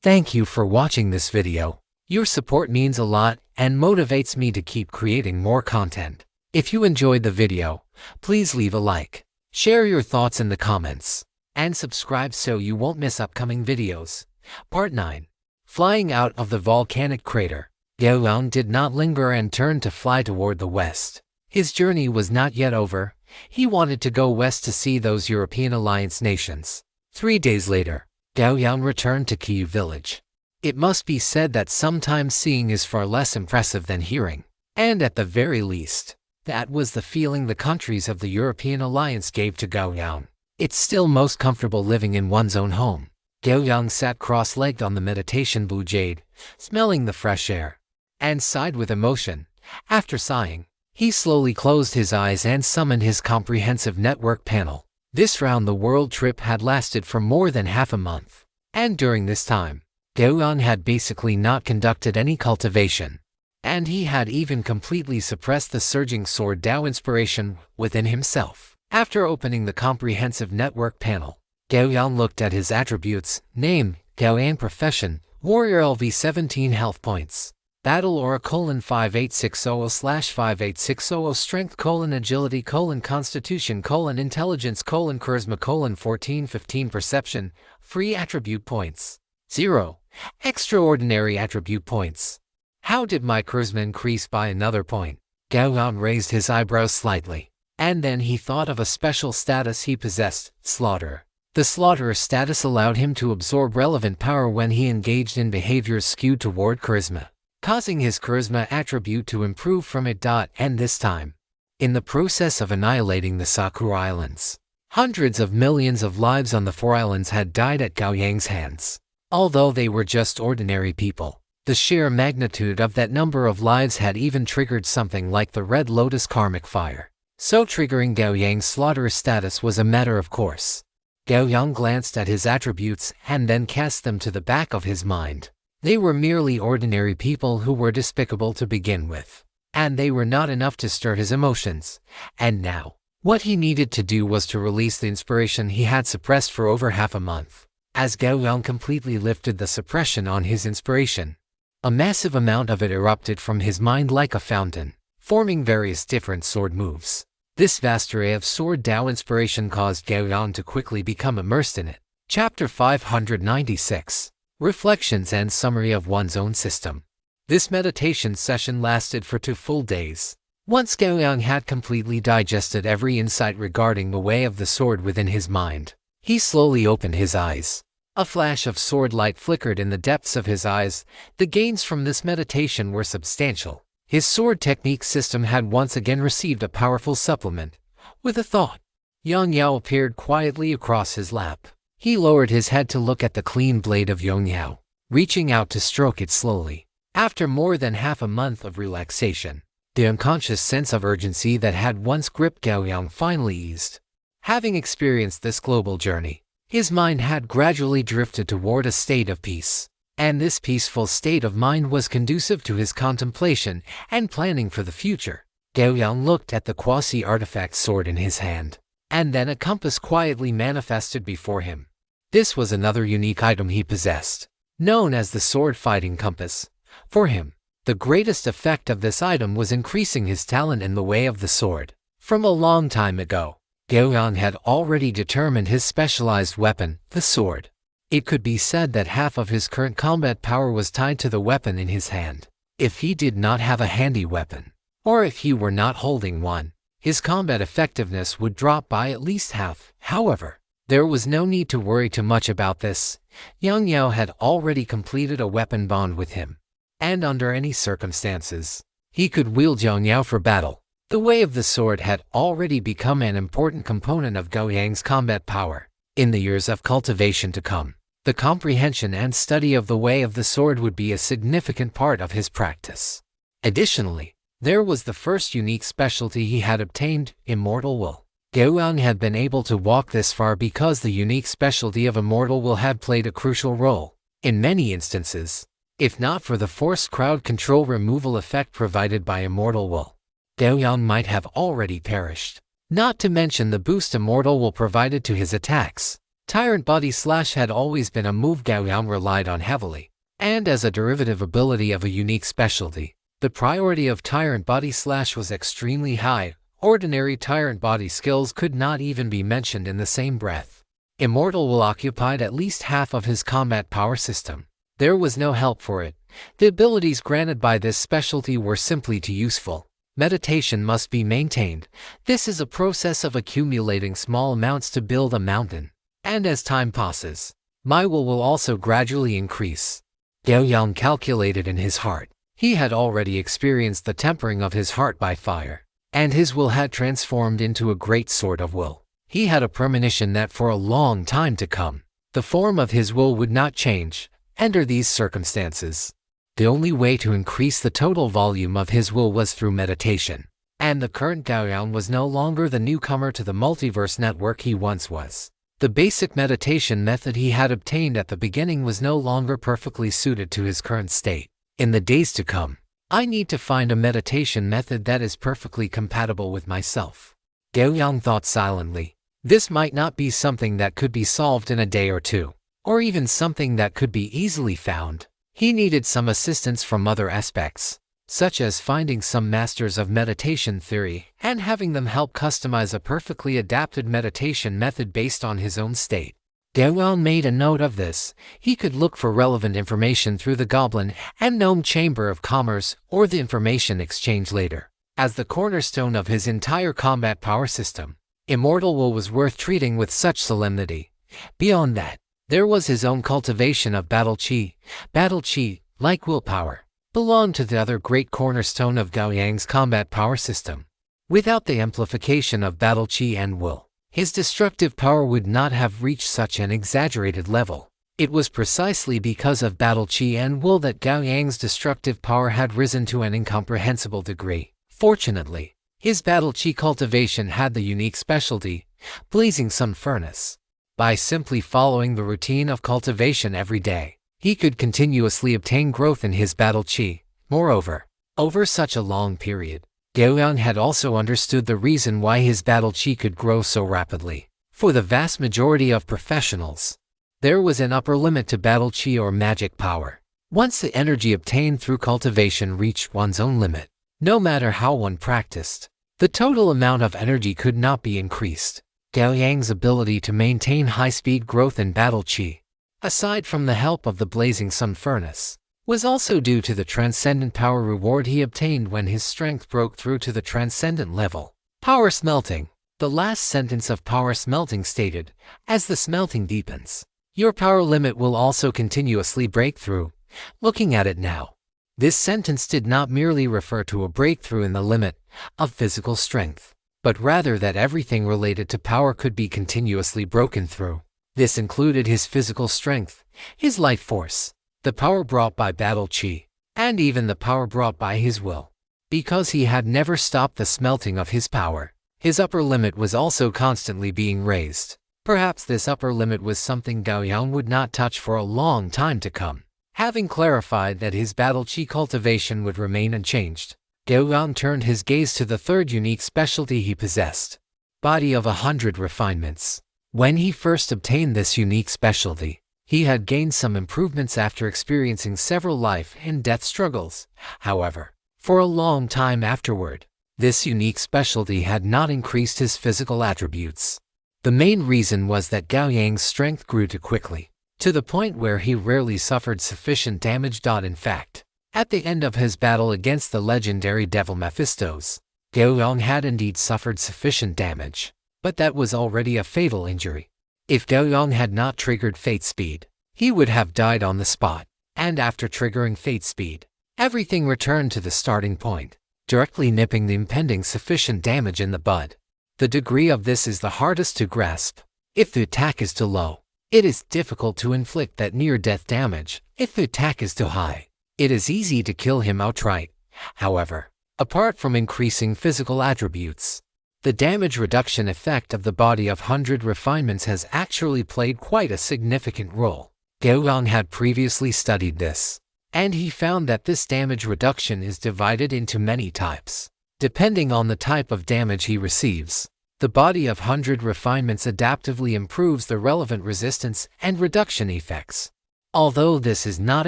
Thank you for watching this video. Your support means a lot and motivates me to keep creating more content. If you enjoyed the video, please leave a like, share your thoughts in the comments, and subscribe so you won't miss upcoming videos. Part 9. Flying out of the volcanic crater. Gao Yang did not linger and turned to fly toward the west. His journey was not yet over. He wanted to go west to see those European alliance nations. 3 days later, Gao Yang returned to Kyiv village. It must be said that sometimes seeing is far less impressive than hearing. And at the very least, that was the feeling the countries of the European alliance gave to Gao Yang. It's still most comfortable living in one's own home. Gao Yang sat cross-legged on the meditation blue jade, smelling the fresh air, and sighed with emotion. After sighing, he slowly closed his eyes and summoned his comprehensive network panel. This round-the-world trip had lasted for more than half a month, and during this time, Gao Yang had basically not conducted any cultivation, and he had even completely suppressed the surging sword Dao inspiration within himself. After opening the comprehensive network panel, Gao Yang looked at his attributes: name, Gao Yang; profession, warrior; LV 17 health points; battle aura: 5860/5860; strength: agility; constitution; intelligence; charisma; 1415; perception; free attribute points 0, extraordinary attribute points. How did my charisma increase by another point? Gao Yang raised his eyebrows slightly, and then he thought of a special status he possessed: slaughter. The slaughterer status allowed him to absorb relevant power when he engaged in behaviors skewed toward charisma, causing his charisma attribute to improve from it. And this time, in the process of annihilating the Sakura Islands, hundreds of millions of lives on the 4 islands had died at Gao Yang's hands. Although they were just ordinary people, the sheer magnitude of that number of lives had even triggered something like the Red Lotus karmic fire. So triggering Gao Yang's slaughterer status was a matter of course. Gao Yang glanced at his attributes and then cast them to the back of his mind. They were merely ordinary people who were despicable to begin with, and they were not enough to stir his emotions. And now, what he needed to do was to release the inspiration he had suppressed for over half a month. As Gao Yang completely lifted the suppression on his inspiration, a massive amount of it erupted from his mind like a fountain, forming various different sword moves. This vast array of sword Dao inspiration caused Gao Yang to quickly become immersed in it. Chapter 596. Reflections and Summary of One's Own System. This meditation session lasted for 2 full days. Once Gao Yang had completely digested every insight regarding the way of the sword within his mind, he slowly opened his eyes. A flash of sword light flickered in the depths of his eyes. The gains from this meditation were substantial. His sword technique system had once again received a powerful supplement. With a thought, Yang Yao appeared quietly across his lap. He lowered his head to look at the clean blade of Yang Yao, reaching out to stroke it slowly. After more than half a month of relaxation, the unconscious sense of urgency that had once gripped Gao Yang finally eased. Having experienced this global journey, his mind had gradually drifted toward a state of peace. And this peaceful state of mind was conducive to his contemplation and planning for the future. Gao Yang looked at the quasi-artifact sword in his hand, and then a compass quietly manifested before him. This was another unique item he possessed, known as the sword fighting compass. For him, the greatest effect of this item was increasing his talent in the way of the sword. From a long time ago, Gao Yang had already determined his specialized weapon, the sword. It could be said that half of his current combat power was tied to the weapon in his hand. If he did not have a handy weapon, or if he were not holding one, his combat effectiveness would drop by at least half. However, there was no need to worry too much about this. Yang Yao had already completed a weapon bond with him, and under any circumstances, he could wield Yang Yao for battle. The way of the sword had already become an important component of Gao Yang's combat power. In the years of cultivation to come, the comprehension and study of the way of the sword would be a significant part of his practice. Additionally, there was the first unique specialty he had obtained, immortal will. Gao Yang had been able to walk this far because the unique specialty of immortal will had played a crucial role. In many instances, if not for the forced crowd control removal effect provided by immortal will, Gao Yang might have already perished. Not to mention the boost immortal will provided to his attacks. Tyrant Body Slash had always been a move Gao Yang relied on heavily, and as a derivative ability of a unique specialty, the priority of Tyrant Body Slash was extremely high. Ordinary Tyrant Body skills could not even be mentioned in the same breath. Immortal Will occupied at least half of his combat power system. There was no help for it. The abilities granted by this specialty were simply too useful. Meditation must be maintained. This is a process of accumulating small amounts to build a mountain. And as time passes, my will also gradually increase. Gao Yang calculated in his heart. He had already experienced the tempering of his heart by fire, and his will had transformed into a great sword of will. He had a premonition that for a long time to come, the form of his will would not change. Under these circumstances, the only way to increase the total volume of his will was through meditation. And the current Gao Yang was no longer the newcomer to the multiverse network he once was. The basic meditation method he had obtained at the beginning was no longer perfectly suited to his current state. In the days to come, I need to find a meditation method that is perfectly compatible with myself. Gao Yang thought silently. This might not be something that could be solved in a day or two, or even something that could be easily found. He needed some assistance from other aspects, such as finding some masters of meditation theory and having them help customize a perfectly adapted meditation method based on his own state. Gao Yang made a note of this. He could look for relevant information through the Goblin and Gnome Chamber of Commerce or the Information Exchange later. As the cornerstone of his entire combat power system, Immortal Will was worth treating with such solemnity. Beyond that, there was his own cultivation of Battle Chi. Battle Chi, like willpower, belonged to the other great cornerstone of Gao Yang's combat power system. Without the amplification of Battle Chi and will, his destructive power would not have reached such an exaggerated level. It was precisely because of Battle Chi and will that Gao Yang's destructive power had risen to an incomprehensible degree. Fortunately, his Battle Chi cultivation had the unique specialty, Blazing Sun Furnace. By simply following the routine of cultivation every day, he could continuously obtain growth in his Battle Chi. Moreover, over such a long period, Gao Yang had also understood the reason why his Battle Chi could grow so rapidly. For the vast majority of professionals, there was an upper limit to Battle Chi or magic power. Once the energy obtained through cultivation reached one's own limit, no matter how one practiced, the total amount of energy could not be increased. Gao Yang's ability to maintain high-speed growth in Battle Chi, aside from the help of the Blazing Sun Furnace, was also due to the transcendent power reward he obtained when his strength broke through to the transcendent level. Power Smelting. The last sentence of Power Smelting stated, as the smelting deepens, your power limit will also continuously break through. Looking at it now, this sentence did not merely refer to a breakthrough in the limit of physical strength, but rather that everything related to power could be continuously broken through. This included his physical strength, his life force, the power brought by Battle Chi, and even the power brought by his will. Because he had never stopped the smelting of his power, his upper limit was also constantly being raised. Perhaps this upper limit was something Gao Yang would not touch for a long time to come. Having clarified that his Battle Chi cultivation would remain unchanged, Gao Yang turned his gaze to the third unique specialty he possessed, Body of 100 Refinements. When he first obtained this unique specialty, he had gained some improvements after experiencing several life and death struggles. However, for a long time afterward, this unique specialty had not increased his physical attributes. The main reason was that Gao Yang's strength grew too quickly, to the point where he rarely suffered sufficient damage. In fact, at the end of his battle against the legendary Devil Mephistos, Gao Yang had indeed suffered sufficient damage, but that was already a fatal injury. If Gao Yang had not triggered Fate Speed, he would have died on the spot, and after triggering Fate Speed, everything returned to the starting point, directly nipping the impending sufficient damage in the bud. The degree of this is the hardest to grasp. If the attack is too low, it is difficult to inflict that near-death damage. If the attack is too high, it is easy to kill him outright. However, apart from increasing physical attributes, the damage reduction effect of the Body of 100 Refinements has actually played quite a significant role. Gao Yang had previously studied this, and he found that this damage reduction is divided into many types. Depending on the type of damage he receives, The body of 100 refinements adaptively improves the relevant resistance and reduction effects. Although this is not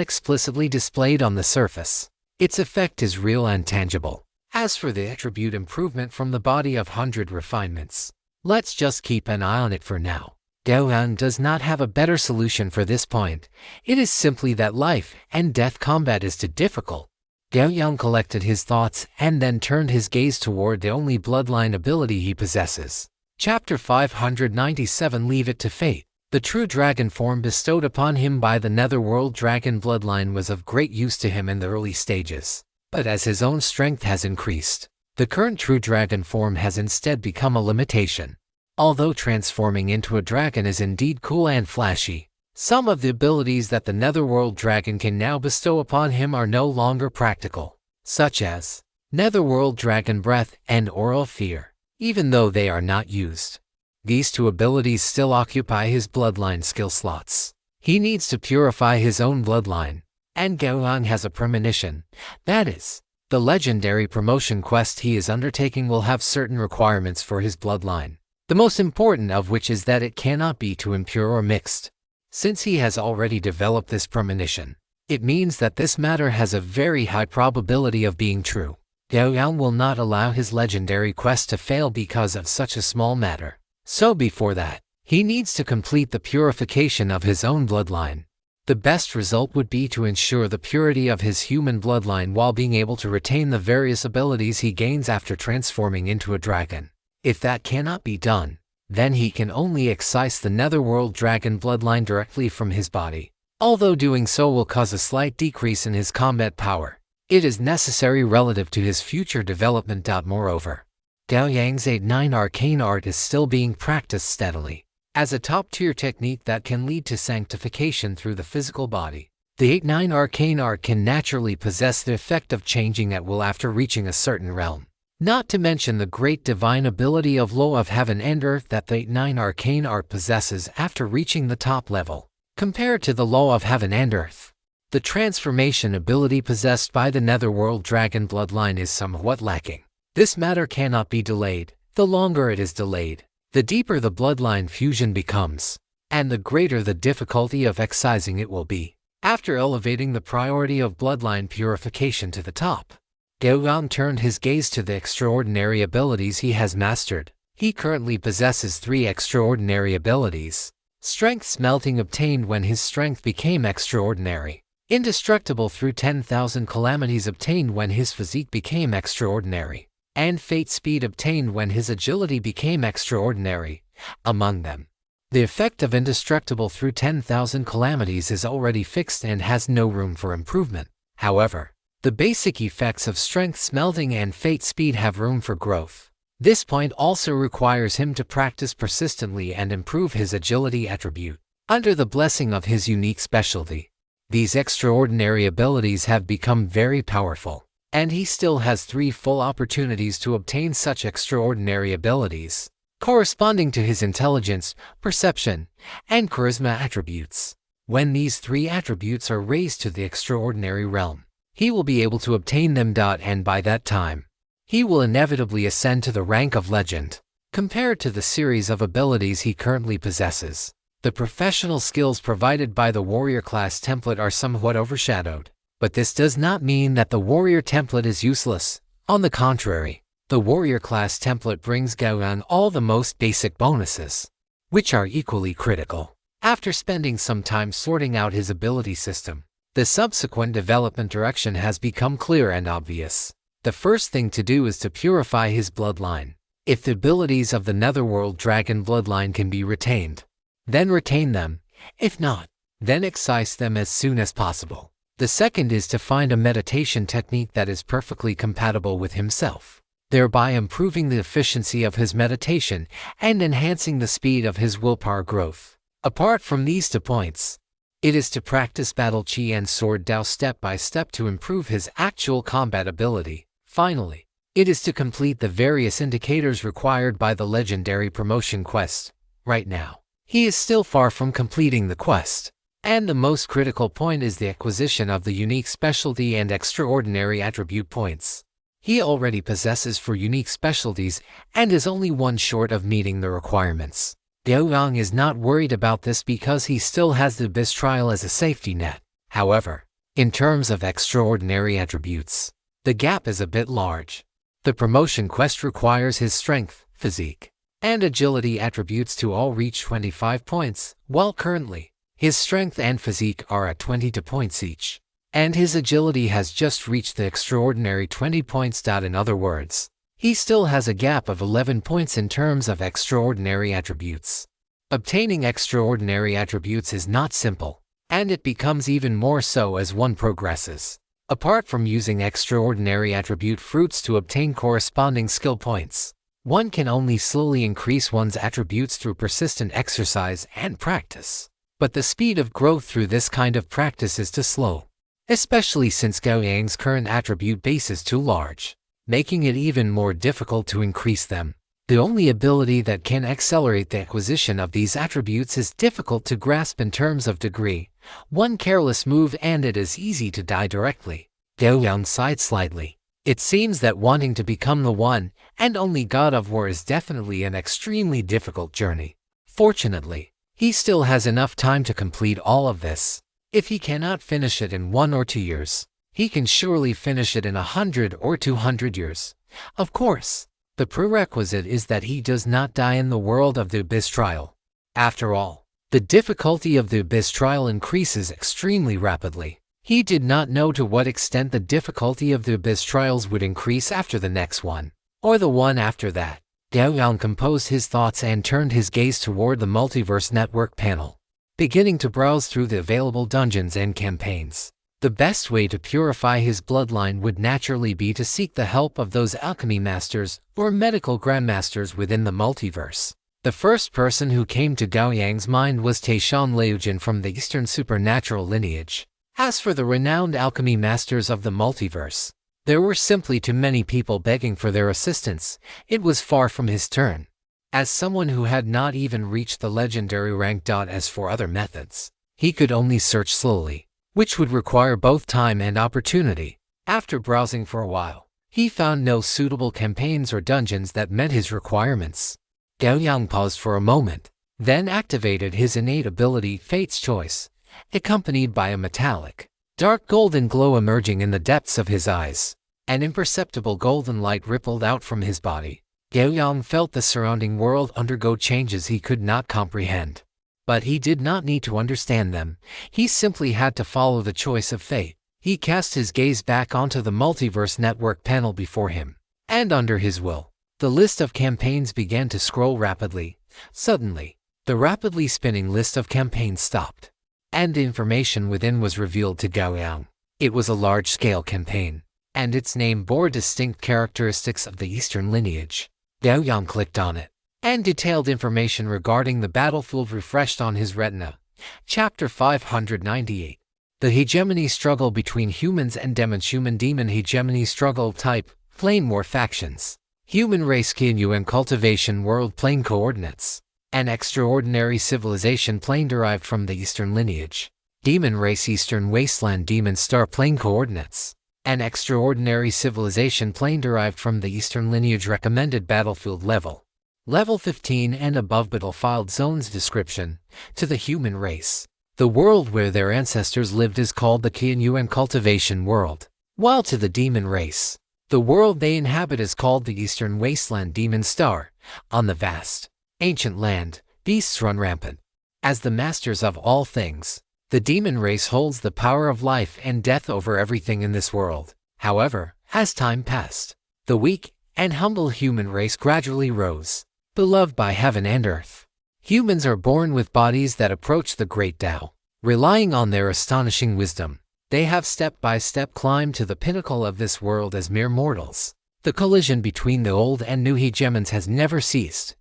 explicitly displayed on the surface, its effect is real and tangible. As for the attribute improvement from the body of 100 refinements, let's just keep an eye on it for now. Gao Yang does not have a better solution for this point. It is simply that life and death combat is too difficult. Gao Yang collected his thoughts and then turned his gaze toward the only bloodline ability he possesses. Chapter 597 Leave It to Fate. The true dragon form bestowed upon him by the Netherworld dragon bloodline was of great use to him in the early stages. But as his own strength has increased, the current true dragon form has instead become a limitation. Although transforming into a dragon is indeed cool and flashy, some of the abilities that the Netherworld dragon can now bestow upon him are no longer practical, such as Netherworld Dragon Breath and Aura of Fear, even though they are not used. These two abilities still occupy his bloodline skill slots. He needs to purify his own bloodline, and Gao Yang has a premonition. That is, the legendary promotion quest he is undertaking will have certain requirements for his bloodline, the most important of which is that it cannot be too impure or mixed. Since he has already developed this premonition, it means that this matter has a very high probability of being true. Gao Yang will not allow his legendary quest to fail because of such a small matter. So before that, he needs to complete the purification of his own bloodline. The best result would be to ensure the purity of his human bloodline while being able to retain the various abilities he gains after transforming into a dragon. If that cannot be done, then he can only excise the Netherworld dragon bloodline directly from his body. Although doing so will cause a slight decrease in his combat power, it is necessary relative to his future development. Moreover, Gao Yang's 8-9 arcane art is still being practiced steadily, as a top-tier technique that can lead to sanctification through the physical body. The 8-9 arcane art can naturally possess the effect of changing at will after reaching a certain realm. Not to mention the great divine ability of Law of Heaven and Earth that the 8-9 arcane art possesses after reaching the top level. Compared to the Law of Heaven and Earth, the transformation ability possessed by the Netherworld dragon bloodline is somewhat lacking. This matter cannot be delayed. The longer it is delayed, the deeper the bloodline fusion becomes, and the greater the difficulty of excising it will be. After elevating the priority of bloodline purification to the top, Gao Yang turned his gaze to the extraordinary abilities he has mastered. He currently possesses 3 extraordinary abilities. Strength smelting obtained when his strength became extraordinary. Indestructible through 10,000 calamities obtained when his physique became extraordinary. And fate speed obtained when his agility became extraordinary. Among them, the effect of indestructible through 10,000 calamities is already fixed and has no room for improvement. However, the basic effects of strength smelting and fate speed have room for growth. This point also requires him to practice persistently and improve his agility attribute. Under the blessing of his unique specialty, these extraordinary abilities have become very powerful, and he still has 3 full opportunities to obtain such extraordinary abilities, corresponding to his intelligence, perception, and charisma attributes. When these 3 attributes are raised to the extraordinary realm, he will be able to obtain them. And by that time, he will inevitably ascend to the rank of legend. Compared to the series of abilities he currently possesses, the professional skills provided by the warrior class template are somewhat overshadowed. But this does not mean that the warrior template is useless. On the contrary, the warrior class template brings Gao Yang all the most basic bonuses, which are equally critical. After spending some time sorting out his ability system, the subsequent development direction has become clear and obvious. The first thing to do is to purify his bloodline. If the abilities of the Netherworld dragon bloodline can be retained, then retain them. If not, then excise them as soon as possible. The second is to find a meditation technique that is perfectly compatible with himself, thereby improving the efficiency of his meditation and enhancing the speed of his willpower growth. Apart from these 2 points, it is to practice battle chi and sword Dao step by step to improve his actual combat ability. Finally, it is to complete the various indicators required by the legendary promotion quest. Right now, he is still far from completing the quest. And the most critical point is the acquisition of the unique specialty and extraordinary attribute points. he already possesses 4 unique specialties and is only one short of meeting the requirements. Gao Yang is not worried about this because he still has the Abyss Trial as a safety net. However, in terms of extraordinary attributes, the gap is a bit large. The promotion quest requires his strength, physique, and agility attributes to all reach 25 points, while currently, his strength and physique are at 22 points each, and his agility has just reached the extraordinary 20 points. In other words, he still has a gap of 11 points in terms of extraordinary attributes. Obtaining extraordinary attributes is not simple, and it becomes even more so as one progresses. Apart from using extraordinary attribute fruits to obtain corresponding skill points, one can only slowly increase one's attributes through persistent exercise and practice. But the speed of growth through this kind of practice is too slow, especially since Gao Yang's current attribute base is too large, making it even more difficult to increase them. The only ability that can accelerate the acquisition of these attributes is difficult to grasp in terms of degree. One careless move and it is easy to die directly. Gao Yang sighed slightly. It seems that wanting to become the one and only God of War is definitely an extremely difficult journey. Fortunately, he still has enough time to complete all of this. If he cannot finish it in 1 or 2 years, he can surely finish it in 100 or 200 years. Of course, the prerequisite is that he does not die in the world of the Abyss Trial. After all, the difficulty of the Abyss Trial increases extremely rapidly. He did not know to what extent the difficulty of the Abyss Trials would increase after the next one, or the one after that. Gao Yang composed his thoughts and turned his gaze toward the Multiverse Network panel, beginning to browse through the available dungeons and campaigns. The best way to purify his bloodline would naturally be to seek the help of those alchemy masters or medical grandmasters within the multiverse. The first person who came to Gao Yang's mind was Taishan Liujin from the Eastern supernatural lineage. As for the renowned alchemy masters of the multiverse, there were simply too many people begging for their assistance. It was far from his turn. As someone who had not even reached the legendary rank. As for other methods, he could only search slowly, which would require both time and opportunity. After browsing for a while, he found no suitable campaigns or dungeons that met his requirements. Gao Yang paused for a moment, then activated his innate ability Fate's Choice, accompanied by a metallic, dark golden glow emerging in the depths of his eyes. An imperceptible golden light rippled out from his body. Gao Yang felt the surrounding world undergo changes he could not comprehend. But he did not need to understand them. He simply had to follow the choice of fate. He cast his gaze back onto the Multiverse Network panel before him, and under his will, the list of campaigns began to scroll rapidly. Suddenly, the rapidly spinning list of campaigns stopped, and the information within was revealed to Gao Yang. It was a large-scale campaign, and its name bore distinct characteristics of the Eastern lineage. Gao Yang clicked on it, and detailed information regarding the battlefield refreshed on his retina. Chapter 598. The Hegemony Struggle Between Humans and Demons. Human-Demon Hegemony Struggle Type, Flame War Factions. Human Race Kinyu and Cultivation World Plane Coordinates. An extraordinary civilization plane derived from the Eastern lineage. Demon Race Eastern Wasteland Demon Star Plane Coordinates. An extraordinary civilization plane derived from the Eastern lineage. Recommended battlefield level. Level 15 and above. Battlefield zones. Description. To the human race, the world where their ancestors lived is called the Kinyu and Cultivation World, while to the demon race, the world they inhabit is called the Eastern Wasteland Demon Star. On the vast, ancient land, beasts run rampant. As the masters of all things, the demon race holds the power of life and death over everything in this world. However, as time passed, the weak and humble human race gradually rose, beloved by heaven and earth. Humans are born with bodies that approach the great Tao. Relying on their astonishing wisdom, they have step by step climbed to the pinnacle of this world as mere mortals. The collision between the old and new hegemons has never ceased,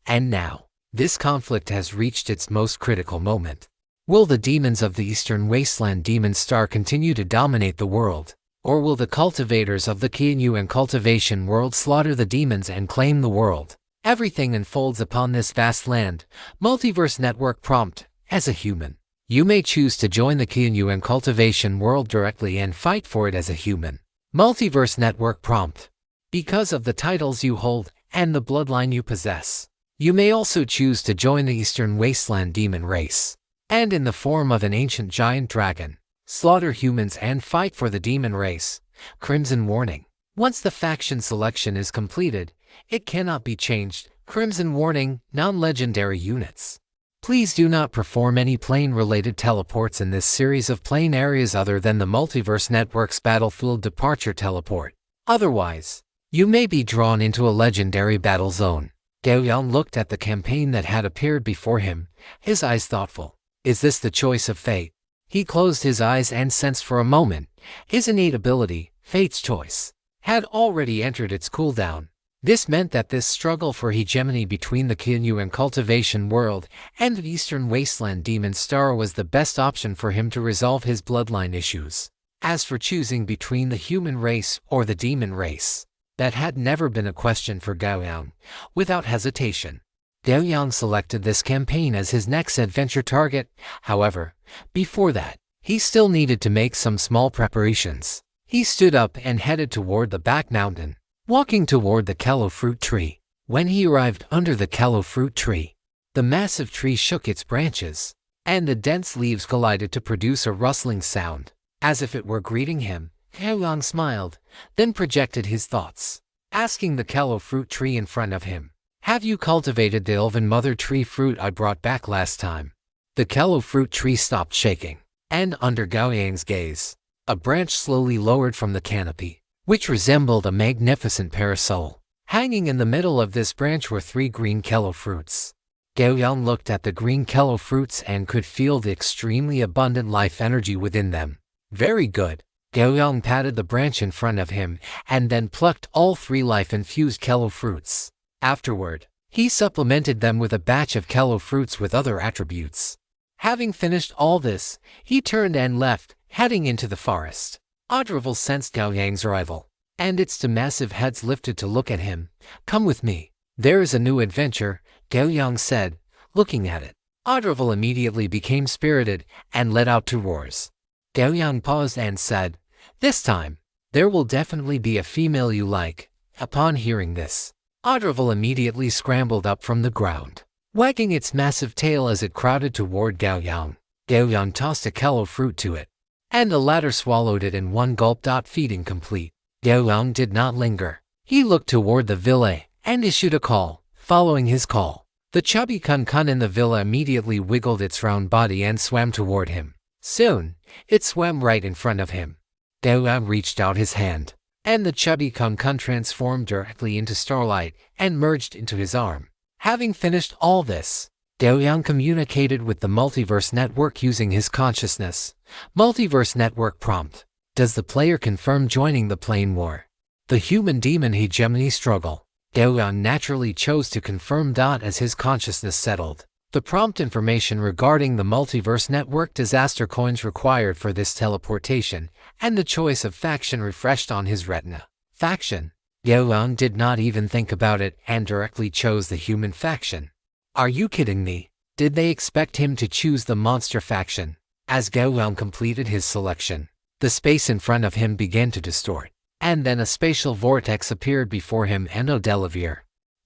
and now, this conflict has reached its most critical moment. Will the demons of the Eastern Wasteland Demon Star continue to dominate the world, or will the cultivators of the Kinyu and Cultivation World slaughter the demons and claim the world? Everything unfolds upon this vast land. Multiverse Network prompt. As a human, you may choose to join the Kinyu and Cultivation World directly and fight for it as a human. Multiverse Network prompt. because of the titles you hold and the bloodline you possess. You may also choose to join the Eastern Wasteland demon race, and in the form of an ancient giant dragon, slaughter humans and fight for the demon race. Crimson warning. Once the faction selection is completed, it cannot be changed. Crimson warning, non-legendary units. Please do not perform any plane-related teleports in this series of plane areas other than the Multiverse Network's Battlefield Departure teleport. Otherwise, you may be drawn into a legendary battle zone. Gao Yang looked at the campaign that had appeared before him, his eyes thoughtful. Is this the choice of fate? He closed his eyes and sensed for a moment. His innate ability, Fate's Choice, had already entered its cooldown. This meant that this struggle for hegemony between the Kinyu and cultivation world and the Eastern Wasteland Demon Star was the best option for him to resolve his bloodline issues. As for choosing between the human race or the demon race, that had never been a question for Gao Yang. Without hesitation, Gao Yang selected this campaign as his next adventure target. However, before that, he still needed to make some small preparations. He stood up and headed toward the back mountain, walking toward the Callow fruit tree. When he arrived under the Callow fruit tree, the massive tree shook its branches, and the dense leaves collided to produce a rustling sound. As if it were greeting him, Gao Yang smiled, then projected his thoughts, asking the Callow fruit tree in front of him, "Have you cultivated the elven mother tree fruit I brought back last time?" The Callow fruit tree stopped shaking, and under Gao Yang's gaze, a branch slowly lowered from the canopy, which resembled a magnificent parasol. Hanging in the middle of this branch were 3 green Callow fruits. Gao Yang looked at the green Callow fruits and could feel the extremely abundant life energy within them. Very good. Gao Yang patted the branch in front of him and then plucked all 3 life-infused Callow fruits. Afterward, he supplemented them with a batch of Callow fruits with other attributes. Having finished all this, he turned and left, heading into the forest. Audrival sensed Gao Yang's arrival, and its 2 massive heads lifted to look at him. "Come with me. There is a new adventure," Gao Yang said, looking at it. Audrival immediately became spirited and let out 2 roars. Gao Yang paused and said, "This time, there will definitely be a female you like." Upon hearing this, Audrival immediately scrambled up from the ground, wagging its massive tail as it crowded toward Gao Yang. Gao Yang tossed a Callow fruit to it, and the latter swallowed it in one gulp. Feeding complete, Gao Yang did not linger. He looked toward the villa and issued a call. Following his call, the chubby kun in the villa immediately wiggled its round body and swam toward him. Soon, it swam right in front of him. Gao Yang reached out his hand, and the chubby kun transformed directly into starlight and merged into his arm. Having finished all this, Gao Yang communicated with the Multiverse Network using his consciousness. Multiverse Network prompt. Does the player confirm joining the plane war? The human-demon hegemony struggle. Gao Yang naturally chose to confirm. As his consciousness settled, the prompt information regarding the Multiverse Network disaster coins required for this teleportation, and the choice of faction refreshed on his retina. Faction. Gao Yang did not even think about it and directly chose the human faction. Are you kidding me? Did they expect him to choose the monster faction? As Gao Yang completed his selection, the space in front of him began to distort, and then a spatial vortex appeared before him and Odelivir.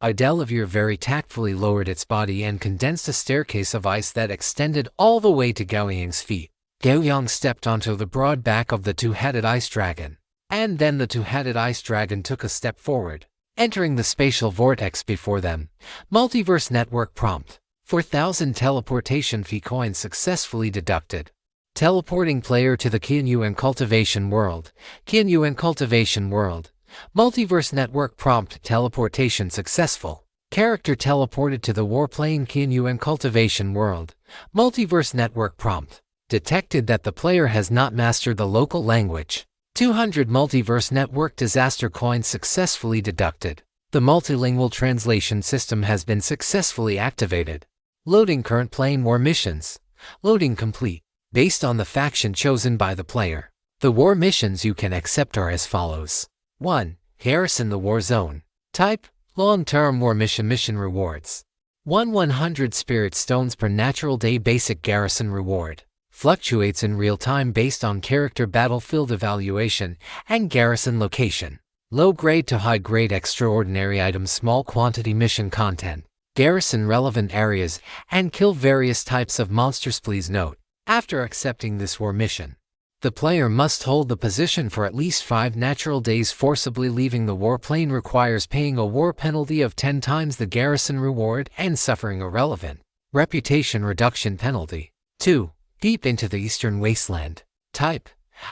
Odelivir very tactfully lowered its body and condensed a staircase of ice that extended all the way to Gao Yang's feet. Gao Yang stepped onto the broad back of the 2-headed ice dragon, and then the 2-headed ice dragon took a step forward, entering the spatial vortex before them. Multiverse Network prompt. 4,000 teleportation fee coins successfully deducted. Teleporting player to the Kinyu and Cultivation World. Kinyu and Cultivation World. Multiverse Network prompt. Teleportation successful. Character teleported to the warplane Kinyu and Cultivation World. Multiverse Network prompt. Detected that the player has not mastered the local language. 200 Multiverse Network disaster coins successfully deducted. The multilingual translation system has been successfully activated. Loading current plane war missions. Loading complete. Based on the faction chosen by the player, the war missions you can accept are as follows. 1. Garrison the war zone. Type: long-term war mission rewards. 100 spirit stones per natural day. Basic garrison reward. Fluctuates in real time based on character battlefield evaluation and garrison location. Low grade to high grade extraordinary items, small quantity mission content, garrison relevant areas, and kill various types of monsters. Please note, after accepting this war mission, the player must hold the position for at least 5 natural days. Forcibly leaving the war plane requires paying a war penalty of 10 times the garrison reward and suffering a relevant reputation reduction penalty. 2. Deep into the Eastern Wasteland. Type: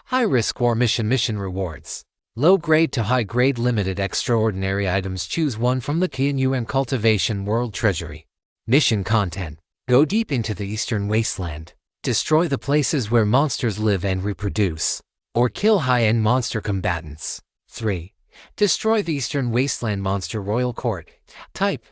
high-risk war mission. Mission rewards: low grade to high grade limited extraordinary items. Choose one from the Qianyuan Cultivation World Treasury. Mission content: go deep into the Eastern Wasteland. Destroy the places where monsters live and reproduce, or kill high-end monster combatants. 3. Destroy the Eastern Wasteland Monster Royal Court. Type: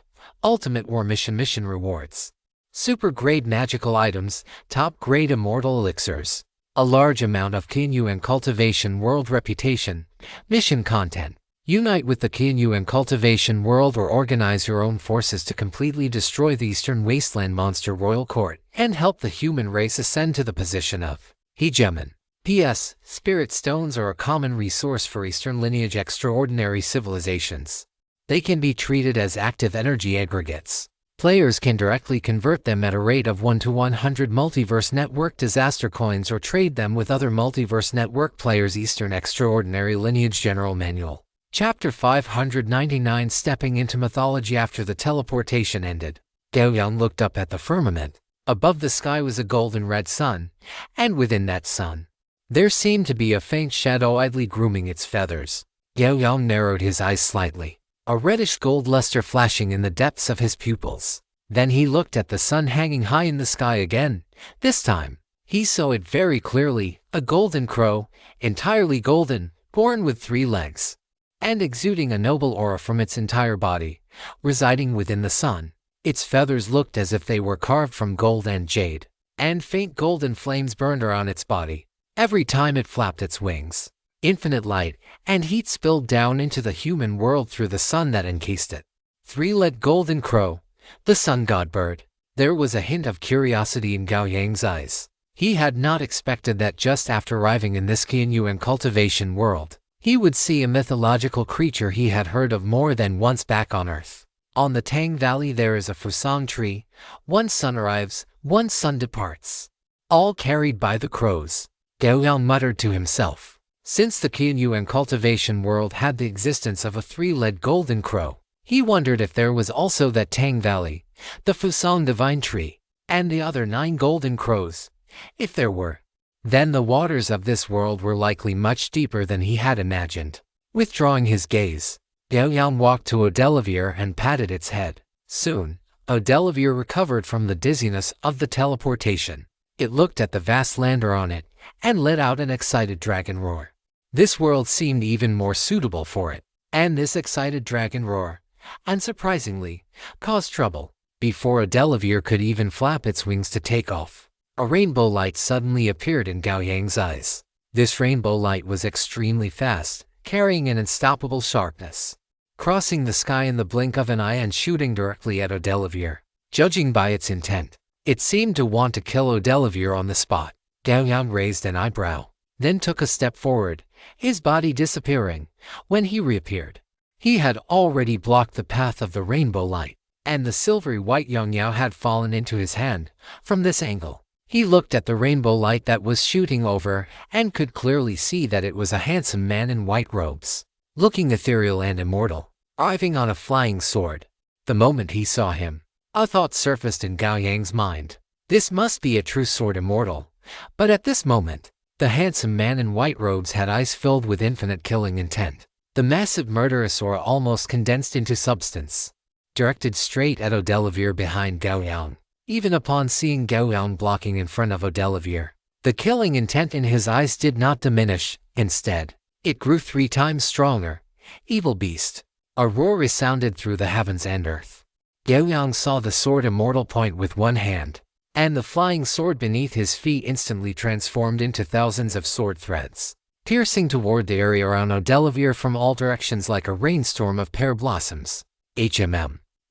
ultimate war mission. Mission rewards: super grade magical items, top grade immortal elixirs, a large amount of Qianyuan Cultivation World reputation. Mission content: unite with the Qianyuan Cultivation World or organize your own forces to completely destroy the Eastern Wasteland Monster Royal Court and help the human race ascend to the position of hegemon. P.S. Spirit stones are a common resource for Eastern lineage extraordinary civilizations. They can be treated as active energy aggregates. Players can directly convert them at a rate of 1 to 100 Multiverse Network disaster coins or trade them with other Multiverse Network players. Eastern Extraordinary Lineage General Manual. Chapter 599. Stepping into mythology. After the teleportation ended, Gao Yang looked up at the firmament. Above the sky was a golden red sun, and within that sun, there seemed to be a faint shadow idly grooming its feathers. Gao Yang narrowed his eyes slightly, a reddish gold luster flashing in the depths of his pupils. Then he looked at the sun hanging high in the sky again. This time, he saw it very clearly, a golden crow, entirely golden, born with 3 legs, and exuding a noble aura from its entire body, residing within the sun. Its feathers looked as if they were carved from gold and jade, and faint golden flames burned around its body. Every time it flapped its wings, infinite light and heat spilled down into the human world through the sun that encased it. 3-legged golden crow, the sun god bird. There was a hint of curiosity in Gao Yang's eyes. He had not expected that just after arriving in this Qianyuan cultivation world, he would see a mythological creature he had heard of more than once back on Earth. On the Tang Valley there is a Fusang tree. One sun arrives, one sun departs, all carried by the crows. Gao Yang muttered to himself. Since the Qianyuan cultivation world had the existence of a 3-legged golden crow, he wondered if there was also that Tang Valley, the Fusang divine tree, and the other 9 golden crows. If there were, then the waters of this world were likely much deeper than he had imagined. Withdrawing his gaze, Gao Yang walked to Odelivere and patted its head. Soon, Odelivere recovered from the dizziness of the teleportation. It looked at the vast land around it and let out an excited dragon roar. This world seemed even more suitable for it, and this excited dragon roar, unsurprisingly, caused trouble. Before Odelivere could even flap its wings to take off, a rainbow light suddenly appeared in Gao Yang's eyes. This rainbow light was extremely fast, carrying an unstoppable sharpness, crossing the sky in the blink of an eye and shooting directly at Odelivere. Judging by its intent, it seemed to want to kill Odelivere on the spot. Gao Yang raised an eyebrow, then took a step forward, his body disappearing. When he reappeared, he had already blocked the path of the rainbow light, and the silvery white Yongyao had fallen into his hand. From this angle, he looked at the rainbow light that was shooting over and could clearly see that it was a handsome man in white robes, looking ethereal and immortal, arriving on a flying sword. The moment he saw him, a thought surfaced in Gao Yang's mind. This must be a true sword immortal. But at this moment, the handsome man in white robes had eyes filled with infinite killing intent. The massive murderous aura almost condensed into substance, directed straight at Odelivere behind Gao Yang. Even upon seeing Gao Yang blocking in front of Odelivere, the killing intent in his eyes did not diminish. Instead, it grew 3 times stronger. Evil beast! A roar resounded through the heavens and earth. Gao Yang saw the sword immortal point with one hand, and the flying sword beneath his feet instantly transformed into thousands of sword threads, piercing toward the area around Odelivere from all directions like a rainstorm of pear blossoms.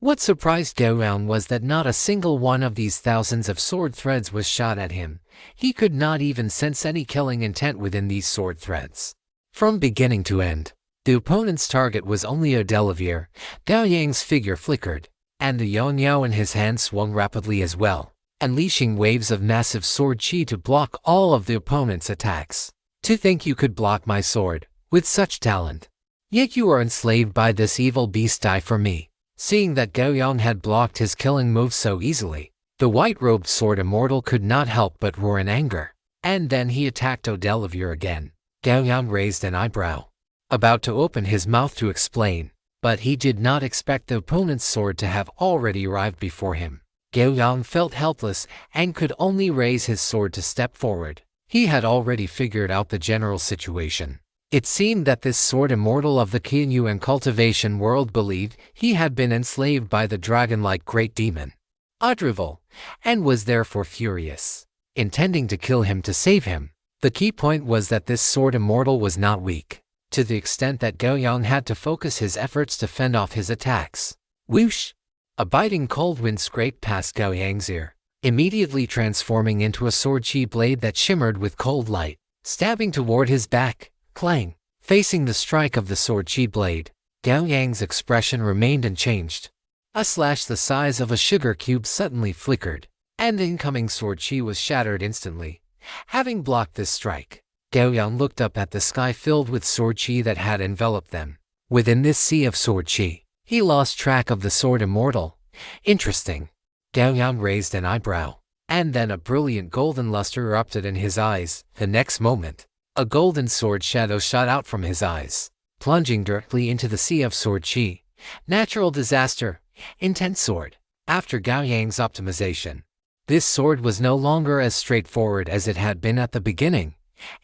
What surprised Gao Yang was that not a single one of these thousands of sword threads was shot at him. He could not even sense any killing intent within these sword threads. From beginning to end, The opponent's target was only a Delaware. Gao Yang's figure flickered, and the Yao in his hand swung rapidly as well, unleashing waves of massive sword chi to block all of the opponent's attacks. To think you could block my sword with such talent. Yet you are enslaved by this evil beast. Die for me. Seeing that Gao Yang had blocked his killing move so easily, the white-robed sword immortal could not help but roar in anger. And then he attacked Delaware again. Gao Yang raised an eyebrow, about to open his mouth to explain, but he did not expect the opponent's sword to have already arrived before him. Gao Yang felt helpless and could only raise his sword to step forward. He had already figured out the general situation. It seemed that this sword immortal of the Qianyu and cultivation world believed he had been enslaved by the dragon-like great demon, Adrival, and was therefore furious, intending to kill him to save him. The key point was that this sword immortal was not weak, to the extent that Gao Yang had to focus his efforts to fend off his attacks. Whoosh! A biting cold wind scraped past Gao Yang's ear, immediately transforming into a sword chi blade that shimmered with cold light, stabbing toward his back. Clang! Facing the strike of the sword chi blade, Gao Yang's expression remained unchanged. A slash the size of a sugar cube suddenly flickered, and the incoming sword chi was shattered instantly. Having blocked this strike, Gao Yang looked up at the sky filled with sword chi that had enveloped them. Within this sea of sword chi, he lost track of the sword immortal. Interesting. Gao Yang raised an eyebrow, and then a brilliant golden luster erupted in his eyes. The next moment, a golden sword shadow shot out from his eyes, plunging directly into the sea of sword chi. Natural disaster. Intense sword. After Gao Yang's optimization, this sword was no longer as straightforward as it had been at the beginning.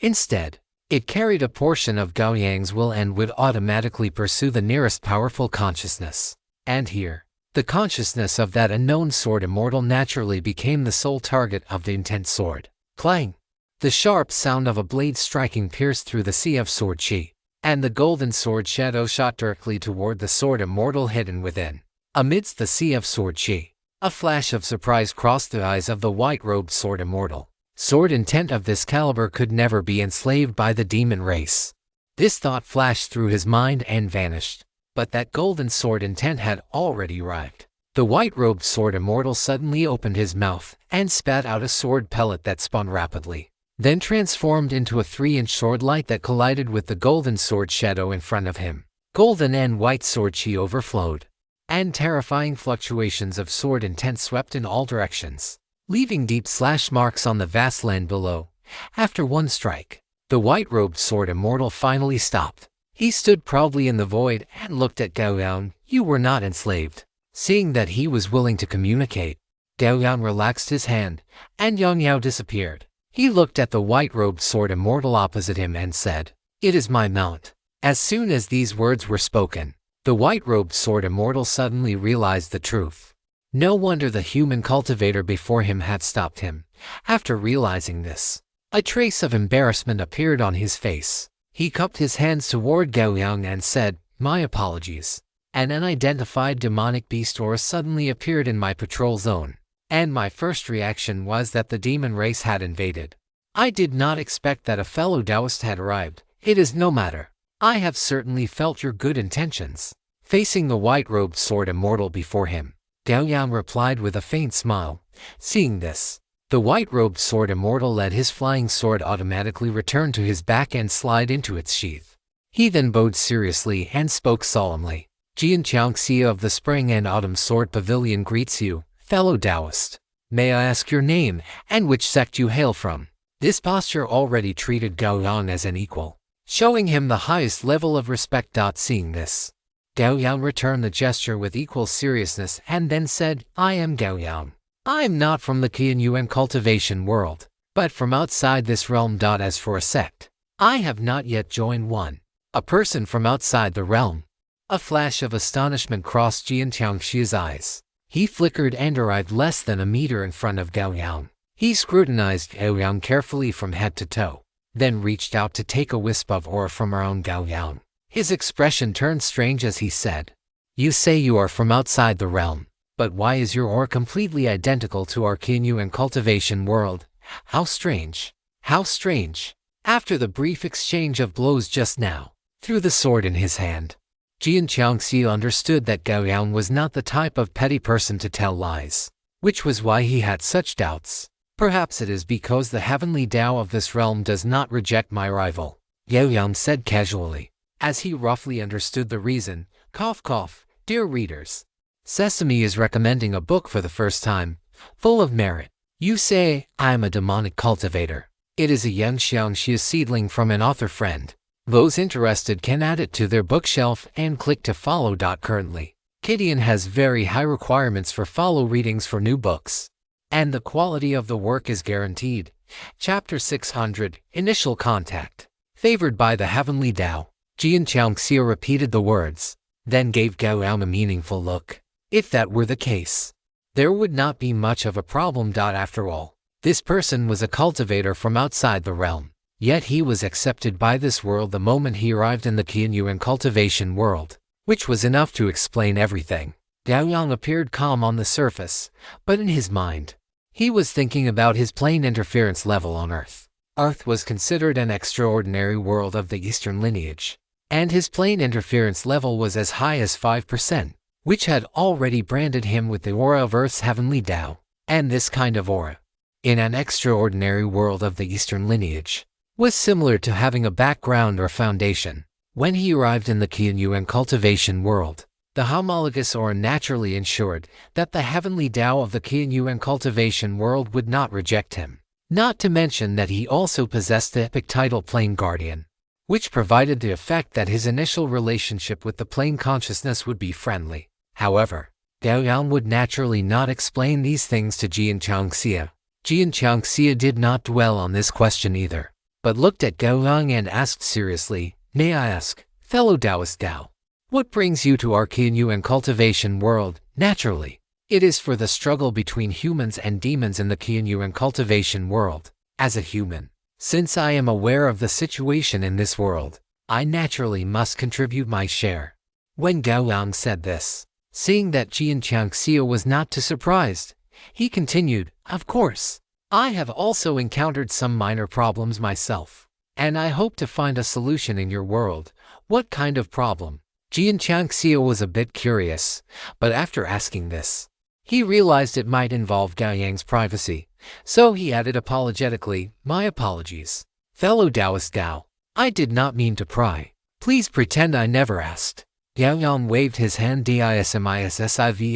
Instead, it carried a portion of Gao Yang's will and would automatically pursue the nearest powerful consciousness. And here, the consciousness of that unknown sword immortal naturally became the sole target of the intense sword. Clang! The sharp sound of a blade striking pierced through the sea of sword chi, and the golden sword shadow shot directly toward the sword immortal hidden within. Amidst the sea of sword chi, a flash of surprise crossed the eyes of the white-robed sword immortal. Sword intent of this caliber could never be enslaved by the demon race. This thought flashed through his mind and vanished, but that golden sword intent had already arrived. The white-robed sword immortal suddenly opened his mouth and spat out a sword pellet that spun rapidly, then transformed into a 3-inch sword light that collided with the golden sword shadow in front of him. Golden and white sword chi overflowed, and terrifying fluctuations of sword intent swept in all directions, leaving deep slash marks on the vast land below. After one strike, the white-robed sword immortal finally stopped. He stood proudly in the void and looked at Gao Yang. You were not enslaved. Seeing that he was willing to communicate, Gao Yang relaxed his hand, and Yang Yao disappeared. He looked at the white-robed sword immortal opposite him and said, "It is my mount." As soon as these words were spoken, the white-robed sword immortal suddenly realized the truth. No wonder the human cultivator before him had stopped him. After realizing this, a trace of embarrassment appeared on his face. He cupped his hands toward Gao Yang and said, "My apologies. An unidentified demonic beast or suddenly appeared in my patrol zone, and my first reaction was that the demon race had invaded. I did not expect that a fellow Taoist had arrived. It is no matter. I have certainly felt your good intentions." Facing the white-robed sword immortal before him, Gao Yang replied with a faint smile. Seeing this, the white-robed sword immortal let his flying sword automatically return to his back and slide into its sheath. He then bowed seriously and spoke solemnly. "Jian Qiangxia of the Spring and Autumn Sword Pavilion greets you, fellow Taoist. May I ask your name and which sect you hail from?" This posture already treated Gao Yang as an equal, showing him the highest level of respect. Seeing this, Gao Yang returned the gesture with equal seriousness and then said, "I am Gao Yang. I am not from the Qianyu and cultivation world, but from outside this realm. As for a sect, I have not yet joined one." A person from outside the realm. A flash of astonishment crossed Jian Tiangxi's eyes. He flickered and arrived less than a meter in front of Gao Yang. He scrutinized Gao Yang carefully from head to toe, then reached out to take a wisp of aura from around Gao Yang. His expression turned strange as he said, "You say you are from outside the realm, but why is your aura completely identical to our Qianyu and cultivation world? How strange! How strange!" After the brief exchange of blows just now, threw the sword in his hand. Jian Qiangxia understood that Gao Yang was not the type of petty person to tell lies, which was why he had such doubts. Perhaps it is because the heavenly Tao of this realm does not reject my rival, Gao Yang said casually, as he roughly understood the reason. Cough cough, dear readers. Sesame is recommending a book for the first time, full of merit. You say, I am a demonic cultivator. It is a young Xiangxia seedling from an author friend. Those interested can add it to their bookshelf and click to follow. Currently, Kidian has very high requirements for follow readings for new books, and the quality of the work is guaranteed. Chapter 600, Initial Contact. Favored by the Heavenly Tao. Jian Qiangxia repeated the words, then gave Gao Yang a meaningful look. If that were the case, there would not be much of a problem. After all, this person was a cultivator from outside the realm. Yet he was accepted by this world the moment he arrived in the Qianyuan cultivation world, which was enough to explain everything. Gao Yang appeared calm on the surface, but in his mind, he was thinking about his plane interference level on Earth. Earth was considered an extraordinary world of the Eastern lineage, and his plane interference level was as high as 5%, which had already branded him with the aura of Earth's heavenly Tao. And this kind of aura, in an extraordinary world of the Eastern lineage, was similar to having a background or foundation. When he arrived in the Qianyuan cultivation world, the homologous aura naturally ensured that the heavenly Tao of the Qianyuan cultivation world would not reject him. Not to mention that he also possessed the epic title Plane Guardian, which provided the effect that his initial relationship with the plane consciousness would be friendly. However, Gao Yang would naturally not explain these things to Jian Qiangxia. Jian Qiangxia did not dwell on this question either, but looked at Gao Yang and asked seriously, May I ask, fellow Taoist Gao, what brings you to our Qianyuan cultivation world? Naturally, it is for the struggle between humans and demons in the Qianyuan cultivation world. As a human, since I am aware of the situation in this world, I naturally must contribute my share. When Gao Yang said this, seeing that Jian Qiangxia was not too surprised, he continued, Of course, I have also encountered some minor problems myself, and I hope to find a solution in your world. What kind of problem? Jian Qiangxia was a bit curious, but after asking this, he realized it might involve Gao Yang's privacy, so he added apologetically, My apologies. Fellow Taoist Gao, I did not mean to pry. Please pretend I never asked. Gao Yang waved his hand dismissively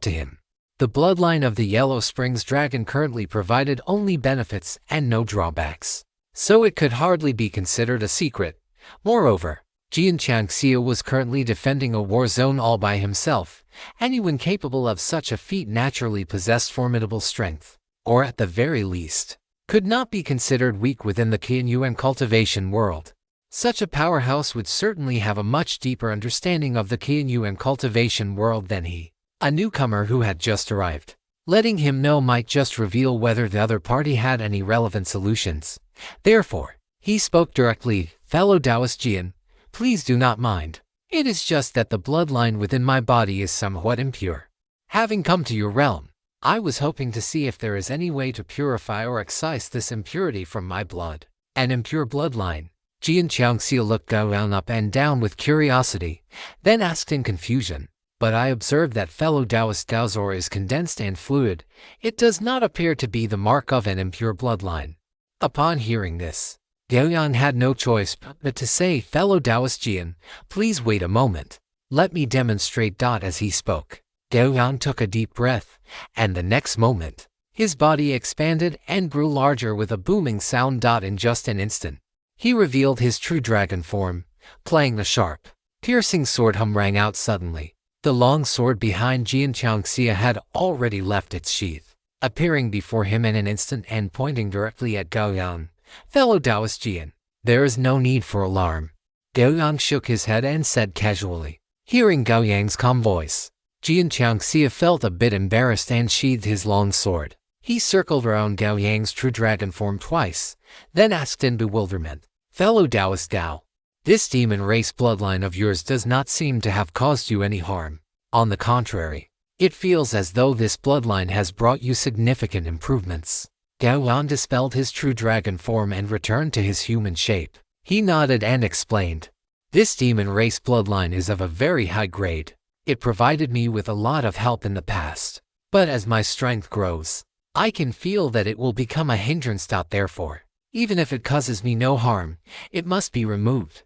to him. The bloodline of the Yellow Springs Dragon currently provided only benefits and no drawbacks, so it could hardly be considered a secret. Moreover, Jian Qiangxia was currently defending a war zone all by himself. Anyone capable of such a feat naturally possessed formidable strength, or at the very least, could not be considered weak within the Qianyuan cultivation world. Such a powerhouse would certainly have a much deeper understanding of the Qianyuan cultivation world than he, a newcomer who had just arrived. Letting him know might just reveal whether the other party had any relevant solutions. Therefore, he spoke directly, Fellow Taoist Jian, please do not mind. It is just that the bloodline within my body is somewhat impure. Having come to your realm, I was hoping to see if there is any way to purify or excise this impurity from my blood. An impure bloodline. Jian Qiangxia looked Gao Yang up and down with curiosity, then asked in confusion, But I observed that fellow Taoist Gao's aura is condensed and fluid. It does not appear to be the mark of an impure bloodline. Upon hearing this, Gao Yang had no choice but to say, Fellow Taoist Jian, please wait a moment. Let me demonstrate. As he spoke, Gao Yang took a deep breath, and the next moment, his body expanded and grew larger with a booming sound. In just an instant, he revealed his true dragon form, playing the sharp, piercing sword hum rang out suddenly. The long sword behind Jian Qiangxia had already left its sheath, appearing before him in an instant and pointing directly at Gao Yang. Fellow Taoist Jian, there is no need for alarm. Gao Yang shook his head and said casually. Hearing Gao Yang's calm voice, Jian Qiangxia felt a bit embarrassed and sheathed his long sword. He circled around Gao Yang's true dragon form twice, then asked in bewilderment, Fellow Taoist Gao, this demon race bloodline of yours does not seem to have caused you any harm. On the contrary, it feels as though this bloodline has brought you significant improvements. Gao Yang dispelled his true dragon form and returned to his human shape. He nodded and explained, This demon race bloodline is of a very high grade. It provided me with a lot of help in the past. But as my strength grows, I can feel that it will become a hindrance. Therefore, even if it causes me no harm, it must be removed.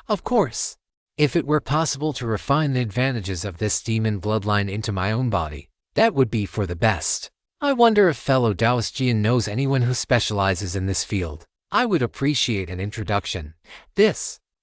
Of course, if it were possible to refine the advantages of this demon bloodline into my own body, that would be for the best. I wonder if fellow Taoist Jian knows anyone who specializes in this field. I would appreciate an introduction.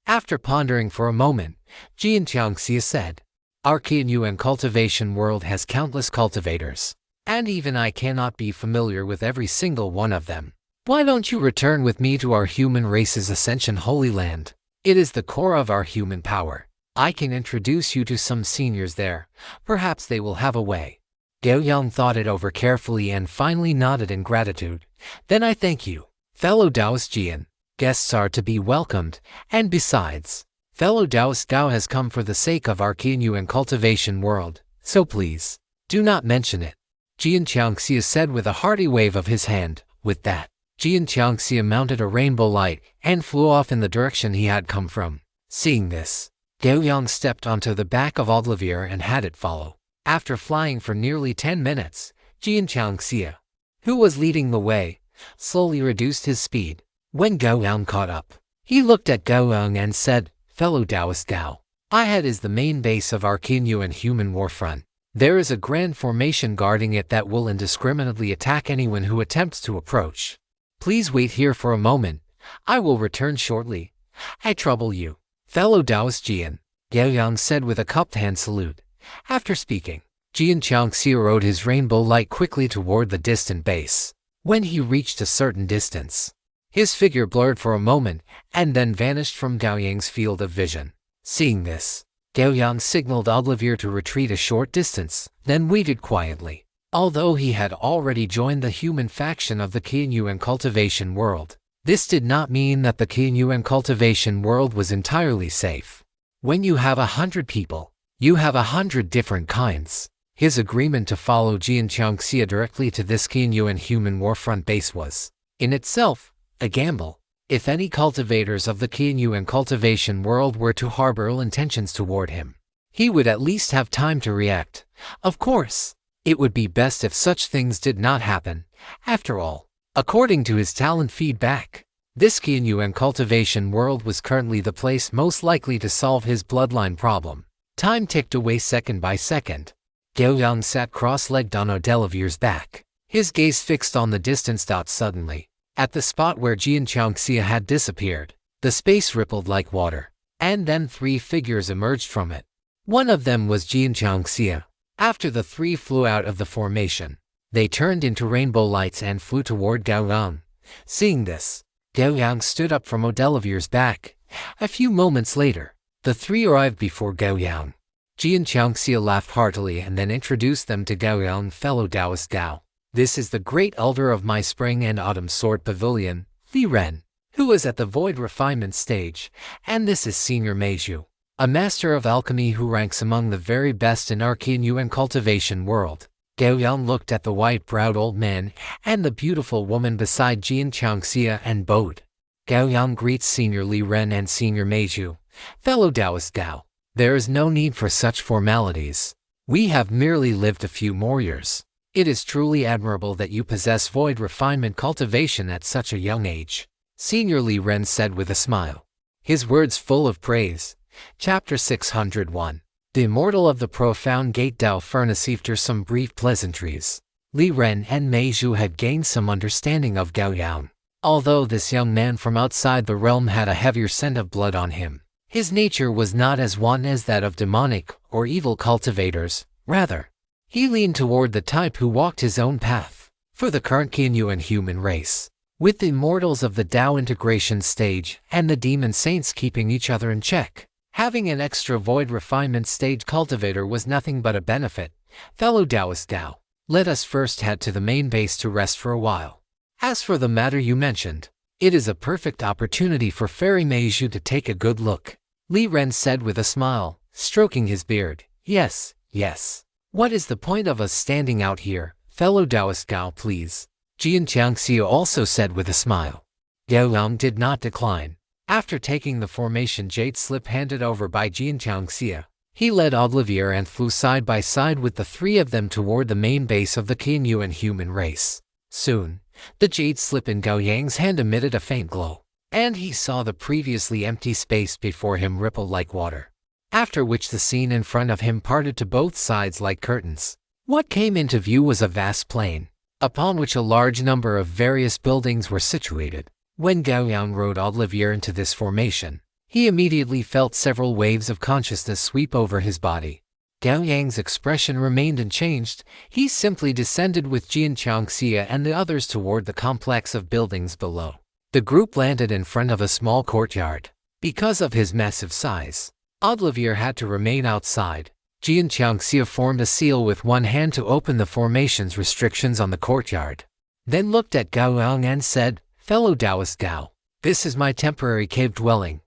After pondering for a moment, Jian Qiangxia said, "Our Qianyuan cultivation world has countless cultivators, and even I cannot be familiar with every single one of them. Why don't you return with me to our human race's Ascension Holy Land? It is the core of our human power. I can introduce you to some seniors there. Perhaps they will have a way." Gao Yang thought it over carefully and finally nodded in gratitude. "Then I thank you, fellow Taoist Jian. Guests are to be welcomed, and besides, fellow Taoist Gao has come for the sake of our Qianyuan cultivation world, so please, do not mention it." Jian Qiangxia said with a hearty wave of his hand. With that, Jian Qiangxia mounted a rainbow light and flew off in the direction he had come from. Seeing this, Gao Yang stepped onto the back of Olivier and had it follow. After flying for nearly 10 minutes, Jian Qiangxia, who was leading the way, slowly reduced his speed. When Gao Yang caught up, he looked at Gao Yang and said, "Fellow Taoist Gao, Ahead is the main base of our Qianyuan human warfront. There is a grand formation guarding it that will indiscriminately attack anyone who attempts to approach. Please wait here for a moment. I will return shortly. I trouble you, fellow Taoist Jian," Gao Yang said with a cupped hand salute. After speaking, Jian Qiangxia rode his rainbow light quickly toward the distant base. When he reached a certain distance, his figure blurred for a moment and then vanished from Gao Yang's field of vision. Seeing this, Gao Yang signaled Olivier to retreat a short distance, then waited quietly. Although he had already joined the human faction of the Qianyuan cultivation world, this did not mean that the Qianyuan cultivation world was entirely safe. When you have 100 people, you have 100 different kinds. His agreement to follow Jian Qiangxia directly to this Qianyuan human warfront base was, in itself, a gamble. If any cultivators of the Qianyuan cultivation world were to harbor ill intentions toward him, he would at least have time to react. Of course, it would be best if such things did not happen. After all, according to his talent feedback, this Qianyuan cultivation world was currently the place most likely to solve his bloodline problem. Time ticked away second by second. Gao Yang sat cross-legged on Odelivier's back, his gaze fixed on the distance. Suddenly, at the spot where Jian Qiangxia had disappeared, the space rippled like water, and then 3 figures emerged from it. One of them was Jian Qiangxia. After the 3 flew out of the formation, they turned into rainbow lights and flew toward Gao Yang. Seeing this, Gao Yang stood up from Odelivier's back. A few moments later, the 3 arrived before Gao Yang. Jian Qiangxia laughed heartily and then introduced them to Gao Yang. "Fellow Taoist Gao, this is the great elder of my spring and autumn sword pavilion, Li Ren, who is at the void refinement stage, and this is Senior Meizhu, a master of alchemy who ranks among the very best in our Qianyuan cultivation world." Gao Yang looked at the white-browed old man and the beautiful woman beside Jian Qiangxia and bowed. Gao Yang greets Senior Li Ren and Senior Meizhu. "Fellow Taoist Gao, there is no need for such formalities. We have merely lived a few more years. It is truly admirable that you possess void refinement cultivation at such a young age," Senior Li Ren said with a smile, his words full of praise. Chapter 601. The Immortal of the Profound Gate Dao Furnace. After some brief pleasantries, Li Ren and Meizhu had gained some understanding of Gao Yang. Although this young man from outside the realm had a heavier scent of blood on him, his nature was not as wanton as that of demonic or evil cultivators. Rather, he leaned toward the type who walked his own path. For the current Qianyuan human race, with the immortals of the Dao integration stage and the demon saints keeping each other in check, having an extra void refinement stage cultivator was nothing but a benefit. "Fellow Taoist Gao, let us first head to the main base to rest for a while. As for the matter you mentioned, it is a perfect opportunity for Fairy Meizhu to take a good look," Li Ren said with a smile, stroking his beard. Yes. What is the point of us standing out here, fellow Taoist Gao, please?" Jian Qiangxia also said with a smile. Gao Yang did not decline. After taking the formation jade slip handed over by Jian Qiangxia, he led Olivier and flew side by side with the three of them toward the main base of the Qianyuan human race. Soon, the jade slip in Gao Yang's hand emitted a faint glow, and he saw the previously empty space before him ripple like water, after which the scene in front of him parted to both sides like curtains. What came into view was a vast plain, upon which a large number of various buildings were situated. When Gao Yang rode Olivier into this formation, he immediately felt several waves of consciousness sweep over his body. Gao Yang's expression remained unchanged. He simply descended with Jian Qiangxia and the others toward the complex of buildings below. The group landed in front of a small courtyard. Because of his massive size, Olivier had to remain outside. Jian Qiangxia formed a seal with one hand to open the formation's restrictions on the courtyard, then looked at Gao Yang and said, "Fellow Taoist Gao, this is my temporary cave dwelling.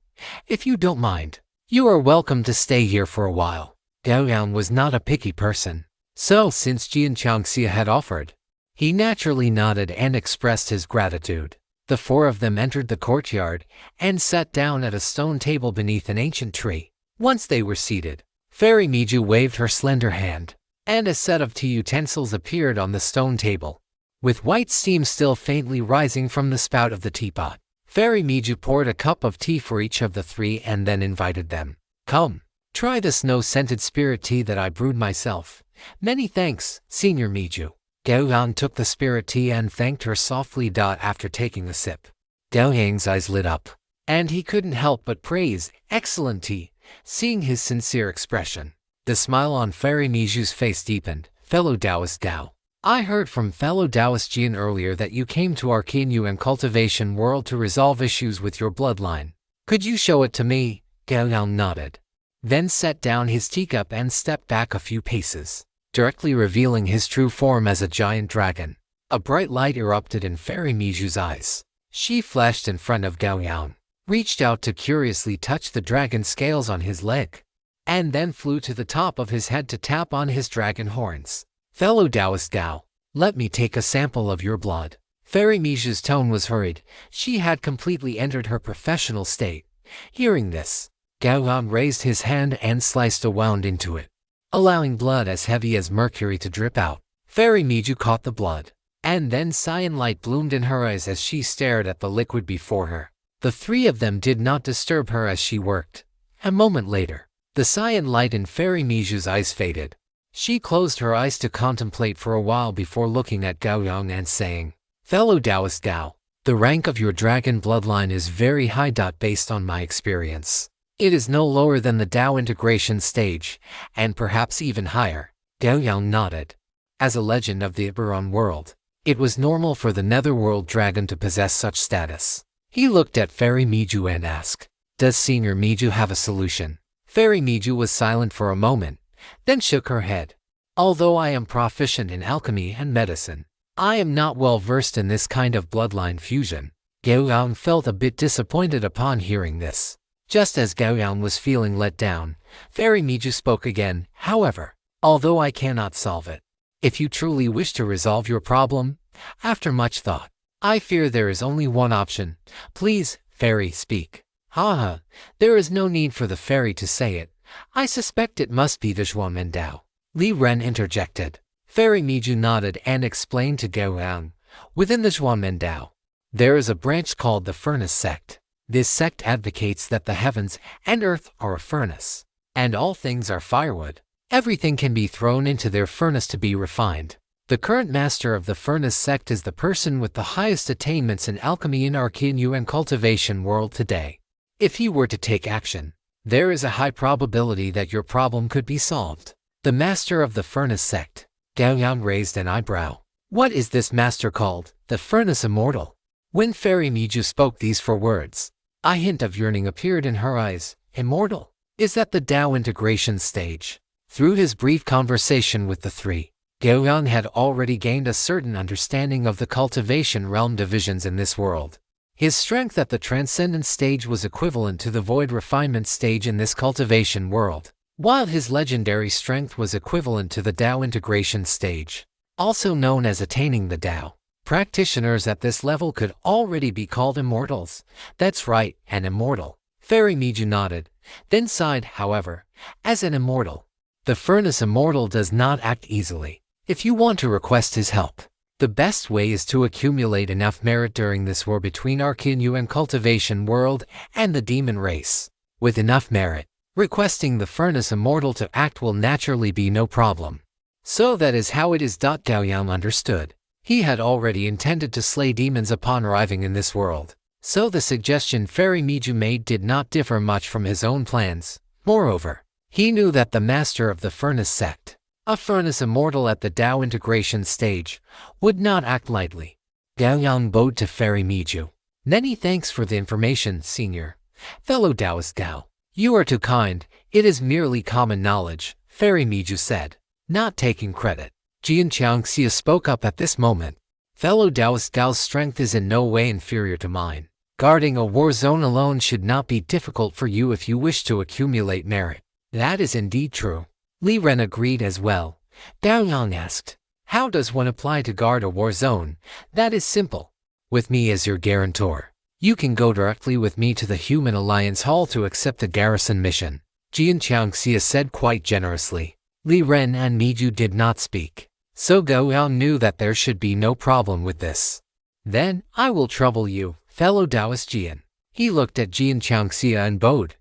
If you don't mind, you are welcome to stay here for a while." Gao Yang was not a picky person, so since Jian Qiangxia had offered, he naturally nodded and expressed his gratitude. The four of them entered the courtyard and sat down at a stone table beneath an ancient tree. Once they were seated, Fairy Miju waved her slender hand, and a set of tea utensils appeared on the stone table, with white steam still faintly rising from the spout of the teapot. Fairy Miju poured a cup of tea for each of the three and then invited them. "Come, try the snow-scented spirit tea that I brewed myself." "Many thanks, Senior Miju." Gao Yang took the spirit tea and thanked her softly. After taking a sip, Gao Yang's eyes lit up, and he couldn't help but praise, "Excellent tea." Seeing his sincere expression, the smile on Fairy Miju's face deepened. "Fellow Taoist Gao, I heard from fellow Taoist Jian earlier that you came to our Qianyuan cultivation world to resolve issues with your bloodline. Could you show it to me?" Gao Yang nodded, then set down his teacup and stepped back a few paces, directly revealing his true form as a giant dragon. A bright light erupted in Fairy Miju's eyes. She flashed in front of Gao Yang, reached out to curiously touch the dragon scales on his leg, and then flew to the top of his head to tap on his dragon horns. "Fellow Taoist Gao, let me take a sample of your blood." Fairy Miju's tone was hurried. She had completely entered her professional state. Hearing this, Gao Yang raised his hand and sliced a wound into it, allowing blood as heavy as mercury to drip out. Fairy Miju caught the blood, and then cyan light bloomed in her eyes as she stared at the liquid before her. The three of them did not disturb her as she worked. A moment later, the cyan light in Fairy Miju's eyes faded. She closed her eyes to contemplate for a while before looking at Gao Yang and saying, "Fellow Taoist Gao, the rank of your dragon bloodline is very high. Based on my experience, it is no lower than the Tao integration stage, and perhaps even higher." Gao Yang nodded. As a legend of the Eberron world, it was normal for the Netherworld dragon to possess such status. He looked at Fairy Miju and asked, "Does Senior Miju have a solution?" Fairy Miju was silent for a moment, then shook her head. "Although I am proficient in alchemy and medicine, I am not well versed in this kind of bloodline fusion." Gao Yang felt a bit disappointed upon hearing this. Just as Gao Yang was feeling let down, Fairy Miju spoke again. "However, although I cannot solve it, if you truly wish to resolve your problem, after much thought, I fear there is only one option. Please, Fairy, speak." "Haha, there is no need for the fairy to say it. I suspect it must be the Zhuangmendao," Li Ren interjected. Fairy Miju nodded and explained to Gao Yang, "Within the Zhuangmendao, there is a branch called the Furnace Sect. This sect advocates that the heavens and earth are a furnace, and all things are firewood. Everything can be thrown into their furnace to be refined. The current master of the Furnace Sect is the person with the highest attainments in alchemy in our Qianyuan cultivation world today. If he were to take action, there is a high probability that your problem could be solved." "The master of the Furnace Sect." Gao Yang raised an eyebrow. "What is this master called? The Furnace Immortal?" When Fairy Miju spoke these 4 words, a hint of yearning appeared in her eyes. "Immortal? Is that the Tao integration stage?" Through his brief conversation with the three, Gao Yang had already gained a certain understanding of the cultivation realm divisions in this world. His strength at the transcendent stage was equivalent to the void refinement stage in this cultivation world, while his legendary strength was equivalent to the Tao integration stage, also known as attaining the Tao. Practitioners at this level could already be called immortals. That's right, an immortal. Fairy Miju nodded, then sighed, however, as an immortal. The furnace immortal does not act easily. If you want to request his help, the best way is to accumulate enough merit during this war between Arcanu and Cultivation World and the demon race. With enough merit, requesting the furnace immortal to act will naturally be no problem. So that is how it is. Gao Yang understood. He had already intended to slay demons upon arriving in this world, so the suggestion Fairy Miju made did not differ much from his own plans. Moreover, he knew that the master of the furnace sect, a furnace immortal at the Dao integration stage, would not act lightly. Gao Yang bowed to Fairy Miju. Many thanks for the information, Senior. Fellow Taoist Gao. You are too kind. It is merely common knowledge, Fairy Miju said, not taking credit. Jian Qiangxia spoke up at this moment. Fellow Taoist Gao's strength is in no way inferior to mine. Guarding a war zone alone should not be difficult for you if you wish to accumulate merit. That is indeed true. Li Ren agreed as well. Gao Yang asked, how does one apply to guard a war zone? That is simple. With me as your guarantor, you can go directly with me to the Human Alliance Hall to accept the garrison mission, Jian Qiangxia said quite generously. Li Ren and Miju did not speak, so Gao Yang knew that there should be no problem with this. Then, I will trouble you, fellow Taoist Jian. He looked at Jian Qiangxia and bowed.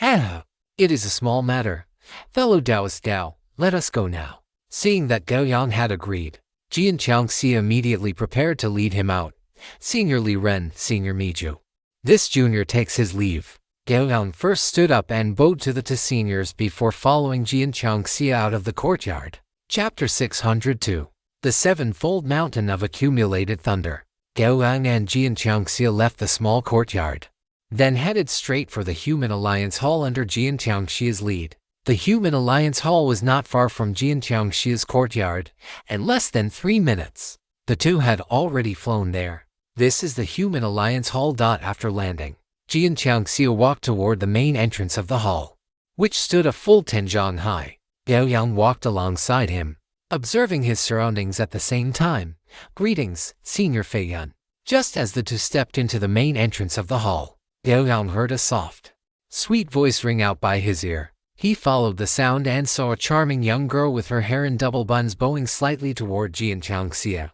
It is a small matter. Fellow Taoist Gao, let us go now. Seeing that Gao Yang had agreed, Jian Qiangxia immediately prepared to lead him out. Senior Li Ren, Senior Miju. This junior takes his leave. Gao Yang first stood up and bowed to the two seniors before following Jian Qiangxia out of the courtyard. Chapter 602. The Sevenfold Mountain of Accumulated Thunder. Gao Yang and Jian Qiangxia left the small courtyard, then headed straight for the Human Alliance Hall under Jian Qiangxia's lead. The Human Alliance Hall was not far from Jian Qiangxia's courtyard, and less than 3 minutes, the two had already flown there. This is the Human Alliance Hall. After landing, Jian Qiangxia walked toward the main entrance of the hall, which stood a full 10 zhang high. Gao Yang walked alongside him, observing his surroundings at the same time. Greetings, Senior Fei Yun. Just as the two stepped into the main entrance of the hall, Gao Yang heard a soft, sweet voice ring out by his ear. He followed the sound and saw a charming young girl with her hair in double buns bowing slightly toward Jian Qiangxia.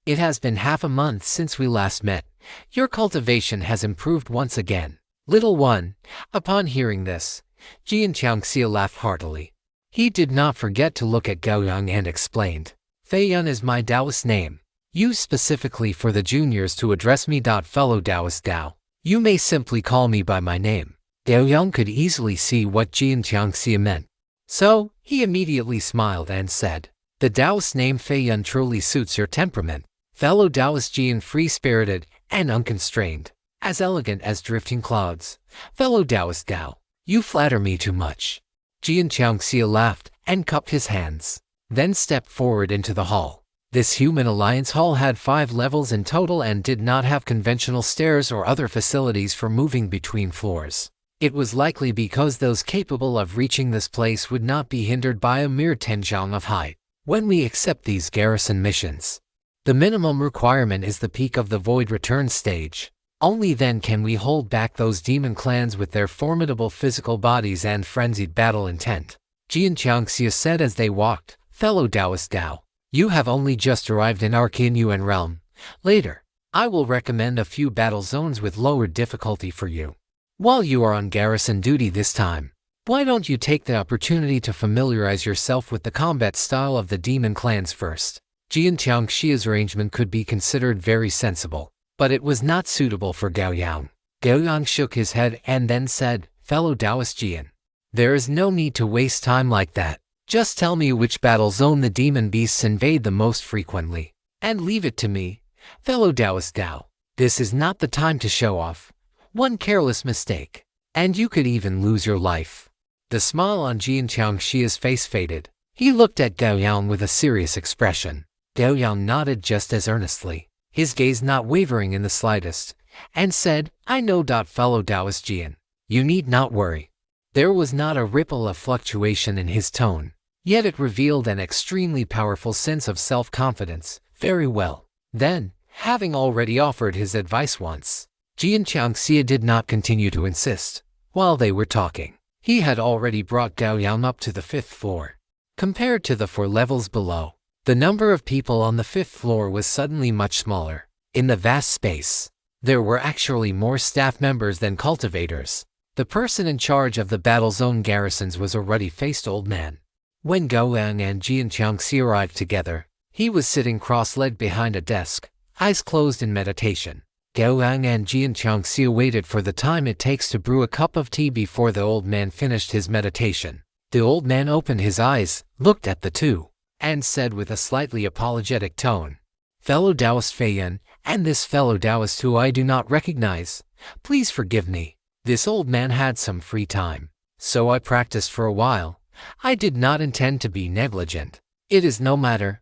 It has been half a month since we last met. Your cultivation has improved once again, little one. Upon hearing this, Jian Qiangxia laughed heartily. He did not forget to look at Gao Yang and explained, Fei Yun is my Taoist name, used specifically for the juniors to address me. Fellow Taoist Gao, you may simply call me by my name. Gao Yang could easily see what Jian Qiangxia meant, so he immediately smiled and said, the Taoist name Fei Yun truly suits your temperament. Fellow Taoist Jian, free-spirited and unconstrained, as elegant as drifting clouds. Fellow Taoist Gao, you flatter me too much. Jian Qiangxia laughed and cupped his hands, then stepped forward into the hall. This Human Alliance Hall had 5 levels in total and did not have conventional stairs or other facilities for moving between floors. It was likely because those capable of reaching this place would not be hindered by a mere 10 zhang of height. When we accept these garrison missions, the minimum requirement is the peak of the Void Return stage. Only then can we hold back those demon clans with their formidable physical bodies and frenzied battle intent. Jian Qiangxia said as they walked, fellow Taoist Gao, you have only just arrived in Arcanu realm. Later, I will recommend a few battle zones with lower difficulty for you. While you are on garrison duty this time, why don't you take the opportunity to familiarize yourself with the combat style of the demon clans first? Jian Qiangxia's arrangement could be considered very sensible, but it was not suitable for Gao Yang. Gao Yang shook his head and then said, fellow Taoist Jian, there is no need to waste time like that. Just tell me which battle zone the demon beasts invade the most frequently, and leave it to me. Fellow Taoist Gao, this is not the time to show off. One careless mistake, and you could even lose your life. The smile on Jian Qiangxia's face faded. He looked at Gao Yang with a serious expression. Gao Yang nodded just as earnestly, his gaze not wavering in the slightest, and said, I know. Fellow Taoist Jian, you need not worry. There was not a ripple of fluctuation in his tone, yet it revealed an extremely powerful sense of self-confidence. Very well. Then, having already offered his advice once, Jian Changxia did not continue to insist. While they were talking, he had already brought Gao Yang up to the 5th floor. Compared to the 4 levels below, the number of people on the 5th floor was suddenly much smaller. In the vast space, there were actually more staff members than cultivators. The person in charge of the battle zone garrisons was a ruddy-faced old man. When Gao Yang and Jian Changxia arrived together, he was sitting cross-legged behind a desk, eyes closed in meditation. Gao Yang and Jian Changxia waited for the time it takes to brew a cup of tea before the old man finished his meditation. The old man opened his eyes, looked at the two, and said with a slightly apologetic tone, "Fellow Taoist Fei Yan, and this fellow Taoist who I do not recognize, please forgive me." This old man had some free time, so I practiced for a while. I did not intend to be negligent. It is no matter.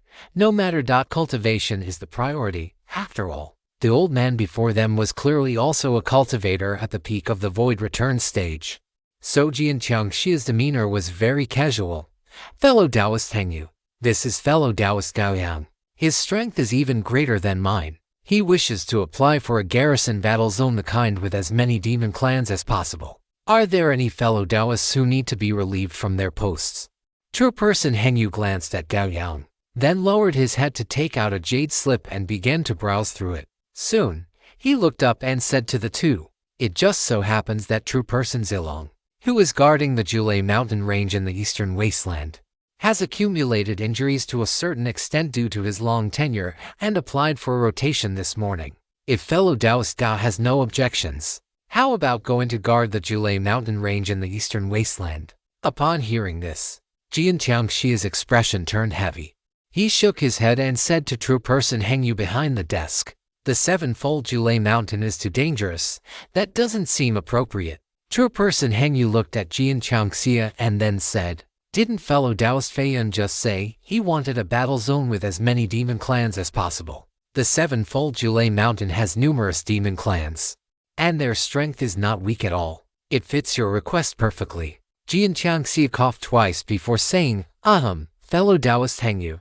Cultivation is the priority, after all. The old man before them was clearly also a cultivator at the peak of the void return stage. So Jian Changxia's demeanor was very casual. "Fellow Taoist Hengyu, this is fellow Taoist Gao Yang. His strength is even greater than mine. He wishes to apply for a garrison battle zone, the kind with as many demon clans as possible. Are there any fellow Taoists who need to be relieved from their posts?" True person Hengyu glanced at Gao Yang, then lowered his head to take out a jade slip and began to browse through it. Soon, he looked up and said to the two, "It just so happens that true person Zilong, who is guarding the Julei mountain range in the eastern wasteland, has accumulated injuries to a certain extent due to his long tenure and applied for a rotation this morning. If fellow Taoist Gao has no objections, how about going to guard the Julei mountain range in the eastern wasteland?" Upon hearing this, Jian Changxia's expression turned heavy. He shook his head and said to true person Hengyu behind the desk, "The 7-fold Julei mountain is too dangerous. That doesn't seem appropriate." True person Hengyu looked at Jian Changxia and then said, "Didn't fellow Taoist Fei Yan just say he wanted a battle zone with as many demon clans as possible? The 7-fold Julei mountain has numerous demon clans, and their strength is not weak at all. It fits your request perfectly." Jian Changxia coughed twice before saying, "Fellow Taoist Hengyu,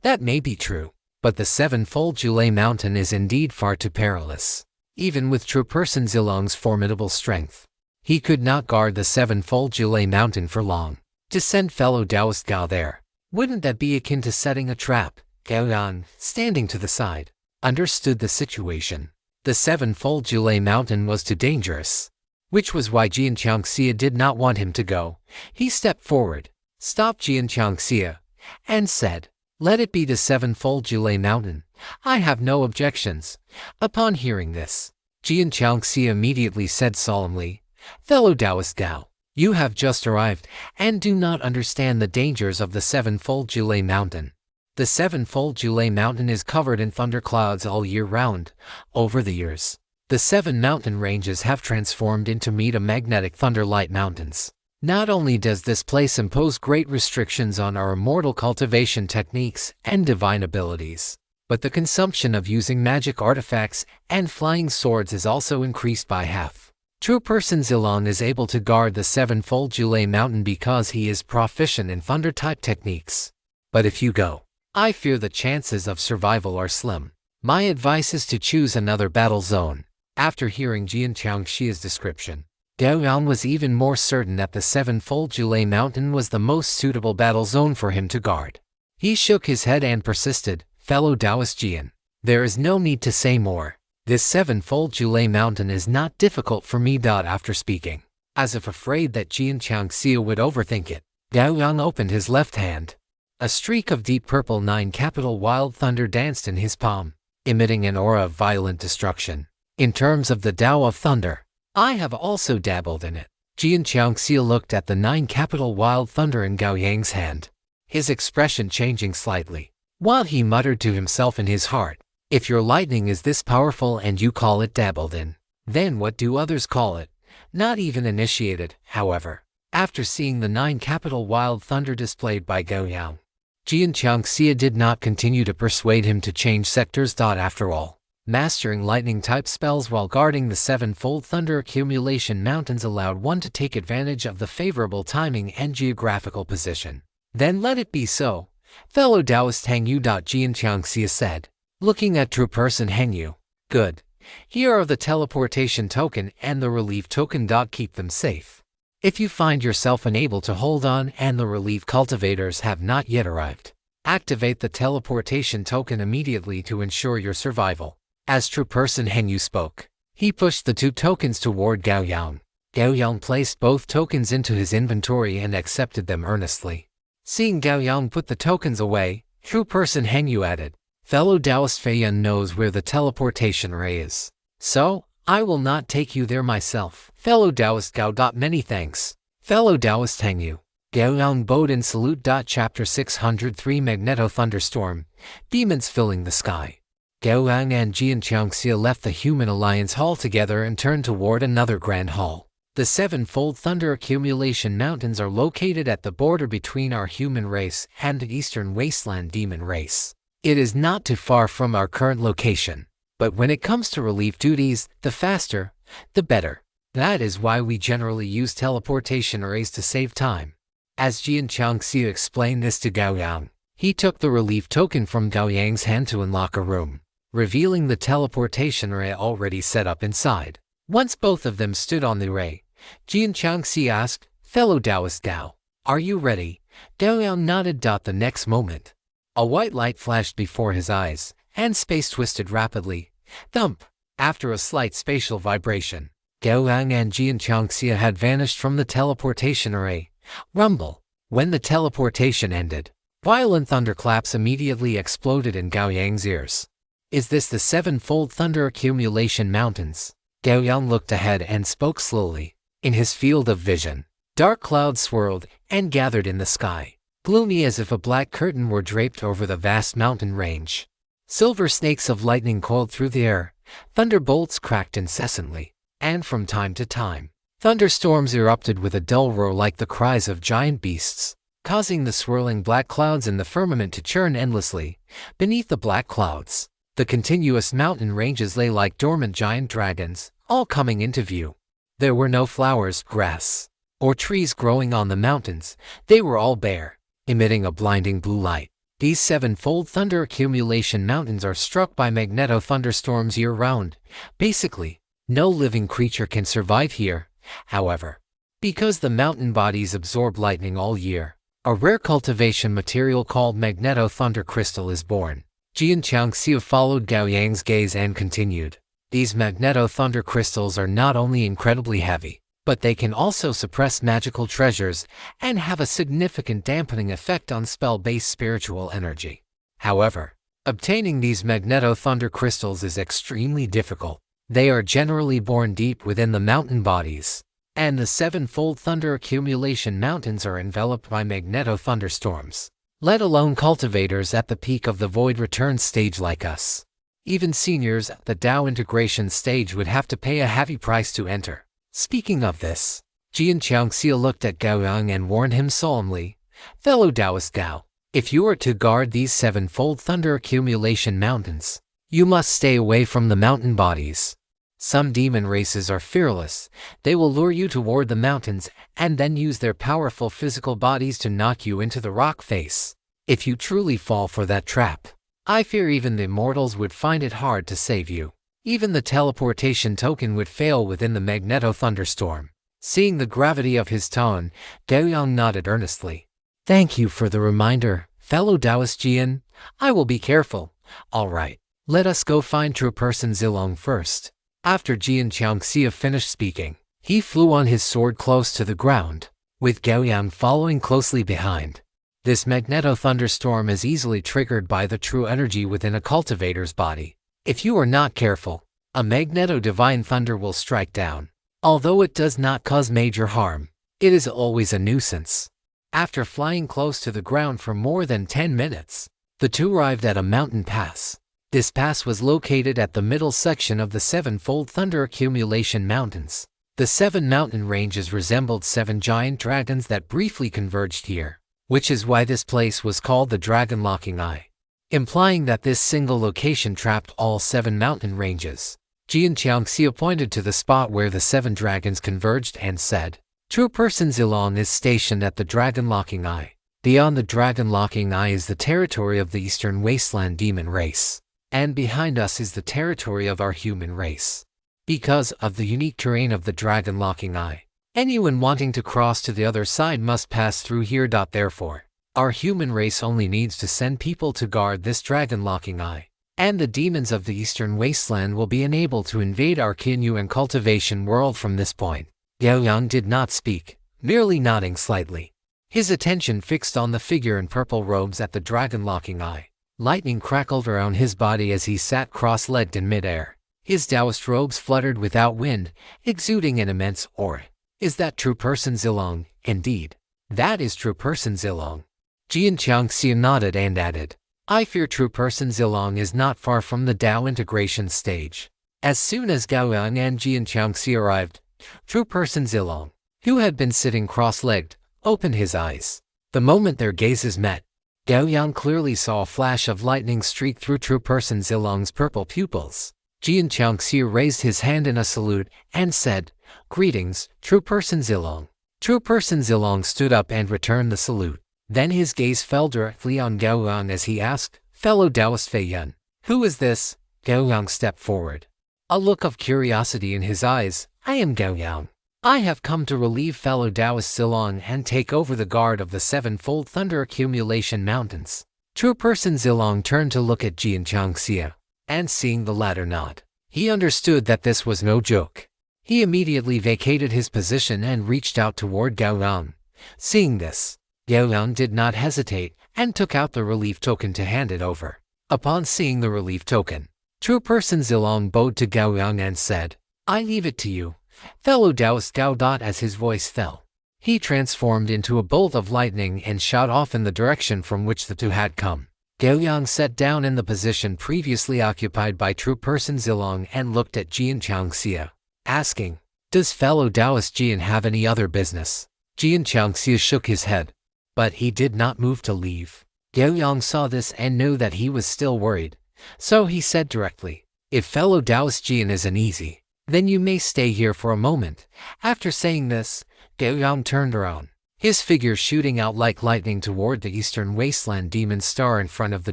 that may be true, but the 7-fold Julei mountain is indeed far too perilous. Even with true person Zilong's formidable strength, he could not guard the 7-fold Julei mountain for long. To send fellow Taoist Gao there, wouldn't that be akin to setting a trap?" Gao Yang, standing to the side, understood the situation. The 7-fold Julei mountain was too dangerous, which was why Jian Changxia did not want him to go. He stepped forward, stopped Jian Changxia, and said, "Let it be the 7-fold Julei mountain. I have no objections." Upon hearing this, Jian Changxia immediately said solemnly, "Fellow Taoist Gao, you have just arrived and do not understand the dangers of the 7-fold Julei mountain. The 7-fold Julei mountain is covered in thunderclouds all year round. Over the years, the 7 mountain ranges have transformed into magnetic thunderlight mountains. Not only does this place impose great restrictions on our immortal cultivation techniques and divine abilities, but the consumption of using magic artifacts and flying swords is also increased by half. True person Zilong is able to guard the 7-fold Julei mountain because he is proficient in thunder-type techniques. But if you go, I fear the chances of survival are slim. My advice is to choose another battle zone." After hearing Jian Changxia's description, Gao Yang was even more certain that the 7-fold Julei mountain was the most suitable battle zone for him to guard. He shook his head and persisted, "Fellow Taoist Jian, there is no need to say more. This 7-fold Julei mountain is not difficult for me." After speaking, as if afraid that Jian Changxia would overthink it, Gao Yang opened his left hand. A streak of deep purple 9-capital wild thunder danced in his palm, emitting an aura of violent destruction. In terms of the Tao of thunder, I have also dabbled in it. Jian Changxia looked at the 9-capital wild thunder in Gao Yang's hand, his expression changing slightly, while he muttered to himself in his heart, "If your lightning is this powerful and you call it dabbled in, then what do others call it? Not even initiated." However, after seeing the 9-capital wild thunder displayed by Gao Yang, Jian Changxia did not continue to persuade him to change sectors. After all, mastering lightning-type spells while guarding the 7-fold thunder accumulation mountains allowed one to take advantage of the favorable timing and geographical position. "Then let it be so, fellow Taoist Hengyu." Jian Changxia said. Looking at true person Hengyu. Good. Here are the teleportation token and the relief token. Keep them safe. If you find yourself unable to hold on and the relief cultivators have not yet arrived, activate the teleportation token immediately to ensure your survival. As true person Hengyu spoke, he pushed the 2 tokens toward Gao Yang. Gao Yang placed both tokens into his inventory and accepted them earnestly. Seeing Gao Yang put the tokens away, true person Hengyu added, "Fellow Taoist Fei Yun knows where the teleportation ray is, so I will not take you there myself." Fellow Taoist Gao. Many thanks. Fellow Taoist Hengyu. Gao Yang bowed in salute. Chapter 603 Magneto Thunderstorm. Demons filling the sky. Gao Yang and Jian Qiangxia left the Human Alliance Hall together and turned toward another grand hall. The 7-fold Thunder Accumulation Mountains are located at the border between our human race and the Eastern Wasteland demon race. It is not too far from our current location, but when it comes to relief duties, the faster, the better. That is why we generally use teleportation arrays to save time. As Jian Qiangxia explained this to Gao Yang, he took the relief token from Gao Yang's hand to unlock a room, revealing the teleportation array already set up inside. Once both of them stood on the array, Jian Qiangxia asked, "Fellow Taoist Gao, are you ready?" Gao Yang nodded. The next moment, a white light flashed before his eyes, and space twisted rapidly. Thump! After a slight spatial vibration, Gao Yang and Jian Qiangxia had vanished from the teleportation array. Rumble! When the teleportation ended, violent thunderclaps immediately exploded in Gao Yang's ears. Is this the 7-fold Thunder Accumulation Mountains? Gao Yang looked ahead and spoke slowly. In his field of vision, dark clouds swirled and gathered in the sky, gloomy as if a black curtain were draped over the vast mountain range. Silver snakes of lightning coiled through the air, thunderbolts cracked incessantly, and from time to time, thunderstorms erupted with a dull roar like the cries of giant beasts, causing the swirling black clouds in the firmament to churn endlessly. Beneath the black clouds, the continuous mountain ranges lay like dormant giant dragons, all coming into view. There were no flowers, grass, or trees growing on the mountains. They were all bare, emitting a blinding blue light. These 7-fold Thunder Accumulation Mountains are struck by magneto thunderstorms year-round. Basically, no living creature can survive here, however, because the mountain bodies absorb lightning all year. A rare cultivation material called magneto thunder crystal is born. Jian Qiangxia followed Gao Yang's gaze and continued. These magneto thunder crystals are not only incredibly heavy, but they can also suppress magical treasures and have a significant dampening effect on spell-based spiritual energy. However, obtaining these magneto thunder crystals is extremely difficult. They are generally born deep within the mountain bodies, and the 7-fold Thunder Accumulation Mountains are enveloped by magneto thunderstorms, let alone cultivators at the peak of the void return stage like us. Even seniors at the Dao integration stage would have to pay a heavy price to enter. Speaking of this, Jian Qiangxia looked at Gao Yang and warned him solemnly, "Fellow Taoist Gao, if you are to guard these 7-fold Thunder Accumulation Mountains, you must stay away from the mountain bodies. Some demon races are fearless. They will lure you toward the mountains and then use their powerful physical bodies to knock you into the rock face. If you truly fall for that trap, I fear even the immortals would find it hard to save you. Even the teleportation token would fail within the magneto thunderstorm." Seeing the gravity of his tone, Gao Yang nodded earnestly. "Thank you for the reminder, fellow Taoist Jian. I will be careful." "All right, let us go find true person Zilong first." After Jian Qiangxia finished speaking, he flew on his sword close to the ground, with Gao Yang following closely behind. This magneto thunderstorm is easily triggered by the true energy within a cultivator's body. If you are not careful, a magneto divine thunder will strike down. Although it does not cause major harm, it is always a nuisance. After flying close to the ground for more than 10 minutes, the two arrived at a mountain pass. This pass was located at the middle section of the 7-fold Thunder Accumulation Mountains. The 7 mountain ranges resembled 7 giant dragons that briefly converged here, which is why this place was called the Dragon Locking Eye, implying that this single location trapped all 7 mountain ranges. Jian Qiangxia pointed to the spot where the 7 dragons converged and said, "True person Zilong is stationed at the Dragon Locking Eye. Beyond the Dragon Locking Eye is the territory of the Eastern Wasteland demon race. and behind us is the territory of our human race. Because of the unique terrain of the dragon-locking eye, anyone wanting to cross to the other side must pass through here. Therefore, our human race only needs to send people to guard this dragon-locking eye, and the demons of the Eastern Wasteland will be unable to invade our Kinyu and cultivation world from this point. Gao Yang did not speak, merely nodding slightly. His attention fixed on the figure in purple robes at the dragon-locking eye. Lightning crackled around his body as he sat cross-legged in midair. His Taoist robes fluttered without wind, exuding an immense aura. Is that true person Zilong? Indeed. That is true person Zilong. Jian Qiangxia nodded and added, I fear true person Zilong is not far from the Dao integration stage. As soon as Gao Yang and Jian Qiangxia arrived, true person Zilong, who had been sitting cross-legged, opened his eyes. The moment their gazes met, Gao Yang clearly saw a flash of lightning streak through true person Zilong's purple pupils. Jian Qiangxia raised his hand in a salute and said, Greetings, true person Zilong. True person Zilong stood up and returned the salute. Then his gaze fell directly on Gao Yang as he asked, Fellow Taoist Fei Yun, who is this? Gao Yang stepped forward, a look of curiosity in his eyes. I am Gao Yang. I have come to relieve fellow Taoist Zilong and take over the guard of the sevenfold thunder accumulation mountains. True person Zilong turned to look at Jian Qiangxia, and seeing the latter nod, he understood that this was no joke. He immediately vacated his position and reached out toward Gao Yang. Seeing this, Gao Yang did not hesitate and took out the relief token to hand it over. Upon seeing the relief token, true person Zilong bowed to Gao Yang and said, I leave it to you, fellow Taoist Gao. As his voice fell, he transformed into a bolt of lightning and shot off in the direction from which the two had come. Gao Yang sat down in the position previously occupied by true person Zilong and looked at Jian Qiangxia, asking, Does fellow Taoist Jian have any other business? Jian Qiangxia shook his head, but he did not move to leave. Gao Yang saw this and knew that he was still worried, so he said directly, If fellow Taoist Jian is uneasy, then you may stay here for a moment. After saying this, Gao Yang turned around, his figure shooting out like lightning toward the Eastern Wasteland demon star in front of the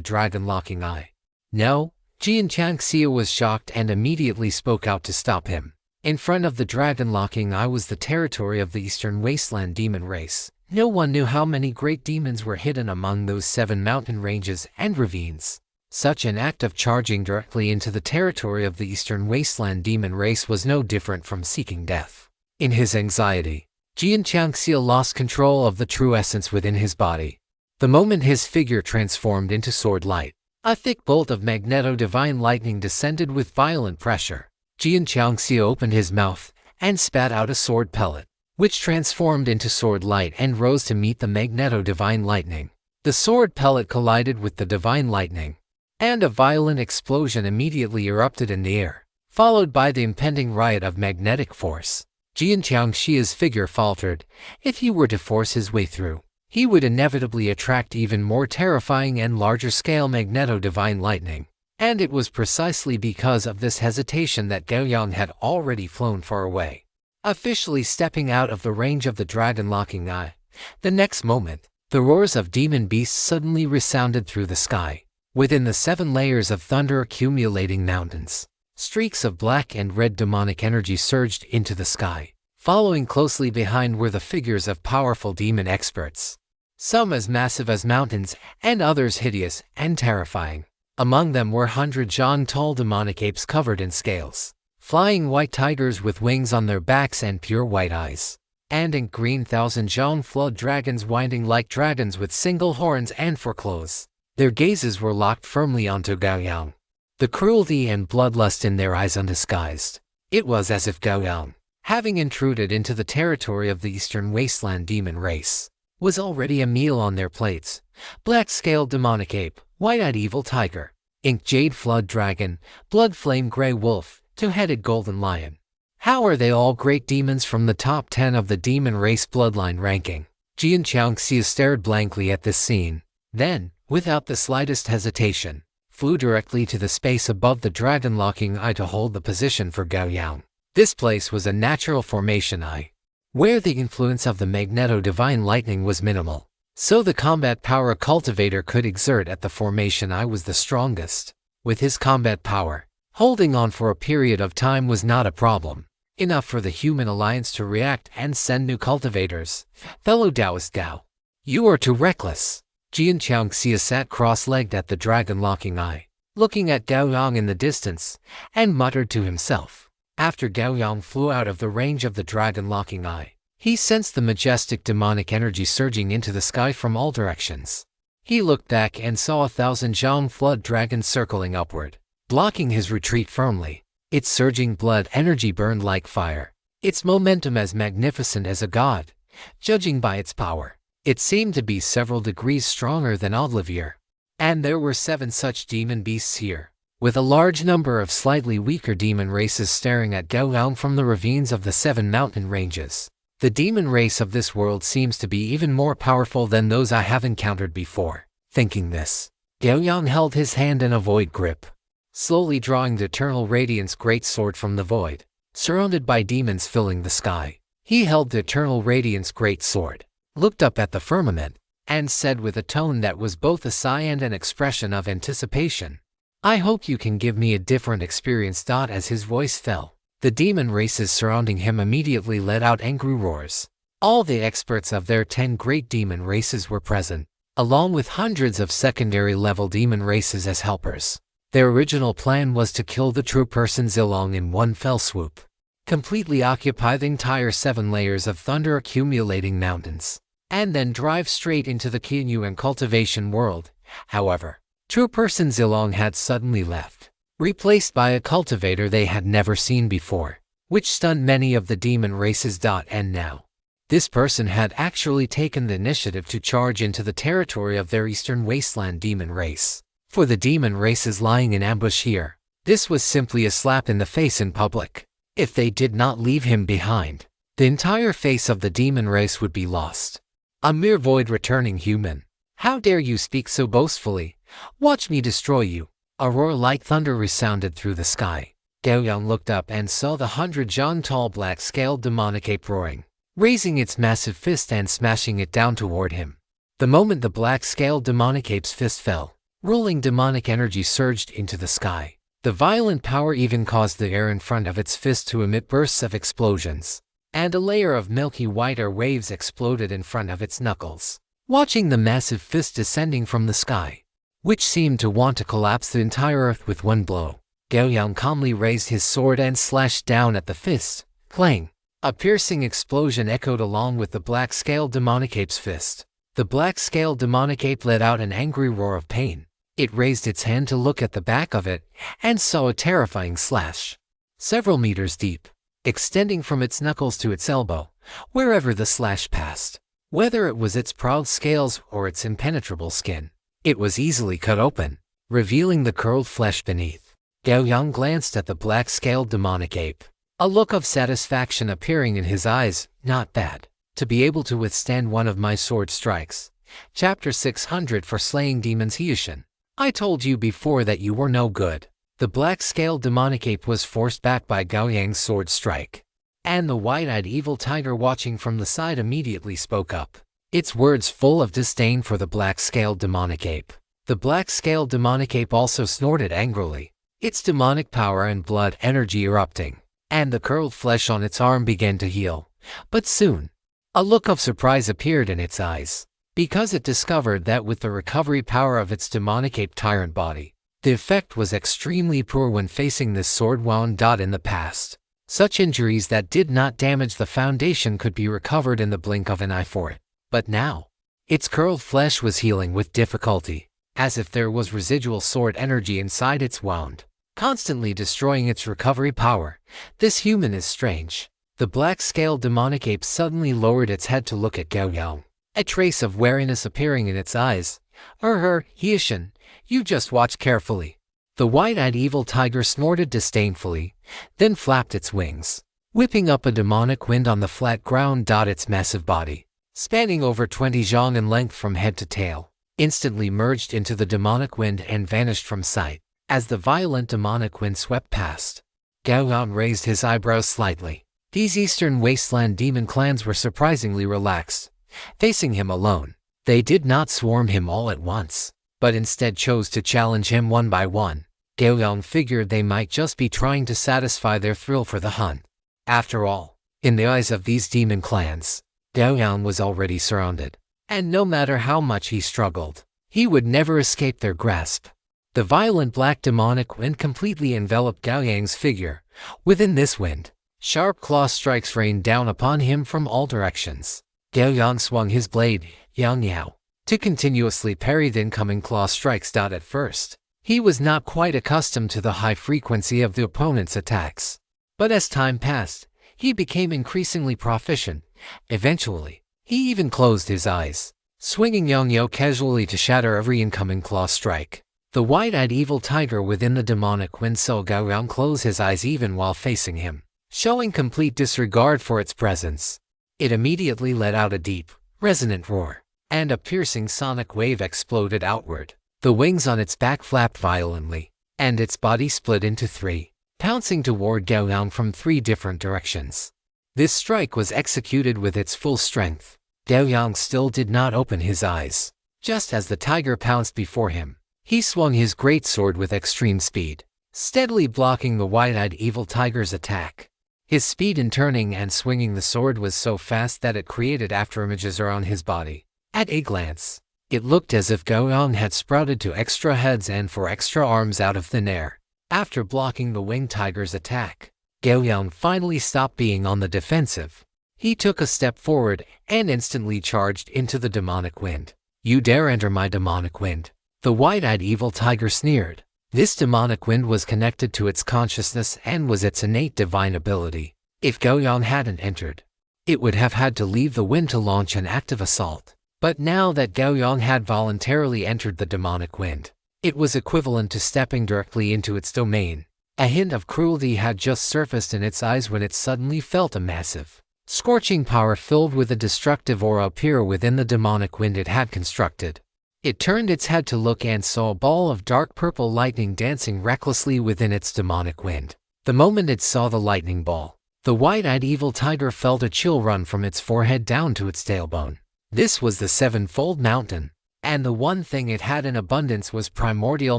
dragon-locking eye. No, Jian Qiangxia was shocked and immediately spoke out to stop him. In front of the dragon-locking eye was the territory of the Eastern Wasteland demon race. No one knew how many great demons were hidden among those 7 mountain ranges and ravines. Such an act of charging directly into the territory of the Eastern Wasteland demon race was no different from seeking death. In his anxiety, Jian Qiangxia lost control of the true essence within his body. The moment his figure transformed into sword light, a thick bolt of magneto-divine lightning descended with violent pressure. Jian Qiangxia opened his mouth and spat out a sword pellet, which transformed into sword light and rose to meet the magneto-divine lightning. The sword pellet collided with the divine lightning, and a violent explosion immediately erupted in the air, followed by the impending riot of magnetic force. Jian Qiangxia's figure faltered. If he were to force his way through, he would inevitably attract even more terrifying and larger-scale magneto-divine lightning. And it was precisely because of this hesitation that Gao Yang had already flown far away, officially stepping out of the range of the dragon-locking eye. The next moment, the roars of demon beasts suddenly resounded through the sky. Within the 7 layers of thunder accumulating mountains, streaks of black and red demonic energy surged into the sky. Following closely behind were the figures of powerful demon experts, some as massive as mountains and others hideous and terrifying. Among them were 100-zhang-tall demonic apes covered in scales, flying white tigers with wings on their backs and pure white eyes, and ink green 1,000-zhang flood dragons winding like dragons with single horns and 4 claws. Their gazes were locked firmly onto Gao Yang, the cruelty and bloodlust in their eyes undisguised. It was as if Gao Yang, having intruded into the territory of the Eastern Wasteland demon race, was already a meal on their plates. Black-scaled demonic ape, white-eyed evil tiger, ink jade flood dragon, blood flame gray wolf, 2-headed golden lion. How are they all great demons from the top 10 of the demon race bloodline ranking? Jian Qiangxia stared blankly at this scene, then, without the slightest hesitation, flew directly to the space above the dragon-locking eye to hold the position for Gao Yang. This place was a natural formation eye, where the influence of the magneto-divine lightning was minimal, so the combat power a cultivator could exert at the formation eye was the strongest. With his combat power, holding on for a period of time was not a problem. Enough for the human alliance to react and send new cultivators. Fellow Taoist Gao, you are too reckless. Jian Qiangxia sat cross-legged at the dragon-locking eye, looking at Gao Yang in the distance, and muttered to himself. After Gao Yang flew out of the range of the dragon-locking eye, he sensed the majestic demonic energy surging into the sky from all directions. He looked back and saw 1,000 Zhang flood dragons circling upward, blocking his retreat firmly. Its surging blood energy burned like fire, its momentum as magnificent as a god. Judging by its power, it seemed to be several degrees stronger than Odlivier. And there were 7 such demon beasts here, with a large number of slightly weaker demon races staring at Gao Yang from the ravines of the 7 mountain ranges. The demon race of this world seems to be even more powerful than those I have encountered before. Thinking this, Gao Yang held his hand in a void grip, slowly drawing the eternal radiance greatsword from the void. Surrounded by demons filling the sky, he held the eternal radiance greatsword, looked up at the firmament, and said with a tone that was both a sigh and an expression of anticipation, "I hope you can give me a different experience." As his voice fell, the demon races surrounding him immediately let out angry roars. All the experts of their 10 great demon races were present, along with hundreds of secondary-level demon races as helpers. Their original plan was to kill the true person Zilong in one fell swoop, completely occupy the entire 7 layers of thunder-accumulating mountains, and then drive straight into the Qinyu and cultivation world. However, true person Zilong had suddenly left, replaced by a cultivator they had never seen before, which stunned many of the demon races. And now, this person had actually taken the initiative to charge into the territory of their Eastern Wasteland demon race. For the demon races lying in ambush here, this was simply a slap in the face in public. If they did not leave him behind, the entire face of the demon race would be lost. A mere void-returning human. How dare you speak so boastfully? Watch me destroy you. A roar like thunder resounded through the sky. Gao Yang looked up and saw the 100-Zhang-tall black-scaled demonic ape roaring, raising its massive fist and smashing it down toward him. The moment the black-scaled demonic ape's fist fell, rolling demonic energy surged into the sky. The violent power even caused the air in front of its fist to emit bursts of explosions, and a layer of milky white air waves exploded in front of its knuckles. Watching the massive fist descending from the sky, which seemed to want to collapse the entire earth with one blow, Gao Yang calmly raised his sword and slashed down at the fist. Clang! A piercing explosion echoed along with the black-scaled demonic ape's fist. The black-scaled demonic ape let out an angry roar of pain. It raised its hand to look at the back of it, and saw a terrifying slash, several meters deep, extending from its knuckles to its elbow, wherever the slash passed. Whether it was its proud scales or its impenetrable skin, it was easily cut open, revealing the curled flesh beneath. Gao Yang glanced at the black-scaled demonic ape, a look of satisfaction appearing in his eyes. Not bad. To be able to withstand one of my sword strikes. Chapter 600 for Slaying Demons. Hyushin. I told you before that you were no good. The black-scaled demonic ape was forced back by Gao Yang's sword strike, and the wide-eyed evil tiger watching from the side immediately spoke up, its words full of disdain for the black-scaled demonic ape. The black-scaled demonic ape also snorted angrily, its demonic power and blood energy erupting, and the curled flesh on its arm began to heal. But soon, a look of surprise appeared in its eyes, because it discovered that with the recovery power of its demonic ape tyrant body, the effect was extremely poor when facing this sword wound. In the past, such injuries that did not damage the foundation could be recovered in the blink of an eye for it. But now, its curled flesh was healing with difficulty, as if there was residual sword energy inside its wound, constantly destroying its recovery power. This human is strange. The black-scaled demonic ape suddenly lowered its head to look at Gao Yang, a trace of wariness appearing in its eyes. Hyushin, you just watch carefully. The wide-eyed evil tiger snorted disdainfully, then flapped its wings, whipping up a demonic wind on the flat ground. Its massive body, spanning over 20 zhang in length from head to tail, instantly merged into the demonic wind and vanished from sight. As the violent demonic wind swept past, Gao Yang raised his eyebrows slightly. These Eastern Wasteland demon clans were surprisingly relaxed, facing him alone. They did not swarm him all at once, but instead chose to challenge him one by one. Gao Yang figured they might just be trying to satisfy their thrill for the hunt. After all, in the eyes of these demon clans, Gao Yang was already surrounded, and no matter how much he struggled, he would never escape their grasp. The violent black demonic wind completely enveloped Gao Yang's figure. Within this wind, sharp claw strikes rained down upon him from all directions. Gao Yang swung his blade, Yang Yao, to continuously parry the incoming claw strikes. At first, he was not quite accustomed to the high frequency of the opponent's attacks. But as time passed, he became increasingly proficient. Eventually, he even closed his eyes, swinging Yang Yao casually to shatter every incoming claw strike. The wide-eyed evil tiger within the demonic wind saw Gao Yang close his eyes even while facing him, showing complete disregard for its presence. It immediately let out a deep, resonant roar, and a piercing sonic wave exploded outward. The wings on its back flapped violently, and its body split into three, pouncing toward Gao Yang from three different directions. This strike was executed with its full strength. Gao Yang still did not open his eyes. Just as the tiger pounced before him, he swung his greatsword with extreme speed, steadily blocking the wide-eyed evil tiger's attack. His speed in turning and swinging the sword was so fast that it created afterimages around his body. At a glance, it looked as if Gao Yang had sprouted 2 extra heads and 4 extra arms out of thin air. After blocking the winged tiger's attack, Gao Yang finally stopped being on the defensive. He took a step forward and instantly charged into the demonic wind. "You dare enter my demonic wind?" The wide-eyed evil tiger sneered. This demonic wind was connected to its consciousness and was its innate divine ability. If Gao Yang hadn't entered, it would have had to leave the wind to launch an active assault. But now that Gao Yang had voluntarily entered the demonic wind, it was equivalent to stepping directly into its domain. A hint of cruelty had just surfaced in its eyes when it suddenly felt a massive, scorching power filled with a destructive aura appear within the demonic wind it had constructed. It turned its head to look and saw a ball of dark purple lightning dancing recklessly within its demonic wind. The moment it saw the lightning ball, the wide-eyed evil tiger felt a chill run from its forehead down to its tailbone. This was the sevenfold mountain, and the one thing it had in abundance was primordial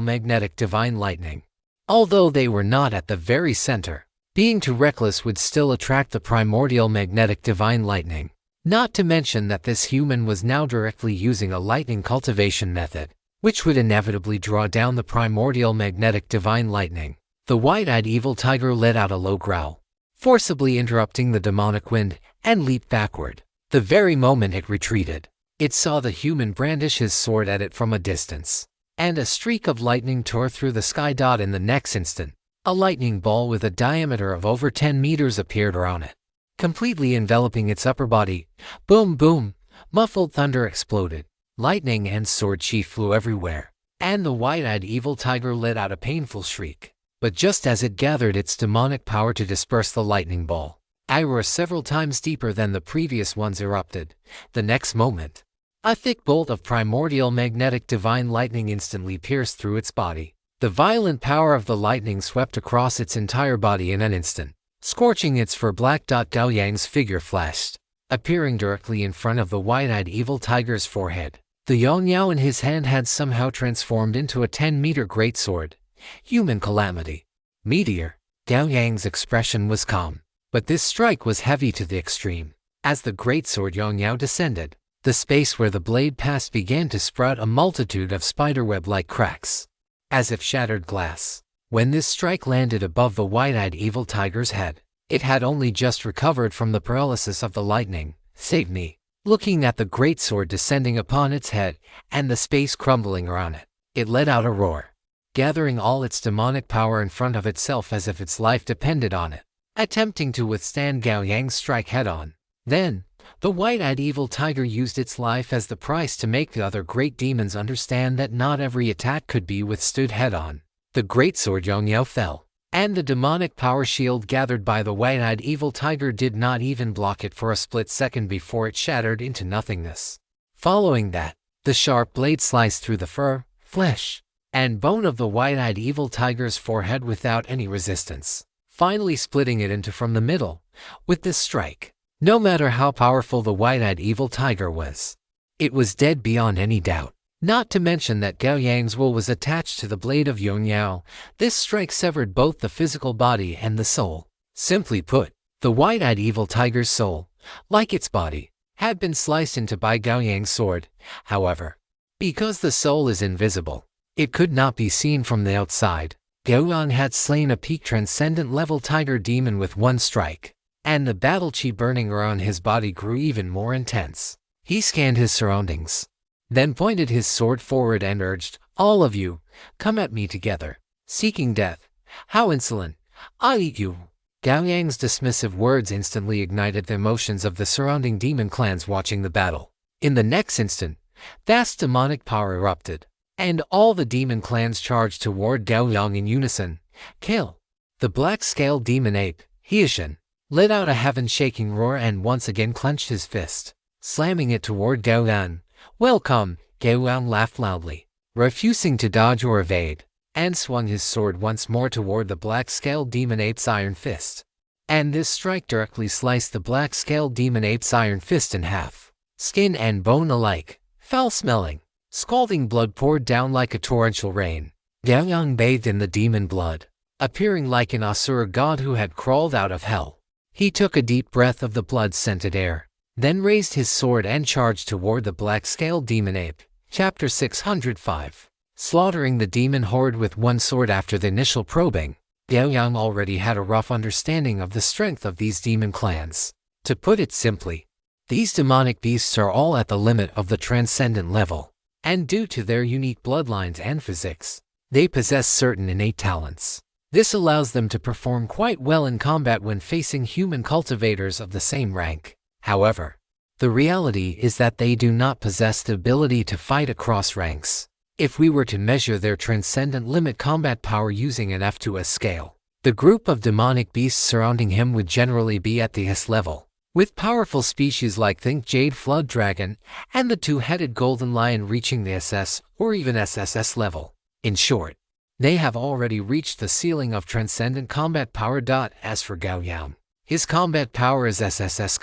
magnetic divine lightning. Although they were not at the very center, being too reckless would still attract the primordial magnetic divine lightning. Not to mention that this human was now directly using a lightning cultivation method, which would inevitably draw down the primordial magnetic divine lightning. The wide-eyed evil tiger let out a low growl, forcibly interrupting the demonic wind, and leaped backward. The very moment it retreated, it saw the human brandish his sword at it from a distance, and a streak of lightning tore through the sky. In the next instant, a lightning ball with a diameter of over 10 meters appeared around it, completely enveloping its upper body. Boom, boom, muffled thunder exploded. Lightning and sword sheath flew everywhere, and the wide-eyed evil tiger let out a painful shriek. But just as it gathered its demonic power to disperse the lightning ball, a roar several times deeper than the previous ones erupted. The next moment, a thick bolt of primordial magnetic divine lightning instantly pierced through its body. The violent power of the lightning swept across its entire body in an instant, scorching its fur black. Gao Yang's figure flashed, appearing directly in front of the wide-eyed evil tiger's forehead. The Yang Yao in his hand had somehow transformed into a 10-meter greatsword. Human calamity. Meteor. Gao Yang's expression was calm, but this strike was heavy to the extreme. As the greatsword Yang Yao descended, the space where the blade passed began to sprout a multitude of spiderweb-like cracks, as if shattered glass. When this strike landed above the wide-eyed evil tiger's head, it had only just recovered from the paralysis of the lightning. "Save me." Looking at the greatsword descending upon its head and the space crumbling around it, it let out a roar, gathering all its demonic power in front of itself as if its life depended on it, attempting to withstand Gao Yang's strike head-on. Then, the wide-eyed evil tiger used its life as the price to make the other great demons understand that not every attack could be withstood head-on. The greatsword Yang Yao fell, and the demonic power shield gathered by the wide-eyed evil tiger did not even block it for a split second before it shattered into nothingness. Following that, the sharp blade sliced through the fur, flesh, and bone of the wide-eyed evil tiger's forehead without any resistance, finally splitting it into from the middle. With this strike, no matter how powerful the wide-eyed evil tiger was, it was dead beyond any doubt. Not to mention that Gao Yang's will was attached to the blade of Yong Yao. This strike severed both the physical body and the soul. Simply put, the white-eyed evil tiger's soul, like its body, had been sliced into by Gao Yang's sword. However, because the soul is invisible, it could not be seen from the outside. Gao Yang had slain a peak transcendent level tiger demon with one strike, and the battle chi burning around his body grew even more intense. He scanned his surroundings, then pointed his sword forward and urged, "All of you, come at me together. Seeking death? How insolent! I'll eat you." Gao Yang's dismissive words instantly ignited the emotions of the surrounding demon clans watching the battle. In the next instant, vast demonic power erupted, and all the demon clans charged toward Gao Yang in unison. Kill! The black-scaled demon ape, Heishan, let out a heaven-shaking roar and once again clenched his fist, slamming it toward Gao Yang. "Welcome!" Gao Yang laughed loudly, refusing to dodge or evade, and swung his sword once more toward the black-scaled demon ape's iron fist. And this strike directly sliced the black-scaled demon ape's iron fist in half. Skin and bone alike, foul-smelling, scalding blood poured down like a torrential rain. Gao Yang bathed in the demon blood, appearing like an Asura god who had crawled out of hell. He took a deep breath of the blood-scented air, then raised his sword and charged toward the black-scaled demon ape. Chapter 605. Slaughtering the demon horde with one sword. After the initial probing, Gao Yang already had a rough understanding of the strength of these demon clans. To put it simply, these demonic beasts are all at the limit of the transcendent level, and due to their unique bloodlines and physics, they possess certain innate talents. This allows them to perform quite well in combat when facing human cultivators of the same rank. However, the reality is that they do not possess the ability to fight across ranks. If we were to measure their transcendent limit combat power using an F2S scale, the group of demonic beasts surrounding him would generally be at the S level, with powerful species like think Jade Flood Dragon and the two-headed Golden Lion reaching the SS or even SSS level. In short, they have already reached the ceiling of transcendent combat power. As for Gao Yang, his combat power is SSS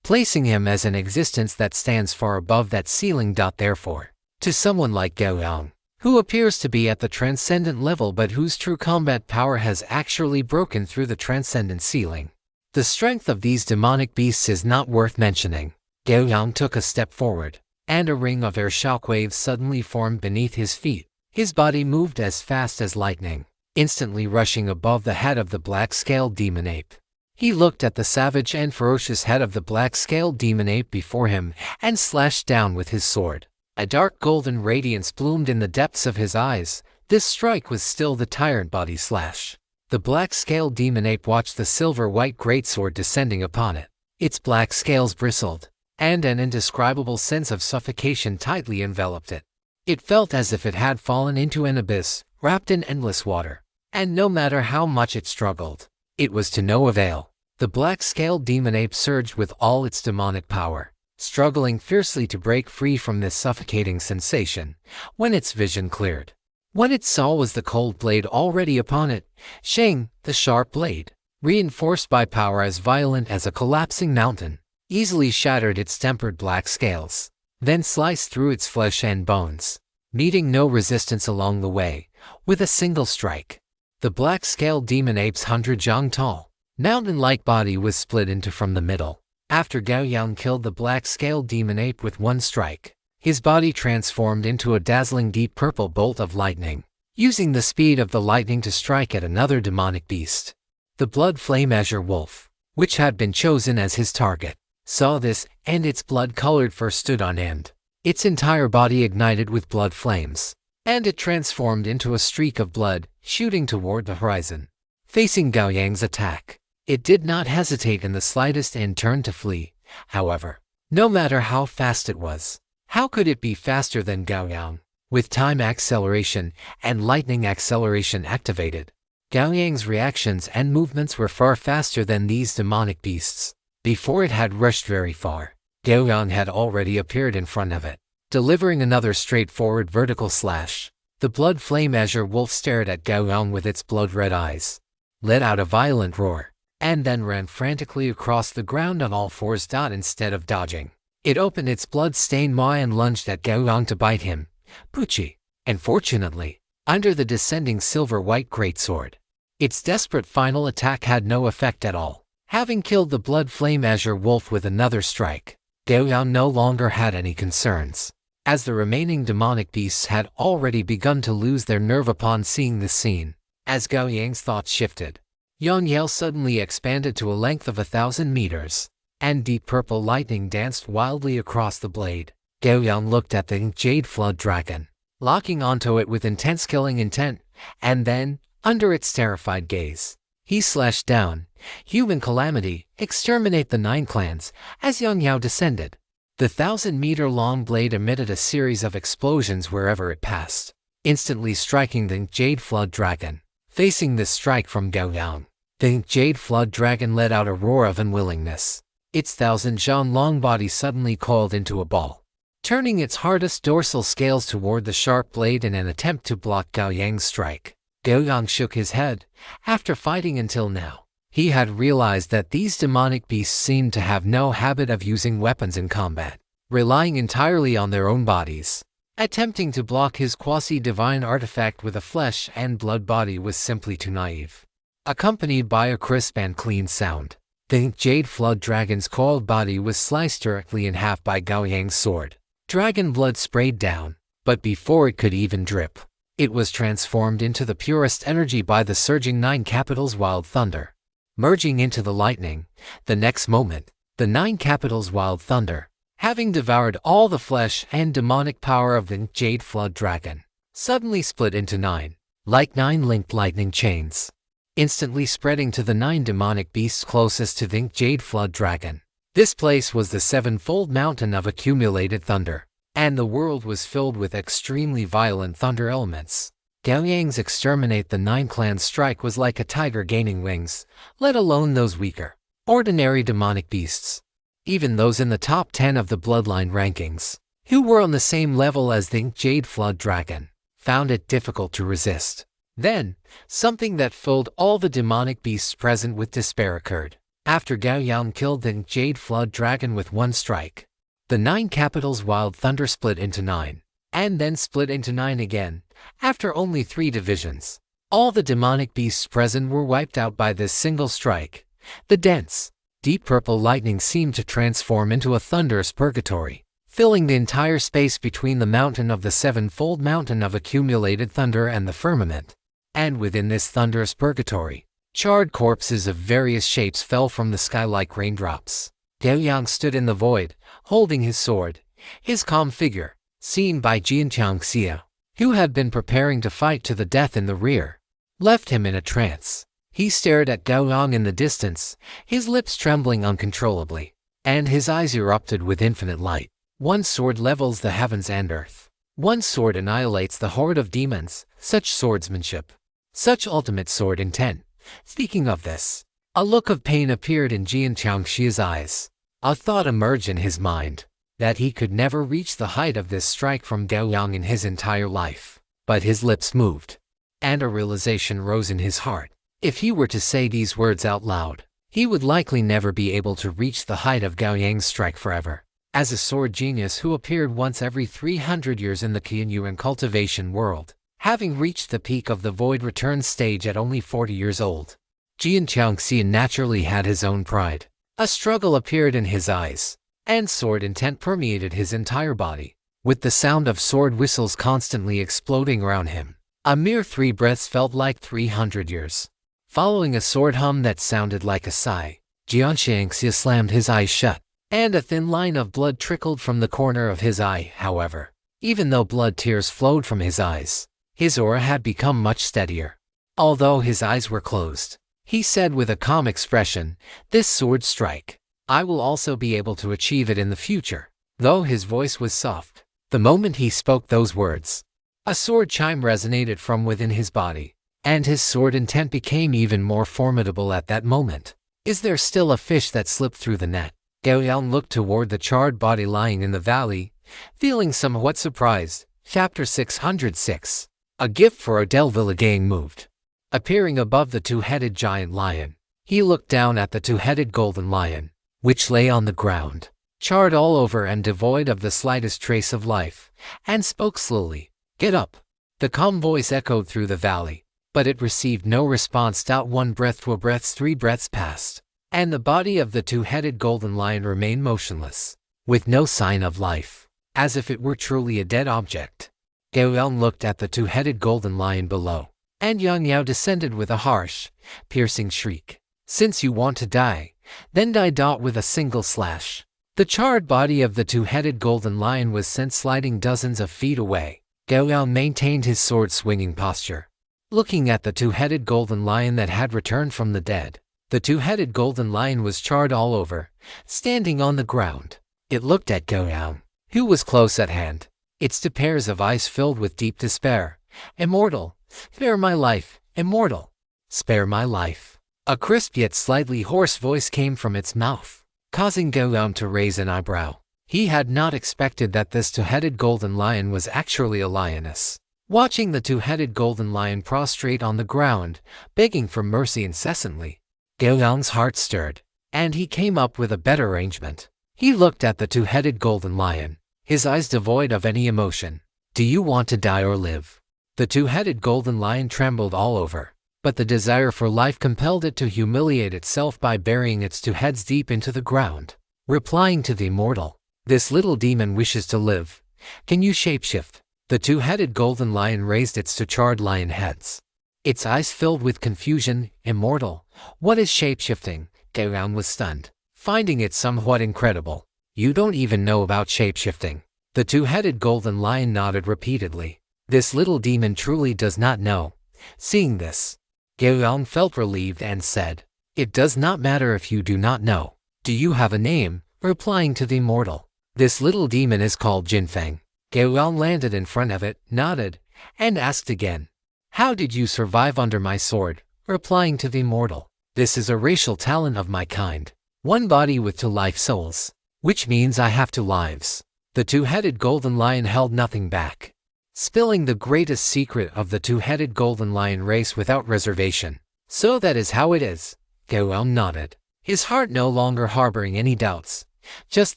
placing him as an existence that stands far above that ceiling. Therefore, to someone like Gao Yang, who appears to be at the transcendent level but whose true combat power has actually broken through the transcendent ceiling, the strength of these demonic beasts is not worth mentioning. Gao Yang took a step forward, and a ring of air shockwaves suddenly formed beneath his feet. His body moved as fast as lightning, instantly rushing above the head of the black-scaled demon ape. He looked at the savage and ferocious head of the black-scaled demon ape before him and slashed down with his sword. A dark golden radiance bloomed in the depths of his eyes. This strike was still the tyrant body slash. The black-scaled demon ape watched the silver-white greatsword descending upon it. Its black scales bristled, and an indescribable sense of suffocation tightly enveloped it. It felt as if it had fallen into an abyss, wrapped in endless water, and no matter how much it struggled, it was to no avail. The black-scaled demon ape surged with all its demonic power, struggling fiercely to break free from this suffocating sensation. When its vision cleared, what it saw was the cold blade already upon it. Shang, the sharp blade, reinforced by power as violent as a collapsing mountain, easily shattered its tempered black scales, then sliced through its flesh and bones, meeting no resistance along the way. With a single strike, the black-scaled demon ape's 100-jang tall, mountain-like body was split into from the middle. After Gao Yang killed the black-scaled demon ape with one strike, his body transformed into a dazzling deep purple bolt of lightning, using the speed of the lightning to strike at another demonic beast. The blood flame azure wolf, which had been chosen as his target, saw this, and its blood-colored fur stood on end. Its entire body ignited with blood flames, and it transformed into a streak of blood, shooting toward the horizon. Facing Gao Yang's attack, it did not hesitate in the slightest and turned to flee. However, no matter how fast it was, how could it be faster than Gao Yang? With time acceleration and lightning acceleration activated, Gao Yang's reactions and movements were far faster than these demonic beasts. Before it had rushed very far, Gao Yang had already appeared in front of it, delivering another straightforward vertical slash. The blood flame azure wolf stared at Gao Yang with its blood-red eyes, let out a violent roar, and then ran frantically across the ground on all fours. Instead of dodging, It opened its blood-stained maw and lunged at Gao Yang to bite him. Pucci. And fortunately, under the descending silver-white greatsword, its desperate final attack had no effect at all. Having killed the blood flame azure wolf with another strike, Gao Yang no longer had any concerns, as the remaining demonic beasts had already begun to lose their nerve upon seeing this scene. As Gao Yang's thoughts shifted, Yang Yao suddenly expanded to a length of 1,000 meters, and deep purple lightning danced wildly across the blade. Gao Yang looked at the jade flood dragon, locking onto it with intense killing intent, and then, under its terrified gaze, he slashed down. Human calamity, exterminate the 9 clans. As Yang Yao descended, the 1,000-meter-long blade emitted a series of explosions wherever it passed, instantly striking the jade flood dragon. Facing this strike from Gao Yang, the jade flood dragon let out a roar of unwillingness. Its 1,000-zhan-long body suddenly coiled into a ball, turning its hardest dorsal scales toward the sharp blade in an attempt to block Gao Yang's strike. Gao Yang shook his head. After fighting until now, he had realized that these demonic beasts seemed to have no habit of using weapons in combat, relying entirely on their own bodies. Attempting to block his quasi-divine artifact with a flesh and blood body was simply too naive. Accompanied by a crisp and clean sound, the jade flood dragon's coiled body was sliced directly in half by Gao Yang's sword. Dragon blood sprayed down, but before it could even drip, it was transformed into the purest energy by the surging 9 capitals wild thunder. Merging into the lightning, the next moment, the 9 capitals wild thunder, having devoured all the flesh and demonic power of the jade flood dragon, suddenly split into 9, like 9 linked lightning chains, instantly spreading to the 9 demonic beasts closest to the jade flood dragon. This place was the 7-fold mountain of accumulated thunder, and the world was filled with extremely violent thunder elements. Gao Yang's exterminate the 9 clans strike was like a tiger gaining wings, let alone those weaker, ordinary demonic beasts. Even those in the top 10 of the bloodline rankings, who were on the same level as the jade flood dragon, found it difficult to resist. Then, something that filled all the demonic beasts present with despair occurred. After Gao Yang killed the jade flood dragon with 1 strike, the 9 capitals wild thunder split into 9, and then split into 9 again. After only 3 divisions, all the demonic beasts present were wiped out by this single strike. The dense, deep purple lightning seemed to transform into a thunderous purgatory, filling the entire space between the mountain of the 7-fold mountain of accumulated thunder and the firmament. And within this thunderous purgatory, charred corpses of various shapes fell from the sky like raindrops. Gao Yang stood in the void, holding his sword. His calm figure, seen by Jianqiangxia, who had been preparing to fight to the death in the rear, left him in a trance. He stared at Gao Yang in the distance, his lips trembling uncontrollably, and his eyes erupted with infinite light. 1 sword levels the heavens and earth. 1 sword annihilates the horde of demons. Such swordsmanship, such ultimate sword intent. Speaking of this, a look of pain appeared in Jianqiangxia's eyes. A thought emerged in his mind, that he could never reach the height of this strike from Gao Yang in his entire life. But his lips moved, and a realization rose in his heart. If he were to say these words out loud, he would likely never be able to reach the height of Gao Yang's strike forever. As a sword genius who appeared once every 300 years in the Qianyu and cultivation world, having reached the peak of the void return stage at only 40 years old, Jianqiangxia naturally had his own pride. A struggle appeared in his eyes, and sword intent permeated his entire body, with the sound of sword whistles constantly exploding around him. A mere 3 breaths felt like 300 years. Following a sword hum that sounded like a sigh, Jianqiangxia slammed his eyes shut, and a thin line of blood trickled from the corner of his eye. However, even though blood tears flowed from his eyes, his aura had become much steadier. Although his eyes were closed, he said with a calm expression, "This sword strike, I will also be able to achieve it in the future." Though his voice was soft, the moment he spoke those words, a sword chime resonated from within his body, and his sword intent became even more formidable at that moment. Is there still a fish that slipped through the net? Gao Yang looked toward the charred body lying in the valley, feeling somewhat surprised. Chapter 606. A gift for Adelville. Gang moved. Appearing above the 2-headed giant lion, he looked down at the 2-headed golden lion, which lay on the ground. charred all over and devoid of the slightest trace of life, and spoke slowly. "Get up." The calm voice echoed through the valley, but it received no response. 1 breath, 2 breaths, 3 breaths passed, and the body of the two-headed golden lion remained motionless, with no sign of life, as if it were truly a dead object. Gao Yang looked at the two-headed golden lion below, and Yang Yao descended with a harsh, piercing shriek. "Since you want to die, then die." With a single slash, the charred body of the two-headed golden lion was sent sliding dozens of feet away. Gao Yang maintained his sword-swinging posture, looking at the two-headed golden lion that had returned from the dead. The two-headed golden lion was charred all over, standing on the ground. It looked at Gao Yang, who was close at hand, its two pairs of eyes filled with deep despair. "Immortal, spare my life, immortal, spare my life." A crisp yet slightly hoarse voice came from its mouth, causing Gao Yang to raise an eyebrow. He had not expected that this two-headed golden lion was actually a lioness. Watching the two-headed golden lion prostrate on the ground, begging for mercy incessantly, Gao Yang's heart stirred, and he came up with a better arrangement. He looked at the two-headed golden lion, his eyes devoid of any emotion. "Do you want to die or live?" The two-headed golden lion trembled all over, but the desire for life compelled it to humiliate itself by burying its two heads deep into the ground, replying to the immortal, "This little demon wishes to live. Can you shapeshift?" The two-headed golden lion raised its two charred lion heads, its eyes filled with confusion. "Immortal, what is shapeshifting?" Gao Yang was stunned, finding it somewhat incredible. "You don't even know about shapeshifting." The two-headed golden lion nodded repeatedly. This little demon truly does not know. Seeing this, Gao Yang felt relieved and said, "It does not matter if you do not know. Do you have a name?" Replying to the immortal, "This little demon is called Jinfeng." Gao Yang landed in front of it, nodded, and asked again, "How did you survive under my sword?" Replying to the immortal, "This is a racial talent of my kind. One body with two life souls, which means I have two lives." The two-headed golden lion held nothing back, spilling the greatest secret of the two-headed golden lion race without reservation. "So that is how it is." Gao Yang nodded, his heart no longer harboring any doubts. Just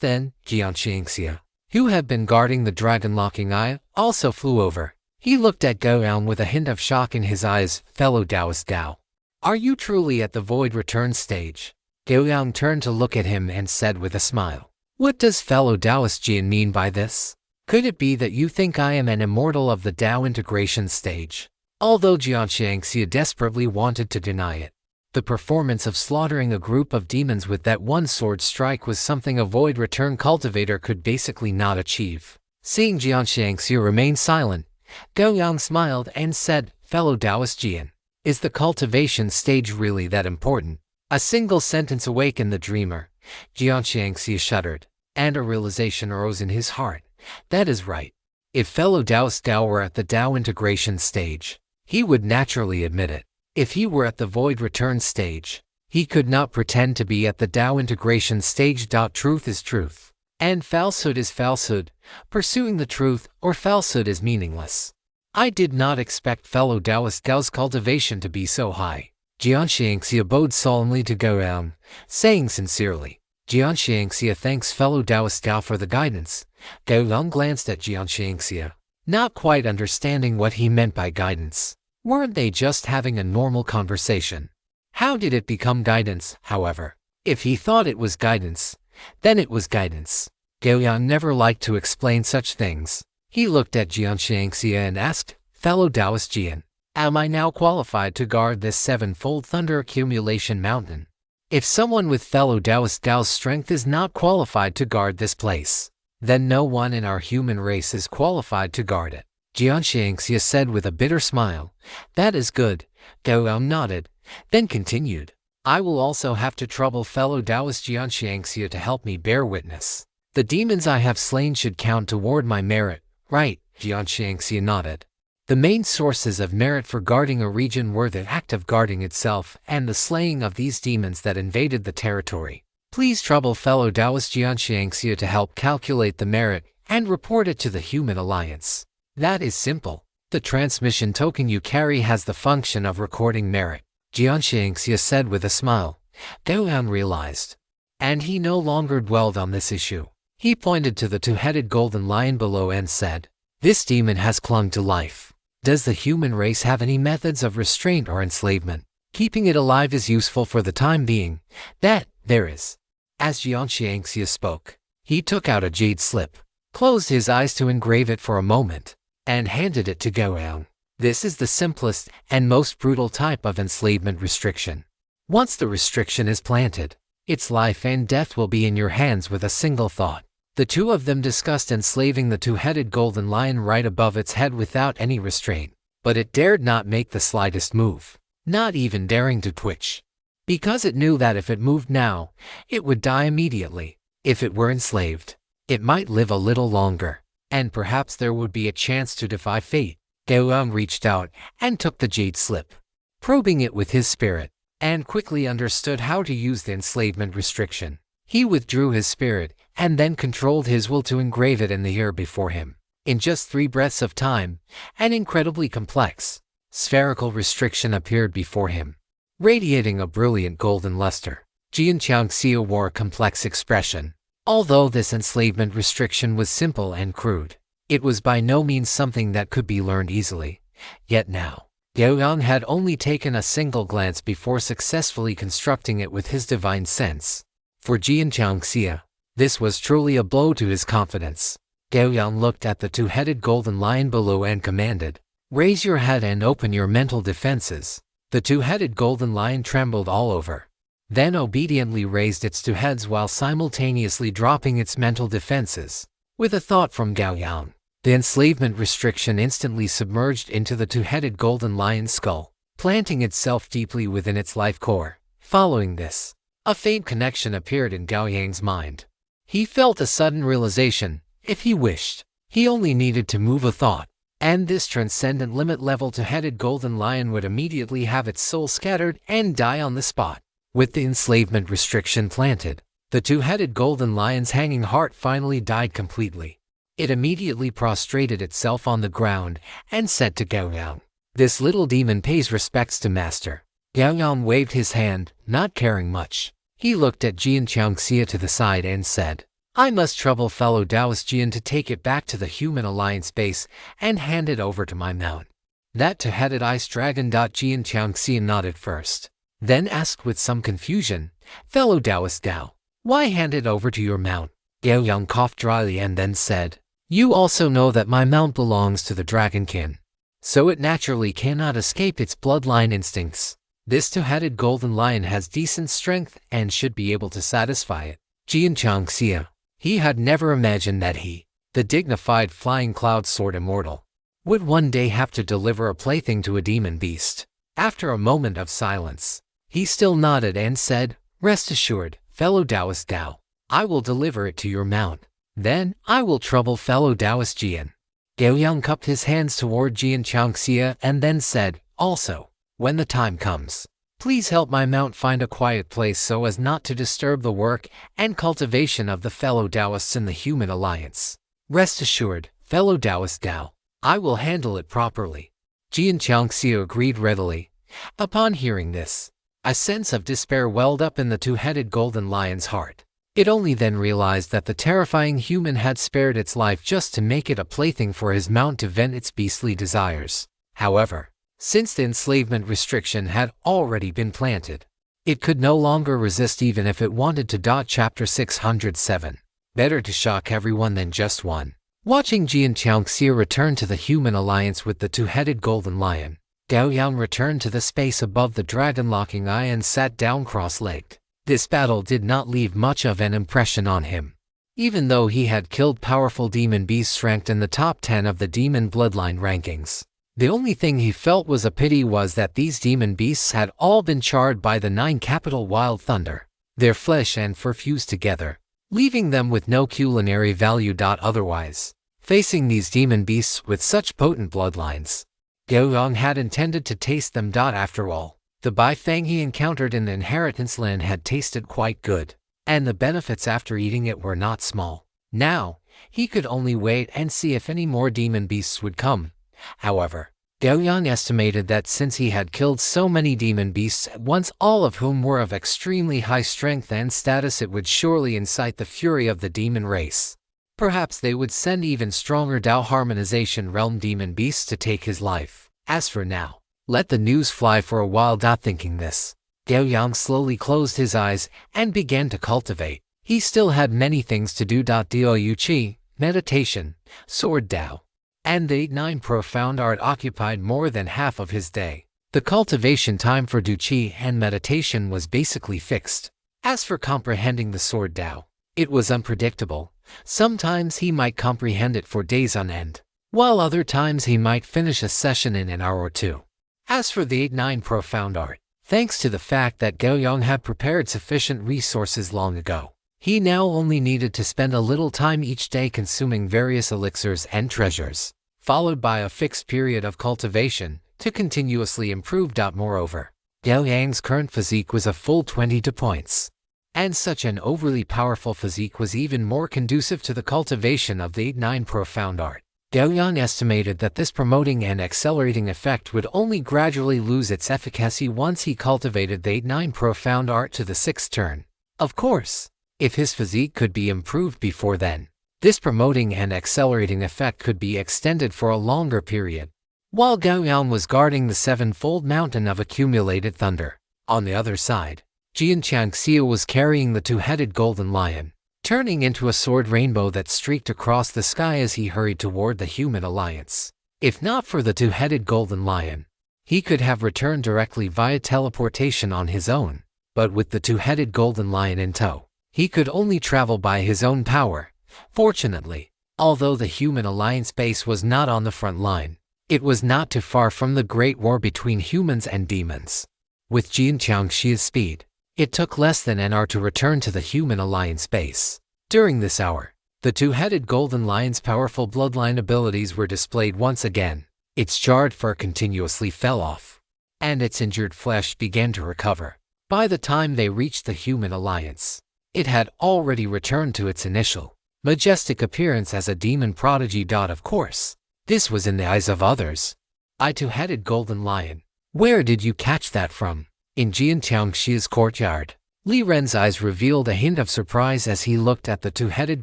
then, Jianxiangxia, who had been guarding the dragon-locking eye, also flew over. He looked at Gao Yang with a hint of shock in his eyes. "Fellow Taoist Gao, are you truly at the void return stage?" Gao Yang turned to look at him and said with a smile, "What does fellow Taoist Jian mean by this? Could it be that you think I am an immortal of the Tao integration stage?" Although Jianxiangxia desperately wanted to deny it, the performance of slaughtering a group of demons with that one sword strike was something a void return cultivator could basically not achieve. Seeing Jianxiangxia remain silent, Gao Yang smiled and said, "Fellow Taoist Jian, is the cultivation stage really that important?" A single sentence awakened the dreamer. Jianxiangxia shuddered, and a realization arose in his heart. That is right. If fellow Taoist Gao were at the Tao integration stage, he would naturally admit it. If he were at the void return stage, he could not pretend to be at the Tao integration stage. Truth is truth, and falsehood is falsehood. Pursuing the truth or falsehood is meaningless. I did not expect fellow Taoist Gao's cultivation to be so high. Jianxiangxia bowed solemnly to Gao Yang, saying sincerely, "Jianxiangxia thanks fellow Taoist Gao for the guidance." Gao Yang glanced at Jianxiangxia, not quite understanding what he meant by guidance. Weren't they just having a normal conversation? How did it become guidance, however? If he thought it was guidance, then it was guidance. Gao Yang never liked to explain such things. He looked at Jianxiangxia and asked, "Fellow Taoist Jian, am I now qualified to guard this sevenfold thunder accumulation mountain?" If someone with fellow Taoist Gao's strength is not qualified to guard this place, then no one in our human race is qualified to guard it. Jianxiangxia said with a bitter smile. "That is good." Gao Yang nodded, then continued, "I will also have to trouble fellow Taoist Jianxiangxia to help me bear witness. The demons I have slain should count toward my merit, right?" Jianxiangxia nodded. The main sources of merit for guarding a region were the act of guarding itself and the slaying of these demons that invaded the territory. Please trouble fellow Taoist Jianxiangxia to help calculate the merit and report it to the Human Alliance. That is simple. The transmission token you carry has the function of recording merit, Jianxiangxia said with a smile. Gao Yang realized, and he no longer dwelled on this issue. He pointed to the two-headed golden lion below and said, "This demon has clung to life. Does the human race have any methods of restraint or enslavement? Keeping it alive is useful for the time being. That there is." As Jianxiangxia spoke, he took out a jade slip, closed his eyes to engrave it for a moment, and handed it to Gao Yang. This is the simplest and most brutal type of enslavement restriction. Once the restriction is planted, its life and death will be in your hands with a single thought. The two of them discussed enslaving the two-headed golden lion right above its head without any restraint, but it dared not make the slightest move, not even daring to twitch, because it knew that if it moved now, it would die immediately. If it were enslaved, it might live a little longer, and perhaps there would be a chance to defy fate. Gao Yang reached out and took the jade slip, probing it with his spirit, and quickly understood how to use the enslavement restriction. He withdrew his spirit and then controlled his will to engrave it in the air before him. In just 3 breaths of time, an incredibly complex, spherical restriction appeared before him, radiating a brilliant golden luster. Jianxiangxia wore a complex expression. Although this enslavement restriction was simple and crude, it was by no means something that could be learned easily. Yet now, Gao Yang had only taken a single glance before successfully constructing it with his divine sense. For Jianxiangxia, this was truly a blow to his confidence. Gao Yang looked at the two-headed golden lion below and commanded, "Raise your head and open your mental defenses." The two-headed golden lion trembled all over, then obediently raised its 2 heads while simultaneously dropping its mental defenses. With a thought from Gao Yang, the enslavement restriction instantly submerged into the two-headed golden lion's skull, planting itself deeply within its life core. Following this, a faint connection appeared in Gao Yang's mind. He felt a sudden realization. If he wished, he only needed to move a thought, and this transcendent limit-level two-headed golden lion would immediately have its soul scattered and die on the spot. With the enslavement restriction planted, the two-headed golden lion's hanging heart finally died completely. It immediately prostrated itself on the ground and said to Gao Yang, "This little demon pays respects to master." Gao Yang waved his hand, not caring much. He looked at Jianxiangxia to the side and said, "I must trouble fellow Taoist Jian to take it back to the Human Alliance base and hand it over to my mount." That two-headed ice dragon. Jianxiangxia nodded first, then asked with some confusion, "Fellow Taoist Gao, why hand it over to your mount?" Gao Yang coughed dryly and then said, "You also know that my mount belongs to the dragonkin, so it naturally cannot escape its bloodline instincts. This two-headed golden lion has decent strength and should be able to satisfy it." Jianxiangxia, he had never imagined that he, the dignified flying cloud sword immortal, would one day have to deliver a plaything to a demon beast. After a moment of silence, he still nodded and said, "Rest assured, fellow Taoist Gao, I will deliver it to your mount. Then I will trouble fellow Taoist Jian." Gao Yang cupped his hands toward Jianxiangxia and then said, "Also, when the time comes, please help my mount find a quiet place so as not to disturb the work and cultivation of the fellow Taoists in the Human Alliance. Rest assured, fellow Taoist Gao, I will handle it properly." Jianxiangxia agreed readily. Upon hearing this, a sense of despair welled up in the two-headed golden lion's heart. It only then realized that the terrifying human had spared its life just to make it a plaything for his mount to vent its beastly desires. However, since the enslavement restriction had already been planted, it could no longer resist even if it wanted to. Chapter 607. Better to shock everyone than just one. Watching Jianxiangxia return to the Human Alliance with the two-headed golden lion, Gao Yang returned to the space above the dragon-locking eye and sat down cross-legged. This battle did not leave much of an impression on him. Even though he had killed powerful demon beasts ranked in the top 10 of the demon bloodline rankings, the only thing he felt was a pity was that these demon beasts had all been charred by the 9 capital wild thunder. Their flesh and fur fused together, leaving them with no culinary value. Otherwise, facing these demon beasts with such potent bloodlines, Gao Yang had intended to taste them. After all, the bifang he encountered in the inheritance land had tasted quite good, and the benefits after eating it were not small. Now, he could only wait and see if any more demon beasts would come. However, Gao Yang estimated that since he had killed so many demon beasts at once, all of whom were of extremely high strength and status, it would surely incite the fury of the demon race. Perhaps they would send even stronger Dao Harmonization Realm demon beasts to take his life. As for now, let the news fly for a while. Thinking this, Gao Yang slowly closed his eyes and began to cultivate. He still had many things to do. Diu Qi, meditation, sword Dao, and the 9 profound art occupied more than half of his day. The cultivation time for Du Qi and meditation was basically fixed. As for comprehending the sword Dao, it was unpredictable. Sometimes he might comprehend it for days on end, while other times he might finish a session in an hour or two. As for the 9 profound art, thanks to the fact that Gao Yang had prepared sufficient resources long ago, he now only needed to spend a little time each day consuming various elixirs and treasures, followed by a fixed period of cultivation to continuously improve. Moreover, Gao Yang's current physique was a full 22 points. And such an overly powerful physique was even more conducive to the cultivation of the 9 profound art. Gao Yang estimated that this promoting and accelerating effect would only gradually lose its efficacy once he cultivated the 9 profound art to the 6th turn. Of course, if his physique could be improved before then, this promoting and accelerating effect could be extended for a longer period. While Gao Yang was guarding the 7-fold mountain of accumulated thunder, on the other side, Jian Changxia was carrying the 2-headed golden lion, turning into a sword rainbow that streaked across the sky as he hurried toward the human alliance. If not for the 2-headed golden lion, he could have returned directly via teleportation on his own, but with the 2-headed golden lion in tow, he could only travel by his own power. Fortunately, although the human alliance base was not on the front line, it was not too far from the great war between humans and demons. With Jian Changxia's speed, it took less than an hour to return to the human alliance base. During this hour, the 2-headed golden lion's powerful bloodline abilities were displayed once again. Its jarred fur continuously fell off, and its injured flesh began to recover. By the time they reached the human alliance, it had already returned to its initial, majestic appearance as a demon prodigy. Of course, this was in the eyes of others. I 2-headed golden lion, where did you catch that from? In Jian Changxia's courtyard, Li Ren's eyes revealed a hint of surprise as he looked at the 2-headed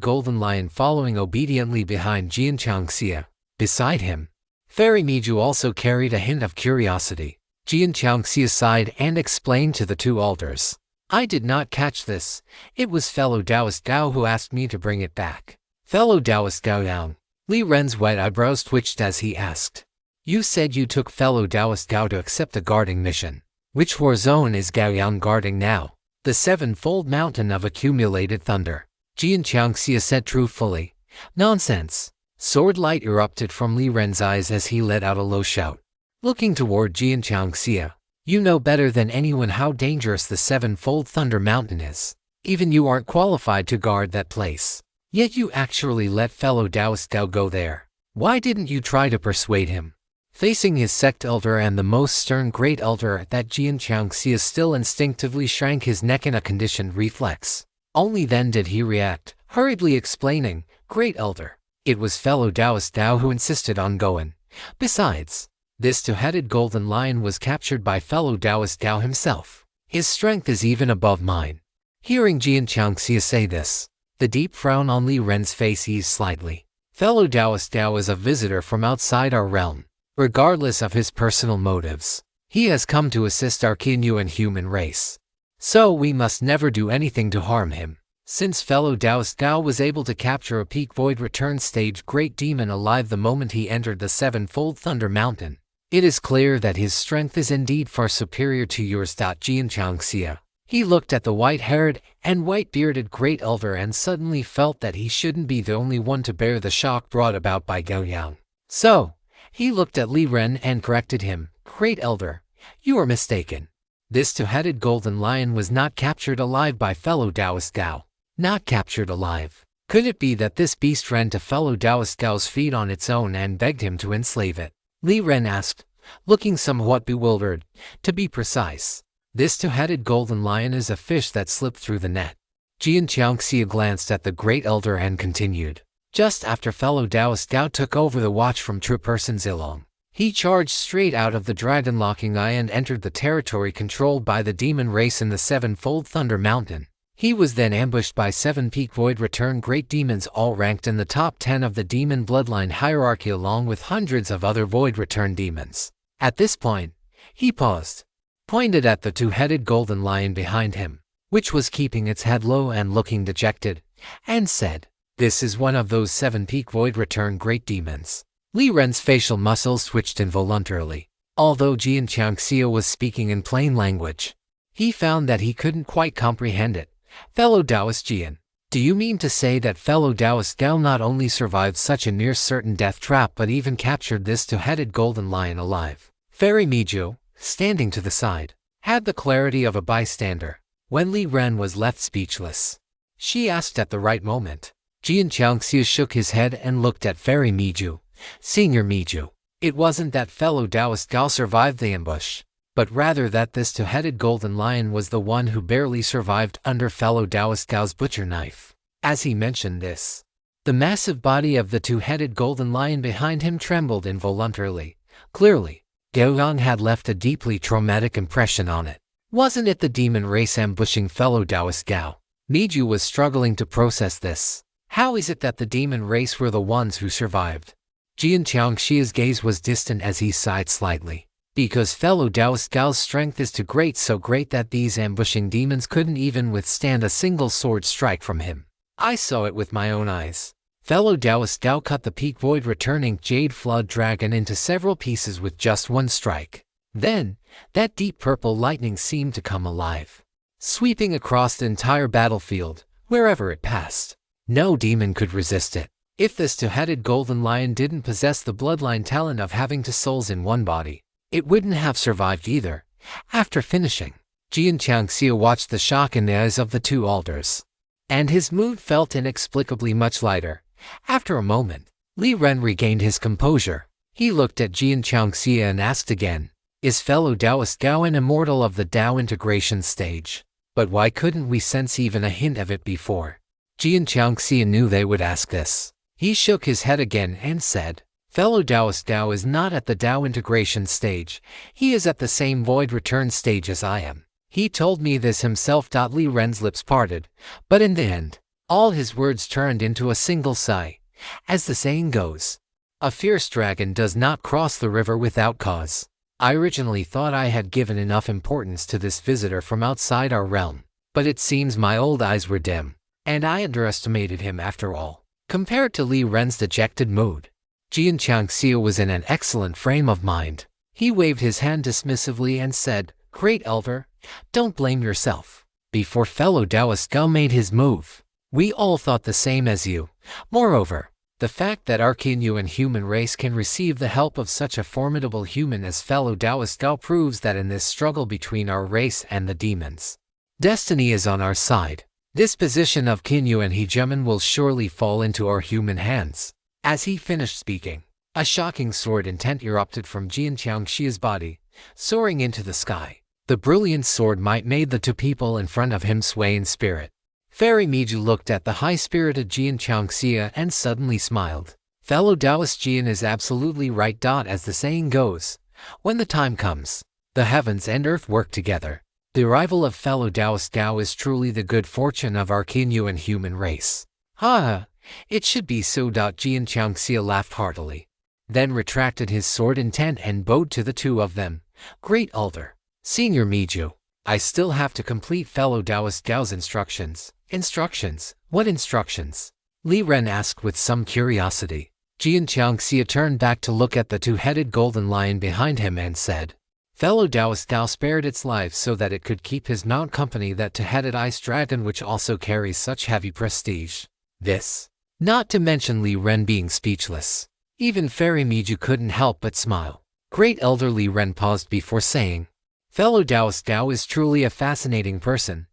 golden lion following obediently behind Jian Changxia. Beside him, Fairy Miju also carried a hint of curiosity. Jian Changxia sighed and explained to the 2 altars. I did not catch this. It was fellow Taoist Gao who asked me to bring it back. Fellow Taoist Gao Yang. Li Ren's wet eyebrows twitched as he asked. You said you took fellow Taoist Gao to accept a guarding mission. Which war zone is Gao Yang guarding now? The 7-fold mountain of accumulated thunder. Jian Changxia said truthfully. Nonsense. Sword light erupted from Li Ren's eyes as he let out a low shout. Looking toward Jian Changxia, you know better than anyone how dangerous the 7-fold thunder mountain is. Even you aren't qualified to guard that place. Yet you actually let fellow Taoist Gao go there. Why didn't you try to persuade him? Facing his sect elder and the most stern great elder, that Jian Changxia still instinctively shrank his neck in a conditioned reflex. Only then did he react, hurriedly explaining, Great elder, it was fellow Taoist Gao who insisted on going. Besides, this 2-headed golden lion was captured by fellow Taoist Gao himself. His strength is even above mine. Hearing Jian Changxia say this, the deep frown on Li Ren's face eased slightly. Fellow Taoist Gao is a visitor from outside our realm. Regardless of his personal motives, he has come to assist our Kinyu and human race. So we must never do anything to harm him. Since fellow Taoist Gao was able to capture a peak void return stage great demon alive the moment he entered the 7-fold thunder mountain, it is clear that his strength is indeed far superior to yours. Jian Changxia. He looked at the white-haired and white-bearded great elder and suddenly felt that he shouldn't be the only one to bear the shock brought about by Gao Yang. So, he looked at Li Ren and corrected him. Great elder, you are mistaken. This 2-headed golden lion was not captured alive by fellow Taoist Gao. Not captured alive. Could it be that this beast ran to fellow Taoist Gao's feet on its own and begged him to enslave it? Li Ren asked, looking somewhat bewildered. To be precise, this 2-headed golden lion is a fish that slipped through the net. Jian Changxia glanced at the great elder and continued. Just after fellow Taoist Gao took over the watch from True Person Zilong, He charged straight out of the dragon-locking eye and entered the territory controlled by the demon race in the Sevenfold Thunder Mountain. He was then ambushed by 7 peak void return great demons, all ranked in the top 10 of the demon bloodline hierarchy, along with hundreds of other void return demons. At this point, he paused, pointed at the 2-headed golden lion behind him, which was keeping its head low and looking dejected, and said, "This is one of those 7 peak void return great demons." Li Ren's facial muscles twitched involuntarily. Although Jian Qiangxia was speaking in plain language, he found that he couldn't quite comprehend it. "Fellow Taoist Jian, do you mean to say that fellow Taoist Gao not only survived such a near-certain death trap but even captured this 2-headed golden lion alive?" Fairy Miju, standing to the side, had the clarity of a bystander. When Li Ren was left speechless, she asked at the right moment. Jian Qiangxia shook his head and looked at Fairy Miju. "Senior Miju, it wasn't that fellow Taoist Gao survived the ambush, but rather that this 2-headed golden lion was the one who barely survived under fellow Taoist Gao's butcher knife." As he mentioned this, the massive body of the 2-headed golden lion behind him trembled involuntarily. Clearly, Gao Yang had left a deeply traumatic impression on it. Wasn't it the demon race ambushing fellow Taoist Gao? Miju was struggling to process this. How is it that the demon race were the ones who survived? Jian Qiangxia's gaze was distant as he sighed slightly. Because fellow Taoist Gao's strength is too great, so great that these ambushing demons couldn't even withstand a single sword strike from him. I saw it with my own eyes. Fellow Taoist Gao cut the peak void returning jade flood dragon into several pieces with just one strike. Then, that deep purple lightning seemed to come alive, sweeping across the entire battlefield, wherever it passed. No demon could resist it. If this 2-headed golden lion didn't possess the bloodline talent of having 2 souls in one body, it wouldn't have survived either. After finishing, Jian Qiangxia watched the shock in the eyes of the 2 elders, and his mood felt inexplicably much lighter. After a moment, Li Ren regained his composure. He looked at Jian Qiangxia and asked again, "Is fellow Taoist Gao an immortal of the Tao integration stage? But why couldn't we sense even a hint of it before?" Jian Qiangxia knew they would ask this. He shook his head again and said, "Fellow Taoist Gao is not at the Tao integration stage. He is at the same void return stage as I am. He told me this himself." Li Ren's lips parted, but in the end, all his words turned into a single sigh. As the saying goes, a fierce dragon does not cross the river without cause. I originally thought I had given enough importance to this visitor from outside our realm, but it seems my old eyes were dim, and I underestimated him after all. Compared to Li Ren's dejected mood, Jian Qiangxia was in an excellent frame of mind. He waved his hand dismissively and said, "Great Elder, don't blame yourself." Before fellow Taoist Gao made his move, we all thought the same as you. Moreover, the fact that our Kinyu and human race can receive the help of such a formidable human as fellow Taoist Gao proves that in this struggle between our race and the demons, destiny is on our side. This position of Kinyu and hegemon will surely fall into our human hands. As he finished speaking, a shocking sword intent erupted from Jian Qiangxia's body, soaring into the sky. The brilliant sword might made the 2 people in front of him sway in spirit. Fairy Miju looked at the high-spirited Jian Qiangxia and suddenly smiled. Fellow Taoist Jian is absolutely right. As the saying goes, when the time comes, the heavens and earth work together. The arrival of fellow Taoist Gao is truly the good fortune of our Kinyu and human race. Ha! It should be so. Jian Qiangxia laughed heartily, then retracted his sword intent and bowed to the 2 of them. "Great Elder, Senior Miju, I still have to complete fellow Taoist Gao's instructions." "Instructions? What instructions?" Li Ren asked with some curiosity. Jian Qiangxia turned back to look at the 2-headed golden lion behind him and said, "Fellow Taoist Gao spared its life so that it could keep his mount company, that 2-headed ice dragon which also carries such heavy prestige. This, not to mention Li Ren being speechless. Even Fairy Miju couldn't help but smile. Great Elder Li Ren paused before saying, "Fellow Taoist Gao is truly a fascinating person.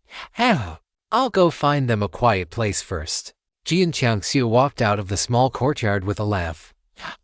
I'll go find them a quiet place first." Jian Qiangxia walked out of the small courtyard with a laugh.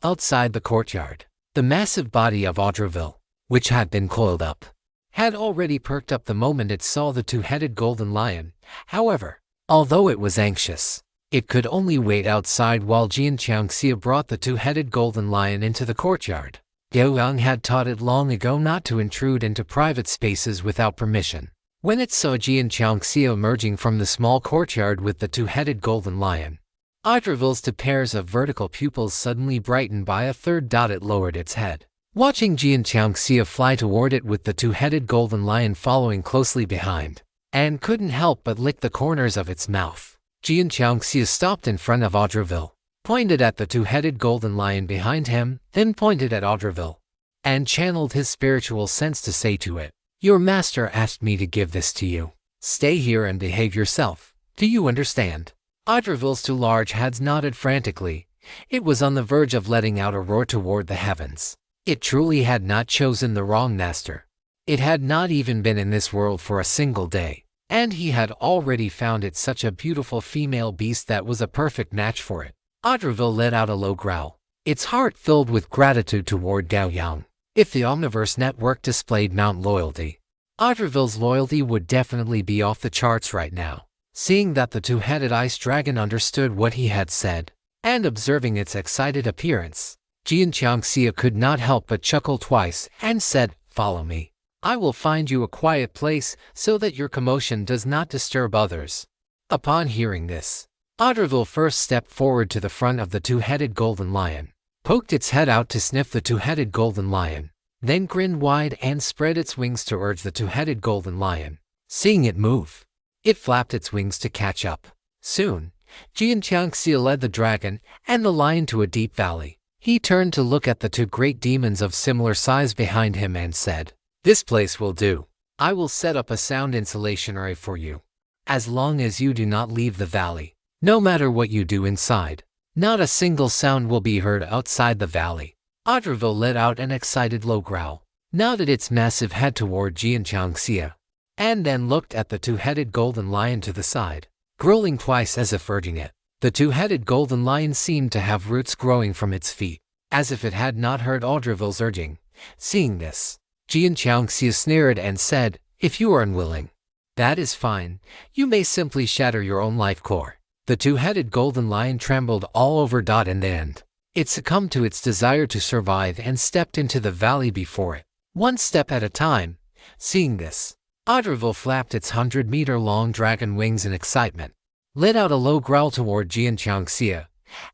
Outside the courtyard, the massive body of Audreville, which had been coiled up, had already perked up the moment it saw the 2-headed golden lion. However, although it was anxious, it could only wait outside while Jian Qiangxia brought the 2-headed golden lion into the courtyard. Gao Yang had taught it long ago not to intrude into private spaces without permission. When it saw Jian Qiangxia emerging from the small courtyard with the two-headed golden lion, Audreville's two pairs of vertical pupils suddenly brightened by a third dot. It lowered its head. Watching Jian Qiangxia fly toward it with the two-headed golden lion following closely behind, and couldn't help but lick the corners of its mouth. Jian Qiangxia stopped in front of Audreville, pointed at the two-headed golden lion behind him, then pointed at Audreville, and channeled his spiritual sense to say to it, "Your master asked me to give this to you. Stay here and behave yourself. Do you understand?" Audreville's two large heads nodded frantically. It was on the verge of letting out a roar toward the heavens. It truly had not chosen the wrong master. It had not even been in this world for a single day, and he had already found it such a beautiful female beast that was a perfect match for it. Audreville let out a low growl, its heart filled with gratitude toward Gao Yang. If the Omniverse Network displayed Mount Loyalty, Audreville's loyalty would definitely be off the charts right now. Seeing that the two-headed ice dragon understood what he had said, and observing its excited appearance, Jian Qiangxia could not help but chuckle twice and said, "Follow me. I will find you a quiet place so that your commotion does not disturb others." Upon hearing this, Audreville first stepped forward to the front of the two-headed golden lion, poked its head out to sniff the two-headed golden lion, then grinned wide and spread its wings to urge the two-headed golden lion. Seeing it move, it flapped its wings to catch up. Soon, Jian Qiangxia led the dragon and the lion to a deep valley. He turned to look at the two great demons of similar size behind him and said, "This place will do. I will set up a sound insulation array for you. As long as you do not leave the valley, no matter what you do inside, not a single sound will be heard outside the valley." Audreville let out an excited low growl, nodded its massive head toward Jian Qiangxia, and then looked at the two-headed golden lion to the side, growling twice as if urging it. The two-headed golden lion seemed to have roots growing from its feet, as if it had not heard Audreville's urging. Seeing this, Jian Qiangxia sneered and said, "If you are unwilling, that is fine. You may simply shatter your own life core." The two-headed golden lion trembled all over. In the end, it succumbed to its desire to survive and stepped into the valley before it, one step at a time. Seeing this, Audreville flapped its 100-meter-long dragon wings in excitement, let out a low growl toward Jian Qiangxia,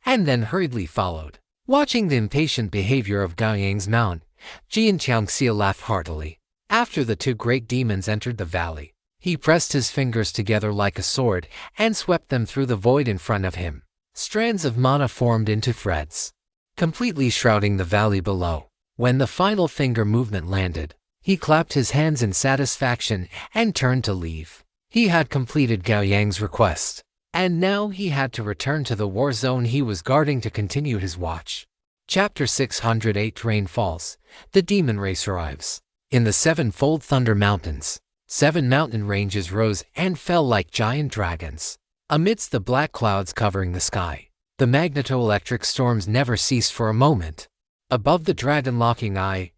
and then hurriedly followed. Watching the impatient behavior of Gao Yang's mount, Jian Qiangxia laughed heartily. After the two great demons entered the valley, he pressed his fingers together like a sword and swept them through the void in front of him. Strands of mana formed into threads, completely shrouding the valley below. When the final finger movement landed, he clapped his hands in satisfaction and turned to leave. He had completed Gao Yang's request, and now he had to return to the war zone he was guarding to continue his watch. Chapter 608 Rain Falls. The demon race arrives. In the sevenfold Thunder Mountains, 7 mountain ranges rose and fell like giant dragons. Amidst the black clouds covering the sky, the magneto-electric storms never ceased for a moment. Above the dragon-locking eye,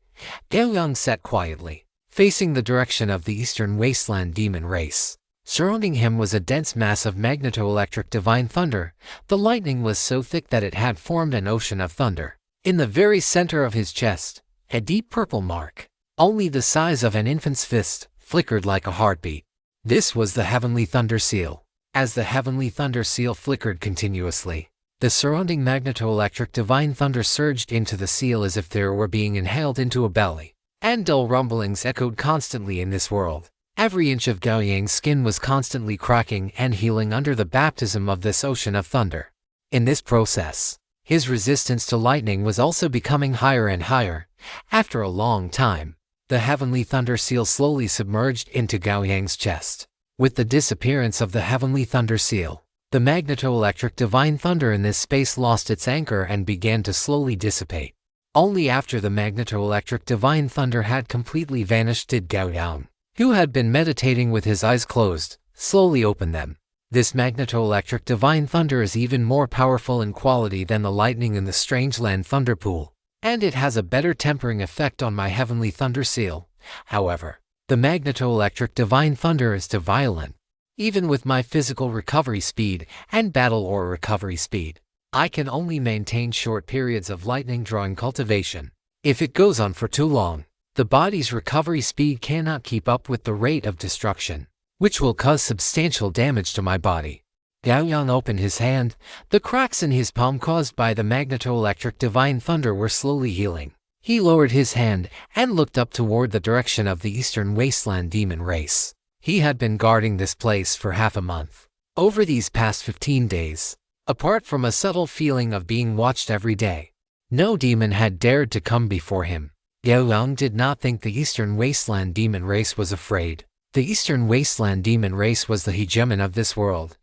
Gao Yang sat quietly, facing the direction of the eastern wasteland demon race. Surrounding him was a dense mass of magneto-electric divine thunder. The lightning was so thick that it had formed an ocean of thunder. In the very center of his chest, a deep purple mark, only the size of an infant's fist, flickered like a heartbeat. This was the Heavenly Thunder Seal. As the Heavenly Thunder Seal flickered continuously, the surrounding magneto-electric divine thunder surged into the seal as if there were being inhaled into a belly, and dull rumblings echoed constantly in this world. Every inch of Gao Yang's skin was constantly cracking and healing under the baptism of this ocean of thunder. In this process, his resistance to lightning was also becoming higher and higher. After a long time, the Heavenly Thunder Seal slowly submerged into Gao Yang's chest. With the disappearance of the Heavenly Thunder Seal, the magneto-electric divine thunder in this space lost its anchor and began to slowly dissipate. Only after the magneto-electric divine thunder had completely vanished did Gao Yang, who had been meditating with his eyes closed, slowly open them. This magneto-electric divine thunder is even more powerful in quality than the lightning in the Strangeland Thunder Pool, and it has a better tempering effect on my Heavenly Thunder Seal. However, the magneto-electric divine thunder is too violent. Even with my physical recovery speed and battle ore recovery speed, I can only maintain short periods of lightning drawing cultivation. If it goes on for too long, the body's recovery speed cannot keep up with the rate of destruction, which will cause substantial damage to my body. Gao Yang opened his hand. The cracks in his palm caused by the magnetoelectric divine thunder were slowly healing. He lowered his hand and looked up toward the direction of the eastern wasteland demon race. He had been guarding this place for half a month. Over these past 15 days, apart from a subtle feeling of being watched every day, no demon had dared to come before him. Gao Yang did not think the eastern wasteland demon race was afraid. The eastern wasteland demon race was the hegemon of this world.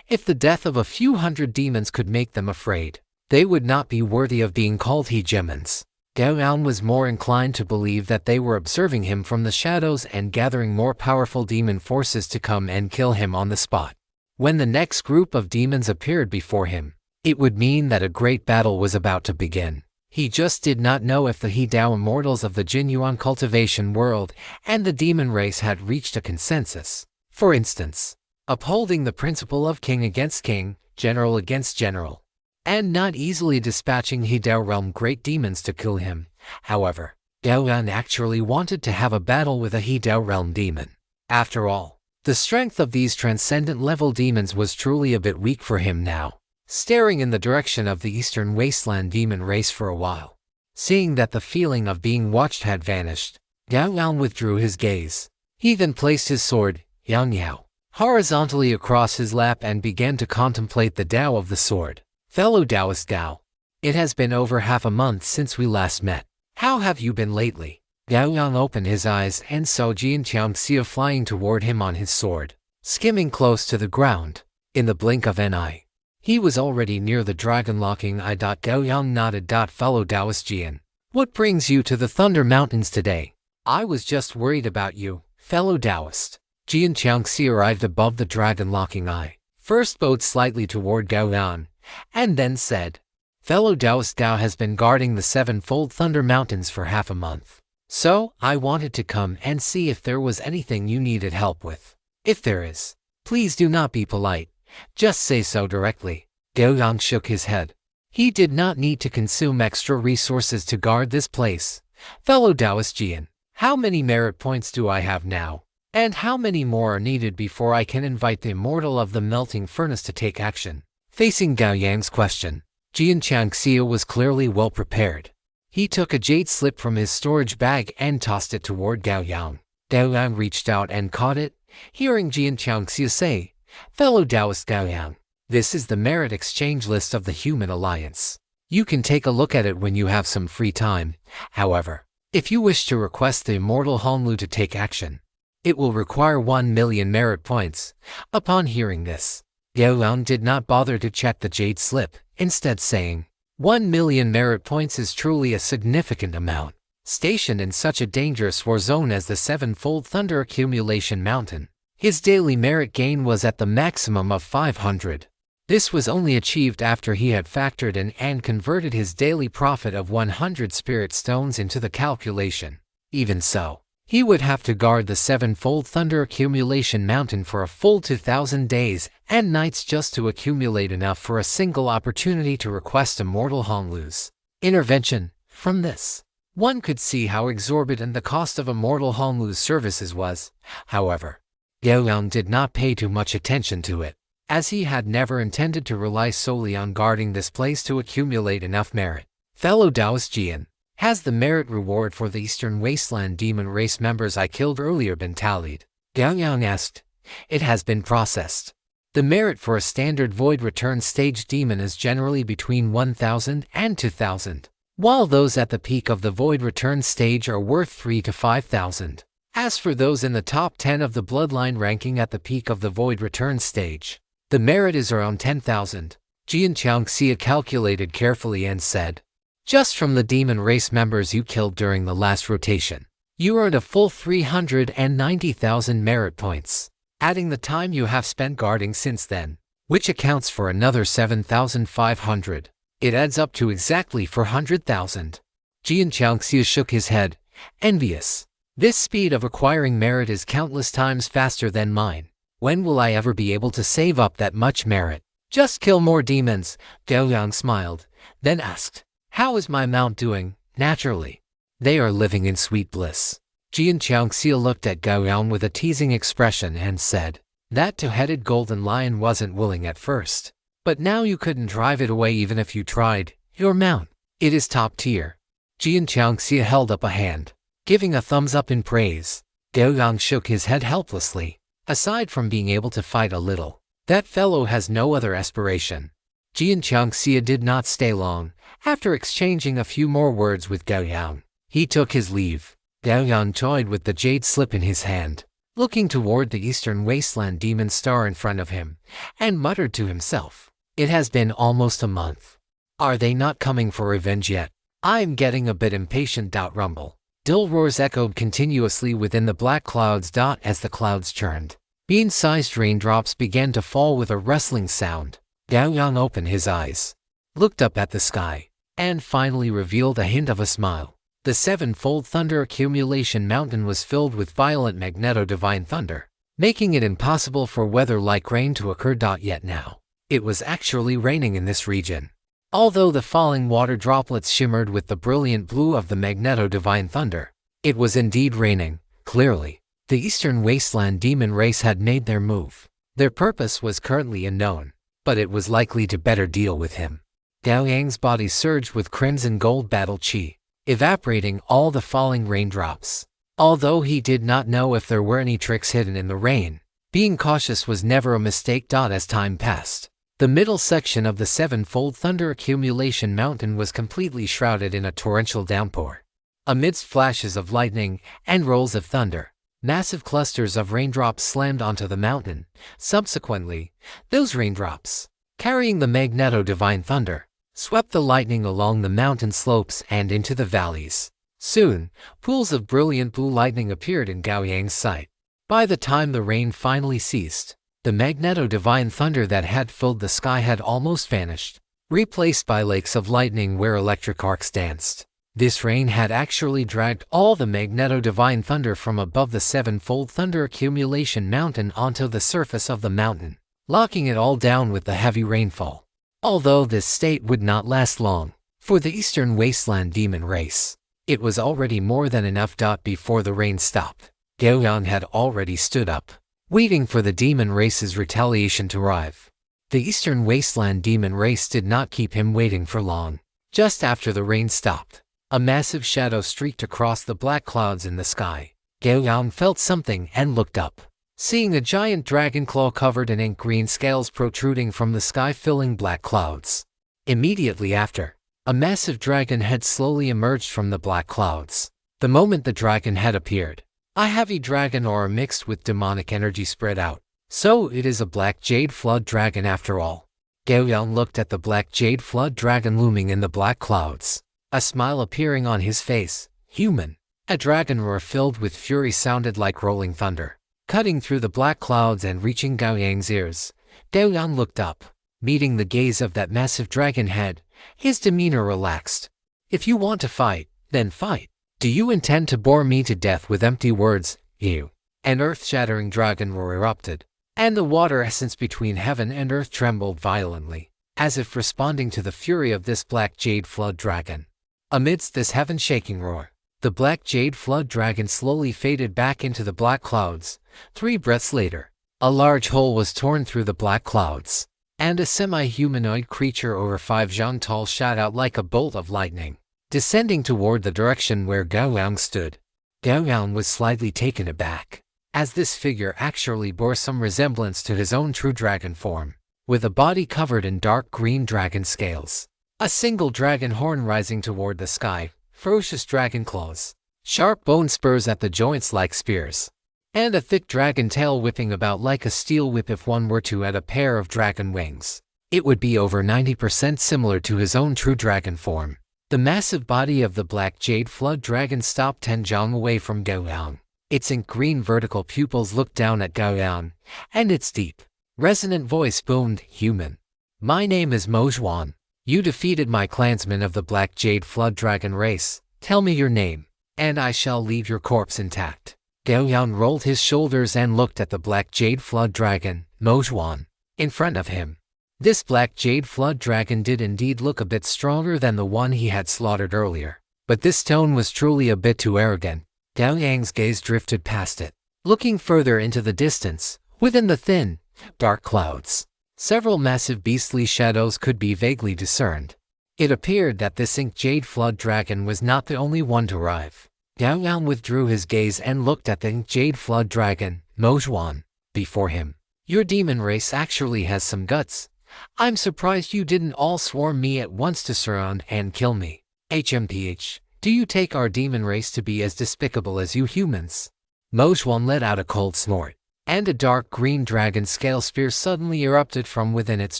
If the death of a few hundred demons could make them afraid, they would not be worthy of being called hegemons. Gao Yang was more inclined to believe that they were observing him from the shadows and gathering more powerful demon forces to come and kill him on the spot. When the next group of demons appeared before him, it would mean that a great battle was about to begin. He just did not know if the He Dao immortals of the Jinyuan cultivation world and the demon race had reached a consensus. For instance, upholding the principle of king against king, general against general, and not easily dispatching He Dao realm great demons to kill him. However, Gao Yang actually wanted to have a battle with a He Dao realm demon. After all, the strength of these transcendent level demons was truly a bit weak for him now. Staring in the direction of the eastern wasteland demon race for a while, seeing that the feeling of being watched had vanished, Gao Yang withdrew his gaze. He then placed his sword, Yang Yao, horizontally across his lap and began to contemplate the Dao of the sword. Fellow Taoist Gao, it has been over half a month since we last met. How have you been lately? Gao Yang opened his eyes and saw Jian Qiangxia flying toward him on his sword, skimming close to the ground. In the blink of an eye, he was already near the dragon-locking eye. Gao Yang nodded. Fellow Taoist Jian, what brings you to the Thunder Mountains today? I was just worried about you, fellow Taoist. Jian Qiangxia arrived above the dragon-locking eye, first bowed slightly toward Gao Yang, and then said, fellow Taoist, Gao has been guarding the sevenfold Thunder Mountains for half a month. So, I wanted to come and see if there was anything you needed help with. If there is, please do not be polite. Just say so directly. Gao Yang shook his head. He did not need to consume extra resources to guard this place. Fellow Taoist Jian, how many merit points do I have now? And how many more are needed before I can invite the immortal of the melting furnace to take action? Facing Gao Yang's question, Jian Qiangxia was clearly well prepared. He took a jade slip from his storage bag and tossed it toward Gao Yang. Gao Yang reached out and caught it, hearing Jian Qiangxia say, fellow Taoist Gao Yang, this is the merit exchange list of the Human Alliance. You can take a look at it when you have some free time. However, if you wish to request the immortal Honglu to take action, it will require 1 million merit points. Upon hearing this, Gao Yang did not bother to check the jade slip, instead saying, 1 million merit points is truly a significant amount. Stationed in such a dangerous war zone as the Sevenfold Thunder Accumulation Mountain, his daily merit gain was at the maximum of 500. This was only achieved after he had factored in and converted his daily profit of 100 spirit stones into the calculation. Even so, he would have to guard the Sevenfold Thunder Accumulation Mountain for a full 2,000 days and nights just to accumulate enough for a single opportunity to request immortal Honglu's intervention. From this, one could see how exorbitant the cost of immortal Honglu's services was. However, Gao Yang did not pay too much attention to it, as he had never intended to rely solely on guarding this place to accumulate enough merit. Fellow Taoist Jian, has the merit reward for the Eastern Wasteland demon race members I killed earlier been tallied? Gao Yang asked. It has been processed. The merit for a standard void return stage demon is generally between 1,000 and 2,000, while those at the peak of the void return stage are worth 3 to 5,000. As for those in the top 10 of the bloodline ranking at the peak of the void return stage, the merit is around 10,000. Jian Qiangxia calculated carefully and said, just from the demon race members you killed during the last rotation, you earned a full 390,000 merit points. Adding the time you have spent guarding since then, which accounts for another 7,500, it adds up to exactly 400,000. Jian Qiangxia shook his head, envious. This speed of acquiring merit is countless times faster than mine. When will I ever be able to save up that much merit? Just kill more demons. Gao Yang smiled, then asked, how is my mount doing? Naturally, They are living in sweet bliss. Jian Qiangxia looked at Gao Yang with a teasing expression and said, "That two-headed golden lion wasn't willing at first. But now you couldn't drive it away even if you tried. Your mount, it is top tier." Jian Qiangxia held up a hand, giving a thumbs up in praise. Gao Yang shook his head helplessly. Aside from being able to fight a little, that fellow has no other aspiration. Jian Qiangxia did not stay long. After exchanging a few more words with Gao Yang, he took his leave. Gao Yang toyed with the jade slip in his hand, looking toward the eastern wasteland demon star in front of him, and muttered to himself, "It has been almost a month. Are they not coming for revenge yet? I'm getting a bit impatient." Rumble. Dull roars echoed continuously within the black clouds. As the clouds churned, bean-sized raindrops began to fall with a rustling sound. Gao Yang opened his eyes, looked up at the sky, and finally revealed a hint of a smile. The sevenfold thunder accumulation mountain was filled with violent magneto-divine thunder, making it impossible for weather like rain to occur. Yet now, it was actually raining in this region. Although the falling water droplets shimmered with the brilliant blue of the magneto-divine thunder, it was indeed raining. Clearly, the eastern wasteland demon race had made their move. Their purpose was currently unknown, but it was likely to better deal with him. Gao Yang's body surged with crimson gold battle chi, evaporating all the falling raindrops. Although he did not know if there were any tricks hidden in the rain, being cautious was never a mistake. As time passed, the middle section of the sevenfold thunder accumulation mountain was completely shrouded in a torrential downpour. Amidst flashes of lightning and rolls of thunder, massive clusters of raindrops slammed onto the mountain. Subsequently, those raindrops, carrying the magneto-divine thunder, swept the lightning along the mountain slopes and into the valleys. Soon, pools of brilliant blue lightning appeared in Gao Yang's sight. By the time the rain finally ceased, the magneto-divine thunder that had filled the sky had almost vanished, replaced by lakes of lightning where electric arcs danced. This rain had actually dragged all the magneto-divine thunder from above the sevenfold thunder accumulation mountain onto the surface of the mountain, locking it all down with the heavy rainfall. Although this state would not last long, for the eastern wasteland demon race, it was already more than enough. Before the rain stopped, Gao Yang had already stood up, waiting for the demon race's retaliation to arrive. The eastern wasteland demon race did not keep him waiting for long. Just after the rain stopped, a massive shadow streaked across the black clouds in the sky. Gao Yang felt something and looked up, seeing a giant dragon claw covered in ink-green scales protruding from the sky, filling black clouds. Immediately after, a massive dragon head slowly emerged from the black clouds. The moment the dragon head appeared, a heavy dragon aura mixed with demonic energy spread out. So it is a black jade flood dragon after all. Gao Yang looked at the black jade flood dragon looming in the black clouds, a smile appearing on his face. Human. A dragon roar filled with fury sounded like rolling thunder, cutting through the black clouds and reaching Gao Yang's ears. Gao Yang looked up, meeting the gaze of that massive dragon head. His demeanor relaxed. "If you want to fight, then fight. Do you intend to bore me to death with empty words, you?" An earth-shattering dragon roar erupted, and the water essence between heaven and earth trembled violently, as if responding to the fury of this black jade flood dragon. Amidst this heaven-shaking roar, the black jade flood dragon slowly faded back into the black clouds. 3 breaths later, a large hole was torn through the black clouds, and a semi-humanoid creature over 5 zhang tall shot out like a bolt of lightning, descending toward the direction where Gao Yang stood. Gao Yang was slightly taken aback, as this figure actually bore some resemblance to his own true dragon form, with a body covered in dark green dragon scales, a single dragon horn rising toward the sky, ferocious dragon claws, sharp bone spurs at the joints like spears, and a thick dragon tail whipping about like a steel whip. If one were to add a pair of dragon wings, it would be over 90% similar to his own true dragon form. The massive body of the black jade flood dragon stopped 10 zhang away from Gao Yang. Its ink-green vertical pupils looked down at Gao Yang, and its deep, resonant voice boomed, "Human. My name is Mo Zhuan. You defeated my clansmen of the black jade flood dragon race. Tell me your name, and I shall leave your corpse intact." Gao Yang rolled his shoulders and looked at the black jade flood dragon, Mo Zhuan, in front of him. This black jade flood dragon did indeed look a bit stronger than the one he had slaughtered earlier. But this tone was truly a bit too arrogant. Gao Yang's gaze drifted past it, looking further into the distance. Within the thin, dark clouds, several massive beastly shadows could be vaguely discerned. It appeared that this ink jade flood dragon was not the only one to arrive. Gao Yang withdrew his gaze and looked at the ink jade flood dragon, Mozhuan, before him. Your demon race actually has some guts. I'm surprised you didn't all swarm me at once to surround and kill me. HMPH, do you take our demon race to be as despicable as you humans? Mozhuan let out a cold snort, and a dark green dragon scale spear suddenly erupted from within its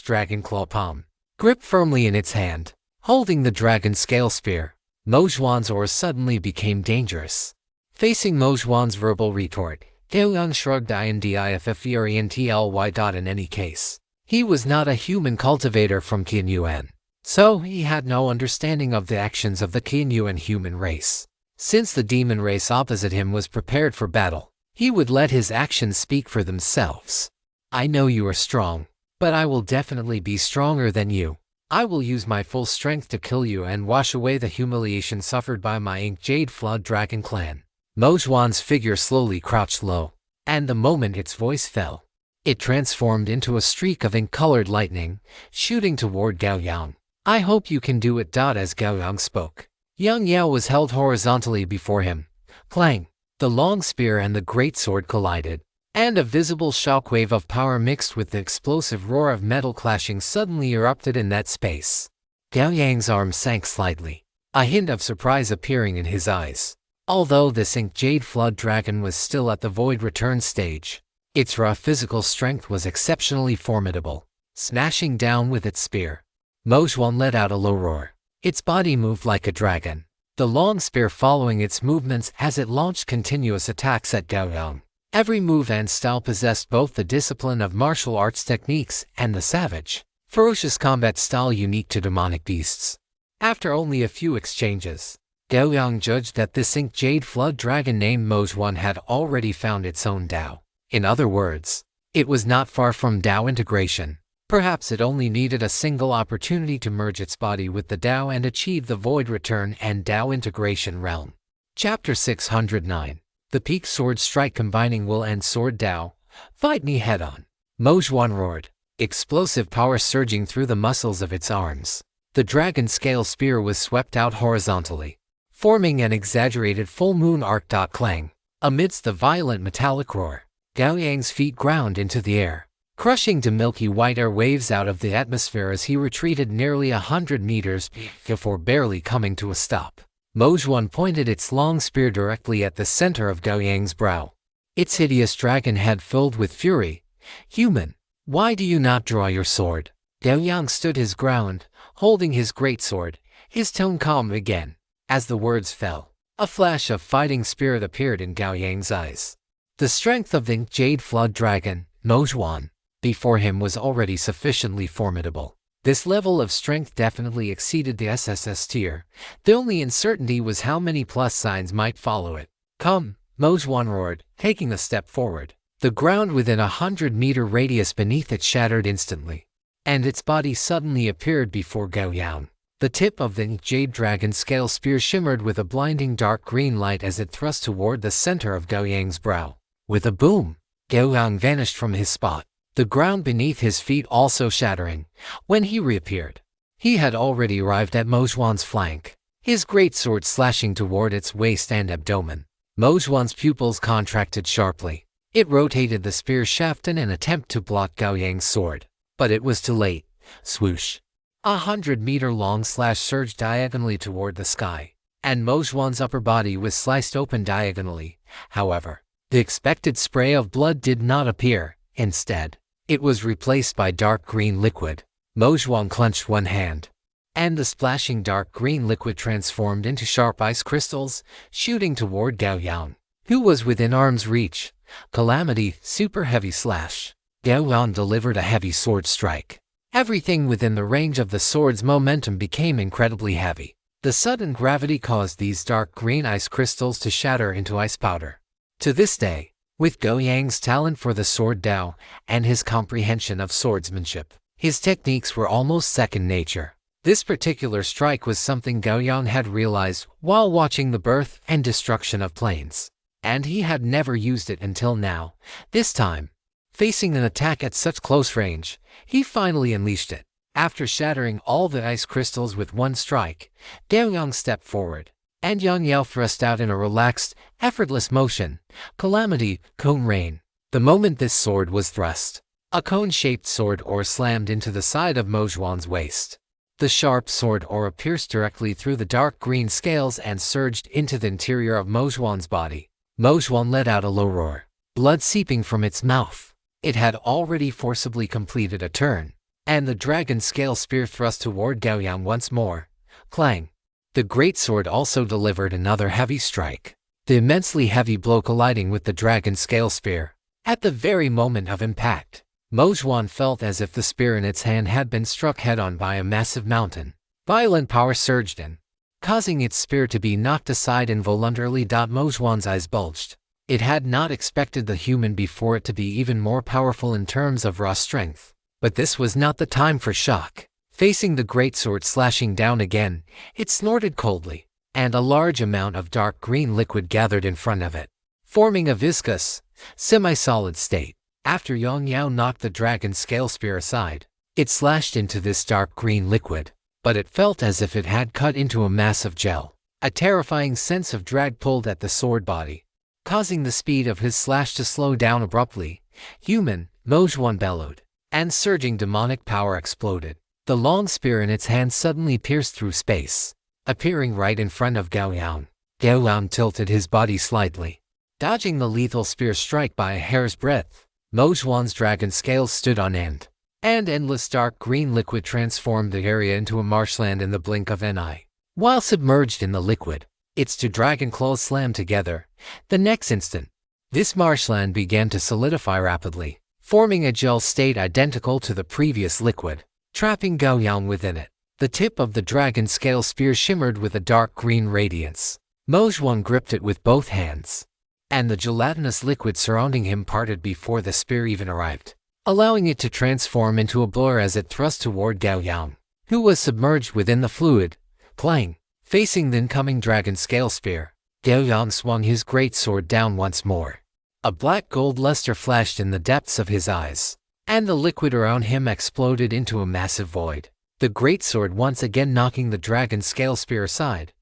dragon claw palm. Gripped firmly in its hand, holding the dragon scale spear, Mozhuan's aura suddenly became dangerous. Facing Mozhuan's verbal retort, Gao Yang shrugged indiffently. In any case, he was not a human cultivator from Qianyuan, so he had no understanding of the actions of the Qianyuan human race. Since the demon race opposite him was prepared for battle, he would let his actions speak for themselves. I know you are strong, but I will definitely be stronger than you. I will use my full strength to kill you and wash away the humiliation suffered by my ink jade flood dragon clan. Mozhuan's figure slowly crouched low, and the moment its voice fell, it transformed into a streak of ink-colored lightning, shooting toward Gao Yang. I hope you can do it. As Gao Yang spoke, Yang Yao was held horizontally before him. Clang! The long spear and the greatsword collided, and a visible shockwave of power mixed with the explosive roar of metal clashing suddenly erupted in that space. Gao Yang's arm sank slightly, a hint of surprise appearing in his eyes. Although this ink jade flood dragon was still at the void return stage, its raw physical strength was exceptionally formidable. Smashing down with its spear, Mozhuan let out a low roar. Its body moved like a dragon, the long spear following its movements as it launched continuous attacks at Gao Yang. Every move and style possessed both the discipline of martial arts techniques and the savage, ferocious combat style unique to demonic beasts. After only a few exchanges, Gao Yang judged that this ink jade flood dragon named Mozhuan had already found its own Dao. In other words, it was not far from Dao integration. Perhaps it only needed a single opportunity to merge its body with the Dao and achieve the void return and Dao integration realm. Chapter 609. The peak sword strike combining will and sword Dao. Fight me head-on. Mozhuan roared, explosive power surging through the muscles of its arms. The dragon scale spear was swept out horizontally, forming an exaggerated full moon arc. Clang! Amidst the violent metallic roar, Gao Yang's feet ground into the air, crushing to milky white air waves out of the atmosphere as he retreated nearly 100 meters before barely coming to a stop. Mozhuan pointed its long spear directly at the center of Gao Yang's brow. Its hideous dragon head filled with fury. Human, why do you not draw your sword? Gao Yang stood his ground, holding his greatsword, his tone calm again. As the words fell, a flash of fighting spirit appeared in Gao Yang's eyes. The strength of the jade flood dragon, Mozhuan, before him was already sufficiently formidable. This level of strength definitely exceeded the SSS tier. The only uncertainty was how many plus signs might follow it. Come, Mozhuan roared, taking a step forward. The ground within 100-meter radius beneath it shattered instantly, and its body suddenly appeared before Gao Yang. The tip of the jade dragon scale spear shimmered with a blinding dark green light as it thrust toward the center of Gao Yang's brow. With a boom, Gao Yang vanished from his spot, the ground beneath his feet also shattering. When he reappeared, he had already arrived at Mozhuan's flank, his greatsword slashing toward its waist and abdomen. Mozhuan's pupils contracted sharply. It rotated the spear shaft in an attempt to block Gao Yang's sword, but it was too late. Swoosh! 100-meter-long slash surged diagonally toward the sky, and Mozhuan's upper body was sliced open diagonally. However, the expected spray of blood did not appear. Instead, it was replaced by dark green liquid. Mozhuan clenched one hand, and the splashing dark green liquid transformed into sharp ice crystals, shooting toward Gao Yang, who was within arm's reach. Calamity, super heavy slash. Gao Yang delivered a heavy sword strike. Everything within the range of the sword's momentum became incredibly heavy. The sudden gravity caused these dark green ice crystals to shatter into ice powder. To this day, with Gao Yang's talent for the sword Dao and his comprehension of swordsmanship, his techniques were almost second nature. This particular strike was something Gao Yang had realized while watching the birth and destruction of planes, and he had never used it until now. This time, facing an attack at such close range, he finally unleashed it. After shattering all the ice crystals with one strike, Gao Yang stepped forward, and Yang Yao thrust out in a relaxed, effortless motion. Calamity, cone rain. The moment this sword was thrust, a cone-shaped sword ore slammed into the side of Mo Zhuan's waist. The sharp sword ore pierced directly through the dark green scales and surged into the interior of Mo Zhuan's body. Mo Zhuan let out a low roar, blood seeping from its mouth. It had already forcibly completed a turn, and the dragon scale spear thrust toward Gao Yang once more. Clang! The greatsword also delivered another heavy strike, the immensely heavy blow colliding with the dragon scale spear. At the very moment of impact, Mo Zhuan felt as if the spear in its hand had been struck head-on by a massive mountain. Violent power surged in, causing its spear to be knocked aside involuntarily. Mo Zhuan's eyes bulged. It had not expected the human before it to be even more powerful in terms of raw strength. But this was not the time for shock. Facing the greatsword slashing down again, it snorted coldly, and a large amount of dark green liquid gathered in front of it, forming a viscous, semi-solid state. After Yang Yao knocked the dragon scale spear aside, it slashed into this dark green liquid, but it felt as if it had cut into a massive gel. A terrifying sense of drag pulled at the sword body, causing the speed of his slash to slow down abruptly. Human, Mo Zhuan bellowed, and surging demonic power exploded. The long spear in its hand suddenly pierced through space, appearing right in front of Gao Yang. Gao Yang tilted his body slightly, dodging the lethal spear strike by a hair's breadth. Mo Zhuan's dragon scales stood on end, and endless dark green liquid transformed the area into a marshland in the blink of an eye. While submerged in the liquid, its two dragon claws slammed together. The next instant, this marshland began to solidify rapidly, forming a gel state identical to the previous liquid, trapping Gao Yang within it. The tip of the dragon scale spear shimmered with a dark green radiance. Mo Zhuan gripped it with both hands, and the gelatinous liquid surrounding him parted before the spear even arrived, allowing it to transform into a blur as it thrust toward Gao Yang, who was submerged within the fluid. Clang! Facing the incoming dragon scale spear, Gao Yang swung his greatsword down once more. A black gold luster flashed in the depths of his eyes, and the liquid around him exploded into a massive void, the greatsword once again knocking the dragon scale spear aside.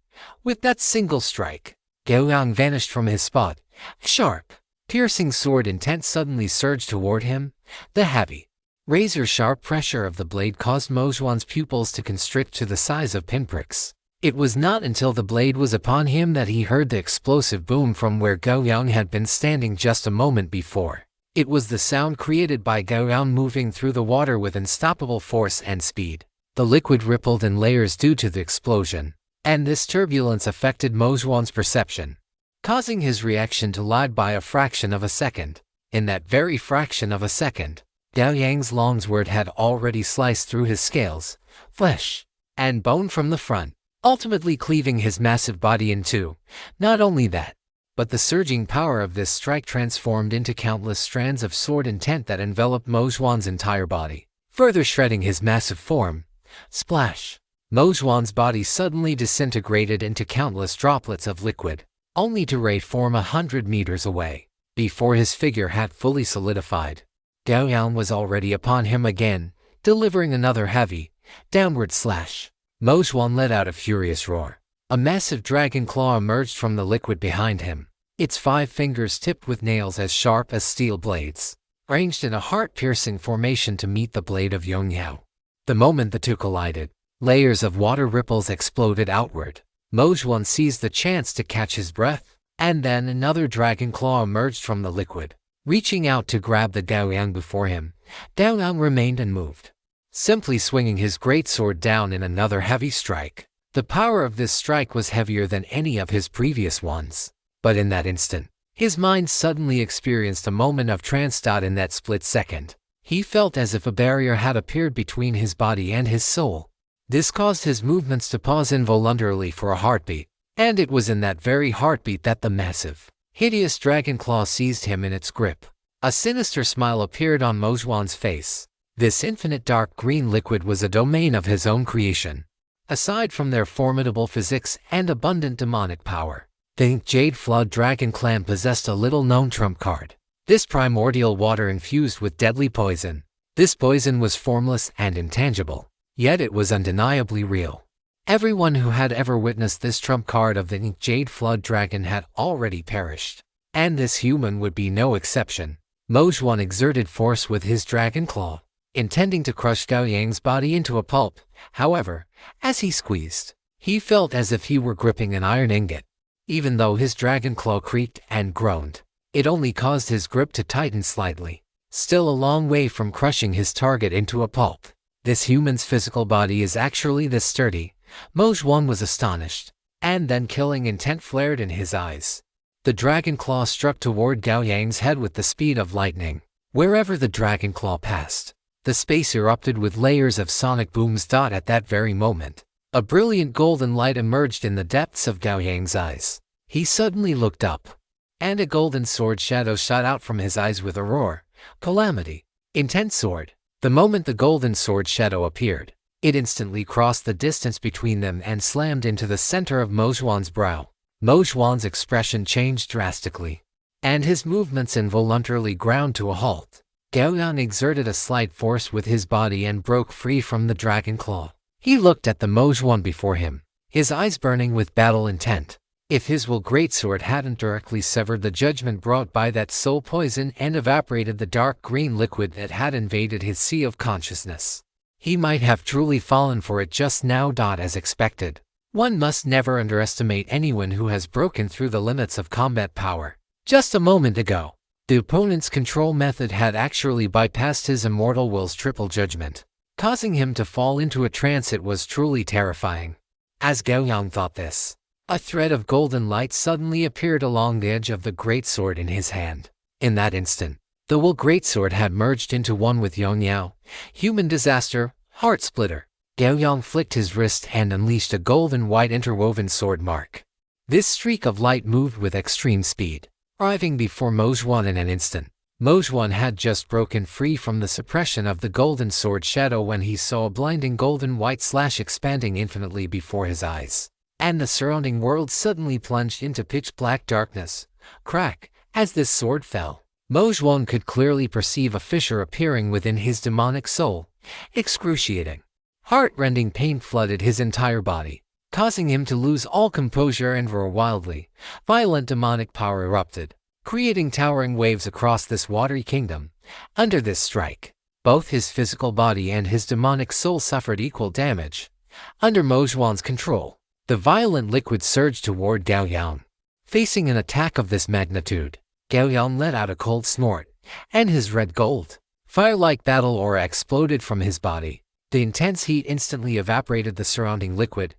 With that single strike, Gao Yang vanished from his spot. Sharp, piercing sword intent suddenly surged toward him. The heavy, razor-sharp pressure of the blade caused Mo Zhuan's pupils to constrict to the size of pinpricks. It was not until the blade was upon him that he heard the explosive boom from where Gao Yang had been standing just a moment before. It was the sound created by Gao Yang moving through the water with unstoppable force and speed. The liquid rippled in layers due to the explosion, and this turbulence affected Mo Zhuan's perception, causing his reaction to lag by a fraction of a second. In that very fraction of a second, Gao Yang's long sword had already sliced through his scales, flesh, and bone from the front, ultimately cleaving his massive body in two. Not only that, but the surging power of this strike transformed into countless strands of sword intent that enveloped Mo Zhuan's entire body, further shredding his massive form. Splash! Mo Zhuan's body suddenly disintegrated into countless droplets of liquid, only to reform 100 meters away. Before his figure had fully solidified, Gao Yang was already upon him again, delivering another heavy, downward slash. Mo Zhuan let out a furious roar. A massive dragon claw emerged from the liquid behind him, its 5 fingers tipped with nails as sharp as steel blades, ranged in a heart-piercing formation to meet the blade of Yang Yao. The moment the two collided, layers of water ripples exploded outward. Mo Zhuan seized the chance to catch his breath, and then another dragon claw emerged from the liquid, reaching out to grab the Gao Yang before him. Gao Yang remained unmoved, simply swinging his greatsword down in another heavy strike. The power of this strike was heavier than any of his previous ones, but in that instant, his mind suddenly experienced a moment of trance. In that split second, he felt as if a barrier had appeared between his body and his soul. This caused his movements to pause involuntarily for a heartbeat, and it was in that very heartbeat that the massive, hideous dragon claw seized him in its grip. A sinister smile appeared on Mo Zhuan's face. This infinite dark green liquid was a domain of his own creation, Aside from their formidable physics and abundant demonic power, the Jade Flood Dragon clan possessed a little-known trump card. This primordial water infused with deadly poison. This poison was formless and intangible, yet it was undeniably real. Everyone who had ever witnessed this trump card of the Jade Flood Dragon had already perished, and this human would be no exception. Mojwan exerted force with his dragon claw, intending to crush Gao Yang's body into a pulp. However, as he squeezed, he felt as if he were gripping an iron ingot. Even though his dragon claw creaked and groaned, it only caused his grip to tighten slightly, still a long way from crushing his target into a pulp. This human's physical body is actually this sturdy. Mojwan was astonished, and then killing intent flared in his eyes. The dragon claw struck toward Gao Yang's head with the speed of lightning. Wherever the dragon claw passed, the space erupted with layers of sonic booms. At that very moment, a brilliant golden light emerged in the depths of Gao Yang's eyes. He suddenly looked up, and a golden sword shadow shot out from his eyes with a roar. Calamity. Intense sword. The moment the golden sword shadow appeared, it instantly crossed the distance between them and slammed into the center of Mojwan's brow. Mojwan's expression changed drastically, and his movements involuntarily ground to a halt. Gao Yang exerted a slight force with his body and broke free from the dragon claw. He looked at the Mojwan before him, his eyes burning with battle intent. If his greatsword hadn't directly severed the judgment brought by that soul poison and evaporated the dark green liquid that had invaded his sea of consciousness, he might have truly fallen for it just now. As expected, one must never underestimate anyone who has broken through the limits of combat power. Just a moment ago, the opponent's control method had actually bypassed his immortal will's triple judgment, causing him to fall into a trance. It was truly terrifying. As Gao Yang thought this, a thread of golden light suddenly appeared along the edge of the greatsword in his hand. In that instant, the greatsword had merged into one with Yongyao. Human disaster, heart splitter. Gao Yang flicked his wrist and unleashed a golden-white interwoven sword mark. This streak of light moved with extreme speed, arriving before Mojwan in an instant. Mojwan had just broken free from the suppression of the golden sword shadow when he saw a blinding golden-white slash expanding infinitely before his eyes, and the surrounding world suddenly plunged into pitch-black darkness. Crack! As this sword fell, Mojwan could clearly perceive a fissure appearing within his demonic soul. Excruciating, heart-rending pain flooded his entire body, causing him to lose all composure and roar wildly. Violent demonic power erupted, creating towering waves across this watery kingdom. Under this strike, both his physical body and his demonic soul suffered equal damage. Under Mojwan's control, the violent liquid surged toward Gao Yang. Facing an attack of this magnitude, Gao Yang let out a cold snort, and his red gold, fire-like battle aura exploded from his body. The intense heat instantly evaporated the surrounding liquid,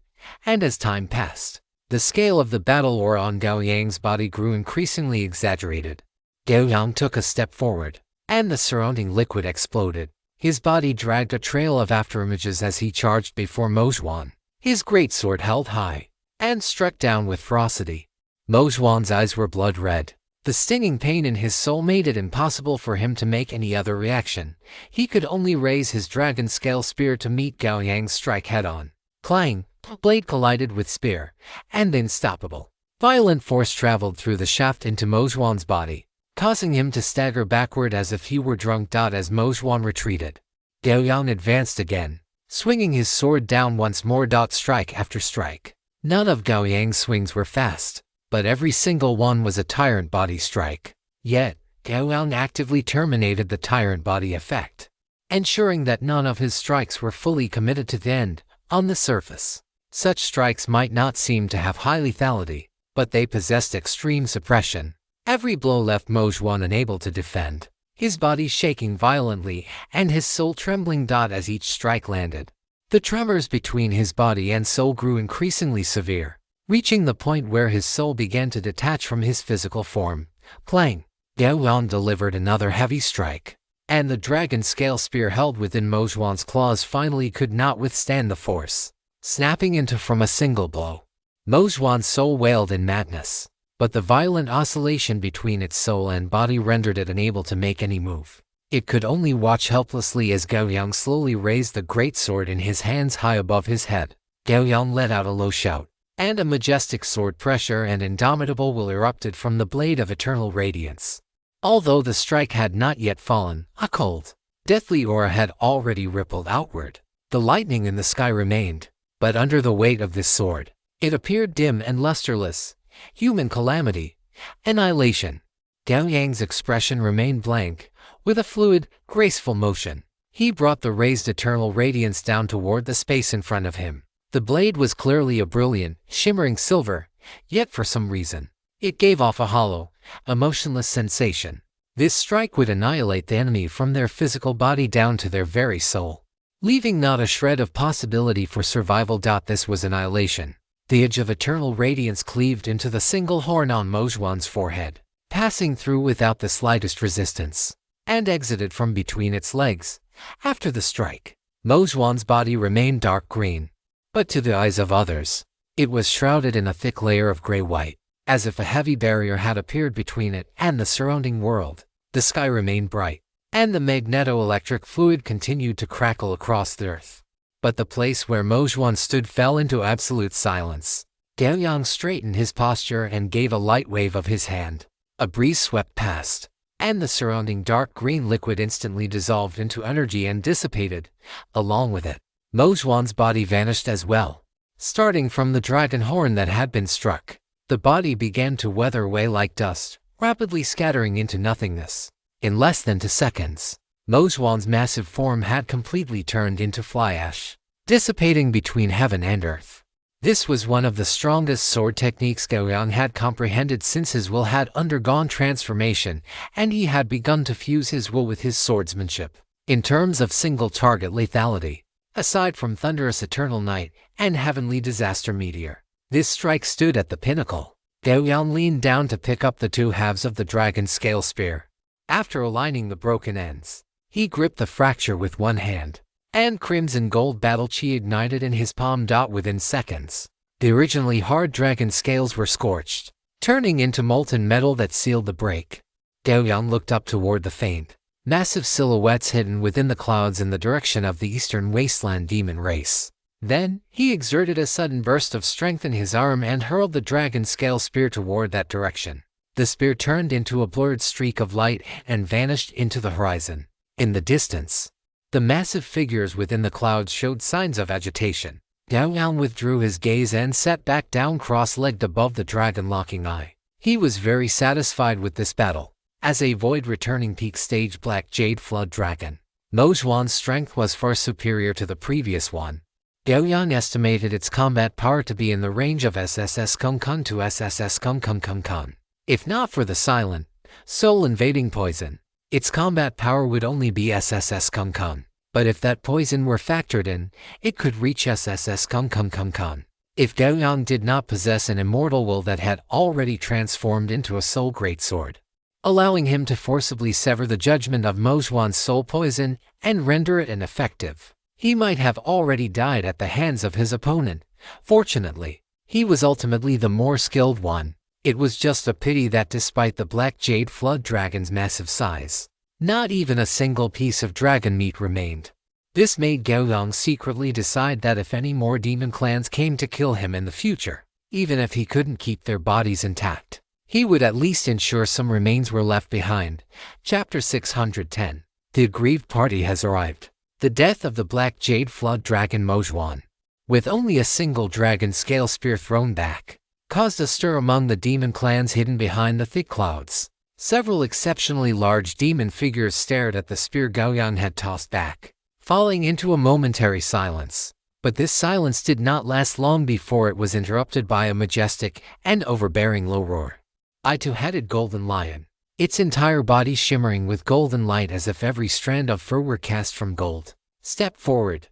and as time passed, the scale of the battle aura on Gao Yang's body grew increasingly exaggerated. Gao Yang took a step forward, and the surrounding liquid exploded. His body dragged a trail of afterimages as he charged before Mojwan, his greatsword held high, and struck down with ferocity. Mojwan's eyes were blood red. The stinging pain in his soul made it impossible for him to make any other reaction. He could only raise his dragon scale spear to meet Gao Yang's strike head-on. Clang! Blade collided with spear, and unstoppable, violent force traveled through the shaft into Mojwan's body, causing him to stagger backward as if he were drunk. As Mojwan retreated, Gao Yang advanced again, swinging his sword down once more. Strike after strike. None of Gao Yang's swings were fast, but every single one was a tyrant body strike. Yet, Gao Yang actively terminated the tyrant body effect, ensuring that none of his strikes were fully committed to the end. On the surface, such strikes might not seem to have high lethality, but they possessed extreme suppression. Every blow left Mojwan unable to defend, his body shaking violently and his soul trembling. As each strike landed, the tremors between his body and soul grew increasingly severe, reaching the point where his soul began to detach from his physical form. Clang! Gao Yang delivered another heavy strike, and the dragon scale spear held within Mojwan's claws finally could not withstand the force, snapping into from a single blow. Mojwan's soul wailed in madness, but the violent oscillation between its soul and body rendered it unable to make any move. It could only watch helplessly as Gao Yang slowly raised the greatsword in his hands high above his head. Gao Yang let out a low shout, and a majestic sword pressure and indomitable will erupted from the blade of eternal radiance. Although the strike had not yet fallen, a cold, deathly aura had already rippled outward. The lightning in the sky remained, but under the weight of this sword, it appeared dim and lusterless. Human calamity, annihilation. Gao Yang's expression remained blank, with a fluid, graceful motion. He brought the raised eternal radiance down toward the space in front of him. The blade was clearly a brilliant, shimmering silver, yet for some reason, it gave off a hollow, emotionless sensation. This strike would annihilate the enemy from their physical body down to their very soul, leaving not a shred of possibility for survival. This was annihilation. The edge of eternal radiance cleaved into the single horn on Mojwan's forehead, passing through without the slightest resistance, and exited from between its legs. After the strike, Mojwan's body remained dark green, but to the eyes of others, it was shrouded in a thick layer of gray-white, as if a heavy barrier had appeared between it and the surrounding world. The sky remained bright, and the magneto-electric fluid continued to crackle across the earth. But the place where Mojwan stood fell into absolute silence. Gao Yang straightened his posture and gave a light wave of his hand. A breeze swept past, and the surrounding dark green liquid instantly dissolved into energy and dissipated. Along with it, Mojwan's body vanished as well. Starting from the dragon horn that had been struck, the body began to weather away like dust, rapidly scattering into nothingness. In less than 2 seconds, Mojwan's massive form had completely turned into fly ash, dissipating between heaven and earth. This was one of the strongest sword techniques Gao Yang had comprehended since his will had undergone transformation, and he had begun to fuse his will with his swordsmanship. In terms of single-target lethality, aside from thunderous eternal night and heavenly disaster meteor, this strike stood at the pinnacle. Gao Yang leaned down to pick up the 2 halves of the dragon scale spear. After aligning the broken ends, he gripped the fracture with one hand, and crimson gold battle chi ignited in his palm. Within seconds, the originally hard dragon scales were scorched, turning into molten metal that sealed the break. Gao Yang looked up toward the faint, massive silhouettes hidden within the clouds in the direction of the eastern wasteland demon race. Then, he exerted a sudden burst of strength in his arm and hurled the dragon scale spear toward that direction. The spear turned into a blurred streak of light and vanished into the horizon. In the distance, the massive figures within the clouds showed signs of agitation. Gao Yang withdrew his gaze and sat back down cross-legged above the dragon-locking eye. He was very satisfied with this battle. As a void-returning peak stage black jade flood dragon, Mojwan's strength was far superior to the previous one. Gao Yang estimated its combat power to be in the range of SSS Kung Kun to SSS Kung Kung Kung Kun. If not for the silent, soul-invading poison, its combat power would only be SSS Kung Kun. But if that poison were factored in, it could reach SSS Kung Kung Kung Kun. If Gao Yang did not possess an immortal will that had already transformed into a soul greatsword, allowing him to forcibly sever the judgment of Mojwan's soul poison and render it ineffective, he might have already died at the hands of his opponent. Fortunately, he was ultimately the more skilled one. It was just a pity that despite the black jade flood dragon's massive size, not even a single piece of dragon meat remained. This made Gao Yang secretly decide that if any more demon clans came to kill him in the future, even if he couldn't keep their bodies intact, he would at least ensure some remains were left behind. Chapter 610. The aggrieved party has arrived. The death of the black jade flood dragon Mojwan, with only a single dragon scale spear thrown back, caused a stir among the demon clans hidden behind the thick clouds. Several exceptionally large demon figures stared at the spear Gao Yang had tossed back, falling into a momentary silence. But this silence did not last long before it was interrupted by a majestic and overbearing low roar. A 2-headed golden lion, its entire body shimmering with golden light as if every strand of fur were cast from gold, stepped forward.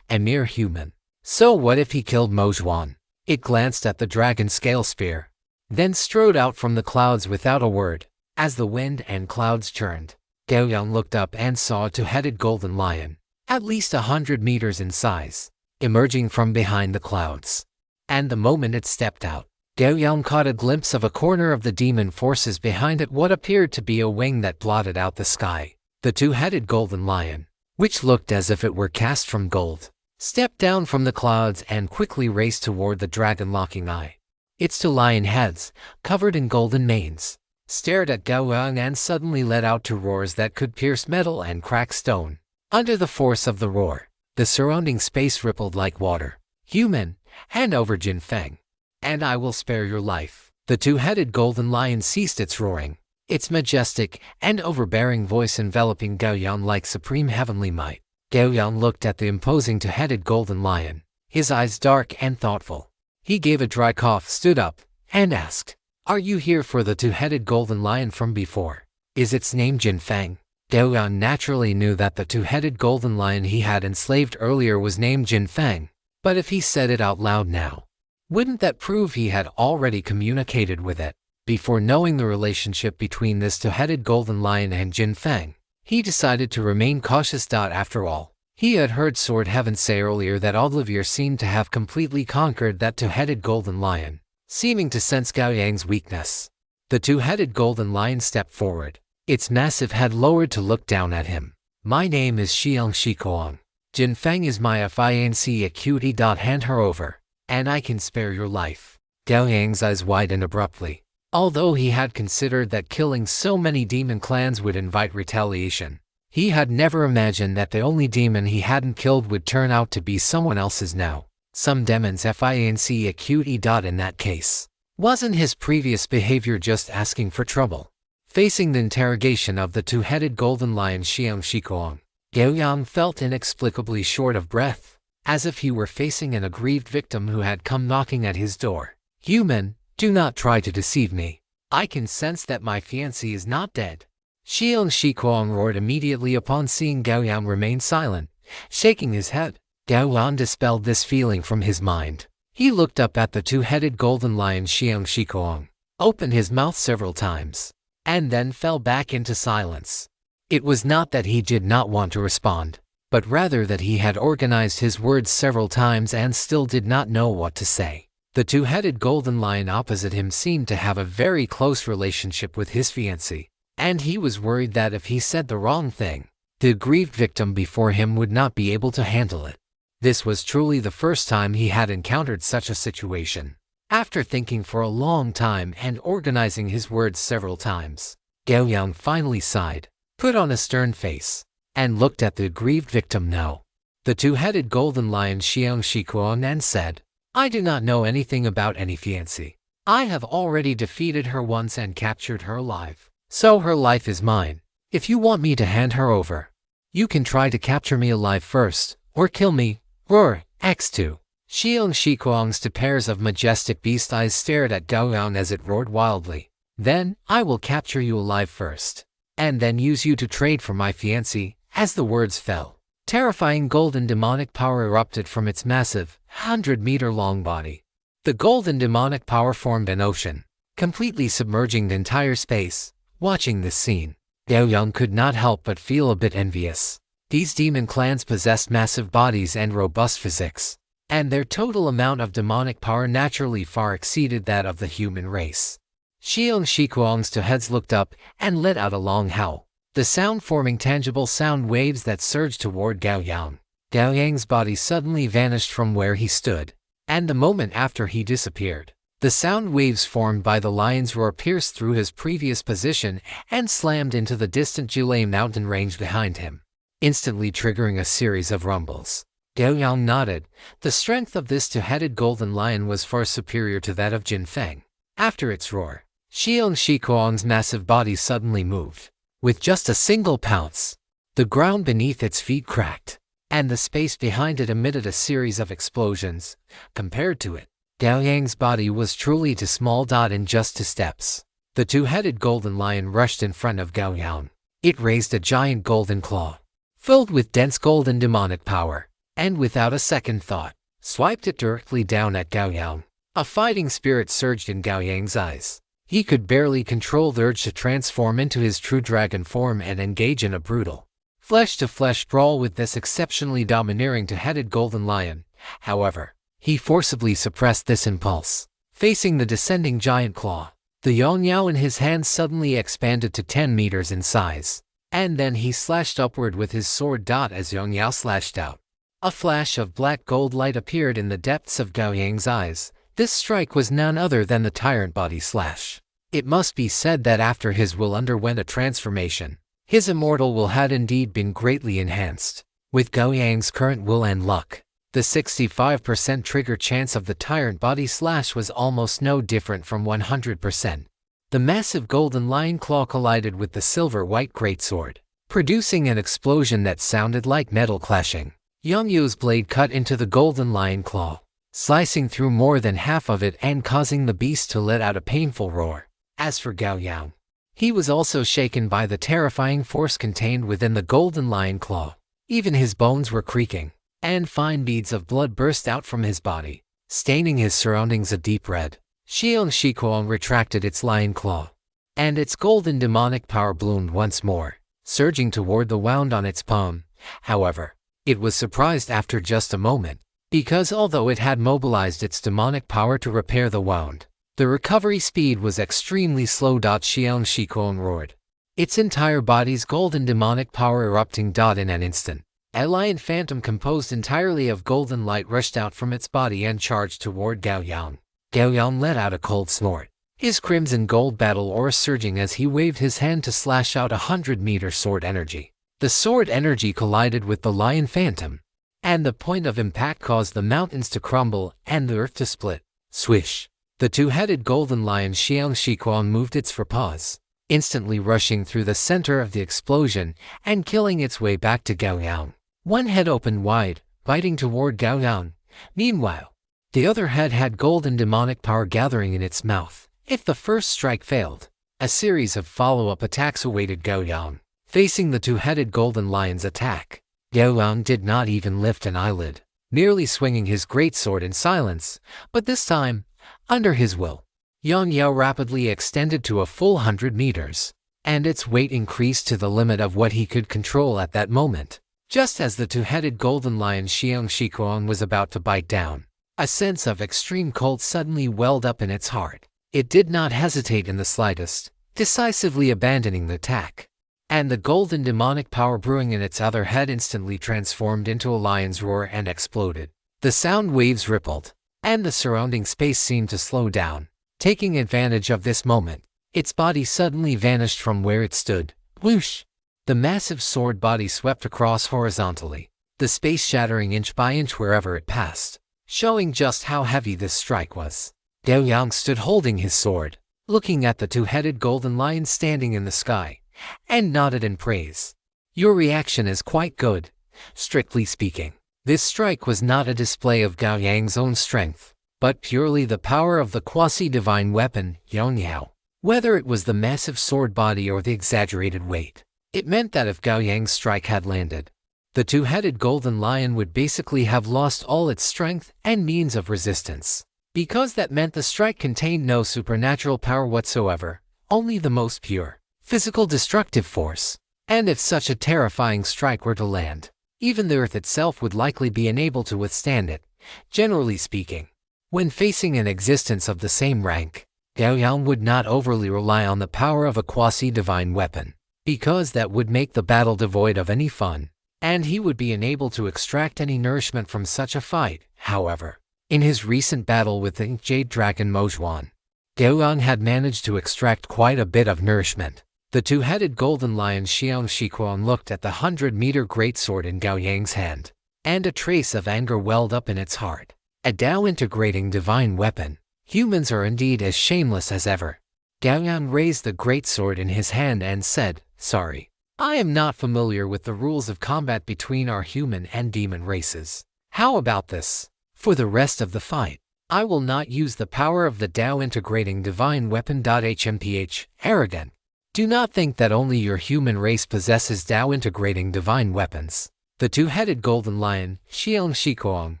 A mere human. So what if he killed Mojwan? It glanced at the dragon scale spear, then strode out from the clouds without a word. As the wind and clouds churned, Gao Yang looked up and saw a 2-headed golden lion, at least 100 meters in size, emerging from behind the clouds. And the moment it stepped out, Gao Yang caught a glimpse of a corner of the demon forces behind it, what appeared to be a wing that blotted out the sky. The 2-headed golden lion, which looked as if it were cast from gold, stepped down from the clouds and quickly raced toward the dragon-locking eye. Its two lion heads, covered in golden manes, stared at Gao Yang and suddenly let out two roars that could pierce metal and crack stone. Under the force of the roar, the surrounding space rippled like water. "Human, hand over Jin Feng, and I will spare your life." The two-headed golden lion ceased its roaring, its majestic and overbearing voice enveloping Gao Yang like supreme heavenly might. Gao Yang looked at the imposing two-headed golden lion, his eyes dark and thoughtful. He gave a dry cough, stood up, and asked, "Are you here for the two-headed golden lion from before? Is its name Jin Feng?" Gao Yang naturally knew that the two-headed golden lion he had enslaved earlier was named Jin Feng, but if he said it out loud now, wouldn't that prove he had already communicated with it? Before knowing the relationship between this two-headed golden lion and Jin Feng, he decided to remain cautious. After all, he had heard Sword Heaven say earlier that Olivier seemed to have completely conquered that two-headed golden lion, seeming to sense Gao Yang's weakness. The two-headed golden lion stepped forward, its massive head lowered to look down at him. "My name is Xiang Shikuang. Jin Feng is my fiancée. Acuity. Hand her over, and I can spare your life." Gao Yang's eyes widened abruptly. Although he had considered that killing so many demon clans would invite retaliation, he had never imagined that the only demon he hadn't killed would turn out to be someone else's now. Some demon's fiancée. Acuity. In that case, wasn't his previous behavior just asking for trouble? Facing the interrogation of the two-headed golden lion Xiang Shikuang, Gao Yang felt inexplicably short of breath, as if he were facing an aggrieved victim who had come knocking at his door. "Human, do not try to deceive me. I can sense that my fiancé is not dead." Xiang Shikuang roared immediately upon seeing Gao Yang remain silent, shaking his head. Gao Yang dispelled this feeling from his mind. He looked up at the two-headed golden lion Xiang Shikuang, opened his mouth several times, and then fell back into silence. It was not that he did not want to respond, but rather that he had organized his words several times and still did not know what to say. The two-headed golden lion opposite him seemed to have a very close relationship with his fiancée, and he was worried that if he said the wrong thing, the aggrieved victim before him would not be able to handle it. This was truly the first time he had encountered such a situation. After thinking for a long time and organizing his words several times, Gao Yang finally sighed, put on a stern face, and looked at the aggrieved victim now, the two-headed golden lion Xiang Shikuang, and said, "I do not know anything about any fiancée. I have already defeated her once and captured her alive, so her life is mine. If you want me to hand her over, you can try to capture me alive first, or kill me." Roar, X2. Xiang Shikuang's two pairs of majestic beast eyes stared at Gao Yang as it roared wildly. "Then, I will capture you alive first, and then use you to trade for my fiancée." As the words fell, terrifying golden demonic power erupted from its massive, 100-meter-long body. The golden demonic power formed an ocean, completely submerging the entire space. Watching this scene, Gao Yang could not help but feel a bit envious. These demon clans possessed massive bodies and robust physics, and their total amount of demonic power naturally far exceeded that of the human race. Xiang Shikuang's two heads looked up and let out a long howl, the sound forming tangible sound waves that surged toward Gao Yang. Gao Yang's body suddenly vanished from where he stood, and the moment after he disappeared, the sound waves formed by the lion's roar pierced through his previous position and slammed into the distant Jilei mountain range behind him, instantly triggering a series of rumbles. Gao Yang nodded. The strength of this two-headed golden lion was far superior to that of Jin Feng. After its roar, Xiang Shikuang's massive body suddenly moved. With just a single pounce, the ground beneath its feet cracked, and the space behind it emitted a series of explosions. Compared to it, Gao Yang's body was truly too small. In just 2 steps, the two-headed golden lion rushed in front of Gao Yang. It raised a giant golden claw, filled with dense golden demonic power, and without a second thought, swiped it directly down at Gao Yang. A fighting spirit surged in Gao Yang's eyes. He could barely control the urge to transform into his true dragon form and engage in a brutal, flesh-to-flesh brawl with this exceptionally domineering two-headed golden lion. However, he forcibly suppressed this impulse. Facing the descending giant claw, the Yongyao in his hand suddenly expanded to 10 meters in size, and then he slashed upward with his sword. As Yongyao slashed out, A flash of black-gold light appeared in the depths of Gao Yang's eyes. This strike was none other than the tyrant body slash. It must be said that after his will underwent a transformation, his immortal will had indeed been greatly enhanced. With Gao Yang's current will and luck, the 65% trigger chance of the tyrant body slash was almost no different from 100%. The massive golden lion claw collided with the silver-white greatsword, producing an explosion that sounded like metal clashing. Yang Yu's blade cut into the golden lion claw, slicing through more than half of it and causing the beast to let out a painful roar. As for Gao Yang, he was also shaken by the terrifying force contained within the golden lion claw. Even his bones were creaking, and fine beads of blood burst out from his body, staining his surroundings a deep red. Xiang Shikuang retracted its lion claw, and its golden demonic power bloomed once more, surging toward the wound on its palm. However, it was surprised after just a moment, because although it had mobilized its demonic power to repair the wound, the recovery speed was extremely slow. Xiang Shikuang roared, its entire body's golden demonic power erupting. In an instant, a lion phantom composed entirely of golden light rushed out from its body and charged toward Gao Yang. Gao Yang let out a cold snort, his crimson gold battle aura surging as he waved his hand to slash out 100-meter sword energy. The sword energy collided with the lion phantom, and the point of impact caused the mountains to crumble and the earth to split. Swish! The two-headed golden lion Xiang Shikuang moved its forepaws, instantly rushing through the center of the explosion and killing its way back to Gao Yang. One head opened wide, biting toward Gao Yang. Meanwhile, the other head had golden demonic power gathering in its mouth. If the first strike failed, a series of follow-up attacks awaited Gao Yang. Facing the two-headed golden lion's attack, Gao Yang did not even lift an eyelid, merely swinging his greatsword in silence. But this time, under his will, Yang Yao rapidly extended to a full 100 meters, and its weight increased to the limit of what he could control at that moment. Just as the two-headed golden lion Xiang Shikuang was about to bite down, a sense of extreme cold suddenly welled up in its heart. It did not hesitate in the slightest, decisively abandoning the attack. And the golden demonic power brewing in its other head instantly transformed into a lion's roar and exploded. The sound waves rippled, and the surrounding space seemed to slow down. Taking advantage of this moment, its body suddenly vanished from where it stood. Whoosh! The massive sword body swept across horizontally, the space shattering inch by inch wherever it passed, showing just how heavy this strike was. Gao Yang stood holding his sword, looking at the two-headed golden lion standing in the sky, and nodded in praise. Your reaction is quite good. Strictly speaking, this strike was not a display of Gao Yang's own strength, but purely the power of the quasi-divine weapon, Yang Yao. Whether it was the massive sword body or the exaggerated weight, it meant that if Gao Yang's strike had landed, the two-headed golden lion would basically have lost all its strength and means of resistance, because that meant the strike contained no supernatural power whatsoever, only the most pure, physical destructive force. And if such a terrifying strike were to land, even the earth itself would likely be unable to withstand it. Generally speaking, when facing an existence of the same rank, Gao Yang would not overly rely on the power of a quasi-divine weapon, because that would make the battle devoid of any fun, and he would be unable to extract any nourishment from such a fight. However, in his recent battle with the Jade Dragon Mozhuan, Gao Yang had managed to extract quite a bit of nourishment. The two-headed golden lion Xiang Shikuang looked at the 100-meter greatsword in Gao Yang's hand, and a trace of anger welled up in its heart. A Tao-integrating divine weapon. Humans are indeed as shameless as ever. Gao Yang raised the greatsword in his hand and said, "Sorry, I am not familiar with the rules of combat between our human and demon races. How about this? For the rest of the fight, I will not use the power of the Tao-integrating divine weapon. HMPH, arrogant. Do not think that only your human race possesses Tao-integrating divine weapons." The two-headed golden lion, Xiang Shikuang,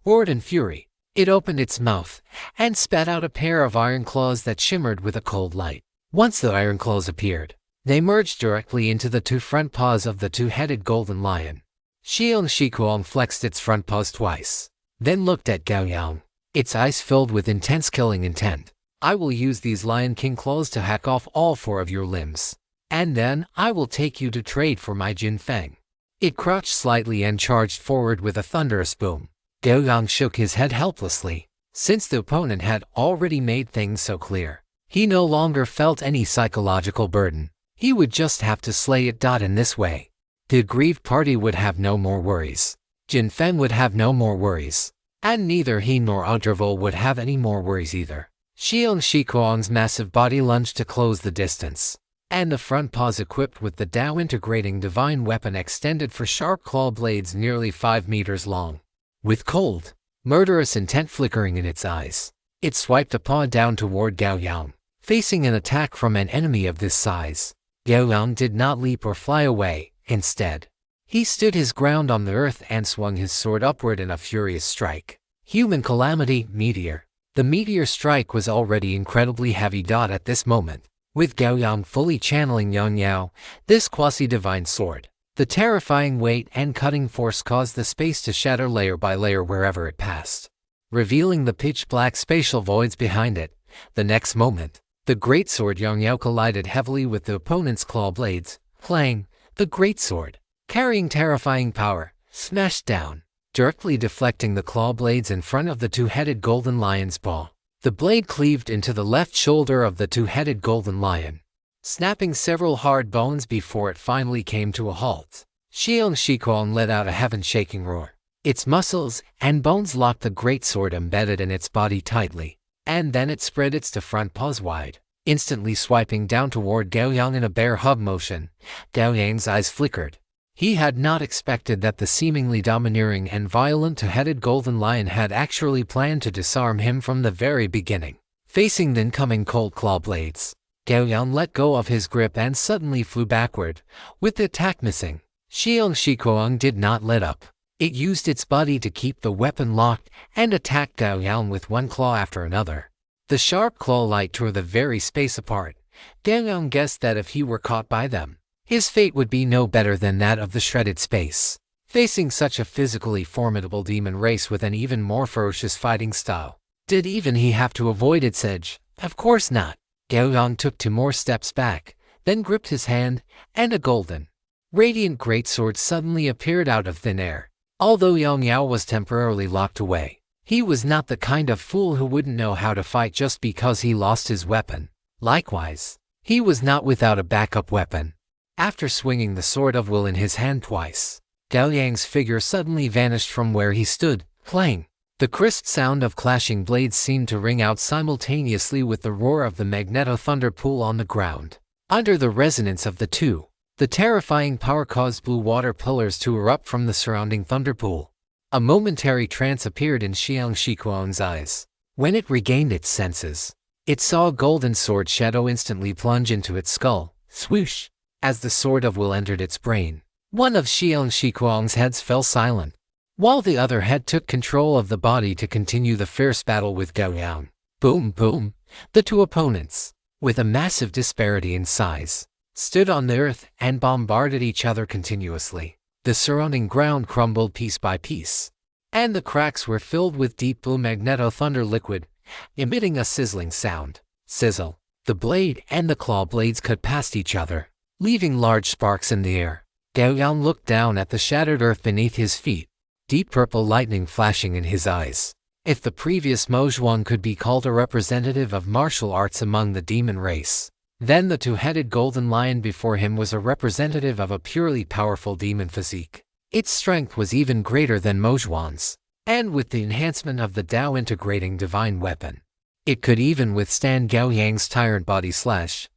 roared in fury. It opened its mouth and spat out a pair of iron claws that shimmered with a cold light. Once the iron claws appeared, they merged directly into the two front paws of the two-headed golden lion. Xiang Shikuang flexed its front paws twice, then looked at Gao Yang, its eyes filled with intense killing intent. "I will use these Lion King claws to hack off all 4 of your limbs, and then I will take you to trade for my Jin Feng." It crouched slightly and charged forward with a thunderous boom. Gao Yang shook his head helplessly. Since the opponent had already made things so clear, he no longer felt any psychological burden. He would just have to slay it. In this way, the aggrieved party would have no more worries. Jin Feng would have no more worries. And neither he nor Audreville would have any more worries either. Xiang Shikuang's massive body lunged to close the distance, and the front paws equipped with the Tao integrating divine weapon extended for sharp claw blades nearly 5 meters long. With cold, murderous intent flickering in its eyes, it swiped a paw down toward Gao Yang. Facing an attack from an enemy of this size, Gao Yang did not leap or fly away. Instead, he stood his ground on the earth and swung his sword upward in a furious strike. Human calamity, meteor. The meteor strike was already incredibly heavy. At this moment, with Gao Yang fully channeling Yang Yao, this quasi-divine sword, the terrifying weight and cutting force caused the space to shatter layer by layer wherever it passed, revealing the pitch-black spatial voids behind it. The next moment, the greatsword Yang Yao collided heavily with the opponent's claw blades. Clang! The greatsword, carrying terrifying power, smashed down, directly deflecting the claw blades in front of the two-headed golden lion's paw. The blade cleaved into the left shoulder of the two-headed golden lion, snapping several hard bones before it finally came to a halt. Xiang Shikuang let out a heaven-shaking roar. Its muscles and bones locked the greatsword embedded in its body tightly, and then it spread its two front paws wide, instantly swiping down toward Gao Yang in a bear hug motion. Gao Yang's eyes flickered. He had not expected that the seemingly domineering and violent two-headed golden lion had actually planned to disarm him from the very beginning. Facing the incoming cold claw blades, Gao Yang let go of his grip and suddenly flew backward, with the attack missing. Xiang Shikuang did not let up. It used its body to keep the weapon locked and attacked Gao Yang with one claw after another. The sharp claw light tore the very space apart. Gao Yang guessed that if he were caught by them, his fate would be no better than that of the shredded space. Facing such a physically formidable demon race with an even more ferocious fighting style, did even he have to avoid its edge? Of course not. Gao Yang took 2 more steps back, then gripped his hand, and a golden, radiant greatsword suddenly appeared out of thin air. Although Yang Yao was temporarily locked away, he was not the kind of fool who wouldn't know how to fight just because he lost his weapon. Likewise, he was not without a backup weapon. After swinging the sword of will in his hand twice, Gao Yang's figure suddenly vanished from where he stood. Clang! The crisp sound of clashing blades seemed to ring out simultaneously with the roar of the magneto-thunder pool on the ground. Under the resonance of the two, the terrifying power caused blue water pillars to erupt from the surrounding thunder pool. A momentary trance appeared in Xiang Shikuang's eyes. When it regained its senses, it saw a golden sword shadow instantly plunge into its skull. Swoosh! As the sword of will entered its brain, one of Xiang Shikuang's heads fell silent, while the other head took control of the body to continue the fierce battle with Gao Yang. Boom, boom! The two opponents, with a massive disparity in size, stood on the earth and bombarded each other continuously. The surrounding ground crumbled piece by piece, and the cracks were filled with deep blue magneto-thunder liquid, emitting a sizzling sound. Sizzle! The blade and the claw blades cut past each other, leaving large sparks in the air. Gao Yang looked down at the shattered earth beneath his feet, deep purple lightning flashing in his eyes. If the previous Mozhuang could be called a representative of martial arts among the demon race, then the two-headed golden lion before him was a representative of a purely powerful demon physique. Its strength was even greater than Mozhuang's, and with the enhancement of the Tao integrating divine weapon, it could even withstand Gao Yang's tired body slash,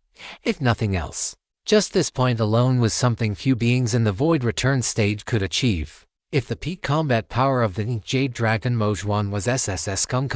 if nothing else. Just this point alone was something few beings in the Void Return stage could achieve. If the peak combat power of the Jade Dragon Mozhuang was SSS Kung,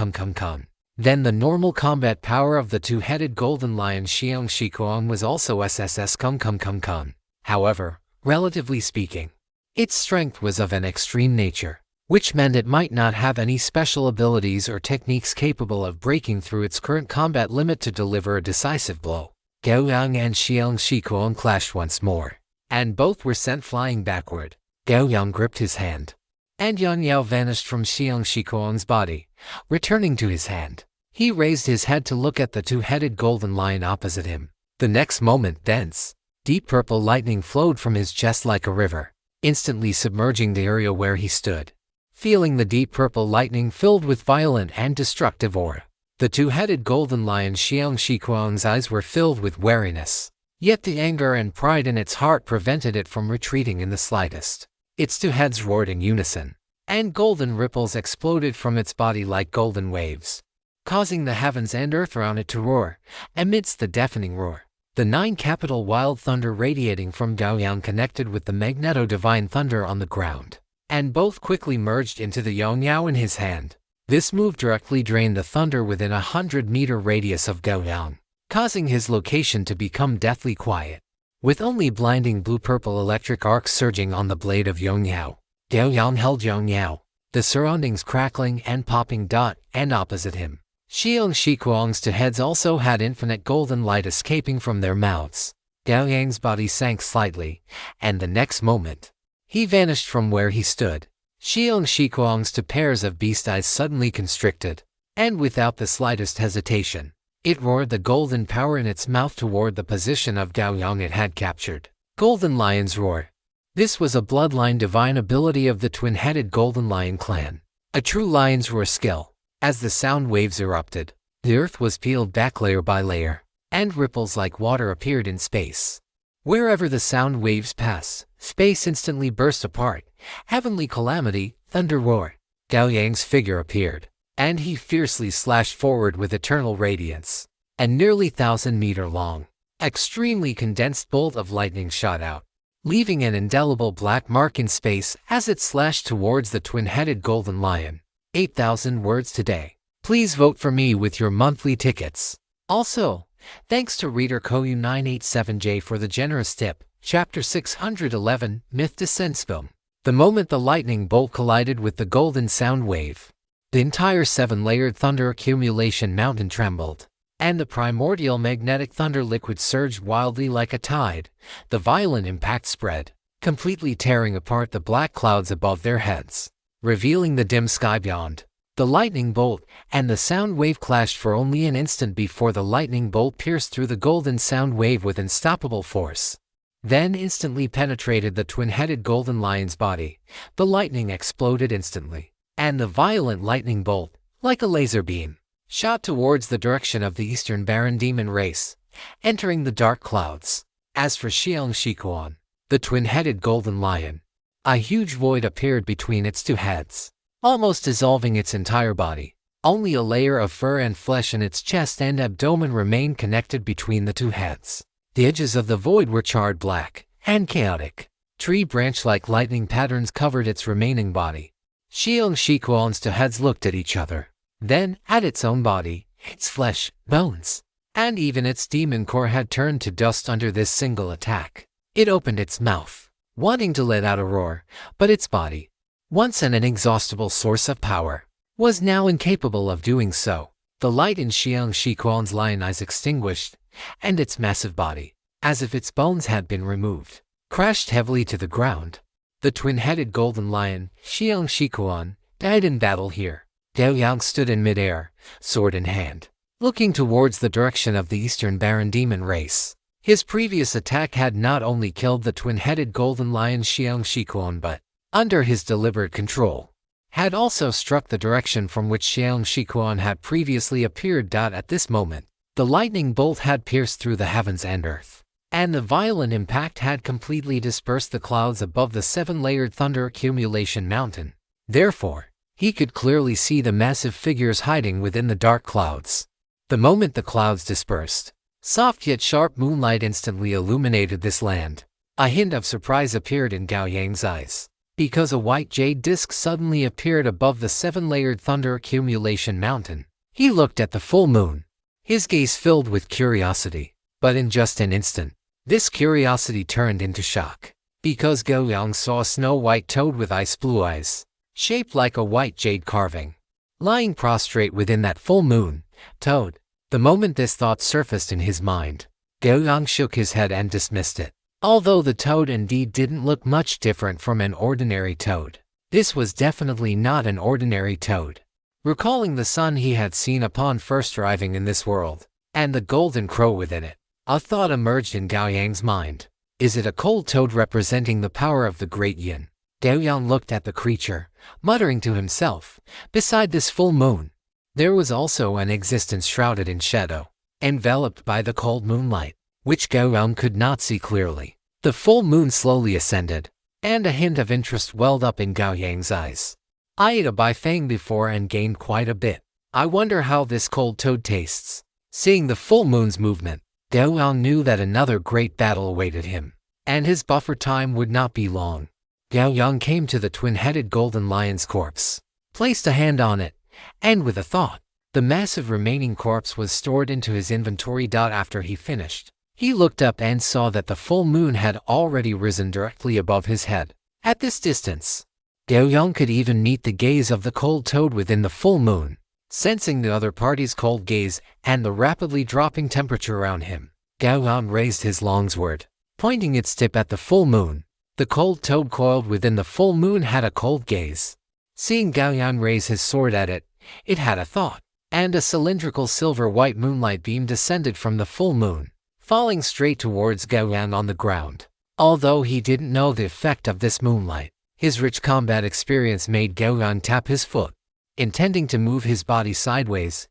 then the normal combat power of the two-headed golden lion Xiang Shikuang was also SSS Kung. However, relatively speaking, its strength was of an extreme nature, which meant it might not have any special abilities or techniques capable of breaking through its current combat limit to deliver a decisive blow. Gao Yang and Xiang Shikuang clashed once more, and both were sent flying backward. Gao Yang gripped his hand, and Yang Yao vanished from Xiang Shikuang's body, returning to his hand. He raised his head to look at the two-headed golden lion opposite him. The next moment dense, deep purple lightning flowed from his chest like a river, instantly submerging the area where he stood. Feeling the deep purple lightning filled with violent and destructive aura, the two-headed golden lion Xiang Shikuang's eyes were filled with wariness. Yet the anger and pride in its heart prevented it from retreating in the slightest. Its two heads roared in unison, and golden ripples exploded from its body like golden waves, causing the heavens and earth around it to roar. Amidst the deafening roar, the 9 capital wild thunder radiating from Gao Yang connected with the magneto-divine thunder on the ground, and both quickly merged into the Yongyao in his hand. This move directly drained the thunder within a 100-meter radius of Gao Yang, causing his location to become deathly quiet. With only blinding blue-purple electric arcs surging on the blade of Yongyao, Gao Yang held Yongyao, the surroundings crackling and popping. And opposite him, Xiang Shikuang's two heads also had infinite golden light escaping from their mouths. Gao Yang's body sank slightly, and the next moment, he vanished from where he stood. Xiang Shikuang's two pairs of beast eyes suddenly constricted, and without the slightest hesitation, it roared the golden power in its mouth toward the position of Gao Yang it had captured. Golden Lion's Roar. This was a bloodline divine ability of the twin-headed Golden Lion clan, a true lion's roar skill. As the sound waves erupted, the earth was peeled back layer by layer, and ripples like water appeared in space. Wherever the sound waves pass, space instantly burst apart. Heavenly calamity, thunder roar. Gao Yang's figure appeared, and he fiercely slashed forward with eternal radiance. A nearly 1,000-meter long, extremely condensed bolt of lightning shot out, leaving an indelible black mark in space as it slashed towards the twin-headed golden lion. 8,000 words today. Please vote for me with your monthly tickets. Also, thanks to reader Koyu987J for the generous tip. Chapter 611, Myth Descents Film. The moment the lightning bolt collided with the golden sound wave, the entire 7-layered thunder accumulation mountain trembled, and the primordial magnetic thunder liquid surged wildly like a tide. The violent impact spread, completely tearing apart the black clouds above their heads, revealing the dim sky beyond. The lightning bolt and the sound wave clashed for only an instant before the lightning bolt pierced through the golden sound wave with unstoppable force, then instantly penetrated the twin-headed golden lion's body. The lightning exploded instantly, and the violent lightning bolt, like a laser beam, shot towards the direction of the Eastern Baron demon race, entering the dark clouds. As for Xiang Shikuan, the twin-headed golden lion, a huge void appeared between its two heads, almost dissolving its entire body. Only a layer of fur and flesh in its chest and abdomen remained connected between the two heads. The edges of the void were charred black and chaotic. Tree branch-like lightning patterns covered its remaining body. Xiang Shikuan's two heads looked at each other, then at its own body. Its flesh, bones, and even its demon core had turned to dust under this single attack. It opened its mouth, wanting to let out a roar, but its body, once an inexhaustible source of power, was now incapable of doing so. The light in Xiang Shikuan's lion eyes extinguished, and its massive body, as if its bones had been removed, crashed heavily to the ground. The twin-headed golden lion, Xiang Shikuan, died in battle here. Gao Yang stood in midair, sword in hand, looking towards the direction of the Eastern Baron demon race. His previous attack had not only killed the twin-headed golden lion Xiang Shikuan but, under his deliberate control, had also struck the direction from which Xiang Shikuan had previously appeared. At this moment, the lightning bolt had pierced through the heavens and earth, and the violent impact had completely dispersed the clouds above the 7-layered thunder accumulation mountain. Therefore, he could clearly see the massive figures hiding within the dark clouds. The moment the clouds dispersed, soft yet sharp moonlight instantly illuminated this land. A hint of surprise appeared in Gao Yang's eyes, because a white jade disc suddenly appeared above the 7-layered thunder accumulation mountain. He looked at the full moon, his gaze filled with curiosity. But in just an instant, this curiosity turned into shock, because Gao Yang saw a snow-white toad with ice-blue eyes, shaped like a white jade carving, lying prostrate within that full moon. Toad. The moment this thought surfaced in his mind, Gao Yang shook his head and dismissed it. Although the toad indeed didn't look much different from an ordinary toad, this was definitely not an ordinary toad. Recalling the sun he had seen upon first arriving in this world, and the golden crow within it, a thought emerged in Gao Yang's mind. Is it a cold toad representing the power of the great yin? Gao Yang looked at the creature, muttering to himself. Beside this full moon, there was also an existence shrouded in shadow, enveloped by the cold moonlight, which Gao Yang could not see clearly. The full moon slowly ascended, and a hint of interest welled up in Gao Yang's eyes. I ate a bifang before and gained quite a bit. I wonder how this cold toad tastes. Seeing the full moon's movement, Gao Yang knew that another great battle awaited him, and his buffer time would not be long. Gao Yang came to the twin-headed golden lion's corpse, placed a hand on it, and with a thought, the massive remaining corpse was stored into his inventory. After he finished, he looked up and saw that the full moon had already risen directly above his head. At this distance, Gao Yang could even meet the gaze of the cold toad within the full moon. Sensing the other party's cold gaze and the rapidly dropping temperature around him, Gao Yang raised his long sword, pointing its tip at the full moon. The cold toad coiled within the full moon had a cold gaze. Seeing Gao Yang raise his sword at it, it had a thought, and a cylindrical silver-white moonlight beam descended from the full moon, falling straight towards Gao Yang on the ground. Although he didn't know the effect of this moonlight, his rich combat experience made Gao Yang tap his foot, intending to move his body sideways.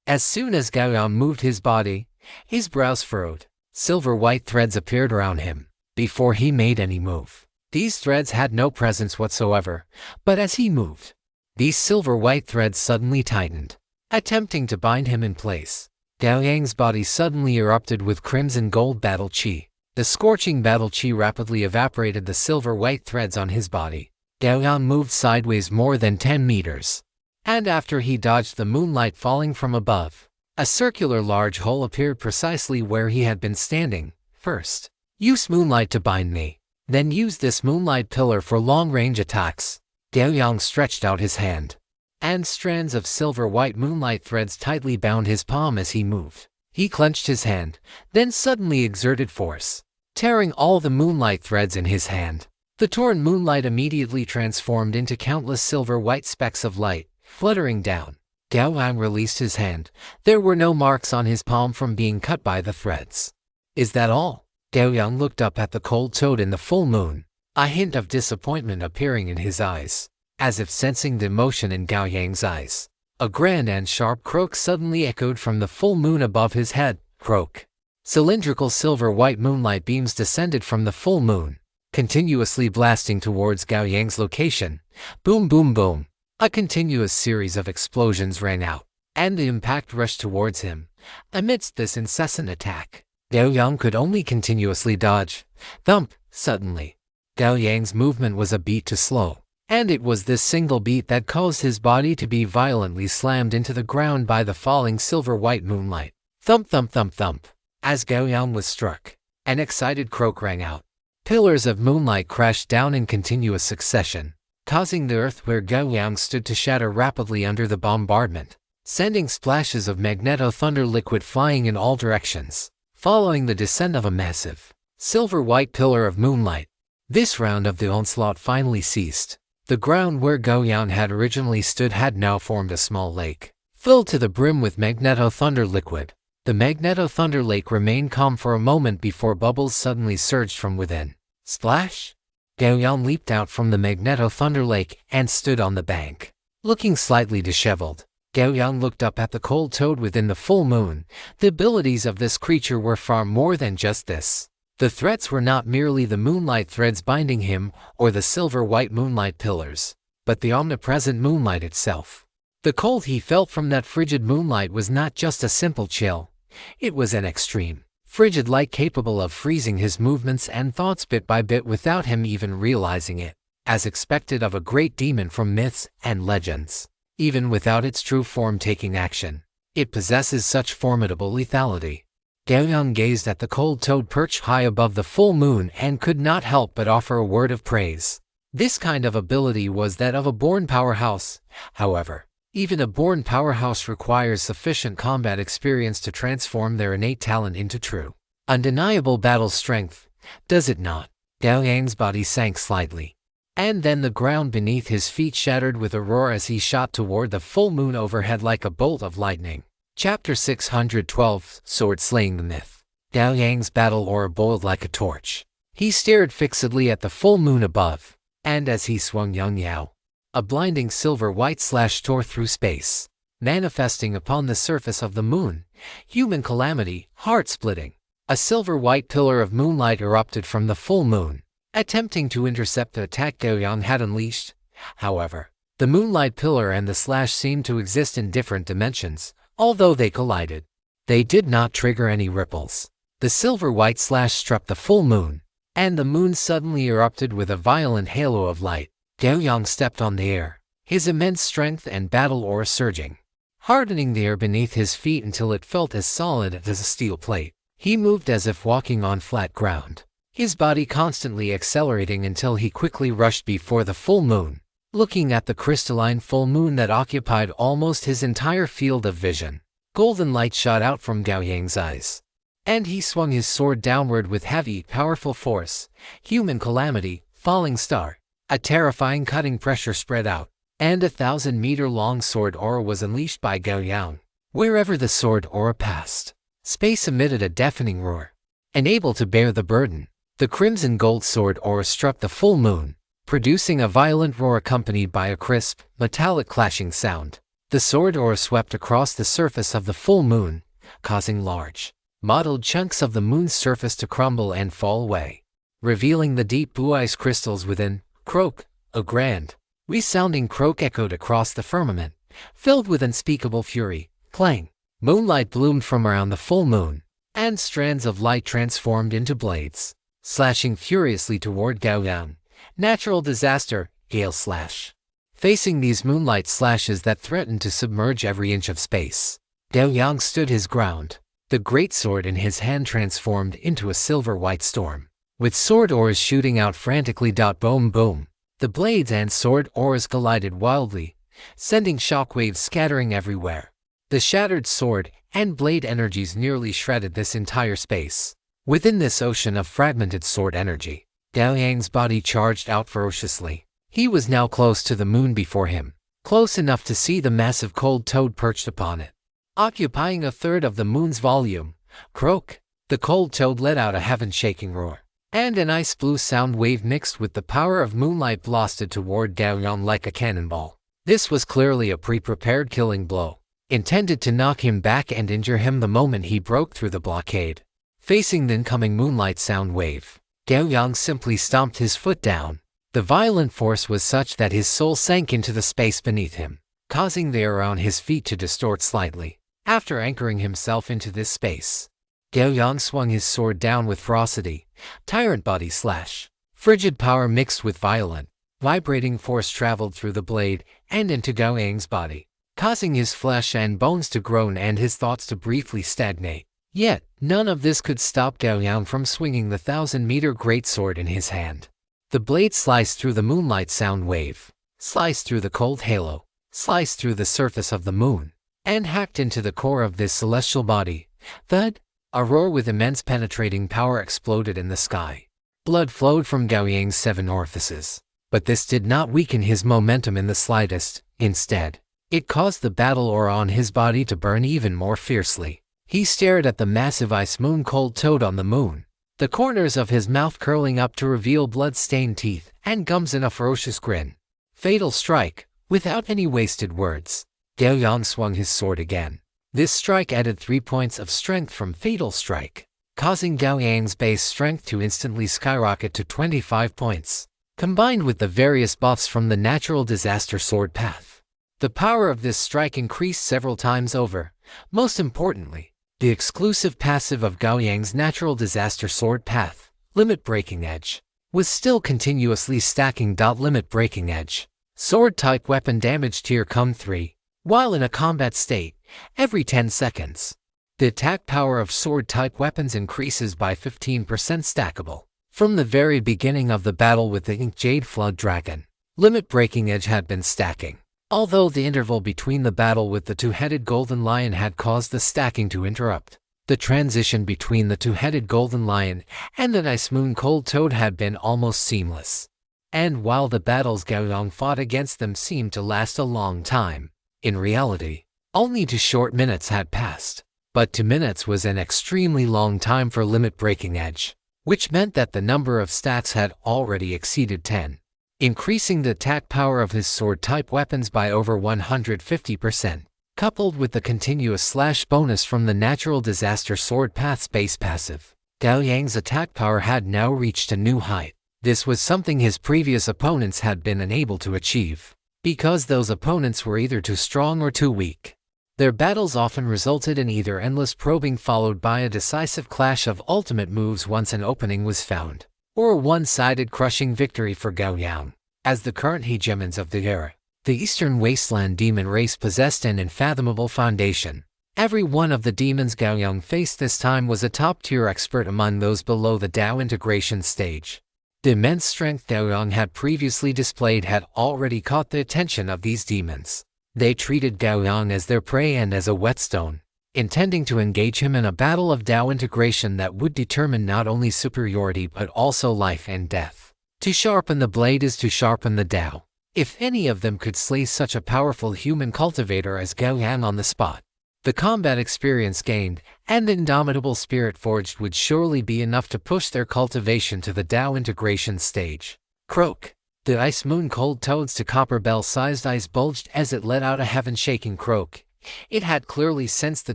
As soon as Gao Yang moved his body, his brows furrowed. Silver-white threads appeared around him. Before he made any move, these threads had no presence whatsoever, but as he moved, these silver-white threads suddenly tightened, attempting to bind him in place. Gao Yang's body suddenly erupted with crimson gold battle chi. The scorching battle chi rapidly evaporated the silver-white threads on his body. Gao Yang moved sideways more than 10 meters, and after he dodged the moonlight falling from above, a circular large hole appeared precisely where he had been standing. First, use moonlight to bind me, then use this moonlight pillar for long-range attacks. Gao Yang stretched out his hand, and strands of silver-white moonlight threads tightly bound his palm as he moved. He clenched his hand, then suddenly exerted force, tearing all the moonlight threads in his hand. The torn moonlight immediately transformed into countless silver-white specks of light, fluttering down. Gao Yang released his hand. There were no marks on his palm from being cut by the threads. Is that all? Gao Yang looked up at the cold toad in the full moon, a hint of disappointment appearing in his eyes. As if sensing the emotion in Gao Yang's eyes, a grand and sharp croak suddenly echoed from the full moon above his head. Croak. Cylindrical silver-white moonlight beams descended from the full moon, continuously blasting towards Gao Yang's location. Boom, boom, boom. A continuous series of explosions rang out, and the impact rushed towards him. Amidst this incessant attack, Gao Yang could only continuously dodge. Thump! Suddenly, Gao Yang's movement was a beat too slow, and it was this single beat that caused his body to be violently slammed into the ground by the falling silver-white moonlight. Thump, thump, thump, thump. As Gao Yang was struck, an excited croak rang out. Pillars of moonlight crashed down in continuous succession, causing the earth where Gao Yang stood to shatter rapidly under the bombardment, sending splashes of magneto-thunder liquid flying in all directions, following the descent of a massive, silver-white pillar of moonlight. This round of the onslaught finally ceased. The ground where Gao Yang had originally stood had now formed a small lake, filled to the brim with magneto-thunder liquid. The magneto-thunder lake remained calm for a moment before bubbles suddenly surged from within. Splash! Gao Yang leaped out from the magneto-thunder lake and stood on the bank, looking slightly disheveled. Gao Yang looked up at the cold toad within the full moon. The abilities of this creature were far more than just this. The threads were not merely the moonlight threads binding him or the silver-white moonlight pillars, but the omnipresent moonlight itself. The cold he felt from that frigid moonlight was not just a simple chill. It was an extreme, frigid light capable of freezing his movements and thoughts bit by bit without him even realizing it, as expected of a great demon from myths and legends. Even without its true form taking action, it possesses such formidable lethality. Gao Yang gazed at the cold toad perched high above the full moon and could not help but offer a word of praise. This kind of ability was that of a born powerhouse. However, even a born powerhouse requires sufficient combat experience to transform their innate talent into true, undeniable battle strength, does it not? Gao Yang's body sank slightly, and then the ground beneath his feet shattered with a roar as he shot toward the full moon overhead like a bolt of lightning. Chapter 612, Sword Slaying the Myth. Gao Yang's battle aura boiled like a torch. He stared fixedly at the full moon above, and as he swung Yang Yao, a blinding silver-white slash tore through space, manifesting upon the surface of the moon. Human calamity, heart-splitting. A silver-white pillar of moonlight erupted from the full moon, attempting to intercept the attack Gao Yang had unleashed. However, the moonlight pillar and the slash seemed to exist in different dimensions. Although they collided, they did not trigger any ripples. The silver-white slash struck the full moon, and the moon suddenly erupted with a violent halo of light. Gao Yang stepped on the air, his immense strength and battle aura surging, hardening the air beneath his feet until it felt as solid as a steel plate. He moved as if walking on flat ground, his body constantly accelerating until he quickly rushed before the full moon, looking at the crystalline full moon that occupied almost his entire field of vision. Golden light shot out from Gao Yang's eyes, and he swung his sword downward with heavy, powerful force. Human calamity, falling star. A terrifying cutting pressure spread out, and a 1,000-meter-long sword aura was unleashed by Gao Yang. Wherever the sword aura passed, space emitted a deafening roar. Unable to bear the burden, the crimson gold sword aura struck the full moon, producing a violent roar accompanied by a crisp, metallic clashing sound. The sword aura swept across the surface of the full moon, causing large, mottled chunks of the moon's surface to crumble and fall away, revealing the deep blue ice crystals within. Croak, a grand, resounding croak echoed across the firmament, filled with unspeakable fury. Clang, moonlight bloomed from around the full moon, and strands of light transformed into blades, slashing furiously toward Gao Yang. Natural disaster, gale slash. Facing these moonlight slashes that threatened to submerge every inch of space, Gao Yang stood his ground. The greatsword in his hand transformed into a silver-white storm, with sword auras shooting out frantically. Boom boom. The blades and sword auras collided wildly, sending shockwaves scattering everywhere. The shattered sword and blade energies nearly shredded this entire space. Within this ocean of fragmented sword energy, Gao Yang's body charged out ferociously. He was now close to the moon before him, close enough to see the massive cold toad perched upon it, occupying a third of the moon's volume. Croak! The cold toad let out a heaven-shaking roar, and an ice blue sound wave mixed with the power of moonlight blasted toward Gao Yang like a cannonball. This was clearly a pre-prepared killing blow, intended to knock him back and injure him the moment he broke through the blockade. Facing the incoming moonlight sound wave, Gao Yang simply stomped his foot down. The violent force was such that his soul sank into the space beneath him, causing the air around his feet to distort slightly. After anchoring himself into this space, Gao Yang swung his sword down with ferocity. Tyrant body slash. Frigid power mixed with violent, vibrating force traveled through the blade and into Gao Yang's body, causing his flesh and bones to groan and his thoughts to briefly stagnate. Yet, none of this could stop Gao Yang from swinging the 1,000-meter greatsword in his hand. The blade sliced through the moonlight sound wave, sliced through the cold halo, sliced through the surface of the moon, and hacked into the core of this celestial body. Thud! A roar with immense penetrating power exploded in the sky. Blood flowed from Gao Yang's 7 orifices, but this did not weaken his momentum in the slightest. Instead, it caused the battle aura on his body to burn even more fiercely. He stared at the massive ice moon cold toad on the moon, the corners of his mouth curling up to reveal blood-stained teeth and gums in a ferocious grin. Fatal strike. Without any wasted words, Gao Yang swung his sword again. This strike added 3 points of strength from fatal strike, causing Gao Yang's base strength to instantly skyrocket to 25 points. Combined with the various buffs from the natural disaster sword path, the power of this strike increased several times over. Most importantly, the exclusive passive of Gao Yang's natural disaster sword path, Limit Breaking Edge, was still continuously stacking. Limit Breaking Edge. Sword type weapon damage tier come 3. While in a combat state, every 10 seconds, the attack power of sword type weapons increases by 15% stackable. From the very beginning of the battle with the Ink Jade Flood Dragon, Limit Breaking Edge had been stacking. Although the interval between the battle with the two-headed golden lion had caused the stacking to interrupt, the transition between the two-headed golden lion and the ice moon cold toad had been almost seamless. And while the battles Gao Yang fought against them seemed to last a long time, in reality, only 2 short minutes had passed. but 2 minutes was an extremely long time for limit breaking edge, which meant that the number of stats had already exceeded 10, increasing the attack power of his sword-type weapons by over 150%. Coupled with the continuous slash bonus from the natural disaster sword path's base passive, Gao Yang's attack power had now reached a new height. This was something his previous opponents had been unable to achieve, because those opponents were either too strong or too weak. Their battles often resulted in either endless probing followed by a decisive clash of ultimate moves once an opening was found, or a one-sided crushing victory for Gao Yang. As the current hegemons of the era, the Eastern Wasteland demon race possessed an unfathomable foundation. Every one of the demons Gao Yang faced this time was a top-tier expert among those below the Dao integration stage. The immense strength Gao Yang had previously displayed had already caught the attention of these demons. They treated Gao Yang as their prey and as a whetstone, intending to engage him in a battle of Dao integration that would determine not only superiority but also life and death. To sharpen the blade is to sharpen the Dao. If any of them could slay such a powerful human cultivator as Gao Yang on the spot, the combat experience gained and the indomitable spirit forged would surely be enough to push their cultivation to the Dao integration stage. Croak. The ice moon cold toad's to copper bell-sized eyes bulged as it let out a heaven-shaking croak. It had clearly sensed the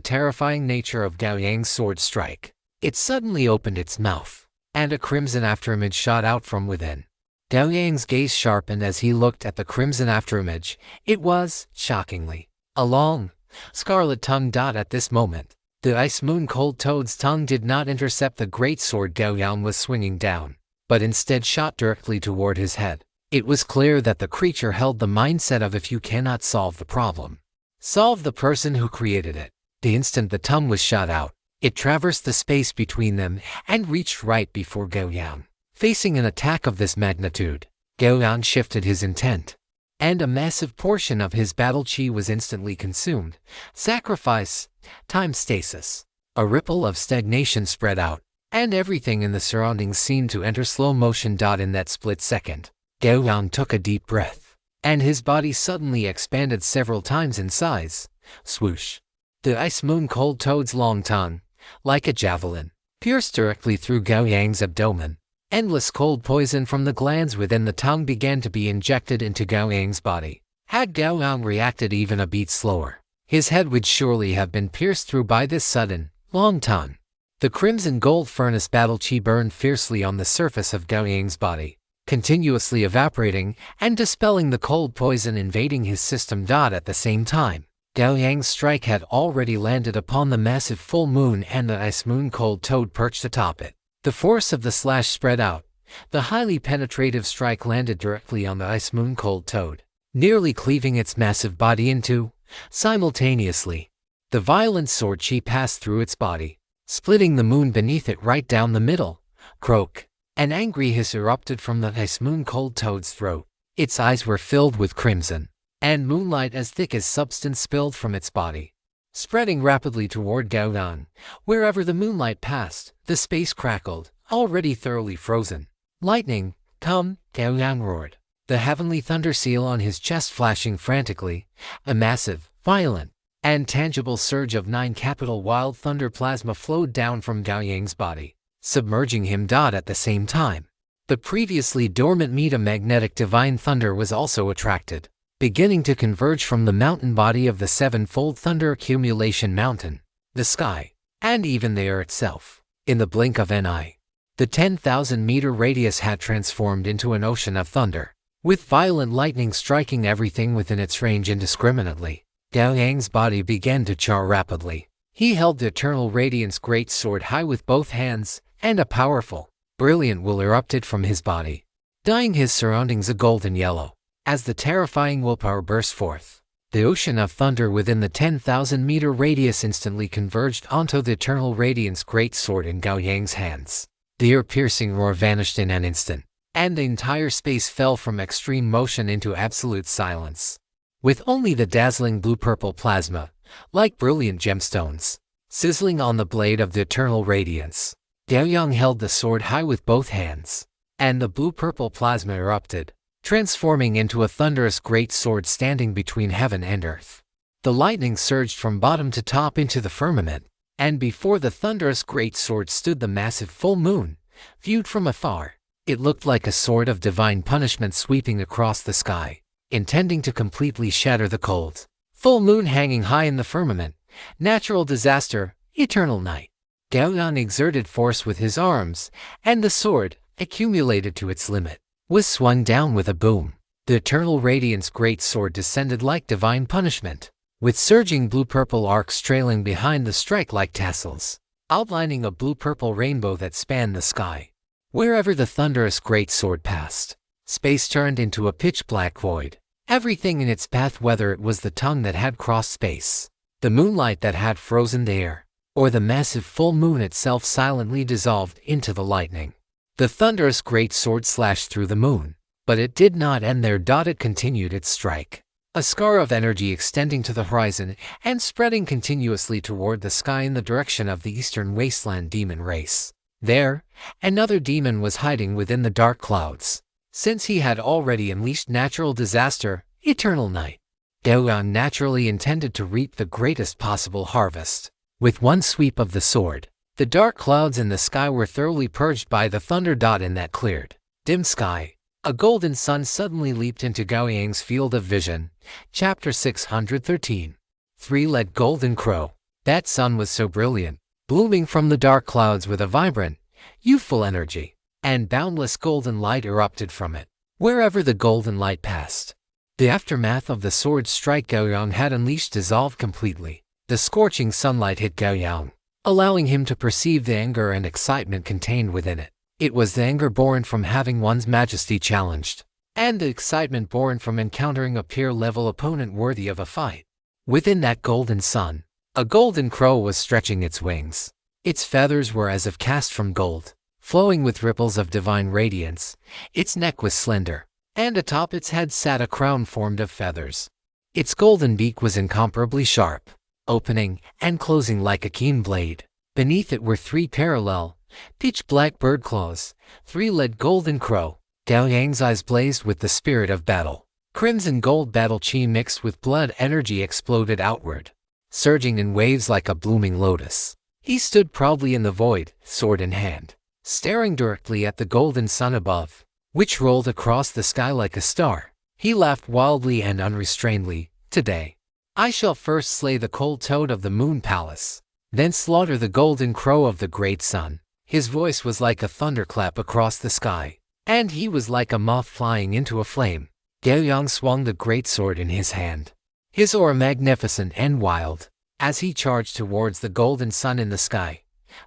terrifying nature of Gao Yang's sword strike. It suddenly opened its mouth, and a crimson afterimage shot out from within. Gao Yang's gaze sharpened as he looked at the crimson afterimage. It was, shockingly, a long, scarlet tongue. At this moment, the ice moon cold toad's tongue did not intercept the greatsword Gao Yang was swinging down, but instead shot directly toward his head. It was clear that the creature held the mindset of if you cannot solve the problem, solve the person who created it. The instant the tongue was shot out, it traversed the space between them and reached right before Gao Yang. Facing an attack of this magnitude, Gao Yang shifted his intent, and a massive portion of his battle chi was instantly consumed. Sacrifice, time stasis. A ripple of stagnation spread out, and everything in the surroundings seemed to enter slow motion. In that split second, Gao Yang took a deep breath, and his body suddenly expanded several times in size. Swoosh. The ice moon cold toad's long tongue, like a javelin, pierced directly through Gao Yang's abdomen. Endless cold poison from the glands within the tongue began to be injected into Gao Yang's body. Had Gao Yang reacted even a beat slower, his head would surely have been pierced through by this sudden, long tongue. The crimson gold furnace battle chi burned fiercely on the surface of Gao Yang's body, continuously evaporating and dispelling the cold poison invading his system. At the same time, Gao Yang's strike had already landed upon the massive full moon and the ice moon cold toad perched atop it. The force of the slash spread out. The highly penetrative strike landed directly on the ice moon cold toad, nearly cleaving its massive body in two. Simultaneously, the violent sword chi passed through its body, splitting the moon beneath it right down the middle. Croak. An angry hiss erupted from the ice moon cold toad's throat. Its eyes were filled with crimson, and moonlight as thick as substance spilled from its body, spreading rapidly toward Gao Yang. Wherever the moonlight passed, the space crackled, already thoroughly frozen. Lightning, come, Gao Yang roared, the heavenly thunder seal on his chest flashing frantically. A massive, violent, and tangible surge of 9 capital wild thunder plasma flowed down from Gao Yang's body, submerging him. At the same time, the previously dormant metamagnetic divine thunder was also attracted, beginning to converge from the mountain body of the sevenfold thunder accumulation mountain, the sky, and even the air itself. In the blink of an eye, the 10,000-meter radius had transformed into an ocean of thunder, with violent lightning striking everything within its range indiscriminately. Gao Yang's body began to char rapidly. He held the eternal radiance greatsword high with both hands, and a powerful, brilliant will erupted from his body, dyeing his surroundings a golden yellow. As the terrifying willpower burst forth, the ocean of thunder within the 10,000-meter radius instantly converged onto the eternal radiance greatsword in Gao Yang's hands. The ear-piercing roar vanished in an instant, and the entire space fell from extreme motion into absolute silence, with only the dazzling blue-purple plasma, like brilliant gemstones, sizzling on the blade of the eternal radiance. Gao Yang held the sword high with both hands, and the blue-purple plasma erupted, transforming into a thunderous great sword standing between heaven and earth. The lightning surged from bottom to top into the firmament, And before the thunderous greatsword stood the massive full moon. Viewed from afar, it looked like a sword of divine punishment sweeping across the sky, intending to completely shatter the cold full moon hanging high in the firmament. Natural disaster, eternal night. Gao Yang exerted force with his arms, and the sword, accumulated to its limit, was swung down with a boom. The eternal radiance greatsword descended like divine punishment, with surging blue-purple arcs trailing behind the strike like tassels, outlining a blue-purple rainbow that spanned the sky. Wherever the thunderous greatsword passed, space turned into a pitch-black void. Everything in its path, whether it was the tongue that had crossed space, the moonlight that had frozen the air, or the massive full moon itself, silently dissolved into the lightning. The thunderous greatsword slashed through the moon, but it did not end there. It continued its strike, a scar of energy extending to the horizon and spreading continuously toward the sky in the direction of the eastern wasteland demon race. There, another demon was hiding within the dark clouds. Since he had already unleashed natural disaster, eternal night, Gao Yang naturally intended to reap the greatest possible harvest. With one sweep of the sword, the dark clouds in the sky were thoroughly purged by the thunder. In that cleared, dim sky, a golden sun suddenly leaped into Gao Yang's field of vision. Chapter 613. Three-legged golden crow. That sun was so brilliant, blooming from the dark clouds with a vibrant, youthful energy, and boundless golden light erupted from it. Wherever the golden light passed, the aftermath of the sword strike Gao Yang had unleashed dissolved completely. The scorching sunlight hit Gao Yang, allowing him to perceive the anger and excitement contained within it. It was the anger born from having one's majesty challenged, and the excitement born from encountering a peer-level opponent worthy of a fight. Within that golden sun, a golden crow was stretching its wings. Its feathers were as if cast from gold, flowing with ripples of divine radiance. Its neck was slender, and atop its head sat a crown formed of feathers. Its golden beak was incomparably sharp, opening and closing like a keen blade. Beneath it were three parallel, pitch-black bird claws. Three-legged golden crow. Gao Yang's eyes blazed with the spirit of battle. Crimson gold battle chi mixed with blood energy exploded outward, surging in waves like a blooming lotus. He stood proudly in the void, sword in hand, staring directly at the golden sun above, which rolled across the sky like a star. He laughed wildly and unrestrainedly. Today, I shall first slay the cold toad of the moon palace, then slaughter the golden crow of the great sun. His voice was like a thunderclap across the sky, and he was like a moth flying into a flame. Gao Yang swung the greatsword in his hand, his aura magnificent and wild, as he charged towards the golden sun in the sky.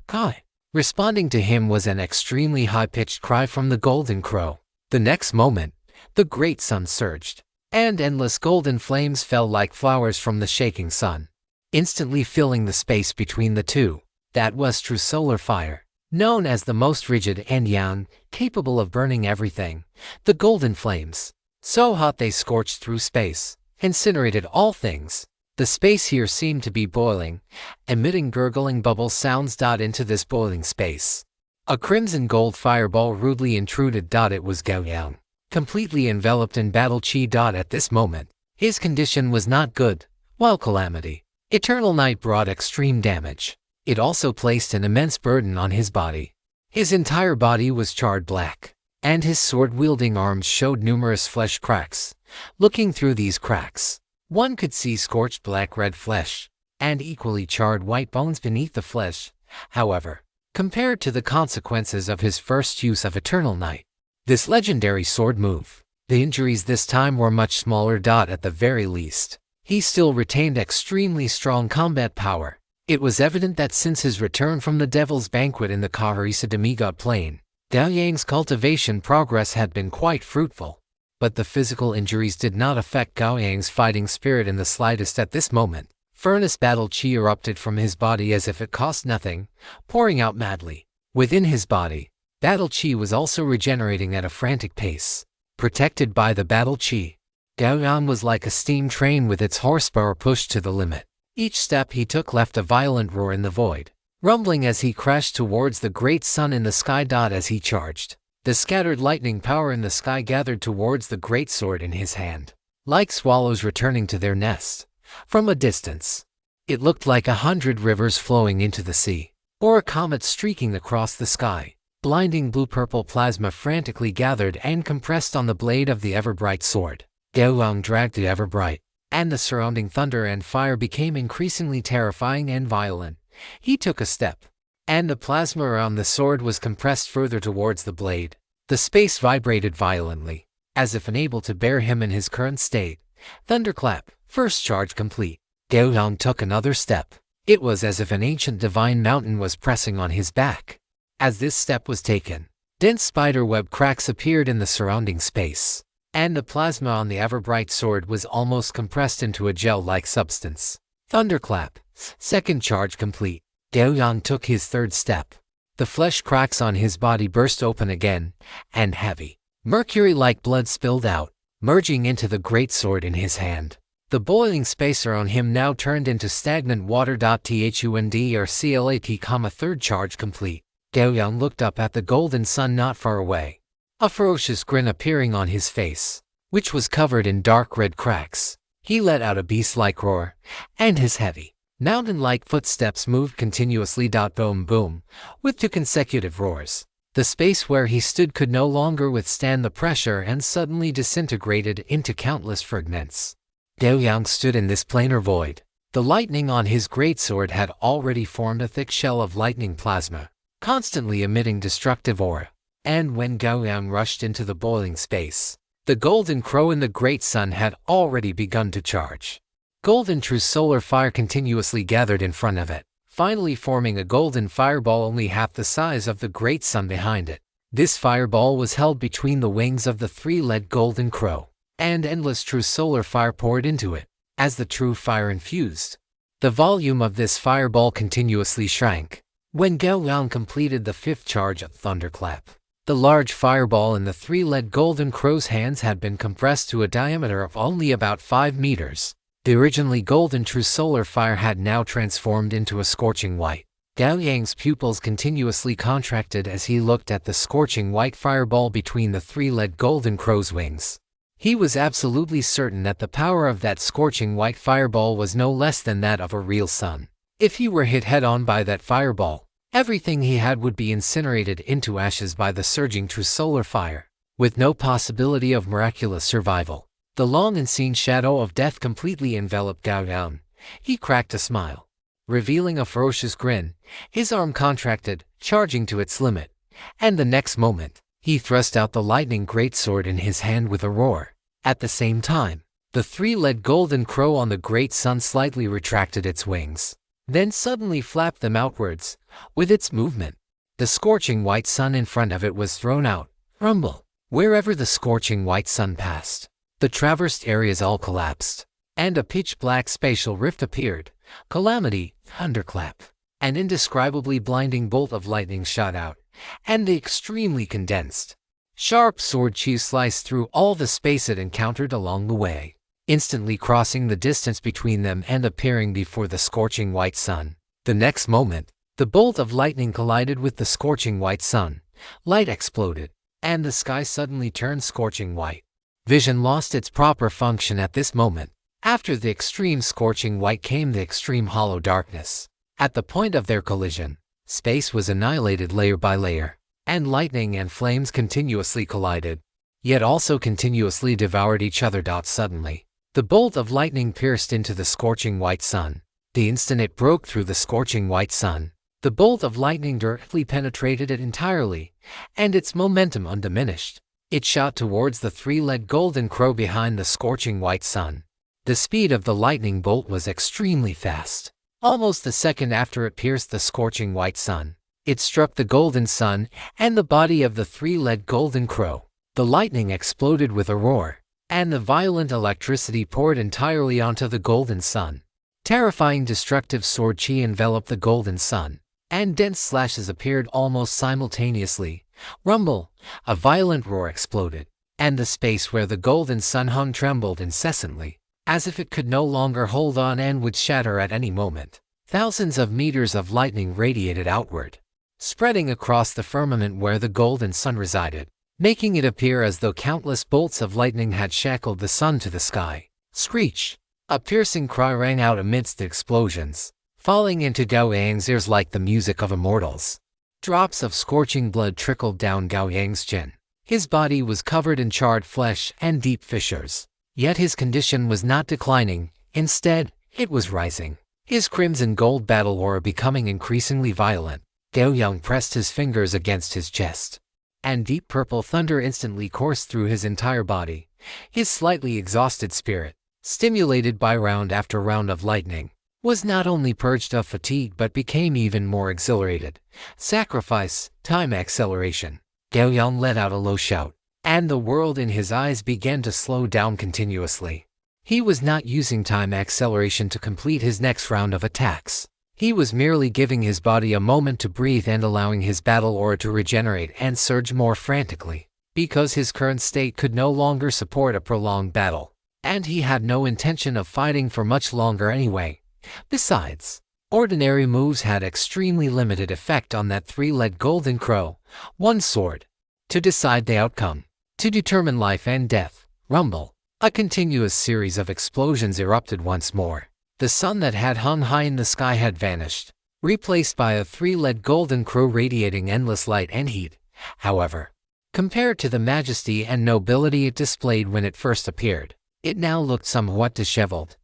Kai! Responding to him was an extremely high-pitched cry from the golden crow. The next moment, the great sun surged, and endless golden flames fell like flowers from the shaking sun, instantly filling the space between the two. That was true solar fire, known as the most rigid and yang, capable of burning everything. The golden flames, so hot they scorched through space, incinerated all things. The space here seemed to be boiling, emitting gurgling bubble sounds. Into this boiling space, a crimson gold fireball rudely intruded. It was Gao Yang, completely enveloped in battle chi. At this moment, his condition was not good. While calamity, eternal night brought extreme damage, it also placed an immense burden on his body. His entire body was charred black, and his sword-wielding arms showed numerous flesh cracks. Looking through these cracks, one could see scorched black-red flesh, and equally charred white bones beneath the flesh. However, compared to the consequences of his first use of Eternal Night, this legendary sword move, the injuries this time were much smaller. At the very least, he still retained extremely strong combat power. It was evident that since his return from the Devil's Banquet in the Kahorisa demigod plane, Gao Yang's cultivation progress had been quite fruitful. But the physical injuries did not affect Gao Yang's fighting spirit in the slightest at this moment. Furnace battle chi erupted from his body as if it cost nothing, pouring out madly. Within his body, battle chi was also regenerating at a frantic pace. Protected by the battle chi, Gao Yang was like a steam train with its horsepower pushed to the limit. Each step he took left a violent roar in the void, rumbling as he crashed towards the great sun in the sky. As he charged, the scattered lightning power in the sky gathered towards the great sword in his hand, like swallows returning to their nest. From a distance, It looked like 100 rivers flowing into the sea, or a comet streaking across the sky. Blinding blue-purple plasma frantically gathered and compressed on the blade of the ever-bright sword. Gao Yang dragged the ever-bright, and the surrounding thunder and fire became increasingly terrifying and violent. He took a step, and the plasma around the sword was compressed further towards the blade. The space vibrated violently, as if unable to bear him in his current state. Thunderclap, first charge complete. Gao Yang took another step. It was as if an ancient divine mountain was pressing on his back. As this step was taken, dense spiderweb cracks appeared in the surrounding space, and the plasma on the ever-bright sword was almost compressed into a gel-like substance. Thunderclap, second charge complete. Gao Yang took his third step. The flesh cracks on his body burst open again, and heavy, mercury-like blood spilled out, merging into the greatsword in his hand. The boiling space around him now turned into stagnant water. Thunderclap, third charge complete. Gao Yang looked up at the golden sun not far away, a ferocious grin appearing on his face, which was covered in dark red cracks. He let out a beast-like roar, and his heavy, mountain-like footsteps moved continuously. Boom boom, with 2 consecutive roars. The space where he stood could no longer withstand the pressure and suddenly disintegrated into countless fragments. Gao Yang stood in this planar void. The lightning on his greatsword had already formed a thick shell of lightning plasma, constantly emitting destructive aura. And when Gao Yang rushed into the boiling space, the golden crow in the great sun had already begun to charge. Golden true solar fire continuously gathered in front of it, finally forming a golden fireball only half the size of the great sun behind it. This fireball was held between the wings of the 3-legged golden crow, and endless true solar fire poured into it. As the true fire infused, the volume of this fireball continuously shrank. When Gao Yang completed the 5th charge of Thunderclap, the large fireball in the 3-legged golden crow's hands had been compressed to a diameter of only about 5 meters. The originally golden true solar fire had now transformed into a scorching white. Gao Yang's pupils continuously contracted as he looked at the scorching white fireball between the 3-legged golden crow's wings. He was absolutely certain that the power of that scorching white fireball was no less than that of a real sun. If he were hit head-on by that fireball, everything he had would be incinerated into ashes by the surging true solar fire, with no possibility of miraculous survival. The long-unseen shadow of death completely enveloped Gao Yang. He cracked a smile, revealing a ferocious grin. His arm contracted, charging to its limit, and the next moment, he thrust out the lightning greatsword in his hand with a roar. At the same time, the 3-legged golden crow on the great sun slightly retracted its wings, then suddenly flapped them outwards. With its movement, the scorching white sun in front of it was thrown out. Rumble! Wherever the scorching white sun passed, the traversed areas all collapsed, and a pitch-black spatial rift appeared. Calamity, thunderclap. An indescribably blinding bolt of lightning shot out, and the extremely condensed, sharp sword sheath sliced through all the space it encountered along the way, instantly crossing the distance between them and appearing before the scorching white sun. The next moment, the bolt of lightning collided with the scorching white sun. Light exploded, and the sky suddenly turned scorching white. Vision lost its proper function at this moment. After the extreme scorching white came the extreme hollow darkness. At the point of their collision, space was annihilated layer by layer, and lightning and flames continuously collided, yet also continuously devoured each other. Suddenly, the bolt of lightning pierced into the scorching white sun. The instant it broke through the scorching white sun, the bolt of lightning directly penetrated it entirely, and its momentum undiminished. It shot towards the 3-legged golden crow behind the scorching white sun. The speed of the lightning bolt was extremely fast. Almost a second after it pierced the scorching white sun, it struck the golden sun and the body of the 3-legged golden crow. The lightning exploded with a roar, and the violent electricity poured entirely onto the golden sun. Terrifying destructive sword chi enveloped the golden sun, and dense slashes appeared almost simultaneously. Rumble! A violent roar exploded, and the space where the golden sun hung trembled incessantly, as if it could no longer hold on and would shatter at any moment. Thousands of meters of lightning radiated outward, spreading across the firmament where the golden sun resided, making it appear as though countless bolts of lightning had shackled the sun to the sky. Screech! A piercing cry rang out amidst the explosions, falling into Gao Yang's ears like the music of immortals. Drops of scorching blood trickled down Gao Yang's chin. His body was covered in charred flesh and deep fissures. Yet his condition was not declining, instead, it was rising. His crimson gold battle aura becoming increasingly violent. Gao Yang pressed his fingers against his chest, and deep purple thunder instantly coursed through his entire body. His slightly exhausted spirit, stimulated by round after round of lightning, was not only purged of fatigue but became even more exhilarated. Sacrifice, time acceleration. Gao Yang let out a low shout, and the world in his eyes began to slow down continuously. He was not using time acceleration to complete his next round of attacks. He was merely giving his body a moment to breathe and allowing his battle aura to regenerate and surge more frantically, because his current state could no longer support a prolonged battle, and he had no intention of fighting for much longer anyway. Besides, ordinary moves had extremely limited effect on that three-legged golden crow. One sword. To decide the outcome. To determine life and death. Rumble. A continuous series of explosions erupted once more. The sun that had hung high in the sky had vanished, replaced by a three-legged golden crow radiating endless light and heat. However, compared to the majesty and nobility it displayed when it first appeared, it now looked somewhat disheveled.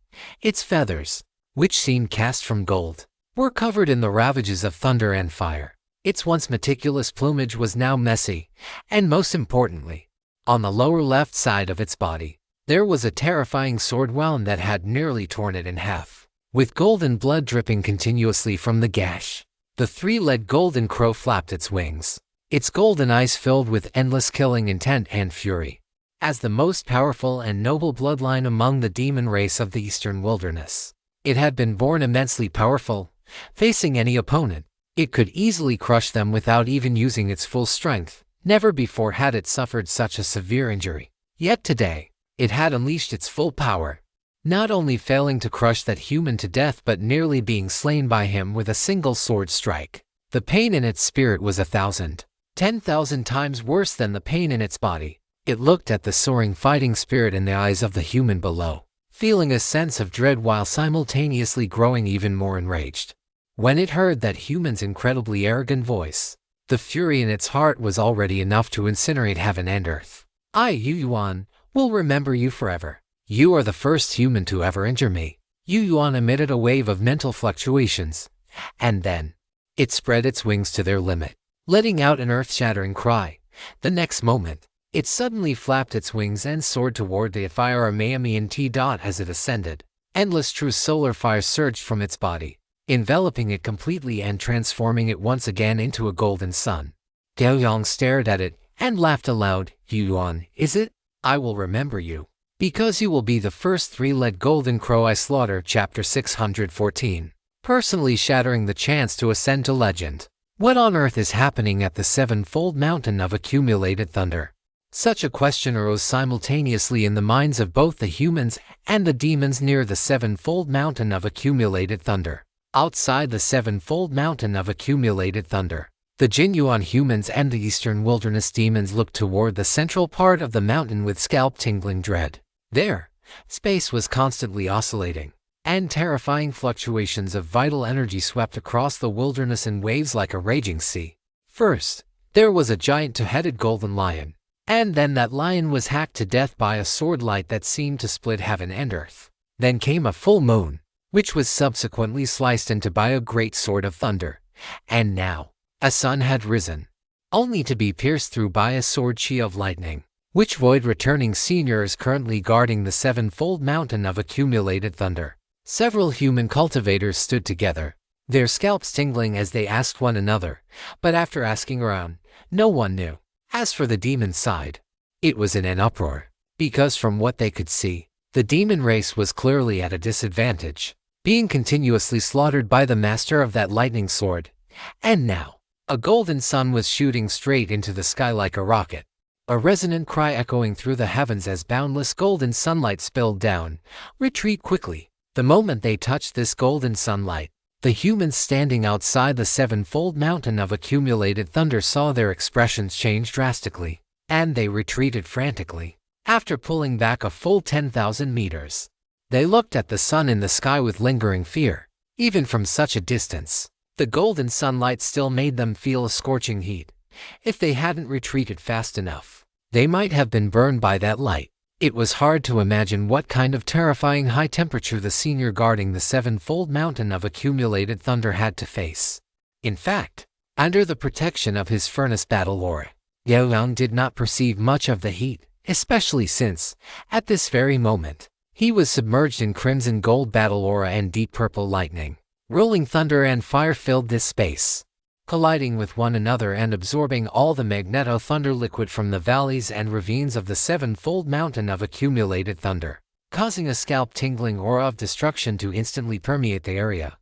Its feathers, which seemed cast from gold, were covered in the ravages of thunder and fire. Its once meticulous plumage was now messy, and most importantly, on the lower left side of its body, there was a terrifying sword wound that had nearly torn it in half, with golden blood dripping continuously from the gash. The three-legged golden crow flapped its wings, its golden eyes filled with endless killing intent and fury. As the most powerful and noble bloodline among the demon race of the eastern wilderness, it had been born immensely powerful. Facing any opponent, it could easily crush them without even using its full strength. Never before had it suffered such a severe injury. Yet today, it had unleashed its full power, not only failing to crush that human to death but nearly being slain by him with a single sword strike. The pain in its spirit was 1,000, 10,000 times worse than the pain in its body. It looked at the soaring fighting spirit in the eyes of the human below, feeling a sense of dread while simultaneously growing even more enraged. When it heard that human's incredibly arrogant voice, the fury in its heart was already enough to incinerate heaven and earth. I, Yu Yuan, will remember you forever. You are the first human to ever injure me. Yu Yuan emitted a wave of mental fluctuations, and then it spread its wings to their limit, letting out an earth-shattering cry. The next moment, it suddenly flapped its wings and soared toward the fire Mayamian T. As it ascended, endless true solar fire surged from its body, enveloping it completely and transforming it once again into a golden sun. Gao Yang stared at it and laughed aloud. Yu Yuan, is it? I will remember you, because you will be the first three-legged golden crow I slaughter. Chapter 614. Personally shattering the chance to ascend to legend. What on earth is happening at the sevenfold mountain of accumulated thunder? Such a question arose simultaneously in the minds of both the humans and the demons near the sevenfold mountain of accumulated thunder. Outside the sevenfold mountain of accumulated thunder, the Jinyuan humans and the eastern wilderness demons looked toward the central part of the mountain with scalp-tingling dread. There, space was constantly oscillating, and terrifying fluctuations of vital energy swept across the wilderness in waves like a raging sea. First, there was a giant two-headed golden lion, and then that lion was hacked to death by a sword light that seemed to split heaven and earth. Then came a full moon, which was subsequently sliced into by a great sword of thunder. And now, a sun had risen, only to be pierced through by a sword chi of lightning, which void-returning senior is currently guarding the sevenfold mountain of accumulated thunder. Several human cultivators stood together, their scalps tingling as they asked one another, but after asking around, no one knew. As for the demon side, it was in an uproar, because from what they could see, the demon race was clearly at a disadvantage, being continuously slaughtered by the master of that lightning sword. And now, a golden sun was shooting straight into the sky like a rocket, a resonant cry echoing through the heavens as boundless golden sunlight spilled down. Retreat quickly. The moment they touched this golden sunlight, the humans standing outside the sevenfold mountain of accumulated thunder saw their expressions change drastically, and they retreated frantically. After pulling back a full 10,000 meters, They looked at the sun in the sky with lingering fear. Even from such a distance, the golden sunlight still made them feel a scorching heat. If they hadn't retreated fast enough, they might have been burned by that light. It was hard to imagine what kind of terrifying high temperature the senior guarding the sevenfold mountain of accumulated thunder had to face. In fact, under the protection of his furnace battle aura, Gao Yang did not perceive much of the heat, especially since, at this very moment, he was submerged in crimson gold battle aura and deep purple lightning. Rolling thunder and fire filled this space, colliding with one another and absorbing all the magneto-thunder liquid from the valleys and ravines of the sevenfold mountain of accumulated thunder, causing a scalp-tingling aura of destruction to instantly permeate the area.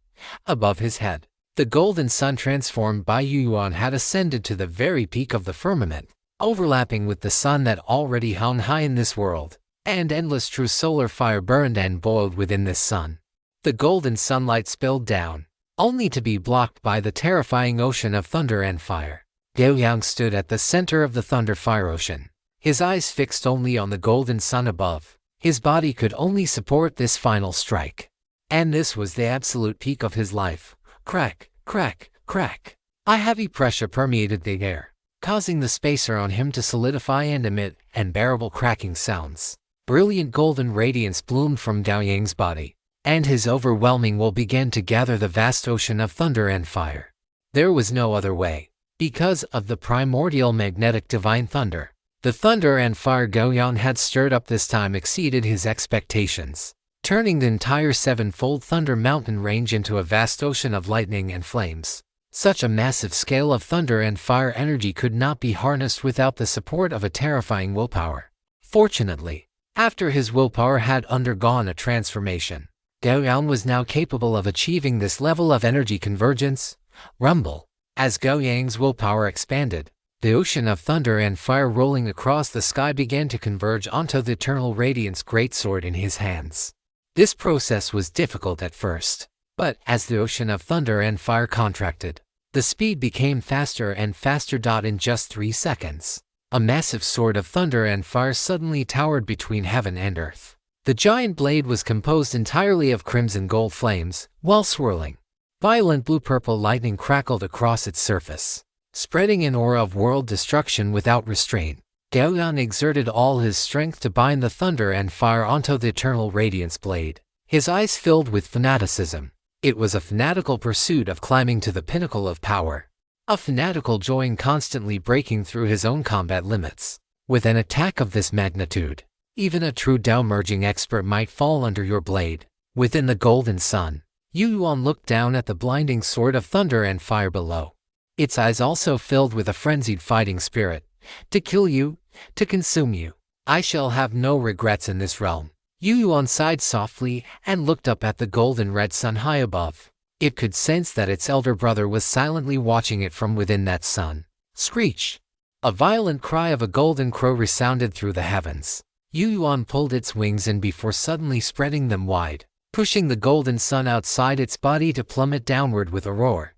Above his head, the golden sun transformed by Yuan had ascended to the very peak of the firmament, overlapping with the sun that already hung high in this world, and endless true solar fire burned and boiled within this sun. The golden sunlight spilled down, only to be blocked by the terrifying ocean of thunder and fire. Gao Yang stood at the center of the thunder-fire ocean, his eyes fixed only on the golden sun above. His body could only support this final strike. And this was the absolute peak of his life. Crack, crack, crack. A heavy pressure permeated the air, causing the space around him to solidify and emit unbearable cracking sounds. Brilliant golden radiance bloomed from Gao Yang's body, and his overwhelming will began to gather the vast ocean of thunder and fire. There was no other way. Because of the primordial magnetic divine thunder, the thunder and fire Gao Yang had stirred up this time exceeded his expectations, turning the entire sevenfold thunder mountain range into a vast ocean of lightning and flames. Such a massive scale of thunder and fire energy could not be harnessed without the support of a terrifying willpower. Fortunately, after his willpower had undergone a transformation, Gao Yang was now capable of achieving this level of energy convergence. Rumble. As Gao Yang's willpower expanded, the ocean of thunder and fire rolling across the sky began to converge onto the eternal radiance greatsword in his hands. This process was difficult at first, but as the ocean of thunder and fire contracted, the speed became faster and faster. In just 3 seconds, a massive sword of thunder and fire suddenly towered between heaven and earth. The giant blade was composed entirely of crimson gold flames, while swirling. Violent blue-purple lightning crackled across its surface, spreading an aura of world destruction without restraint. Gao Yang exerted all his strength to bind the thunder and fire onto the eternal radiance blade. His eyes filled with fanaticism. It was a fanatical pursuit of climbing to the pinnacle of power. A fanatical joy in constantly breaking through his own combat limits. With an attack of this magnitude, even a true Dao merging expert might fall under your blade. Within the golden sun, Yuan looked down at the blinding sword of thunder and fire below. Its eyes also filled with a frenzied fighting spirit. To kill you, to consume you. I shall have no regrets in this realm. Yuan sighed softly and looked up at the golden red sun high above. It could sense that its elder brother was silently watching it from within that sun. Screech! A violent cry of a golden crow resounded through the heavens. Yuan pulled its wings in before suddenly spreading them wide, pushing the golden sun outside its body to plummet downward with a roar.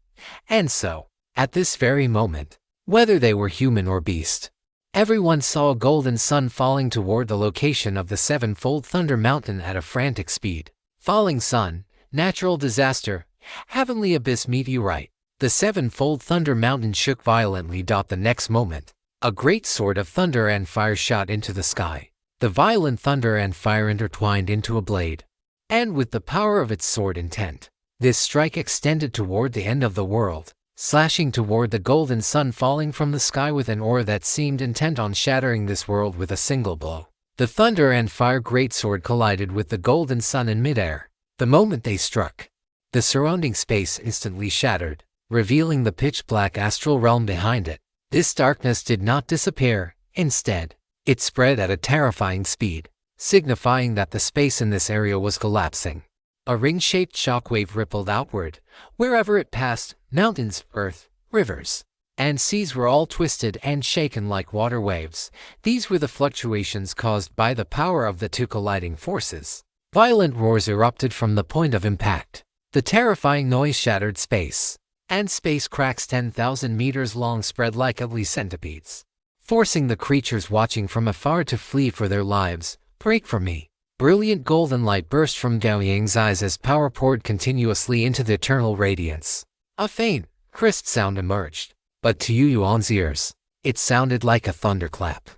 And so, at this very moment, whether they were human or beast, everyone saw a golden sun falling toward the location of the sevenfold thunder mountain at a frantic speed. Falling sun, natural disaster, heavenly abyss meteorite. The sevenfold thunder mountain shook violently. The next moment, a great sword of thunder and fire shot into the sky. The violent thunder and fire intertwined into a blade. And with the power of its sword intent, this strike extended toward the end of the world, slashing toward the golden sun falling from the sky with an aura that seemed intent on shattering this world with a single blow. The thunder and fire greatsword collided with the golden sun in midair. The moment they struck, the surrounding space instantly shattered, revealing the pitch-black astral realm behind it. This darkness did not disappear. Instead, it spread at a terrifying speed, signifying that the space in this area was collapsing. A ring-shaped shockwave rippled outward. Wherever it passed, mountains, earth, rivers, and seas were all twisted and shaken like water waves. These were the fluctuations caused by the power of the two colliding forces. Violent roars erupted from the point of impact. The terrifying noise shattered space, and space cracks 10,000 meters long spread like ugly centipedes, forcing the creatures watching from afar to flee for their lives. Break from me. Brilliant golden light burst from Gao Yang's eyes as power poured continuously into the eternal radiance. A faint, crisp sound emerged, but to Yu Yuan's ears, it sounded like a thunderclap.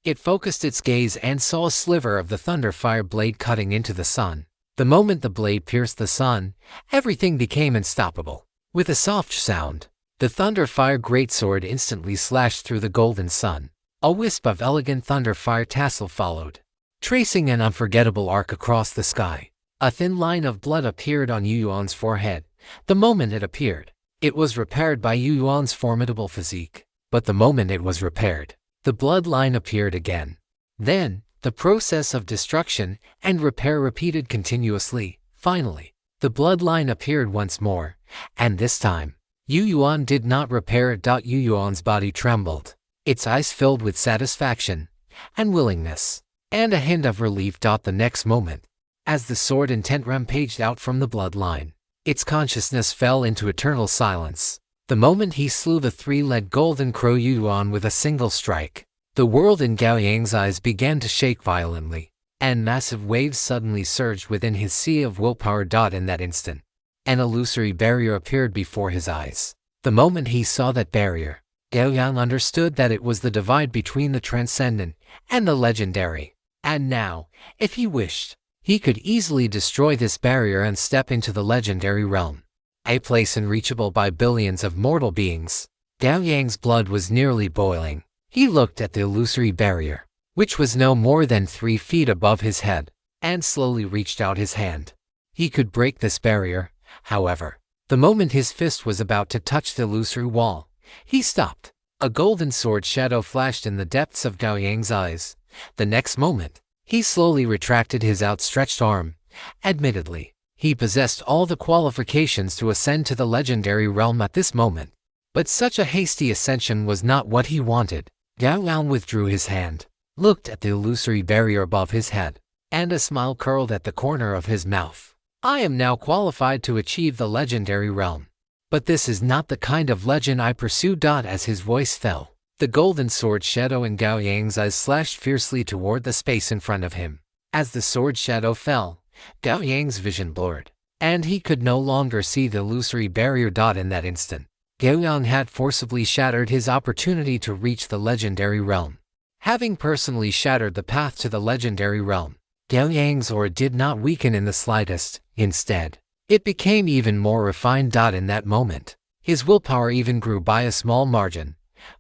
It focused its gaze and saw a sliver of the thunder fire blade cutting into the sun. The moment the blade pierced the sun, everything became unstoppable. With a soft sound, the thunder fire greatsword instantly slashed through the golden sun. A wisp of elegant thunder fire tassel followed, tracing an unforgettable arc across the sky. A thin line of blood appeared on Yu Yuan's forehead. The moment it appeared, it was repaired by Yu Yuan's formidable physique. But the moment it was repaired, the bloodline appeared again. Then, the process of destruction and repair repeated continuously. Finally, the bloodline appeared once more, and this time, Yu Yuan did not repair it. Yu Yuan's body trembled, its eyes filled with satisfaction and willingness, and a hint of relief. The next moment, as the sword intent rampaged out from the bloodline, its consciousness fell into eternal silence. The moment he slew the three-legged golden crow Yu Yuan with a single strike, the world in Gao Yang's eyes began to shake violently, and massive waves suddenly surged within his sea of willpower. In that instant, an illusory barrier appeared before his eyes. The moment he saw that barrier, Gao Yang understood that it was the divide between the transcendent and the legendary. And now, if he wished, he could easily destroy this barrier and step into the legendary realm, a place unreachable by billions of mortal beings. Gao Yang's blood was nearly boiling. He looked at the illusory barrier, which was no more than 3 feet above his head, and slowly reached out his hand. He could break this barrier, however. The moment his fist was about to touch the illusory wall, he stopped. A golden sword shadow flashed in the depths of Gao Yang's eyes. The next moment, he slowly retracted his outstretched arm. Admittedly, he possessed all the qualifications to ascend to the legendary realm at this moment, but such a hasty ascension was not what he wanted. Gao Yang withdrew his hand, looked at the illusory barrier above his head, and a smile curled at the corner of his mouth. I am now qualified to achieve the legendary realm. But this is not the kind of legend I pursue. As his voice fell, the golden sword shadow in Gao Yang's eyes slashed fiercely toward the space in front of him. As the sword shadow fell, Gao Yang's vision blurred, and he could no longer see the illusory barrier. In that instant, Gao Yang had forcibly shattered his opportunity to reach the legendary realm. Having personally shattered the path to the legendary realm, Gao Yang's aura did not weaken in the slightest. Instead, it became even more refined. In that moment, his willpower even grew by a small margin.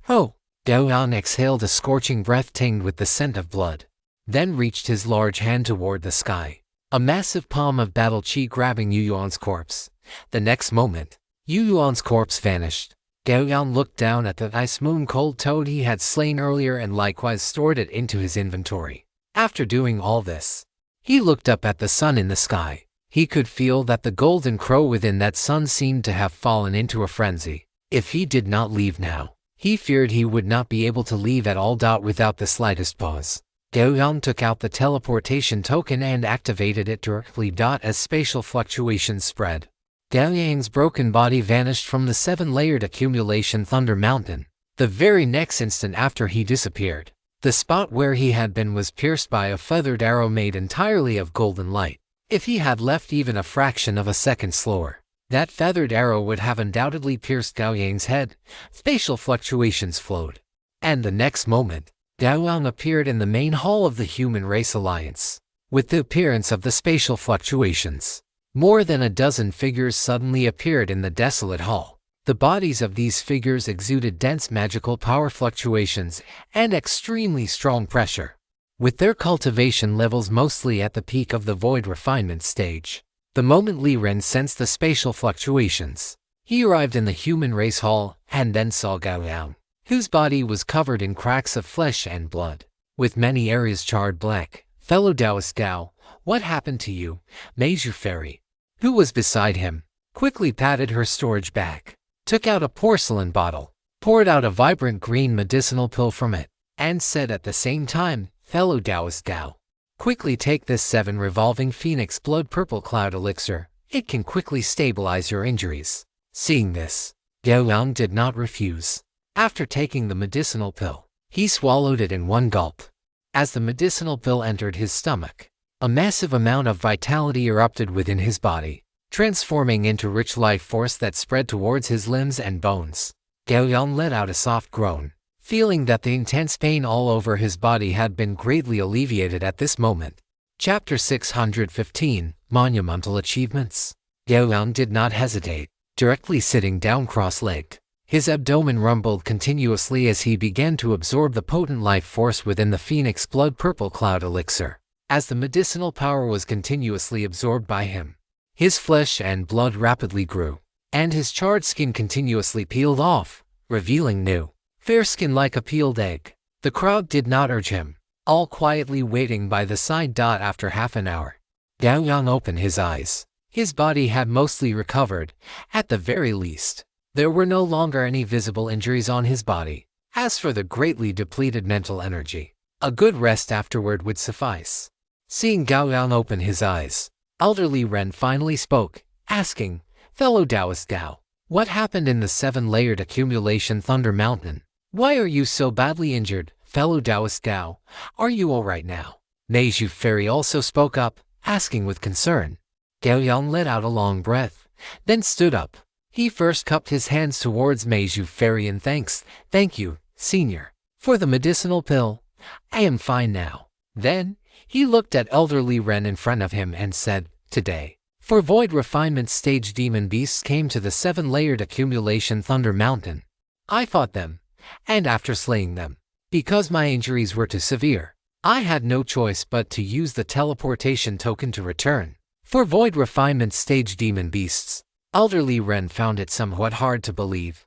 Oh! Gao Yang exhaled a scorching breath tinged with the scent of blood, then reached his large hand toward the sky, a massive palm of battle chi grabbing Yu Yuan's corpse. The next moment, Yu Yuan's corpse vanished. Gao Yang looked down at the ice moon cold toad he had slain earlier and likewise stored it into his inventory. After doing all this, he looked up at the sun in the sky. He could feel that the golden crow within that sun seemed to have fallen into a frenzy. If he did not leave now, he feared he would not be able to leave at all. Without the slightest pause, Gao Yang took out the teleportation token and activated it directly. As spatial fluctuations spread, Gao Yang's broken body vanished from the 7-layered accumulation Thunder Mountain. The very next instant after he disappeared, the spot where he had been was pierced by a feathered arrow made entirely of golden light. If he had left even a fraction of a second slower, that feathered arrow would have undoubtedly pierced Gao Yang's head. Spatial fluctuations flowed, and the next moment, Gao Yang appeared in the main hall of the Human Race Alliance. With the appearance of the spatial fluctuations, more than a dozen figures suddenly appeared in the desolate hall. The bodies of these figures exuded dense magical power fluctuations and extremely strong pressure, with their cultivation levels mostly at the peak of the void refinement stage. The moment Li Ren sensed the spatial fluctuations, he arrived in the Human Race Hall and then saw Gao Yang, whose body was covered in cracks of flesh and blood, with many areas charred black. Fellow Taoist Gao, what happened to you? Meizhu Fairy, who was beside him, quickly patted her storage bag, took out a porcelain bottle, poured out a vibrant green medicinal pill from it, and said at the same time, Fellow Taoist Gao, quickly take this 7 revolving phoenix blood purple cloud elixir. It can quickly stabilize your injuries. Seeing this, Gao Yang did not refuse. After taking the medicinal pill, he swallowed it in one gulp. As the medicinal pill entered his stomach, A massive amount of vitality erupted within his body, transforming into rich life force that spread towards his limbs and bones. Gao Yang let out a soft groan, feeling that the intense pain all over his body had been greatly alleviated at this moment. Chapter 615, Monumental Achievements. Gao Yang did not hesitate, directly sitting down cross-legged. His abdomen rumbled continuously as he began to absorb the potent life force within the Phoenix Blood Purple Cloud Elixir. As the medicinal power was continuously absorbed by him, his flesh and blood rapidly grew, and his charred skin continuously peeled off, revealing new, fair skin like a peeled egg. The crowd did not urge him, all quietly waiting by the side. After half an hour, Gao Yang opened his eyes. His body had mostly recovered, at the very least. There were no longer any visible injuries on his body. As for the greatly depleted mental energy, a good rest afterward would suffice. Seeing Gao Yang open his eyes, elderly Ren finally spoke, asking, "Fellow Taoist Gao, what happened in the 7-layered accumulation Thunder Mountain? Why are you so badly injured, fellow Taoist Gao? Are you all right now?" Meizhu Fairy also spoke up, asking with concern. Gao Yang let out a long breath, then stood up. He first cupped his hands towards Meizhu Fairy and thank you, senior, for the medicinal pill. I am fine now. Then, he looked at elderly Ren in front of him and said, "Today, for Void Refinement Stage demon beasts came to the 7-layered accumulation Thunder Mountain. I fought them, and after slaying them, because my injuries were too severe, I had no choice but to use the teleportation token to return. For Void Refinement Stage demon beasts." Elderly Ren found it somewhat hard to believe.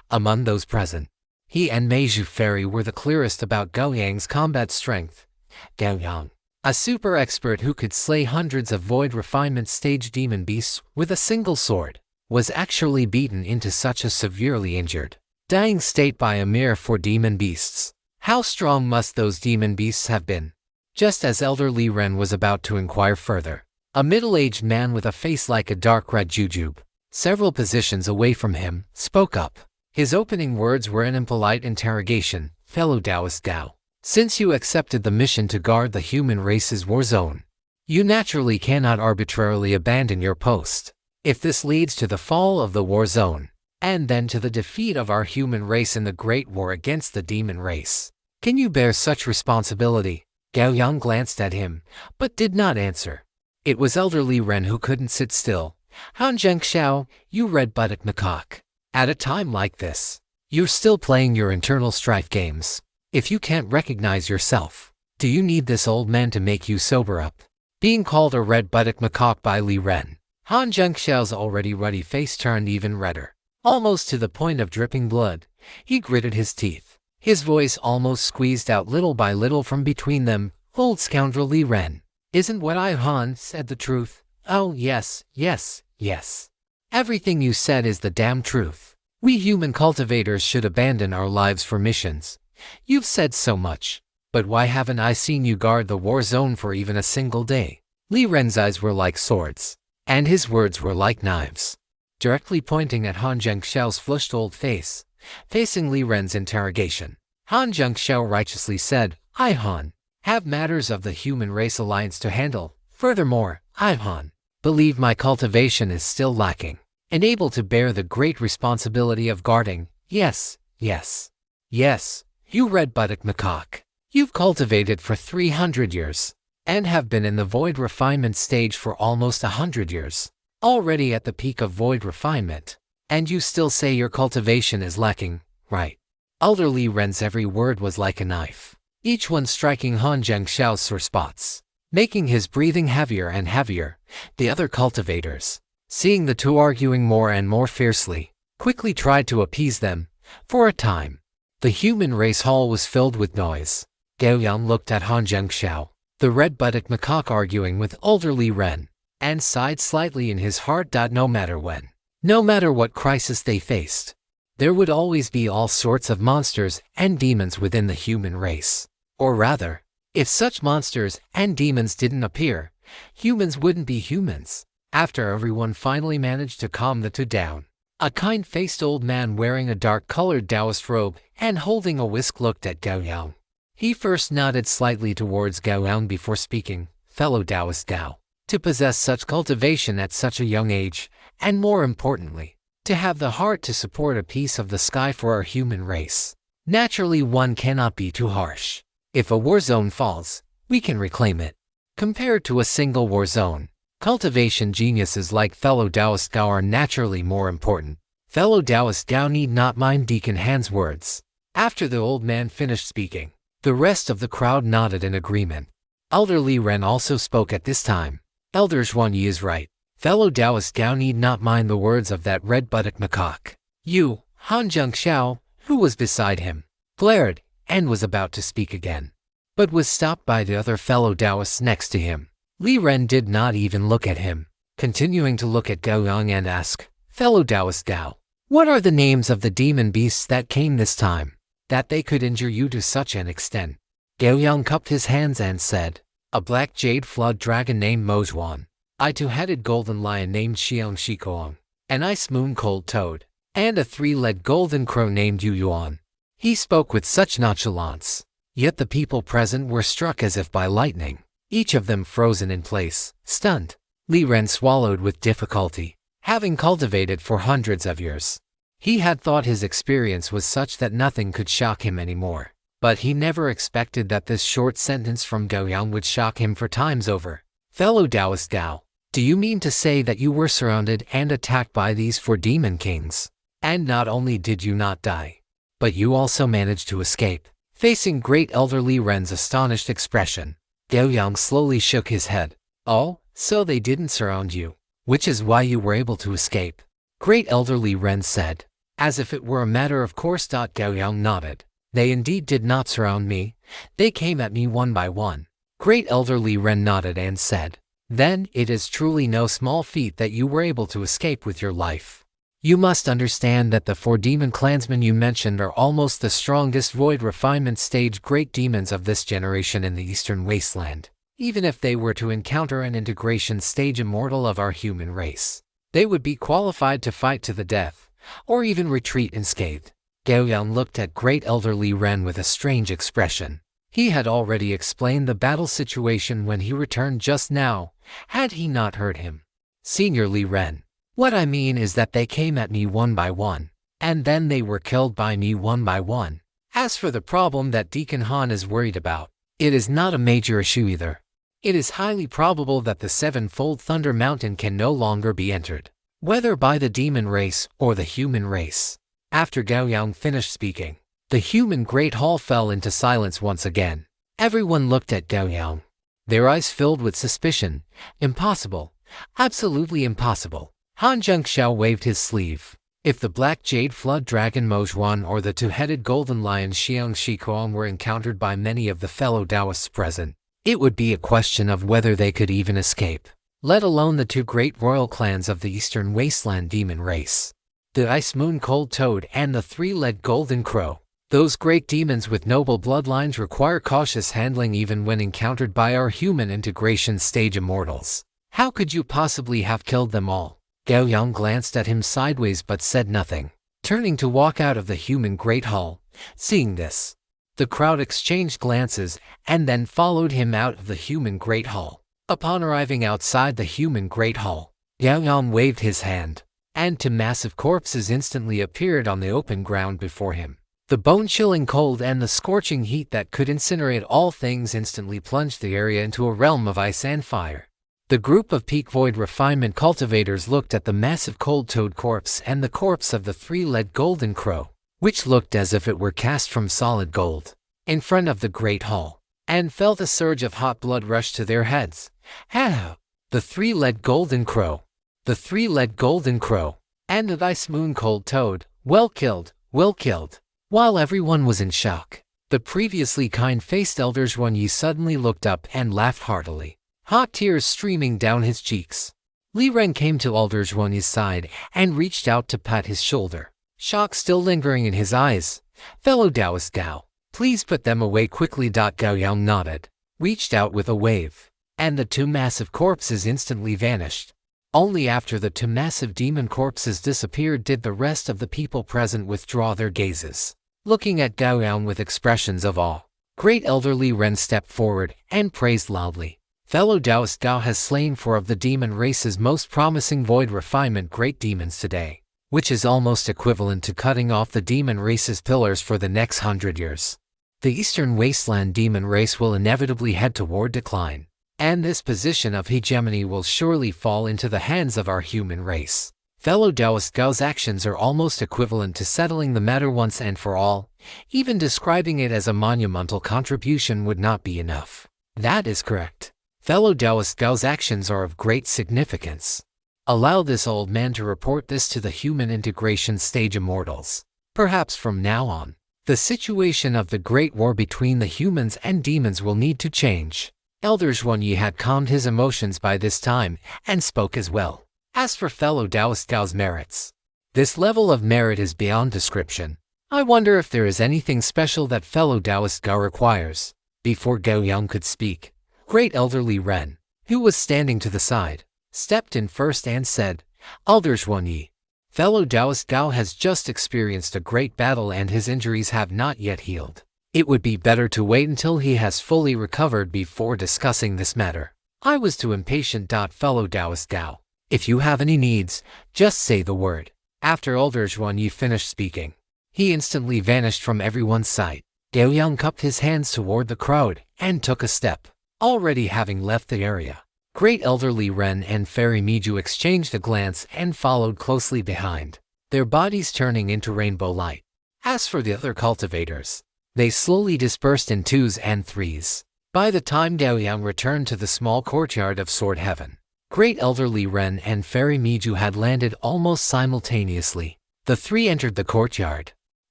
Among those present, he and Meizhu Fairy were the clearest about Gao Yang's combat strength. Gao Yang, a super expert who could slay hundreds of Void Refinement Stage demon beasts with a single sword, was actually beaten into such a severely injured, dying state by a mere 4 demon beasts. How strong must those demon beasts have been? Just as elderly Ren was about to inquire further, a middle-aged man with a face like a dark red jujube, several positions away from him, spoke up. His opening words were an impolite interrogation. "Fellow Taoist Gao, since you accepted the mission to guard the human race's war zone, you naturally cannot arbitrarily abandon your post. If this leads to the fall of the war zone, and then to the defeat of our human race in the great war against the demon race, can you bear such responsibility?" Gao Yang glanced at him, but did not answer. It was elderly Ren who couldn't sit still. "Han Zhengxiao, you red-buttock macaque. At a time like this, you're still playing your internal strife games. If you can't recognize yourself, do you need this old man to make you sober up?" Being called a red-buttock macaque by Li Ren, Han Zhengxiao's already ruddy face turned even redder, almost to the point of dripping blood. He gritted his teeth. His voice almost squeezed out little by little from between them. "Old scoundrel Li Ren, isn't what I Han said the truth?" "Oh yes, yes, yes. Everything you said is the damn truth. We human cultivators should abandon our lives for missions. You've said so much, but why haven't I seen you guard the war zone for even a single day?" Li Ren's eyes were like swords, and his words were like knives, directly pointing at Han Zhengxiao's flushed old face. Facing Li Ren's interrogation, Han Zhengxiao righteously said, "I Han have matters of the human race alliance to handle. Furthermore, I Han believe my cultivation is still lacking, and able to bear the great responsibility of guarding." "Yes, yes, yes, you red-buttock macaque. You've cultivated for 300 years, and have been in the void refinement stage for almost 100 years, already at the peak of void refinement, and you still say your cultivation is lacking, right?" Elderly Ren's every word was like a knife, each one striking Han Zhengxiao's sore spots, making his breathing heavier and heavier. The other cultivators, seeing the two arguing more and more fiercely, quickly tried to appease them. For a time, the human race hall was filled with noise. Gao Yang looked at Han Zhengxiao, the red-buttock macaque arguing with elderly Ren, and sighed slightly in his heart. No matter when, no matter what crisis they faced, there would always be all sorts of monsters and demons within the human race. Or rather, if such monsters and demons didn't appear, humans wouldn't be humans. After everyone finally managed to calm the two down, a kind-faced old man wearing a dark-colored Taoist robe and holding a whisk looked at Gao Yang. He first nodded slightly towards Gao Yang before speaking. fellow Taoist Gao. To possess such cultivation at such a young age, and more importantly, to have the heart to support a piece of the sky for our human race. Naturally, one cannot be too harsh. If a war zone falls, we can reclaim it. Compared to a single war zone, cultivation geniuses like fellow Taoist Gao are naturally more important. Fellow Taoist Gao need not mind Deacon Han's words. After the old man finished speaking, the rest of the crowd nodded in agreement. Elder Li Ren also spoke at this time. Elder Zhuanyi is right. Fellow Taoist Gao need not mind the words of that red-buttock macaque. You, Han Zhengxiao, who was beside him, glared and was about to speak again, but was stopped by the other fellow Taoists next to him. Li Ren did not even look at him, continuing to look at Gao Yang and ask, fellow Taoist Gao, what are the names of the demon beasts that came this time, that they could injure you to such an extent? Gao Yang cupped his hands and said, a black jade flood dragon named Mozhuan, a two-headed golden lion named Xiang Shikong, an ice moon cold toad, and a three-legged golden crow named Yu Yuan. He spoke with such nonchalance, yet the people present were struck as if by lightning, each of them frozen in place, stunned. Li Ren swallowed with difficulty, having cultivated for hundreds of years. He had thought his experience was such that nothing could shock him anymore, but he never expected that this short sentence from Gao Yang would shock him for times over. Fellow Taoist Gao, do you mean to say that you were surrounded and attacked by these 4 demon kings? And not only did you not die, but you also managed to escape? Facing great elder Li Ren's astonished expression, Gao Yang slowly shook his head. Oh, so they didn't surround you, which is why you were able to escape? Great elder Li Ren said, as if it were a matter of course. Gao Yang nodded. They indeed did not surround me, they came at me one by one. Great elder Li Ren nodded and said, then it is truly no small feat that you were able to escape with your life. You must understand that the 4 demon clansmen you mentioned are almost the strongest void refinement stage great demons of this generation in the Eastern Wasteland. Even if they were to encounter an integration stage immortal of our human race, they would be qualified to fight to the death, or even retreat unscathed. Gao Yang looked at great elder Li Ren with a strange expression. He had already explained the battle situation when he returned just now, had he not heard him. Senior Li Ren, what I mean is that they came at me one by one, and then they were killed by me one by one. As for the problem that Deacon Han is worried about, it is not a major issue either. It is highly probable that the 7-fold Thunder Mountain can no longer be entered, whether by the demon race or the human race. After Gao Yang finished speaking, the human Great Hall fell into silence once again. Everyone looked at Gao Yang, their eyes filled with suspicion. Impossible. Absolutely impossible. Han Zhengxiao waved his sleeve. If the black jade flood dragon Mozhuan or the two-headed golden lion Xiang Shikong were encountered by many of the fellow Taoists present, it would be a question of whether they could even escape, let alone the 2 great royal clans of the Eastern Wasteland demon race, the ice moon cold toad and the 3-legged golden crow. Those great demons with noble bloodlines require cautious handling even when encountered by our human integration stage immortals. How could you possibly have killed them all? Gao Yang glanced at him sideways but said nothing, turning to walk out of the human Great Hall. Seeing this, the crowd exchanged glances and then followed him out of the human Great Hall. Upon arriving outside the human Great Hall, Gao Yang waved his hand, and 2 massive corpses instantly appeared on the open ground before him. The bone-chilling cold and the scorching heat that could incinerate all things instantly plunged the area into a realm of ice and fire. The group of peak void refinement cultivators looked at the massive cold toad corpse and the corpse of the 3-legged golden crow, which looked as if it were cast from solid gold, in front of the Great Hall, and felt a surge of hot blood rush to their heads. The 3-legged golden crow, the 3-legged golden crow, and the ice moon cold toad, well killed, well killed. While everyone was in shock, the previously kind-faced elder Zhuanyi suddenly looked up and laughed heartily, hot tears streaming down his cheeks. Li Ren came to elder Zhuanyi's side and reached out to pat his shoulder, shock still lingering in his eyes. Fellow Taoist Gao, please put them away quickly. Gao Yang nodded, reached out with a wave, and the 2 massive corpses instantly vanished. Only after the 2 massive demon corpses disappeared did the rest of the people present withdraw their gazes, looking at Gao Yang with expressions of awe. Great elder Li Ren stepped forward and praised loudly. Fellow Taoist Gao has slain 4 of the demon race's most promising void refinement great demons today, which is almost equivalent to cutting off the demon race's pillars for the next 100 years. The Eastern Wasteland demon race will inevitably head toward decline, and this position of hegemony will surely fall into the hands of our human race. Fellow Taoist Gao's actions are almost equivalent to settling the matter once and for all. Even describing it as a monumental contribution would not be enough. That is correct. Fellow Taoist Gao's actions are of great significance. Allow this old man to report this to the human integration stage immortals. Perhaps from now on, the situation of the great war between the humans and demons will need to change. Elder Zhuanyi had calmed his emotions by this time and spoke as well. As for fellow Taoist Gao's merits, this level of merit is beyond description. I wonder if there is anything special that fellow Taoist Gao requires. Before Gao Yang could speak, great elderly Ren, who was standing to the side, stepped in first and said, Elder Zhuanyi, fellow Taoist Gao has just experienced a great battle and his injuries have not yet healed. It would be better to wait until he has fully recovered before discussing this matter. I was too impatient. Fellow Taoist Gao, if you have any needs, just say the word. After Elder Zhuanyi finished speaking, he instantly vanished from everyone's sight. Gao Yang cupped his hands toward the crowd and took a step, already having left the area. Great elderly Ren and Fairy Miju exchanged a glance and followed closely behind, their bodies turning into rainbow light. As for the other cultivators, they slowly dispersed in 2s and 3s. By the time Gao Yang returned to the small courtyard of Sword Heaven, great elderly Ren and Fairy Miju had landed almost simultaneously. The 3 entered the courtyard,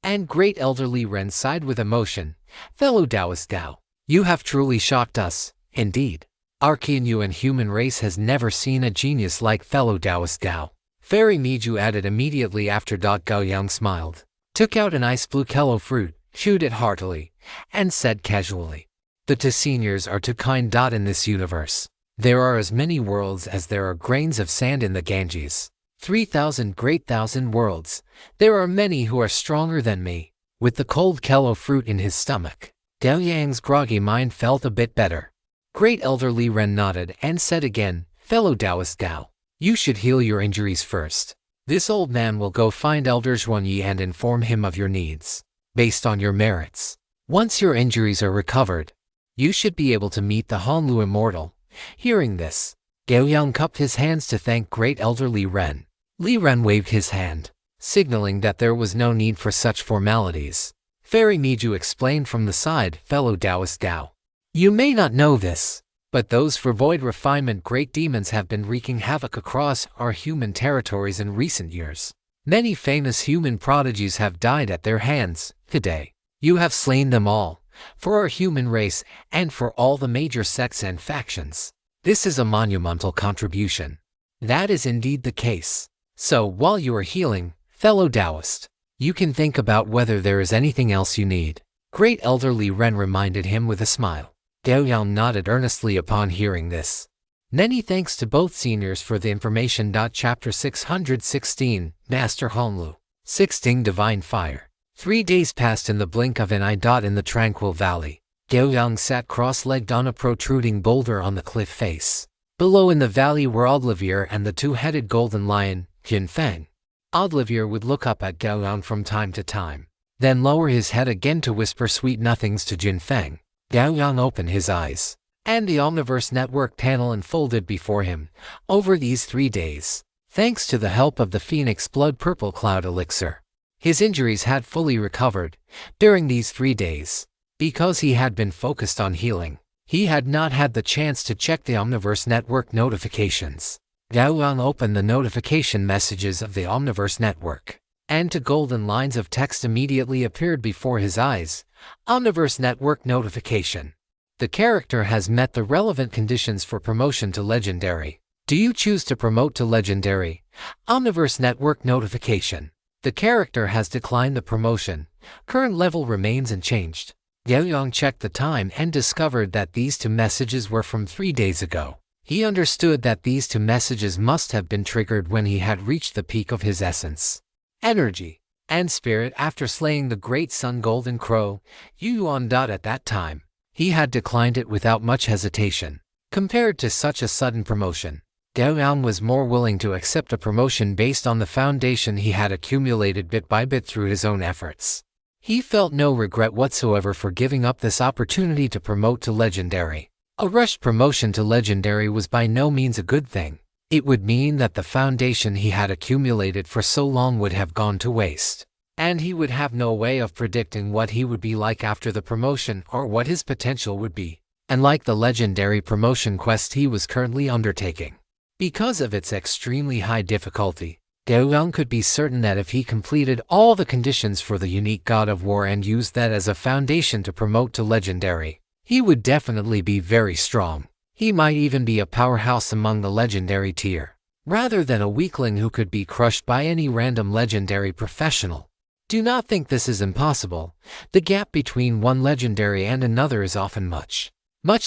and great elderly Ren sighed with emotion. Fellow Taoist Gao, you have truly shocked us, indeed. Our Kinyu and human race has never seen a genius like fellow Taoist Gao. Fairy Miju added immediately after. Gao Yang smiled, took out an ice blue kello fruit, chewed it heartily, and said casually, the 2 seniors are too kind. In this universe, there are as many worlds as there are grains of sand in the Ganges. 3,000 great thousand worlds. There are many who are stronger than me. With the cold kello fruit in his stomach, Gao Yang's groggy mind felt a bit better. Great elderly Ren nodded and said again, fellow Taoist Gao, you should heal your injuries first. This old man will go find Elder Zhuanyi and inform him of your needs. Based on your merits, once your injuries are recovered, you should be able to meet the Hanlu Immortal. Hearing this, Gao Yang cupped his hands to thank great elderly Ren. Li Ren waved his hand, signaling that there was no need for such formalities. Fairy Miju explained from the side, fellow Taoist Gao, you may not know this, but those for void refinement great demons have been wreaking havoc across our human territories in recent years. Many famous human prodigies have died at their hands. Today, you have slain them all, for our human race and for all the major sects and factions. This is a monumental contribution. That is indeed the case. So while you are healing, fellow Taoist, you can think about whether there is anything else you need. Great elderly Ren reminded him with a smile. Gao Yang nodded earnestly upon hearing this. Many thanks to both seniors for the information. Chapter 616, Master Hanlu. 16 Divine Fire. 3 days passed in the blink of an eye. In the tranquil valley, Gao Yang sat cross-legged on a protruding boulder on the cliff face. Below in the valley were Olivier and the 2-headed golden lion, Jinfeng. Olivier would look up at Gao Yang from time to time, then lower his head again to whisper sweet nothings to Jinfeng. Gao Yang opened his eyes, and the Omniverse Network panel unfolded before him. Over these 3 days, thanks to the help of the Phoenix Blood Purple Cloud Elixir, his injuries had fully recovered. During these 3 days, because he had been focused on healing, he had not had the chance to check the Omniverse Network notifications. Gao Yang opened the notification messages of the Omniverse Network, and 2 golden lines of text immediately appeared before his eyes. Omniverse Network notification. The character has met the relevant conditions for promotion to Legendary. Do you choose to promote to Legendary? Omniverse Network notification. The character has declined the promotion. Current level remains unchanged. Gao Yang checked the time and discovered that these 2 messages were from 3 days ago. He understood that these 2 messages must have been triggered when he had reached the peak of his essence, energy, and spirit after slaying the great Sun Golden Crow, Yu Yuan. At that time, he had declined it without much hesitation. Compared to such a sudden promotion, Gao Yang was more willing to accept a promotion based on the foundation he had accumulated bit by bit through his own efforts. He felt no regret whatsoever for giving up this opportunity to promote to legendary. A rushed promotion to legendary was by no means a good thing. It would mean that the foundation he had accumulated for so long would have gone to waste, and he would have no way of predicting what he would be like after the promotion or what his potential would be, unlike the legendary promotion quest he was currently undertaking. Because of its extremely high difficulty, Gao Yang could be certain that if he completed all the conditions for the unique God of War and used that as a foundation to promote to legendary, he would definitely be very strong. He might even be a powerhouse among the legendary tier, rather than a weakling who could be crushed by any random legendary professional. Do not think this is impossible. The gap between one legendary and another is often much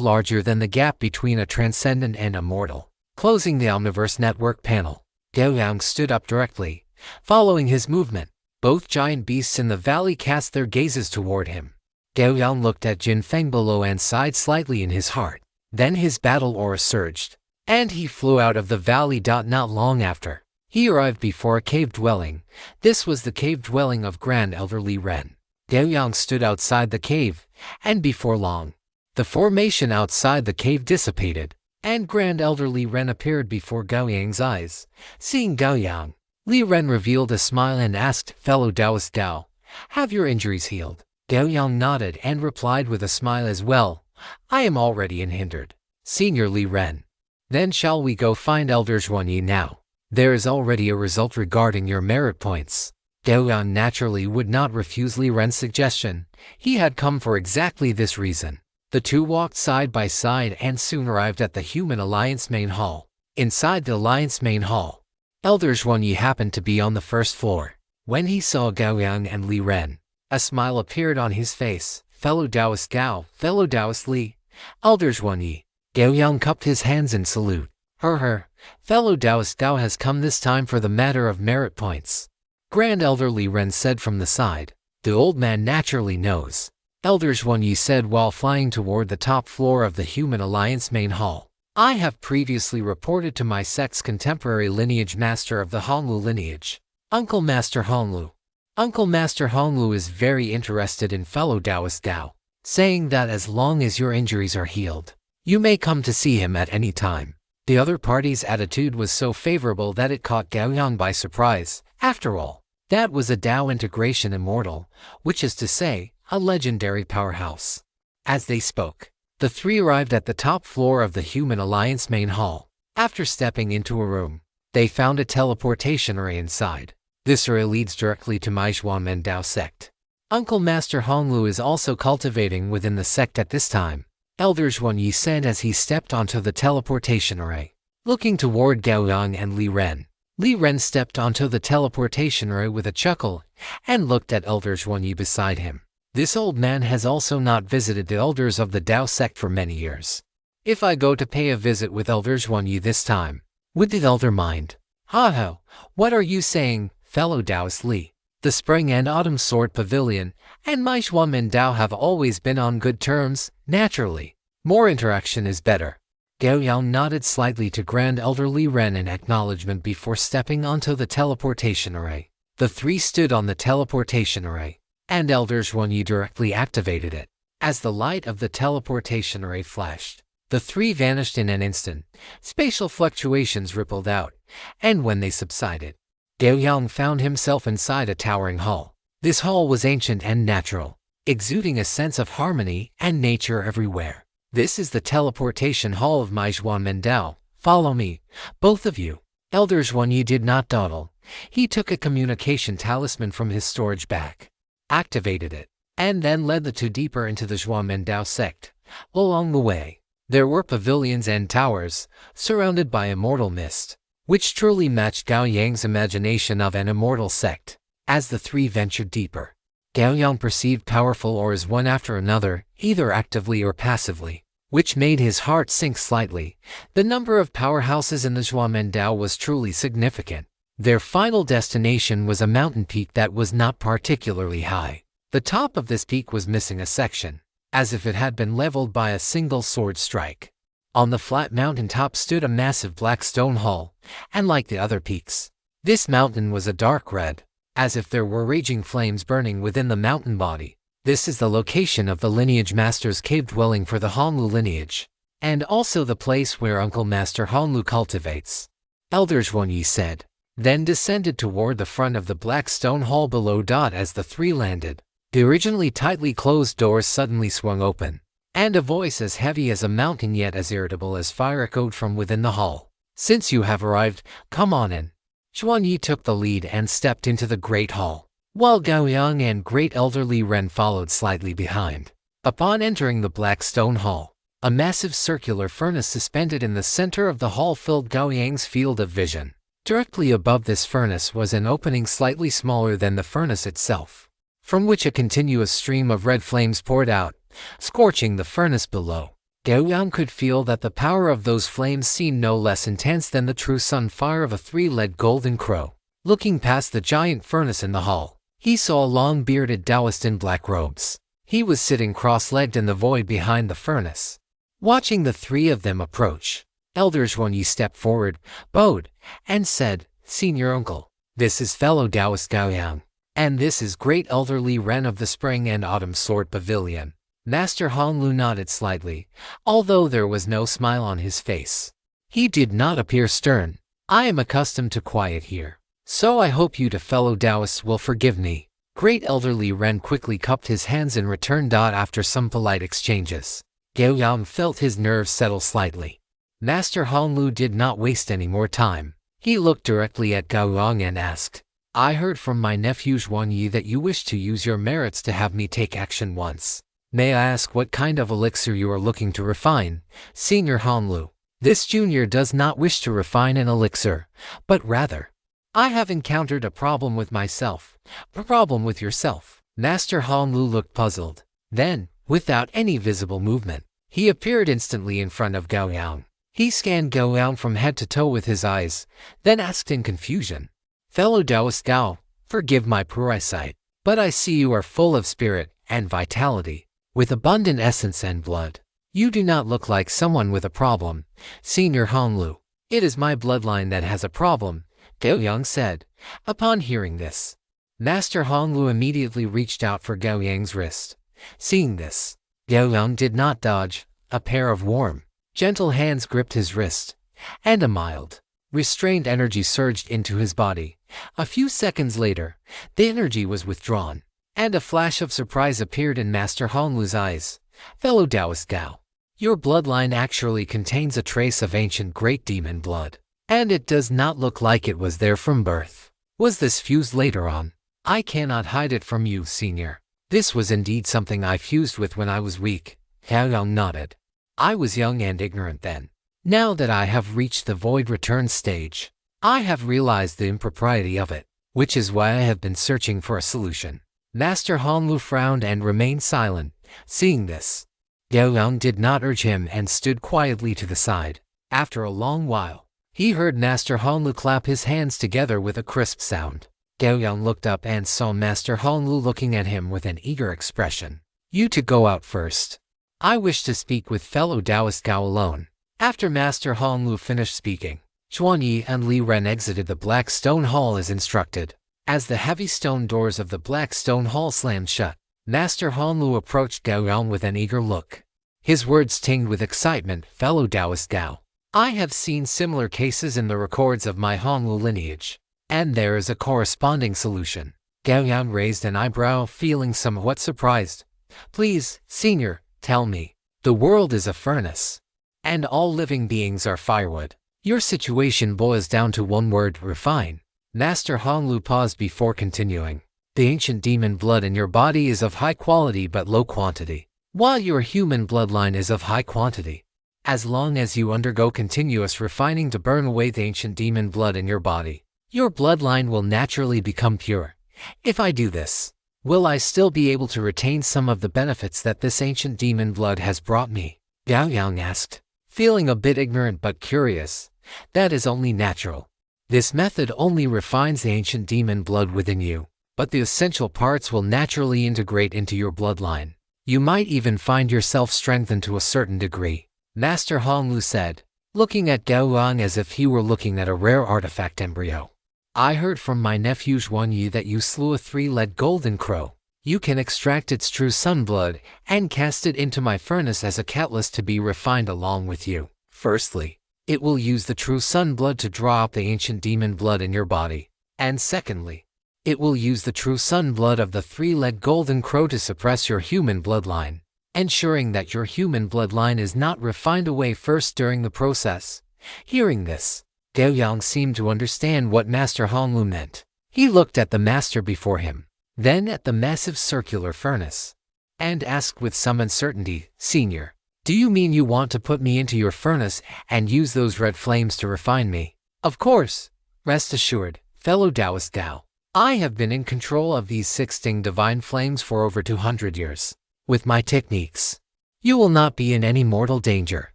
larger than the gap between a transcendent and a mortal. Closing the Omniverse Network panel, Gao Yang stood up directly, following his movement. Both giant beasts in the valley cast their gazes toward him. Gao Yang looked at Jin Feng below and sighed slightly in his heart. Then his battle aura surged, and he flew out of the valley. Not long after, he arrived before a cave dwelling. This was the cave dwelling of Grand Elder Li Ren. Gao Yang stood outside the cave, and before long, the formation outside the cave dissipated, and Grand Elder Li Ren appeared before Gao Yang's eyes. Seeing Gao Yang, Li Ren revealed a smile and asked, "Fellow Taoist Gao, have your injuries healed?" Gao Yang nodded and replied with a smile as well, "I am already unhindered, Senior Li Ren." "Then shall we go find Elder Zhuanyi now? There is already a result regarding your merit points." Gao Yang naturally would not refuse Li Ren's suggestion. He had come for exactly this reason. The two walked side by side and soon arrived at the Human Alliance main hall. Inside the Alliance main hall, Elder Zhuanyi happened to be on the first floor. When he saw Gao Yang and Li Ren, a smile appeared on his face. "Fellow Taoist Gao, fellow Taoist Li, Elder Zhuanyi." Gao Yang cupped his hands in salute. Fellow Taoist Gao has come this time for the matter of merit points," Grand Elder Li Ren said from the side. "The old man naturally knows," Elder Zhuanyi said while flying toward the top floor of the Human Alliance main hall. "I have previously reported to my sect's contemporary lineage master of the Honglu lineage, Uncle Master Honglu. Uncle Master Honglu is very interested in fellow Taoist Gao, saying that as long as your injuries are healed, you may come to see him at any time." The other party's attitude was so favorable that it caught Gao Yang by surprise. After all, that was a Dao integration immortal, which is to say, a legendary powerhouse. As they spoke, the three arrived at the top floor of the Human Alliance main hall. After stepping into a room, they found a teleportation array inside. This array leads directly to Manhwa Dao sect. Uncle Master Honglu is also cultivating within the sect at this time, Elder Zhuanyi said as he stepped onto the teleportation array. Looking toward Gao Yang and Li Ren, Li Ren stepped onto the teleportation array with a chuckle and looked at Elder Zhuanyi beside him. This old man has also not visited the elders of the Dao sect for many years. "If I go to pay a visit with Elder Zhuanyi this time, would the elder mind?" "Ha, what are you saying, fellow Taoist Li? The Spring and Autumn Sword Pavilion and Manhwa Dao have always been on good terms. Naturally, more interaction is better." Gao Yang nodded slightly to Grand Elder Li Ren in acknowledgement before stepping onto the teleportation array. The three stood on the teleportation array, and Elder Zhuanyi directly activated it. As the light of the teleportation array flashed, the three vanished in an instant. Spatial fluctuations rippled out, and when they subsided, Gao Yang found himself inside a towering hall. This hall was ancient and natural, exuding a sense of harmony and nature everywhere. "This is the teleportation hall of Manhwa Dao. Follow me, both of you." Elder Zhuanyi did not dawdle. He took a communication talisman from his storage bag, activated it, and then led the two deeper into the Manhwa Dao sect. Along the way, there were pavilions and towers, surrounded by immortal mist, which truly matched Gao Yang's imagination of an immortal sect. As the three ventured deeper, Gao Yang perceived powerful auras one after another, either actively or passively, which made his heart sink slightly. The number of powerhouses in the Manhwa Dao was truly significant. Their final destination was a mountain peak that was not particularly high. The top of this peak was missing a section, as if it had been leveled by a single sword strike. On the flat mountain top stood a massive black stone hall, and like the other peaks, this mountain was a dark red, as if there were raging flames burning within the mountain body. This is the location of the lineage master's cave dwelling for the Hanlu lineage, and also the place where Uncle Master Hanlu cultivates. Elder Zhuanyi said, then descended toward the front of the black stone hall below. As the three landed, the originally tightly closed doors suddenly swung open, and a voice as heavy as a mountain yet as irritable as fire echoed from within the hall. Since you have arrived, come on in. Zhuanyi took the lead and stepped into the great hall, while Gao Yang and great elder Li Ren followed slightly behind. Upon entering the black stone hall, a massive circular furnace suspended in the center of the hall filled Gao Yang's field of vision. Directly above this furnace was an opening slightly smaller than the furnace itself, from which a continuous stream of red flames poured out, scorching the furnace below. Gao Yang could feel that the power of those flames seemed no less intense than the true sun fire of a three-legged golden crow. Looking past the giant furnace in the hall, he saw a long-bearded Taoist in black robes. He was sitting cross-legged in the void behind the furnace. Watching the three of them approach, Elder Zhuanyi stepped forward, bowed, and said, Senior Uncle, this is fellow Taoist Gao Yang, and this is great elder Li Ren of the Spring and Autumn Sword Pavilion. Master Hanlu nodded slightly, although there was no smile on his face. He did not appear stern. I am accustomed to quiet here, so I hope you fellow Taoists will forgive me. Great elder Li Ren quickly cupped his hands in return. After some polite exchanges, Gao Yang felt his nerves settle slightly. Master Hanlu did not waste any more time. He looked directly at Gao Yang and asked, I heard from my nephew Zhuanyi that you wish to use your merits to have me take action once. May I ask what kind of elixir you are looking to refine, Senior Hanlu? This junior does not wish to refine an elixir, but rather, I have encountered a problem with myself. A problem with yourself. Master Hanlu looked puzzled. Then, without any visible movement, he appeared instantly in front of Gao Yang. He scanned Gao Yang from head to toe with his eyes, then asked in confusion, Fellow Taoist Gao, forgive my poor eyesight, but I see you are full of spirit and vitality, with abundant essence and blood. You do not look like someone with a problem, Senior Hanlu. It is my bloodline that has a problem, Gao Yang said. Upon hearing this, Master Hanlu immediately reached out for Gao Yang's wrist. Seeing this, Gao Yang did not dodge. A pair of warm, gentle hands gripped his wrist, and a mild, restrained energy surged into his body. A few seconds later, the energy was withdrawn, and a flash of surprise appeared in Master Hanlu's eyes. Fellow Taoist Gao, your bloodline actually contains a trace of ancient great demon blood, and it does not look like it was there from birth. Was this fused later on? I cannot hide it from you, Senior. This was indeed something I fused with when I was weak. Gao Yang nodded. I was young and ignorant then. Now that I have reached the void return stage, I have realized the impropriety of it, which is why I have been searching for a solution. Master Hanlu frowned and remained silent. Seeing this, Gao Yang did not urge him and stood quietly to the side. After a long while, he heard Master Hanlu clap his hands together with a crisp sound. Gao Yang looked up and saw Master Hanlu looking at him with an eager expression. You to go out first. I wish to speak with fellow Taoist Gao alone. After Master Hanlu finished speaking, Zhuanyi and Li Ren exited the black stone hall as instructed. As the heavy stone doors of the black stone hall slammed shut, Master Hanlu approached Gao Yang with an eager look. His words tinged with excitement. Fellow Taoist Gao, I have seen similar cases in the records of my Hanlu lineage, and there is a corresponding solution. Gao Yang raised an eyebrow, feeling somewhat surprised. Please, Senior, tell me. The world is a furnace, and all living beings are firewood. Your situation boils down to one word: refine. Master Hanlu paused before continuing. The ancient demon blood in your body is of high quality but low quantity, while your human bloodline is of high quantity. As long as you undergo continuous refining to burn away the ancient demon blood in your body, your bloodline will naturally become pure. If I do this, will I still be able to retain some of the benefits that this ancient demon blood has brought me? Gao Yang asked, feeling a bit ignorant but curious. That is only natural. This method only refines the ancient demon blood within you, but the essential parts will naturally integrate into your bloodline. You might even find yourself strengthened to a certain degree. Master Honglu said, looking at Gao Yang as if he were looking at a rare artifact embryo. I heard from my nephew Zhuan Yi that you slew a 3-legged golden crow. You can extract its true sunblood and cast it into my furnace as a catalyst to be refined along with you. Firstly, it will use the true sunblood to draw up the ancient demon blood in your body. And secondly, it will use the true sunblood of the 3-legged golden crow to suppress your human bloodline, ensuring that your human bloodline is not refined away first during the process. Hearing this, Gao Yang seemed to understand what Master Honglu meant. He looked at the master before him, then at the massive circular furnace, and asked with some uncertainty, Senior, do you mean you want to put me into your furnace and use those red flames to refine me? Of course. Rest assured, fellow Taoist Gao. I have been in control of these 16 divine flames for over 200 years. With my techniques, you will not be in any mortal danger.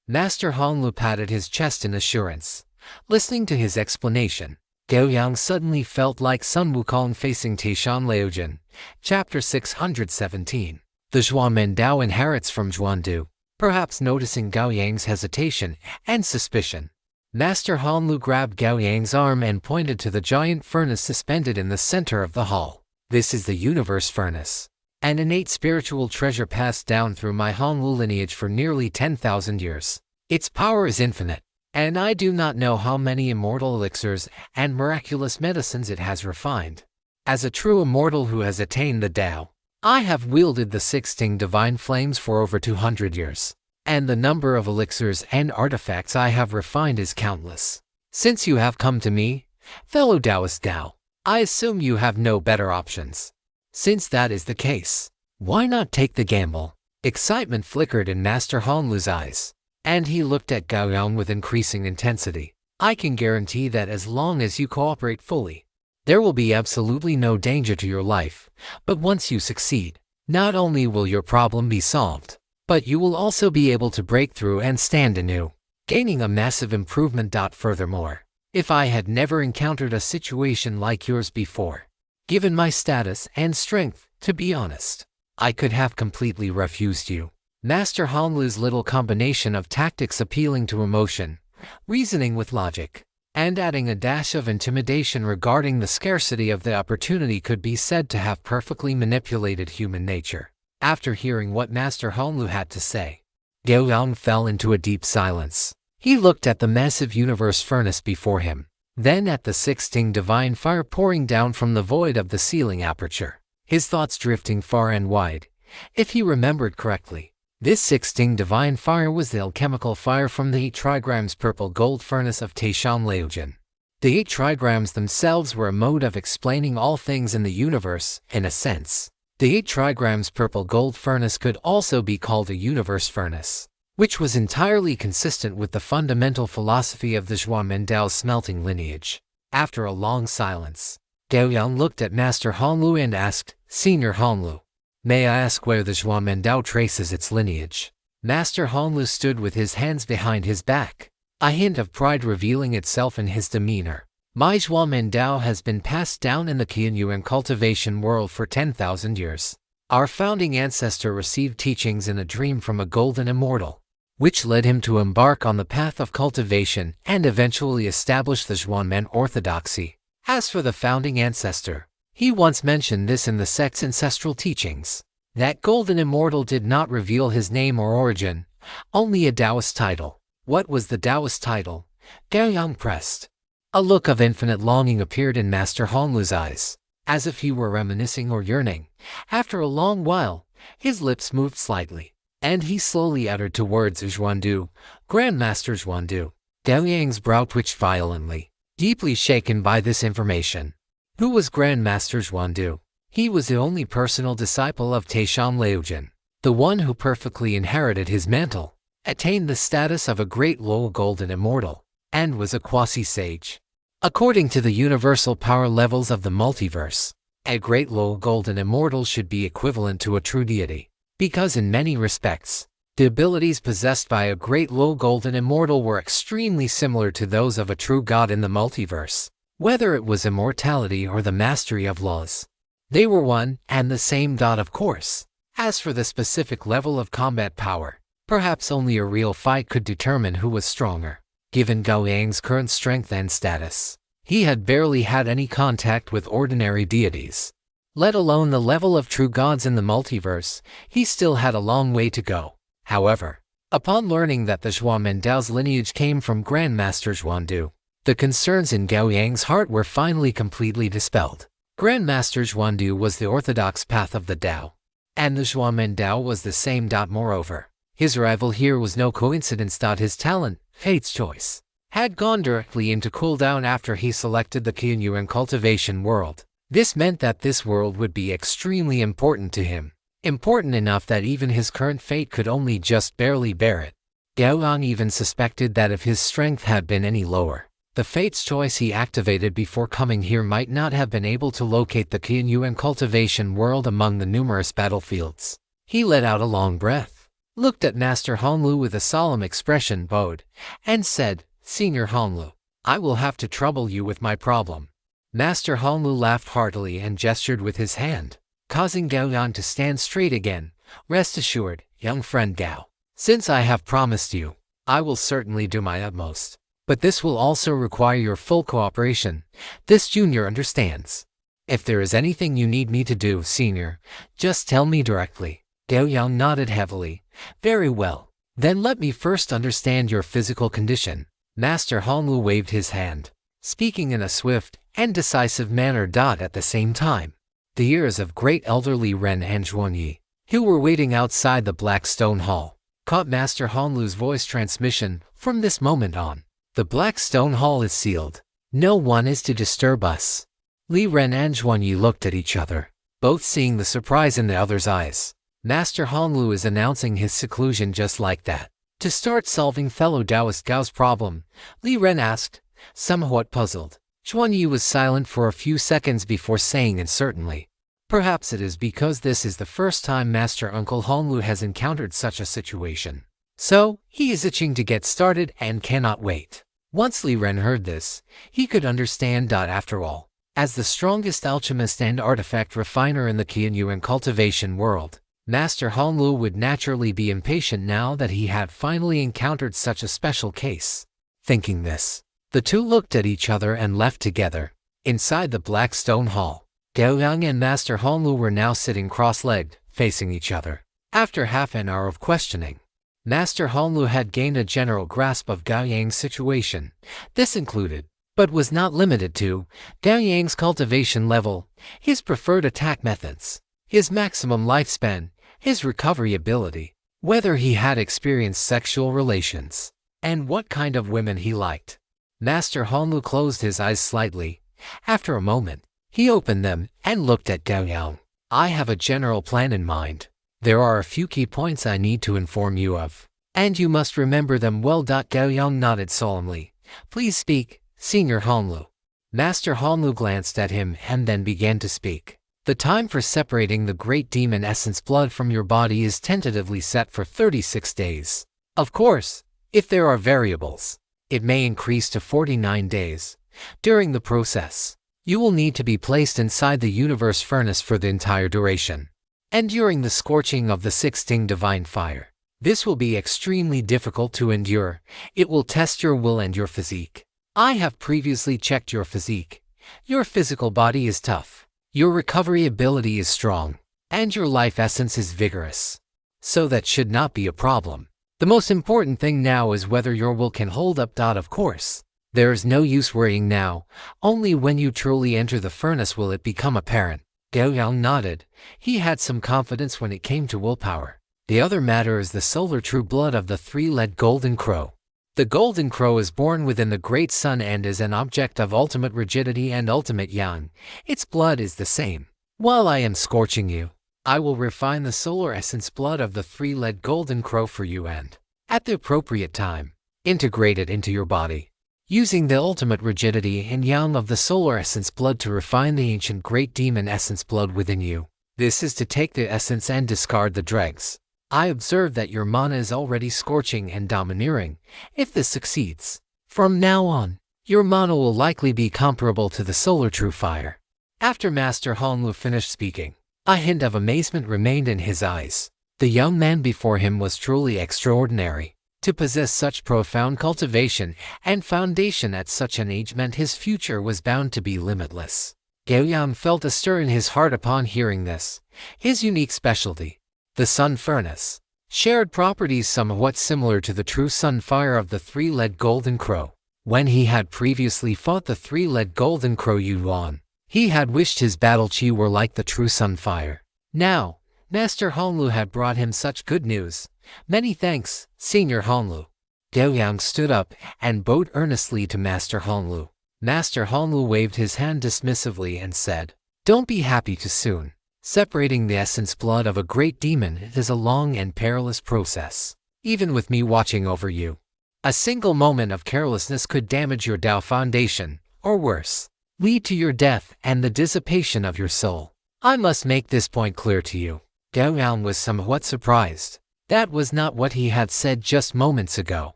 Master Honglu patted his chest in assurance. Listening to his explanation, Gao Yang suddenly felt like Sun Wukong facing Taishan Liujin. Chapter 617. The Zhuanmen Dao inherits from Zhuandu. Perhaps noticing Gao Yang's hesitation and suspicion, Master Honglu grabbed Gao Yang's arm and pointed to the giant furnace suspended in the center of the hall. This is the Universe Furnace, an innate spiritual treasure passed down through my Honglu lineage for nearly 10,000 years. Its power is infinite, and I do not know how many immortal elixirs and miraculous medicines it has refined. As a true immortal who has attained the Tao, I have wielded the 16 divine flames for over 200 years, and the number of elixirs and artifacts I have refined is countless. Since you have come to me, fellow Taoist Gao, I assume you have no better options. Since that is the case, why not take the gamble? Excitement flickered in Master Honglu's eyes, and he looked at Gao Yang with increasing intensity. I can guarantee that as long as you cooperate fully, there will be absolutely no danger to your life. But once you succeed, not only will your problem be solved, but you will also be able to break through and stand anew, gaining a massive improvement. Furthermore, if I had never encountered a situation like yours before, given my status and strength, to be honest, I could have completely refused you. Master Honglu's little combination of tactics appealing to emotion, reasoning with logic, and adding a dash of intimidation regarding the scarcity of the opportunity could be said to have perfectly manipulated human nature. After hearing what Master Honglu had to say, Gao Yang fell into a deep silence. He looked at the massive universe furnace before him, then at the 16 divine fire pouring down from the void of the ceiling aperture, his thoughts drifting far and wide. If he remembered correctly, this 16 divine fire was the alchemical fire from the 8 trigrams purple gold furnace of Taishan Liujin. The 8 trigrams themselves were a mode of explaining all things in the universe, in a sense. The 8 trigrams purple gold furnace could also be called a universe furnace, which was entirely consistent with the fundamental philosophy of the Zhuanmen Dao's smelting lineage. After a long silence, Gao Yang looked at Master Honglu and asked, Senior Honglu, may I ask where the Zhuanmen Dao traces its lineage? Master Honglu stood with his hands behind his back, a hint of pride revealing itself in his demeanor. My Zhuanmen Dao has been passed down in the Qianyuan cultivation world for 10,000 years. Our founding ancestor received teachings in a dream from a golden immortal, which led him to embark on the path of cultivation and eventually establish the Zhuanmen orthodoxy. As for the founding ancestor, he once mentioned this in the sect's ancestral teachings. That golden immortal did not reveal his name or origin, only a Taoist title. What was the Taoist title? Gao Yang pressed. A look of infinite longing appeared in Master Honglu's eyes, as if he were reminiscing or yearning. After a long while, his lips moved slightly, and he slowly uttered two words, Zhuandu, Grandmaster Zhuandu. Gao Yang's brow twitched violently, deeply shaken by this information. Who was Grandmaster Zhuandu? He was the only personal disciple of Taishan Liujin, the one who perfectly inherited his mantle, attained the status of a great low golden immortal, and was a quasi-sage. According to the universal power levels of the multiverse, a great low golden immortal should be equivalent to a true deity, because in many respects, the abilities possessed by a great low golden immortal were extremely similar to those of a true god in the multiverse. Whether it was immortality or the mastery of laws, they were one and the same god, of course. As for the specific level of combat power, Perhaps only a real fight could determine who was stronger. Given Gao Yang's current strength and status, he had barely had any contact with ordinary deities, let alone the level of true gods in the multiverse. He still had a long way to go. However, upon learning that the Zhuamendao's lineage came from Grandmaster Zhuandu, the concerns in Gao Yang's heart were finally completely dispelled. Grandmaster Zhuandu was the orthodox path of the Dao, and the Zhuamendao was the same. Moreover, his arrival here was no coincidence. His talent, fate's choice, had gone directly into cooldown after he selected the Qianyuan cultivation world. This meant that this world would be extremely important to him, important enough that even his current fate could only just barely bear it. Gao Yang even suspected that if his strength had been any lower, the fate's choice he activated before coming here might not have been able to locate the Qianyuan cultivation world among the numerous battlefields. He let out a long breath, looked at Master Honglu with a solemn expression, bowed, and said, "Senior Honglu, I will have to trouble you with my problem." Master Honglu laughed heartily and gestured with his hand, causing Gao Yang to stand straight again. "Rest assured, young friend Gao, since I have promised you, I will certainly do my utmost. But this will also require your full cooperation. This junior understands. If there is anything you need me to do, senior, just tell me directly." Gao Yang nodded heavily. "Very well. Then let me first understand your physical condition." Master Honglu waved his hand, speaking in a swift and decisive manner. At the same time, the ears of great elder Li Ren and Zhuanyi, who were waiting outside the Black Stone Hall, caught Master Honglu's voice transmission. "From this moment on, the Black Stone Hall is sealed. No one is to disturb us." Li Ren and Zhuanyi looked at each other, both seeing the surprise in the other's eyes. Master Honglu is announcing his seclusion just like that, to start solving fellow Taoist Gao's problem? Li Ren asked, somewhat puzzled. Zhuanyi was silent for a few seconds before saying, "And certainly. Perhaps it is because this is the first time Master Uncle Honglu has encountered such a situation. So, he is itching to get started and cannot wait." Once Li Ren heard this, he could understand. After all, as the strongest alchemist and artifact refiner in the Qianyuan cultivation world, Master Honglu would naturally be impatient now that he had finally encountered such a special case. Thinking this, the two looked at each other and left together. Inside the Black Stone Hall, Gao Yang and Master Honglu were now sitting cross-legged, facing each other. After half an hour of questioning, Master Honglu had gained a general grasp of Gao Yang's situation. This included, but was not limited to, Gao Yang's cultivation level, his preferred attack methods, his maximum lifespan, his recovery ability, whether he had experienced sexual relations, and what kind of women he liked. Master Honglu closed his eyes slightly. After a moment, he opened them and looked at Gao Yang. "I have a general plan in mind. There are a few key points I need to inform you of, and you must remember them well." Gao Yang nodded solemnly. "Please speak, Senior Honglu." Master Honglu glanced at him and then began to speak. "The time for separating the great demon essence blood from your body is tentatively set for 36 days. Of course, if there are variables, it may increase to 49 days. During the process, you will need to be placed inside the universe furnace for the entire duration, and during the scorching of the 16 divine fire. This will be extremely difficult to endure. It will test your will and your physique. I have previously checked your physique. Your physical body is tough. Your recovery ability is strong, and your life essence is vigorous. So that should not be a problem. The most important thing now is whether your will can hold up. Of course, there is no use worrying now. Only when you truly enter the furnace will it become apparent." Gao Yang nodded. He had some confidence when it came to willpower. The other matter is the solar true blood of the three-legged golden crow. The golden crow is born within the great sun and is an object of ultimate rigidity and ultimate yang. Its blood is the same. While I am scorching you, I will refine the solar essence blood of the three-legged golden crow for you and, at the appropriate time, integrate it into your body, using the ultimate rigidity and yang of the solar essence blood to refine the ancient great demon essence blood within you. This is to take the essence and discard the dregs. I observe that your mana is already scorching and domineering. If this succeeds, from now on, your mana will likely be comparable to the solar true fire." After Master Honglu finished speaking, a hint of amazement remained in his eyes. The young man before him was truly extraordinary. To possess such profound cultivation and foundation at such an age meant his future was bound to be limitless. Gao Yang felt a stir in his heart upon hearing this. His unique specialty, the sun furnace, shared properties somewhat similar to the true sun fire of the three-legged golden crow. When he had previously fought the three-legged golden crow Yuan, he had wished his battle chi were like the true sun fire. Now, Master Honglu had brought him such good news. Many thanks, Senior Honglu. Gao Yang stood up and bowed earnestly to Master Honglu. Master Honglu waved his hand dismissively and said, "Don't be happy too soon. Separating the essence blood of a great demon is a long and perilous process. Even with me watching over you, a single moment of carelessness could damage your Dao foundation, or worse, lead to your death and the dissipation of your soul. I must make this point clear to you." Gao Yang was somewhat surprised. That was not what he had said just moments ago,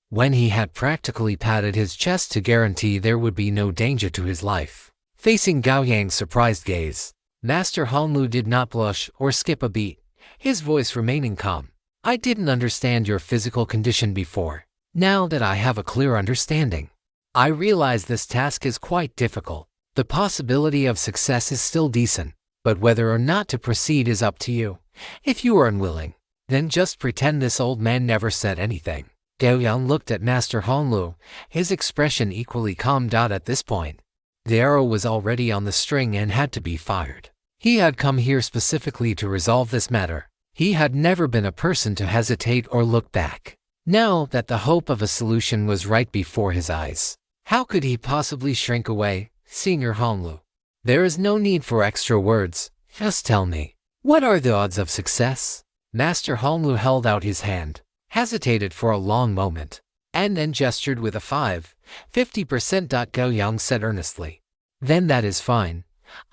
when he had practically patted his chest to guarantee there would be no danger to his life. Facing Gao Yang's surprised gaze, Master Honglu did not blush or skip a beat, his voice remaining calm. "I didn't understand your physical condition before. Now that I have a clear understanding, I realize this task is quite difficult. The possibility of success is still decent, but whether or not to proceed is up to you. If you are unwilling, then just pretend this old man never said anything." Gao Yang looked at Master Honglu, his expression equally calmed out at this point. The arrow was already on the string and had to be fired. He had come here specifically to resolve this matter. He had never been a person to hesitate or look back. Now that the hope of a solution was right before his eyes, how could he possibly shrink away? "Senior Honglu, there is no need for extra words. Just tell me, what are the odds of success?" Master Honglu held out his hand, hesitated for a long moment, and then gestured with a 50%. Gao Yang said earnestly, "Then that is fine.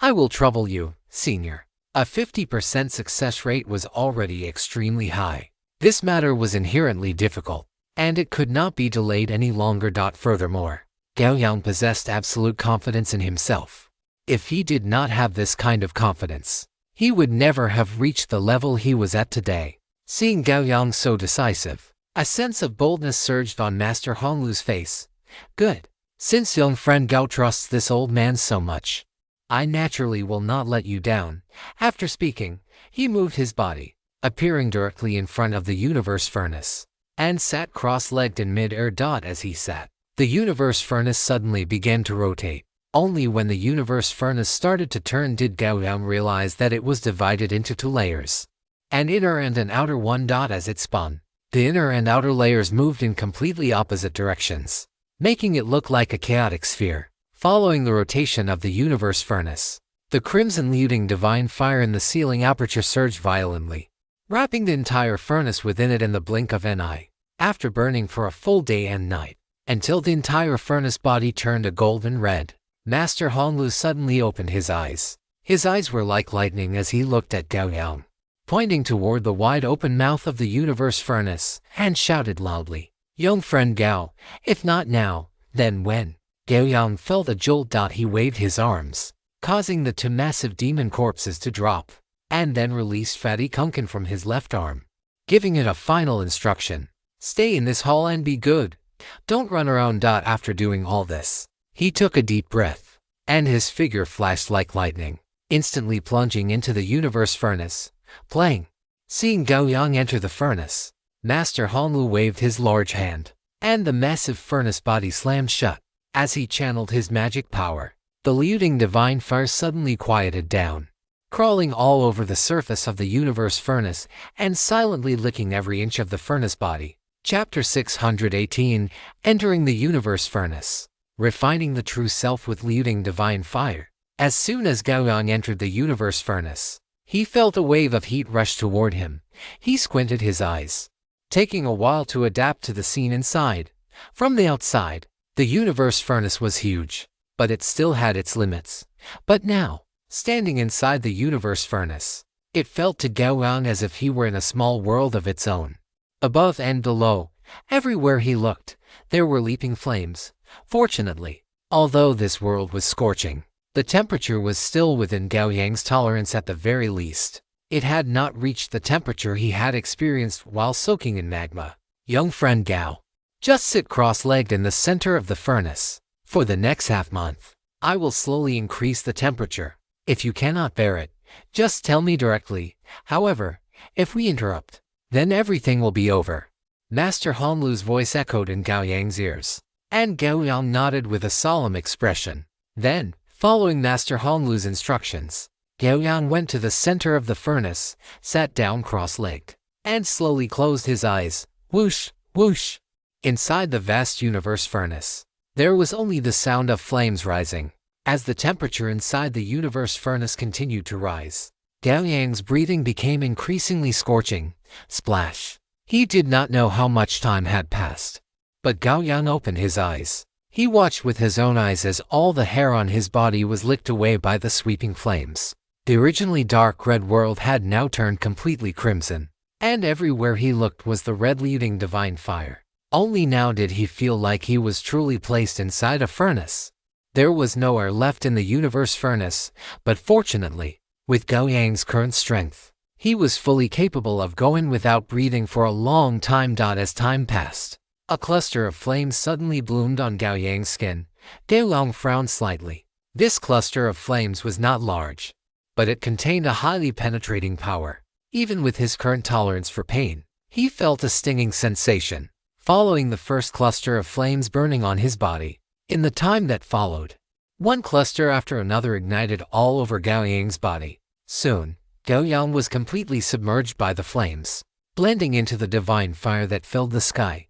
I will trouble you, Senior." A 50% success rate was already extremely high. This matter was inherently difficult, and it could not be delayed any longer. Furthermore, Gao Yang possessed absolute confidence in himself. If he did not have this kind of confidence, he would never have reached the level he was at today. Seeing Gao Yang so decisive, a sense of boldness surged on Master Honglu's face. "Good. Since young friend Gao trusts this old man so much, I naturally will not let you down." After speaking, he moved his body, appearing directly in front of the universe furnace, and sat cross-legged in mid-air. As he sat, the universe furnace suddenly began to rotate. Only when the universe furnace started to turn did Gao Yang realize that it was divided into two layers, an inner and an outer one. As it spun, the inner and outer layers moved in completely opposite directions, making it look like a chaotic sphere. Following the rotation of the universe furnace, the crimson looting divine fire in the ceiling aperture surged violently, wrapping the entire furnace within it in the blink of an eye. After burning for a full day and night, until the entire furnace body turned a golden red, Master Honglu suddenly opened his eyes. His eyes were like lightning as he looked at Gao Yang, pointing toward the wide-open mouth of the universe furnace, and shouted loudly, "Young friend Gao, if not now, then when?" Gao Yang felt a jolt. He waved his arms, causing the two massive demon corpses to drop, and then released Fatty Kunkin from his left arm, giving it a final instruction. "Stay in this hall and be good. Don't run around." After doing all this, he took a deep breath, and his figure flashed like lightning, instantly plunging into the universe furnace, playing. Seeing Gao Yang enter the furnace, Master Honglu waved his large hand, and the massive furnace body slammed shut. As he channeled his magic power, the looting divine fire suddenly quieted down, crawling all over the surface of the universe furnace and silently licking every inch of the furnace body. Chapter 618, Entering the Universe Furnace. Refining the true self with looting divine fire. As soon as Gao Yang entered the universe furnace, he felt a wave of heat rush toward him. He squinted his eyes, taking a while to adapt to the scene inside. From the outside, the universe furnace was huge, but it still had its limits. But now, standing inside the universe furnace, it felt to Gao Yang as if he were in a small world of its own. Above and below, everywhere he looked, there were leaping flames. Fortunately, although this world was scorching, the temperature was still within Gao Yang's tolerance at the very least. It had not reached the temperature he had experienced while soaking in magma. Young friend Gao, just sit cross-legged in the center of the furnace. For the next half-month, I will slowly increase the temperature. If you cannot bear it, just tell me directly. However, if we interrupt, then everything will be over. Master Hanlu's voice echoed in Gao Yang's ears, and Gao Yang nodded with a solemn expression. Then, following Master Hanlu's instructions, Gao Yang went to the center of the furnace, sat down cross-legged, and slowly closed his eyes. Whoosh, whoosh. Inside the vast universe furnace, there was only the sound of flames rising. As the temperature inside the universe furnace continued to rise, Gao Yang's breathing became increasingly scorching. Splash. He did not know how much time had passed. But Gao Yang opened his eyes. He watched with his own eyes as all the hair on his body was licked away by the sweeping flames. The originally dark red world had now turned completely crimson, and everywhere he looked was the red leading divine fire. Only now did he feel like he was truly placed inside a furnace. There was no air left in the universe furnace, but fortunately, with Gao Yang's current strength, he was fully capable of going without breathing for a long time. As time passed, a cluster of flames suddenly bloomed on Gao Yang's skin. Gao Yang frowned slightly. This cluster of flames was not large, but it contained a highly penetrating power. Even with his current tolerance for pain, he felt a stinging sensation following the first cluster of flames burning on his body. In the time that followed, one cluster after another ignited all over Gao Yang's body. Soon, Gao Yang was completely submerged by the flames, blending into the divine fire that filled the sky.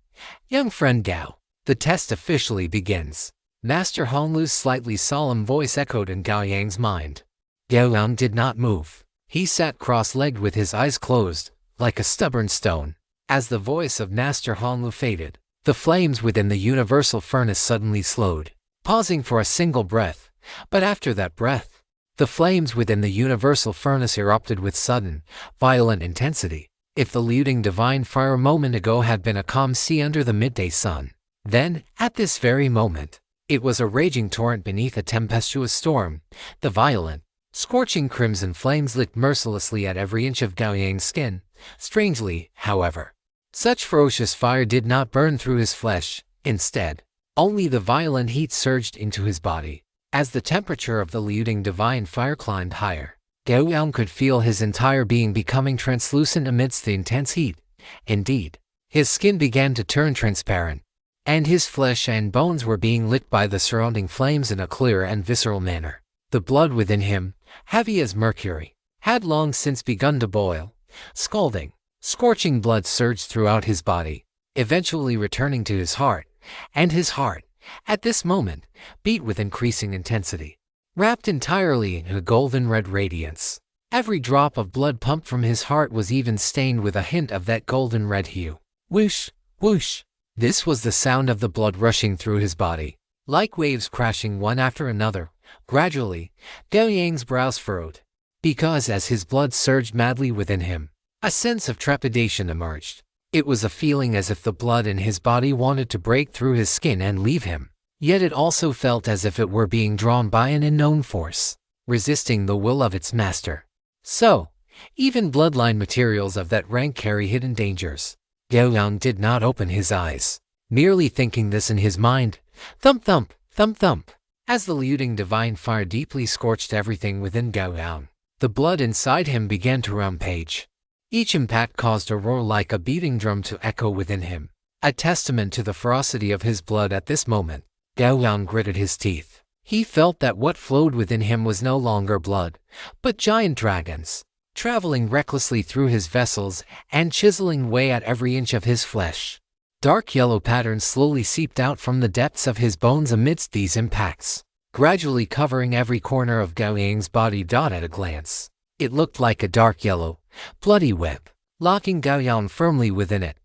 Young friend Gao, the test officially begins. Master Hanlu's slightly solemn voice echoed in Gao Yang's mind. Gao Yang did not move. He sat cross-legged with his eyes closed, like a stubborn stone. As the voice of Master Hanlu faded, the flames within the universal furnace suddenly slowed, pausing for a single breath. But after that breath, the flames within the universal furnace erupted with sudden, violent intensity. If the looting divine fire a moment ago had been a calm sea under the midday sun, then, at this very moment, it was a raging torrent beneath a tempestuous storm. The violent, scorching crimson flames licked mercilessly at every inch of Gao Yang's skin. Strangely, however, such ferocious fire did not burn through his flesh. Instead, only the violent heat surged into his body. As the temperature of the looting divine fire climbed higher, Gao Yang could feel his entire being becoming translucent amidst the intense heat. Indeed, his skin began to turn transparent, and his flesh and bones were being lit by the surrounding flames in a clear and visceral manner. The blood within him, heavy as mercury, had long since begun to boil. Scalding, scorching blood surged throughout his body, eventually returning to his heart, and his heart, at this moment, beat with increasing intensity, wrapped entirely in a golden red radiance. Every drop of blood pumped from his heart was even stained with a hint of that golden red hue. Whoosh, whoosh. This was the sound of the blood rushing through his body, like waves crashing one after another. Gradually, Gao Yang's brows furrowed, because as his blood surged madly within him, a sense of trepidation emerged. It was a feeling as if the blood in his body wanted to break through his skin and leave him. Yet it also felt as if it were being drawn by an unknown force, resisting the will of its master. So, even bloodline materials of that rank carry hidden dangers. Gao Yang did not open his eyes, merely thinking this in his mind. Thump thump, thump thump. As the looting divine fire deeply scorched everything within Gao Yang, the blood inside him began to rampage. Each impact caused a roar like a beating drum to echo within him, a testament to the ferocity of his blood at this moment. Gao Yang gritted his teeth. He felt that what flowed within him was no longer blood, but giant dragons, traveling recklessly through his vessels and chiseling away at every inch of his flesh. Dark yellow patterns slowly seeped out from the depths of his bones amidst these impacts, gradually covering every corner of Gao Yang's body. At a glance, it looked like a dark yellow, bloody web, locking Gao Yang firmly within it.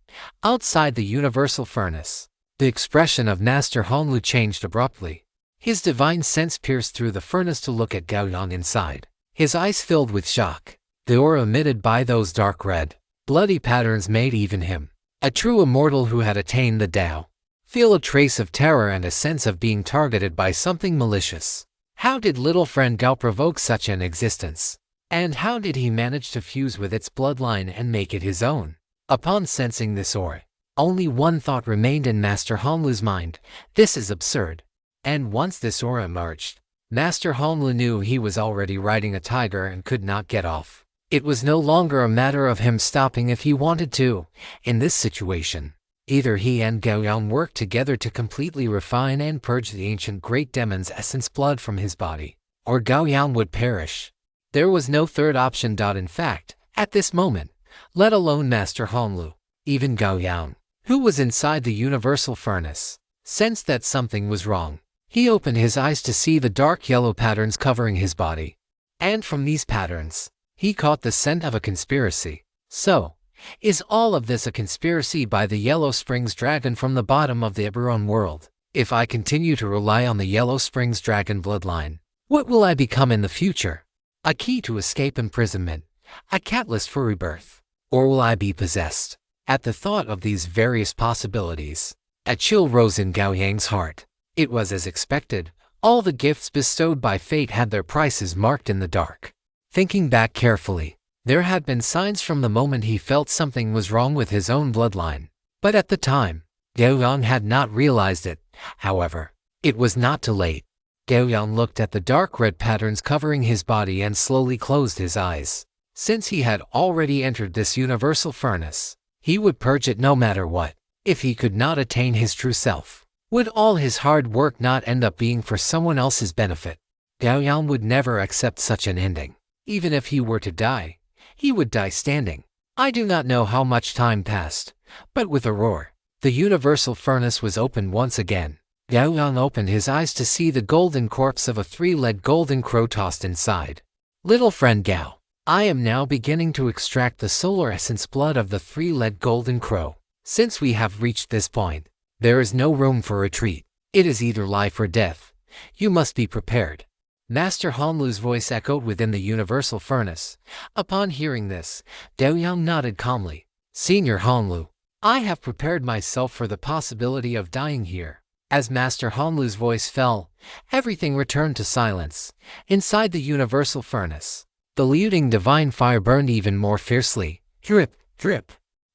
Outside the universal furnace, the expression of Master Hanlu changed abruptly. His divine sense pierced through the furnace to look at Gao Yang inside. His eyes filled with shock. The aura emitted by those dark red, bloody patterns made even him, a true immortal who had attained the Tao, feel a trace of terror and a sense of being targeted by something malicious. How did little friend Gao provoke such an existence? And how did he manage to fuse with its bloodline and make it his own? Upon sensing this aura, only one thought remained in Master Honglu's mind: this is absurd. And once this aura emerged, Master Honglu knew he was already riding a tiger and could not get off. It was no longer a matter of him stopping if he wanted to. In this situation, either he and Gao Yang worked together to completely refine and purge the ancient great demon's essence blood from his body, or Gao Yang would perish. There was no third option. In fact, at this moment, let alone Master Honglu, even Gao Yang, who was inside the universal furnace, sensed that something was wrong. He opened his eyes to see the dark yellow patterns covering his body. And from these patterns, he caught the scent of a conspiracy. So, is all of this a conspiracy by the Yellow Springs Dragon from the bottom of the Eberron world? If I continue to rely on the Yellow Springs Dragon bloodline, what will I become in the future? A key to escape imprisonment, a catalyst for rebirth, or will I be possessed? At the thought of these various possibilities, a chill rose in Gao Yang's heart. It was as expected. All the gifts bestowed by fate had their prices marked in the dark. Thinking back carefully, there had been signs from the moment he felt something was wrong with his own bloodline. But at the time, Gao Yang had not realized it. However, it was not too late. Gao Yang looked at the dark red patterns covering his body and slowly closed his eyes. Since he had already entered this universal furnace, he would purge it no matter what. If he could not attain his true self, would all his hard work not end up being for someone else's benefit? Gao Yang would never accept such an ending. Even if he were to die, he would die standing. I do not know how much time passed, but with a roar, the universal furnace was opened once again. Gao Yang opened his eyes to see the golden corpse of a three-legged golden crow tossed inside. Little friend Gao, I am now beginning to extract the solar essence blood of the three-legged golden crow. Since we have reached this point, there is no room for retreat. It is either life or death. You must be prepared. Master Honglu's voice echoed within the universal furnace. Upon hearing this, Gao Yang nodded calmly. Senior Honglu, I have prepared myself for the possibility of dying here. As Master Honglu's voice fell, everything returned to silence. Inside the universal furnace, the looting divine fire burned even more fiercely. Drip, drip.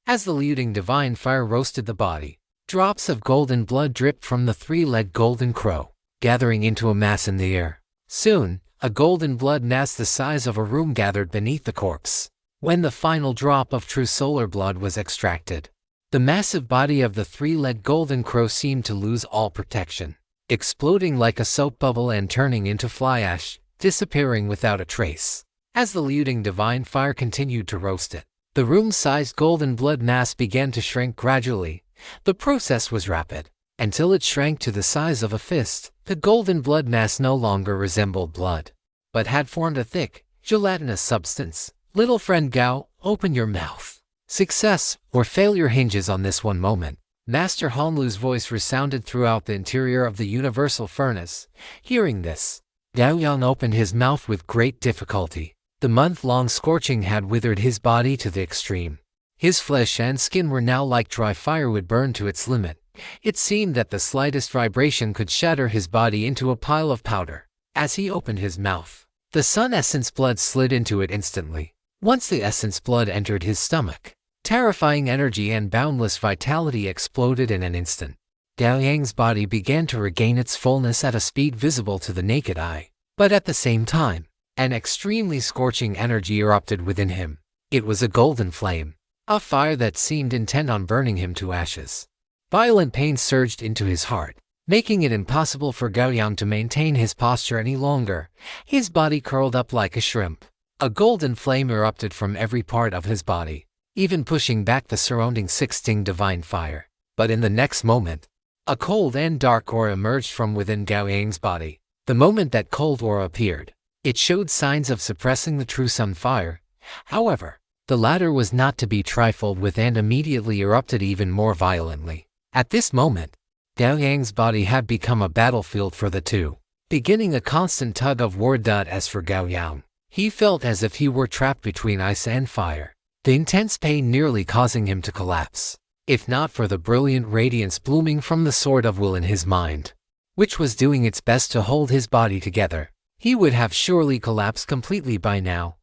As the looting divine fire roasted the body, drops of golden blood dripped from the three-legged golden crow, gathering into a mass in the air. Soon, a golden blood mass the size of a room gathered beneath the corpse. When the final drop of true solar blood was extracted, the massive body of the three-legged golden crow seemed to lose all protection, exploding like a soap bubble and turning into fly ash, disappearing without a trace. As the looting divine fire continued to roast it, the room-sized golden blood mass began to shrink gradually. The process was rapid, until it shrank to the size of a fist. The golden blood mass no longer resembled blood, but had formed a thick, gelatinous substance. Little friend Gao, open your mouth. Success or failure hinges on this one moment. Master Honglu's voice resounded throughout the interior of the universal furnace. Hearing this, Gao Yang opened his mouth with great difficulty. The month-long scorching had withered his body to the extreme. His flesh and skin were now like dry firewood burned to its limit. It seemed that the slightest vibration could shatter his body into a pile of powder. As he opened his mouth, the sun essence blood slid into it instantly. Once the essence blood entered his stomach, terrifying energy and boundless vitality exploded in an instant. Gao Yang's body began to regain its fullness at a speed visible to the naked eye. But at the same time, an extremely scorching energy erupted within him. It was a golden flame, a fire that seemed intent on burning him to ashes. Violent pain surged into his heart, making it impossible for Gao Yang to maintain his posture any longer. His body curled up like a shrimp. A golden flame erupted from every part of his body, even pushing back the surrounding six-sting divine fire. But in the next moment, a cold and dark aura emerged from within Gao Yang's body. The moment that cold aura appeared, it showed signs of suppressing the true sun fire. However, the latter was not to be trifled with and immediately erupted even more violently. At this moment, Gao Yang's body had become a battlefield for the two, beginning a constant tug of war. As for Gao Yang, he felt as if he were trapped between ice and fire, the intense pain nearly causing him to collapse, if not for the brilliant radiance blooming from the sword of will in his mind, which was doing its best to hold his body together. He would have surely collapsed completely by now.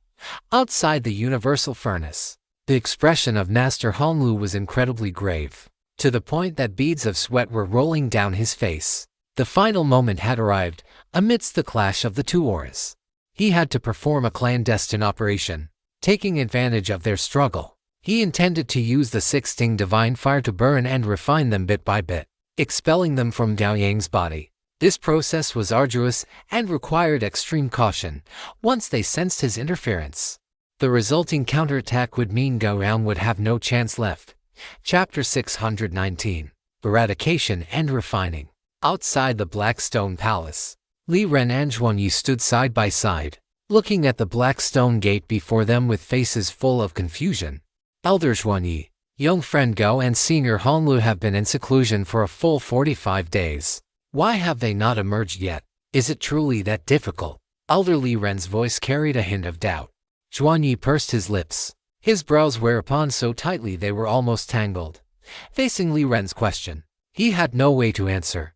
Outside the universal furnace, the expression of Master Honglu was incredibly grave, to the point that beads of sweat were rolling down his face. The final moment had arrived, amidst the clash of the two auras. He had to perform a clandestine operation, taking advantage of their struggle. He intended to use the 16 divine fire to burn and refine them bit by bit, expelling them from Gao Yang's body. This process was arduous and required extreme caution. Once they sensed his interference, the resulting counterattack would mean Gao Yang would have no chance left. Chapter 619. Eradication and Refining. Outside the Blackstone Palace, Li Ren and Zhuanyi stood side by side, looking at the black stone gate before them with faces full of confusion. Elder Zhuanyi, young friend Gao and senior Honglu have been in seclusion for a full 45 days. Why have they not emerged yet? Is it truly that difficult? Elder Li Ren's voice carried a hint of doubt. Zhuanyi pursed his lips, his brows whereupon so tightly they were almost tangled. Facing Li Ren's question, he had no way to answer,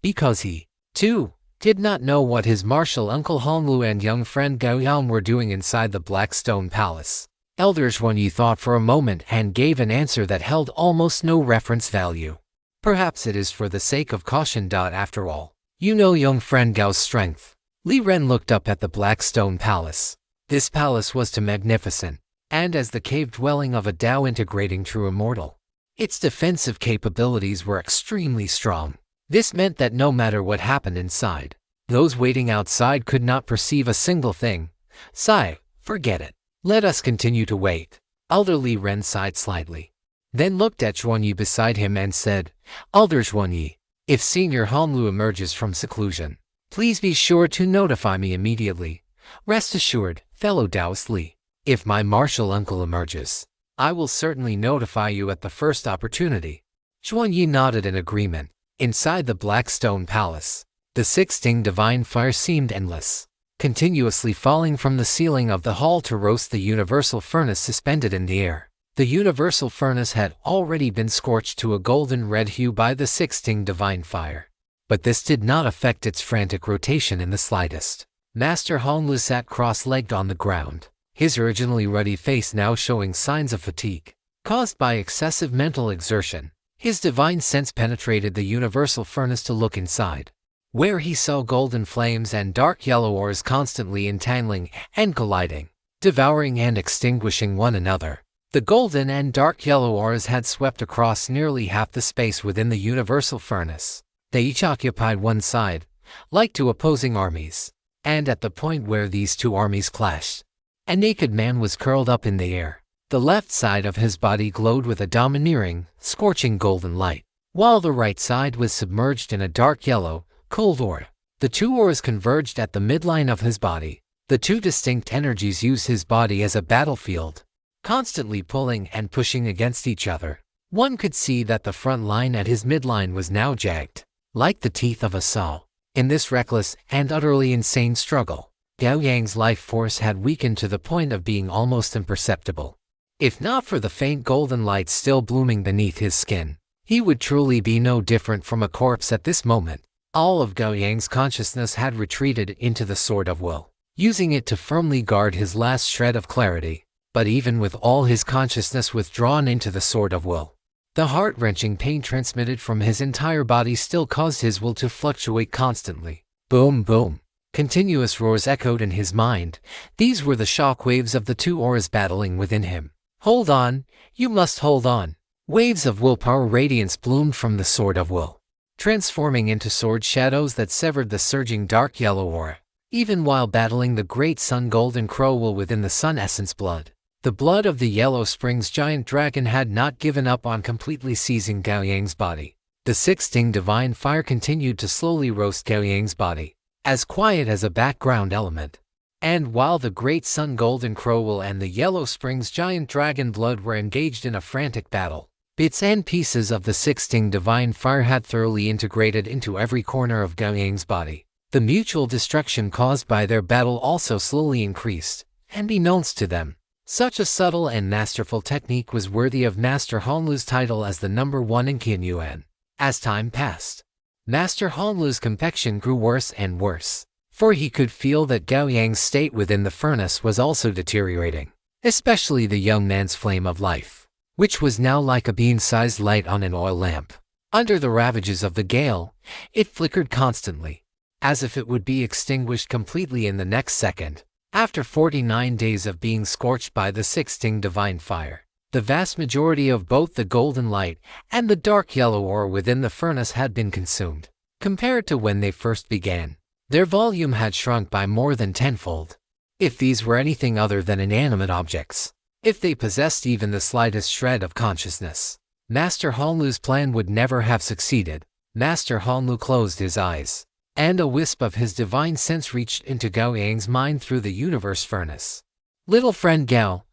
because he, too, did not know what his martial uncle Honglu and young friend Gao Yang were doing inside the Blackstone Palace. Elder Zhuanyi thought for a moment and gave an answer that held almost no reference value. Perhaps it is for the sake of caution. After all, you know young friend Gao's strength. Li Ren looked up at the Blackstone Palace. This palace was too magnificent, and as the cave dwelling of a Dao integrating true immortal. Its defensive capabilities were extremely strong. This meant that no matter what happened inside, those waiting outside could not perceive a single thing. Sigh, forget it. Let us continue to wait. Elder Li Ren sighed slightly, then looked at Zhuanyi beside him and said, Elder Zhuanyi, if Senior Honglu emerges from seclusion, please be sure to notify me immediately. Rest assured, fellow Taoist Li, if my martial uncle emerges, I will certainly notify you at the first opportunity. Zhuanyi nodded in agreement. Inside the Blackstone Palace, the 16 divine fire seemed endless, continuously falling from the ceiling of the hall to roast the universal furnace suspended in the air. The universal furnace had already been scorched to a golden red hue by the 16 divine fire, but this did not affect its frantic rotation in the slightest. Master Honglu sat cross-legged on the ground, his originally ruddy face now showing signs of fatigue, caused by excessive mental exertion. His divine sense penetrated the universal furnace to look inside, where he saw golden flames and dark yellow ores constantly entangling and colliding, devouring and extinguishing one another. The golden and dark yellow ores had swept across nearly half the space within the universal furnace. They each occupied one side, like two opposing armies, and at the point where these two armies clashed, a naked man was curled up in the air. The left side of his body glowed with a domineering, scorching golden light, while the right side was submerged in a dark yellow, cold aura. The two auras converged at the midline of his body. The two distinct energies used his body as a battlefield, constantly pulling and pushing against each other. One could see that the front line at his midline was now jagged, like the teeth of a saw. In this reckless and utterly insane struggle, Gao Yang's life force had weakened to the point of being almost imperceptible. If not for the faint golden light still blooming beneath his skin, he would truly be no different from a corpse at this moment. All of Gao Yang's consciousness had retreated into the Sword of Will, using it to firmly guard his last shred of clarity. But even with all his consciousness withdrawn into the Sword of Will, the heart-wrenching pain transmitted from his entire body still caused his will to fluctuate constantly. Boom, boom. Continuous roars echoed in his mind. These were the shock waves of the two auras battling within him. Hold on, you must hold on. Waves of willpower radiance bloomed from the Sword of Will, transforming into sword shadows that severed the surging dark yellow aura. Even while battling the great sun golden crow will within the sun essence blood, the blood of the Yellow Springs giant dragon had not given up on completely seizing Gao Yang's body. The 16 divine fire continued to slowly roast Gao Yang's body, as quiet as a background element. And while the great sun golden crowel and the Yellow Springs giant dragon blood were engaged in a frantic battle, bits and pieces of the 16 divine fire had thoroughly integrated into every corner of Gao Yang's body. The mutual destruction caused by their battle also slowly increased, and unbeknownst to them, such a subtle and masterful technique was worthy of Master Honglu's title as the #1 in Qianyuan. As time passed, Master Honglu's complexion grew worse and worse. for he could feel that Gao Yang's state within the furnace was also deteriorating, especially the young man's flame of life, which was now like a bean-sized light on an oil lamp. Under the ravages of the gale, it flickered constantly, as if it would be extinguished completely in the next second. After 49 days of being scorched by the 16 divine fire, the vast majority of both the golden light and the dark yellow ore within the furnace had been consumed. Compared to when they first began, their volume had shrunk by more than tenfold. If these were anything other than inanimate objects, if they possessed even the slightest shred of consciousness, Master Honglu's plan would never have succeeded. Master Honglu closed his eyes, and a wisp of his divine sense reached into Gao Yang's mind through the universe furnace. Little friend Gao,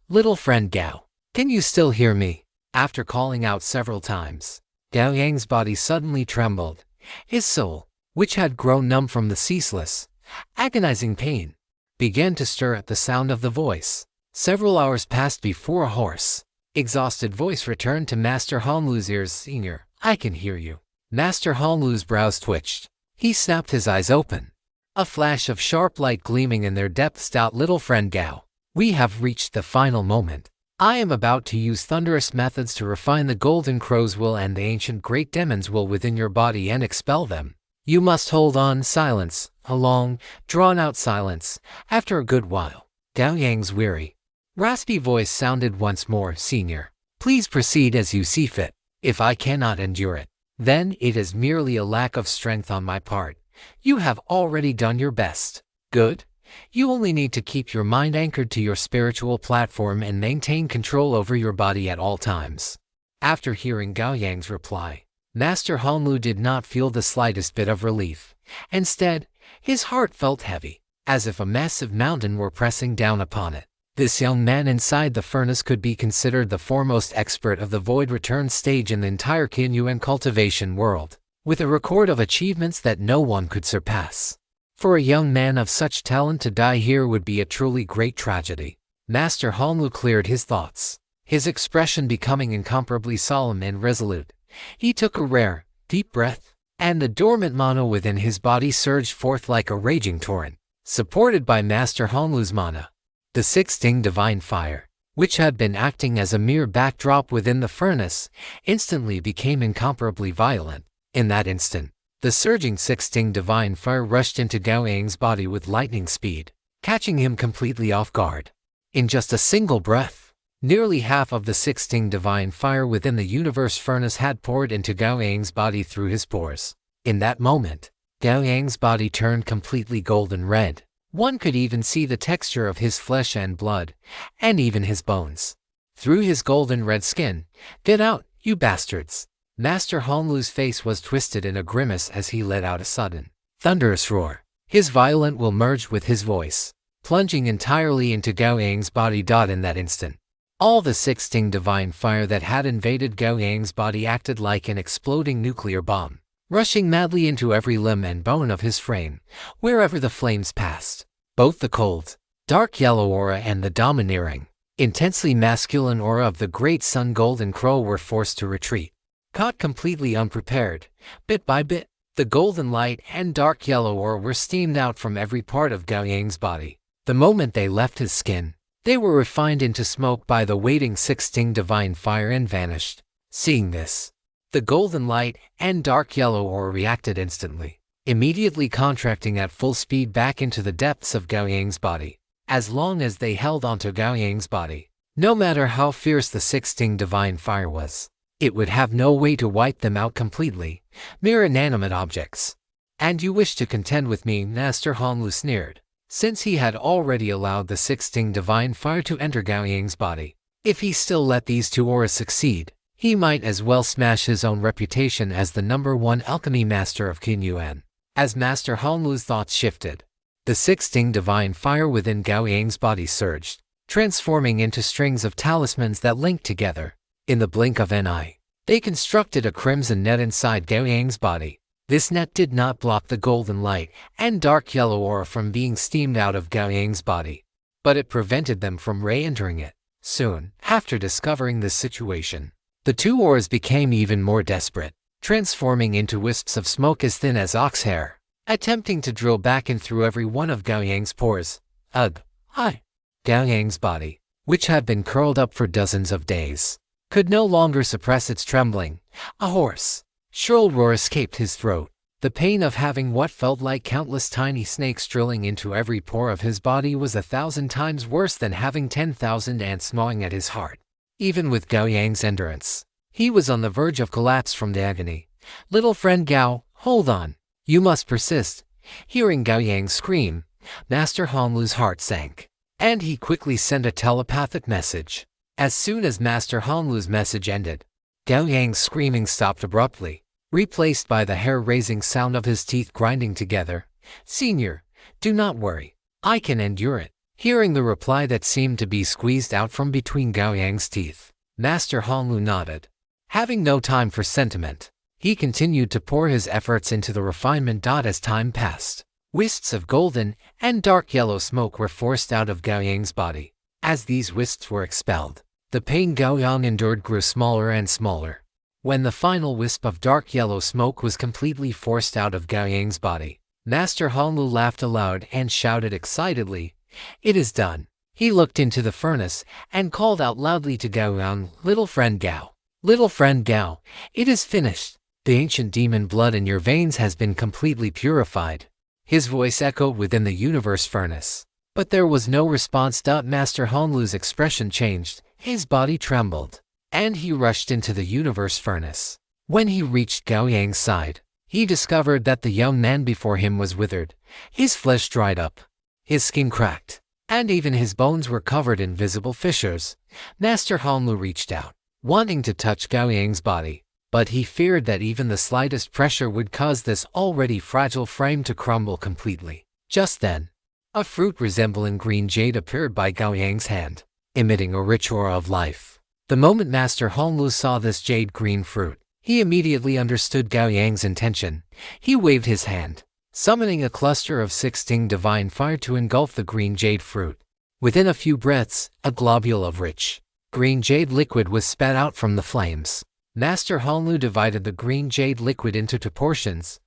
can you still hear me? After calling out several times, Gao Yang's body suddenly trembled. His soul, which had grown numb from the ceaseless, agonizing pain, began to stir at the sound of the voice. Several hours passed before a hoarse, exhausted voice returned to Master Honglu's ears. Senior, I can hear you. Master Honglu's brows twitched. He snapped his eyes open, a flash of sharp light gleaming in their depths. Little friend Gao, we have reached the final moment. I am about to use thunderous methods to refine the golden crow's will and the ancient great demon's will within your body and expel them. You must hold on. Silence, a long, drawn-out silence. After a good while, Gao Yang's weary, raspy voice sounded once more. Senior, please proceed as you see fit. If I cannot endure it, then it is merely a lack of strength on my part. You have already done your best. Good. You only need to keep your mind anchored to your spiritual platform and maintain control over your body at all times. After hearing Gao Yang's reply, Master Honglu did not feel the slightest bit of relief. Instead, his heart felt heavy, as if a massive mountain were pressing down upon it. This young man inside the furnace could be considered the foremost expert of the void return stage in the entire Qinyuan cultivation world, with a record of achievements that no one could surpass. For a young man of such talent to die here would be a truly great tragedy. Master Honglu cleared his thoughts, his expression becoming incomparably solemn and resolute. He took a rare, deep breath, and the dormant mana within his body surged forth like a raging torrent. Supported by Master Honglu's mana, the 16 divine fire, which had been acting as a mere backdrop within the furnace, instantly became incomparably violent. In that instant, the surging 16 divine fire rushed into Gao Yang's body with lightning speed, catching him completely off guard. In just a single breath, nearly half of the 16 divine fire within the universe furnace had poured into Gao Yang's body through his pores. In that moment, Gao Yang's body turned completely golden red. One could even see the texture of his flesh and blood, and even his bones. Through his golden red skin, "Get out, you bastards!" Master Honglu's face was twisted in a grimace as he let out a sudden, thunderous roar. His violent will merged with his voice, plunging entirely into Gao Yang's body. In that instant, all the 16 divine fire that had invaded Gao Yang's body acted like an exploding nuclear bomb, rushing madly into every limb and bone of his frame, wherever the flames passed. Both the cold, dark yellow aura and the domineering, intensely masculine aura of the great sun golden crow were forced to retreat. Caught completely unprepared, bit by bit, the golden light and dark yellow ore were steamed out from every part of Gao Yang's body. The moment they left his skin, they were refined into smoke by the waiting 16 divine fire and vanished. Seeing this, the golden light and dark yellow ore reacted instantly, immediately contracting at full speed back into the depths of Gao Yang's body. As long as they held onto Gao Yang's body, no matter how fierce the 16 divine fire was, it would have no way to wipe them out completely, mere inanimate objects. And you wish to contend with me? Master Honglu sneered, since he had already allowed the 16 divine fire to enter Gao Yang's body. If he still let these two auras succeed, he might as well smash his own reputation as the #1 alchemy master of Qinyuan. As Master Honglu's thoughts shifted, the 16 divine fire within Gao Yang's body surged, transforming into strings of talismans that linked together. In the blink of an eye, they constructed a crimson net inside Gao Yang's body. This net did not block the golden light and dark yellow aura from being steamed out of Gao Yang's body, but it prevented them from re-entering it. Soon, after discovering this situation, the two auras became even more desperate, transforming into wisps of smoke as thin as ox hair. attempting to drill back in through every one of Gao Yang's pores. Ugh! Hi! Gao Yang's body, which had been curled up for dozens of days, could no longer suppress its trembling. A hoarse, shrill roar escaped his throat. The pain of having what felt like countless tiny snakes drilling into every pore of his body was 1,000 times worse than having 10,000 ants gnawing at his heart. Even with Gao Yang's endurance, he was on the verge of collapse from the agony. Little friend Gao, hold on. You must persist. Hearing Gao Yang scream, Master Honglu's heart sank, and he quickly sent a telepathic message. As soon as Master Honglu's message ended, Gao Yang's screaming stopped abruptly, replaced by the hair-raising sound of his teeth grinding together. Senior, do not worry. I can endure it. Hearing the reply that seemed to be squeezed out from between Gao Yang's teeth, Master Honglu nodded. Having no time for sentiment, he continued to pour his efforts into the refinement. As time passed, wisps of golden and dark yellow smoke were forced out of Gao Yang's body. As these wisps were expelled, the pain Gao Yang endured grew smaller and smaller. When the final wisp of dark yellow smoke was completely forced out of Gao Yang's body, Master Honglu laughed aloud and shouted excitedly, "It is done!" He looked into the furnace and called out loudly to Gao Yang, "Little friend Gao! Little friend Gao! It is finished! The ancient demon blood in your veins has been completely purified." His voice echoed within the universe furnace, but there was no response. Master Honglu's expression changed, his body trembled, and he rushed into the universe furnace. When he reached Gao Yang's side, he discovered that the young man before him was withered. His flesh dried up, his skin cracked, and even his bones were covered in visible fissures. Master Honglu reached out, wanting to touch Gao Yang's body, but he feared that even the slightest pressure would cause this already fragile frame to crumble completely. Just then, a fruit resembling green jade appeared by Gao Yang's hand, emitting a rich aura of life. The moment Master Honglu saw this jade-green fruit, he immediately understood Gao Yang's intention. He waved his hand, summoning a cluster of 16 divine fire to engulf the green jade fruit. Within a few breaths, a globule of rich, green jade liquid was spat out from the flames. Master Honglu divided the green jade liquid into 2 portions.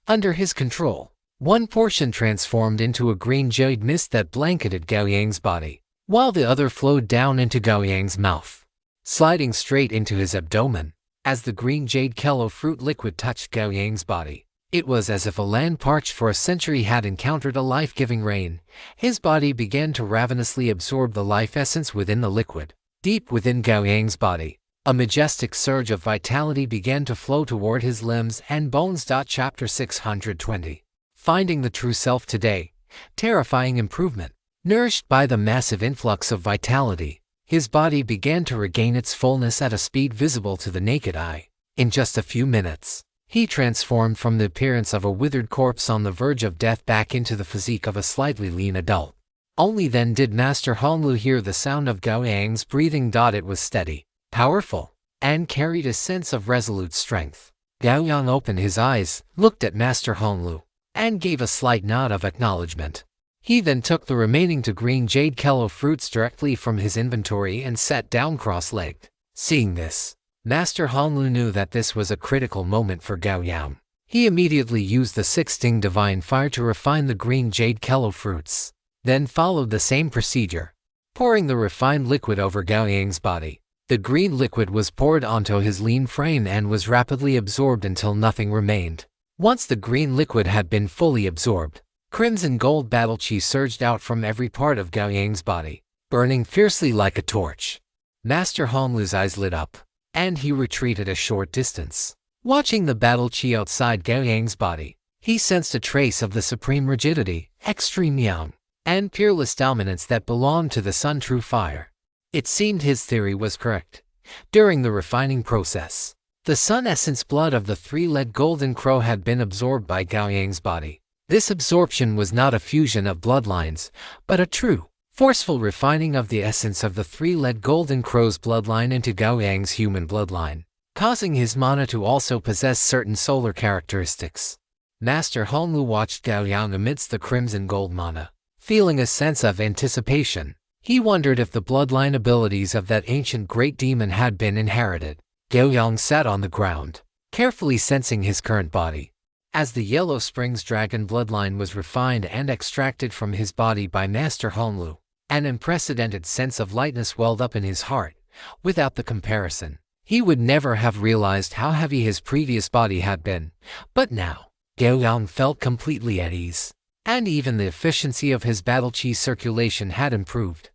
Under his control, one portion transformed into a green jade mist that blanketed Gao Yang's body, while the other flowed down into Gao Yang's mouth, sliding straight into his abdomen. As the green jade kello fruit liquid touched Gao Yang's body, it was as if a land parched for a century had encountered a life-giving rain. His body began to ravenously absorb the life essence within the liquid. Deep within Gao Yang's body, a majestic surge of vitality began to flow toward his limbs and bones. Chapter 620. Finding the true self today. Terrifying improvement. Nourished by the massive influx of vitality, his body began to regain its fullness at a speed visible to the naked eye. In just a few minutes, he transformed from the appearance of a withered corpse on the verge of death back into the physique of a slightly lean adult. Only then did Master Honglu hear the sound of Gao Yang's breathing. It was steady, powerful, and carried a sense of resolute strength. Gao Yang opened his eyes, looked at Master Honglu, and gave a slight nod of acknowledgement. He then took the remaining 2 green jade kello fruits directly from his inventory and sat down cross-legged. Seeing this, Master Honglu knew that this was a critical moment for Gao Yang. He immediately used the 16 divine fire to refine the green jade kello fruits, then followed the same procedure, pouring the refined liquid over Gao Yang's body. The green liquid was poured onto his lean frame and was rapidly absorbed until nothing remained. Once the green liquid had been fully absorbed, crimson gold battle chi surged out from every part of Gao Yang's body, burning fiercely like a torch. Master Honglu's eyes lit up, and he retreated a short distance. Watching the battle chi outside Gao Yang's body, he sensed a trace of the supreme rigidity, extreme yang, and peerless dominance that belonged to the Sun True Fire. It seemed his theory was correct. During the refining process, the Sun Essence blood of the 3-legged golden crow had been absorbed by Gao Yang's body. This absorption was not a fusion of bloodlines, but a true, forceful refining of the essence of the 3-legged golden crow's bloodline into Gao Yang's human bloodline, causing his mana to also possess certain solar characteristics. Master Honglu watched Gao Yang amidst the crimson gold mana, feeling a sense of anticipation. He wondered if the bloodline abilities of that ancient great demon had been inherited. Gao Yang sat on the ground, carefully sensing his current body. As the Yellow Springs dragon bloodline was refined and extracted from his body by Master Honlu, an unprecedented sense of lightness welled up in his heart. Without the comparison, he would never have realized how heavy his previous body had been. But now, Gao Yang felt completely at ease, and even the efficiency of his battle chi circulation had improved.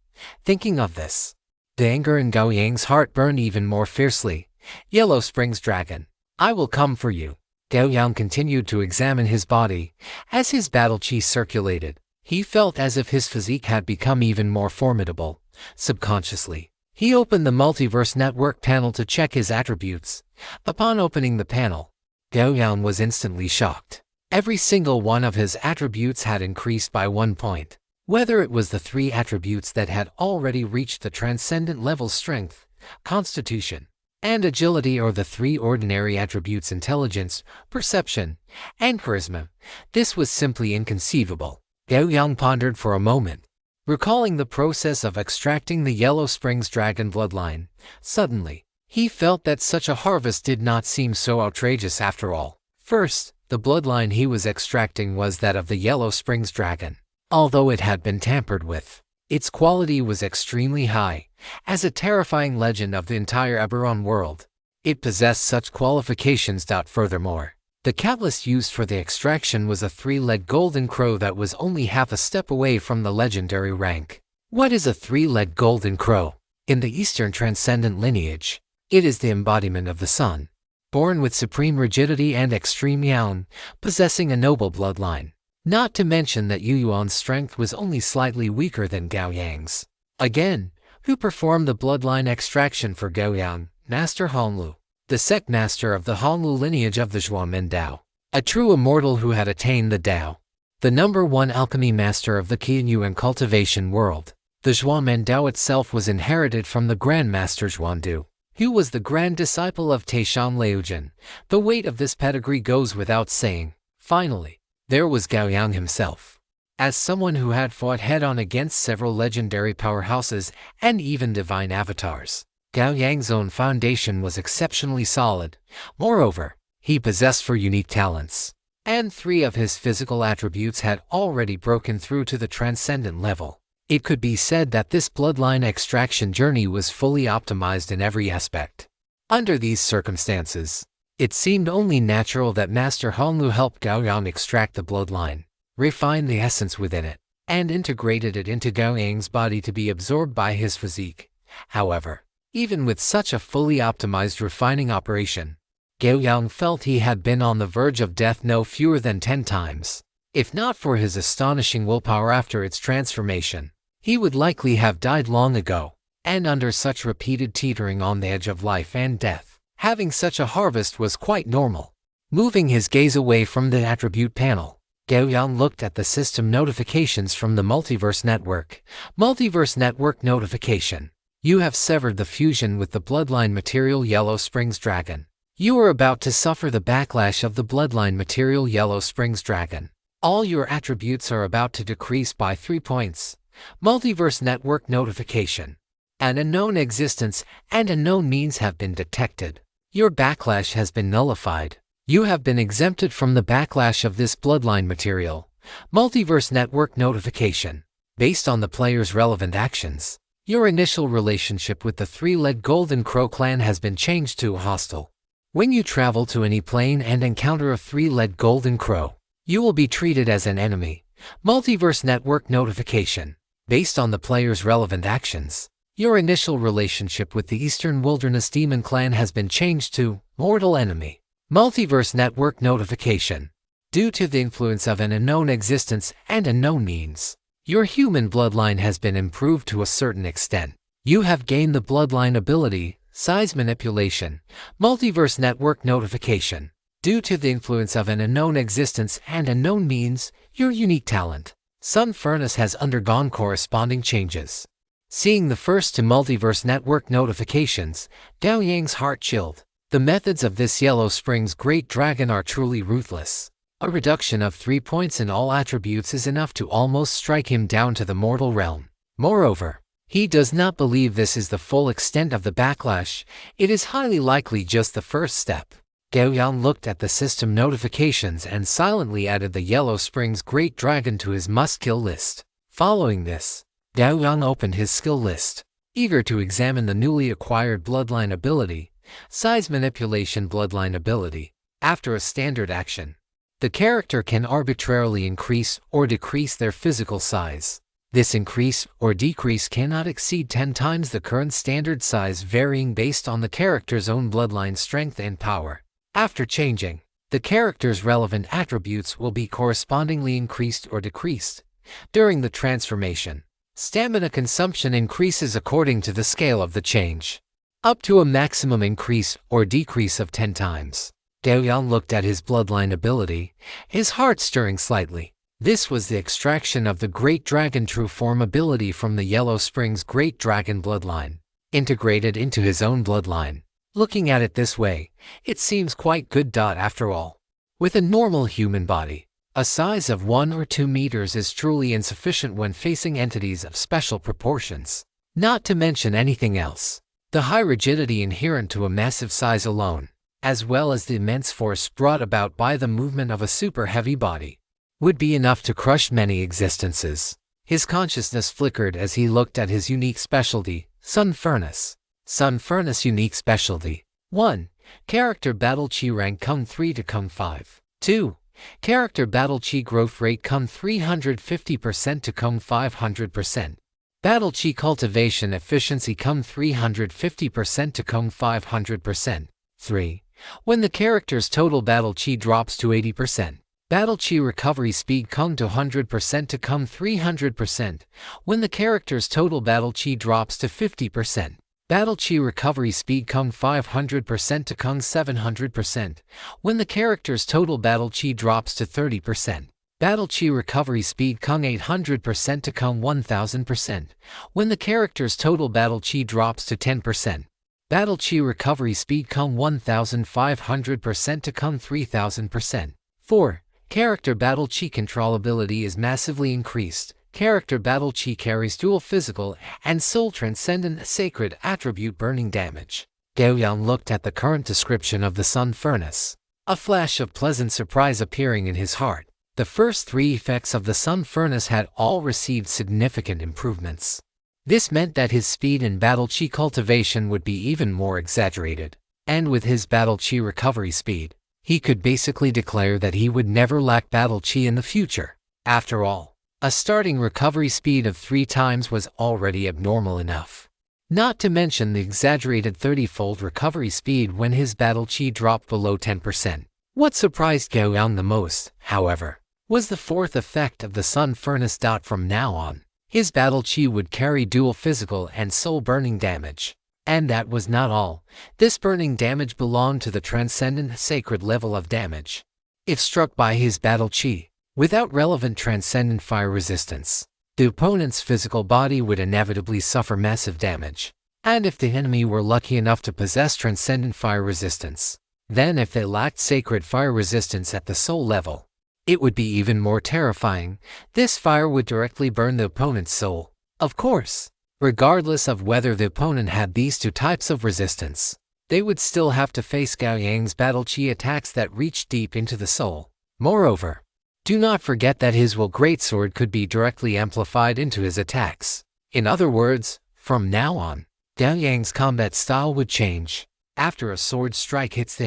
Thinking of this, the anger in Gao Yang's heart burned even more fiercely. Yellow Springs dragon, I will come for you. Gao Yang continued to examine his body. As his battle chi circulated, he felt as if his physique had become even more formidable. Subconsciously, he opened the Multiverse Network panel to check his attributes. Upon opening the panel, Gao Yang was instantly shocked. Every single one of his attributes had increased by 1 point. Whether it was the 3 attributes that had already reached the transcendent level strength, constitution, and agility, or the 3 ordinary attributes intelligence, perception, and charisma, this was simply inconceivable. Gao Yang pondered for a moment, recalling the process of extracting the Yellow Springs dragon bloodline. Suddenly, he felt that such a harvest did not seem so outrageous after all. First, the bloodline he was extracting was that of the Yellow Springs dragon. Although it had been tampered with, its quality was extremely high. As a terrifying legend of the entire Eberron world, it possessed such qualifications. Furthermore, the catalyst used for the extraction was a 3-legged golden crow that was only half a step away from the legendary rank. What is a 3-legged golden crow? In the Eastern Transcendent lineage, it is the embodiment of the sun, born with supreme rigidity and extreme yawn, possessing a noble bloodline. Not to mention that Yu Yuan's strength was only slightly weaker than Gao Yang's. Again, who performed the bloodline extraction for Gao Yang? Master Honlu, the sect master of the Honlu lineage of the Zhuamen Dao, a true immortal who had attained the Dao, the #1 alchemy master of the Qianyu and cultivation world. The Zhuamen Dao itself was inherited from the Grand Master Zhuandu, who was the grand disciple of Taishan Liujin. The weight of this pedigree goes without saying. Finally, there was Gao Yang himself. As someone who had fought head-on against several legendary powerhouses and even divine avatars, Gao Yang's own foundation was exceptionally solid. Moreover, he possessed 4 unique talents, and 3 of his physical attributes had already broken through to the transcendent level. It could be said that this bloodline extraction journey was fully optimized in every aspect. Under these circumstances, it seemed only natural that Master Honlu helped Gao Yang extract the bloodline, refine the essence within it, and integrated it into Gao Yang's body to be absorbed by his physique. However, even with such a fully optimized refining operation, Gao Yang felt he had been on the verge of death no fewer than 10 times. If not for his astonishing willpower after its transformation, he would likely have died long ago. And under such repeated teetering on the edge of life and death, having such a harvest was quite normal. Moving his gaze away from the attribute panel, Gao Yang looked at the system notifications from the Multiverse Network. Multiverse Network notification. You have severed the fusion with the bloodline material Yellow Springs Dragon. You are about to suffer the backlash of the bloodline material Yellow Springs Dragon. All your attributes are about to decrease by 3 points. Multiverse Network notification. An unknown existence and unknown means have been detected. Your backlash has been nullified. You have been exempted from the backlash of this bloodline material. Multiverse Network notification. Based on the player's relevant actions, your initial relationship with the 3-legged Golden Crow clan has been changed to hostile. When you travel to any plane and encounter a 3-legged Golden Crow, you will be treated as an enemy. Multiverse Network notification. Based on the player's relevant actions, your initial relationship with the Eastern Wilderness Demon clan has been changed to mortal enemy. Multiverse Network notification. Due to the influence of an unknown existence and unknown means, your human bloodline has been improved to a certain extent. You have gained the bloodline ability, size manipulation. Multiverse Network notification. Due to the influence of an unknown existence and unknown means, your unique talent, Sun Furnace, has undergone corresponding changes. Seeing the first 2 Multiverse Network notifications, Gao Yang's heart chilled. The methods of this Yellow Springs Great Dragon are truly ruthless. A reduction of 3 points in all attributes is enough to almost strike him down to the mortal realm. Moreover, he does not believe this is the full extent of the backlash. It is highly likely just the first step. Gao Yang looked at the system notifications and silently added the Yellow Springs Great Dragon to his must-kill list. Following this, Gao Yang opened his skill list, eager to examine the newly acquired bloodline ability, Size Manipulation Bloodline Ability. After a standard action, the character can arbitrarily increase or decrease their physical size. This increase or decrease cannot exceed 10 times the current standard size, varying based on the character's own bloodline strength and power. After changing, the character's relevant attributes will be correspondingly increased or decreased. During the transformation, stamina consumption increases according to the scale of the change, up to a maximum increase or decrease of 10 times. Gao Yang looked at his bloodline ability, his heart stirring slightly. This was the extraction of the Great Dragon True Form ability from the Yellow Springs Great Dragon bloodline, integrated into his own bloodline. Looking at it this way, it seems quite good. After all, with a normal human body, a size of 1 or 2 meters is truly insufficient when facing entities of special proportions. Not to mention anything else, the high rigidity inherent to a massive size alone, as well as the immense force brought about by the movement of a super heavy body, would be enough to crush many existences. His consciousness flickered as he looked at his unique specialty, Sun Furnace. Sun Furnace Unique Specialty. 1. Character Battle Chi Rank Kung 3 to Kung 5. 2. Character Battle Chi Growth Rate Kung 350% to Kung 500%. Battle Chi Cultivation Efficiency Kung 350% to Kung 500%. 3. When the character's total Battle Chi drops to 80%. Battle Chi Recovery Speed Kung to 100% to Kung 300%. When the character's total Battle Chi drops to 50%. Battle Chi Recovery Speed Kung 500% to Kung 700%. When the character's total Battle Chi drops to 30%. Battle Chi Recovery Speed Kung 800% to Kung 1000%. When the character's total Battle Chi drops to 10%. Battle Chi Recovery Speed Kung 1500% to Kung 3000%. 4. Character Battle Chi Controllability is massively increased. Character Battle Chi carries dual physical and soul transcendent sacred attribute burning damage. Gao Yang looked at the current description of the Sun Furnace, a flash of pleasant surprise appearing in his heart. The first 3 effects of the Sun Furnace had all received significant improvements. This meant that his speed and Battle Chi cultivation would be even more exaggerated. And with his Battle Chi recovery speed, he could basically declare that he would never lack Battle Chi in the future. After all, a starting recovery speed of 3 times was already abnormal enough. Not to mention the exaggerated 30-fold recovery speed when his Battle Chi dropped below 10%. What surprised Gao Yang the most, however, was the 4th effect of the Sun Furnace. From now on, his Battle Chi would carry dual physical and soul burning damage. And that was not all. This burning damage belonged to the transcendent sacred level of damage. If struck by his Battle Chi, without relevant transcendent fire resistance, the opponent's physical body would inevitably suffer massive damage. And if the enemy were lucky enough to possess transcendent fire resistance, then if they lacked sacred fire resistance at the soul level, it would be even more terrifying. This fire would directly burn the opponent's soul. Of course, regardless of whether the opponent had these 2 types of resistance, they would still have to face Gao Yang's Battle Chi attacks that reached deep into the soul. Moreover, do not forget that his will greatsword could be directly amplified into his attacks. In other words, from now on, Gao Yang's combat style would change. After a sword strike hits the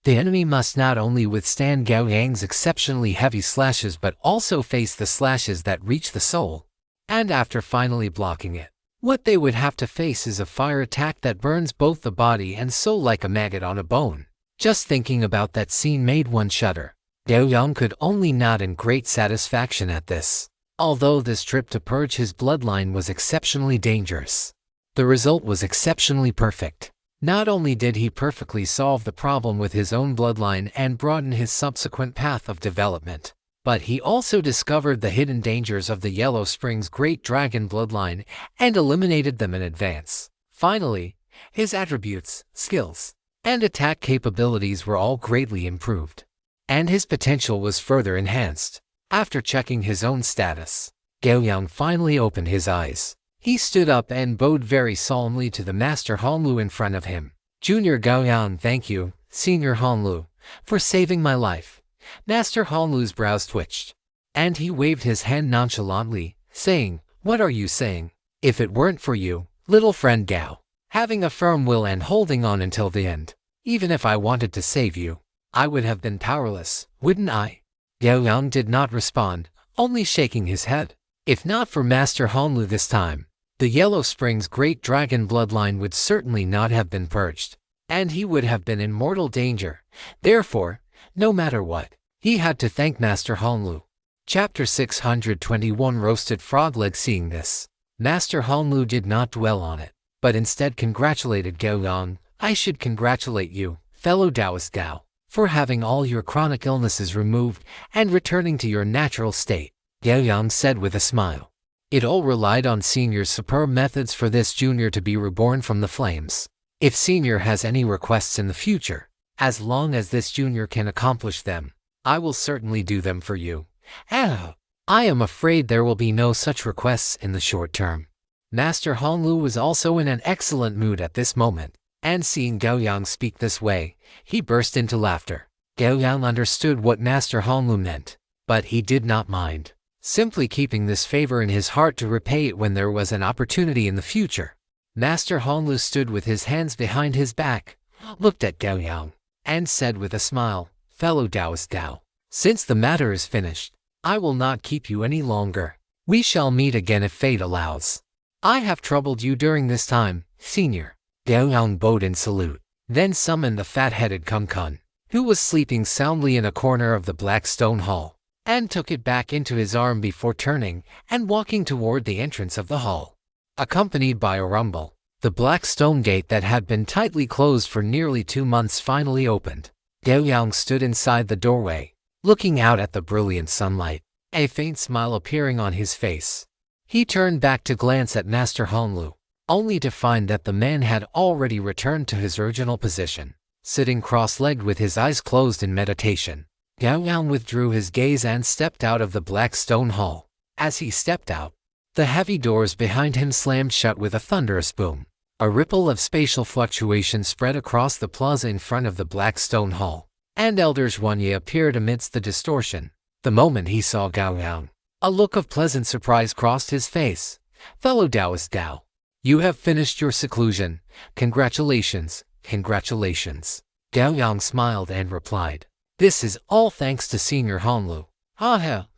enemy must not only withstand Gao Yang's exceptionally heavy slashes but also face the slashes that reach the soul. And after finally blocking it, what they would have to face is a fire attack that burns both the body and soul like a maggot on a bone. Just thinking about that scene made one shudder. Gao Yang could only nod in great satisfaction at this. Although this trip to purge his bloodline was exceptionally dangerous, the result was exceptionally perfect. Not only did he perfectly solve the problem with his own bloodline and broaden his subsequent path of development, but he also discovered the hidden dangers of the Yellow Springs Great Dragon bloodline and eliminated them in advance. Finally, his attributes, skills, and attack capabilities were all greatly improved, and his potential was further enhanced. After checking his own status, Gao Yang finally opened his eyes. He stood up and bowed very solemnly to the Master Honglu in front of him. Junior Gao Yang, thank you, Senior Hanlu, for saving my life." Master Hanlu's brows twitched, and he waved his hand nonchalantly, saying, "What are you saying? If it weren't for you, little friend Gao, having a firm will and holding on until the end, even if I wanted to save you, I would have been powerless, wouldn't I?" Gao Yang did not respond, only shaking his head. If not for Master Hanlu this time, the Yellow Spring's great dragon bloodline would certainly not have been purged, and he would have been in mortal danger. Therefore, no matter what, he had to thank Master Hanlu. Chapter 621 Roasted Frog Leg. Seeing this, Master Hanlu did not dwell on it, but instead congratulated Gao Yang. "I should congratulate you, fellow Taoist Gao, for having all your chronic illnesses removed and returning to your natural state," Gao Yang said with a smile. It all relied on Senior's superb methods for this junior to be reborn from the flames. If Senior has any requests in the future, as long as this junior can accomplish them, I will certainly do them for you. I am afraid there will be no such requests in the short term. Master Hanlu was also in an excellent mood at this moment, and seeing Gao Yang speak this way, he burst into laughter. Gao Yang understood what Master Hanlu meant, but he did not mind, simply keeping this favor in his heart to repay it when there was an opportunity in the future. Master Hanlu stood with his hands behind his back, looked at Gao Yang, and said with a smile, "Fellow Taoist Gao, since the matter is finished, I will not keep you any longer. We shall meet again if fate allows. I have troubled you during this time, Senior." Gao Yang bowed in salute, then summoned the fat-headed Kung Kun, who was sleeping soundly in a corner of the black stone hall, and took it back into his arm before turning and walking toward the entrance of the hall. Accompanied by a rumble, the black stone gate that had been tightly closed for nearly 2 months finally opened. Gao Yang stood inside the doorway, looking out at the brilliant sunlight, a faint smile appearing on his face. He turned back to glance at Master Hanlu, only to find that the man had already returned to his original position, sitting cross-legged with his eyes closed in meditation. Gao Yang withdrew his gaze and stepped out of the black stone hall. As he stepped out, the heavy doors behind him slammed shut with a thunderous boom. A ripple of spatial fluctuation spread across the plaza in front of the black stone hall, and Elder Zhuanyi appeared amidst the distortion. The moment he saw Gao Yang, a look of pleasant surprise crossed his face. "Fellow Taoist Gao, you have finished your seclusion. Congratulations, congratulations." Gao Yang smiled and replied, "This is all thanks to Senior Hanlu.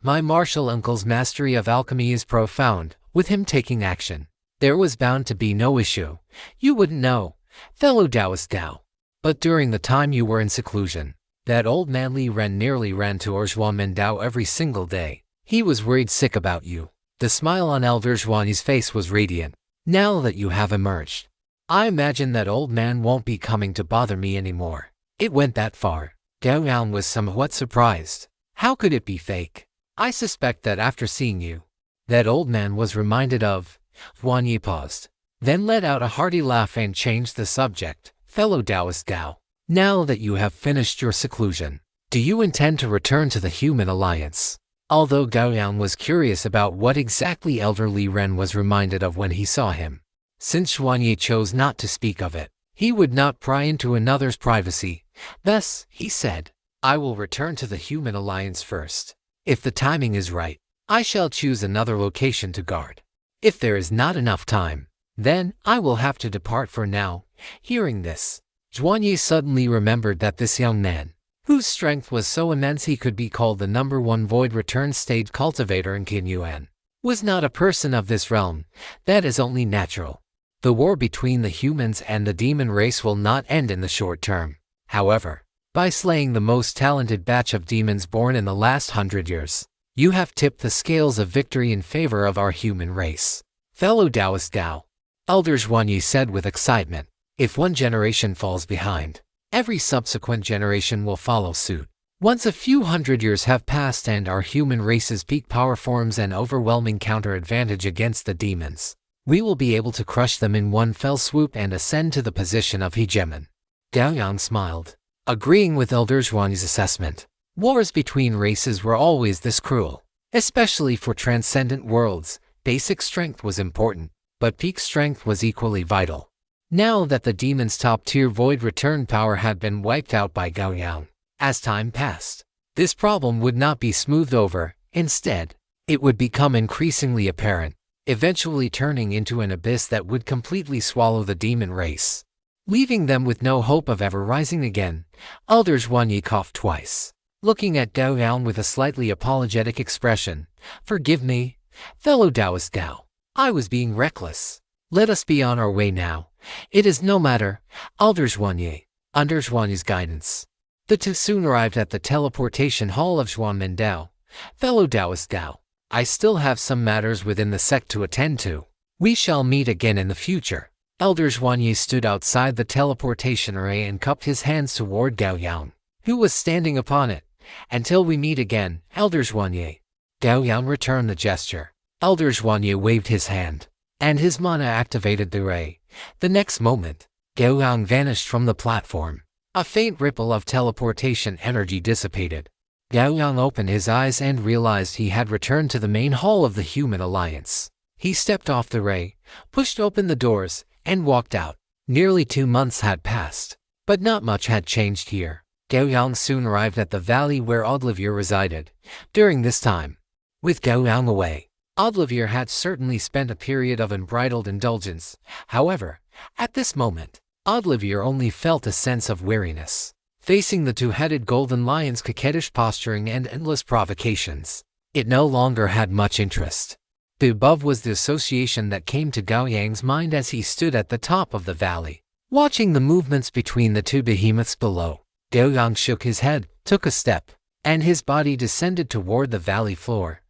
My martial uncle's mastery of alchemy is profound. With him taking action, there was bound to be no issue. You wouldn't know, fellow Taoist Gao, but during the time you were in seclusion, that old man Li Ren nearly ran to Mendao every single day. He was worried sick about you." The smile on Elder Zhuanyi's face was radiant. "Now that you have emerged, I imagine that old man won't be coming to bother me anymore." It went that far. Gao Yang was somewhat surprised. How could it be fake? "I suspect that after seeing you, that old man was reminded of." Zhuanyi paused, then let out a hearty laugh and changed the subject. "Fellow Taoist Gao, now that you have finished your seclusion, do you intend to return to the Human Alliance?" Although Gao Yang was curious about what exactly Elder Li Ren was reminded of when he saw him, since Zhuanyi chose not to speak of it, he would not pry into another's privacy. Thus, he said, "I will return to the Human Alliance first. If the timing is right, I shall choose another location to guard. If there is not enough time, then I will have to depart for now." Hearing this, Zhuanyi suddenly remembered that this young man, whose strength was so immense he could be called the #1 void return stage cultivator in Qinyuan, was not a person of this realm. That is only natural. The war between the humans and the demon race will not end in the short term. However, by slaying the most talented batch of demons born in the last 100 years, you have tipped the scales of victory in favor of our human race. "Fellow Taoist Gao," Elder Zhuanyi said with excitement, "if one generation falls behind, every subsequent generation will follow suit. Once a few hundred years have passed and our human race's peak power forms an overwhelming counter-advantage against the demons, we will be able to crush them in one fell swoop and ascend to the position of hegemon." Gao Yang smiled, agreeing with Elder Zhuanyi's assessment. Wars between races were always this cruel, especially for transcendent worlds. Basic strength was important, but peak strength was equally vital. now that the demon's top-tier void return power had been wiped out by Gao Yang. As time passed, this problem would not be smoothed over. Instead, it would become increasingly apparent, eventually turning into an abyss that would completely swallow the demon race, leaving them with no hope of ever rising again. Elder Zhuanyi coughed twice, looking at Gao Yang with a slightly apologetic expression. "Forgive me, fellow Taoist Gao. I was being reckless. Let us be on our way now. It is no matter." Elder Zhuanyi, under Zhuanyi's guidance, the two soon arrived at the teleportation hall of Zhuanmendao. "Fellow Taoist Gao, I still have some matters within the sect to attend to. We shall meet again in the future." Elder Zhuanyi stood outside the teleportation array and cupped his hands toward Gao Yang, who was standing upon it. "Until we meet again, Elder Zhuanyi." Gao Yang returned the gesture. Elder Zhuanyi waved his hand, and his mana activated the ray. The next moment, Gao Yang vanished from the platform. A faint ripple of teleportation energy dissipated. Gao Yang opened his eyes and realized he had returned to the main hall of the Human Alliance. He stepped off the ray, pushed open the doors, and walked out. Nearly 2 months had passed, but not much had changed here. Gao Yang soon arrived at the valley where Olivier resided. During this time, with Gao Yang away, Olivier had certainly spent a period of unbridled indulgence. However, at this moment, Olivier only felt a sense of weariness, facing the two-headed golden lion's coquettish posturing and endless provocations. It no longer had much interest. The above was the association that came to Gao Yang's mind as he stood at the top of the valley, watching the movements between the two behemoths below. Gao Yang shook his head, took a step, and his body descended toward the valley floor.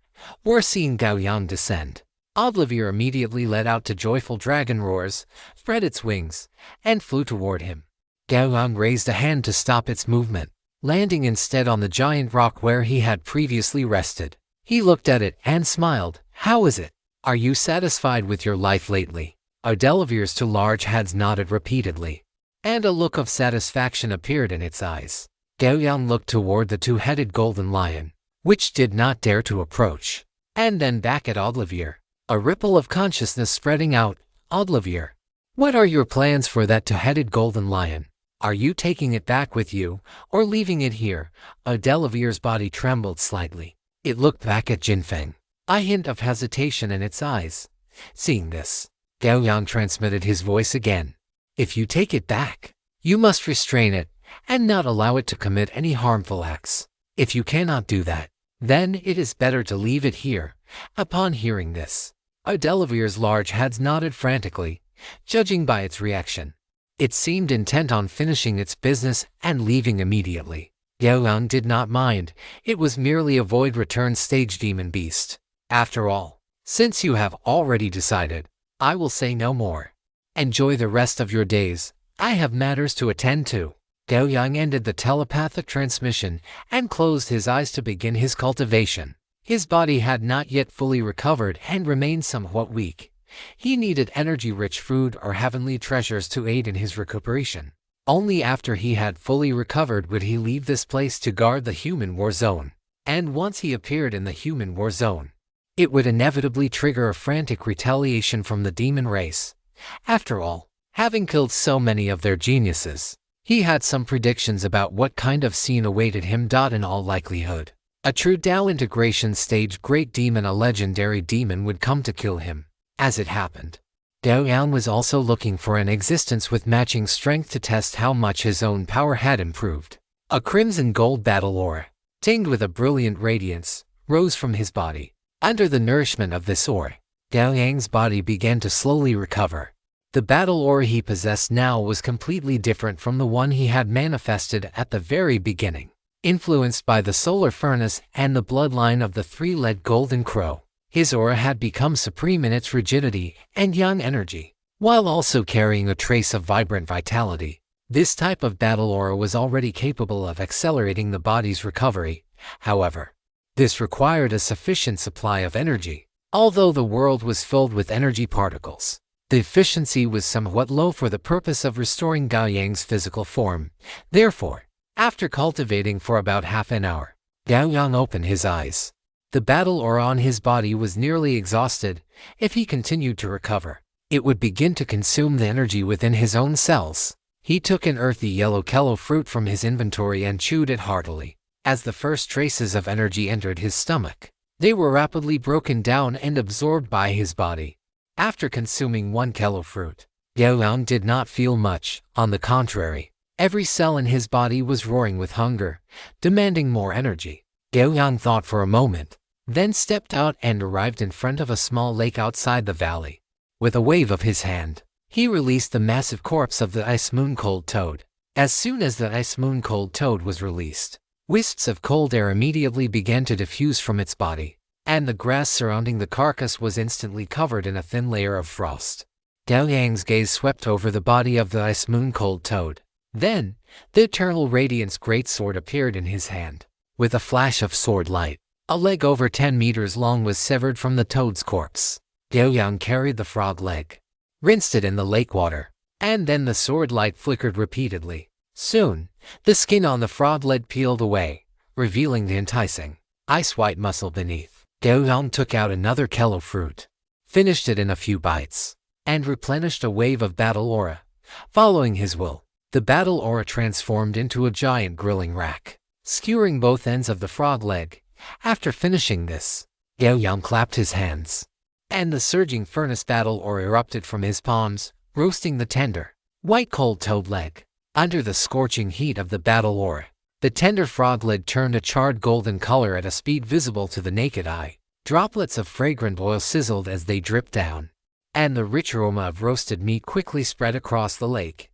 Were seeing Gao Yang descend, Olivier immediately let out to joyful dragon roars, spread its wings, and flew toward him. Gao Yang raised a hand to stop its movement, landing instead on the giant rock where he had previously rested. He looked at it and smiled. "How is it? Are you satisfied with your life lately?" Olivier's two large heads nodded repeatedly, and a look of satisfaction appeared in its eyes. Gao Yang looked toward the two-headed golden lion, which did not dare to approach, and then back at Olivier, a ripple of consciousness spreading out. "Olivier, what are your plans for that two-headed golden lion? Are you taking it back with you, or leaving it here?" Olivier's body trembled slightly. It looked back at Jinfeng, a hint of hesitation in its eyes. Seeing this, Gao Yang transmitted his voice again. "If you take it back, you must restrain it, and not allow it to commit any harmful acts. If you cannot do that, then it is better to leave it here." Upon hearing this, Olivier's large heads nodded frantically, judging by its reaction. It seemed intent on finishing its business and leaving immediately. Gao Yang did not mind. It was merely a void return stage demon beast. "After all, since you have already decided, I will say no more. Enjoy the rest of your days. I have matters to attend to." Gao Yang ended the telepathic transmission and closed his eyes to begin his cultivation. His body had not yet fully recovered and remained somewhat weak. He needed energy-rich food or heavenly treasures to aid in his recuperation. Only after he had fully recovered would he leave this place to guard the human war zone. And once he appeared in the human war zone, it would inevitably trigger a frantic retaliation from the demon race. After all, having killed so many of their geniuses, he had some predictions about what kind of scene awaited him. In all likelihood, a true Dao integration stage great demon, a legendary demon, would come to kill him. As it happened, Gao Yang was also looking for an existence with matching strength to test how much his own power had improved. A crimson gold battle aura, tinged with a brilliant radiance, rose from his body. Under the nourishment of this aura, Gao Yang's body began to slowly recover. The battle aura he possessed now was completely different from the one he had manifested at the very beginning. Influenced by the solar furnace and the bloodline of the three-legged golden crow, his aura had become supreme in its rigidity and yang energy, while also carrying a trace of vibrant vitality. This type of battle aura was already capable of accelerating the body's recovery. However, this required a sufficient supply of energy. Although the world was filled with energy particles, the efficiency was somewhat low for the purpose of restoring Gao Yang's physical form. Therefore, after cultivating for about half an hour, Gao Yang opened his eyes. The battle aura on his body was nearly exhausted. If he continued to recover, it would begin to consume the energy within his own cells. He took an earthy yellow kello fruit from his inventory and chewed it heartily. As the first traces of energy entered his stomach, they were rapidly broken down and absorbed by his body. After consuming one kello fruit, Gao Yang did not feel much. On the contrary, every cell in his body was roaring with hunger, demanding more energy. Gao Yang thought for a moment, then stepped out and arrived in front of a small lake outside the valley. With a wave of his hand, he released the massive corpse of the ice moon cold toad. As soon as the ice moon cold toad was released, wisps of cold air immediately began to diffuse from its body, and the grass surrounding the carcass was instantly covered in a thin layer of frost. Gao Yang's gaze swept over the body of the ice moon cold toad. Then, the eternal radiance greatsword appeared in his hand. With a flash of sword light, a leg over 10 meters long was severed from the toad's corpse. Gao Yang carried the frog leg, rinsed it in the lake water, and then the sword light flickered repeatedly. Soon, the skin on the frog leg peeled away, revealing the enticing, ice-white muscle beneath. Gao Yang took out another kello fruit, finished it in a few bites, and replenished a wave of battle aura. Following his will, the battle aura transformed into a giant grilling rack, skewering both ends of the frog leg. After finishing this, Gao Yang clapped his hands, and the surging furnace battle aura erupted from his palms, roasting the tender, white cold toad leg. Under the scorching heat of the battle aura, the tender frog leg turned a charred golden color at a speed visible to the naked eye. Droplets of fragrant oil sizzled as they dripped down, and the rich aroma of roasted meat quickly spread across the lake.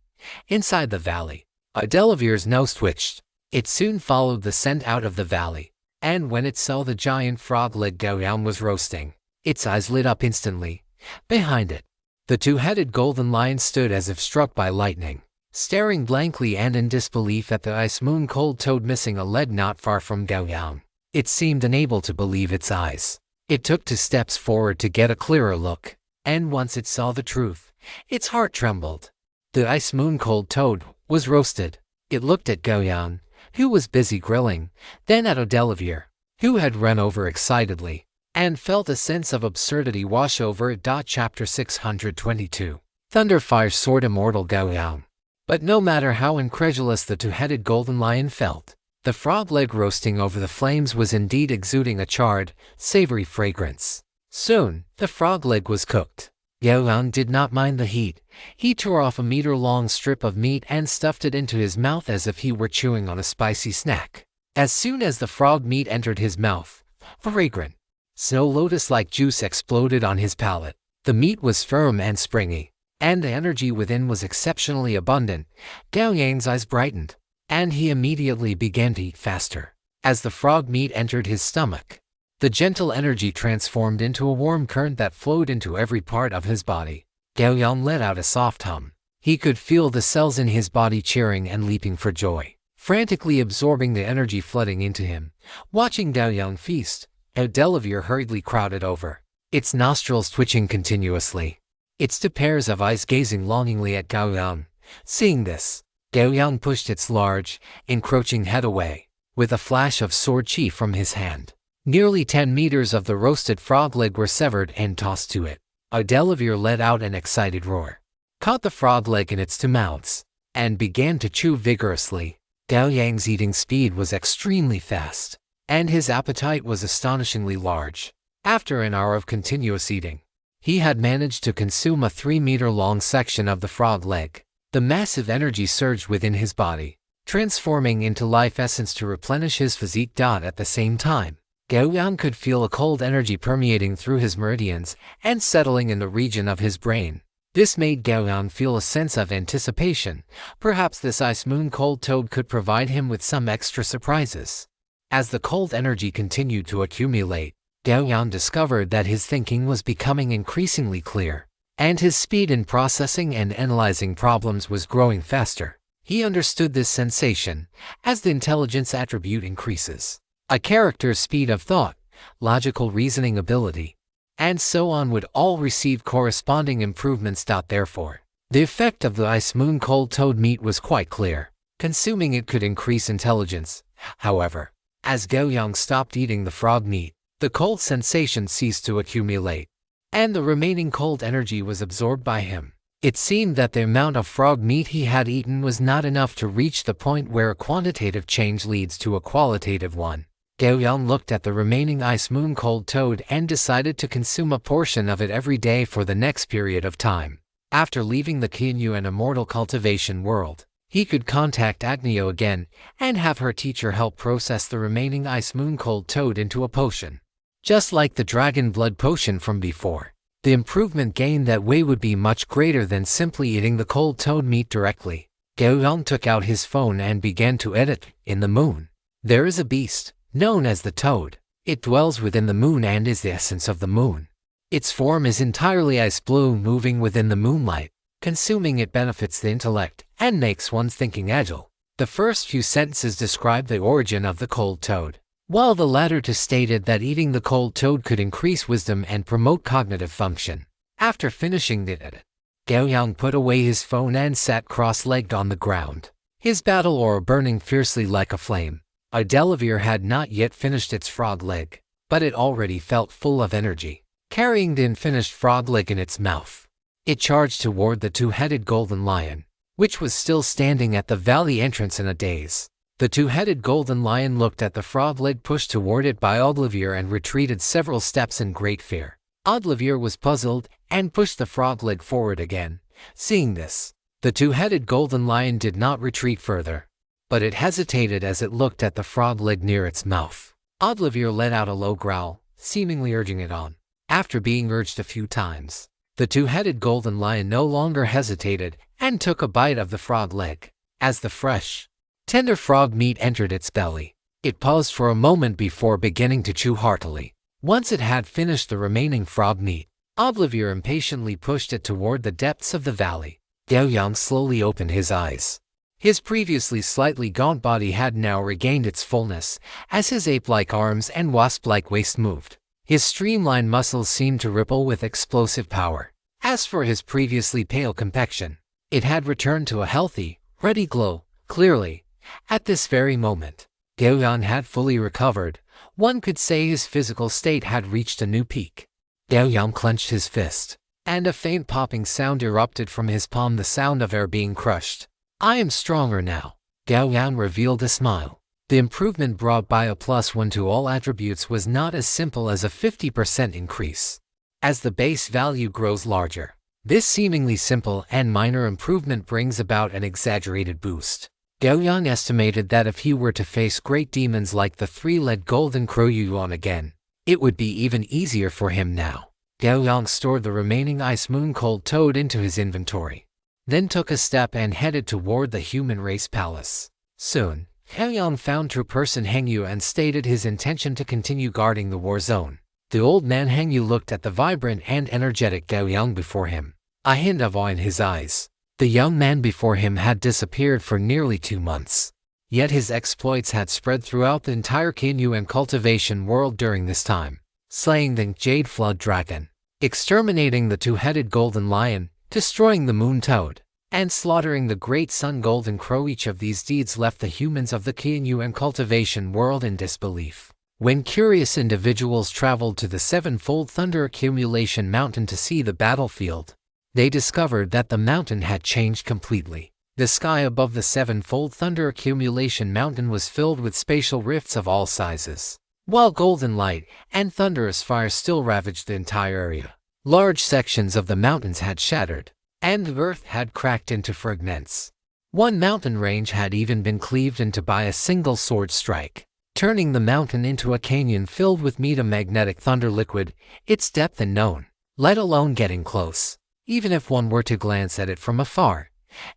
Inside the valley, Adelavir's nose twitched. It soon followed the scent out of the valley, and when it saw the giant frog leg Gao Yang was roasting, its eyes lit up instantly. Behind it, the two-headed golden lion stood as if struck by lightning, staring blankly and in disbelief at the ice moon cold toad missing a leg not far from Gao Yang. It seemed unable to believe its eyes. It took 2 steps forward to get a clearer look, and once it saw the truth, its heart trembled. The ice moon cold toad was roasted. It looked at Gao Yang, who was busy grilling, then at Adelavir, who had run over excitedly, and felt a sense of absurdity wash over it. Chapter 622. Thunderfire Sword Immortal Gao Yang. But no matter how incredulous the two-headed golden lion felt, the frog leg roasting over the flames was indeed exuding a charred, savory fragrance. Soon, the frog leg was cooked. Gao Yang did not mind the heat. He tore off a meter-long strip of meat and stuffed it into his mouth as if he were chewing on a spicy snack. As soon as the frog meat entered his mouth, fragrant, snow lotus-like juice exploded on his palate. The meat was firm and springy, and the energy within was exceptionally abundant. Gao Yang's eyes brightened, and he immediately began to eat faster. As the frog meat entered his stomach, the gentle energy transformed into a warm current that flowed into every part of his body. Gao Yang let out a soft hum. He could feel the cells in his body cheering and leaping for joy, frantically absorbing the energy flooding into him. Watching Gao Yang feast, Adelavir hurriedly crowded over, its nostrils twitching continuously, its 2 pairs of eyes gazing longingly at Gao Yang. Seeing this, Gao Yang pushed its large, encroaching head away. With a flash of sword chi from his hand, nearly 10 meters of the roasted frog leg were severed and tossed to it. Adelavir let out an excited roar, caught the frog leg in its 2 mouths, and began to chew vigorously. Gao Yang's eating speed was extremely fast, and his appetite was astonishingly large. After an hour of continuous eating, he had managed to consume a 3-meter-long section of the frog leg. The massive energy surged within his body, transforming into life essence to replenish his physique. At the same time, Gao Yang could feel a cold energy permeating through his meridians and settling in the region of his brain. This made Gao Yang feel a sense of anticipation. Perhaps this ice moon cold toad could provide him with some extra surprises. As the cold energy continued to accumulate, Gao Yang discovered that his thinking was becoming increasingly clear, and his speed in processing and analyzing problems was growing faster. He understood this sensation. As the intelligence attribute increases, a character's speed of thought, logical reasoning ability, and so on would all receive corresponding improvements. Therefore, the effect of the ice moon cold toad meat was quite clear. Consuming it could increase intelligence. However, as Gao Yang stopped eating the frog meat, the cold sensation ceased to accumulate, and the remaining cold energy was absorbed by him. It seemed that the amount of frog meat he had eaten was not enough to reach the point where a quantitative change leads to a qualitative one. Gao Yang looked at the remaining ice moon cold toad and decided to consume a portion of it every day for the next period of time. After leaving the Kinyu and Immortal Cultivation world, he could contact Agnio again and have her teacher help process the remaining ice moon cold toad into a potion. Just like the dragon blood potion from before, the improvement gained that way would be much greater than simply eating the cold toad meat directly. Gao Yang took out his phone and began to edit. In the moon, there is a beast, known as the toad. It dwells within the moon and is the essence of the moon. Its form is entirely ice blue, moving within the moonlight. Consuming it benefits the intellect and makes one's thinking agile. The first few sentences describe the origin of the cold toad, while the latter two stated that eating the cold toad could increase wisdom and promote cognitive function. After finishing the edit, Gao Yang put away his phone and sat cross-legged on the ground, his battle aura burning fiercely like a flame. A Delaware had not yet finished its frog leg, but it already felt full of energy. Carrying the unfinished frog leg in its mouth, it charged toward the two-headed golden lion, which was still standing at the valley entrance in a daze. The two-headed golden lion looked at the frog leg pushed toward it by Olivier and retreated several steps in great fear. Olivier was puzzled and pushed the frog leg forward again. Seeing this, the two-headed golden lion did not retreat further, but it hesitated as it looked at the frog leg near its mouth. Olivier let out a low growl, seemingly urging it on. After being urged a few times, the two-headed golden lion no longer hesitated and took a bite of the frog leg. As the fresh, tender frog meat entered its belly, it paused for a moment before beginning to chew heartily. Once it had finished the remaining frog meat, Olivier impatiently pushed it toward the depths of the valley. Gao Yang slowly opened his eyes. His previously slightly gaunt body had now regained its fullness, as his ape-like arms and wasp-like waist moved. His streamlined muscles seemed to ripple with explosive power. As for his previously pale complexion, it had returned to a healthy, ruddy glow. Clearly, at this very moment, Gao Yang had fully recovered. One could say his physical state had reached a new peak. Gao Yang clenched his fist, and a faint popping sound erupted from his palm, the sound of air being crushed. I am stronger now. Gao Yang revealed a smile. The improvement brought by a +1 to all attributes was not as simple as a 50% increase. As the base value grows larger, this seemingly simple and minor improvement brings about an exaggerated boost. Gao Yang estimated that if he were to face great demons like the three-legged golden crow Yuan again, it would be even easier for him now. Gao Yang stored the remaining ice moon cold toad into his inventory, then took a step and headed toward the human race palace. Soon, Gao Yang found true person Hengyu and stated his intention to continue guarding the war zone. The old man Hengyu looked at the vibrant and energetic Gao Yang before him, a hint of awe in his eyes. The young man before him had disappeared for nearly 2 months, yet his exploits had spread throughout the entire Kinyu and cultivation world during this time, slaying the Jade Flood Dragon, exterminating the two-headed golden lion, destroying the moon toad, and slaughtering the great sun golden crow. Each of these deeds left the humans of the Kinyu and cultivation world in disbelief. When curious individuals traveled to the sevenfold thunder accumulation mountain to see the battlefield, they discovered that the mountain had changed completely. The sky above the sevenfold thunder accumulation mountain was filled with spatial rifts of all sizes, while golden light and thunderous fire still ravaged the entire area. Large sections of the mountains had shattered, and the earth had cracked into fragments. One mountain range had even been cleaved into by a single sword strike, turning the mountain into a canyon filled with metamagnetic thunder liquid, its depth unknown, let alone getting close. Even if one were to glance at it from afar,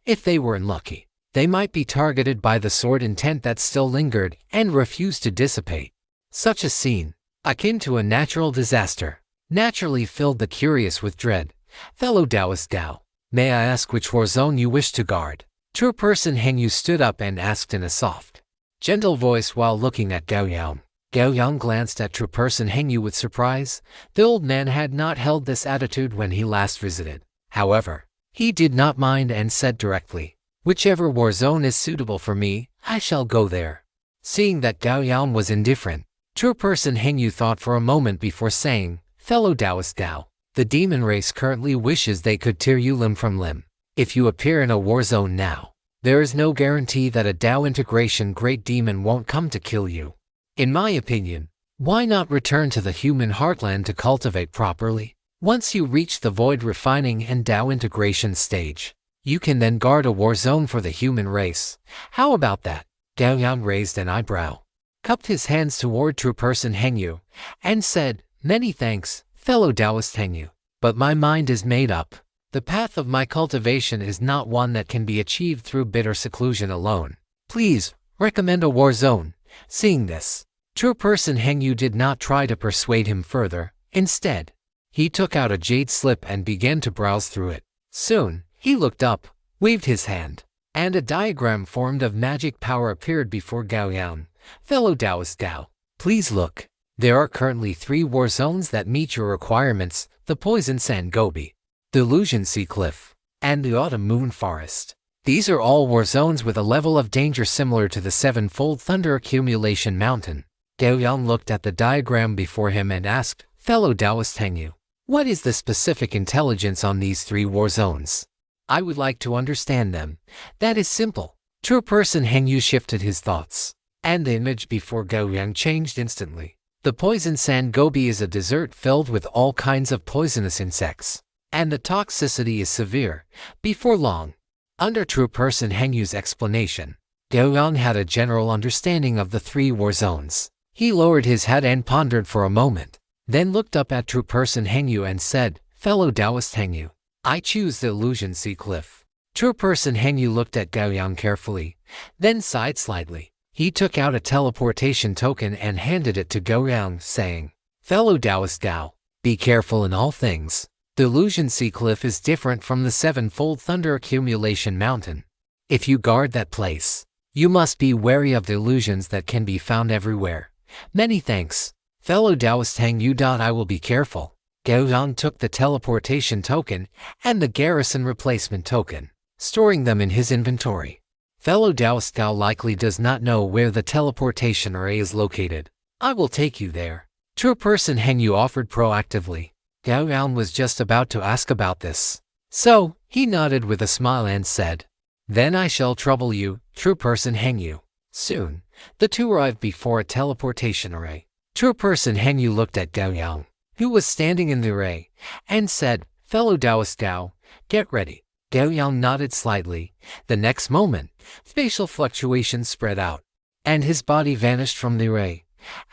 if they were unlucky, they might be targeted by the sword intent that still lingered and refused to dissipate. Such a scene, akin to a natural disaster, naturally filled the curious with dread. Fellow Taoist Gao, may I ask which war zone you wish to guard? True person Hengyu stood up and asked in a soft, gentle voice while looking at Gao Yang. Gao Yang glanced at true person Hengyu with surprise. The old man had not held this attitude when he last visited. However, he did not mind and said directly, whichever war zone is suitable for me, I shall go there. Seeing that Gao Yang was indifferent, true person Hengyu thought for a moment before saying, Fellow Taoist Gao, The demon race currently wishes they could tear you limb from limb. If you appear in a war zone now, there is no guarantee that a Dao integration great demon won't come to kill you. In my opinion, why not return to the human heartland to cultivate properly? Once you reach the void refining and Dao integration stage, you can then guard a war zone for the human race. How about that? Gao Yang raised an eyebrow, cupped his hands toward true person Hengyu, and said, "Many thanks, fellow Taoist Hengyu, but my mind is made up. The path of my cultivation is not one that can be achieved through bitter seclusion alone. Please, recommend a war zone." Seeing this, true person Hengyu did not try to persuade him further. Instead, he took out a jade slip and began to browse through it. Soon, he looked up, waved his hand, and a diagram formed of magic power appeared before Gao Yang. "Fellow Taoist Gao, please look. There are currently 3 war zones that meet your requirements: the Poison Sand Gobi, the Illusion Sea Cliff, and the Autumn Moon Forest. These are all war zones with a level of danger similar to the Sevenfold Thunder Accumulation Mountain." Gao Yang looked at the diagram before him and asked, "Fellow Taoist Hengyu, what is the specific intelligence on these 3 war zones? I would like to understand them." "That is simple." True person Hengyu shifted his thoughts, and the image before Gao Yang changed instantly. The Poison Sand Gobi is a desert filled with all kinds of poisonous insects, and the toxicity is severe. Before long, under true person Hengyu's explanation, Gao Yang had a general understanding of the 3 war zones. He lowered his head and pondered for a moment, then looked up at true person Hengyu and said, "Fellow Taoist Hengyu, I choose the Illusion Sea Cliff." True person Hengyu looked at Gao Yang carefully, then sighed slightly. He took out a teleportation token and handed it to Gao Yang, saying, "Fellow Taoist Gao, be careful in all things. The Illusion Sea Cliff is different from the Sevenfold Thunder Accumulation Mountain. If you guard that place, you must be wary of the illusions that can be found everywhere. Many thanks, fellow Taoist Hengyu. I will be careful." Gao Yang took the teleportation token and the garrison replacement token, storing them in his inventory. Fellow Taoist Gao likely does not know where the teleportation array is located. "I will take you there," true person Hengyu offered proactively. Gao Yang was just about to ask about this, so he nodded with a smile and said, "Then I shall trouble you, true person Hengyu." Soon, the two arrived before a teleportation array. True person Hengyu looked at Gao Yang, who was standing in the array, and said, "Fellow Taoist Gao, get ready." Gao Yang nodded slightly. The next moment, spatial fluctuations spread out, and his body vanished from the array.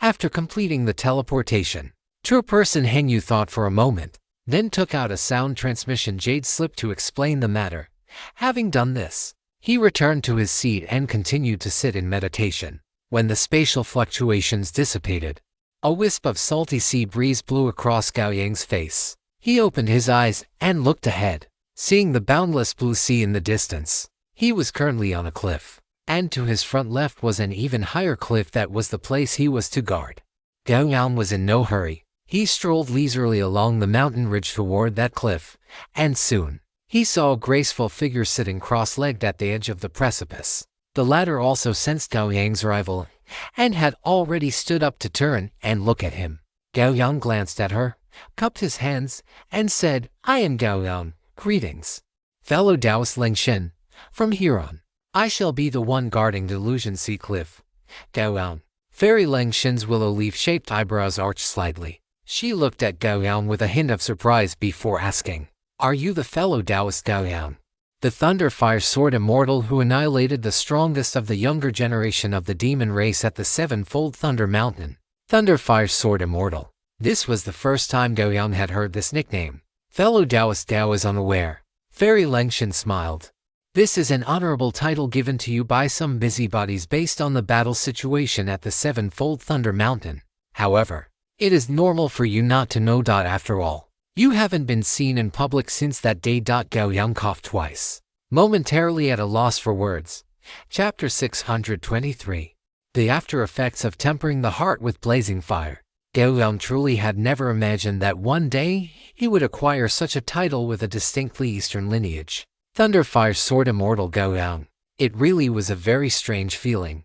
After completing the teleportation, true person Hengyu thought for a moment, then took out a sound transmission jade slip to explain the matter. Having done this, he returned to his seat and continued to sit in meditation. When the spatial fluctuations dissipated, a wisp of salty sea breeze blew across Gao Yang's face. He opened his eyes and looked ahead, seeing the boundless blue sea in the distance. He was currently on a cliff, and to his front left was an even higher cliff that was the place he was to guard. Gao Yang was in no hurry. He strolled leisurely along the mountain ridge toward that cliff, and soon, he saw a graceful figure sitting cross-legged at the edge of the precipice. The latter also sensed Gao Yang's arrival, and had already stood up to turn and look at him. Gao Yang glanced at her, cupped his hands, and said, "I am Gao Yang. Greetings, fellow Taoist Lengshen. From here on, I shall be the one guarding the Illusion Sea Cliff." Gao Yang. Fairy Lengshen's willow-leaf-shaped eyebrows arched slightly. She looked at Gao Yang with a hint of surprise before asking, "Are you the fellow Taoist Gao Yang, the Thunderfire Sword Immortal who annihilated the strongest of the younger generation of the demon race at the Sevenfold Thunder Mountain?" Thunderfire Sword Immortal. This was the first time Gao Yang had heard this nickname. Fellow Taoist Gao is unaware. Fairy Lengshen smiled. "This is an honorable title given to you by some busybodies based on the battle situation at the Sevenfold Thunder Mountain. However, it is normal for you not to know. After all, you haven't been seen in public since that day." Gao Yang coughed twice, momentarily at a loss for words. Chapter 623. The After Effects of Tempering the Heart with Blazing Fire. Gao Yang truly had never imagined that one day he would acquire such a title with a distinctly Eastern lineage. Thunderfire Sword Immortal Gao Yang. It really was a very strange feeling.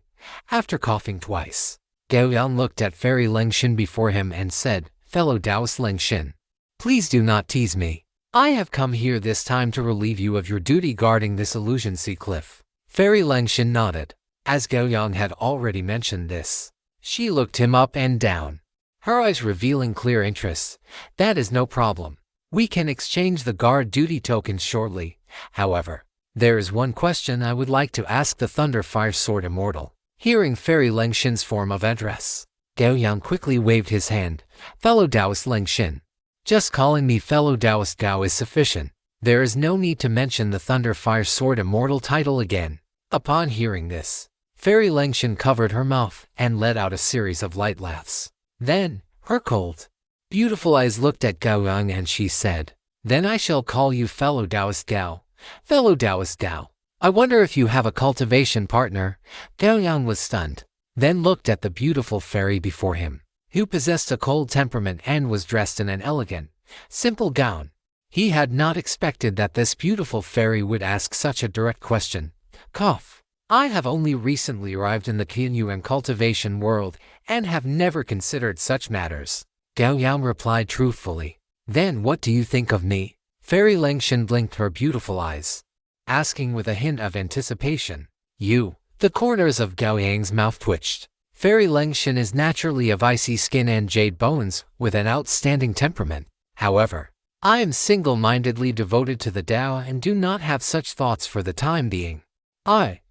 After coughing twice, Gao Yang looked at Fairy Lengshen before him and said, "Fellow Taoist Lengshen, Please do not tease me. I have come here this time to relieve you of your duty guarding this illusion sea cliff. Fairy Lengshin nodded. As Gao Yang had already mentioned this, she looked him up and down, her eyes revealing clear interest. That is no problem. We can exchange the guard duty tokens shortly. However, there is one question I would like to ask the Thunderfire Sword Immortal. Hearing Fairy Lengshin's form of address, Gao Yang quickly waved his hand. Fellow Taoist Lengshin. Just calling me fellow Taoist Gao is sufficient. There is no need to mention the Thunderfire Sword Immortal title again. Upon hearing this, Fairy Lengshin covered her mouth and let out a series of light laughs. Then, her cold, beautiful eyes looked at Gao Yang and she said, "Then I shall call you fellow Taoist Gao. Fellow Taoist Gao. I wonder if you have a cultivation partner." Gao Yang was stunned, then looked at the beautiful fairy before him, who possessed a cold temperament and was dressed in an elegant, simple gown. He had not expected that this beautiful fairy would ask such a direct question. Cough. I have only recently arrived in the Kinyu and cultivation world and have never considered such matters. Gao Yang replied truthfully. Then what do you think of me? Fairy Lengshin blinked her beautiful eyes, asking with a hint of anticipation. You. The corners of Gao Yang's mouth twitched. Fairy Lengshin is naturally of icy skin and jade bones, with an outstanding temperament. However, I am single-mindedly devoted to the Tao and do not have such thoughts for the time being.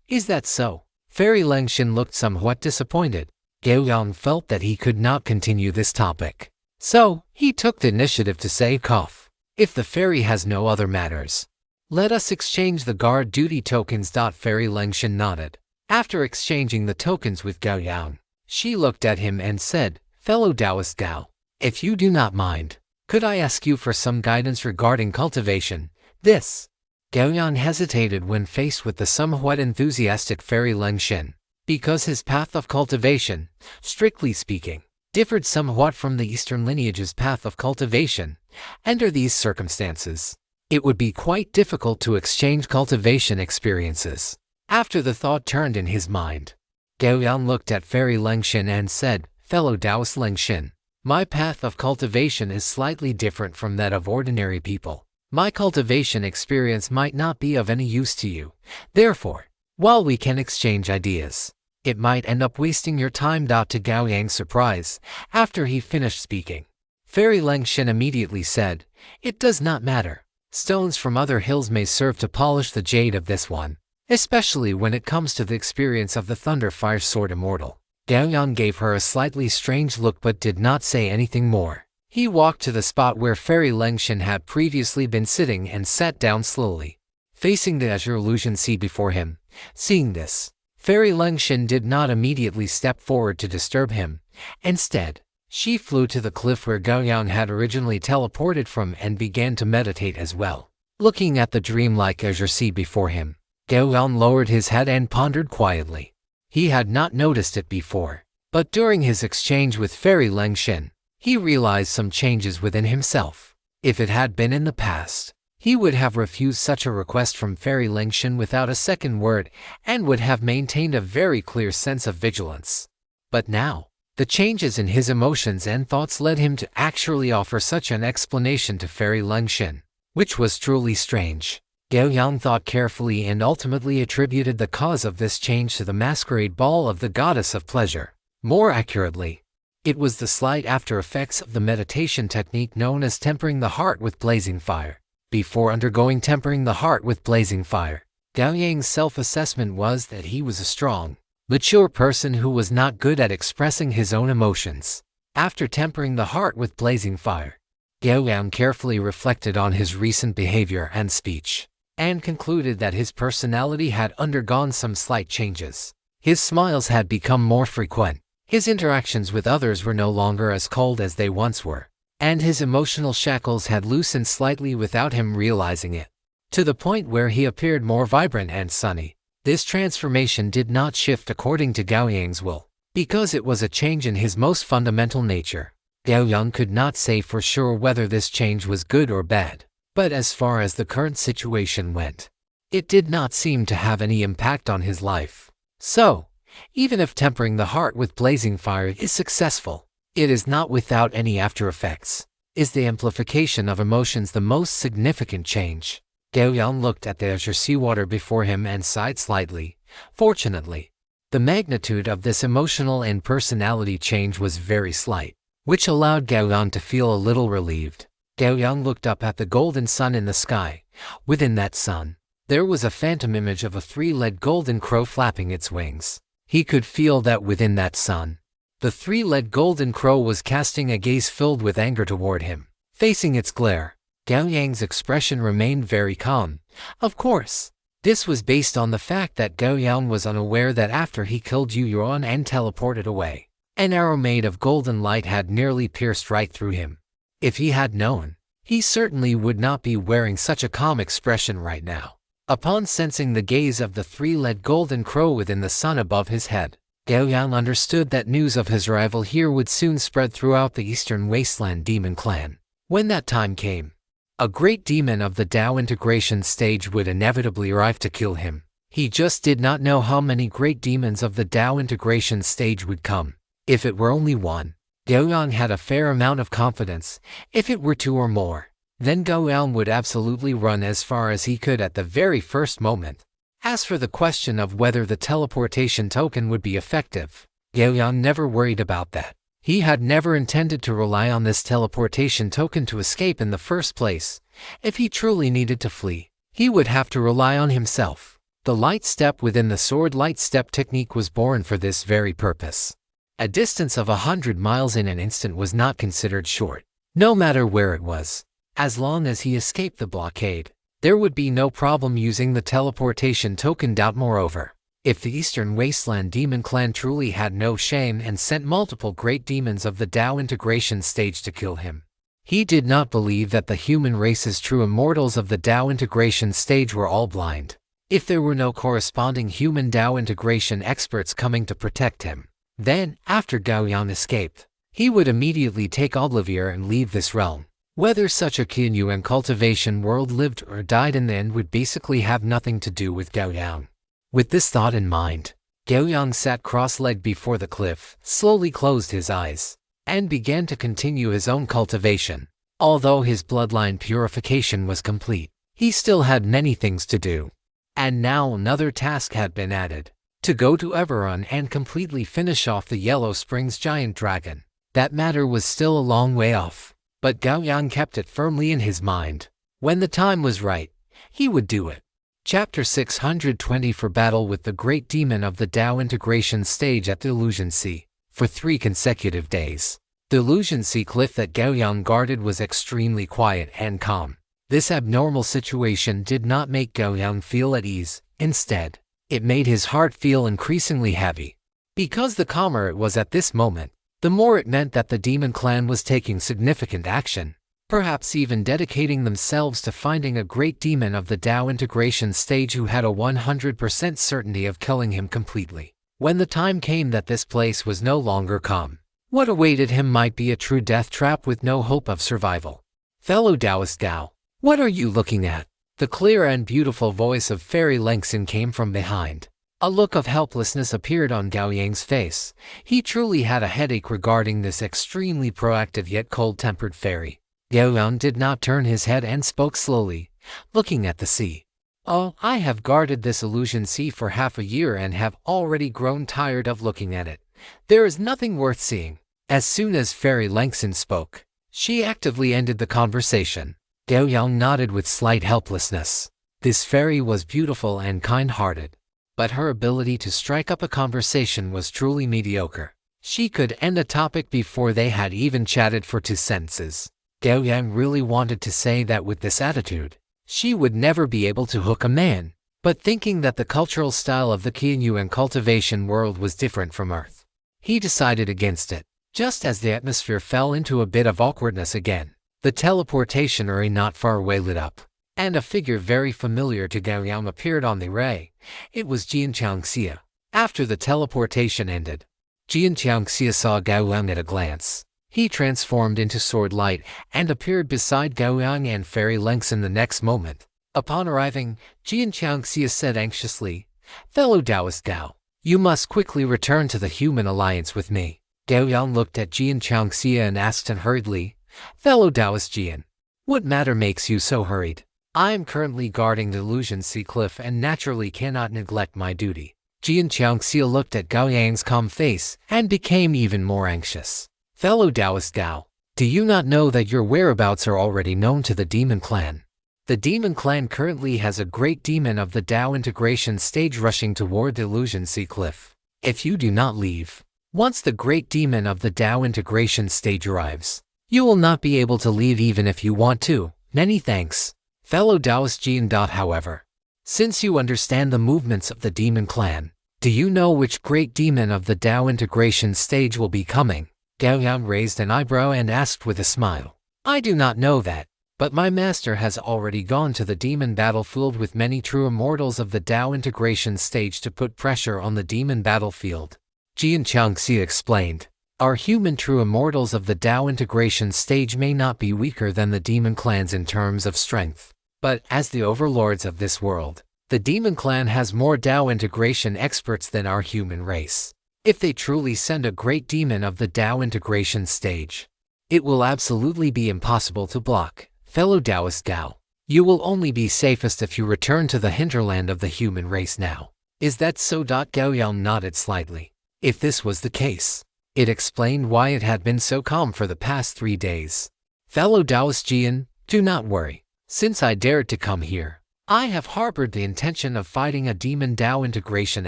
Is that so? Fairy Lengshin looked somewhat disappointed. Gao Yang felt that he could not continue this topic. So, he took the initiative to say, cough. If the fairy has no other matters, let us exchange the guard duty tokens. Fairy Lengshin nodded. After exchanging the tokens with Gao Yang, she looked at him and said, fellow Taoist Gao, if you do not mind, could I ask you for some guidance regarding cultivation? Gao Yang hesitated when faced with the somewhat enthusiastic Fairy Lengshin, because his path of cultivation, strictly speaking, differed somewhat from the Eastern lineage's path of cultivation. Under these circumstances, it would be quite difficult to exchange cultivation experiences. After the thought turned in his mind, Gao Yang looked at Fairy Lengshin and said, fellow Taoist Lengshin, my path of cultivation is slightly different from that of ordinary people. My cultivation experience might not be of any use to you. Therefore, while we can exchange ideas, it might end up wasting your time. To Gao Yang's surprise, after he finished speaking, Fairy Lengshin immediately said, it does not matter. Stones from other hills may serve to polish the jade of this one, especially when it comes to the experience of the Thunderfire Sword Immortal. Gao Yang gave her a slightly strange look but did not say anything more. He walked to the spot where Fairy Lengshin had previously been sitting and sat down slowly, facing the azure illusion sea before him. Seeing this, Fairy Lengshin did not immediately step forward to disturb him. Instead, she flew to the cliff where Gao Yang had originally teleported from and began to meditate as well. Looking at the dreamlike azure sea before him, Gao Yang lowered his head and pondered quietly. He had not noticed it before, but during his exchange with Fairy Lengshin, he realized some changes within himself. If it had been in the past, he would have refused such a request from Fairy Lengshin without a second word and would have maintained a very clear sense of vigilance. But now, the changes in his emotions and thoughts led him to actually offer such an explanation to Fairy Lengshin, which was truly strange. Gao Yang thought carefully and ultimately attributed the cause of this change to the masquerade ball of the goddess of pleasure. More accurately, it was the slight after effects of the meditation technique known as tempering the heart with blazing fire. Before undergoing tempering the heart with blazing fire, Gao Yang's self-assessment was that he was a strong, mature person who was not good at expressing his own emotions. After tempering the heart with blazing fire, Gao Yang carefully reflected on his recent behavior and speech, and concluded that his personality had undergone some slight changes. His smiles had become more frequent, his interactions with others were no longer as cold as they once were, and his emotional shackles had loosened slightly without him realizing it, to the point where he appeared more vibrant and sunny. This transformation did not shift according to Gao Yang's will, because it was a change in his most fundamental nature. Gao Yang could not say for sure whether this change was good or bad. But as far as the current situation went, it did not seem to have any impact on his life. So, even if tempering the heart with blazing fire is successful, it is not without any after effects. Is the amplification of emotions the most significant change? Gao Yang looked at the azure seawater before him and sighed slightly. Fortunately, the magnitude of this emotional and personality change was very slight, which allowed Gao Yang to feel a little relieved. Gao Yang looked up at the golden sun in the sky. Within that sun, there was a phantom image of a three-legged golden crow flapping its wings. He could feel that within that sun, the three-legged golden crow was casting a gaze filled with anger toward him. Facing its glare, Gao Yang's expression remained very calm. Of course, this was based on the fact that Gao Yang was unaware that after he killed Yu Yuan and teleported away, an arrow made of golden light had nearly pierced right through him. If he had known, he certainly would not be wearing such a calm expression right now. Upon sensing the gaze of the three-legged golden crow within the sun above his head, Gao Yang understood that news of his arrival here would soon spread throughout the Eastern Wasteland Demon Clan. When that time came, a great demon of the Dao integration stage would inevitably arrive to kill him. He just did not know how many great demons of the Dao integration stage would come. If it were only one, Gao Yang had a fair amount of confidence. If it were two or more, then Gao Yang would absolutely run as far as he could at the very first moment. As for the question of whether the teleportation token would be effective, Gao Yang never worried about that. He had never intended to rely on this teleportation token to escape in the first place. If he truly needed to flee, he would have to rely on himself. The light step within the sword light step technique was born for this very purpose. A distance of 100 miles in an instant was not considered short. No matter where it was, as long as he escaped the blockade, there would be no problem using the teleportation token. Moreover, if the Eastern Wasteland Demon Clan truly had no shame and sent multiple great demons of the Dao integration stage to kill him, he did not believe that the human race's true immortals of the Dao integration stage were all blind. If there were no corresponding human Dao integration experts coming to protect him, then, after Gao Yang escaped, he would immediately take Olivier and leave this realm. Whether such a Qianyu and cultivation world lived or died in the end would basically have nothing to do with Gao Yang. With this thought in mind, Gao Yang sat cross-legged before the cliff, slowly closed his eyes, and began to continue his own cultivation. Although his bloodline purification was complete, he still had many things to do. And now another task had been added: to go to Everon and completely finish off the Yellow Springs giant dragon. That matter was still a long way off, but Gao Yang kept it firmly in his mind. When the time was right, he would do it. Chapter 620 For battle with the great demon of the Dao integration stage at the Illusion Sea. For 3 consecutive days, the Illusion Sea cliff that Gao Yang guarded was extremely quiet and calm. This abnormal situation did not make Gao Yang feel at ease. Instead, it made his heart feel increasingly heavy. Because the calmer it was at this moment, the more it meant that the Demon Clan was taking significant action, perhaps even dedicating themselves to finding a great demon of the Dao integration stage who had a 100% certainty of killing him completely. When the time came that this place was no longer calm, what awaited him might be a true death trap with no hope of survival. Fellow Taoist Gao, what are you looking at? The clear and beautiful voice of Fairy Lengxin came from behind. A look of helplessness appeared on Gao Yang's face. He truly had a headache regarding this extremely proactive yet cold-tempered fairy. Gao Yang did not turn his head and spoke slowly, looking at the sea. Oh, I have guarded this illusion sea for half a year and have already grown tired of looking at it. There is nothing worth seeing. As soon as Fairy Lengxin spoke, she actively ended the conversation. Gao Yang nodded with slight helplessness. This fairy was beautiful and kind-hearted, but her ability to strike up a conversation was truly mediocre. She could end a topic before they had even chatted for 2 sentences. Gao Yang really wanted to say that with this attitude, she would never be able to hook a man, but thinking that the cultural style of the Qianyu and cultivation world was different from Earth, he decided against it. Just as the atmosphere fell into a bit of awkwardness again, the teleportation ray not far away lit up, and a figure very familiar to Gao Yang appeared on the ray. It was Jian Qiangxia. After the teleportation ended, Jian Qiangxia saw Gao Yang at a glance. He transformed into sword light and appeared beside Gao Yang and Fairy Lengxin the next moment. Upon arriving, Jian Qiangxia said anxiously, "Fellow Taoist Gao, you must quickly return to the human alliance with me." Gao Yang looked at Jian Qiangxia and asked hurriedly, Fellow Taoist Jian, what matter makes you so hurried? I am currently guarding the Illusion Sea Cliff and naturally cannot neglect my duty. Jian Qiangxia looked at Gao Yang's calm face and became even more anxious. Fellow Taoist Gao, do you not know that your whereabouts are already known to the Demon Clan? The Demon Clan currently has a great demon of the Tao integration stage rushing toward the Illusion Sea Cliff. If you do not leave, once the great demon of the Tao integration stage arrives, you will not be able to leave even if you want to. Many thanks. Fellow Taoist Jian. However, since you understand the movements of the Demon Clan, do you know which great demon of the Tao integration stage will be coming? Gao Yang raised an eyebrow and asked with a smile. I do not know that, but my master has already gone to the demon battlefield with many true immortals of the Tao integration stage to put pressure on the demon battlefield. Jian Qiangxia explained. Our human true immortals of the Tao integration stage may not be weaker than the demon clans in terms of strength, but as the overlords of this world, the demon clan has more Tao integration experts than our human race. If they truly send a great demon of the Tao integration stage, it will absolutely be impossible to block. Fellow Taoist Gao, you will only be safest if you return to the hinterland of the human race now. Is that so? Gao Yang nodded slightly. If this was the case, it explained why it had been so calm for the past 3 days. Fellow Taoist Jian, do not worry. Since I dared to come here, I have harbored the intention of fighting a demon Tao integration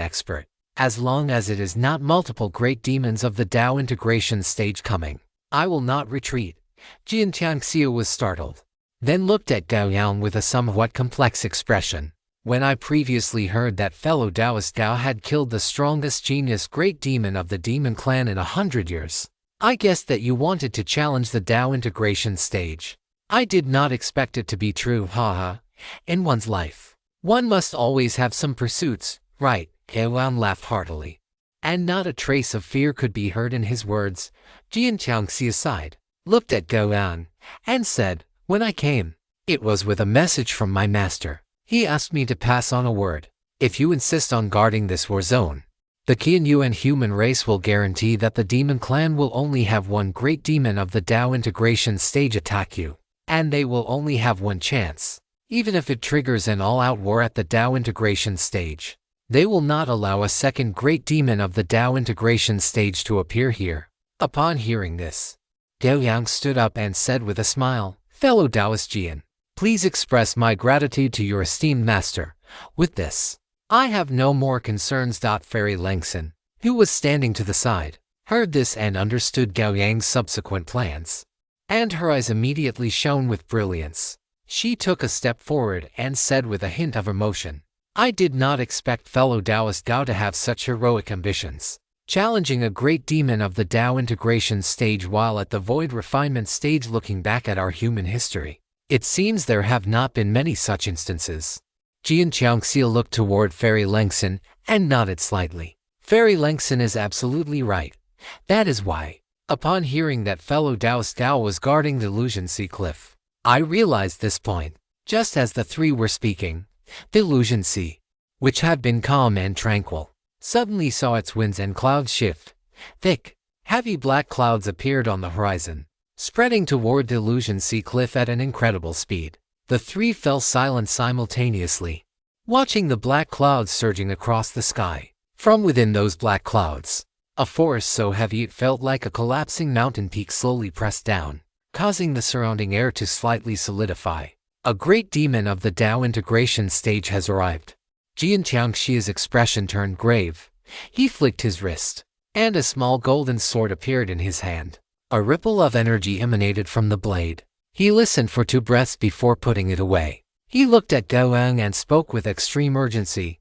expert. As long as it is not multiple great demons of the Tao integration stage coming, I will not retreat. Jian Qiangxia was startled, then looked at Gao Yang with a somewhat complex expression. When I previously heard that fellow Taoist Gao had killed the strongest genius great demon of the demon clan in 100 years, I guessed that you wanted to challenge the Tao integration stage. I did not expect it to be true, haha. In one's life, one must always have some pursuits, right? Gao Yang laughed heartily, and not a trace of fear could be heard in his words. Jian Qiangxia sighed, looked at Gao Yang, and said, when I came, it was with a message from my master. He asked me to pass on a word. If you insist on guarding this war zone, the Qianyuan human race will guarantee that the demon clan will only have one great demon of the Tao integration stage attack you, and they will only have one chance. Even if it triggers an all-out war at the Tao integration stage, they will not allow a second great demon of the Tao integration stage to appear here. Upon hearing this, Gao Yang stood up and said with a smile, fellow Taoist Jian, please express my gratitude to your esteemed master. With this, I have no more concerns. Fairy Langson, who was standing to the side, heard this and understood Gao Yang's subsequent plans, and her eyes immediately shone with brilliance. She took a step forward and said with a hint of emotion, I did not expect fellow Taoist Gao to have such heroic ambitions, challenging a great demon of the Tao integration stage while at the void refinement stage. Looking back at our human history, it seems there have not been many such instances. Jian Qiangxia looked toward Fairy Langson and nodded slightly. Fairy Langson is absolutely right. That is why, upon hearing that fellow Taoist Gao was guarding the Illusion Sea Cliff, I realized this point. Just as the three were speaking, the Illusion Sea, which had been calm and tranquil, suddenly saw its winds and clouds shift. Thick, heavy black clouds appeared on the horizon, spreading toward the Illusion Sea Cliff at an incredible speed. The three fell silent simultaneously, watching the black clouds surging across the sky. From within those black clouds, a force so heavy it felt like a collapsing mountain peak slowly pressed down, causing the surrounding air to slightly solidify. A great demon of the Tao integration stage has arrived. Jian Qiangxia's expression turned grave. He flicked his wrist, and a small golden sword appeared in his hand. A ripple of energy emanated from the blade. He listened for 2 breaths before putting it away. He looked at Gao Yang and spoke with extreme urgency.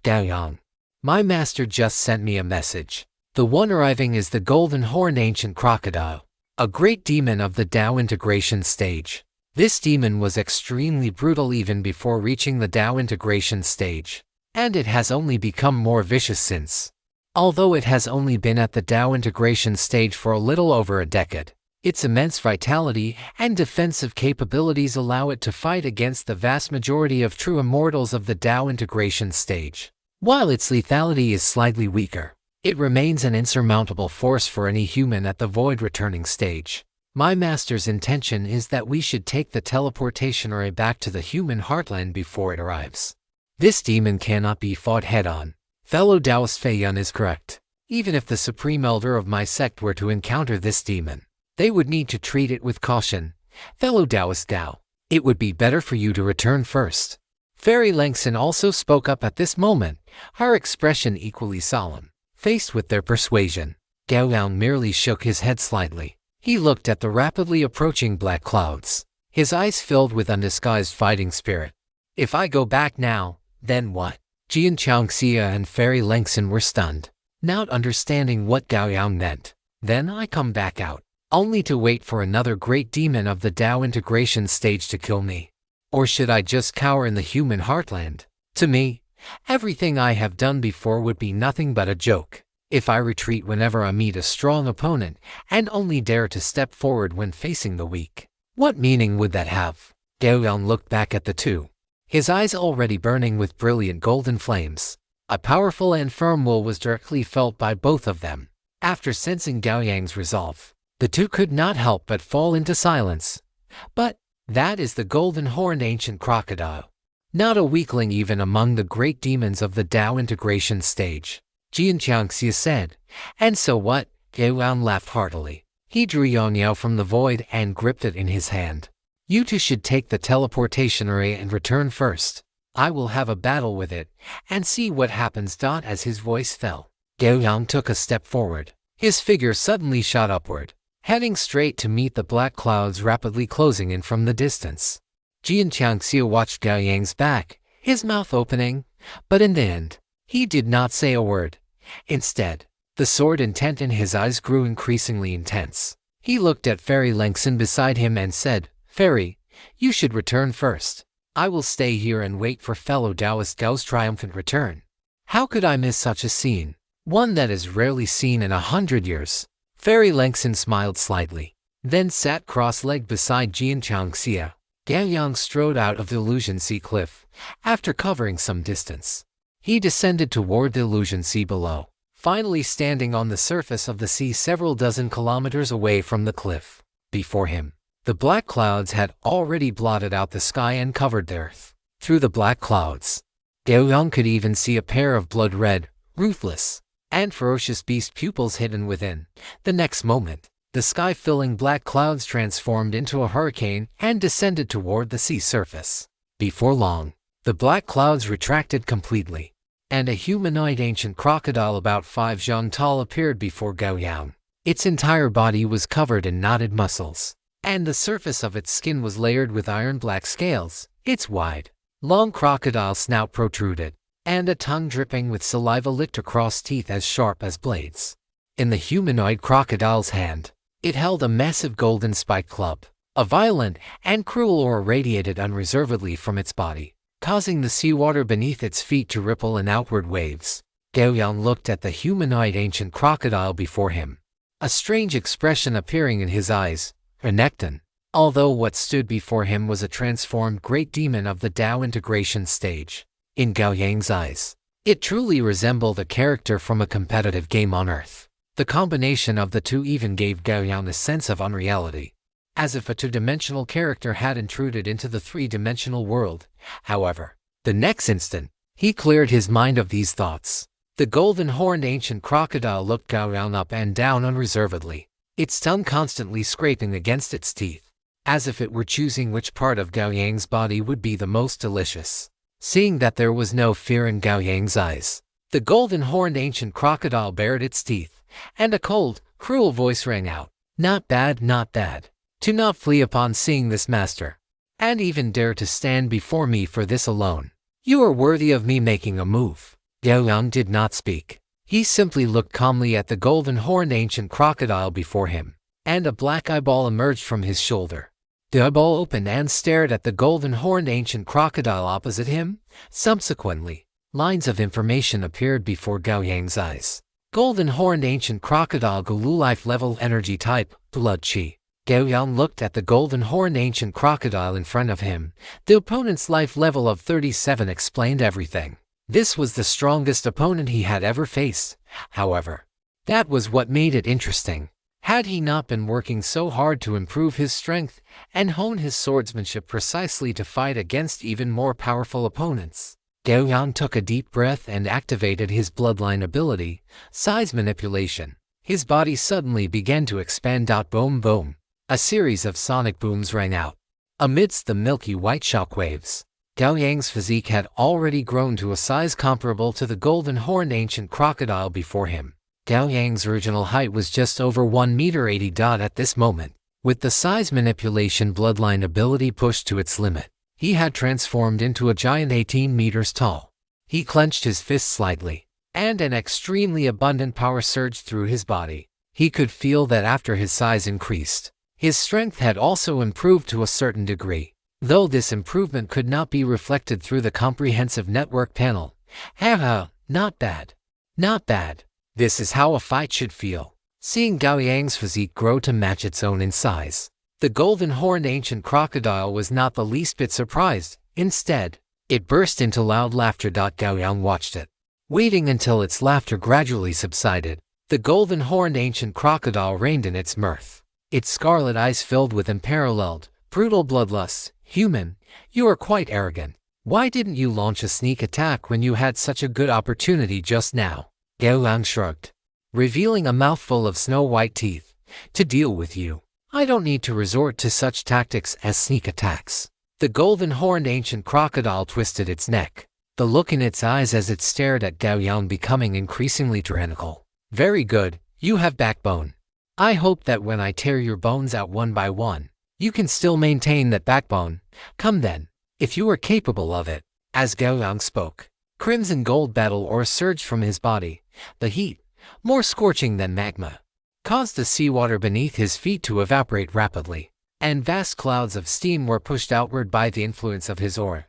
Gao Yang, my master just sent me a message. The one arriving is the Golden Horn Ancient Crocodile, a great demon of the Tao integration stage. This demon was extremely brutal even before reaching the Tao integration stage, and it has only become more vicious since. Although it has only been at the Tao integration stage for a little over a decade, its immense vitality and defensive capabilities allow it to fight against the vast majority of true immortals of the Tao integration stage. While its lethality is slightly weaker, it remains an insurmountable force for any human at the void returning stage. My master's intention is that we should take the teleportation array back to the human heartland before it arrives. This demon cannot be fought head-on. Fellow Taoist Fei Yun is correct. Even if the Supreme Elder of my sect were to encounter this demon, they would need to treat it with caution. Fellow Taoist Gao, it would be better for you to return first. Fairy Langson also spoke up at this moment, her expression equally solemn. Faced with their persuasion, Gao Yang merely shook his head slightly. He looked at the rapidly approaching black clouds, his eyes filled with undisguised fighting spirit. If I go back now, then what? Jian Changxia and Fairy Langson were stunned, not understanding what Gao Yang meant. Then I come back out, only to wait for another great demon of the Tao integration stage to kill me. Or should I just cower in the human heartland? To me, everything I have done before would be nothing but a joke. If I retreat whenever I meet a strong opponent and only dare to step forward when facing the weak, what meaning would that have? Gao Yang looked back at the two, his eyes already burning with brilliant golden flames. A powerful and firm will was directly felt by both of them. After sensing Gao Yang's resolve, the two could not help but fall into silence. But that is the golden-horned ancient crocodile, not a weakling even among the great demons of the Tao integration stage, Jian Changxia said. And so what? Gao Yang laughed heartily. He drew Yang Yao from the void and gripped it in his hand. You two should take the teleportation array and return first. I will have a battle with it and see what happens. As his voice fell, Gao Yang took a step forward. His figure suddenly shot upward, heading straight to meet the black clouds rapidly closing in from the distance. Jian Changxia watched Gao Yang's back, his mouth opening, but in the end, he did not say a word. Instead, the sword intent in his eyes grew increasingly intense. He looked at Fairy Langson beside him and said, Fairy, you should return first. I will stay here and wait for fellow Taoist Gao's triumphant return. How could I miss such a scene? One that is rarely seen in 100 years. Fairy Langson smiled slightly, then sat cross-legged beside Jian Changxia. Gao Yang strode out of the Illusion Sea cliff, after covering some distance. He descended toward the Illusion Sea below, finally standing on the surface of the sea several dozen kilometers away from the cliff. Before him, the black clouds had already blotted out the sky and covered the earth. Through the black clouds, Gao Yang could even see a pair of blood-red, ruthless, and ferocious beast pupils hidden within. The next moment, the sky-filling black clouds transformed into a hurricane and descended toward the sea surface. Before long, the black clouds retracted completely, and a humanoid ancient crocodile about 5 zhang tall appeared before Gao Yang. Its entire body was covered in knotted muscles, and the surface of its skin was layered with iron-black scales. Its wide, long crocodile snout protruded, and a tongue dripping with saliva licked across teeth as sharp as blades. In the humanoid crocodile's hand, it held a massive golden spiked club. A violent and cruel aura radiated unreservedly from its body, causing the seawater beneath its feet to ripple in outward waves. Gao Yang looked at the humanoid ancient crocodile before him, a strange expression appearing in his eyes. Renekton. Although what stood before him was a transformed great demon of the Tao integration stage, in Gao Yang's eyes, it truly resembled a character from a competitive game on Earth. The combination of the two even gave Gao Yang a sense of unreality, as if a two-dimensional character had intruded into the three-dimensional world. However, the next instant, he cleared his mind of these thoughts. The golden-horned ancient crocodile looked Gao Yang up and down unreservedly, its tongue constantly scraping against its teeth, as if it were choosing which part of Gao Yang's body would be the most delicious. Seeing that there was no fear in Gao Yang's eyes, the golden-horned ancient crocodile bared its teeth, and a cold, cruel voice rang out. Not bad, not bad. To not flee upon seeing this master, and even dare to stand before me for this alone. You are worthy of me making a move. Gao Yang did not speak. He simply looked calmly at the golden-horned ancient crocodile before him, and a black eyeball emerged from his shoulder. The eyeball opened and stared at the golden-horned ancient crocodile opposite him. Subsequently, lines of information appeared before Gao Yang's eyes. Golden-horned ancient crocodile Gulu life level energy type, blood chi. Gao Yang looked at the golden-horned ancient crocodile in front of him. The opponent's life level of 37 explained everything. This was the strongest opponent he had ever faced. However, that was what made it interesting. Had he not been working so hard to improve his strength and hone his swordsmanship precisely to fight against even more powerful opponents? Gao Yang took a deep breath and activated his bloodline ability, size manipulation. His body suddenly began to expand. Boom boom. A series of sonic booms rang out. Amidst the milky white shockwaves, Gao Yang's physique had already grown to a size comparable to the golden-horned ancient crocodile before him. Gao Yang's original height was just over 1 meter 80. At this moment, with the size manipulation bloodline ability pushed to its limit, he had transformed into a giant 18 meters tall. He clenched his fists slightly, and an extremely abundant power surged through his body. He could feel that after his size increased, his strength had also improved to a certain degree, though this improvement could not be reflected through the comprehensive network panel. Not bad. Not bad. This is how a fight should feel. Seeing Gao Yang's physique grow to match its own in size, the golden-horned ancient crocodile was not the least bit surprised. Instead, it burst into loud laughter. Gao Yang watched it, waiting until its laughter gradually subsided. The golden-horned ancient crocodile reigned in its mirth, its scarlet eyes filled with unparalleled, brutal bloodlust. Human, you are quite arrogant. Why didn't you launch a sneak attack when you had such a good opportunity just now? Gao Yang shrugged, revealing a mouthful of snow-white teeth. To deal with you, I don't need to resort to such tactics as sneak attacks. The golden-horned ancient crocodile twisted its neck, the look in its eyes as it stared at Gao Yang becoming increasingly tyrannical. Very good, you have backbone. I hope that when I tear your bones out one by one, you can still maintain that backbone. Come then, if you are capable of it. As Gao Yang spoke, crimson gold battle ore surged from his body. The heat, more scorching than magma, caused the seawater beneath his feet to evaporate rapidly, and vast clouds of steam were pushed outward by the influence of his ore.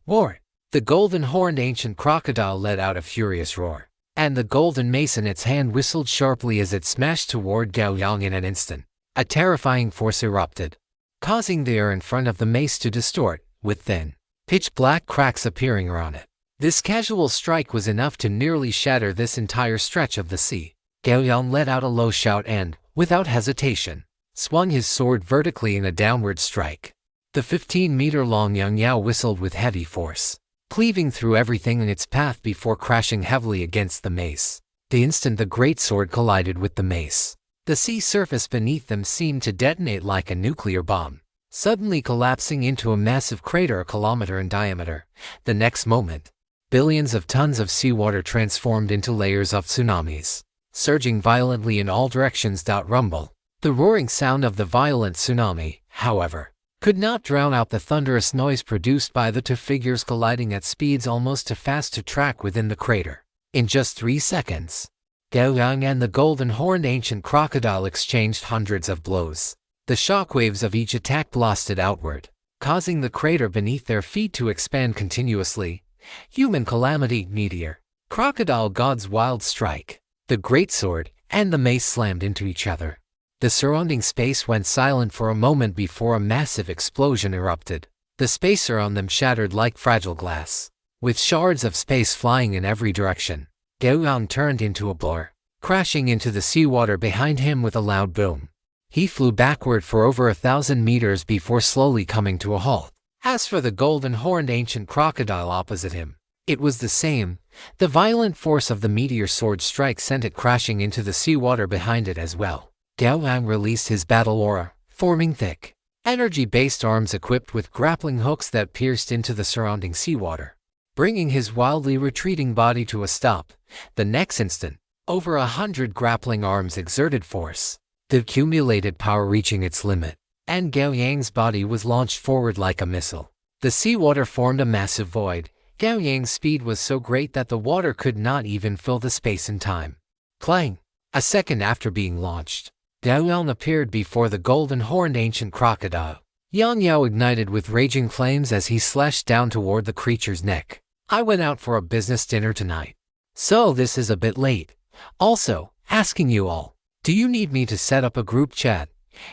War. The golden-horned ancient crocodile let out a furious roar, and the golden mace in its hand whistled sharply as it smashed toward Gao Yang in an instant. A terrifying force erupted, causing the air in front of the mace to distort, with thin, pitch-black cracks appearing around it. This casual strike was enough to nearly shatter this entire stretch of the sea. Gao Yang let out a low shout and, without hesitation, swung his sword vertically in a downward strike. The 15-meter-long Yang Yao whistled with heavy force, cleaving through everything in its path before crashing heavily against the mace. The instant the greatsword collided with the mace, the sea surface beneath them seemed to detonate like a nuclear bomb, suddenly collapsing into a massive crater a kilometer in diameter. The next moment, billions of tons of seawater transformed into layers of tsunamis, surging violently in all directions. Rumble. The roaring sound of the violent tsunami, however, could not drown out the thunderous noise produced by the two figures colliding at speeds almost too fast to track within the crater. In just 3 seconds, Gao Yang and the golden-horned ancient crocodile exchanged hundreds of blows. The shockwaves of each attack blasted outward, causing the crater beneath their feet to expand continuously. Human calamity, meteor, crocodile god's wild strike. The greatsword and the mace slammed into each other. The surrounding space went silent for a moment before a massive explosion erupted. The space around them shattered like fragile glass, with shards of space flying in every direction. Gao Yang turned into a blur, crashing into the seawater behind him with a loud boom. He flew backward for over 1,000 meters before slowly coming to a halt. As for the golden-horned ancient crocodile opposite him, it was the same. The violent force of the meteor sword strike sent it crashing into the seawater behind it as well. Gao Yang released his battle aura, forming thick, energy-based arms equipped with grappling hooks that pierced into the surrounding seawater, bringing his wildly retreating body to a stop. The next instant, over 100 grappling arms exerted force, the accumulated power reaching its limit, and Gao Yang's body was launched forward like a missile. The seawater formed a massive void. Gao Yang's speed was so great that the water could not even fill the space in time. Clang! A second after being launched, Gao Yang appeared before the golden-horned ancient crocodile. Yang Yao ignited with raging flames as he slashed down toward the creature's neck. I went out for a business dinner tonight, so this is a bit late. Also, asking you all, do you need me to set up a group chat?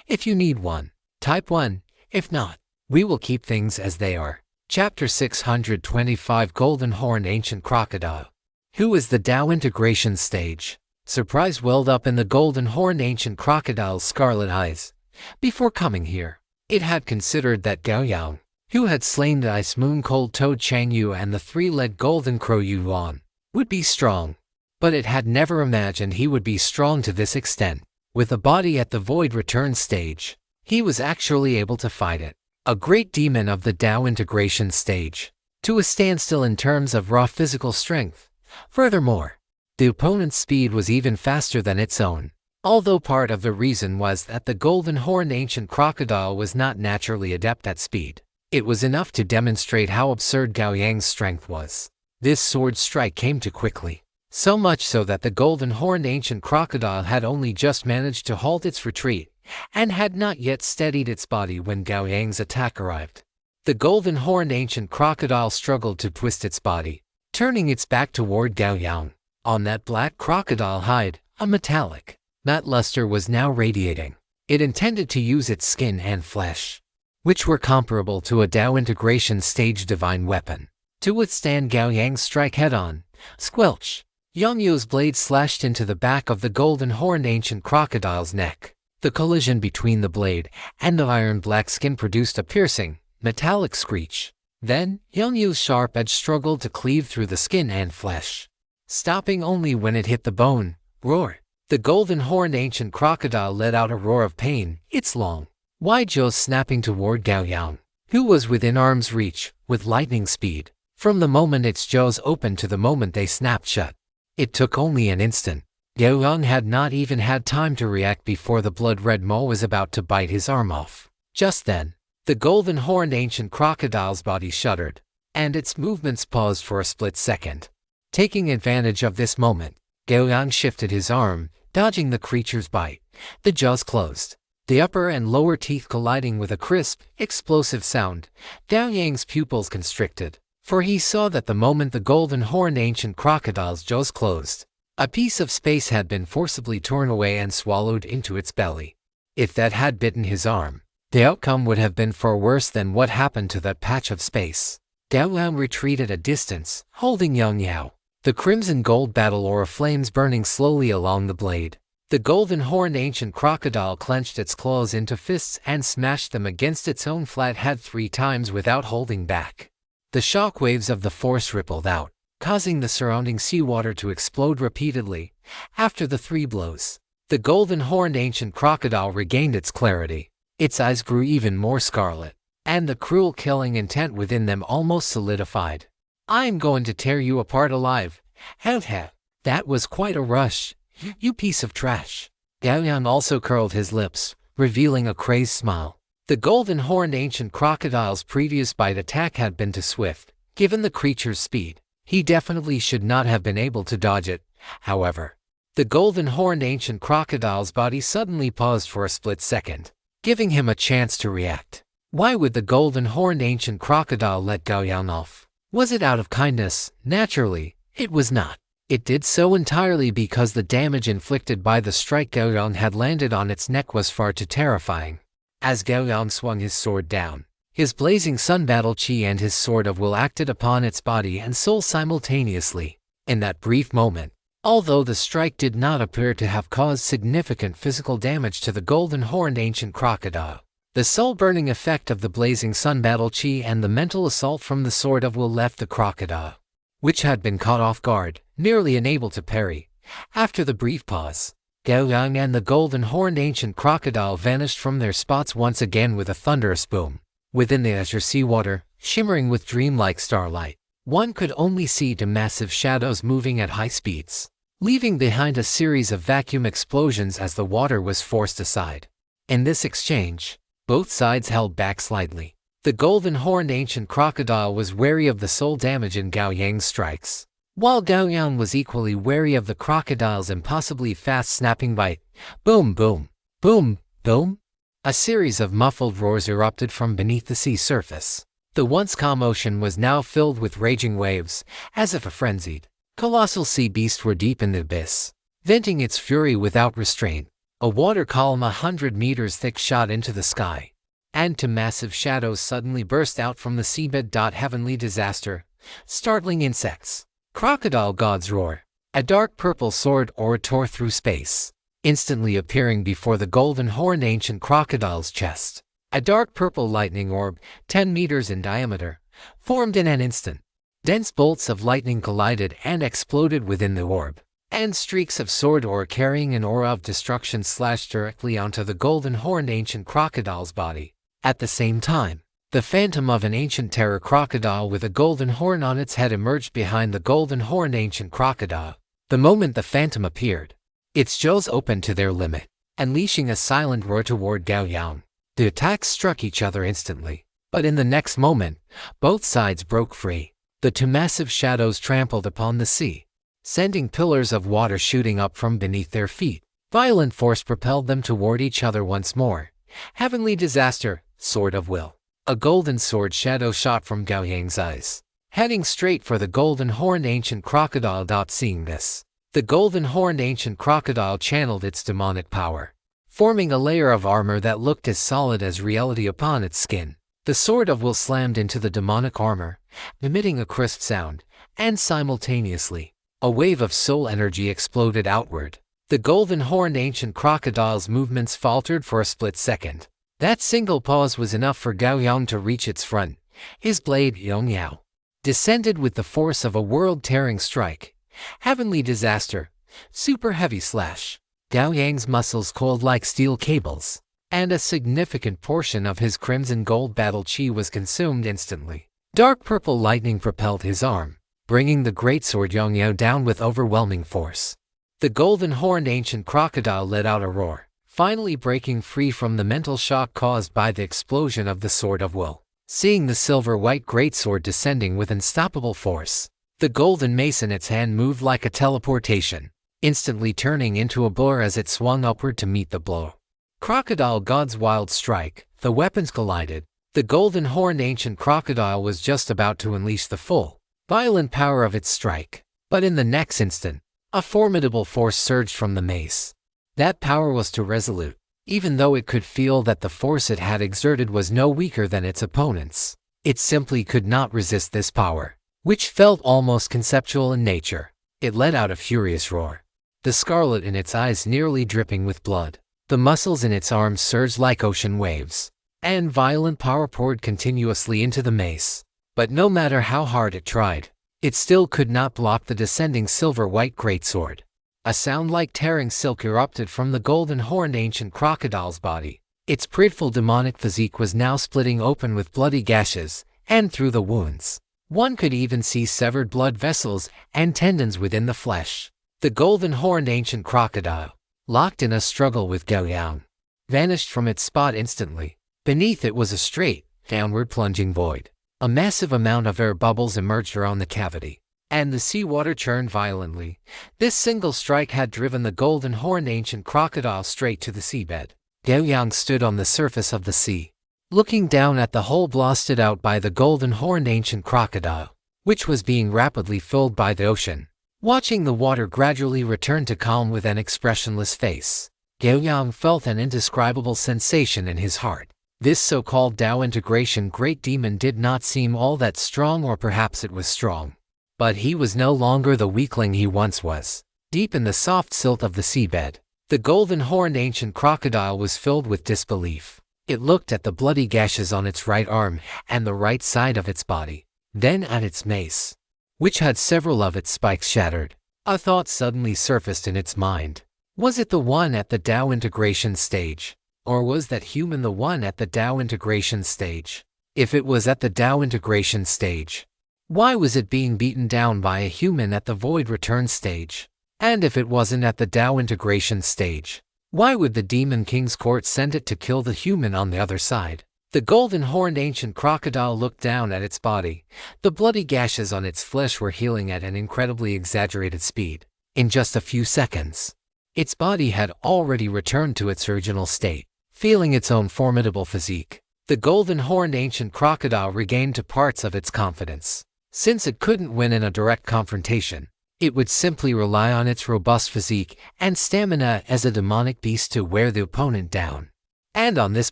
If you need one, type 1. If not, we will keep things as they are. Chapter 625 Golden-Horned Ancient Crocodile. Who is the Dao integration stage? Surprise welled up in the golden-horned ancient crocodile's scarlet eyes. Before coming here, it had considered that Gao Yang, who had slain the ice moon cold-toed Chang Yu and the three-legged golden crow Yuan, would be strong. But it had never imagined he would be strong to this extent. With a body at the void return stage, he was actually able to fight it, a great demon of the Dao integration stage, to a standstill in terms of raw physical strength. Furthermore, the opponent's speed was even faster than its own. Although part of the reason was that the golden-horned ancient crocodile was not naturally adept at speed, it was enough to demonstrate how absurd Gao Yang's strength was. This sword strike came too quickly, so much so that the golden-horned ancient crocodile had only just managed to halt its retreat, and had not yet steadied its body when Gao Yang's attack arrived. The golden-horned ancient crocodile struggled to twist its body, turning its back toward Gao Yang. On that black crocodile hide, a metallic matte luster was now radiating. It intended to use its skin and flesh, which were comparable to a Dao integration stage divine weapon, to withstand Gao Yang's strike head-on. Squelch! Yang Yu's blade slashed into the back of the golden-horned ancient crocodile's neck. The collision between the blade and the iron-black skin produced a piercing, metallic screech. Then, Yang Yu's sharp edge struggled to cleave through the skin and flesh, stopping only when it hit the bone. Roar! The golden-horned ancient crocodile let out a roar of pain, its long, wide jaws snapping toward Gao Yang, who was within arm's reach, with lightning speed. From the moment its jaws opened to the moment they snapped shut, it took only an instant. Gao Yang had not even had time to react before the blood-red maw was about to bite his arm off. Just then, the golden-horned ancient crocodile's body shuddered, and its movements paused for a split second. Taking advantage of this moment, Gao Yang shifted his arm, dodging the creature's bite. The jaws closed, the upper and lower teeth colliding with a crisp, explosive sound. Gao Yang's pupils constricted, for he saw that the moment the golden-horned ancient crocodile's jaws closed, a piece of space had been forcibly torn away and swallowed into its belly. If that had bitten his arm, the outcome would have been far worse than what happened to that patch of space. Gao Yang retreated a distance, holding Yang Yao, the crimson gold battle aura flames burning slowly along the blade. The golden-horned ancient crocodile clenched its claws into fists and smashed them against its own flat head 3 times without holding back. The shock waves of the force rippled out, causing the surrounding seawater to explode repeatedly. After the 3 blows, the golden-horned ancient crocodile regained its clarity. Its eyes grew even more scarlet, and the cruel killing intent within them almost solidified. "I'm going to tear you apart alive." That was quite a rush. "You piece of trash." Gao Yang also curled his lips, revealing a crazed smile. The golden-horned ancient crocodile's previous bite attack had been too swift. Given the creature's speed, he definitely should not have been able to dodge it. However, the golden-horned ancient crocodile's body suddenly paused for a split second, giving him a chance to react. Why would the golden-horned ancient crocodile let Gao Yang off? Was it out of kindness? Naturally, it was not. It did so entirely because the damage inflicted by the strike Gao Yang had landed on its neck was far too terrifying. As Gao Yang swung his sword down, his blazing sun battle chi and his sword of will acted upon its body and soul simultaneously. In that brief moment, although the strike did not appear to have caused significant physical damage to the golden-horned ancient crocodile, the soul-burning effect of the blazing sun battle chi and the mental assault from the sword of will left the crocodile, which had been caught off guard, nearly unable to parry. After the brief pause, Gao Yang and the golden-horned ancient crocodile vanished from their spots once again with a thunderous boom. Within the azure seawater, shimmering with dreamlike starlight, one could only see the massive shadows moving at high speeds, leaving behind a series of vacuum explosions as the water was forced aside. In this exchange, both sides held back slightly. The golden-horned ancient crocodile was wary of the soul damage in Gao Yang's strikes, while Gao Yang was equally wary of the crocodile's impossibly fast snapping bite. Boom, boom, boom, boom. A series of muffled roars erupted from beneath the sea surface. The once calm ocean was now filled with raging waves, as if a frenzied, colossal sea beast were deep in the abyss, venting its fury without restraint. A water column 100 meters thick shot into the sky, and 2 massive shadows suddenly burst out from the seabed. Heavenly disaster. Startling insects. Crocodile god's roar. A dark purple sword or tore through space, instantly appearing before the golden horned ancient crocodile's chest. A dark purple lightning orb, 10 meters in diameter, formed in an instant. Dense bolts of lightning collided and exploded within the orb, and streaks of sword ore carrying an aura of destruction slashed directly onto the golden horned ancient crocodile's body. At the same time, the phantom of an ancient terror crocodile with a golden horn on its head emerged behind the golden horned ancient crocodile. The moment the phantom appeared, its jaws opened to their limit, unleashing a silent roar toward Gao Yang. The attacks struck each other instantly, but in the next moment, both sides broke free. The two massive shadows trampled upon the sea, sending pillars of water shooting up from beneath their feet. Violent force propelled them toward each other once more. Heavenly disaster, sword of will. A golden sword shadow shot from Gao Yang's eyes, heading straight for the golden horned ancient crocodile. Seeing this, the golden horned ancient crocodile channeled its demonic power, forming a layer of armor that looked as solid as reality upon its skin. The sword of will slammed into the demonic armor, emitting a crisp sound, and simultaneously, a wave of soul energy exploded outward. The golden horned ancient crocodile's movements faltered for a split second. That single pause was enough for Gao Yang to reach its front. His blade, Yong Yao, descended with the force of a world-tearing strike. Heavenly disaster, super heavy slash. Gao Yang's muscles coiled like steel cables, and a significant portion of his crimson gold battle chi was consumed instantly. Dark purple lightning propelled his arm, bringing the greatsword Yong Yao down with overwhelming force. The golden horned ancient crocodile let out a roar, finally breaking free from the mental shock caused by the explosion of the sword of will. Seeing the silver-white greatsword descending with unstoppable force, the golden mace in its hand moved like a teleportation, instantly turning into a blur as it swung upward to meet the blow. Crocodile God's wild strike. The weapons collided. The golden horned ancient crocodile was just about to unleash the full, violent power of its strike, but in the next instant, a formidable force surged from the mace. That power was too resolute, even though it could feel that the force it had exerted was no weaker than its opponent's. It simply could not resist this power, which felt almost conceptual in nature. It let out a furious roar, the scarlet in its eyes nearly dripping with blood. The muscles in its arms surged like ocean waves, and violent power poured continuously into the mace. But no matter how hard it tried, it still could not block the descending silver-white greatsword. A sound like tearing silk erupted from the golden horned ancient crocodile's body. Its dreadful demonic physique was now splitting open with bloody gashes, and through the wounds, one could even see severed blood vessels and tendons within the flesh. The golden horned ancient crocodile, locked in a struggle with Gao Yang, vanished from its spot instantly. Beneath it was a straight, downward plunging void. A massive amount of air bubbles emerged around the cavity, and the seawater churned violently. This single strike had driven the golden horned ancient crocodile straight to the seabed. Gao Yang stood on the surface of the sea, looking down at the hole blasted out by the golden horned ancient crocodile, which was being rapidly filled by the ocean. Watching the water gradually return to calm with an expressionless face, Gao Yang felt an indescribable sensation in his heart. This so-called Tao integration great demon did not seem all that strong, or perhaps it was strong. But he was no longer the weakling he once was. Deep in the soft silt of the seabed, the golden horned ancient crocodile was filled with disbelief. It looked at the bloody gashes on its right arm and the right side of its body, then at its mace, which had several of its spikes shattered. A thought suddenly surfaced in its mind. Was it the one at the Tao integration stage? Or was that human the one at the Tao integration stage? If it was at the Tao integration stage, why was it being beaten down by a human at the void return stage? And if it wasn't at the Tao integration stage, why would the Demon King's court send it to kill the human on the other side? The golden horned ancient crocodile looked down at its body. The bloody gashes on its flesh were healing at an incredibly exaggerated speed. In just a few seconds, its body had already returned to its original state. Feeling its own formidable physique, the golden horned ancient crocodile regained parts of its confidence. Since it couldn't win in a direct confrontation, it would simply rely on its robust physique and stamina as a demonic beast to wear the opponent down. And on this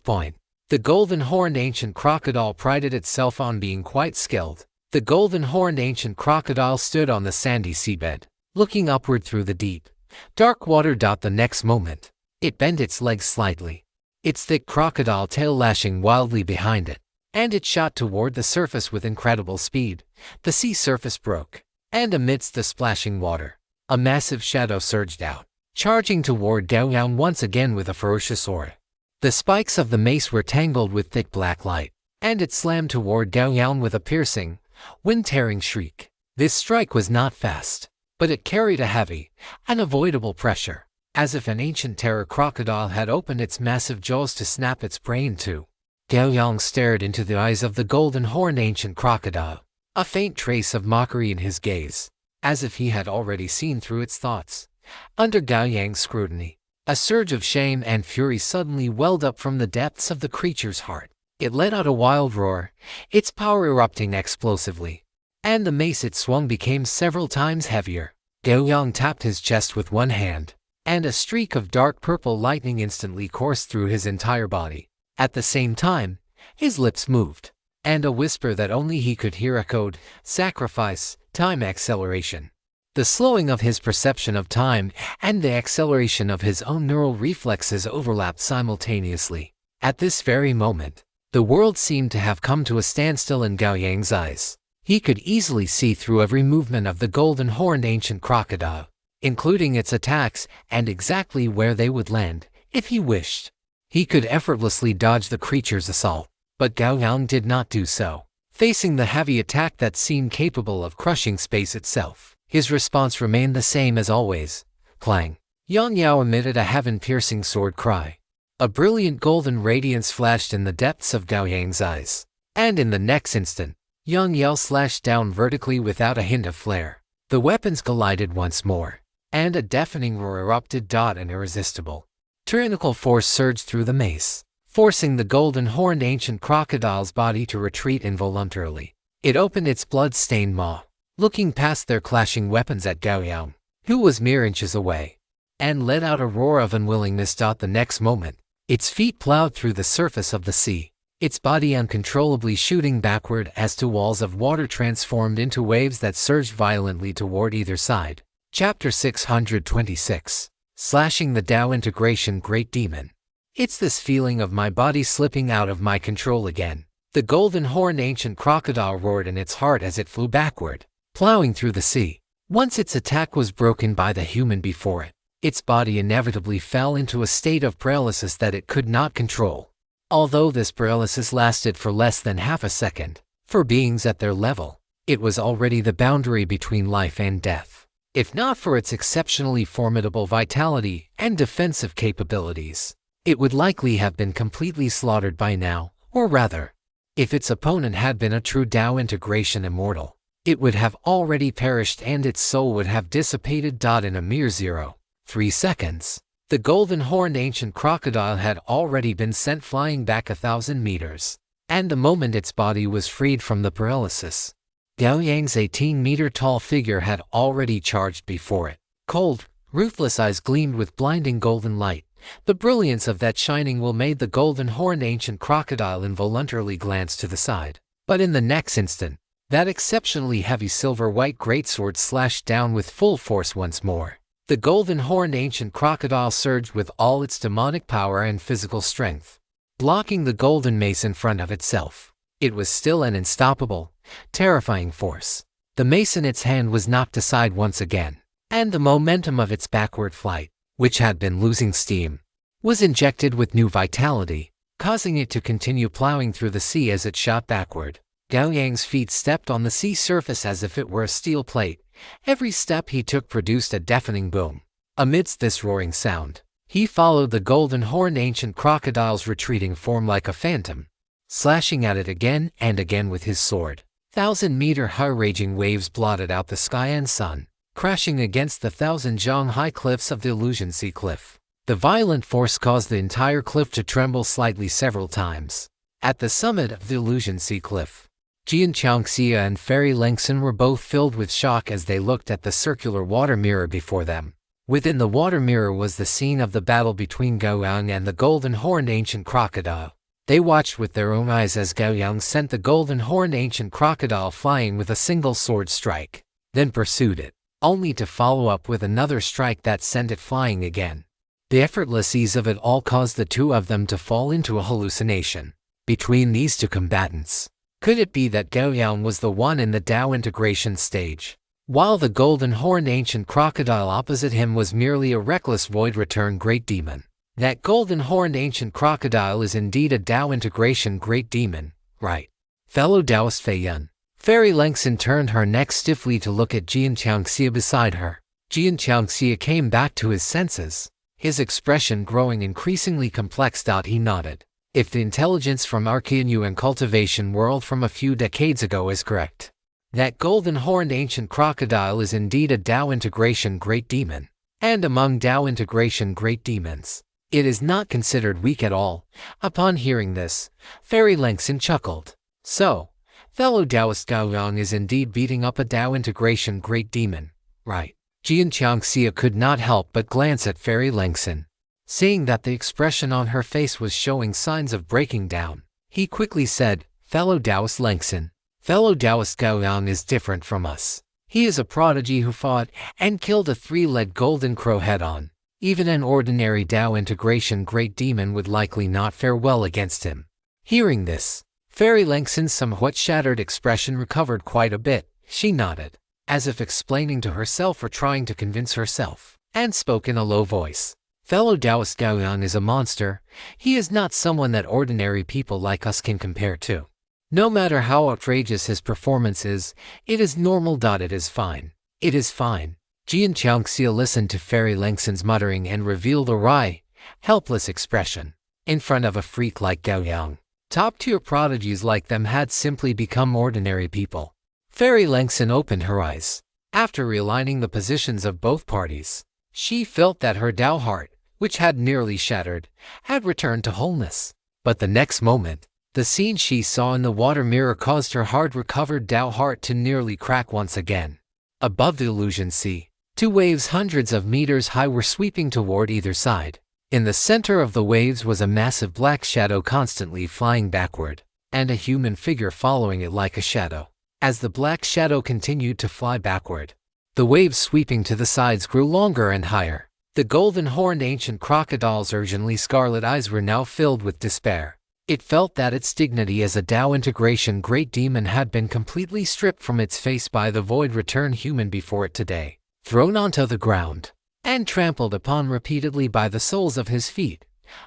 point, the golden horned ancient crocodile prided itself on being quite skilled. The golden horned ancient crocodile stood on the sandy seabed, looking upward through the deep, dark water. The next moment, it bent its legs slightly, its thick crocodile tail lashing wildly behind it, and it shot toward the surface with incredible speed. The sea surface broke, and amidst the splashing water, a massive shadow surged out, charging toward Gao Yang once again with a ferocious aura. The spikes of the mace were tangled with thick black light, and it slammed toward Gao Yang with a piercing, wind-tearing shriek. This strike was not fast, but it carried a heavy, unavoidable pressure, as if an ancient terror crocodile had opened its massive jaws to snap its prey in two. Gao Yang stared into the eyes of the golden-horned ancient crocodile, a faint trace of mockery in his gaze, as if he had already seen through its thoughts. Under Gao Yang's scrutiny, a surge of shame and fury suddenly welled up from the depths of the creature's heart. It let out a wild roar, its power erupting explosively, and the mace it swung became several times heavier. Gao Yang tapped his chest with one hand, and a streak of dark purple lightning instantly coursed through his entire body. At the same time, his lips moved, and a whisper that only he could hear echoed, "Sacrifice, time, acceleration." The slowing of his perception of time and the acceleration of his own neural reflexes overlapped simultaneously. At this very moment, the world seemed to have come to a standstill in Gao Yang's eyes. He could easily see through every movement of the golden-horned ancient crocodile, including its attacks and exactly where they would land, if he wished. He could effortlessly dodge the creature's assault, but Gao Yang did not do so. Facing the heavy attack that seemed capable of crushing space itself, his response remained the same as always. Clang! Yang Yao emitted a heaven-piercing sword cry. A brilliant golden radiance flashed in the depths of Gao Yang's eyes, and in the next instant, Yang Yao slashed down vertically without a hint of flare. The weapons collided once more, and a deafening roar erupted. An irresistible, tyrannical force surged through the mace, forcing the golden-horned ancient crocodile's body to retreat involuntarily. It opened its blood-stained maw, looking past their clashing weapons at Gao Yang, who was mere inches away, and let out a roar of unwillingness. The next moment, its feet plowed through the surface of the sea, its body uncontrollably shooting backward as two walls of water transformed into waves that surged violently toward either side. Chapter 626. Slashing the Tao Integration Great Demon. It's this feeling of my body slipping out of my control again. The golden-horned ancient crocodile roared in its heart as it flew backward, plowing through the sea. Once its attack was broken by the human before it, its body inevitably fell into a state of paralysis that it could not control. Although this paralysis lasted for less than half a second, for beings at their level, it was already the boundary between life and death. If not for its exceptionally formidable vitality and defensive capabilities, it would likely have been completely slaughtered by now, or rather, if its opponent had been a true Tao integration immortal, it would have already perished and its soul would have dissipated. In a mere 0.3 seconds, the golden-horned ancient crocodile had already been sent flying back 1,000 meters, and the moment its body was freed from the paralysis, Gao Yang's 18-meter-tall figure had already charged before it. Cold, ruthless eyes gleamed with blinding golden light. The brilliance of that shining will made the golden-horned ancient crocodile involuntarily glance to the side. But in the next instant, that exceptionally heavy silver-white greatsword slashed down with full force once more. The golden-horned ancient crocodile surged with all its demonic power and physical strength, blocking the golden mace in front of itself. It was still an unstoppable, terrifying force. The mace in its hand was knocked aside once again, and the momentum of its backward flight, which had been losing steam, was injected with new vitality, causing it to continue plowing through the sea as it shot backward. Gao Yang's feet stepped on the sea surface as if it were a steel plate. Every step he took produced a deafening boom. Amidst this roaring sound, he followed the golden-horned ancient crocodile's retreating form like a phantom, slashing at it again and again with his sword. 1,000-meter high raging waves blotted out the sky and sun, crashing against the 1,000-jong high cliffs of the Illusion Sea Cliff. The violent force caused the entire cliff to tremble slightly several times. At the summit of the Illusion Sea Cliff, Jian Changxia and Fairy Lengson were both filled with shock as they looked at the circular water mirror before them. Within the water mirror was the scene of the battle between Gao Yang and the golden-horned ancient crocodile. They watched with their own eyes as Gao Yang sent the golden-horned ancient crocodile flying with a single sword strike, then pursued it. only to follow up with another strike that sent it flying again. The effortless ease of it all caused the two of them to fall into a hallucination. Between these two combatants, could it be that Gao Yang was the one in the Dao integration stage, while the golden-horned ancient crocodile opposite him was merely a reckless void-return great demon? That golden-horned ancient crocodile is indeed a Dao integration great demon, right? Fellow Taoist Fei Yun. Fairy Lengxin turned her neck stiffly to look at Jian Qiangxia beside her. Jian Qiangxia came back to his senses, his expression growing increasingly complex. He nodded. If the intelligence from Archaeanu and cultivation world from a few decades ago is correct, that golden-horned ancient crocodile is indeed a Dao integration great demon. And among Dao integration great demons, it is not considered weak at all. Upon hearing this, Fairy Lengxin chuckled. So, fellow Taoist Gao Yang is indeed beating up a Dao integration great demon, right? Jian Qiangxia could not help but glance at Fairy Lengxin. Seeing that the expression on her face was showing signs of breaking down, he quickly said, fellow Taoist Lengxin, fellow Taoist Gao Yang is different from us. He is a prodigy who fought and killed a three-legged golden crow head-on. Even an ordinary Dao integration great demon would likely not fare well against him. Hearing this, Fairy Lengxin's somewhat shattered expression recovered quite a bit. She nodded, as if explaining to herself or trying to convince herself, and spoke in a low voice. Fellow Taoist Gao Yang is a monster. He is not someone that ordinary people like us can compare to. No matter how outrageous his performance is, it is normal. It is fine. It is fine. Jian Qiangxia listened to Fairy Lengxin's muttering and revealed a wry, helpless expression. In front of a freak like Gao Yang, top-tier prodigies like them had simply become ordinary people. Fairy Lengxin opened her eyes. After realigning the positions of both parties, she felt that her Dao heart, which had nearly shattered, had returned to wholeness. But the next moment, the scene she saw in the water mirror caused her hard-recovered Dao heart to nearly crack once again. Above the illusion sea, two waves hundreds of meters high were sweeping toward either side. In the center of the waves was a massive black shadow constantly flying backward, and a human figure following it like a shadow. As the black shadow continued to fly backward, the waves sweeping to the sides grew longer and higher. The golden-horned ancient crocodile's urgently scarlet eyes were now filled with despair. It felt that its dignity as a Dao integration great demon had been completely stripped from its face by the void-returned human before it today, thrown onto the ground, and trampled upon repeatedly by the soles of his feet,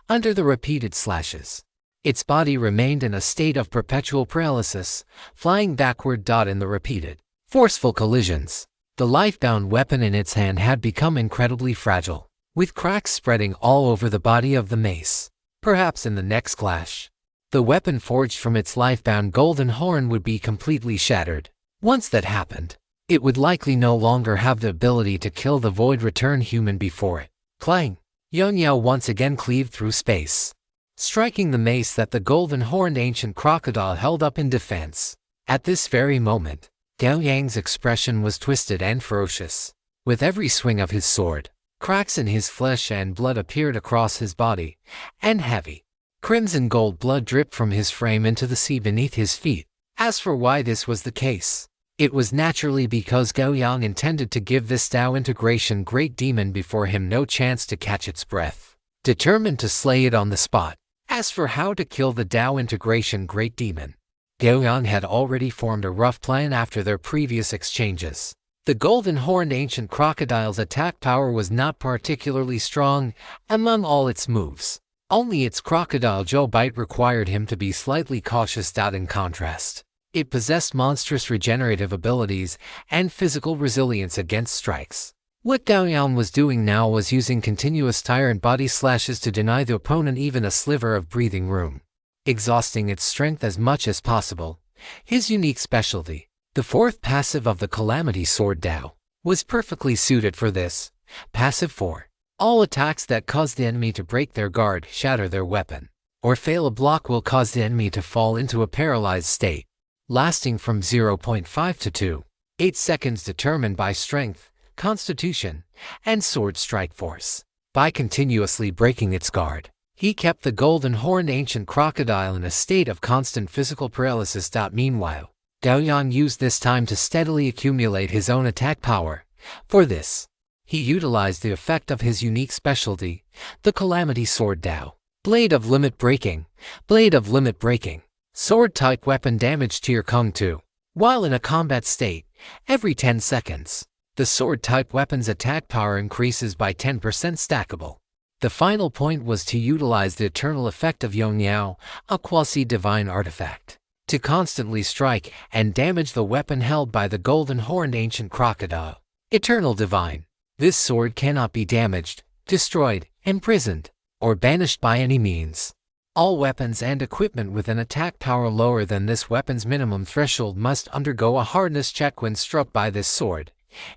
under the repeated slashes. Its body remained in a state of perpetual paralysis, flying backward. In the repeated, forceful collisions, the life-bound weapon in its hand had become incredibly fragile, with cracks spreading all over the body of the mace. Perhaps in the next clash, the weapon forged from its life-bound golden horn would be completely shattered. Once that happened, it would likely no longer have the ability to kill the void-returned human before it. Clang! Yang Yao once again cleaved through space, striking the mace that the golden-horned ancient crocodile held up in defense. At this very moment, Gao Yang's expression was twisted and ferocious. With every swing of his sword, cracks in his flesh and blood appeared across his body, and heavy, crimson gold blood dripped from his frame into the sea beneath his feet. As for why this was the case, it was naturally because Gao Yang intended to give this Dao integration great demon before him no chance to catch its breath, determined to slay it on the spot. As for how to kill the Dao integration great demon, Gao Yang had already formed a rough plan after their previous exchanges. The golden-horned ancient crocodile's attack power was not particularly strong among all its moves. Only its crocodile jaw bite required him to be slightly cautious. In contrast, it possessed monstrous regenerative abilities and physical resilience against strikes. What Gao Yang was doing now was using continuous tyrant body slashes to deny the opponent even a sliver of breathing room, exhausting its strength as much as possible. His unique specialty, the fourth passive of the Calamity Sword Dao, was perfectly suited for this. Passive 4. All attacks that cause the enemy to break their guard, shatter their weapon, or fail a block will cause the enemy to fall into a paralyzed state, lasting from 0.5 to 2.8 seconds, determined by strength, constitution, and sword strike force. By continuously breaking its guard, he kept the golden-horned ancient crocodile in a state of constant physical paralysis. Meanwhile, Gao Yang used this time to steadily accumulate his own attack power, For this, he utilized the effect of his unique specialty, the Calamity Sword Dao. Blade of Limit Breaking. Blade of Limit Breaking. Sword-type weapon damage tier Kung 2. While in a combat state, every 10 seconds, the sword-type weapon's attack power increases by 10% stackable. The final point was to utilize the eternal effect of Yongyao, a quasi-divine artifact, to constantly strike and damage the weapon held by the golden-horned ancient crocodile. Eternal Divine. This sword cannot be damaged, destroyed, imprisoned, or banished by any means. All weapons and equipment with an attack power lower than this weapon's minimum threshold must undergo a hardness check when struck by this sword.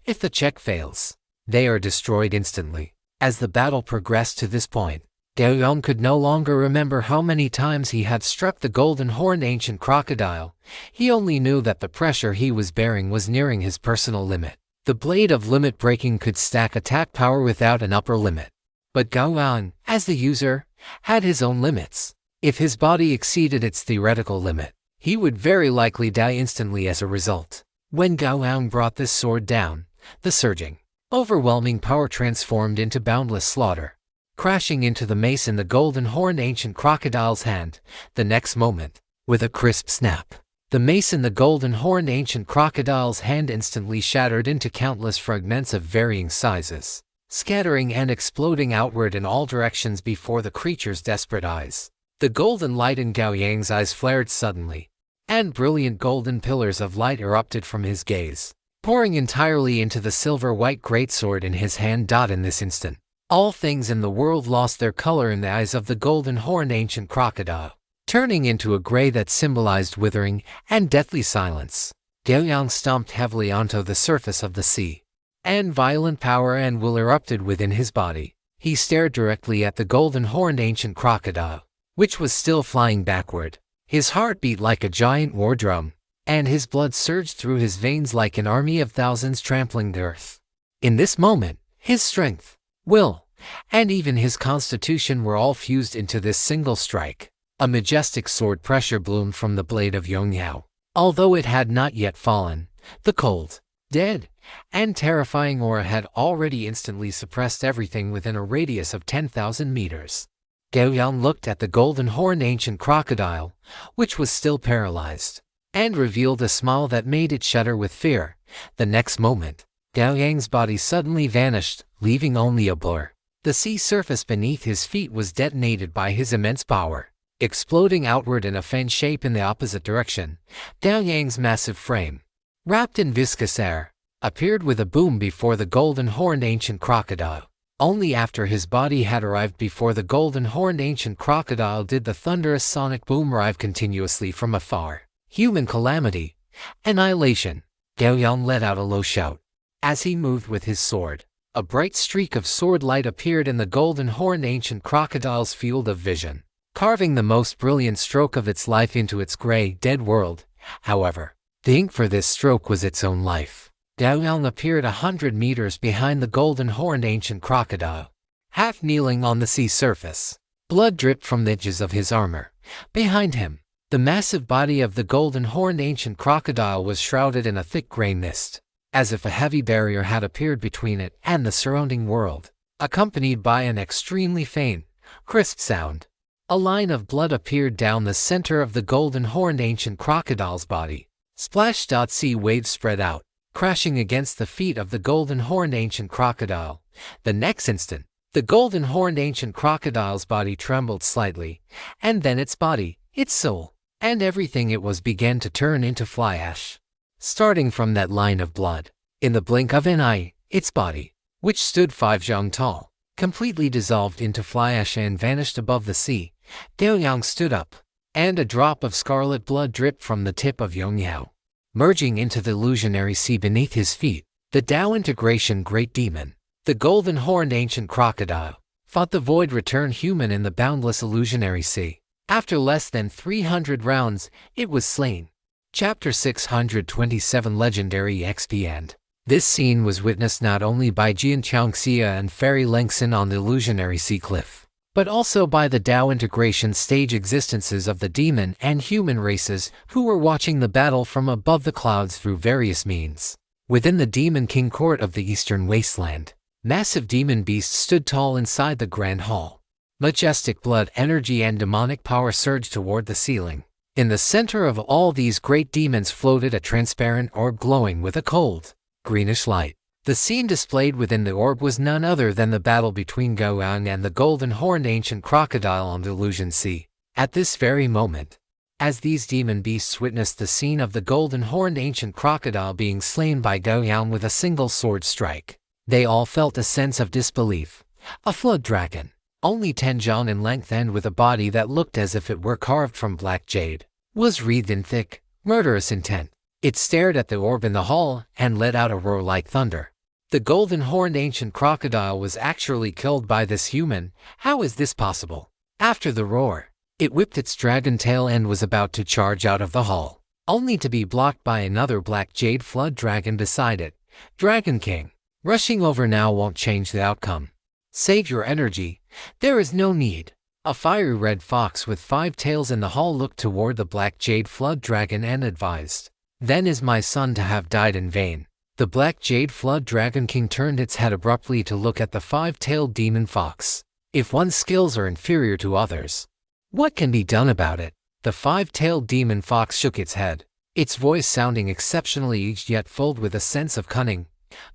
If the check fails, they are destroyed instantly. As the battle progressed to this point, Gao Yang could no longer remember how many times he had struck the golden-horned ancient crocodile. He only knew that the pressure he was bearing was nearing his personal limit. The Blade of Limit Breaking could stack attack power without an upper limit. But Gao Yang, as the user, had his own limits. If his body exceeded its theoretical limit, he would very likely die instantly as a result. When Gao Yang brought this sword down, the surging, overwhelming power transformed into boundless slaughter, crashing into the mace in the golden-horned ancient crocodile's hand. The next moment, with a crisp snap, the mace in the golden-horned ancient crocodile's hand instantly shattered into countless fragments of varying sizes, scattering and exploding outward in all directions before the creature's desperate eyes. The golden light in Gao Yang's eyes flared suddenly, and brilliant golden pillars of light erupted from his gaze, pouring entirely into the silver-white greatsword in his hand. In this instant, all things in the world lost their color in the eyes of the golden-horned ancient crocodile, turning into a gray that symbolized withering and deathly silence. Gao Yang stomped heavily onto the surface of the sea, and violent power and will erupted within his body. He stared directly at the golden-horned ancient crocodile, which was still flying backward. His heart beat like a giant war drum, and his blood surged through his veins like an army of thousands trampling the earth. In this moment, his strength, will, and even his constitution were all fused into this single strike. A majestic sword pressure bloomed from the blade of Yongyao. Although it had not yet fallen, the cold, dead, and terrifying aura had already instantly suppressed everything within a radius of 10,000 meters. Gao Yang looked at the golden-horned ancient crocodile, which was still paralyzed, and revealed a smile that made it shudder with fear. The next moment, Gao Yang's body suddenly vanished, leaving only a blur. The sea surface beneath his feet was detonated by his immense power, exploding outward in a fan shape in the opposite direction. Gao Yang's massive frame, wrapped in viscous air, appeared with a boom before the golden-horned ancient crocodile. Only after his body had arrived before the golden-horned ancient crocodile did the thunderous sonic boom arrive continuously from afar. Human calamity, annihilation. Gao Yang let out a low shout. As he moved with his sword, a bright streak of sword light appeared in the golden-horned ancient crocodile's field of vision, carving the most brilliant stroke of its life into its gray, dead world. However, the ink for this stroke was its own life. Gao Yang appeared 100 meters behind the golden-horned ancient crocodile, half kneeling on the sea surface. Blood dripped from the edges of his armor. Behind him, the massive body of the golden-horned ancient crocodile was shrouded in a thick gray mist, as if a heavy barrier had appeared between it and the surrounding world, accompanied by an extremely faint, crisp sound. A line of blood appeared down the center of the golden-horned ancient crocodile's body. Splash. Sea waves spread out, crashing against the feet of the golden-horned ancient crocodile. The next instant, the golden-horned ancient crocodile's body trembled slightly, and then its body, its soul, and everything it was began to turn into fly ash. Starting from that line of blood, in the blink of an eye, its body, which stood 5 zhang tall, completely dissolved into fly ash and vanished above the sea. Gao Yang stood up, and a drop of scarlet blood dripped from the tip of Yongyao, merging into the illusionary sea beneath his feet. The Tao Integration Great Demon, the golden-horned ancient crocodile, fought the void return human in the boundless illusionary sea. After less than 300 rounds, it was slain. Chapter 627 Legendary XP End. This scene was witnessed not only by Jian Changxia and Fairy Lengxin on the illusionary sea cliff, but also by the Tao integration stage existences of the demon and human races who were watching the battle from above the clouds through various means. Within the Demon King Court of the Eastern Wasteland, massive demon beasts stood tall inside the Grand Hall. Majestic blood, energy, and demonic power surged toward the ceiling. In the center of all these great demons floated a transparent orb glowing with a cold, greenish light. The scene displayed within the orb was none other than the battle between Gao Yang and the golden-horned ancient crocodile on the Illusion Sea. At this very moment, as these demon beasts witnessed the scene of the golden-horned ancient crocodile being slain by Gao Yang with a single sword strike, they all felt a sense of disbelief. A flood dragon, only 10 jong in length and with a body that looked as if it were carved from black jade, was wreathed in thick, murderous intent. It stared at the orb in the hall and let out a roar like thunder. The golden-horned ancient crocodile was actually killed by this human. How is this possible? After the roar, it whipped its dragon tail and was about to charge out of the hall, only to be blocked by another black jade flood dragon beside it. Dragon King, rushing over now won't change the outcome. Save your energy. There is no need. A fiery red fox with 5 tails in the hall looked toward the black jade flood dragon and advised, "Then is my son to have died in vain." The black jade flood dragon king turned its head abruptly to look at the 5-tailed demon fox. If one's skills are inferior to others, what can be done about it? The 5-tailed demon fox shook its head, its voice sounding exceptionally aged yet filled with a sense of cunning.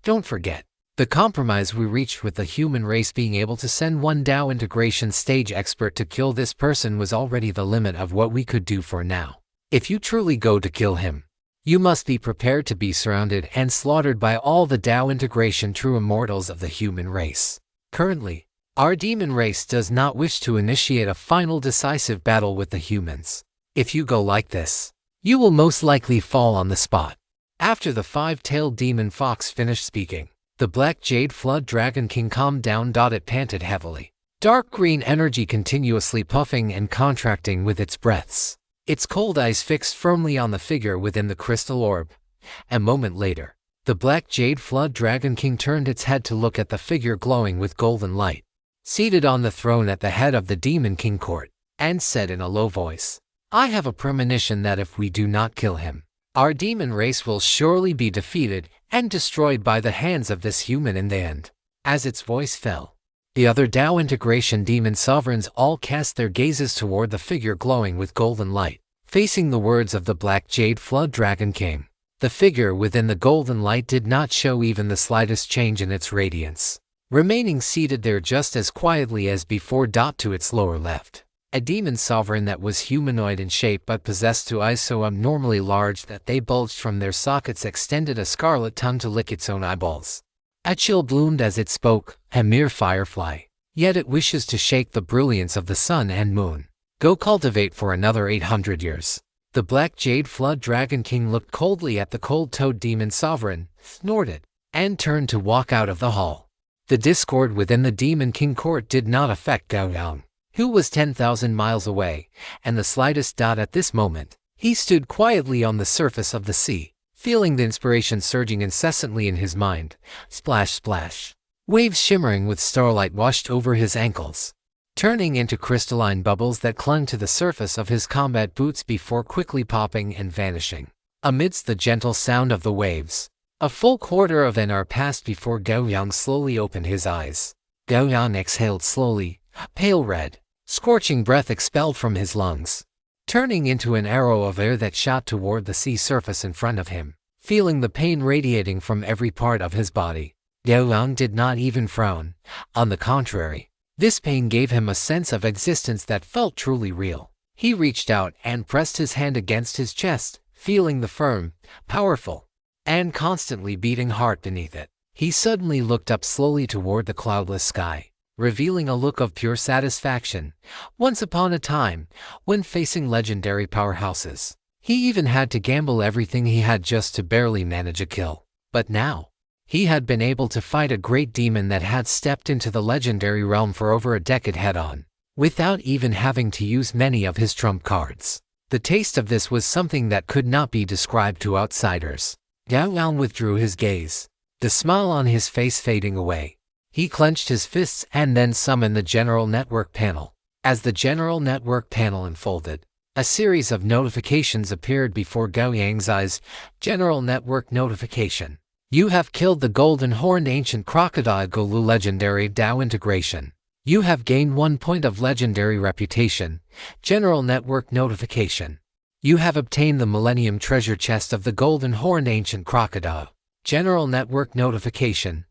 "Don't forget, the compromise we reached with the human race being able to send one Dao integration stage expert to kill this person was already the limit of what we could do for now. If you truly go to kill him, you must be prepared to be surrounded and slaughtered by all the Dao integration true immortals of the human race. Currently, our demon race does not wish to initiate a final decisive battle with the humans. If you go like this, you will most likely fall on the spot." After the 5-tailed demon fox finished speaking, the black jade flood dragon king calmed down. It panted heavily, dark green energy continuously puffing and contracting with its breaths. Its cold eyes fixed firmly on the figure within the crystal orb. A moment later, the black jade flood dragon king turned its head to look at the figure glowing with golden light, seated on the throne at the head of the Demon King Court, and said in a low voice, "I have a premonition that if we do not kill him, our demon race will surely be defeated and destroyed by the hands of this human in the end." As its voice fell, the other Dao integration demon sovereigns all cast their gazes toward the figure glowing with golden light, facing the words of the black jade flood dragon king. The figure within the golden light did not show even the slightest change in its radiance, remaining seated there just as quietly as before. To its lower left, a demon sovereign that was humanoid in shape but possessed 2 eyes so abnormally large that they bulged from their sockets extended a scarlet tongue to lick its own eyeballs. A chill bloomed as it spoke, "A mere firefly, yet it wishes to shake the brilliance of the sun and moon. Go cultivate for another 800 years. The black jade flood dragon king looked coldly at the cold-toed demon sovereign, snorted, and turned to walk out of the hall. The discord within the Demon King Court did not affect Gao Yang, who was 10,000 miles away, and the slightest dot at this moment. He stood quietly on the surface of the sea, feeling the inspiration surging incessantly in his mind. Splash, splash. Waves shimmering with starlight washed over his ankles, turning into crystalline bubbles that clung to the surface of his combat boots before quickly popping and vanishing. Amidst the gentle sound of the waves, a full quarter of an hour passed before Gao Yang slowly opened his eyes. Gao Yang exhaled slowly, pale red, scorching breath expelled from his lungs, turning into an arrow of air that shot toward the sea surface in front of him, feeling the pain radiating from every part of his body. Gao Yang did not even frown. On the contrary, this pain gave him a sense of existence that felt truly real. He reached out and pressed his hand against his chest, feeling the firm, powerful, and constantly beating heart beneath it. He suddenly looked up slowly toward the cloudless sky, revealing a look of pure satisfaction. Once upon a time, when facing legendary powerhouses, he even had to gamble everything he had just to barely manage a kill. But now, he had been able to fight a great demon that had stepped into the legendary realm for over a decade head-on, without even having to use many of his trump cards. The taste of this was something that could not be described to outsiders. Gao Yang withdrew his gaze, the smile on his face fading away. He clenched his fists and then summoned the General Network panel. As the General Network panel unfolded, a series of notifications appeared before Gao Yang's eyes. General Network notification. You have killed the golden horned ancient crocodile Gulu legendary Dao integration. You have gained 1 point of legendary reputation. General network notification. You have obtained the Millennium Treasure Chest of the Golden Horned Ancient Crocodile. General network notification.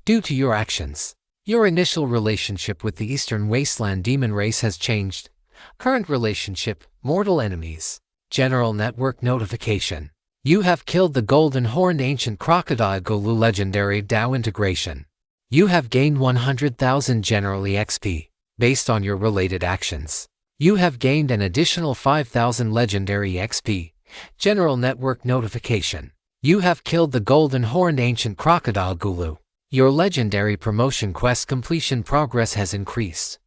Due to your actions, your initial relationship with the Eastern Wasteland demon race has changed. Current relationship, mortal enemies. General network notification. You have killed the Golden Horned Ancient Crocodile Gulu legendary Dao integration. You have gained 100,000 generally XP. Based on your related actions, you have gained an additional 5,000 legendary XP. General network notification. You have killed the Golden Horned Ancient Crocodile Gulu. Your legendary promotion quest completion progress has increased.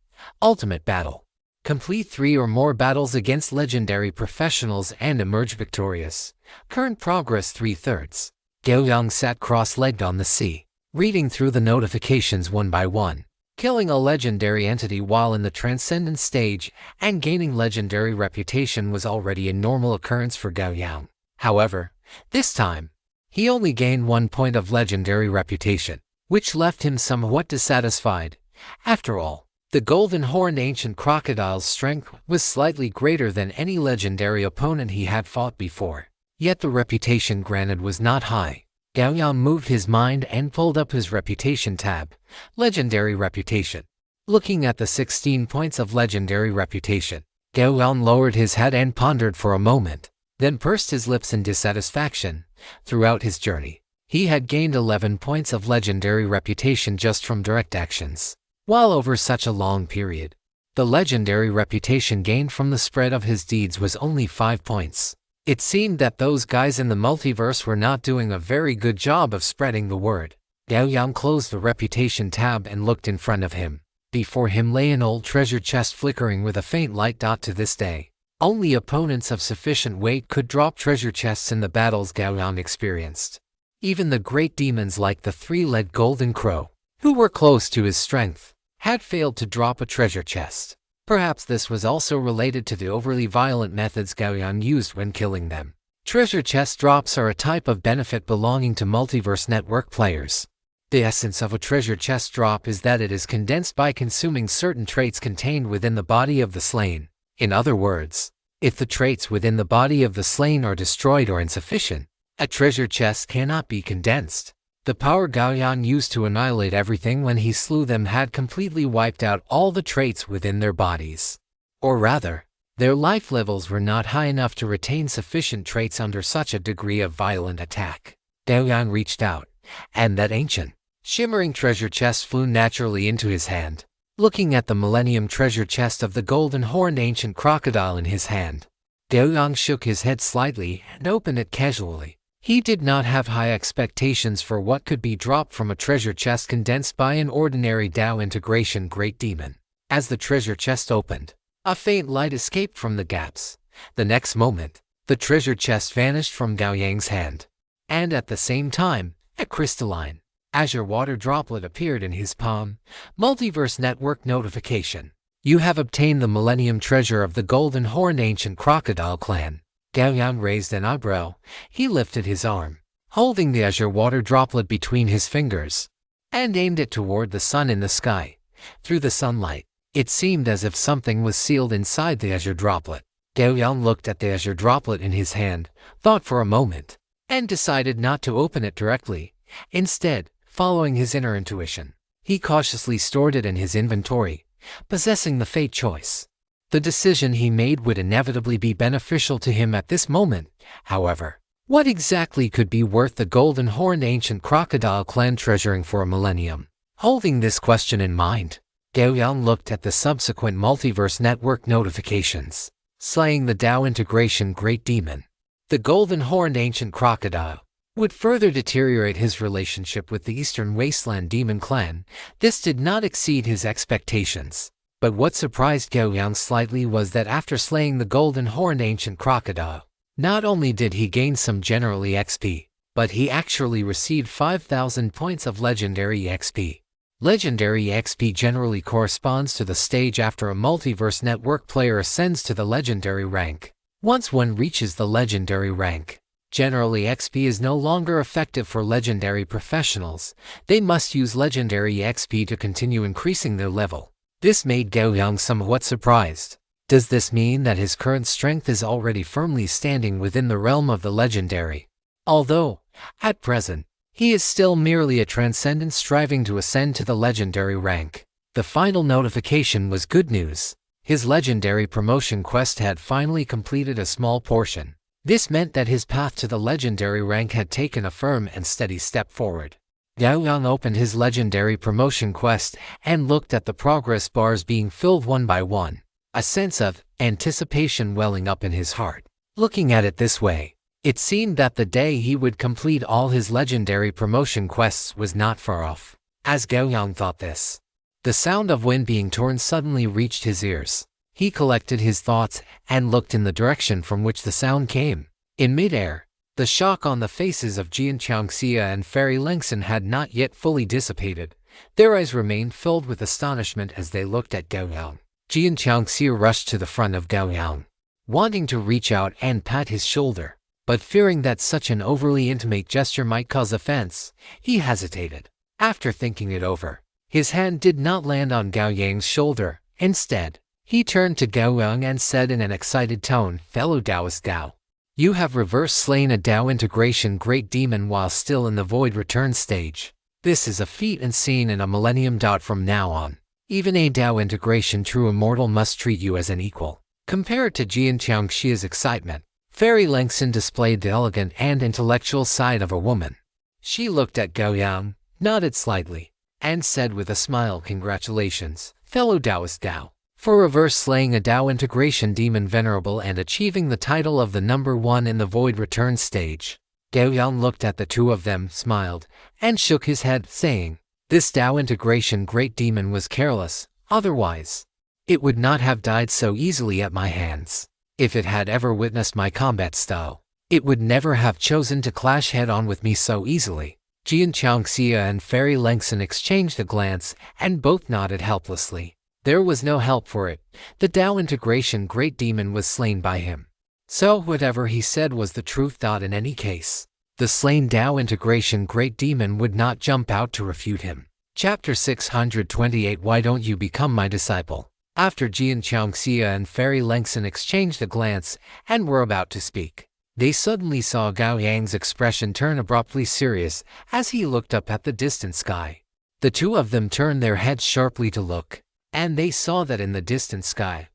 Ultimate battle. Complete 3 or more battles against legendary professionals and emerge victorious. Current progress 3/3. Gao Yang sat cross-legged on the sea, reading through the notifications one by one. Killing a legendary entity while in the transcendent stage and gaining legendary reputation was already a normal occurrence for Gao Yang. However, this time, he only gained 1 point of legendary reputation, which left him somewhat dissatisfied. After all, the Golden Horned Ancient Crocodile's strength was slightly greater than any legendary opponent he had fought before. Yet the reputation granted was not high. Gao Yang moved his mind and pulled up his reputation tab. Legendary reputation. Looking at the 16 points of legendary reputation, Gao Yang lowered his head and pondered for a moment, then pursed his lips in dissatisfaction. Throughout his journey, he had gained 11 points of legendary reputation just from direct actions. While over such a long period, the legendary reputation gained from the spread of his deeds was only 5 points. It seemed that those guys in the multiverse were not doing a very good job of spreading the word. Gao Yang closed the reputation tab and looked in front of him. Before him lay an old treasure chest flickering with a faint light. To this day, only opponents of sufficient weight could drop treasure chests in the battles Gao Yang experienced. Even the great demons like the 3-legged golden crow, who were close to his strength, had failed to drop a treasure chest. Perhaps this was also related to the overly violent methods Gao Yang used when killing them. Treasure chest drops are a type of benefit belonging to Multiverse Network players. The essence of a treasure chest drop is that it is condensed by consuming certain traits contained within the body of the slain. In other words, if the traits within the body of the slain are destroyed or insufficient, a treasure chest cannot be condensed. The power Gao Yang used to annihilate everything when he slew them had completely wiped out all the traits within their bodies. Or rather, their life levels were not high enough to retain sufficient traits under such a degree of violent attack. Gao Yang reached out, and that ancient, shimmering treasure chest flew naturally into his hand. Looking at the Millennium Treasure Chest of the Golden Horned Ancient Crocodile in his hand, Gao Yang shook his head slightly and opened it casually. He did not have high expectations for what could be dropped from a treasure chest condensed by an ordinary Dao integration great demon. As the treasure chest opened, a faint light escaped from the gaps. The next moment, the treasure chest vanished from Gao Yang's hand. And at the same time, a crystalline, azure water droplet appeared in his palm. Multiverse Network notification. You have obtained the Millennium Treasure of the Golden Horned Ancient Crocodile Clan. Gao Yang raised an eyebrow. He lifted his arm, holding the azure water droplet between his fingers, and aimed it toward the sun in the sky. Through the sunlight, it seemed as if something was sealed inside the azure droplet. Gao Yang looked at the azure droplet in his hand, thought for a moment, and decided not to open it directly. Instead, following his inner intuition, he cautiously stored it in his inventory, possessing the fate choice. The decision he made would inevitably be beneficial to him at this moment. However, what exactly could be worth the Golden Horned Ancient Crocodile Clan treasuring for a millennium? Holding this question in mind, Gao Yang looked at the subsequent Multiverse Network notifications. Slaying the Dao integration great demon, the Golden Horned Ancient Crocodile, would further deteriorate his relationship with the Eastern Wasteland Demon Clan. This did not exceed his expectations. But what surprised Gao Yang slightly was that after slaying the Golden Horned Ancient Crocodile, not only did he gain some generally XP, but he actually received 5,000 points of legendary XP. Legendary XP generally corresponds to the stage after a Multiverse Network player ascends to the legendary rank. Once one reaches the legendary rank, Generally, XP is no longer effective for legendary professionals. They must use legendary XP to continue increasing their level. This made Gao Yang somewhat surprised. Does this mean that his current strength is already firmly standing within the realm of the legendary? Although, at present, he is still merely a transcendent striving to ascend to the legendary rank. The final notification was good news. His legendary promotion quest had finally completed a small portion. This meant that his path to the legendary rank had taken a firm and steady step forward. Gao Yang opened his legendary promotion quest and looked at the progress bars being filled one by one. A sense of anticipation welling up in his heart. Looking at it this way, it seemed that the day he would complete all his legendary promotion quests was not far off. As Gao Yang thought this, the sound of wind being torn suddenly reached his ears. He collected his thoughts and looked in the direction from which the sound came. In midair, the shock on the faces of Jian Changxia and Fairy Lengson had not yet fully dissipated. Their eyes remained filled with astonishment as they looked at Gao Yang. Jian Changxia rushed to the front of Gao Yang, wanting to reach out and pat his shoulder, but fearing that such an overly intimate gesture might cause offense, he hesitated. After thinking it over, his hand did not land on Gao Yang's shoulder. Instead, he turned to Gao Yang and said in an excited tone, "Fellow Taoist Gao, you have reverse slain a Tao integration great demon while still in the void return stage. This is a feat and seen in a millennium. From now on, even a Tao integration true immortal must treat you as an equal." Compared to Jian Changxia's excitement, Fairy Lengson displayed the elegant and intellectual side of a woman. She looked at Gao Yang, nodded slightly, and said with a smile, "Congratulations, fellow Taoist Gao, for reverse slaying a Tao integration demon venerable and achieving the title of the number 1 in the void return stage." Gao Yang looked at the two of them, smiled, and shook his head, saying, "This Tao integration great demon was careless, otherwise it would not have died so easily at my hands. If it had ever witnessed my combat style, it would never have chosen to clash head-on with me so easily." Jian Changxia and Fairy Lengson exchanged a glance, and both nodded helplessly. There was no help for it. The Tao integration great demon was slain by him. So whatever he said was the truth. In any case, the slain Tao integration great demon would not jump out to refute him. Chapter 628 Why Don't You Become My Disciple? After Jian Changxia and Fairy Lengson exchanged a glance and were about to speak, they suddenly saw Gao Yang's expression turn abruptly serious as he looked up at the distant sky. The two of them turned their heads sharply to look, and they saw that in the distant sky,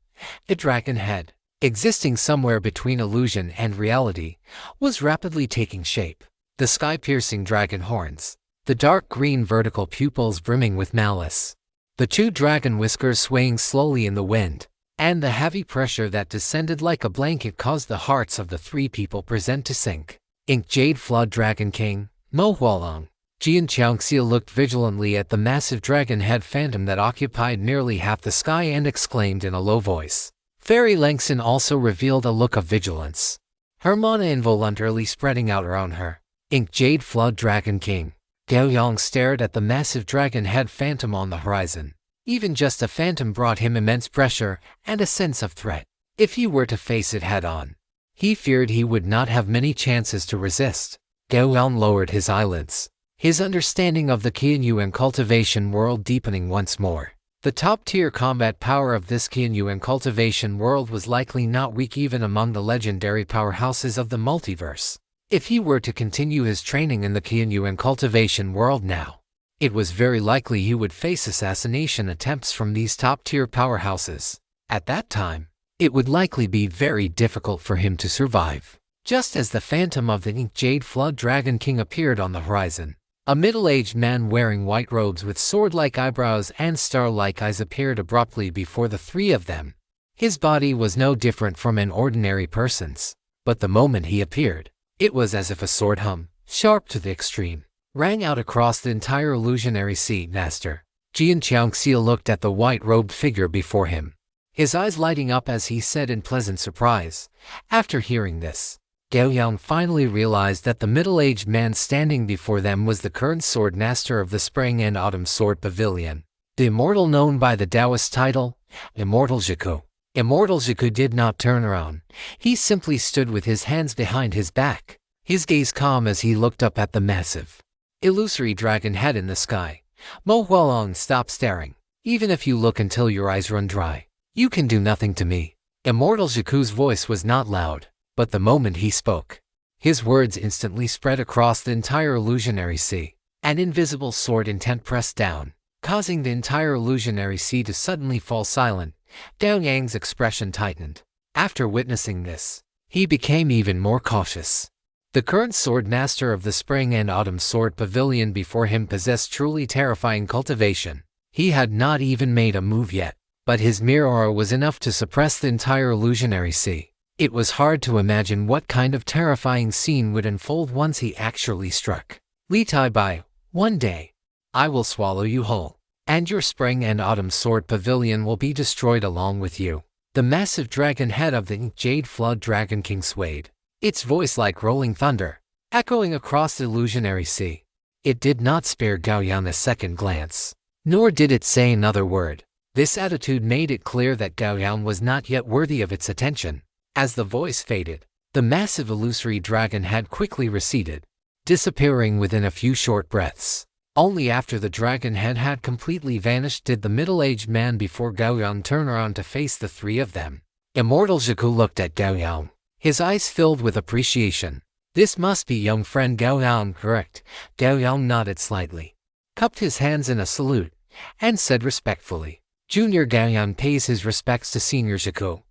a dragon head, existing somewhere between illusion and reality, was rapidly taking shape. The sky-piercing dragon horns, the dark green vertical pupils brimming with malice, the two dragon whiskers swaying slowly in the wind, and the heavy pressure that descended like a blanket caused the hearts of the three people present to sink. Ink Jade Flood Dragon King, Manhwa. Jian Changxia looked vigilantly at the massive dragon head phantom that occupied nearly half the sky and exclaimed in a low voice. Fairy Lengson also revealed a look of vigilance, her mana involuntarily spreading out around her. Ink Jade Flood Dragon King. Gao Yang stared at the massive dragon head phantom on the horizon. Even just a phantom brought him immense pressure and a sense of threat. If he were to face it head-on, he feared he would not have many chances to resist. Gao Yang lowered his eyelids, his understanding of the Qianyuan and cultivation world deepening once more. The top-tier combat power of this Qianyuan and cultivation world was likely not weak even among the legendary powerhouses of the multiverse. If he were to continue his training in the Qianyuan and cultivation world now, it was very likely he would face assassination attempts from these top-tier powerhouses. At that time, it would likely be very difficult for him to survive. Just as the phantom of the Ink Jade Flood Dragon King appeared on the horizon, a middle-aged man wearing white robes with sword-like eyebrows and star-like eyes appeared abruptly before the three of them. His body was no different from an ordinary person's, but the moment he appeared, it was as if a sword hum, sharp to the extreme, rang out across the entire illusionary sea. Master. Jian Changxia looked at the white-robed figure before him, his eyes lighting up as he said in pleasant surprise. After hearing this, Gao Yang finally realized that the middle-aged man standing before them was the current sword master of the Spring and Autumn Sword Pavilion, the immortal known by the Taoist title, Immortal Zhiku. Immortal Zhiku did not turn around. He simply stood with his hands behind his back, his gaze calm as he looked up at the massive, illusory dragon head in the sky. Mo Hualong, stop staring. Even if you look until your eyes run dry, you can do nothing to me. Immortal Zhiku's voice was not loud, but the moment he spoke, his words instantly spread across the entire illusionary sea. An invisible sword intent pressed down, causing the entire illusionary sea to suddenly fall silent. Gao Yang's expression tightened. After witnessing this, he became even more cautious. The current sword master of the Spring and Autumn Sword Pavilion before him possessed truly terrifying cultivation. He had not even made a move yet, but his mere aura was enough to suppress the entire illusionary sea. It was hard to imagine what kind of terrifying scene would unfold once he actually struck. Li Tai Bai, one day, I will swallow you whole, and your Spring and Autumn Sword Pavilion will be destroyed along with you. The massive dragon head of the Jade Flood Dragon King swayed, its voice like rolling thunder, echoing across the illusionary sea. It did not spare Gao Yang a second glance, nor did it say another word. This attitude made it clear that Gao Yang was not yet worthy of its attention. As the voice faded, the massive illusory dragon head quickly receded, disappearing within a few short breaths. Only after the dragon head had completely vanished did the middle-aged man before Gao Yang turn around to face the three of them. Immortal Zhiku looked at Gao Yang, his eyes filled with appreciation. This must be young friend Gao Yang, correct? Gao Yang nodded slightly, cupped his hands in a salute, and said respectfully, Junior Gao Yang pays his respects to Senior Zhiku.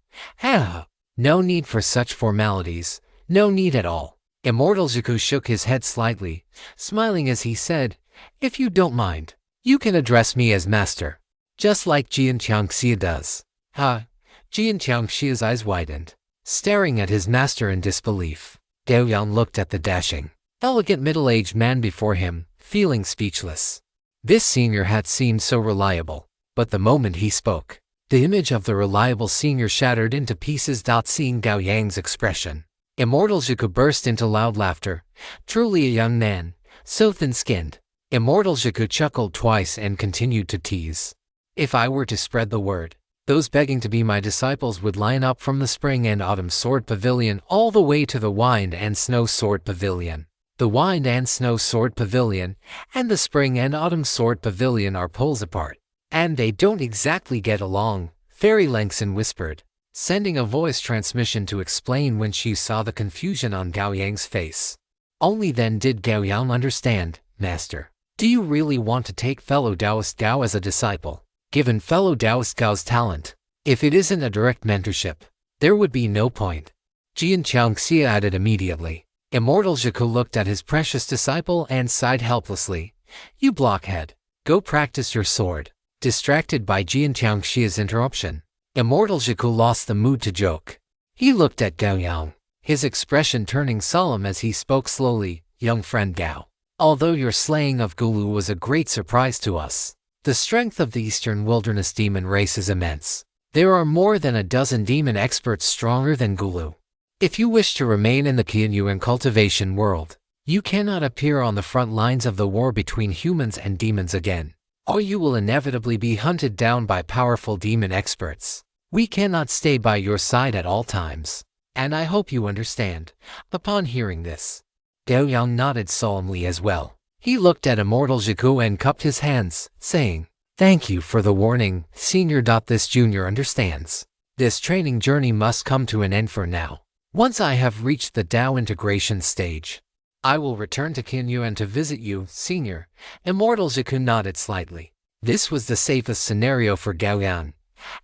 No need for such formalities, no need at all. Immortal Zhiku shook his head slightly, smiling as he said, if you don't mind, you can address me as master, just like Jian Qiangxia does. Jian Qiangxia's eyes widened, staring at his master in disbelief. Gao Yang looked at the dashing, elegant middle-aged man before him, feeling speechless. This senior had seemed so reliable, but the moment he spoke, the image of the reliable senior shattered into pieces. Seeing Gao Yang's expression, Immortal Zhiku burst into loud laughter. Truly a young man, so thin-skinned. Immortal Zhiku chuckled twice and continued to tease. If I were to spread the word, those begging to be my disciples would line up from the Spring and Autumn Sword Pavilion all the way to the Wind and Snow Sword Pavilion. The Wind and Snow Sword Pavilion and the Spring and Autumn Sword Pavilion are poles apart, and they don't exactly get along, Fairy Langston whispered, sending a voice transmission to explain when she saw the confusion on Gao Yang's face. Only then did Gao Yang understand. Master, do you really want to take fellow Taoist Gao as a disciple? Given fellow Taoist Gao's talent, if it isn't a direct mentorship, there would be no point. Jian Qiangxia added immediately. Immortal Zhiku looked at his precious disciple and sighed helplessly. You blockhead, go practice your sword. Distracted by Jian Qiangxia's interruption, Immortal Zhiku lost the mood to joke. He looked at Gao Yang, his expression turning solemn as he spoke slowly. Young friend Gao, although your slaying of Gulu was a great surprise to us, the strength of the Eastern Wilderness demon race is immense. There are more than a dozen demon experts stronger than Gulu. If you wish to remain in the Qianyuan cultivation world, you cannot appear on the front lines of the war between humans and demons again, or you will inevitably be hunted down by powerful demon experts. We cannot stay by your side at all times, and I hope you understand. Upon hearing this, Gao Yang nodded solemnly as well. He looked at Immortal Zhiku and cupped his hands, saying, Thank you for the warning, Senior. This junior understands. This training journey must come to an end for now. Once I have reached the Dao integration stage, I will return to Qianyuan to visit you, Senior. Immortal Zhiku nodded slightly. This was the safest scenario for Gao Yang.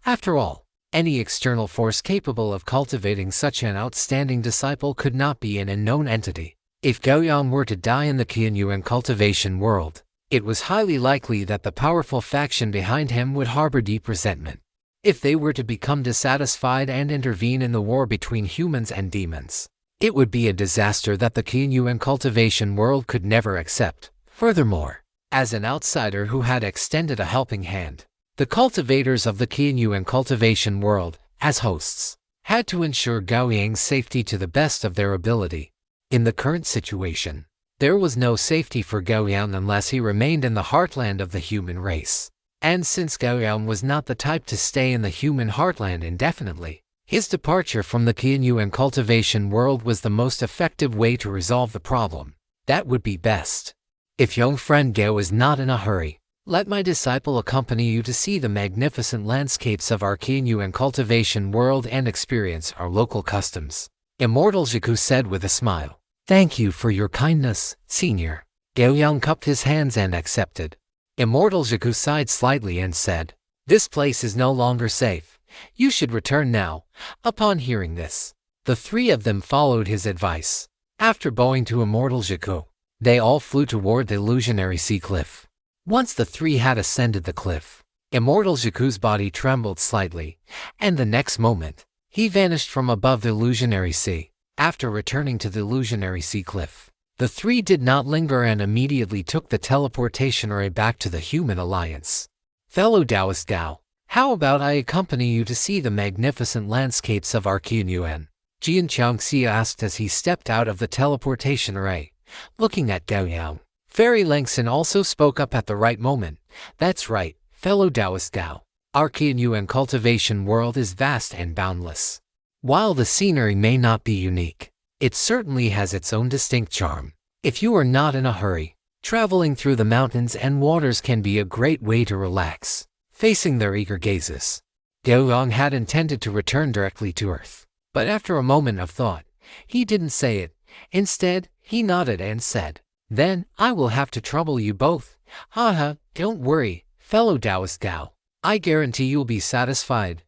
After all, any external force capable of cultivating such an outstanding disciple could not be an unknown entity. If Gao Yang were to die in the Qianyuan cultivation world, it was highly likely that the powerful faction behind him would harbor deep resentment. If they were to become dissatisfied and intervene in the war between humans and demons, it would be a disaster that the Qianyuan cultivation world could never accept. Furthermore, as an outsider who had extended a helping hand, the cultivators of the Qianyuan cultivation world, as hosts, had to ensure Gao Yang's safety to the best of their ability. In the current situation, there was no safety for Gao Yang unless he remained in the heartland of the human race. And since Gao Yang was not the type to stay in the human heartland indefinitely, His departure from the Qianyuan cultivation world was the most effective way to resolve the problem. That would be best. If young friend Gao is not in a hurry, let my disciple accompany you to see the magnificent landscapes of our Qianyuan cultivation world and experience our local customs. Immortal Jiku said with a smile. Thank you for your kindness, senior. Gao Yang cupped his hands and accepted. Immortal Jiku sighed slightly and said, This place is no longer safe. You should return now. Upon hearing this, the three of them followed his advice. After bowing to Immortal Jiku, they all flew toward the illusionary sea cliff. Once the three had ascended the cliff, Immortal Jiku's body trembled slightly, and the next moment, he vanished from above the illusionary sea. After returning to the illusionary sea cliff, the three did not linger and immediately took the teleportation ray back to the human alliance. Fellow Taoist Gao, how about I accompany you to see the magnificent landscapes of our Qianyuan? Jian Qiangxia asked as he stepped out of the teleportation array, looking at Gao Yang. Fairy Langson also spoke up at the right moment. That's right, fellow Taoist Gao. Our Qianyuan cultivation world is vast and boundless. While the scenery may not be unique, it certainly has its own distinct charm. If you are not in a hurry, traveling through the mountains and waters can be a great way to relax, facing their eager gazes. Gao Yang had intended to return directly to Earth, but after a moment of thought, he didn't say it. Instead, he nodded and said, Then, I will have to trouble you both. Haha, don't worry, fellow Taoist Gao. I guarantee you'll be satisfied,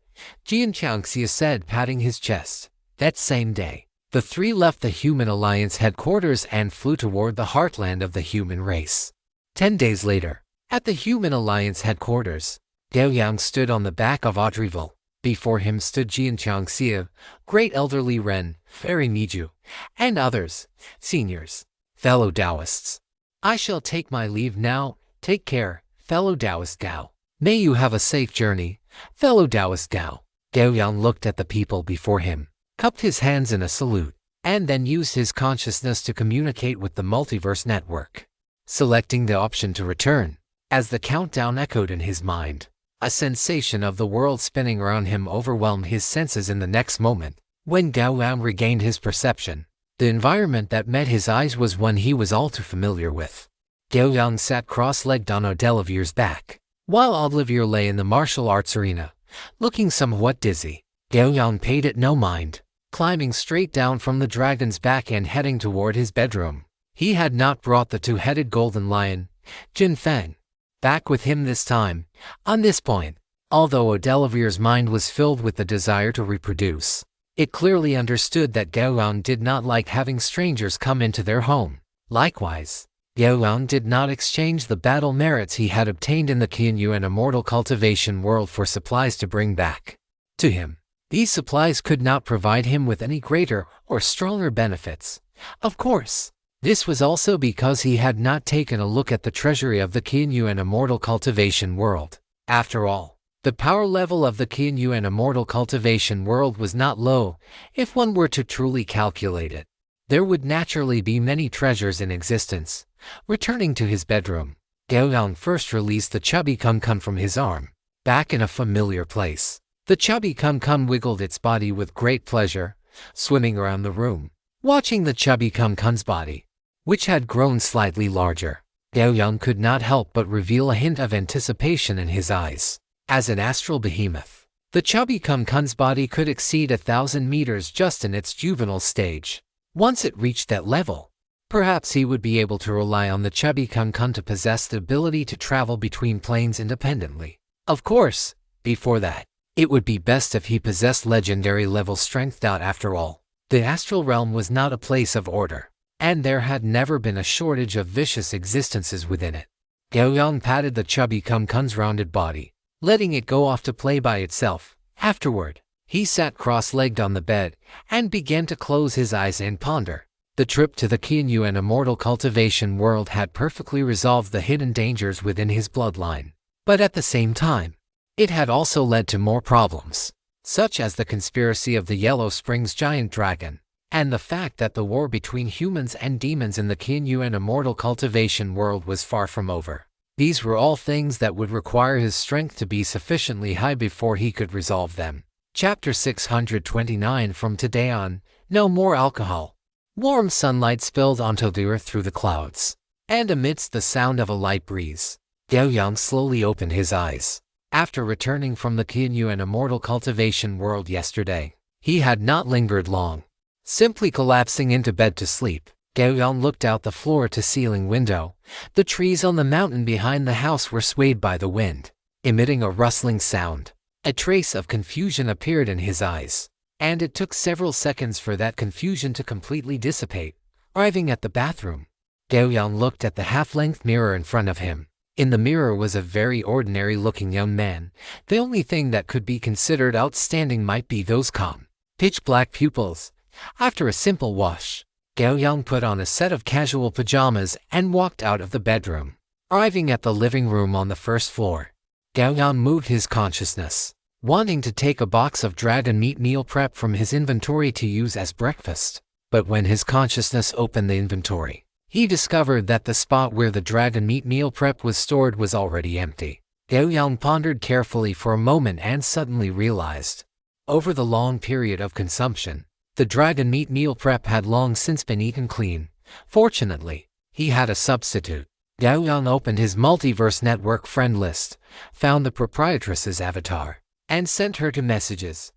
Jian Qiangxia said, patting his chest. That same day, the three left the Human Alliance headquarters and flew toward the heartland of the human race. 10 days later, at the Human Alliance headquarters, Gao Yang stood on the back of Audreyville. Before him stood Jian Qiangxia, Great Elderly Ren, Fairy Miju, and others, seniors, fellow Taoists. I shall take my leave now. Take care, fellow Taoist Gao. May you have a safe journey, fellow Taoist Gao. Gao Yang looked at the people before him, cupped his hands in a salute, and then used his consciousness to communicate with the Multiverse Network. Selecting the option to return, as the countdown echoed in his mind, a sensation of the world spinning around him overwhelmed his senses in the next moment. When Gao Yang regained his perception, the environment that met his eyes was one he was all too familiar with. Gao Yang sat cross-legged on Audelivier's back, while Audelivier lay in the martial arts arena, looking somewhat dizzy. Gao Yang paid it no mind, climbing straight down from the dragon's back and heading toward his bedroom. He had not brought the two-headed golden lion, Jin Feng, back with him this time. On this point, although Audelivier's mind was filled with the desire to reproduce, it clearly understood that Gao Yang did not like having strangers come into their home. Likewise, Gao Yang did not exchange the battle merits he had obtained in the Qianyuan immortal cultivation world for supplies to bring back to him. These supplies could not provide him with any greater or stronger benefits. Of course, this was also because he had not taken a look at the treasury of the Qianyuan immortal cultivation world. After all, the power level of the Qianyuan immortal cultivation world was not low. If one were to truly calculate it, there would naturally be many treasures in existence. Returning to his bedroom, Gao Yang first released the chubby kun from his arm. Back in a familiar place, the chubby kun wiggled its body with great pleasure, swimming around the room. Watching the chubby kun's body, which had grown slightly larger, Gao Yang could not help but reveal a hint of anticipation in his eyes. As an astral behemoth, the chubby kun's body could exceed 1,000 meters just in its juvenile stage. Once it reached that level, perhaps he would be able to rely on the chubby kun to possess the ability to travel between planes independently. Of course, before that, it would be best if he possessed legendary level strength. After all, the astral realm was not a place of order, and there had never been a shortage of vicious existences within it. Gao Yang patted the chubby kun's rounded body, letting it go off to play by itself. Afterward, he sat cross-legged on the bed and began to close his eyes and ponder. The trip to the Qianyuan immortal cultivation world had perfectly resolved the hidden dangers within his bloodline. But at the same time, it had also led to more problems, such as the conspiracy of the Yellow Springs giant dragon, and the fact that the war between humans and demons in the Qianyuan immortal cultivation world was far from over. These were all things that would require his strength to be sufficiently high before he could resolve them. Chapter 629. From today on, no more alcohol. Warm sunlight spilled onto the earth through the clouds, and amidst the sound of a light breeze, Gao Yang slowly opened his eyes. After returning from the Qinyu and immortal cultivation world yesterday, he had not lingered long. Simply collapsing into bed to sleep, Gao Yang looked out the floor-to-ceiling window. The trees on the mountain behind the house were swayed by the wind, emitting a rustling sound. A trace of confusion appeared in his eyes, and it took several seconds for that confusion to completely dissipate. Arriving at the bathroom, Gao Yang looked at the half-length mirror in front of him. In the mirror was a very ordinary-looking young man. The only thing that could be considered outstanding might be those calm, pitch-black pupils. After a simple wash, Gao Yang put on a set of casual pajamas and walked out of the bedroom. Arriving at the living room on the first floor, Gao Yang moved his consciousness, wanting to take a box of dragon meat meal prep from his inventory to use as breakfast. But when his consciousness opened the inventory, he discovered that the spot where the dragon meat meal prep was stored was already empty. Gao Yang pondered carefully for a moment and suddenly realized, over the long period of consumption, the dragon meat meal prep had long since been eaten clean. Fortunately, he had a substitute. Gao Yang opened his Multiverse Network friend list, found the proprietress's avatar, and sent her two messages.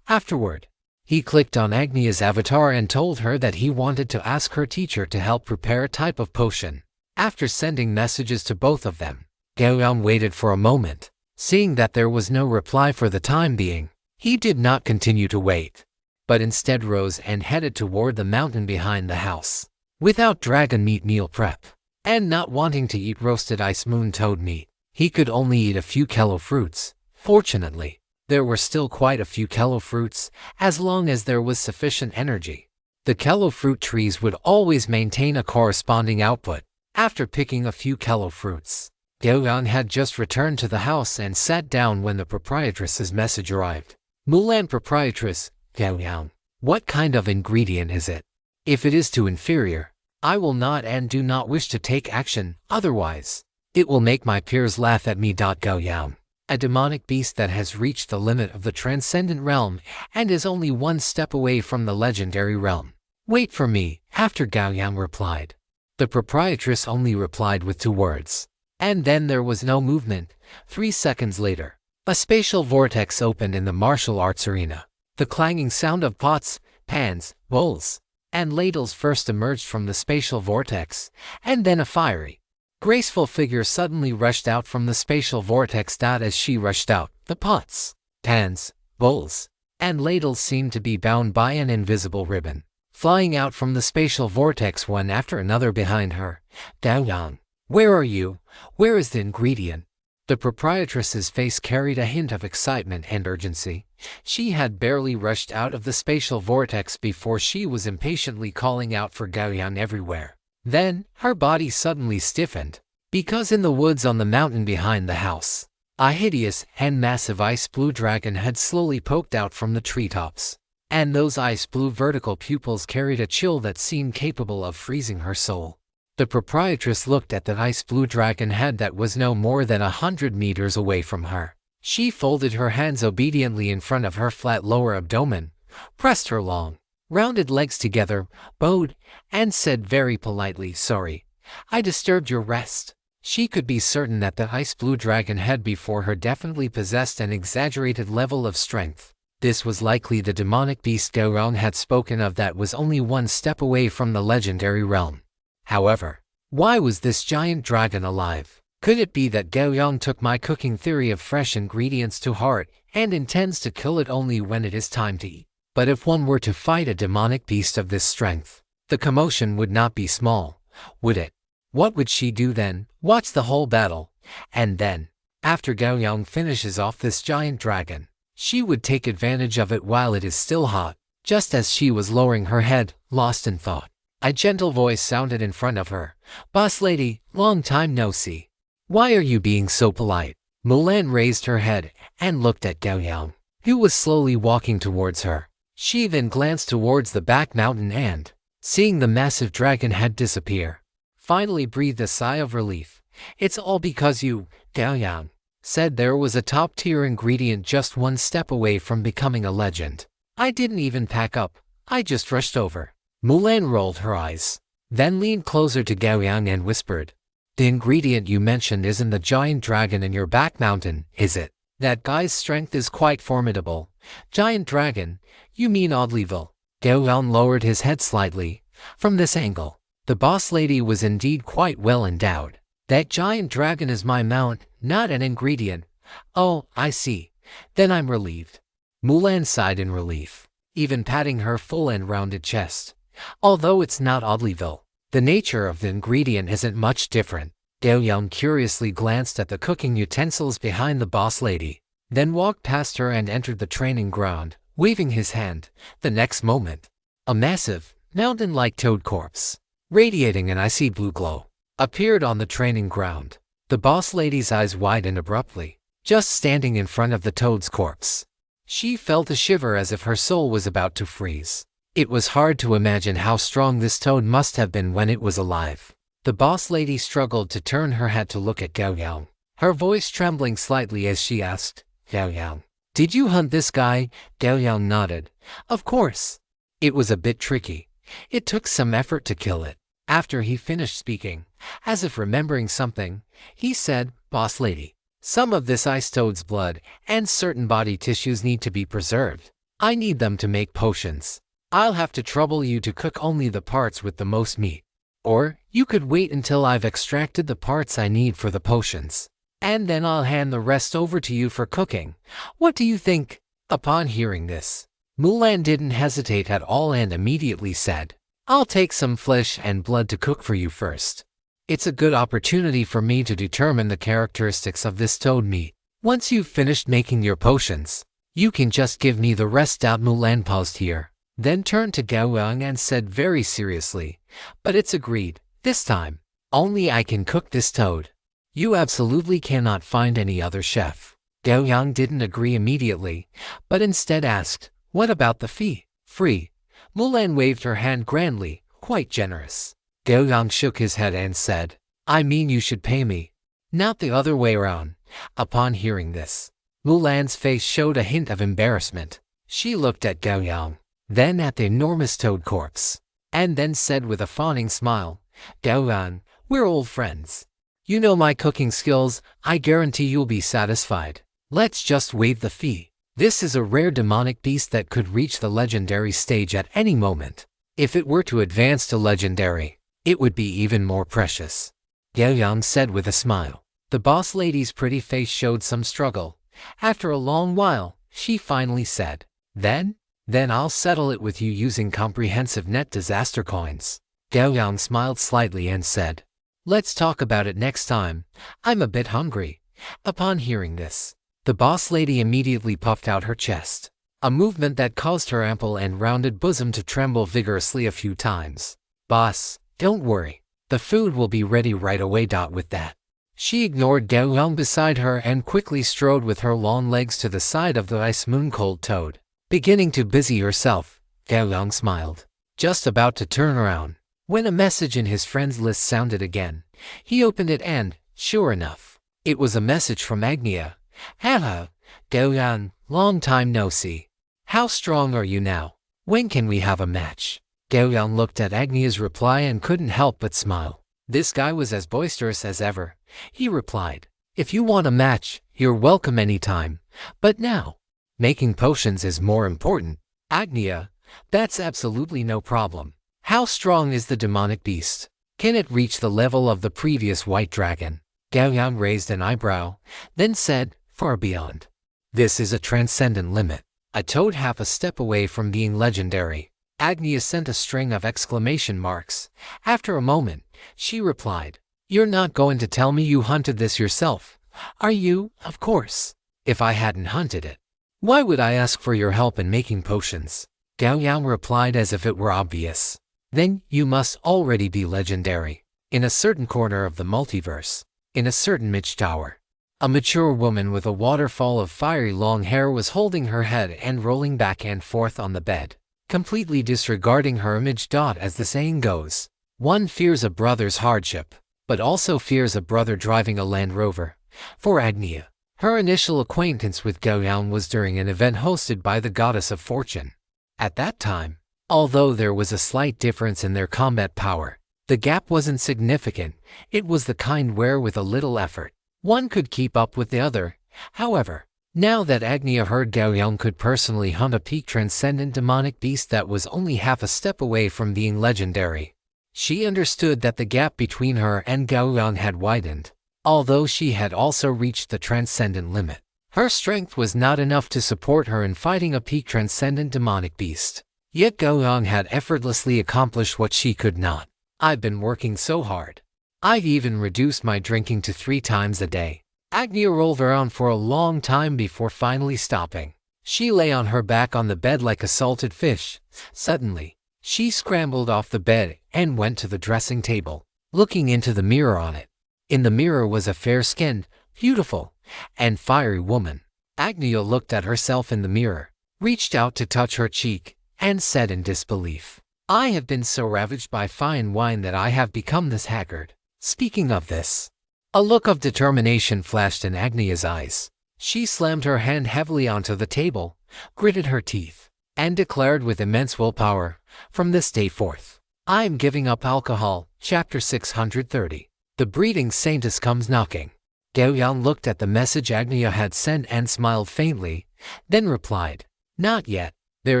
Afterward, he clicked on Agnia's avatar and told her that he wanted to ask her teacher to help prepare a type of potion. After sending messages to both of them, Gao Yang waited for a moment. Seeing that there was no reply for the time being, he did not continue to wait, but instead rose and headed toward the mountain behind the house. Without dragon meat meal prep, and not wanting to eat roasted ice moon toad meat, he could only eat a few kello fruits. Fortunately, there were still quite a few kello fruits, as long as there was sufficient energy. The kello fruit trees would always maintain a corresponding output. After picking a few kello fruits, Gao Yang had just returned to the house and sat down when the proprietress's message arrived. Mulan proprietress, Gao Yang, what kind of ingredient is it? If it is too inferior, I will not and do not wish to take action, otherwise, it will make my peers laugh at me. Gao Yang, a demonic beast that has reached the limit of the transcendent realm and is only one step away from the legendary realm. Wait for me, after Gao Yang replied. The proprietress only replied with 2 words, and then there was no movement. 3 seconds later, a spatial vortex opened in the martial arts arena. The clanging sound of pots, pans, bowls, and ladles first emerged from the spatial vortex, and then a fiery, graceful figure suddenly rushed out from the spatial vortex. As she rushed out, the pots, pans, bowls, and ladles seemed to be bound by an invisible ribbon, flying out from the spatial vortex one after another behind her. Gao Yang, where are you? Where is the ingredient? The proprietress's face carried a hint of excitement and urgency. She had barely rushed out of the spatial vortex before she was impatiently calling out for Gao Yang everywhere. Then, her body suddenly stiffened, because in the woods on the mountain behind the house, a hideous and massive ice blue dragon had slowly poked out from the treetops, and those ice blue vertical pupils carried a chill that seemed capable of freezing her soul. The proprietress looked at the ice blue dragon head that was no more than 100 meters away from her. She folded her hands obediently in front of her flat lower abdomen, pressed her long, rounded legs together, bowed, and said very politely, "Sorry, I disturbed your rest." She could be certain that the ice blue dragon head before her definitely possessed an exaggerated level of strength. This was likely the demonic beast Gao Yang had spoken of that was only one step away from the legendary realm. However, why was this giant dragon alive? Could it be that Gao Yang took my cooking theory of fresh ingredients to heart and intends to kill it only when it is time to eat? But if one were to fight a demonic beast of this strength, the commotion would not be small, would it? What would she do then? Watch the whole battle, and then, after Gao Yang finishes off this giant dragon, she would take advantage of it while it is still hot. Just as she was lowering her head, lost in thought, a gentle voice sounded in front of her. "Boss lady, long time no see. Why are you being so polite?" Mulan raised her head and looked at Gao Yang, who was slowly walking towards her. She then glanced towards the back mountain and, seeing the massive dragon head disappear, finally breathed a sigh of relief. "It's all because you, Gao Yang." said there was a top-tier ingredient just one step away from becoming a legend. I didn't even pack up, I just rushed over. Mulan rolled her eyes, then leaned closer to Gao Yang and whispered, "The ingredient you mentioned isn't the giant dragon in your back mountain, is it? That guy's strength is quite formidable." "Giant dragon? You mean Oddlyville?" Gao Yang lowered his head slightly. From this angle, the boss lady was indeed quite well endowed. "That giant dragon is my mount, not an ingredient." "Oh, I see. Then I'm relieved." Mulan sighed in relief, even patting her full and rounded chest. "Although it's not Oddlyville, the nature of the ingredient isn't much different." Gao Yang curiously glanced at the cooking utensils behind the boss lady, then walked past her and entered the training ground, waving his hand. The next moment, a massive, mountain-like toad corpse, radiating an icy blue glow, appeared on the training ground. The boss lady's eyes widened abruptly, just standing in front of the toad's corpse. She felt a shiver as if her soul was about to freeze. It was hard to imagine how strong this toad must have been when it was alive. The boss lady struggled to turn her head to look at Gao Yang, her voice trembling slightly as she asked, "Gao Yang, did you hunt this guy?" Gao Yang nodded. "Of course. It was a bit tricky. It took some effort to kill it." After he finished speaking, as if remembering something, he said, "Boss lady, some of this ice toad's blood and certain body tissues need to be preserved. I need them to make potions. I'll have to trouble you to cook only the parts with the most meat. Or, you could wait until I've extracted the parts I need for the potions, and then I'll hand the rest over to you for cooking. What do you think?" Upon hearing this, Mulan didn't hesitate at all and immediately said, "I'll take some flesh and blood to cook for you first. It's a good opportunity for me to determine the characteristics of this toad meat. Once you've finished making your potions, you can just give me the rest." Mulan paused here, then turned to Gao Yang and said very seriously, "But it's agreed, this time, only I can cook this toad. You absolutely cannot find any other chef." Gao Yang didn't agree immediately, but instead asked, "What about the fee?" "Free." Mulan waved her hand grandly, quite generous. Gao Yang shook his head and said, "I mean you should pay me, not the other way around." Upon hearing this, Mulan's face showed a hint of embarrassment. She looked at Gao Yang, then at the enormous toad corpse, and then said with a fawning smile, "Gao Yang, we're old friends. You know my cooking skills, I guarantee you'll be satisfied. Let's just waive the fee. This is a rare demonic beast that could reach the legendary stage at any moment. If it were to advance to legendary, it would be even more precious." Gao Yang said with a smile. The boss lady's pretty face showed some struggle. After a long while, she finally said, Then I'll settle it with you using comprehensive net disaster coins." Gao Yang smiled slightly and said, "Let's talk about it next time. I'm a bit hungry." Upon hearing this, the boss lady immediately puffed out her chest, a movement that caused her ample and rounded bosom to tremble vigorously a few times. "Boss, don't worry. The food will be ready right away." With that, she ignored Gao Yang beside her and quickly strode with her long legs to the side of the ice moon-cold toad. Beginning to busy herself, Gao Yang smiled, just about to turn around, when a message in his friends list sounded again. He opened it and, sure enough, it was a message from Agnia. "Hello, Gao Yang, long time no see. How strong are you now? When can we have a match?" Gao Yang looked at Agnia's reply and couldn't help but smile. This guy was as boisterous as ever. He replied, "If you want a match, you're welcome anytime. But now, making potions is more important." "Agnia, that's absolutely no problem. How strong is the demonic beast? Can it reach the level of the previous white dragon?" Gao Yang raised an eyebrow, then said, "Far beyond. This is a transcendent limit. A toad half a step away from being legendary." Agnia sent a string of exclamation marks. After a moment, she replied, "You're not going to tell me you hunted this yourself, are you?" "Of course. If I hadn't hunted it, why would I ask for your help in making potions?" Gao Yang replied as if it were obvious. "Then you must already be legendary. In a certain corner of the multiverse, in a certain midge tower, a mature woman with a waterfall of fiery long hair was holding her head and rolling back and forth on the bed, completely disregarding her image. As the saying goes, one fears a brother's hardship, but also fears a brother driving a Land Rover. For Agnia, Her initial acquaintance with Gao Yang was during an event hosted by the Goddess of Fortune. At that time, although there was a slight difference in their combat power, the gap wasn't significant. It was the kind where with a little effort, one could keep up with the other. However, now that Agnia heard Gao Yang could personally hunt a peak transcendent demonic beast that was only half a step away from being legendary, she understood that the gap between her and Gao Yang had widened. Although she had also reached the transcendent limit, her strength was not enough to support her in fighting a peak transcendent demonic beast. Yet Gao Yang had effortlessly accomplished what she could not. I've been working so hard. I've even reduced my drinking to 3 times a day. Agnia rolled around for a long time before finally stopping. She lay on her back on the bed like a salted fish. Suddenly, she scrambled off the bed and went to the dressing table, looking into the mirror on it. In the mirror was a fair-skinned, beautiful, and fiery woman. Agnia looked at herself in the mirror, reached out to touch her cheek, and said in disbelief, "I have been so ravaged by fine wine that I have become this haggard." Speaking of this, a look of determination flashed in Agnia's eyes. She slammed her hand heavily onto the table, gritted her teeth, and declared with immense willpower, "From this day forth, I am giving up alcohol." Chapter 630. The breeding saintess comes knocking. Gao Yang looked at the message Agnia had sent and smiled faintly, then replied, "Not yet. There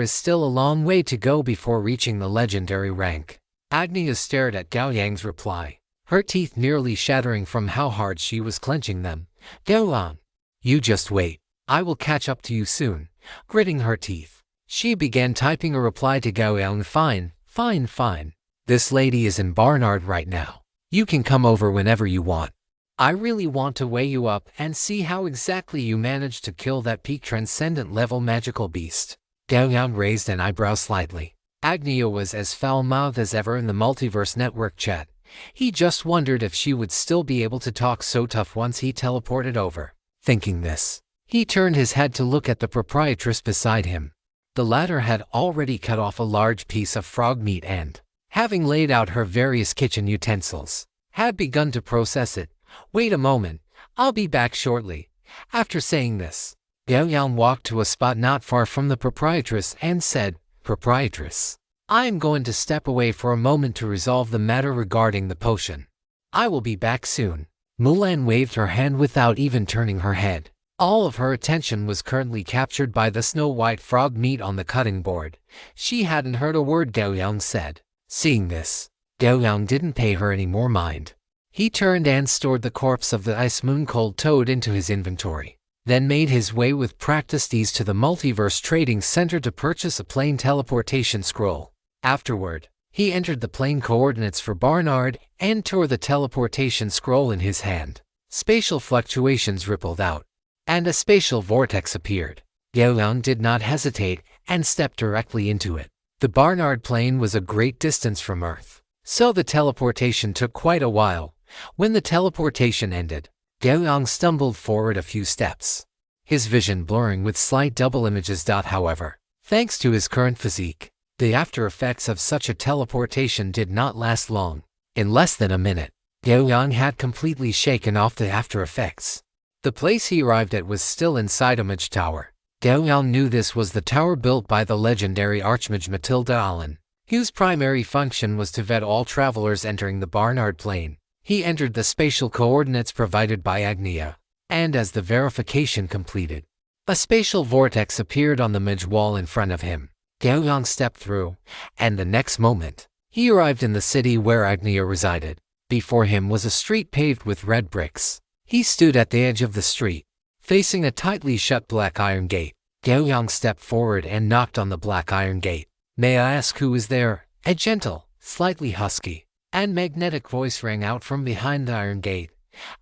is still a long way to go before reaching the legendary rank." Agnia stared at Gao Yang's reply, her teeth nearly shattering from how hard she was clenching them. "Gao Yang, you just wait. I will catch up to you soon." Gritting her teeth, she began typing a reply to Gao Yang. "Fine, fine, fine. This lady is in Barnard right now. You can come over whenever you want. I really want to weigh you up and see how exactly you managed to kill that peak transcendent level magical beast." Gao Yang raised an eyebrow slightly. Agnia was as foul-mouthed as ever in the Multiverse Network chat. He just wondered if she would still be able to talk so tough once he teleported over. Thinking this, he turned his head to look at the proprietress beside him. The latter had already cut off a large piece of frog meat and, having laid out her various kitchen utensils, had begun to process it. "Wait a moment, I'll be back shortly." After saying this, Gao Yang walked to a spot not far from the proprietress and said, "Proprietress, I am going to step away for a moment to resolve the matter regarding the potion. I will be back soon." Mulan waved her hand without even turning her head. All of her attention was currently captured by the snow-white frog meat on the cutting board. She hadn't heard a word Gao Yang said. Seeing this, Gao Yang didn't pay her any more mind. He turned and stored the corpse of the ice moon-cold toad into his inventory, then made his way with practiced ease to the Multiverse Trading Center to purchase a plain teleportation scroll. Afterward, he entered the plane coordinates for Barnard and tore the teleportation scroll in his hand. Spatial fluctuations rippled out, and a spatial vortex appeared. Gao Yang did not hesitate and stepped directly into it. The Barnard plane was a great distance from Earth, so the teleportation took quite a while. When the teleportation ended, Gao Yang stumbled forward a few steps, his vision blurring with slight double images. However, thanks to his current physique, the after effects of such a teleportation did not last long. In less than a minute, Gao Yang had completely shaken off the after effects. The place he arrived at was still inside a mage tower. Gao Yang knew this was the tower built by the legendary archmage Matilda Allen, whose primary function was to vet all travelers entering the Barnard plane. He entered the spatial coordinates provided by Agnia, and as the verification completed, a spatial vortex appeared on the mage wall in front of him. Gao Yang stepped through, and the next moment, he arrived in the city where Agnia resided. Before him was a street paved with red bricks. He stood at the edge of the street, facing a tightly shut black iron gate. Gao Yang stepped forward and knocked on the black iron gate. "May I ask who is there?" A gentle, slightly husky, and magnetic voice rang out from behind the iron gate.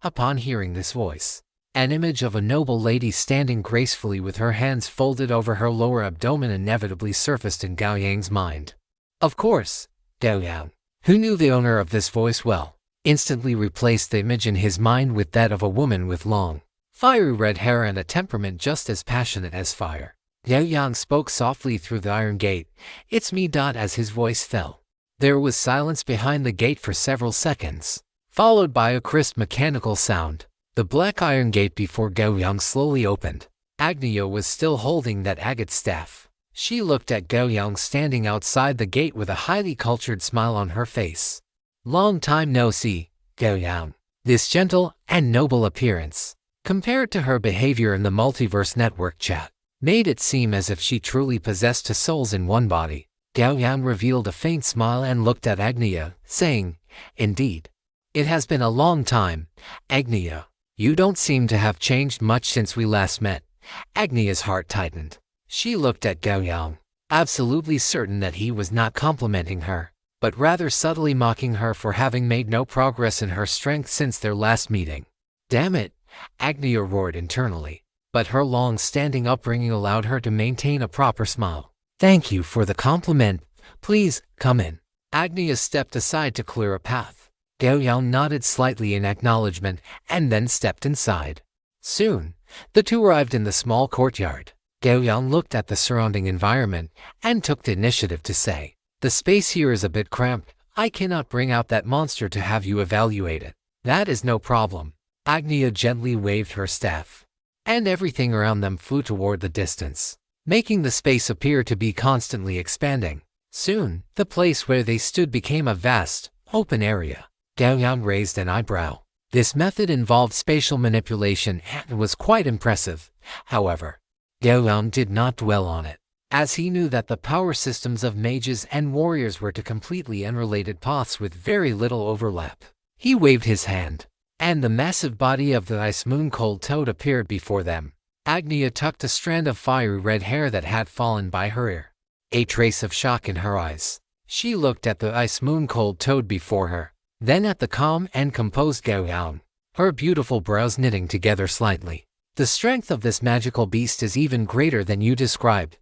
Upon hearing this voice, an image of a noble lady standing gracefully with her hands folded over her lower abdomen inevitably surfaced in Gao Yang's mind. Of course, Gao Yang, who knew the owner of this voice well, instantly replaced the image in his mind with that of a woman with long, fiery red hair and a temperament just as passionate as fire. Gao Yang spoke softly through the iron gate. "It's me." As his voice fell, there was silence behind the gate for several seconds, followed by a crisp mechanical sound. The black iron gate before Gao Yang slowly opened. Agnia was still holding that agate staff. She looked at Gao Yang standing outside the gate with a highly cultured smile on her face. Long time no see, Gao Yang. This gentle and noble appearance, compared to her behavior in the Multiverse Network chat, made it seem as if she truly possessed two souls in one body. Gao Yang revealed a faint smile and looked at Agnia, saying, "Indeed. It has been a long time, Agnia. You don't seem to have changed much since we last met." Agnia's heart tightened. She looked at Gao Yang, absolutely certain that he was not complimenting her, but rather subtly mocking her for having made no progress in her strength since their last meeting. "Damn it," Agnia roared internally, but her long-standing upbringing allowed her to maintain a proper smile. "Thank you for the compliment. Please, come in." Agnia stepped aside to clear a path. Gao Yang nodded slightly in acknowledgement and then stepped inside. Soon, the two arrived in the small courtyard. Gao Yang looked at the surrounding environment and took the initiative to say, "The space here is a bit cramped. I cannot bring out that monster to have you evaluate it." "That is no problem." Agnia gently waved her staff, and everything around them flew toward the distance, making the space appear to be constantly expanding. Soon, the place where they stood became a vast, open area. Gao Yang raised an eyebrow. This method involved spatial manipulation and was quite impressive. However, Gao Yang did not dwell on it, as he knew that the power systems of mages and warriors were two completely unrelated paths with very little overlap. He waved his hand, and the massive body of the ice moon cold toad appeared before them. Agnia tucked a strand of fiery red hair that had fallen by her ear, a trace of shock in her eyes. She looked at the ice moon cold toad before her, then at the calm and composed Gao Yang, her beautiful brows knitting together slightly. "The strength of this magical beast is even greater than you described,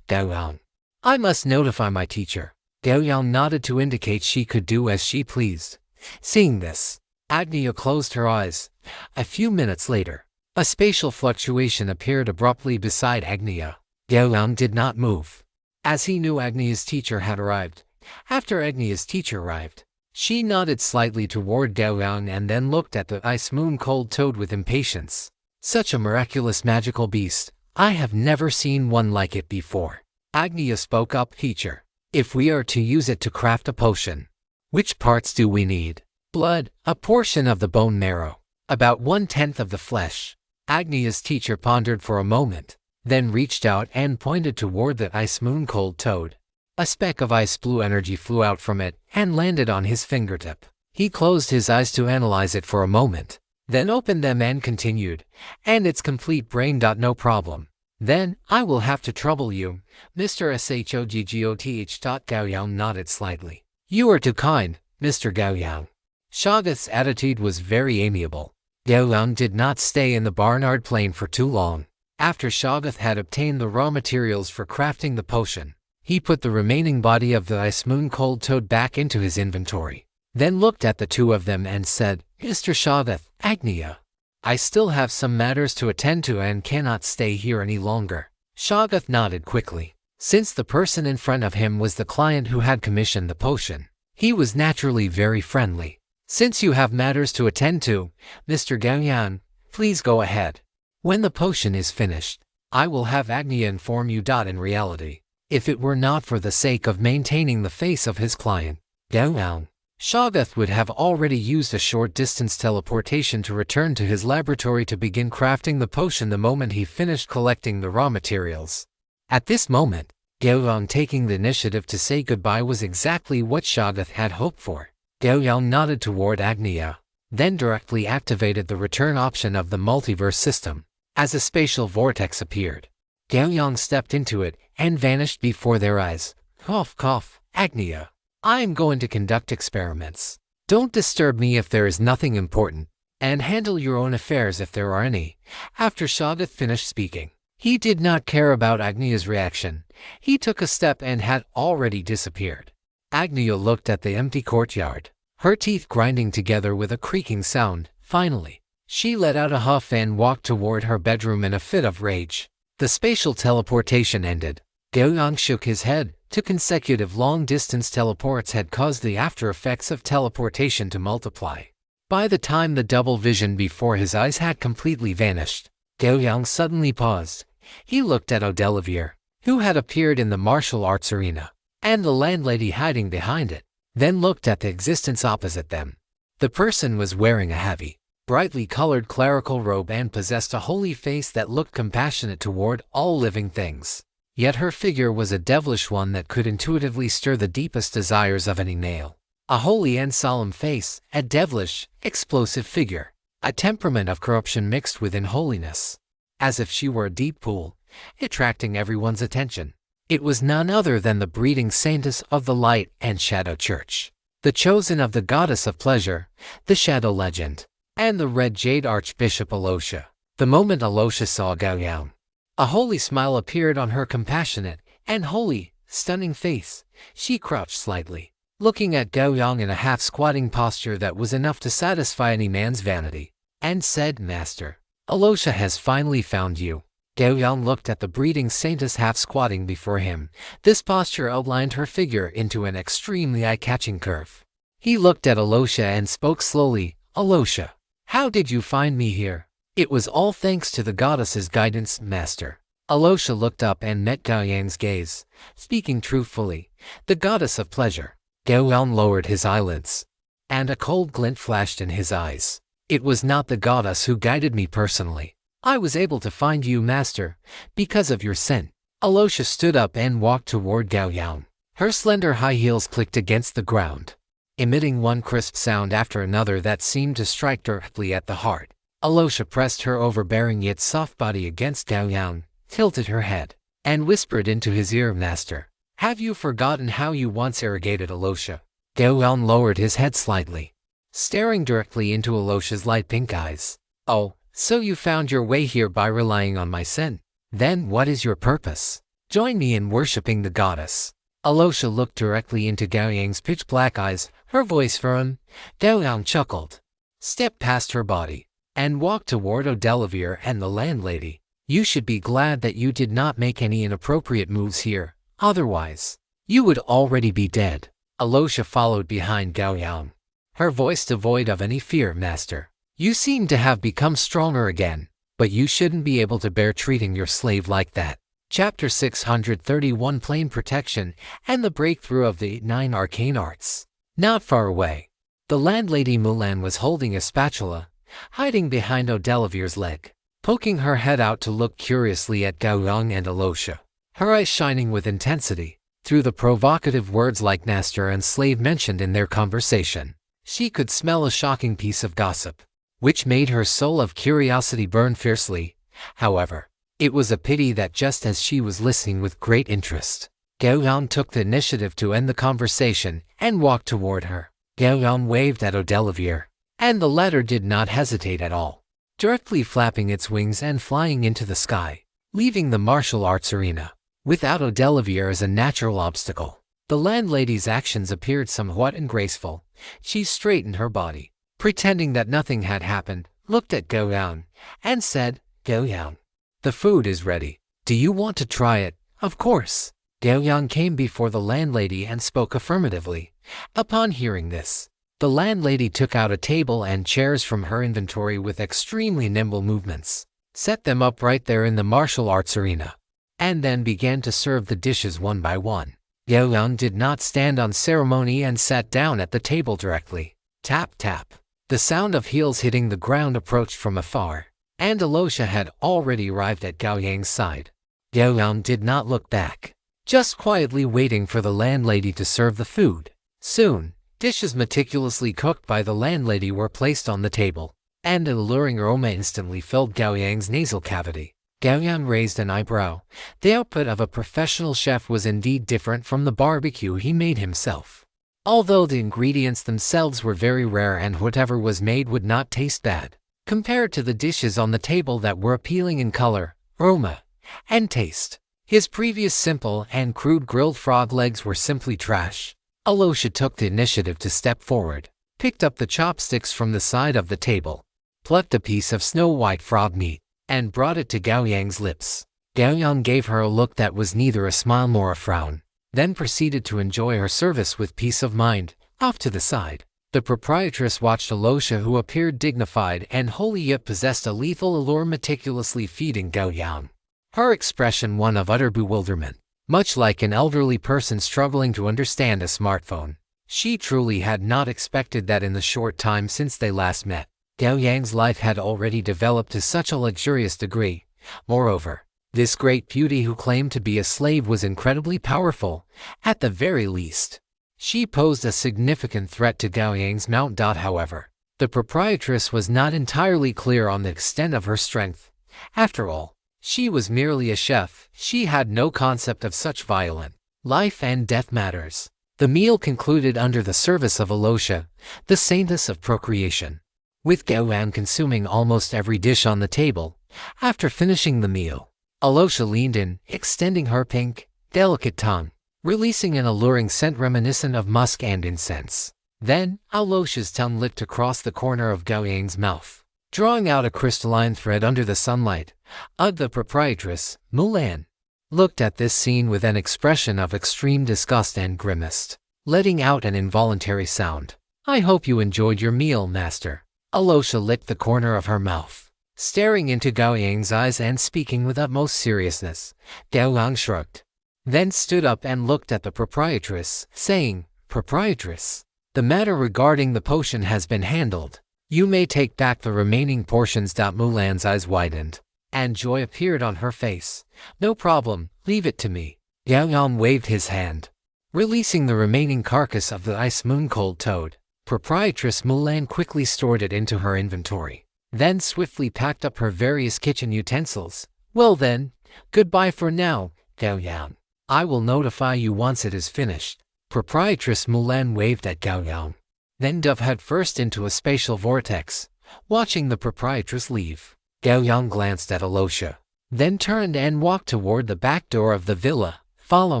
Gao Yang. I must notify my teacher." Gao Yang nodded to indicate she could do as she pleased. Seeing this, Agnia closed her eyes. A few minutes later, a spatial fluctuation appeared abruptly beside Agnia. Gao Yang did not move, as he knew Agnia's teacher had arrived. After Agnia's teacher arrived, she nodded slightly toward Gao Yang and then looked at the ice moon cold toad with impatience. "Such a miraculous magical beast. I have never seen one like it before." Agnia spoke up. "Teacher, if we are to use it to craft a potion, which parts do we need?" "Blood, a portion of the bone marrow, about 1/10 of the flesh." Agnia's teacher pondered for a moment, then reached out and pointed toward the ice moon cold toad. A speck of ice blue energy flew out from it and landed on his fingertip. He closed his eyes to analyze it for a moment, then opened them and continued, "And it's complete brain. No problem. Then, I will have to trouble you, Mr. Shoggoth. Gao Yang nodded slightly. "You are too kind, Mr. Gao Yang." Shoggoth's attitude was very amiable. Gao Yang did not stay in the barnard plane for too long. After Shoggoth had obtained the raw materials for crafting the potion, he put the remaining body of the ice moon cold toad back into his inventory, then looked at the two of them and said, "Mr. Shoggoth, Agnia, I still have some matters to attend to and cannot stay here any longer." Shoggoth nodded quickly. Since the person in front of him was the client who had commissioned the potion, he was naturally very friendly. "Since you have matters to attend to, Mr. Gao Yang, please go ahead. When the potion is finished, I will have Agnia inform you. In reality, if it were not for the sake of maintaining the face of his client, Gao Yang, Shoggoth would have already used a short-distance teleportation to return to his laboratory to begin crafting the potion the moment he finished collecting the raw materials. At this moment, Gao Yang taking the initiative to say goodbye was exactly what Shoggoth had hoped for. Gao Yang nodded toward Agnia, then directly activated the return option of the multiverse system. As a spatial vortex appeared, Gao Yang stepped into it and vanished before their eyes. "Cough, cough, Agnia. I am going to conduct experiments. Don't disturb me if there is nothing important, and handle your own affairs if there are any." After Shoggoth finished speaking, he did not care about Agnia's reaction. He took a step and had already disappeared. Agnia looked at the empty courtyard, her teeth grinding together with a creaking sound. Finally, she let out a huff and walked toward her bedroom in a fit of rage. The spatial teleportation ended. Gao Yang shook his head. 2 consecutive long-distance teleports had caused the after effects of teleportation to multiply. By the time the double vision before his eyes had completely vanished, Gao Yang suddenly paused. He looked at Odelivier, who had appeared in the martial arts arena, and the landlady hiding behind it, then looked at the existence opposite them. The person was wearing a heavy, brightly colored clerical robe and possessed a holy face that looked compassionate toward all living things. Yet her figure was a devilish one that could intuitively stir the deepest desires of any male. A holy and solemn face, a devilish, explosive figure, a temperament of corruption mixed with holiness. As if she were a deep pool, attracting everyone's attention. It was none other than the breeding saintess of the Light and Shadow Church, the chosen of the goddess of pleasure, the Shadow Legend, and the Red Jade Archbishop Alosha. The moment Alosha saw Gao Yang, a holy smile appeared on her compassionate and holy, stunning face. She crouched slightly, looking at Gao Yang in a half-squatting posture that was enough to satisfy any man's vanity, and said, "Master, Alosha has finally found you." Gao Yang looked at the breeding saintess half-squatting before him. This posture outlined her figure into an extremely eye-catching curve. He looked at Alosha and spoke slowly, "Alosha, how did you find me here?" "It was all thanks to the goddess's guidance, Master." Alosha looked up and met Gao Yang's gaze, speaking truthfully, "The goddess of pleasure." Gao Yang lowered his eyelids, and a cold glint flashed in his eyes. "It was not the goddess who guided me personally. I was able to find you, Master, because of your scent." Alosha stood up and walked toward Gao Yang. Her slender high heels clicked against the ground, emitting one crisp sound after another that seemed to strike directly at the heart. Alosha pressed her overbearing yet soft body against Gao Yang, tilted her head, and whispered into his ear, "Master, have you forgotten how you once irrigated Alosha?" Gao Yang lowered his head slightly, staring directly into Alosha's light pink eyes. "Oh, so you found your way here by relying on my scent? Then what is your purpose? Join me in worshipping the goddess." Alosha looked directly into Gao Yang's pitch-black eyes, her voice firm. Gao Yang chuckled, stepped past her body, and walked toward Odelivier and the landlady. "You should be glad that you did not make any inappropriate moves here, otherwise, you would already be dead." Alosha followed behind Gao Yang, her voice devoid of any fear. "Master, you seem to have become stronger again, but you shouldn't be able to bear treating your slave like that." Chapter 631 Plain Protection and the Breakthrough of the 9 Arcane Arts. Not far away, the landlady Mulan was holding a spatula, hiding behind Odelivier's leg, poking her head out to look curiously at Gao Yang and Alosha, her eyes shining with intensity. Through the provocative words like master and slave mentioned in their conversation, she could smell a shocking piece of gossip, which made her soul of curiosity burn fiercely. However, it was a pity that just as she was listening with great interest, Gao Yang took the initiative to end the conversation and walked toward her. Gao Yang waved at Odelivier, and the latter did not hesitate at all, directly flapping its wings and flying into the sky, leaving the martial arts arena. Without Odelivier as a natural obstacle, the landlady's actions appeared somewhat ungraceful. She straightened her body, pretending that nothing had happened, looked at Gao Yang, and said, "Gao Yang, the food is ready. Do you want to try it?" "Of course." Gao Yang came before the landlady and spoke affirmatively. Upon hearing this, the landlady took out a table and chairs from her inventory with extremely nimble movements, set them up right there in the martial arts arena, and then began to serve the dishes one by one. Gao Yang did not stand on ceremony and sat down at the table directly. Tap, tap. The sound of heels hitting the ground approached from afar, and Alosha had already arrived at Gao Yang's side. Gao Yang did not look back, just quietly waiting for the landlady to serve the food. Soon, dishes meticulously cooked by the landlady were placed on the table, and an alluring aroma instantly filled Gao Yang's nasal cavity. Gao Yang raised an eyebrow. The output of a professional chef was indeed different from the barbecue he made himself. Although the ingredients themselves were very rare and whatever was made would not taste bad, compared to the dishes on the table that were appealing in color, aroma, and taste. His previous simple and crude grilled frog legs were simply trash. Alosha took the initiative to step forward, picked up the chopsticks from the side of the table, plucked a piece of snow-white frog meat, and brought it to Gao Yang's lips. Gao Yang gave her a look that was neither a smile nor a frown, then proceeded to enjoy her service with peace of mind. Off to the side, The proprietress watched Alosha, who appeared dignified and holy yet possessed a lethal allure, meticulously feeding Gao Yang. Her expression one of utter bewilderment. Much like an elderly person struggling to understand a smartphone. She truly had not expected that in the short time since they last met, Gao Yang's life had already developed to such a luxurious degree. Moreover, this great beauty who claimed to be a slave was incredibly powerful, at the very least. She posed a significant threat to Gao Yang's mount. However, the proprietress was not entirely clear on the extent of her strength. After all, she was merely a chef. She had no concept of such violent life and death matters. The meal concluded under the service of Alosha, the saintess of procreation, with Gao Yang consuming almost every dish on the table. After finishing the meal, Alosha leaned in, extending her pink, delicate tongue, releasing an alluring scent reminiscent of musk and incense. Then, Alosha's tongue licked across the corner of Gao Yang's mouth, drawing out a crystalline thread under the sunlight. The proprietress, Mulan, looked at this scene with an expression of extreme disgust and grimaced, letting out an involuntary sound. "I hope you enjoyed your meal, master." Alosha licked the corner of her mouth, staring into Gao Yang's eyes and speaking with utmost seriousness. Gao Yang shrugged, then stood up and looked at the proprietress, saying, "Proprietress, the matter regarding the potion has been handled. You may take back the remaining portions." Mulan's eyes widened, and joy appeared on her face. "No problem, leave it to me." Gao Yang waved his hand, releasing the remaining carcass of the ice moon-cold toad. Proprietress Mulan quickly stored it into her inventory, then swiftly packed up her various kitchen utensils. "Well then, goodbye for now, Gao Yang. I will notify you once it is finished." Proprietress Mulan waved at Gao Yang, then dove headfirst into a spatial vortex. Watching the proprietress leave, Gao Yang glanced at Alosha, then turned and walked toward the back door of the villa. "Follow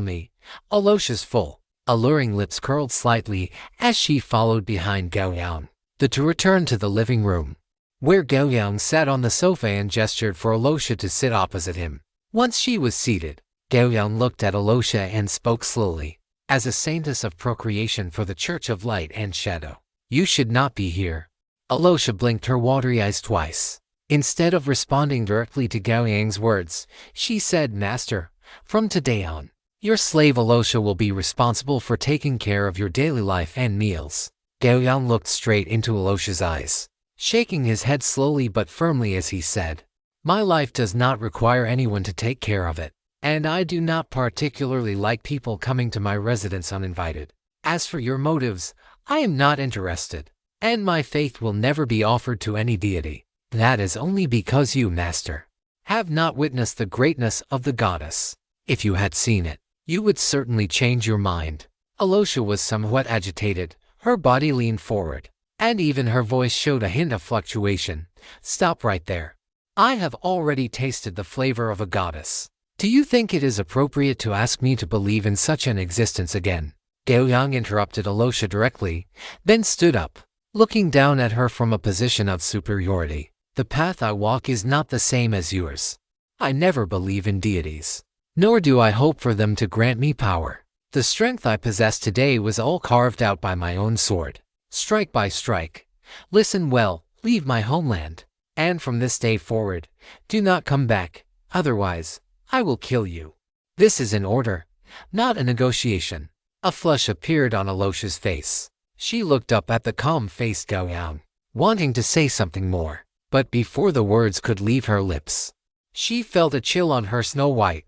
me." Alosha's full, alluring lips curled slightly as she followed behind Gao Yang. The two returned to the living room, where Gao Yang sat on the sofa and gestured for Alosha to sit opposite him. Once she was seated, Gao Yang looked at Alosha and spoke slowly. "As a saintess of procreation for the Church of Light and Shadow, you should not be here." Alosha blinked her watery eyes twice. Instead of responding directly to Gao Yang's words, she said, "Master, from today on, your slave Alosha will be responsible for taking care of your daily life and meals." Gao Yang looked straight into Alosha's eyes, shaking his head slowly but firmly as he said, "My life does not require anyone to take care of it, and I do not particularly like people coming to my residence uninvited. As for your motives, I am not interested, and my faith will never be offered to any deity. That is only because you, master, have not witnessed the greatness of the goddess. If you had seen it, you would certainly change your mind." Alosha was somewhat agitated, her body leaned forward, and even her voice showed a hint of fluctuation. "Stop right there. I have already tasted the flavor of a goddess. Do you think it is appropriate to ask me to believe in such an existence again?" Gao Yang interrupted Alosha directly, then stood up, looking down at her from a position of superiority. "The path I walk is not the same as yours. I never believe in deities, nor do I hope for them to grant me power. The strength I possess today was all carved out by my own sword, strike by strike. Listen well, leave my homeland, and from this day forward, do not come back, otherwise, I will kill you. This is an order, not a negotiation." A flush appeared on Alosha's face. She looked up at the calm-faced Gao Yang, wanting to say something more, but before the words could leave her lips, she felt a chill on her snow-white,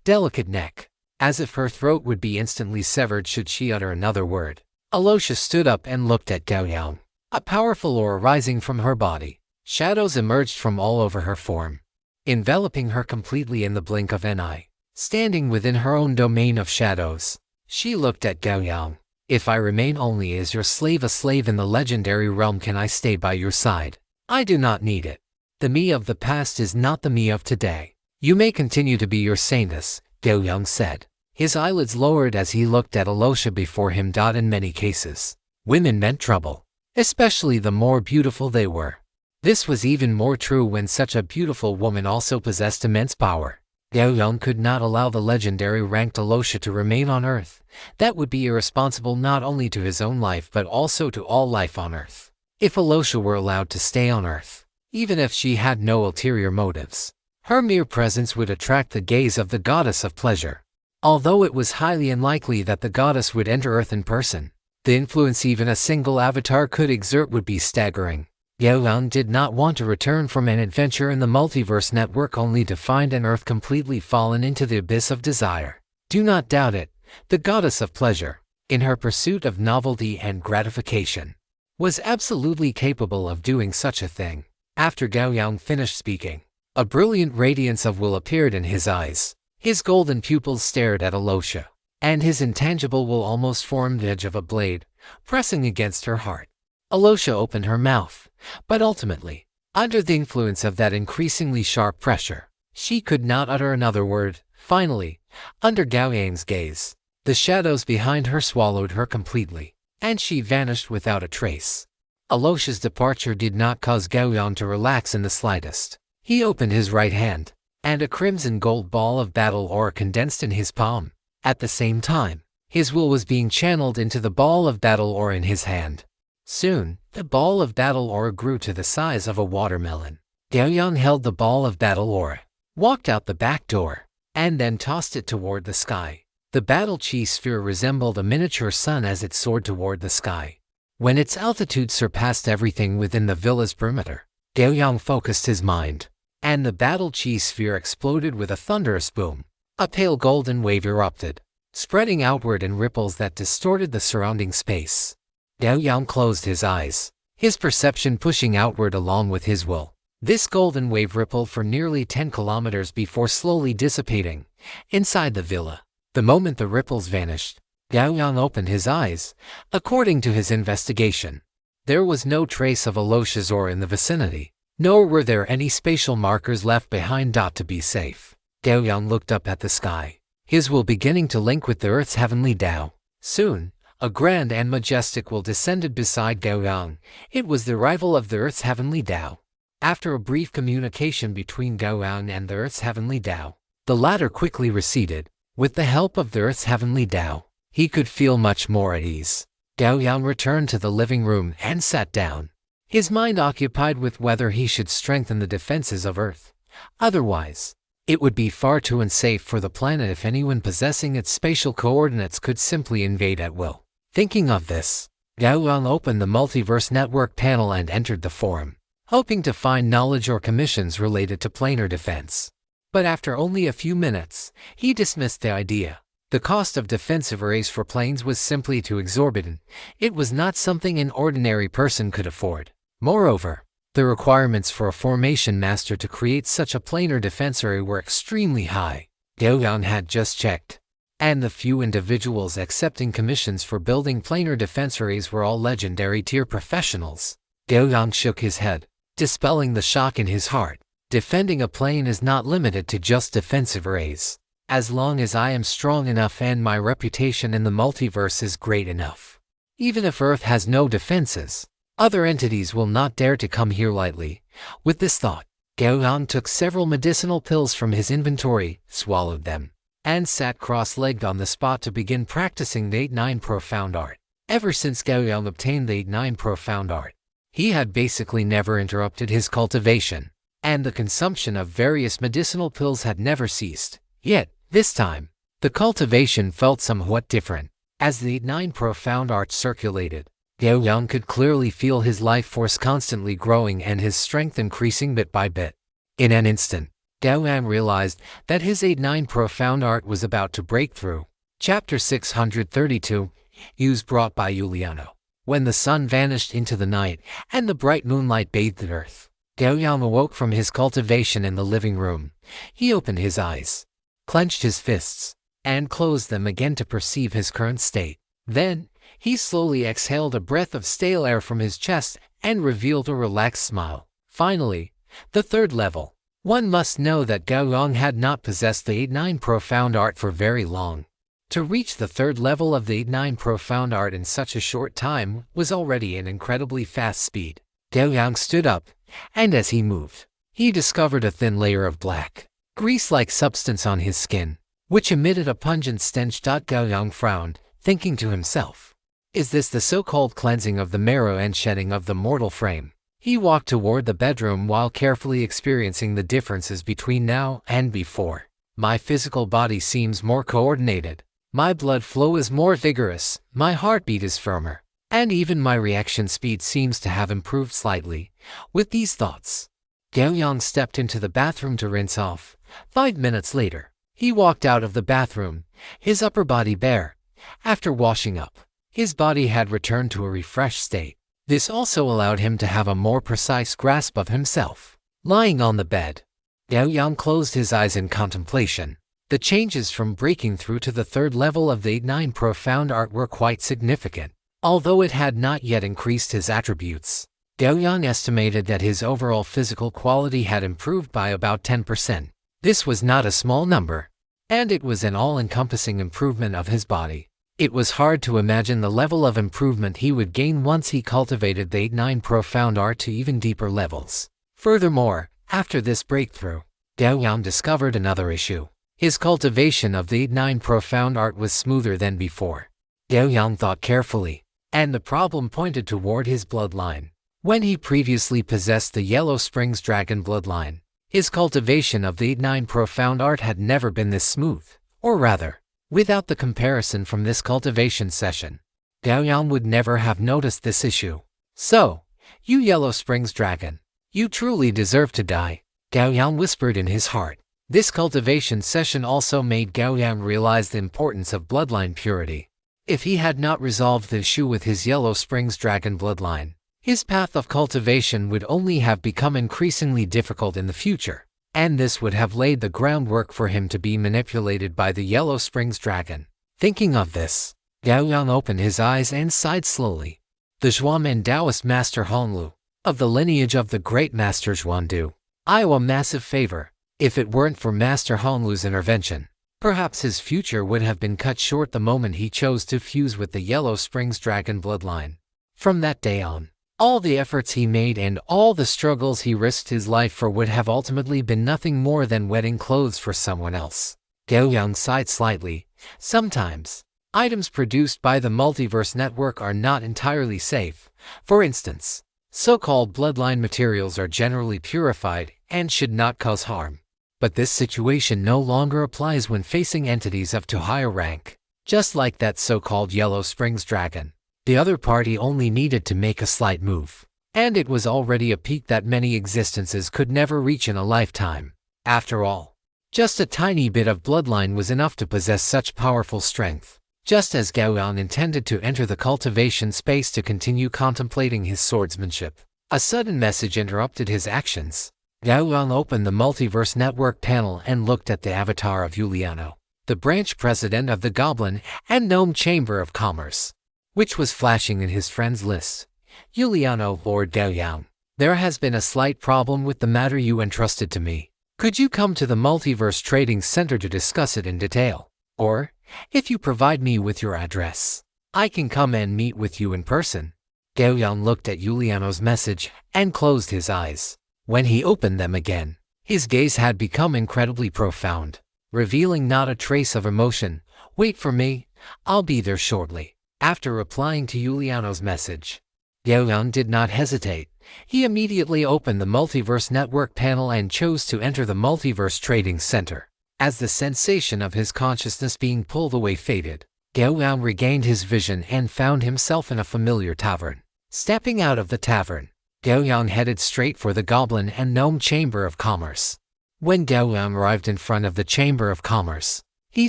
delicate neck, as if her throat would be instantly severed should she utter another word. Alosha stood up and looked at Gao Yang, a powerful aura rising from her body. Shadows emerged from all over her form, enveloping her completely in the blink of an eye. Standing within her own domain of shadows, she looked at Gao Yang. "If I remain only as your slave, a slave in the legendary realm, can I stay by your side? I do not need it. The me of the past is not the me of today. You may continue to be your saintess," Gao Yang said. His eyelids lowered as he looked at Alosha before him. In many cases, women meant trouble, especially the more beautiful they were. This was even more true when such a beautiful woman also possessed immense power. Gao Yang could not allow the legendary ranked Alosha to remain on Earth. That would be irresponsible not only to his own life but also to all life on Earth. If Alosha were allowed to stay on Earth, even if she had no ulterior motives, her mere presence would attract the gaze of the goddess of pleasure. Although it was highly unlikely that the goddess would enter Earth in person, the influence even a single avatar could exert would be staggering. Gao Yang did not want to return from an adventure in the Multiverse Network only to find an Earth completely fallen into the abyss of desire. Do not doubt it, the goddess of pleasure, in her pursuit of novelty and gratification, was absolutely capable of doing such a thing. After Gao Yang finished speaking, a brilliant radiance of will appeared in his eyes. His golden pupils stared at Alosha, and his intangible will almost formed the edge of a blade, pressing against her heart. Alosha opened her mouth, but ultimately, under the influence of that increasingly sharp pressure, she could not utter another word. Finally, under Gao Yang's gaze, the shadows behind her swallowed her completely, and she vanished without a trace. Alosha's departure did not cause Gao Yang to relax in the slightest. He opened his right hand, and a crimson gold ball of battle aura condensed in his palm. At the same time, his will was being channeled into the ball of battle aura in his hand. Soon, the ball of battle aura grew to the size of a watermelon. Gao Yang held the ball of battle aura, walked out the back door, and then tossed it toward the sky. The battle chi sphere resembled a miniature sun as it soared toward the sky. When its altitude surpassed everything within the villa's perimeter, Gao Yang focused his mind, and the battle chi sphere exploded with a thunderous boom. A pale golden wave erupted, spreading outward in ripples that distorted the surrounding space. Gao Yang closed his eyes, his perception pushing outward along with his will. This golden wave rippled for nearly 10 kilometers before slowly dissipating inside the villa. The moment the ripples vanished, Gao Yang opened his eyes. According to his investigation, there was no trace of Alosha's aura in the vicinity, nor were there any spatial markers left behind. To be safe, Gao Yang looked up at the sky, his will beginning to link with the Earth's heavenly Tao. Soon, a grand and majestic will descended beside Gao Yang. It was the arrival of the Earth's heavenly Tao. After a brief communication between Gao Yang and the Earth's heavenly Tao, the latter quickly receded. With the help of the Earth's heavenly Tao, he could feel much more at ease. Gao Yang returned to the living room and sat down, his mind occupied with whether he should strengthen the defenses of Earth. Otherwise, it would be far too unsafe for the planet if anyone possessing its spatial coordinates could simply invade at will. Thinking of this, Gao Yang opened the Multiverse Network panel and entered the forum, hoping to find knowledge or commissions related to planar defense. But after only a few minutes, he dismissed the idea. The cost of defensive arrays for planes was simply too exorbitant. It was not something an ordinary person could afford. Moreover, the requirements for a formation master to create such a planar defense array were extremely high. Gao Yang had just checked, and the few individuals accepting commissions for building planar defense arrays were all legendary tier professionals. Gao Yang shook his head, dispelling the shock in his heart. Defending a plane is not limited to just defensive arrays. As long as I am strong enough and my reputation in the multiverse is great enough, even if Earth has no defenses, other entities will not dare to come here lightly. With this thought, Gao Yang took several medicinal pills from his inventory, swallowed them, and sat cross-legged on the spot to begin practicing the 8-9 profound art. Ever since Gao Yang obtained the 8-9 profound art, he had basically never interrupted his cultivation, and the consumption of various medicinal pills had never ceased. Yet, this time, the cultivation felt somewhat different. As the 8-9 profound art circulated, Gao Yang could clearly feel his life force constantly growing and his strength increasing bit by bit. In an instant, Gao Yang realized that his 8-9 profound art was about to break through. Chapter 632, News brought by Juliano. When the sun vanished into the night and the bright moonlight bathed the earth, Gao Yang awoke from his cultivation in the living room. He opened his eyes, clenched his fists, and closed them again to perceive his current state. Then, he slowly exhaled a breath of stale air from his chest and revealed a relaxed smile. Finally, the third level. One must know that Gao Yang had not possessed the 8-9 profound art for very long. To reach the third level of the 8-9 profound art in such a short time was already an incredibly fast speed. Gao Yang stood up, and as he moved, he discovered a thin layer of black grease-like substance on his skin, which emitted a pungent stench. Gao Yang frowned, thinking to himself, is this the so-called cleansing of the marrow and shedding of the mortal frame? He walked toward the bedroom while carefully experiencing the differences between now and before. My physical body seems more coordinated. My blood flow is more vigorous, my heartbeat is firmer, and even my reaction speed seems to have improved slightly. With these thoughts, Gao Yang stepped into the bathroom to rinse off. 5 minutes later, he walked out of the bathroom, his upper body bare. After washing up, his body had returned to a refreshed state. This also allowed him to have a more precise grasp of himself. Lying on the bed, Gao Yang closed his eyes in contemplation. The changes from breaking through to the third level of the 9 profound art were quite significant. Although it had not yet increased his attributes, Gao Yang estimated that his overall physical quality had improved by about 10%. This was not a small number, and it was an all-encompassing improvement of his body. It was hard to imagine the level of improvement he would gain once he cultivated the 9 profound art to even deeper levels. Furthermore, after this breakthrough, Gao Yang discovered another issue. His cultivation of the 9 profound art was smoother than before. Gao Yang thought carefully, and the problem pointed toward his bloodline. When he previously possessed the Yellow Springs Dragon bloodline, his cultivation of the 9 profound art had never been this smooth, or rather, without the comparison from this cultivation session, Gao Yang would never have noticed this issue. So, you Yellow Springs Dragon, you truly deserve to die, Gao Yang whispered in his heart. This cultivation session also made Gao Yang realize the importance of bloodline purity. If he had not resolved the issue with his Yellow Springs Dragon bloodline, his path of cultivation would only have become increasingly difficult in the future, and this would have laid the groundwork for him to be manipulated by the Yellow Springs Dragon. Thinking of this, Gao Yang opened his eyes and sighed slowly. The Zhuamen Taoist Master Honglu, of the lineage of the great Master Zhuandu, I owe a massive favor. If it weren't for Master Honglu's intervention, perhaps his future would have been cut short the moment he chose to fuse with the Yellow Springs Dragon bloodline. From that day on, all the efforts he made and all the struggles he risked his life for would have ultimately been nothing more than wedding clothes for someone else. Gao Yang sighed slightly. Sometimes, items produced by the Multiverse Network are not entirely safe. For instance, so-called bloodline materials are generally purified and should not cause harm. But this situation no longer applies when facing entities up to higher rank. Just like that so-called Yellow Springs Dragon, the other party only needed to make a slight move, and it was already a peak that many existences could never reach in a lifetime. After all, just a tiny bit of bloodline was enough to possess such powerful strength. Just as Gao Yang intended to enter the cultivation space to continue contemplating his swordsmanship, a sudden message interrupted his actions. Gao Yang opened the Multiverse Network panel and looked at the avatar of Giuliano, the branch president of the Goblin and Gnome Chamber of Commerce, which was flashing in his friends list. Giuliano, Lord Gao Yang, there has been a slight problem with the matter you entrusted to me. Could you come to the Multiverse Trading Center to discuss it in detail? Or, if you provide me with your address, I can come and meet with you in person. Gao Yang looked at Giuliano's message and closed his eyes. When he opened them again, his gaze had become incredibly profound, revealing not a trace of emotion. Wait for me, I'll be there shortly. After replying to Giuliano's message, Gao Yang did not hesitate. He immediately opened the Multiverse Network panel and chose to enter the Multiverse Trading Center. As the sensation of his consciousness being pulled away faded, Gao Yang regained his vision and found himself in a familiar tavern. Stepping out of the tavern, Gao Yang headed straight for the Goblin and Gnome Chamber of Commerce. When Gao Yang arrived in front of the Chamber of Commerce, he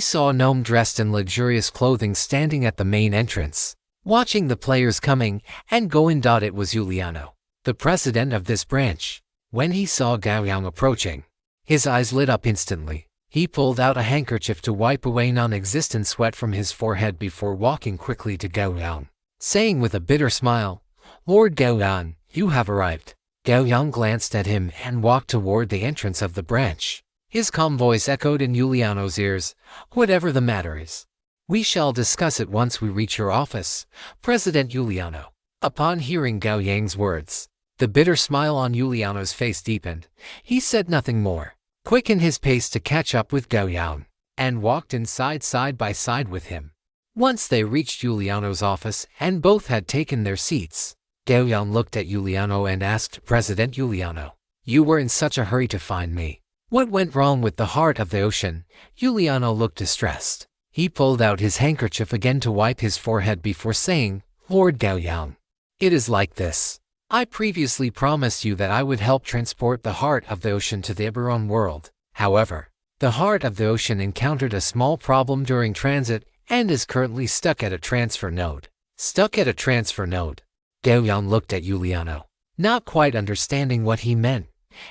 saw a gnome dressed in luxurious clothing standing at the main entrance, watching the players coming and going. It was Giuliano, the president of this branch. When he saw Gao Yang approaching, his eyes lit up instantly. He pulled out a handkerchief to wipe away non-existent sweat from his forehead before walking quickly to Gao Yang, saying with a bitter smile, "Lord Gao Yang, you have arrived." Gao Yang glanced at him and walked toward the entrance of the branch. His calm voice echoed in Giuliano's ears, "Whatever the matter is, we shall discuss it once we reach your office, President Giuliano." Upon hearing Gao Yang's words, the bitter smile on Giuliano's face deepened. He said nothing more, quickened his pace to catch up with Gao Yang, and walked inside side by side with him. Once they reached Giuliano's office and both had taken their seats, Gao Yang looked at Giuliano and asked, "President Giuliano, you were in such a hurry to find me. What went wrong with the heart of the ocean?" Giuliano looked distressed. He pulled out his handkerchief again to wipe his forehead before saying, "Lord Gao Yang, it is like this. I previously promised you that I would help transport the heart of the ocean to the Eberron world. However, the heart of the ocean encountered a small problem during transit and is currently stuck at a transfer node." Stuck at a transfer node? Gao Yang looked at Giuliano, not quite understanding what he meant.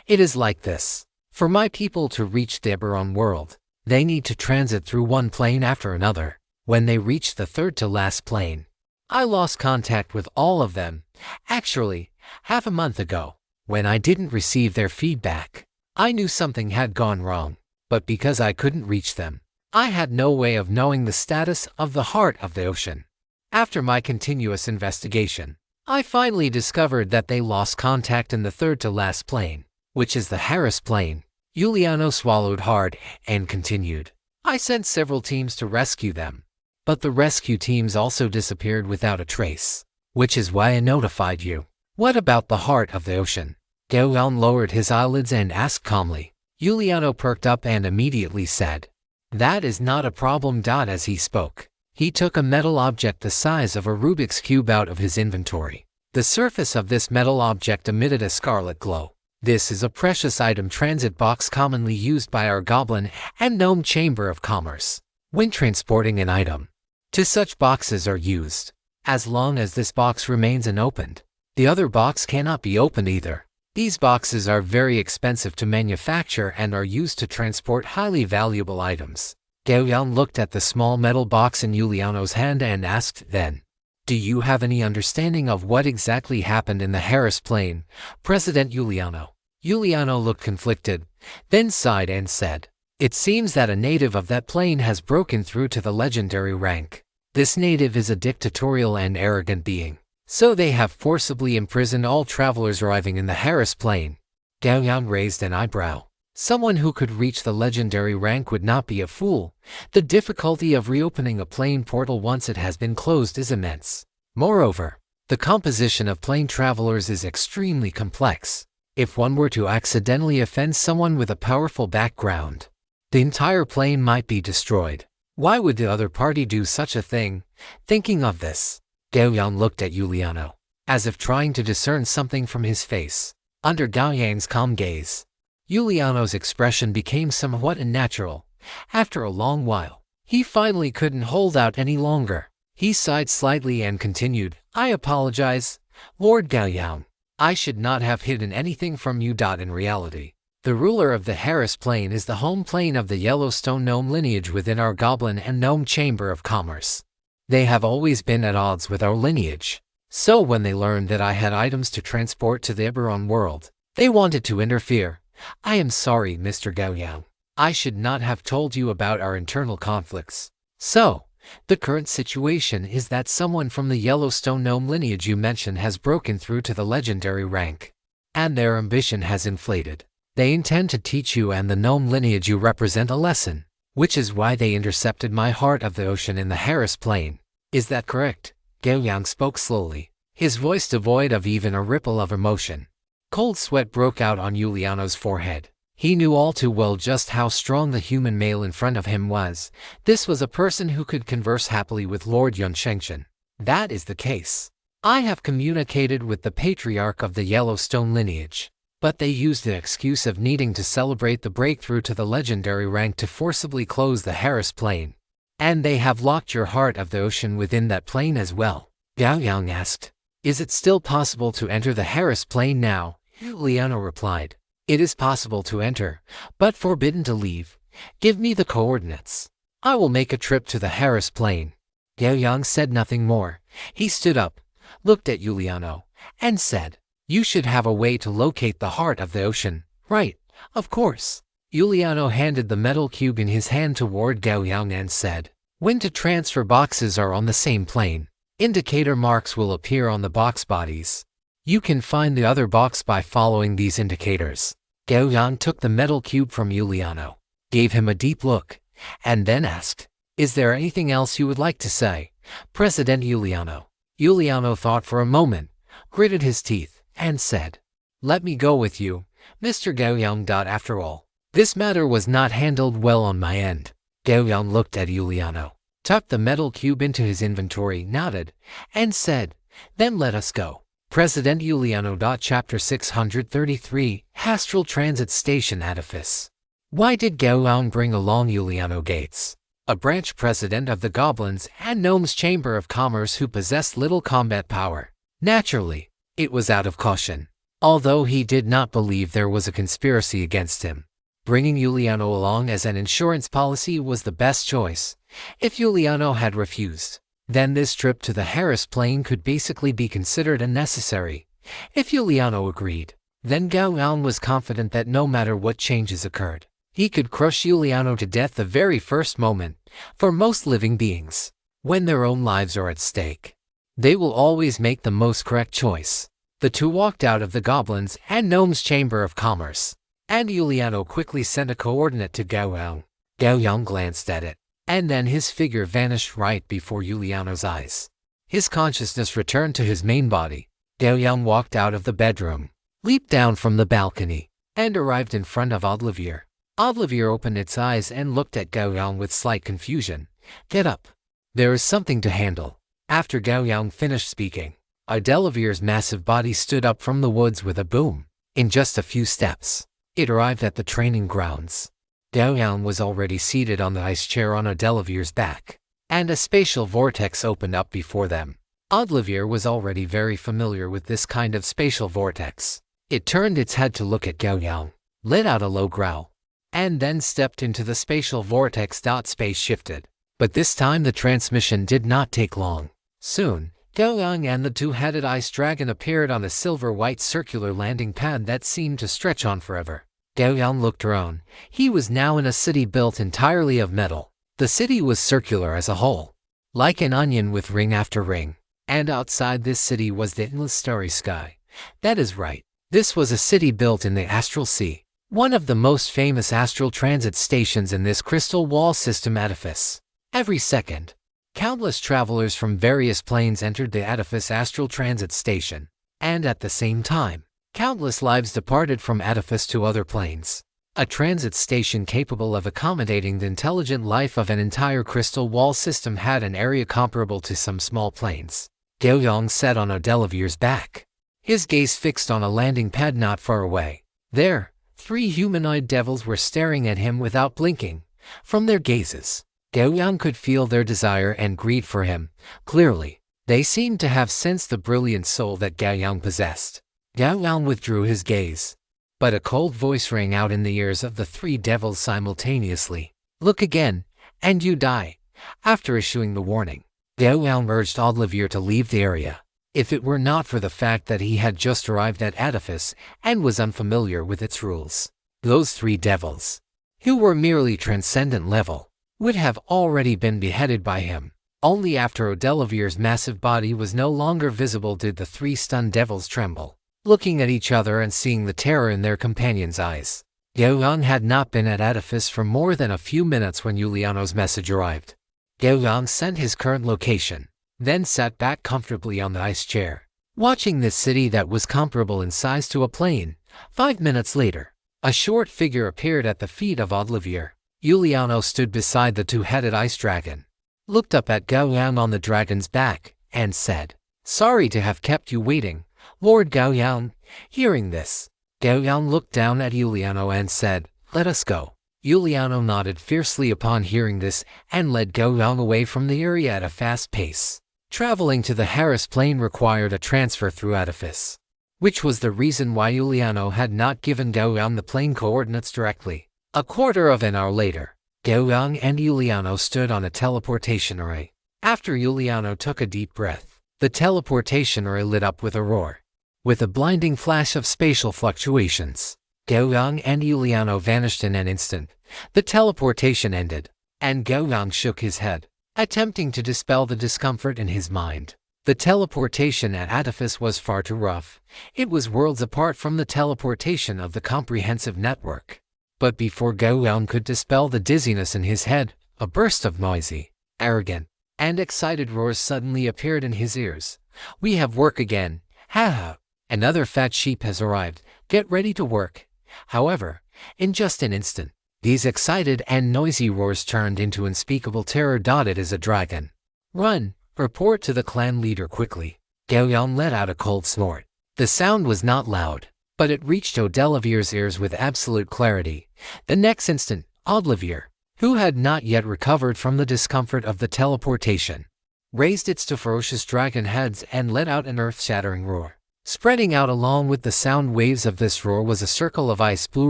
"It is like this. For my people to reach the Eberron world, they need to transit through one plane after another. When they reach the third to last plane, I lost contact with all of them. Actually, half a month ago, when I didn't receive their feedback, I knew something had gone wrong. But because I couldn't reach them, I had no way of knowing the status of the heart of the ocean. After my continuous investigation, I finally discovered that they lost contact in the third to last plane, which is the Harris plane." Giuliano swallowed hard and continued, "I sent several teams to rescue them, but the rescue teams also disappeared without a trace, which is why I notified you." "What about the heart of the ocean?" Gao Yang lowered his eyelids and asked calmly. Giuliano perked up and immediately said, "That is not a problem." As he spoke, he took a metal object the size of a Rubik's Cube out of his inventory. The surface of this metal object emitted a scarlet glow. "This is a precious item transit box commonly used by our Goblin and Gnome Chamber of Commerce when transporting an item. Two such boxes are used. As long as this box remains unopened, the other box cannot be opened either. These boxes are very expensive to manufacture and are used to transport highly valuable items." Gao Yang looked at the small metal box in Giuliano's hand and asked then, "Do you have any understanding of what exactly happened in the Harris plane, President Giuliano?" Giuliano looked conflicted, then sighed and said, "It seems that a native of that plane has broken through to the legendary rank. This native is a dictatorial and arrogant being, so they have forcibly imprisoned all travelers arriving in the Harris plane." Gao Yang raised an eyebrow. Someone who could reach the legendary rank would not be a fool. The difficulty of reopening a plane portal once it has been closed is immense. Moreover, the composition of plane travelers is extremely complex. If one were to accidentally offend someone with a powerful background, the entire plane might be destroyed. Why would the other party do such a thing? Thinking of this, Gao Yang looked at Giuliano, as if trying to discern something from his face. Under Gao Yang's calm gaze, Giuliano's expression became somewhat unnatural. After a long while, he finally couldn't hold out any longer. He sighed slightly and continued, "I apologize, Lord Gao Yang. I should not have hidden anything from you. In reality, the ruler of the Harris plane is the home plane of the Yellowstone gnome lineage within our Goblin and Gnome Chamber of Commerce. They have always been at odds with our lineage. So when they learned that I had items to transport to the Eberron world, they wanted to interfere. I am sorry, Mr. Gao Yang. I should not have told you about our internal conflicts. So, the current situation is that someone from the Yellowstone gnome lineage you mentioned has broken through to the legendary rank, and their ambition has inflated. They intend to teach you and the gnome lineage you represent a lesson, which is why they intercepted my heart of the ocean in the Harris plane. Is that correct?" Gao Yang spoke slowly, his voice devoid of even a ripple of emotion. Cold sweat broke out on Giuliano's forehead. He knew all too well just how strong the human male in front of him was. This was a person who could converse happily with Lord Yun Shengshan. "That is the case. I have communicated with the patriarch of the Yellowstone lineage, but they used the excuse of needing to celebrate the breakthrough to the legendary rank to forcibly close the Harris plane. And they have locked your heart of the ocean within that plane as well." Gao Yang asked, "Is it still possible to enter the Harris plane now?" Giuliano replied, "It is possible to enter, but forbidden to leave. Give me the coordinates. I will make a trip to the Harris plane." Gao Yang said nothing more. He stood up, looked at Giuliano, and said, "You should have a way to locate the heart of the ocean, right?" "Of course." Giuliano handed the metal cube in his hand toward Gao Yang and said, "When two transfer boxes are on the same plane, indicator marks will appear on the box bodies. You can find the other box by following these indicators. Gao Yang took the metal cube from Giuliano, gave him a deep look, and then asked, "Is there anything else you would like to say, President Giuliano?" Giuliano thought for a moment, gritted his teeth, and said, "Let me go with you, Mr. Gao Yang. After all, this matter was not handled well on my end." Gao Yang looked at Giuliano, tucked the metal cube into his inventory, nodded, and said, "Then let us go." President Giuliano. Chapter 633, Astral Transit Station Edifice. Why did Gao Yang bring along Giuliano Gates, a branch president of the Goblins and Gnomes Chamber of Commerce who possessed little combat power? Naturally, it was out of caution, although he did not believe there was a conspiracy against him. Bringing Giuliano along as an insurance policy was the best choice. If Giuliano had refused, then this trip to the Harris Plain could basically be considered unnecessary. If Giuliano agreed, then Gao Yang was confident that no matter what changes occurred, he could crush Giuliano to death the very first moment. For most living beings, when their own lives are at stake, they will always make the most correct choice. The two walked out of the Goblins and Gnomes Chamber of Commerce, and Giuliano quickly sent a coordinate to Gao Yang. Gao Yang glanced at it, and then his figure vanished right before Giuliano's eyes. His consciousness returned to his main body. Gao Yang walked out of the bedroom, leaped down from the balcony, and arrived in front of Audlevier. Audlevier opened its eyes and looked at Gao Yang with slight confusion. "Get up. There is something to handle." After Gao Yang finished speaking, Audelevier's massive body stood up from the woods with a boom. In just a few steps, it arrived at the training grounds. Gao Yang was already seated on the ice chair on Audelevier's back, and a spatial vortex opened up before them. Audlevier was already very familiar with this kind of spatial vortex. It turned its head to look at Gao Yang, let out a low growl, and then stepped into the spatial vortex. Space shifted. But this time the transmission did not take long. Soon, Gao Yang and the two-headed ice dragon appeared on a silver-white circular landing pad that seemed to stretch on forever. Gao Yang looked around. He was now in a city built entirely of metal. The city was circular as a whole, like an onion with ring after ring. And outside this city was the endless starry sky. That is right. This was a city built in the Astral Sea, one of the most famous astral transit stations in this crystal wall system edifice. Every second, countless travelers from various planes entered the edifice astral transit station, and at the same time, countless lives departed from edifice to other planes. A transit station capable of accommodating the intelligent life of an entire crystal wall system had an area comparable to some small planes. Gao Yang sat on Audelevier's back, his gaze fixed on a landing pad not far away. There, 3 humanoid devils were staring at him without blinking. From their gazes, Gao Yang could feel their desire and greed for him. Clearly, they seemed to have sensed the brilliant soul that Gao Yang possessed. Gao Yang withdrew his gaze, but a cold voice rang out in the ears of the 3 devils simultaneously. "Look again, and you die." After issuing the warning, Gao Yang urged Audlevier to leave the area. If it were not for the fact that he had just arrived at edifice and was unfamiliar with its rules, those 3 devils, who were merely transcendent level, would have already been beheaded by him. Only after Audelevier's massive body was no longer visible did the 3 stunned devils tremble, looking at each other and seeing the terror in their companions' eyes. Gao Yang had not been at edifice for more than a few minutes when Giuliano's message arrived. Gao Yang sent his current location, then sat back comfortably on the ice chair, watching this city that was comparable in size to a plane. 5 minutes later, a short figure appeared at the feet of Audlevier. Giuliano stood beside the 2-headed ice dragon, looked up at Gao Yang on the dragon's back, and said, "Sorry to have kept you waiting, Lord Gao Yang." Hearing this, Gao Yang looked down at Giuliano and said, "Let us go." Giuliano nodded fiercely upon hearing this and led Gao Yang away from the area at a fast pace. Traveling to the Harris Plain required a transfer through edifice, which was the reason why Giuliano had not given Gao Yang the plane coordinates directly. A quarter of an hour later, Gao Yang and Giuliano stood on a teleportation array. After Giuliano took a deep breath, the teleportation array lit up with a roar. With a blinding flash of spatial fluctuations, Gao Yang and Giuliano vanished in an instant. The teleportation ended, and Gao Yang shook his head, attempting to dispel the discomfort in his mind. The teleportation at Adaptation was far too rough. It was worlds apart from the teleportation of the comprehensive network. But before Gao Yang could dispel the dizziness in his head, a burst of noisy, arrogant, and excited roars suddenly appeared in his ears. "We have work again. Ha ha! Another fat sheep has arrived. Get ready to work." However, in just an instant, these excited and noisy roars turned into unspeakable terror. It is a dragon. "Run! Report to the clan leader quickly." Gao Yang let out a cold snort. The sound was not loud, but it reached Odelivier's ears with absolute clarity. The next instant, Odelvier, who had not yet recovered from the discomfort of the teleportation, raised its two ferocious dragon heads and let out an earth-shattering roar. Spreading out along with the sound waves of this roar was a circle of ice-blue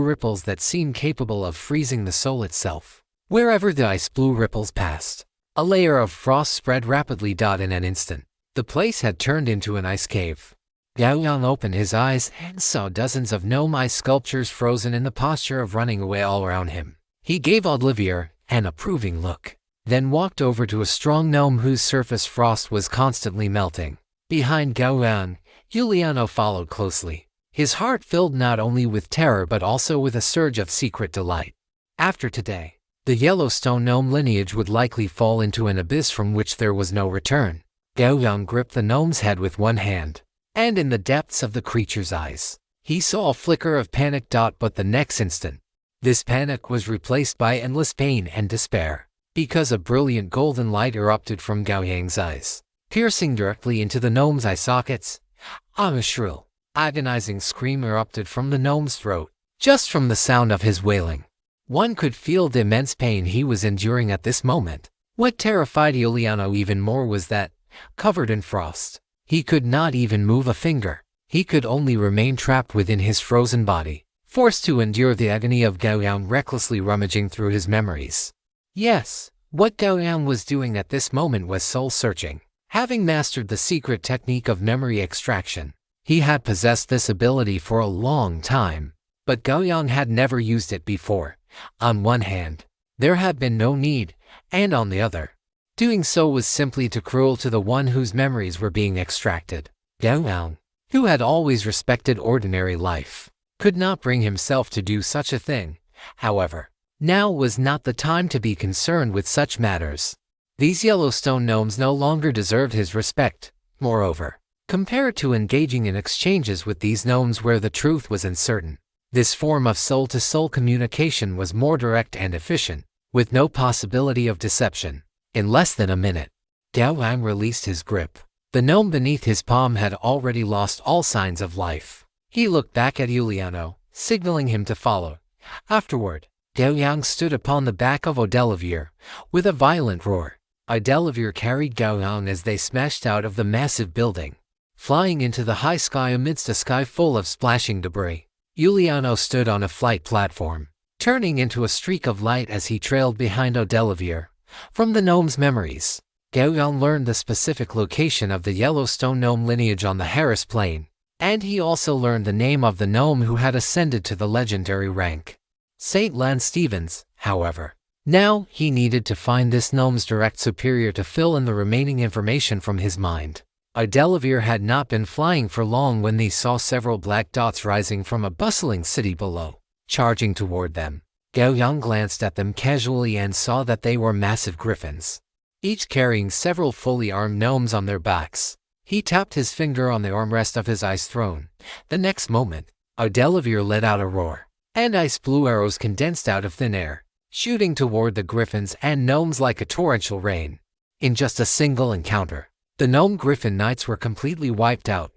ripples that seemed capable of freezing the soul itself. Wherever the ice-blue ripples passed, a layer of frost spread rapidly. In an instant, the place had turned into an ice cave. Gao Yang opened his eyes and saw dozens of gnome ice sculptures frozen in the posture of running away all around him. He gave Odelvier an approving look, then walked over to a strong gnome whose surface frost was constantly melting. Behind Gao Yang, Giuliano followed closely, his heart filled not only with terror but also with a surge of secret delight. After today, the Yellowstone gnome lineage would likely fall into an abyss from which there was no return. Gao Yang gripped the gnome's head with one hand, and in the depths of the creature's eyes, he saw a flicker of panic. But the next instant, this panic was replaced by endless pain and despair, because a brilliant golden light erupted from Gao Yang's eyes, piercing directly into the gnome's eye sockets. A shrill, agonizing scream erupted from the gnome's throat. Just from the sound of his wailing, one could feel the immense pain he was enduring at this moment. What terrified Giuliano even more was that, covered in frost, he could not even move a finger. He could only remain trapped within his frozen body, forced to endure the agony of Gao Yang recklessly rummaging through his memories. Yes, what Gao Yang was doing at this moment was soul-searching. Having mastered the secret technique of memory extraction, he had possessed this ability for a long time, but Gao Yang had never used it before. On one hand, there had been no need, and on the other, doing so was simply too cruel to the one whose memories were being extracted. Gao Yang, who had always respected ordinary life, could not bring himself to do such a thing. However, now was not the time to be concerned with such matters. These Yellowstone gnomes no longer deserved his respect. Moreover, compared to engaging in exchanges with these gnomes where the truth was uncertain, this form of soul-to-soul communication was more direct and efficient, with no possibility of deception. In less than a minute, Gao Yang released his grip. The gnome beneath his palm had already lost all signs of life. He looked back at Giuliano, signaling him to follow. Afterward, Gao Yang stood upon the back of Odelvier with a violent roar. Odelvier carried Gao Yang as they smashed out of the massive building, flying into the high sky amidst a sky full of splashing debris. Giuliano stood on a flight platform, turning into a streak of light as he trailed behind Odelvier. From the gnome's memories, Gao Yang learned the specific location of the Yellowstone gnome lineage on the Harris Plain, and he also learned the name of the gnome who had ascended to the legendary rank. St. Lance Stevens, however. Now, he needed to find this gnome's direct superior to fill in the remaining information from his mind. Odelvier had not been flying for long when they saw several black dots rising from a bustling city below, charging toward them. Gao Yang glanced at them casually and saw that they were massive griffins, each carrying several fully armed gnomes on their backs. He tapped his finger on the armrest of his ice throne. The next moment, Odelvier let out a roar, and ice-blue arrows condensed out of thin air, shooting toward the griffins and gnomes like a torrential rain. In just a single encounter, the gnome griffin knights were completely wiped out.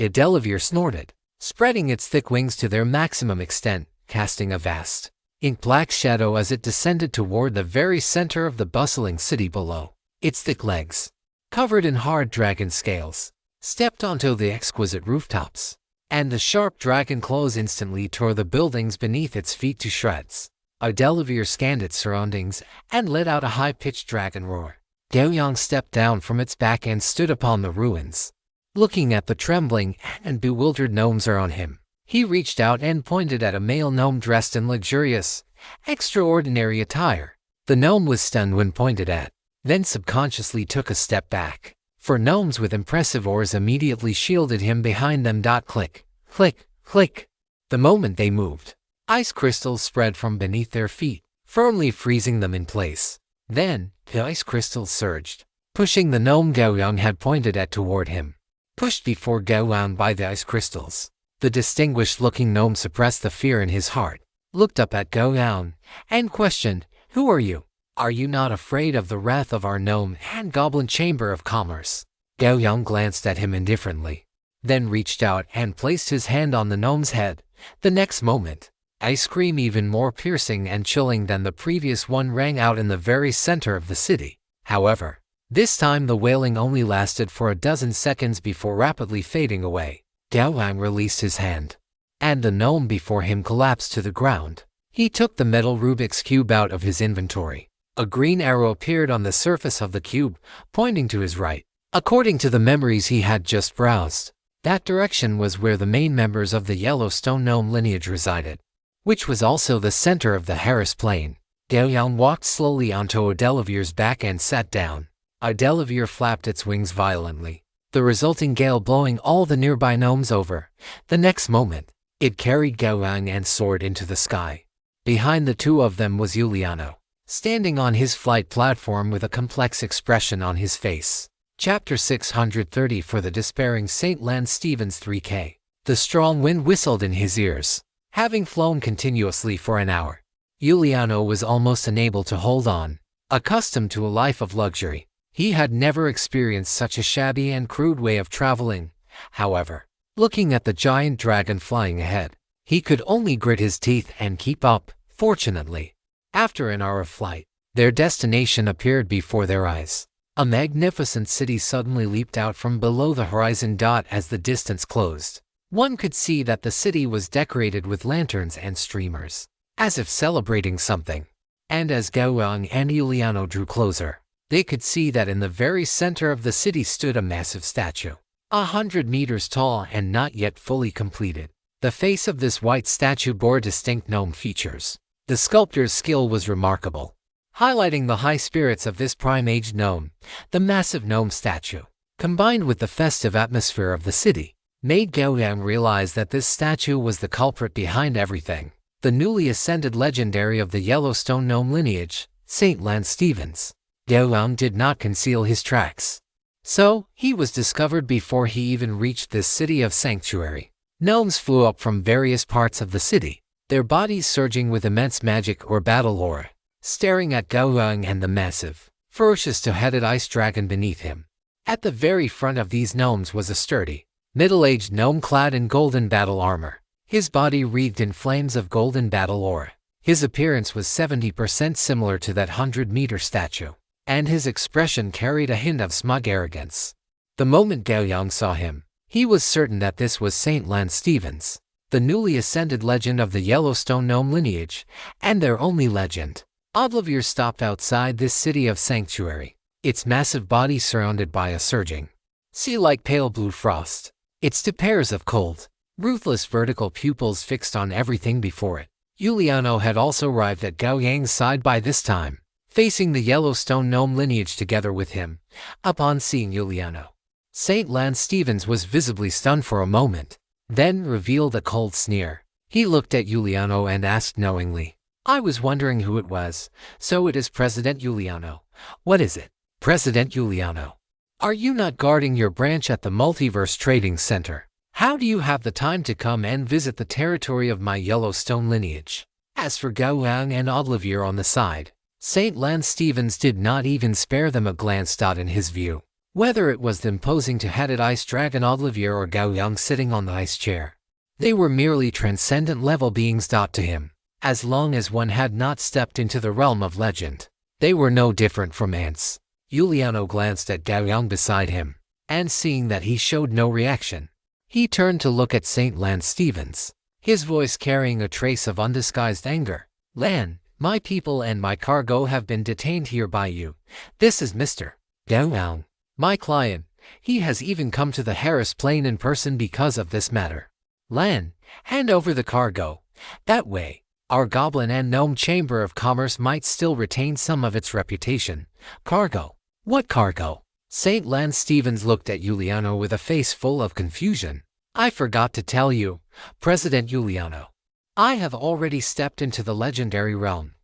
Odelvier snorted, spreading its thick wings to their maximum extent, casting a vast, ink-black shadow as it descended toward the very center of the bustling city below. Its thick legs, covered in hard dragon scales, stepped onto the exquisite rooftops, and the sharp dragon claws instantly tore the buildings beneath its feet to shreds. Odelvier scanned its surroundings and let out a high-pitched dragon roar. Gao Yang stepped down from its back and stood upon the ruins, looking at the trembling and bewildered gnomes around him. He reached out and pointed at a male gnome dressed in luxurious, extraordinary attire. The gnome was stunned when pointed at, then subconsciously took a step back, for gnomes with impressive ores immediately shielded him behind them. Click, click, click. The moment they moved, ice crystals spread from beneath their feet, firmly freezing them in place. Then, the ice crystals surged, pushing the gnome Gao Yang had pointed at toward him. Pushed before Gao Yang by the ice crystals, the distinguished-looking gnome suppressed the fear in his heart, looked up at Gao Yang, and questioned, "Who are you? Are you not afraid of the wrath of our gnome and goblin chamber of commerce?" Gao Yang glanced at him indifferently, then reached out and placed his hand on the gnome's head. The next moment, a scream even more piercing and chilling than the previous one rang out in the very center of the city. However, this time the wailing only lasted for a dozen seconds before rapidly fading away. Gao Yang released his hand, and the gnome before him collapsed to the ground. He took the metal Rubik's Cube out of his inventory. A green arrow appeared on the surface of the cube, pointing to his right. According to the memories he had just browsed, that direction was where the main members of the Yellowstone gnome lineage resided, which was also the center of the Harris Plain. Gao Yang walked slowly onto Adelavir's back and sat down. Adelavir flapped its wings violently, the resulting gale blowing all the nearby gnomes over. The next moment, it carried Gao Yang and soared into the sky. Behind the two of them was Giuliano, standing on his flight platform with a complex expression on his face. Chapter 630 for the despairing St. Lance Stevens 3K. The strong wind whistled in his ears. Having flown continuously for an hour, Giuliano was almost unable to hold on. Accustomed to a life of luxury, he had never experienced such a shabby and crude way of traveling. However, looking at the giant dragon flying ahead, he could only grit his teeth and keep up. Fortunately, after an hour of flight, their destination appeared before their eyes. A magnificent city suddenly leaped out from below the horizon. As the distance closed, one could see that the city was decorated with lanterns and streamers, as if celebrating something. And as Gao Yang and Giuliano drew closer, they could see that in the very center of the city stood a massive statue, 100 meters tall and not yet fully completed. The face of this white statue bore distinct gnome features. The sculptor's skill was remarkable, highlighting the high spirits of this prime-age gnome. The massive gnome statue, combined with the festive atmosphere of the city, made Gao Yang realize that this statue was the culprit behind everything. The newly ascended legendary of the Yellowstone gnome lineage, St. Lance Stevens. Gao Yang did not conceal his tracks, so he was discovered before he even reached this city of sanctuary. Gnomes flew up from various parts of the city, their bodies surging with immense magic or battle aura, staring at Gao Yang and the massive, ferocious two-headed ice dragon beneath him. At the very front of these gnomes was a sturdy, middle-aged gnome clad in golden battle armor, his body wreathed in flames of golden battle aura. His appearance was 70% similar to that 100-meter statue, and his expression carried a hint of smug arrogance. The moment Gao Yang saw him, he was certain that this was St. Lance Stevens, the newly ascended legend of the Yellowstone gnome lineage, and their only legend. Adlavir stopped outside this city of sanctuary, its massive body surrounded by a surging sea like pale blue frost, its two pairs of cold, ruthless vertical pupils fixed on everything before it. Giuliano had also arrived at Gao Yang's side by this time, facing the Yellowstone gnome lineage together with him. Upon seeing Giuliano, St. Lance Stevens was visibly stunned for a moment, then revealed a cold sneer. He looked at Giuliano and asked knowingly, "I was wondering who it was. So it is President Giuliano. What is it, President Giuliano? Are you not guarding your branch at the Multiverse Trading Center? How do you have the time to come and visit the territory of my Yellowstone lineage?" As for Gao Yang and Adlavir on the side, St. Lance Stevens did not even spare them a glance. In his view, whether it was the imposing two-headed ice dragon Adlavir or Gao Yang sitting on the ice chair, they were merely transcendent level beings. To him, as long as one had not stepped into the realm of legend, they were no different from ants. Giuliano glanced at Gao Yang beside him, and seeing that he showed no reaction, he turned to look at St. Lance Stevens, his voice carrying a trace of undisguised anger. "Lan, my people and my cargo have been detained here by you. This is Mr. Gao Yang, my client. He has even come to the Harris Plain in person because of this matter. Lan, hand over the cargo. That way, our Goblin and Gnome Chamber of Commerce might still retain some of its reputation." "Cargo? What cargo?" Saint Lance Stevens looked at Giuliano with a face full of confusion. I forgot to tell you, President Giuliano. I have already stepped into the legendary realm.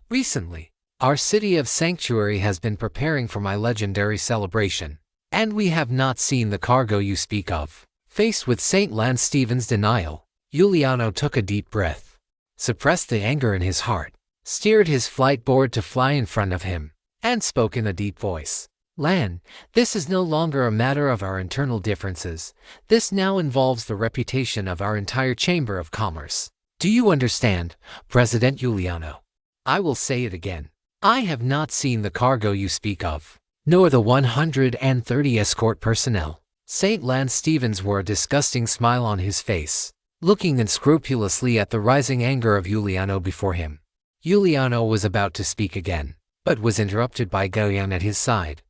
Recently, our city of Sanctuary has been preparing for my legendary celebration, and we have not seen the cargo you speak of. Faced with Saint Lance Stevens' denial, Giuliano took a deep breath, suppressed the anger in his heart, steered his flight board to fly in front of him, and spoke in a deep voice. Lan, this is no longer a matter of our internal differences. This now involves the reputation of our entire Chamber of Commerce. Do you understand, President Giuliano? I will say it again. I have not seen the cargo you speak of, nor the 130 escort personnel. Saint Lance Stevens wore a disgusting smile on his face, looking unscrupulously at the rising anger of Giuliano before him. Giuliano was about to speak again, but was interrupted by Gao Yang at his side.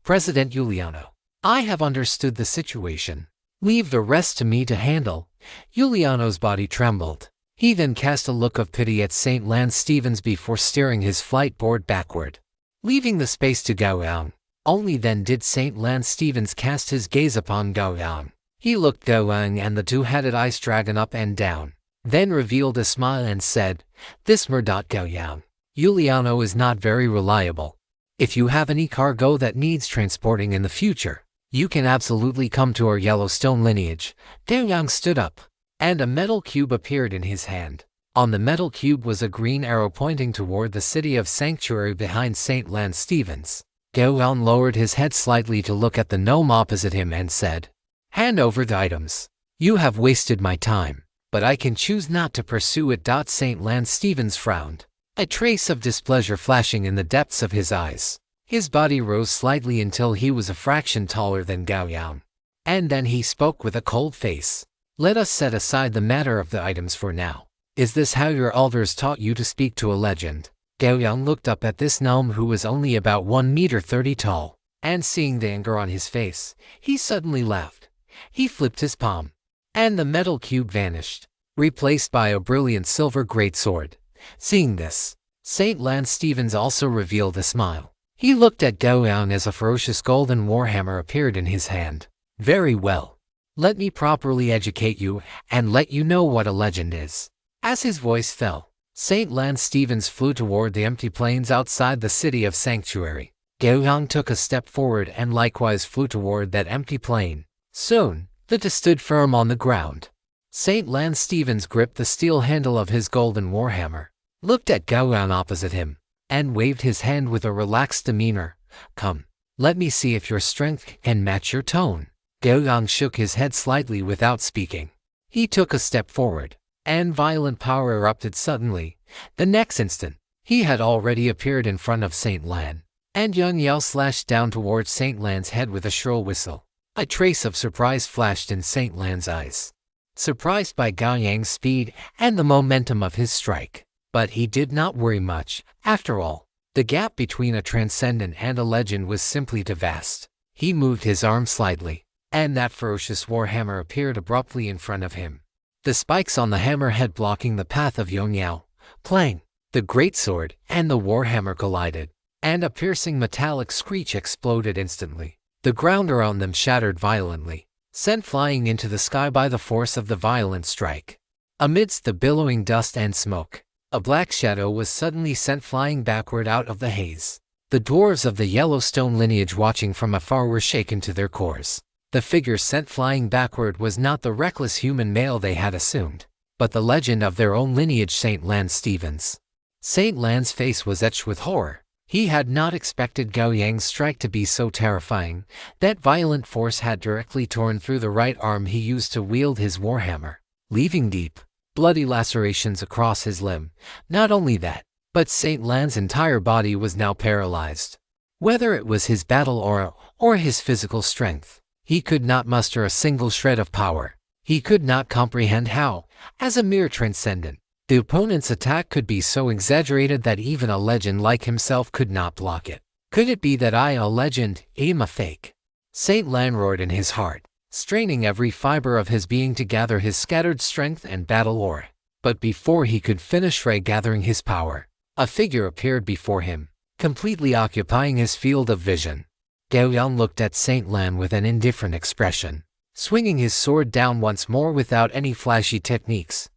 President Giuliano, I have understood the situation. Leave the rest to me to handle. Giuliano's body trembled. He then cast a look of pity at Saint Lance Stevens before steering his flight board backward, leaving the space to Gao Yang. Only then did Saint Lance Stevens cast his gaze upon Gao Yang. He looked Gao Yang and the two-headed ice dragon up and down, then revealed a smile and said, This Gao Yang. Giuliano is not very reliable. If you have any cargo that needs transporting in the future, you can absolutely come to our Yellowstone lineage. Gao Yang stood up, and a metal cube appeared in his hand. On the metal cube was a green arrow pointing toward the city of Sanctuary behind Saint Lance Stevens. Gao Yang lowered his head slightly to look at the gnome opposite him and said, Hand over the items. You have wasted my time, but I can choose not to pursue it. Saint Lance Stevens frowned, a trace of displeasure flashing in the depths of his eyes. His body rose slightly until he was a fraction taller than Gao Yang. And then he spoke with a cold face. Let us set aside the matter of the items for now. Is this how your elders taught you to speak to a legend? Gao Yang looked up at this gnome who was only about 1.30 meters tall, and seeing the anger on his face, he suddenly laughed. He flipped his palm, and the metal cube vanished, replaced by a brilliant silver greatsword. Seeing this, Saint Lance Stevens also revealed a smile. He looked at Gao Yang as a ferocious golden warhammer appeared in his hand. Very well. Let me properly educate you and let you know what a legend is. As his voice fell, Saint Lance Stevens flew toward the empty plains outside the city of Sanctuary. Gao Yang took a step forward and likewise flew toward that empty plain. Soon, the two stood firm on the ground. Saint Lance Stevens gripped the steel handle of his golden warhammer, looked at Gao Yang opposite him, and waved his hand with a relaxed demeanor. Come, let me see if your strength can match your tone. Gao Yang shook his head slightly without speaking. He took a step forward, and violent power erupted suddenly. The next instant, he had already appeared in front of Saint Lan, and Yang Yao slashed down towards Saint Lan's head with a shrill whistle. A trace of surprise flashed in Saint Lan's eyes, surprised by Gao Yang's speed and the momentum of his strike. But he did not worry much. After all, the gap between a transcendent and a legend was simply too vast. He moved his arm slightly, and that ferocious warhammer appeared abruptly in front of him, the spikes on the hammerhead blocking the path of Yang Yao. Clang! The greatsword and the warhammer collided, and a piercing metallic screech exploded instantly. The ground around them shattered violently, sent flying into the sky by the force of the violent strike. Amidst the billowing dust and smoke, a black shadow was suddenly sent flying backward out of the haze. The dwarves of the Yellowstone lineage watching from afar were shaken to their cores. The figure sent flying backward was not the reckless human male they had assumed, but the legend of their own lineage, Saint Lance Stevens. Saint Lan's face was etched with horror. He had not expected Gao Yang's strike to be so terrifying. That violent force had directly torn through the right arm he used to wield his warhammer, leaving deep, bloody lacerations across his limb. Not only that, but Saint Lan's entire body was now paralyzed. Whether it was his battle aura or his physical strength, he could not muster a single shred of power. He could not comprehend how, as a mere transcendent, the opponent's attack could be so exaggerated that even a legend like himself could not block it. Could it be that I, a legend, am a fake? Saint Lan roared in his heart, straining every fiber of his being to gather his scattered strength and battle aura. But before he could finish regathering his power, a figure appeared before him, completely occupying his field of vision. Gao Yang looked at Saint Lan with an indifferent expression, swinging his sword down once more without any flashy techniques.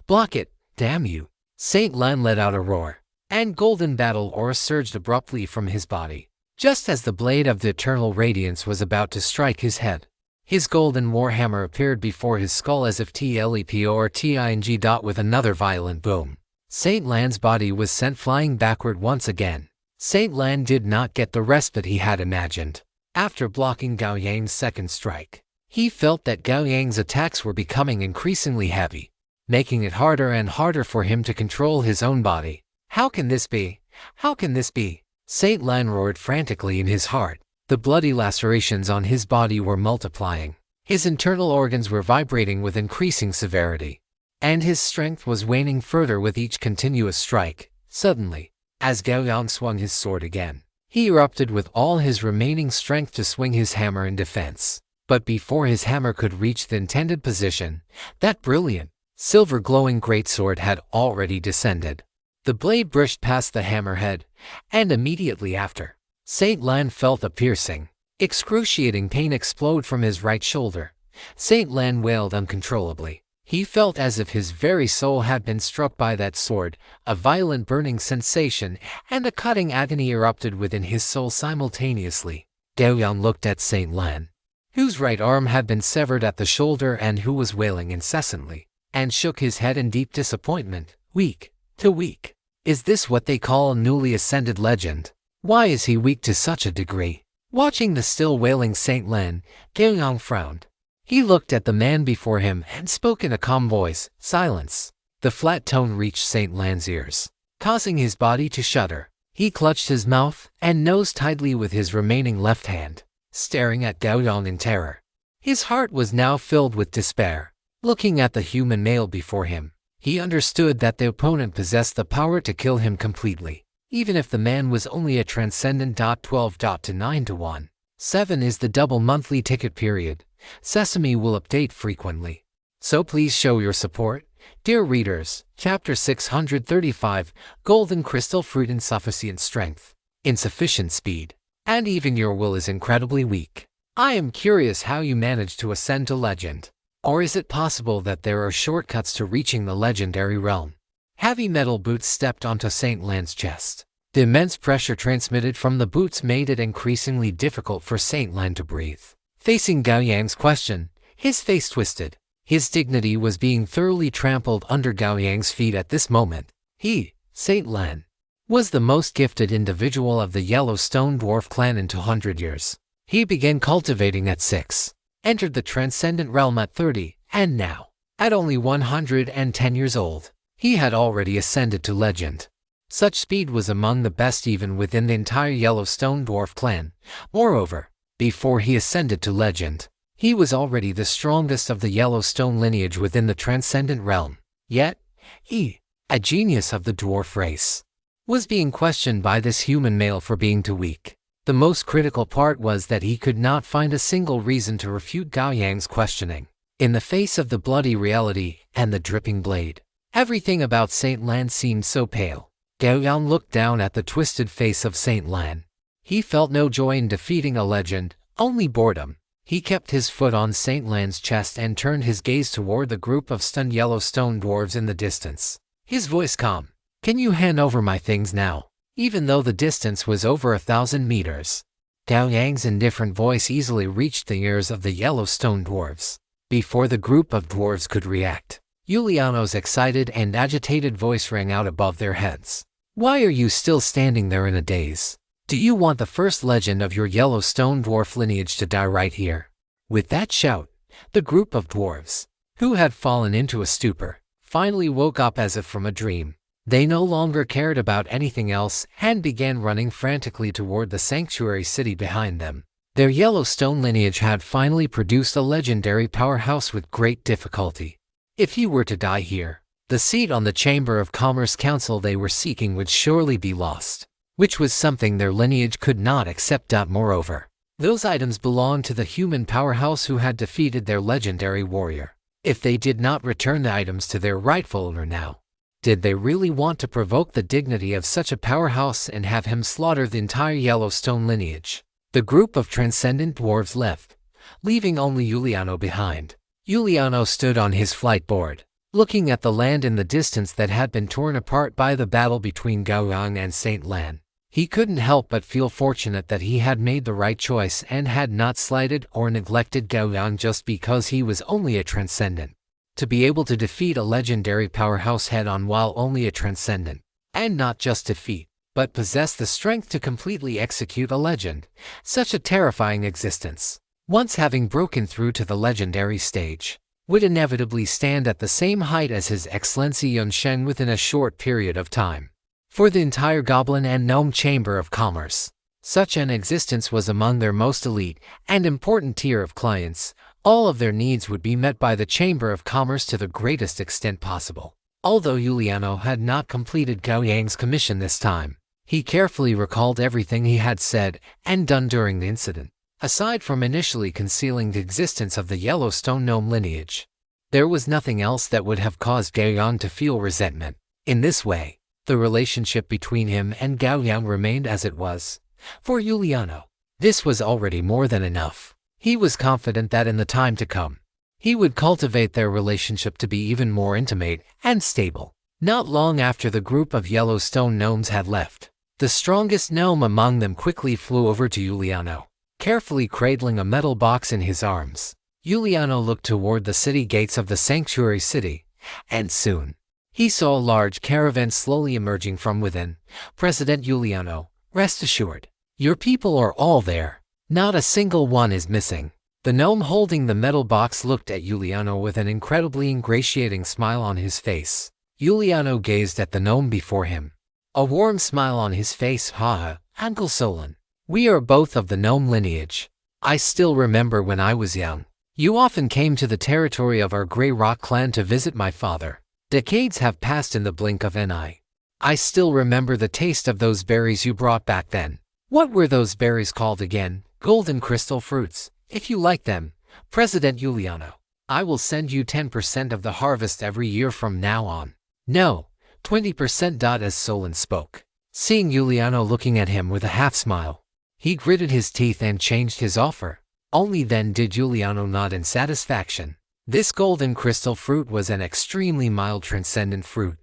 "Block it, damn you!" Saint Lan let out a roar, and golden battle aura surged abruptly from his body, just as the blade of the eternal radiance was about to strike his head. His golden warhammer appeared before his skull as if TLEPO or TING. With another violent boom, Saint Lan's body was sent flying backward once again. Saint Lan did not get the respite he had imagined. After blocking Gao Yang's second strike, he felt that Gao Yang's attacks were becoming increasingly heavy, making it harder and harder for him to control his own body. "How can this be? How can this be?" Saint Lan roared frantically in his heart. The bloody lacerations on his body were multiplying. His internal organs were vibrating with increasing severity, and his strength was waning further with each continuous strike. Suddenly, as Gao Yang swung his sword again, he erupted with all his remaining strength to swing his hammer in defense. But before his hammer could reach the intended position, that brilliant, silver-glowing greatsword had already descended. The blade brushed past the hammerhead, and immediately after, Saint Lan felt a piercing, excruciating pain explode from his right shoulder. Saint Lan wailed uncontrollably. He felt as if his very soul had been struck by that sword. A violent burning sensation and a cutting agony erupted within his soul simultaneously. Gao Yang looked at Saint Lan, whose right arm had been severed at the shoulder and who was wailing incessantly, and shook his head in deep disappointment. "Weak to weak. Is this what they call a newly ascended legend? Why is he weak to such a degree?" Watching the still wailing Saint Lan, Gao Yang frowned. He looked at the man before him and spoke in a calm voice. "Silence." The flat tone reached Saint Lan's ears, causing his body to shudder. He clutched his mouth and nose tightly with his remaining left hand, staring at Gao Yang in terror. His heart was now filled with despair. Looking at the human male before him, he understood that the opponent possessed the power to kill him completely, even if the man was only a transcendent. 12 to 9 to 1. 7 is the double monthly ticket period. Sesame will update frequently, so please show your support. Dear readers, Chapter 635, Golden Crystal Fruit. Insufficient strength, insufficient speed, and even your will is incredibly weak. I am curious how you managed to ascend to legend. Or is it possible that there are shortcuts to reaching the legendary realm? Heavy metal boots stepped onto Saint Lan's chest. The immense pressure transmitted from the boots made it increasingly difficult for Saint Lan to breathe. Facing Gao Yang's question, his face twisted. His dignity was being thoroughly trampled under Gao Yang's feet at this moment. He, Saint Lan, was the most gifted individual of the Yellowstone Dwarf clan in 200 years. He began cultivating at 6, entered the transcendent realm at 30, and now, at only 110 years old, he had already ascended to legend. Such speed was among the best even within the entire Yellowstone Dwarf clan. Moreover, before he ascended to legend, he was already the strongest of the Yellowstone lineage within the transcendent realm. Yet, he, a genius of the dwarf race, was being questioned by this human male for being too weak. The most critical part was that he could not find a single reason to refute Gao Yang's questioning. In the face of the bloody reality and the dripping blade, everything about Saint Lan seemed so pale. Gao Yang looked down at the twisted face of Saint Lan. He felt no joy in defeating a legend, only boredom. He kept his foot on Saint Lan's chest and turned his gaze toward the group of stunned Yellowstone dwarves in the distance. His voice calm. "Can you hand over my things now?" Even though the distance was over 1,000 meters, Gao Yang's indifferent voice easily reached the ears of the Yellowstone dwarves. Before the group of dwarves could react, Yuliano's excited and agitated voice rang out above their heads. "Why are you still standing there in a daze? Do you want the first legend of your Yellowstone dwarf lineage to die right here?" With that shout, the group of dwarves, who had fallen into a stupor, finally woke up as if from a dream. They no longer cared about anything else and began running frantically toward the sanctuary city behind them. Their Yellowstone lineage had finally produced a legendary powerhouse with great difficulty. If he were to die here, the seat on the Chamber of Commerce Council they were seeking would surely be lost, which was something their lineage could not accept. Moreover, those items belonged to the human powerhouse who had defeated their legendary warrior. If they did not return the items to their rightful owner now, did they really want to provoke the dignity of such a powerhouse and have him slaughter the entire Yellowstone lineage? The group of transcendent dwarves left, leaving only Giuliano behind. Giuliano stood on his flight board, looking at the land in the distance that had been torn apart by the battle between Gao Yang and Saint Lan. He couldn't help but feel fortunate that he had made the right choice and had not slighted or neglected Gao Yang just because he was only a transcendent. To be able to defeat a legendary powerhouse head-on while only a transcendent, and not just defeat, but possess the strength to completely execute a legend, such a terrifying existence, once having broken through to the legendary stage, would inevitably stand at the same height as His Excellency Yunsheng within a short period of time. For the entire Goblin and Gnome Chamber of Commerce, such an existence was among their most elite and important tier of clients. All of their needs would be met by the Chamber of Commerce to the greatest extent possible. Although Giuliano had not completed Gao Yang's commission this time, he carefully recalled everything he had said and done during the incident. Aside from initially concealing the existence of the Yellowstone gnome lineage, there was nothing else that would have caused Gao Yang to feel resentment. In this way, the relationship between him and Gao Yang remained as it was. For Giuliano, this was already more than enough. He was confident that in the time to come, he would cultivate their relationship to be even more intimate and stable. Not long after the group of Yellowstone gnomes had left, the strongest gnome among them quickly flew over to Giuliano, carefully cradling a metal box in his arms. Giuliano looked toward the city gates of the sanctuary city, and soon, he saw a large caravan slowly emerging from within. President Giuliano, rest assured, your people are all there. Not a single one is missing. The gnome holding the metal box looked at Giuliano with an incredibly ingratiating smile on his face. Giuliano gazed at the gnome before him, a warm smile on his face. Haha, Uncle Solon. We are both of the gnome lineage. I still remember when I was young, you often came to the territory of our Grey Rock clan to visit my father. Decades have passed in the blink of an eye. I still remember the taste of those berries you brought back then. What were those berries called again? Golden crystal fruits. If you like them, President Giuliano, I will send you 10% of the harvest every year from now on. No, 20%. As Solon spoke, seeing Giuliano looking at him with a half-smile, he gritted his teeth and changed his offer. Only then did Giuliano nod in satisfaction. This golden crystal fruit was an extremely mild transcendent fruit.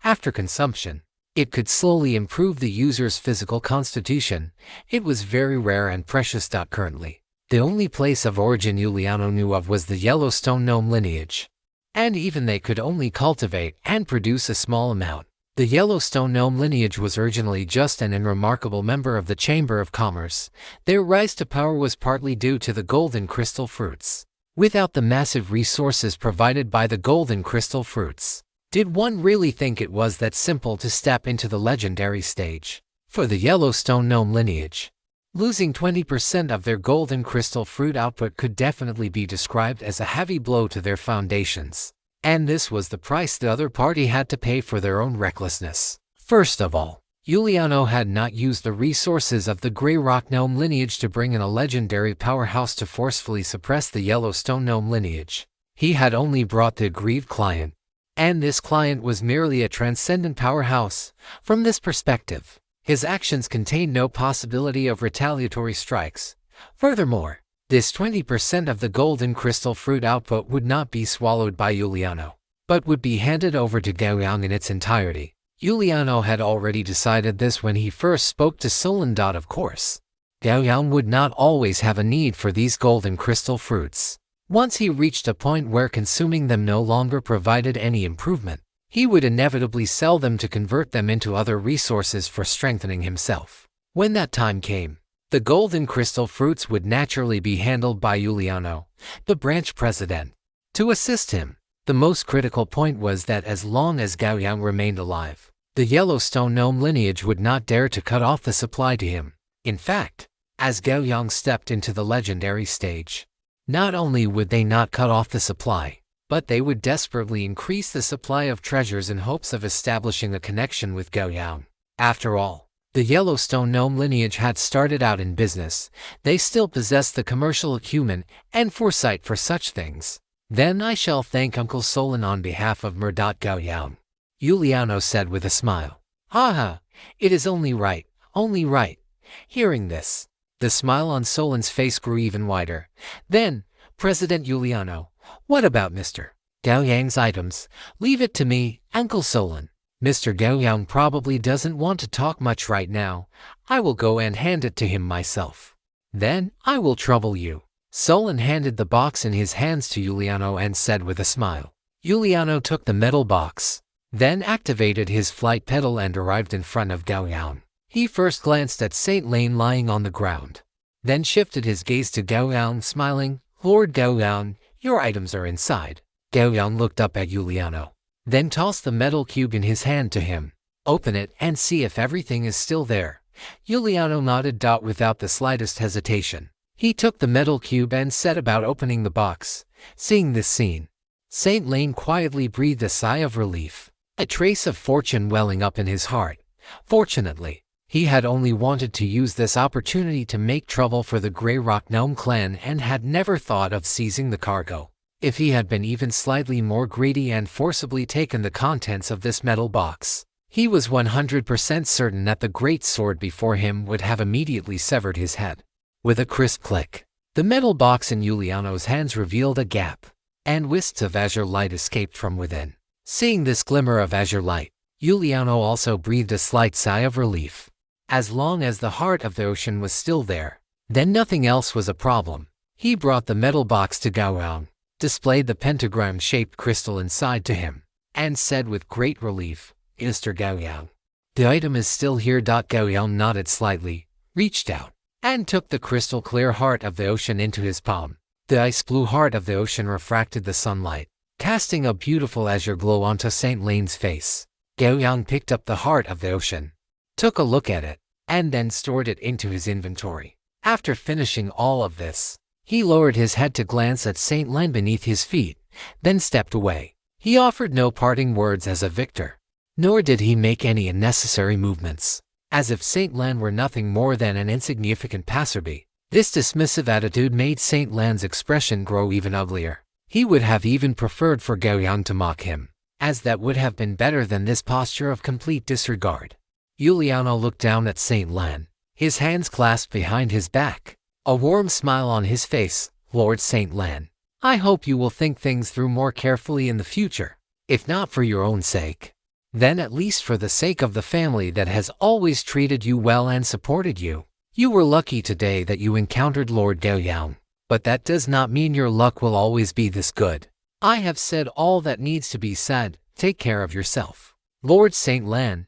After consumption, it could slowly improve the user's physical constitution. It was very rare and precious. Currently, the only place of origin Giuliano knew of was the Yellowstone gnome lineage, and even they could only cultivate and produce a small amount. The Yellowstone gnome lineage was originally just an unremarkable member of the Chamber of Commerce. Their rise to power was partly due to the golden crystal fruits. Without the massive resources provided by the golden crystal fruits, did one really think it was that simple to step into the legendary stage? For the Yellowstone gnome lineage, losing 20% of their golden crystal fruit output could definitely be described as a heavy blow to their foundations. And this was the price the other party had to pay for their own recklessness. First of all, Giuliano had not used the resources of the Grey Rock gnome lineage to bring in a legendary powerhouse to forcefully suppress the Yellowstone gnome lineage. He had only brought the aggrieved client, and this client was merely a transcendent powerhouse. From this perspective, his actions contained no possibility of retaliatory strikes. Furthermore, this 20% of the golden crystal fruit output would not be swallowed by Giuliano, but would be handed over to Gao Yang in its entirety. Giuliano had already decided this when he first spoke to Solon. Of course, Gao Yang would not always have a need for these golden crystal fruits. Once he reached a point where consuming them no longer provided any improvement, he would inevitably sell them to convert them into other resources for strengthening himself. When that time came, the golden crystal fruits would naturally be handled by Giuliano, the branch president. To assist him, the most critical point was that as long as Gao Yang remained alive, the Yellowstone gnome lineage would not dare to cut off the supply to him. In fact, as Gao Yang stepped into the legendary stage, not only would they not cut off the supply, but they would desperately increase the supply of treasures in hopes of establishing a connection with Gao Yang. After all, the Yellowstone gnome lineage had started out in business. They still possessed the commercial acumen and foresight for such things. Then I shall thank Uncle Solon on behalf of Gao Yang, Giuliano said with a smile. Haha, it is only right, only right. Hearing this, The smile on Solan's face grew even wider. Then, President Giuliano, what about Mr. Gao Yang's items? Leave it to me, Uncle Solan. Mr. Gao Yang probably doesn't want to talk much right now. I will go and hand it to him myself. Then, I will trouble you. Solan handed the box in his hands to Giuliano and said with a smile. Giuliano took the metal box, then activated his flight pedal and arrived in front of Gao Yang. He first glanced at Saint Lane lying on the ground, then shifted his gaze to Gao Yang, smiling. Lord Gao Yang, your items are inside. Gao Yang looked up at Giuliano, then tossed the metal cube in his hand to him. Open it and see if everything is still there. Giuliano nodded without the slightest hesitation. He took the metal cube and set about opening the box. Seeing this scene, Saint Lane quietly breathed a sigh of relief, a trace of fortune welling up in his heart. Fortunately, he had only wanted to use this opportunity to make trouble for the Grey Rock Gnome clan and had never thought of seizing the cargo. If he had been even slightly more greedy and forcibly taken the contents of this metal box, he was 100% certain that the great sword before him would have immediately severed his head. With a crisp click, the metal box in Giuliano's hands revealed a gap, and wisps of azure light escaped from within. Seeing this glimmer of azure light, Giuliano also breathed a slight sigh of relief. As long as the heart of the ocean was still there, then nothing else was a problem. He brought the metal box to Gao Yang, displayed the pentagram-shaped crystal inside to him, and said with great relief, Mr. Gao Yang, the item is still here. Gao Yang nodded slightly, reached out, and took the crystal-clear heart of the ocean into his palm. The ice-blue heart of the ocean refracted the sunlight, casting a beautiful azure glow onto Saint Lane's face. Gao Yang picked up the heart of the ocean, took a look at it, and then stored it into his inventory. After finishing all of this, he lowered his head to glance at Saint Lane beneath his feet, then stepped away. He offered no parting words as a victor, nor did he make any unnecessary movements, as if Saint Lane were nothing more than an insignificant passerby. This dismissive attitude made Saint Lane's expression grow even uglier. He would have even preferred for Gao Yang to mock him, as that would have been better than this posture of complete disregard. Giuliano looked down at Saint Lane, his hands clasped behind his back, a warm smile on his face. Lord Saint Lane, I hope you will think things through more carefully in the future, if not for your own sake, then at least for the sake of the family that has always treated you well and supported you. You were lucky today that you encountered Lord Gao Yang, but that does not mean your luck will always be this good. I have said all that needs to be said. Take care of yourself. Lord Saint Lane.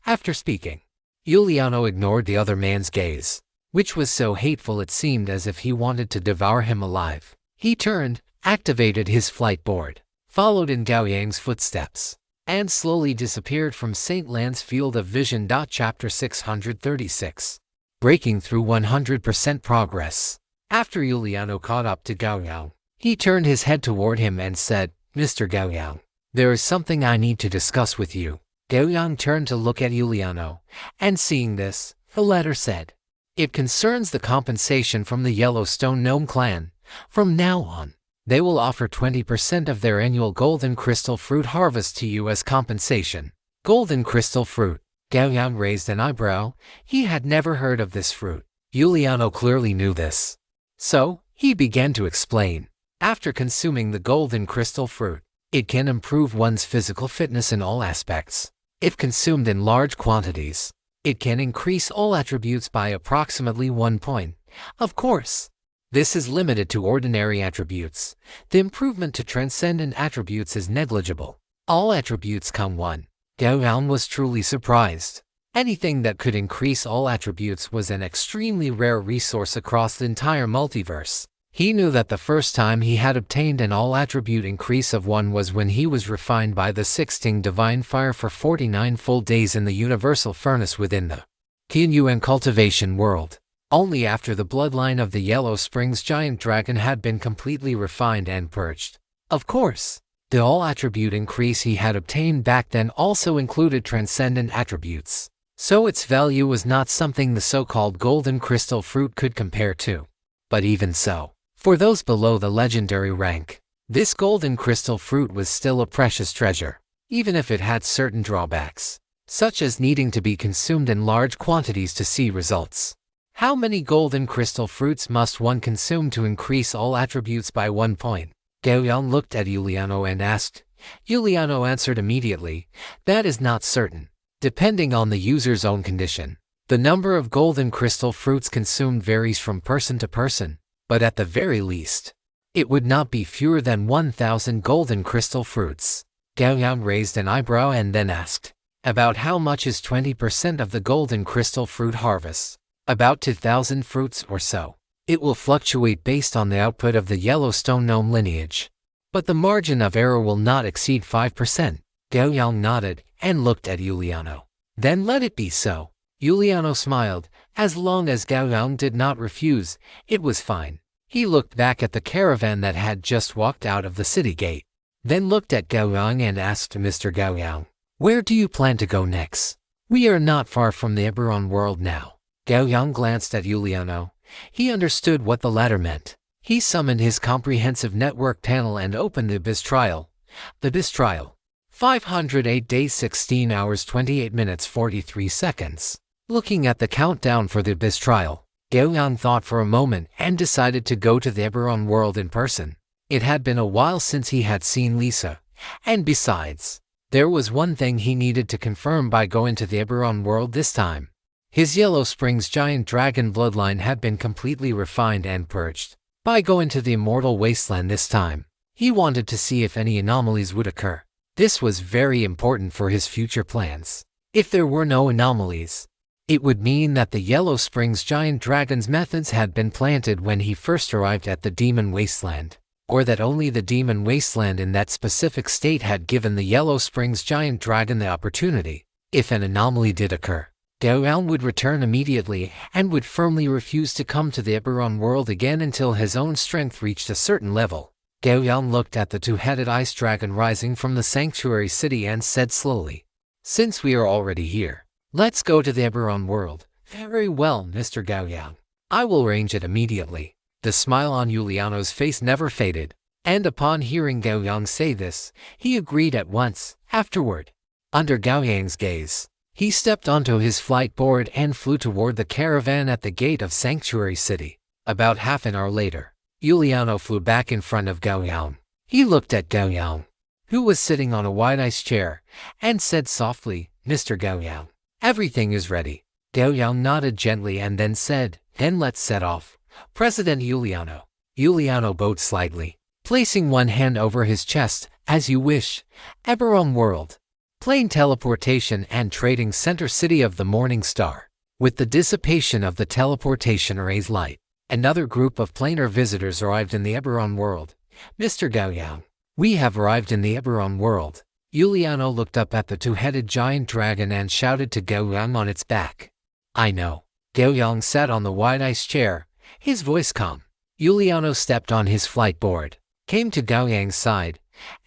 After speaking, Giuliano ignored the other man's gaze, which was so hateful it seemed as if he wanted to devour him alive. He turned, activated his flight board, followed in Gao Yang's footsteps, and slowly disappeared from Saint Lane's field of vision. Chapter 636. Breaking through 100% progress. After Giuliano caught up to Gao Yang, he turned his head toward him and said, Mr. Gao Yang, there is something I need to discuss with you. Gao Yang turned to look at Giuliano, and seeing this, the latter said, it concerns the compensation from the Yellowstone Gnome clan. From now on, they will offer 20% of their annual golden crystal fruit harvest to you as compensation. Golden crystal fruit. Gao Yang raised an eyebrow. He had never heard of this fruit. Giuliano clearly knew this, so he began to explain. After consuming the golden crystal fruit, it can improve one's physical fitness in all aspects. If consumed in large quantities, it can increase all attributes by approximately 1 point. Of course, this is limited to ordinary attributes. The improvement to transcendent attributes is negligible. All attributes come 1. Gao Yang was truly surprised. Anything that could increase all attributes was an extremely rare resource across the entire multiverse. He knew that the first time he had obtained an all-attribute increase of 1 was when he was refined by the 16 divine fire for 49 full days in the universal furnace within the Qianyuan cultivation world. Only after the bloodline of the Yellow Springs giant dragon had been completely refined and purged. Of course, the all-attribute increase he had obtained back then also included transcendent attributes, so its value was not something the so-called golden crystal fruit could compare to. But even so, for those below the legendary rank, this golden crystal fruit was still a precious treasure, even if it had certain drawbacks, such as needing to be consumed in large quantities to see results. How many golden crystal fruits must one consume to increase all attributes by 1 point? Gao Yang looked at Giuliano and asked. Giuliano answered immediately, that is not certain, depending on the user's own condition. The number of golden crystal fruits consumed varies from person to person, but at the very least, it would not be fewer than 1,000 golden crystal fruits. Gao Yang raised an eyebrow and then asked, about how much is 20% of the golden crystal fruit harvest? About 2,000 fruits or so. It will fluctuate based on the output of the Yellowstone gnome lineage, but the margin of error will not exceed 5%. Gao Yang nodded and looked at Giuliano. Then let it be so. Giuliano smiled. As long as Gao Yang did not refuse, it was fine. He looked back at the caravan that had just walked out of the city gate, then looked at Gao Yang and asked Mr. Gao Yang, where do you plan to go next? We are not far from the Eberron world now. Gao Yang glanced at Giuliano. He understood what the latter meant. He summoned his comprehensive network panel and opened the Abyss trial. The Abyss trial. 508 days 16 hours 28 minutes 43 seconds. Looking at the countdown for the Abyss trial, Gao Yang thought for a moment and decided to go to the Eberron world in person. It had been a while since he had seen Lisa, and besides, there was one thing he needed to confirm by going to the Eberron world this time. His Yellow Springs giant dragon bloodline had been completely refined and purged. By going to the Immortal Wasteland this time, he wanted to see if any anomalies would occur. This was very important for his future plans. If there were no anomalies, it would mean that the Yellow Springs giant dragon's methods had been planted when he first arrived at the Demon Wasteland, or that only the Demon Wasteland in that specific state had given the Yellow Springs giant dragon the opportunity. If an anomaly did occur, Gao Yang would return immediately and would firmly refuse to come to the Eberron world again until his own strength reached a certain level. Gao Yang looked at the two-headed ice dragon rising from the sanctuary city and said slowly, since we are already here, let's go to the Eberron world. Very well, Mr. Gao Yang. I will arrange it immediately. The smile on Giuliano's face never faded, and upon hearing Gao Yang say this, he agreed at once. Afterward, under Gao Yang's gaze, he stepped onto his flight board and flew toward the caravan at the gate of Sanctuary City. About half an hour later, Giuliano flew back in front of Gao Yang. He looked at Gao Yang, who was sitting on a wide ice chair, and said softly, Mr. Gao Yang, everything is ready. Gao Yang nodded gently and then said, then let's set off. President Giuliano. Giuliano bowed slightly, placing one hand over his chest. As you wish. Eberron world. Plane teleportation and trading center city of the Morning Star. With the dissipation of the teleportation array's light, another group of planar visitors arrived in the Eberron world. Mr. Gao Yang, we have arrived in the Eberron world. Giuliano looked up at the two-headed giant dragon and shouted to Gao Yang on its back. I know. Gao Yang sat on the wide ice chair, his voice calm. Giuliano stepped on his flight board, came to Gao Yang's side,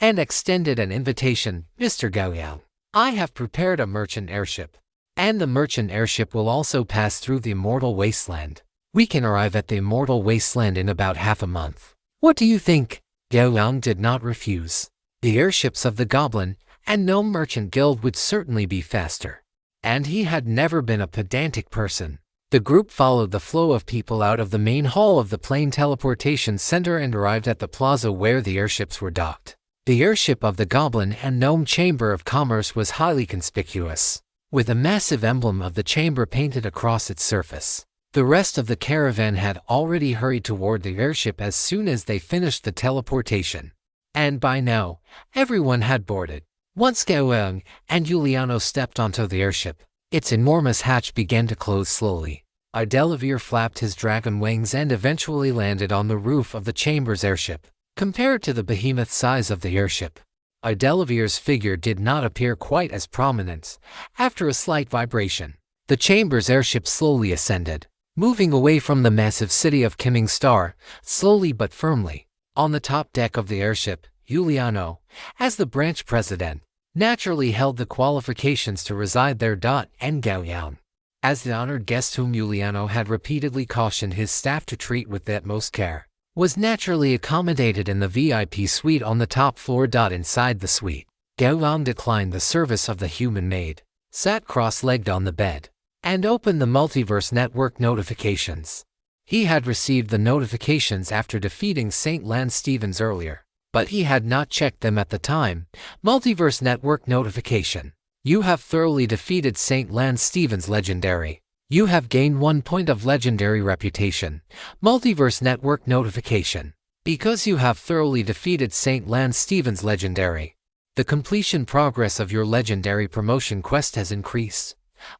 and extended an invitation. Mr. Gao Yang, I have prepared a merchant airship, and the merchant airship will also pass through the Immortal Wasteland. We can arrive at the Immortal Wasteland in about half a month. What do you think? Gao Yang did not refuse. The airships of the Goblin and Gnome Merchant Guild would certainly be faster, and he had never been a pedantic person. The group followed the flow of people out of the main hall of the plane teleportation center and arrived at the plaza where the airships were docked. The airship of the Goblin and Gnome Chamber of Commerce was highly conspicuous, with a massive emblem of the chamber painted across its surface. The rest of the caravan had already hurried toward the airship as soon as they finished the teleportation, and by now, everyone had boarded. Once Gao Yang and Giuliano stepped onto the airship, its enormous hatch began to close slowly. Ardelavir flapped his dragon wings and eventually landed on the roof of the chamber's airship. Compared to the behemoth size of the airship, Ardelavir's figure did not appear quite as prominent. After a slight vibration, the chamber's airship slowly ascended, moving away from the massive city of Kiming Star, slowly but firmly. On the top deck of the airship, Giuliano, as the branch president, naturally held the qualifications to reside there. And Gao Yang, as the honored guest whom Giuliano had repeatedly cautioned his staff to treat with the utmost care, was naturally accommodated in the VIP suite on the top floor. Inside the suite, Gao Yang declined the service of the human maid, sat cross-legged on the bed, and opened the Multiverse Network notifications. He had received the notifications after defeating St. Lance Stevens earlier, but he had not checked them at the time. Multiverse Network notification. You have thoroughly defeated St. Lance Stevens Legendary. You have gained 1 point of legendary reputation. Multiverse Network notification. Because you have thoroughly defeated St. Lance Stevens Legendary, the completion progress of your legendary promotion quest has increased.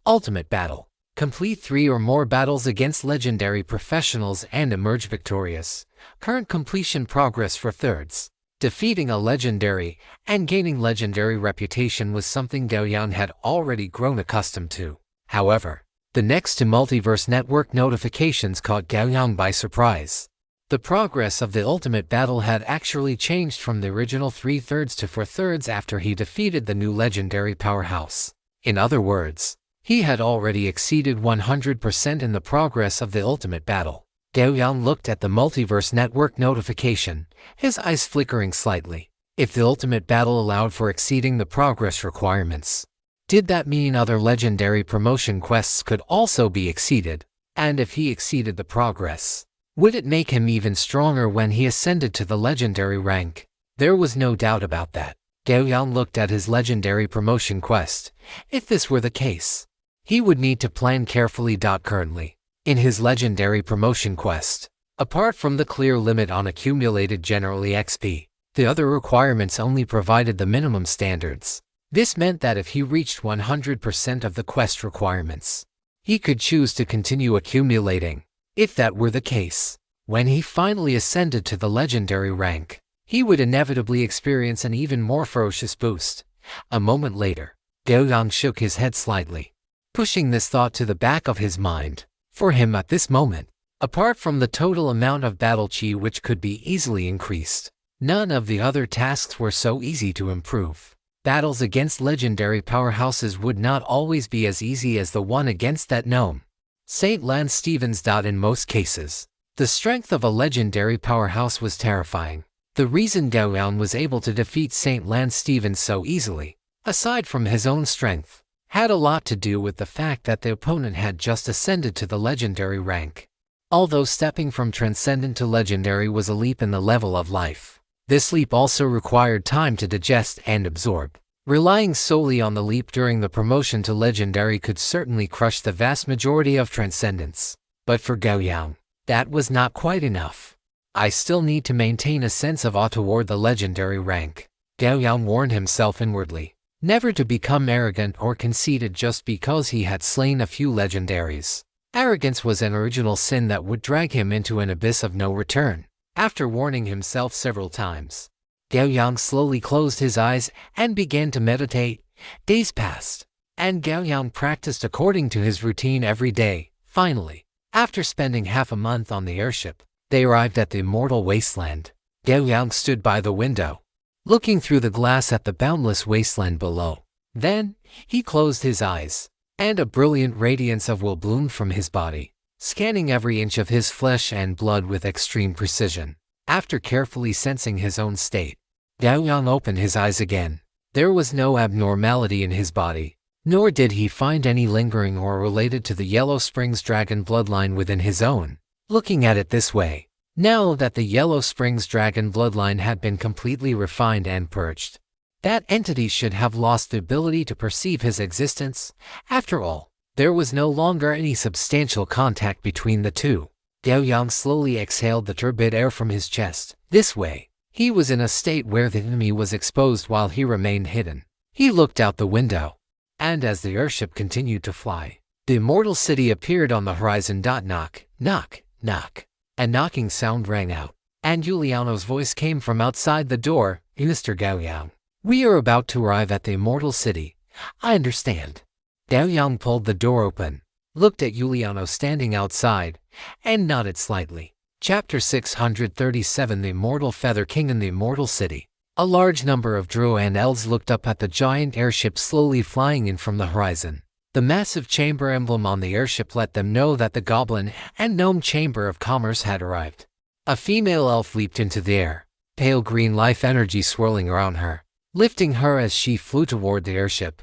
Ultimate Battle. Complete 3 or more battles against legendary professionals and emerge victorious. Current completion progress for thirds. Defeating a legendary and gaining legendary reputation was something Gao Yang had already grown accustomed to. However, the next to Multiverse Network notifications caught Gao Yang by surprise. The progress of the ultimate battle had actually changed from the original 3/3 to 4/3 after he defeated the new legendary powerhouse. In other words, he had already exceeded 100% in the progress of the ultimate battle. Gao Yang looked at the Multiverse Network notification, his eyes flickering slightly. If the ultimate battle allowed for exceeding the progress requirements, did that mean other legendary promotion quests could also be exceeded? And if he exceeded the progress, would it make him even stronger when he ascended to the legendary rank? There was no doubt about that. Gao Yang looked at his legendary promotion quest. If this were the case, he would need to plan carefully. Currently, in his legendary promotion quest, apart from the clear limit on accumulated generally XP, the other requirements only provided the minimum standards. This meant that if he reached 100% of the quest requirements, he could choose to continue accumulating. If that were the case, when he finally ascended to the legendary rank, he would inevitably experience an even more ferocious boost. A moment later, Gao Yang shook his head slightly, pushing this thought to the back of his mind. For him at this moment, apart from the total amount of battle chi which could be easily increased, none of the other tasks were so easy to improve. Battles against legendary powerhouses would not always be as easy as the one against that gnome St. Lance Stevens. In most cases, the strength of a legendary powerhouse was terrifying. The reason Gao Yang was able to defeat St. Lance Stevens so easily, aside from his own strength, had a lot to do with the fact that the opponent had just ascended to the legendary rank. Although stepping from transcendent to legendary was a leap in the level of life, this leap also required time to digest and absorb. Relying solely on the leap during the promotion to legendary could certainly crush the vast majority of transcendents. But for Gao Yang, that was not quite enough. I still need to maintain a sense of awe toward the legendary rank, Gao Yang warned himself inwardly. Never to become arrogant or conceited just because he had slain a few legendaries. Arrogance was an original sin that would drag him into an abyss of no return. After warning himself several times, Gao Yang slowly closed his eyes and began to meditate. Days passed, and Gao Yang practiced according to his routine every day. Finally, after spending half a month on the airship, they arrived at the immortal wasteland. Gao Yang stood by the window, looking through the glass at the boundless wasteland below. Then, he closed his eyes, and a brilliant radiance of will bloomed from his body, scanning every inch of his flesh and blood with extreme precision. After carefully sensing his own state, Gao Yang opened his eyes again. There was no abnormality in his body, nor did he find any lingering or related to the Yellow Springs dragon bloodline within his own. Looking at it this way, now that the Yellow Springs dragon bloodline had been completely refined and purged, that entity should have lost the ability to perceive his existence. After all, there was no longer any substantial contact between the two. Gao Yang slowly exhaled the turbid air from his chest. This way, he was in a state where the enemy was exposed while he remained hidden. He looked out the window, and as the airship continued to fly, the immortal city appeared on the horizon. Knock, knock, knock. A knocking sound rang out, and Giuliano's voice came from outside the door. Mr. Gao Yang, we are about to arrive at the immortal city. I understand. Gao Yang pulled the door open, looked at Giuliano standing outside, and nodded slightly. Chapter 637 The Immortal Feather King in the Immortal City. A large number of Drow and Elves looked up at the giant airship slowly flying in from the horizon. The massive chamber emblem on the airship let them know that the Goblin and Gnome Chamber of Commerce had arrived. A female elf leaped into the air, pale green life energy swirling around her, lifting her as she flew toward the airship.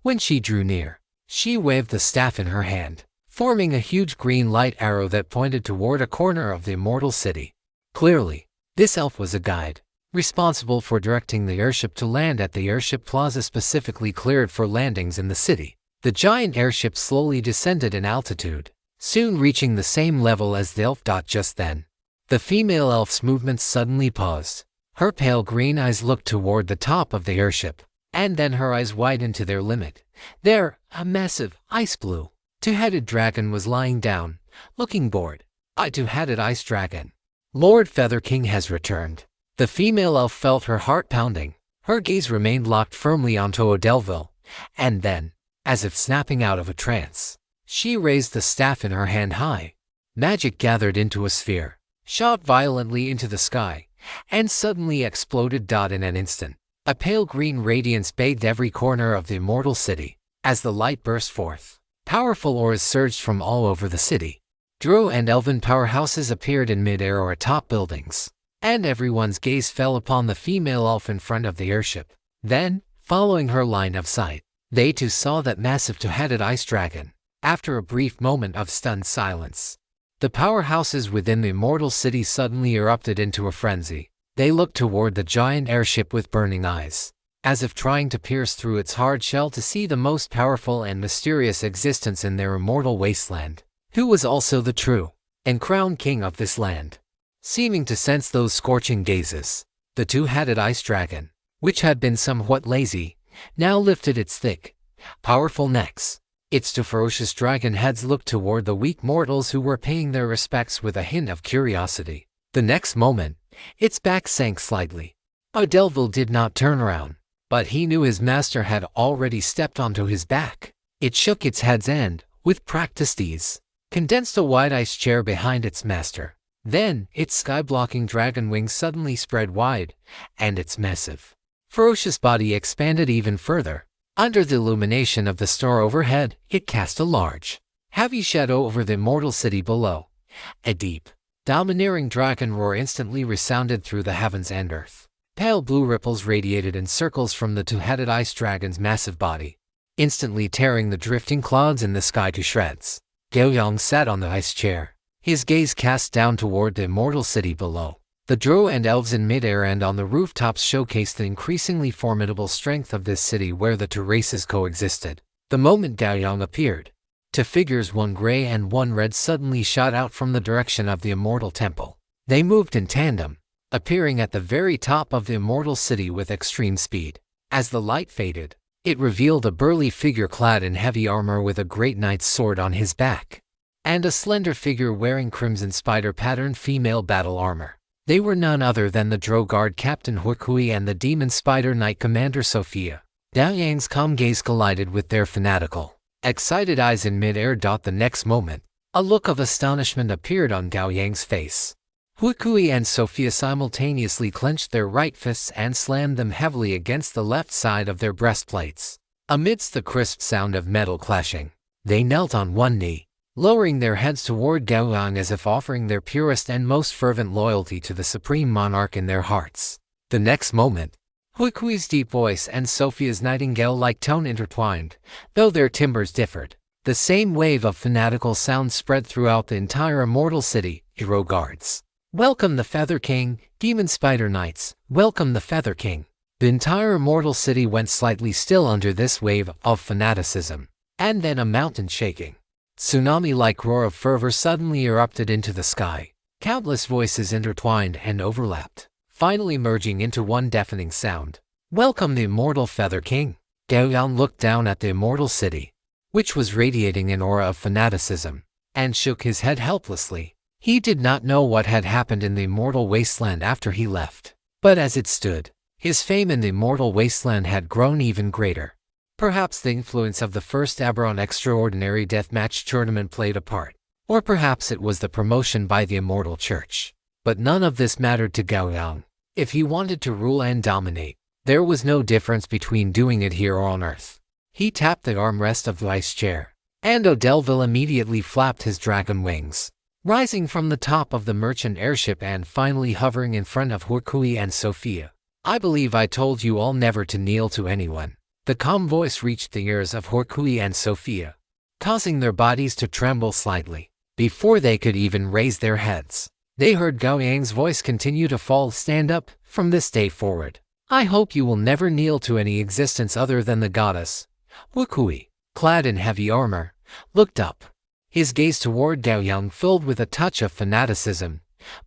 When she drew near, She waved the staff in her hand, forming a huge green light arrow that pointed toward a corner of the immortal city. Clearly, this elf was a guide, responsible for directing the airship to land at the airship plaza specifically cleared for landings in the city. The giant airship slowly descended in altitude, soon reaching the same level as the elf. Just then, the female elf's movements suddenly paused. Her pale green eyes looked toward the top of the airship, and then her eyes widened to their limit. There, a massive, ice blue, two-headed dragon was lying down, looking bored. A two-headed ice dragon. Lord Feather King has returned. The female elf felt her heart pounding. Her gaze remained locked firmly onto Odelville, and then, as if snapping out of a trance, she raised the staff in her hand high. Magic gathered into a sphere, shot violently into the sky, and suddenly exploded. In an instant, a pale green radiance bathed every corner of the immortal city. As the light burst forth, powerful auras surged from all over the city. Drow and elven powerhouses appeared in mid-air or atop buildings, and everyone's gaze fell upon the female elf in front of the airship. Then, following her line of sight, they too saw that massive two-headed ice dragon. After a brief moment of stunned silence, the powerhouses within the immortal city suddenly erupted into a frenzy. They looked toward the giant airship with burning eyes, as if trying to pierce through its hard shell to see the most powerful and mysterious existence in their immortal wasteland, who was also the true and crowned king of this land. Seeming to sense those scorching gazes, the two-headed ice dragon, which had been somewhat lazy, now lifted its thick, powerful necks. Its two ferocious dragon heads looked toward the weak mortals who were paying their respects with a hint of curiosity. The next moment, its back sank slightly. Odelville did not turn around, but he knew his master had already stepped onto his back. It shook its head's end, with practiced ease, condensed a wide ice chair behind its master. Then, its sky-blocking dragon wings suddenly spread wide, and its massive, ferocious body expanded even further. Under the illumination of the star overhead, it cast a large, heavy shadow over the immortal city below. A deep, domineering dragon roar instantly resounded through the heavens and earth. Pale blue ripples radiated in circles from the two-headed ice dragon's massive body, instantly tearing the drifting clouds in the sky to shreds. Gao Yang sat on the ice chair, his gaze cast down toward the immortal city below. The Drow and elves in mid-air and on the rooftops showcased the increasingly formidable strength of this city where the two races coexisted. The moment Gao Yang appeared, two figures, one gray and one red, suddenly shot out from the direction of the immortal temple. They moved in tandem, appearing at the very top of the immortal city with extreme speed. As the light faded, it revealed a burly figure clad in heavy armor with a great knight's sword on his back, and a slender figure wearing crimson spider-patterned female battle armor. They were none other than the Drow Guard Captain Huikui and the Demon Spider Knight Commander Sophia. Gao Yang's calm gaze collided with their fanatical, excited eyes in mid-air. The next moment, a look of astonishment appeared on Gao Yang's face. Huikui and Sophia simultaneously clenched their right fists and slammed them heavily against the left side of their breastplates. Amidst the crisp sound of metal clashing, they knelt on one knee, lowering their heads toward Gao Yang as if offering their purest and most fervent loyalty to the supreme monarch in their hearts. The next moment, Huikui's deep voice and Sophia's nightingale-like tone intertwined, though their timbres differed. The same wave of fanatical sound spread throughout the entire immortal city. Hero guards, welcome the Feather King. Demon Spider Knights, welcome the Feather King. The entire immortal city went slightly still under this wave of fanaticism, and then a mountain shaking, tsunami-like roar of fervor suddenly erupted into the sky. Countless voices intertwined and overlapped, finally merging into one deafening sound. Welcome the immortal Feather King. Gao Yang looked down at the immortal city, which was radiating an aura of fanaticism, and shook his head helplessly. He did not know what had happened in the immortal wasteland after he left, but as it stood, his fame in the immortal wasteland had grown even greater. Perhaps the influence of the first Aberon Extraordinary Deathmatch tournament played a part, or perhaps it was the promotion by the Immortal Church. But none of this mattered to Gao Yang. If he wanted to rule and dominate, there was no difference between doing it here or on Earth. He tapped the armrest of the ice chair, and Odelville immediately flapped his dragon wings, rising from the top of the merchant airship and finally hovering in front of Huikui and Sophia. I believe I told you all never to kneel to anyone. The calm voice reached the ears of Horkui and Sophia, causing their bodies to tremble slightly. Before they could even raise their heads, they heard Gao Yang's voice continue to fall. Stand up, from this day forward. I hope you will never kneel to any existence other than the goddess. Horkui, clad in heavy armor, looked up, his gaze toward Gao Yang filled with a touch of fanaticism.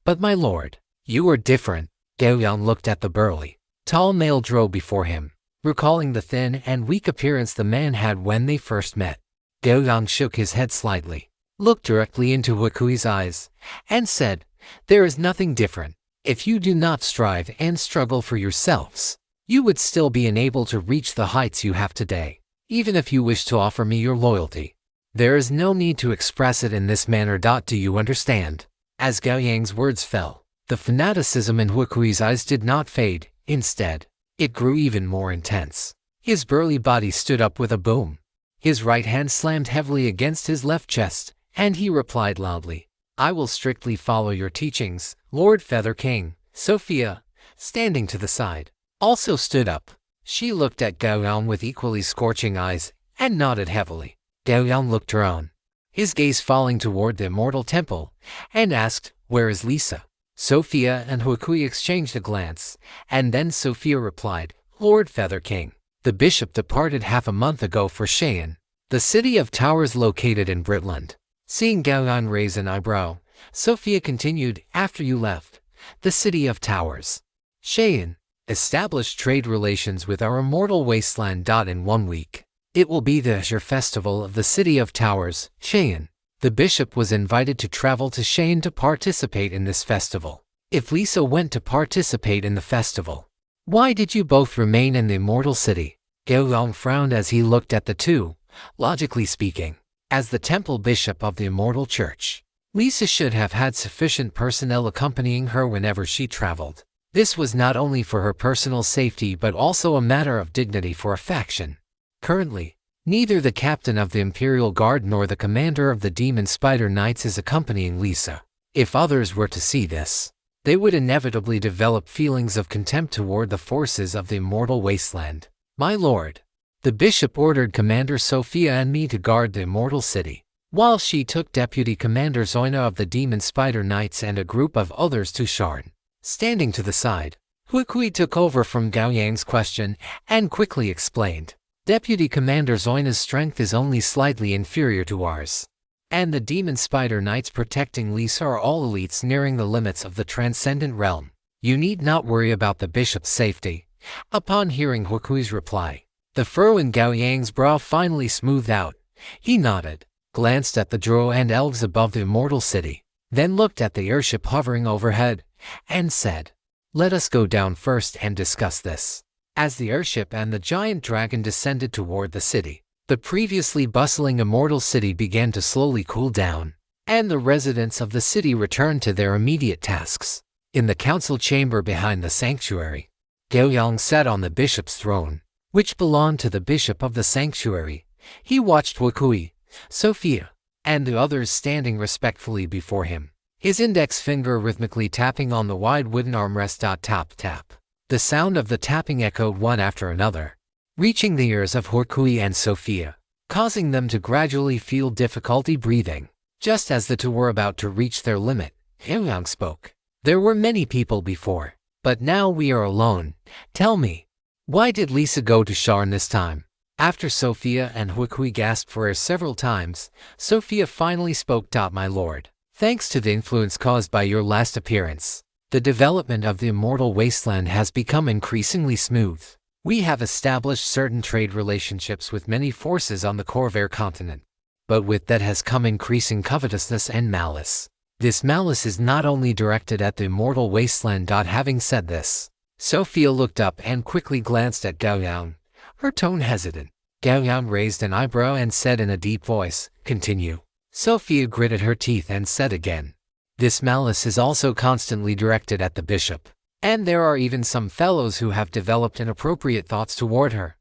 But my lord, you are different. Gao Yang looked at the burly, tall male drow before him, recalling the thin and weak appearance the man had when they first met. Gao Yang shook his head slightly, looked directly into Horkui's eyes, and said, there is nothing different. If you do not strive and struggle for yourselves, you would still be unable to reach the heights you have today, even if you wish to offer me your loyalty. There is no need to express it in this manner. Do you understand? As Gao Yang's words fell, the fanaticism in Horkui's eyes did not fade. Instead, it grew even more intense. His burly body stood up with a boom. His right hand slammed heavily against his left chest, and he replied loudly, I will strictly follow your teachings, Lord Feather King. Sophia, standing to the side, also stood up. She looked at Gao Yang with equally scorching eyes, and nodded heavily. Gao Yang looked around, his gaze falling toward the immortal temple, and asked, where is Lisa? Sophia and Horkui exchanged a glance, and then Sophia replied, Lord Feather King, the bishop departed half a month ago for Cheyenne, the city of towers located in Britland. Seeing Gao Yang raise an eyebrow, Sophia continued, after you left, the city of towers, Cheyenne, established trade relations with our immortal wasteland. In 1 week, it will be the Azure Festival of the city of towers, Cheyenne. The bishop was invited to travel to Cheyenne to participate in this festival. If Lisa went to participate in the festival, why did you both remain in the immortal city? Gao Yang frowned as he looked at the two. Logically speaking, as the temple bishop of the immortal church, Lisa should have had sufficient personnel accompanying her whenever she traveled. This was not only for her personal safety but also a matter of dignity for a faction. Currently, neither the captain of the Imperial Guard nor the commander of the Demon Spider Knights is accompanying Lisa. If others were to see this, they would inevitably develop feelings of contempt toward the forces of the immortal wasteland. My lord, the bishop ordered Commander Sophia and me to guard the immortal city, while she took Deputy Commander Zoina of the Demon Spider Knights and a group of others to Shard. Standing to the side, Horkui took over from Gao Yang's question and quickly explained, Deputy Commander Zoina's strength is only slightly inferior to ours, and the Demon Spider Knights protecting Lisa are all elites nearing the limits of the Transcendent Realm. You need not worry about the bishop's safety. Upon hearing Horkui's reply, the furrow in Gao Yang's brow finally smoothed out. He nodded, glanced at the drow and elves above the immortal city, then looked at the airship hovering overhead, and said, let us go down first and discuss this. As the airship and the giant dragon descended toward the city, the previously bustling immortal city began to slowly cool down, and the residents of the city returned to their immediate tasks. In the council chamber behind the sanctuary, Gao Yang sat on the bishop's throne, which belonged to the bishop of the sanctuary. He watched Horkui, Sophia, and the others standing respectfully before him, his index finger rhythmically tapping on the wide wooden armrest. Tap tap. The sound of the tapping echoed one after another, reaching the ears of Horkui and Sophia, causing them to gradually feel difficulty breathing. Just as the two were about to reach their limit, Gao Yang spoke. There were many people before, but now we are alone. Tell me, why did Lisa go to Sharn this time? After Sophia and Horkui gasped for air several times, Sophia finally spoke. My lord, thanks to the influence caused by your last appearance, the development of the immortal wasteland has become increasingly smooth. We have established certain trade relationships with many forces on the Corvair continent. But with that has come increasing covetousness and malice. This malice is not only directed at the immortal wasteland. Having said this, Sophia looked up and quickly glanced at Gao Yang, her tone hesitant. Gao Yang raised an eyebrow and said in a deep voice, continue. Sophia gritted her teeth and said again, this malice is also constantly directed at the bishop, and there are even some fellows who have developed inappropriate thoughts toward her.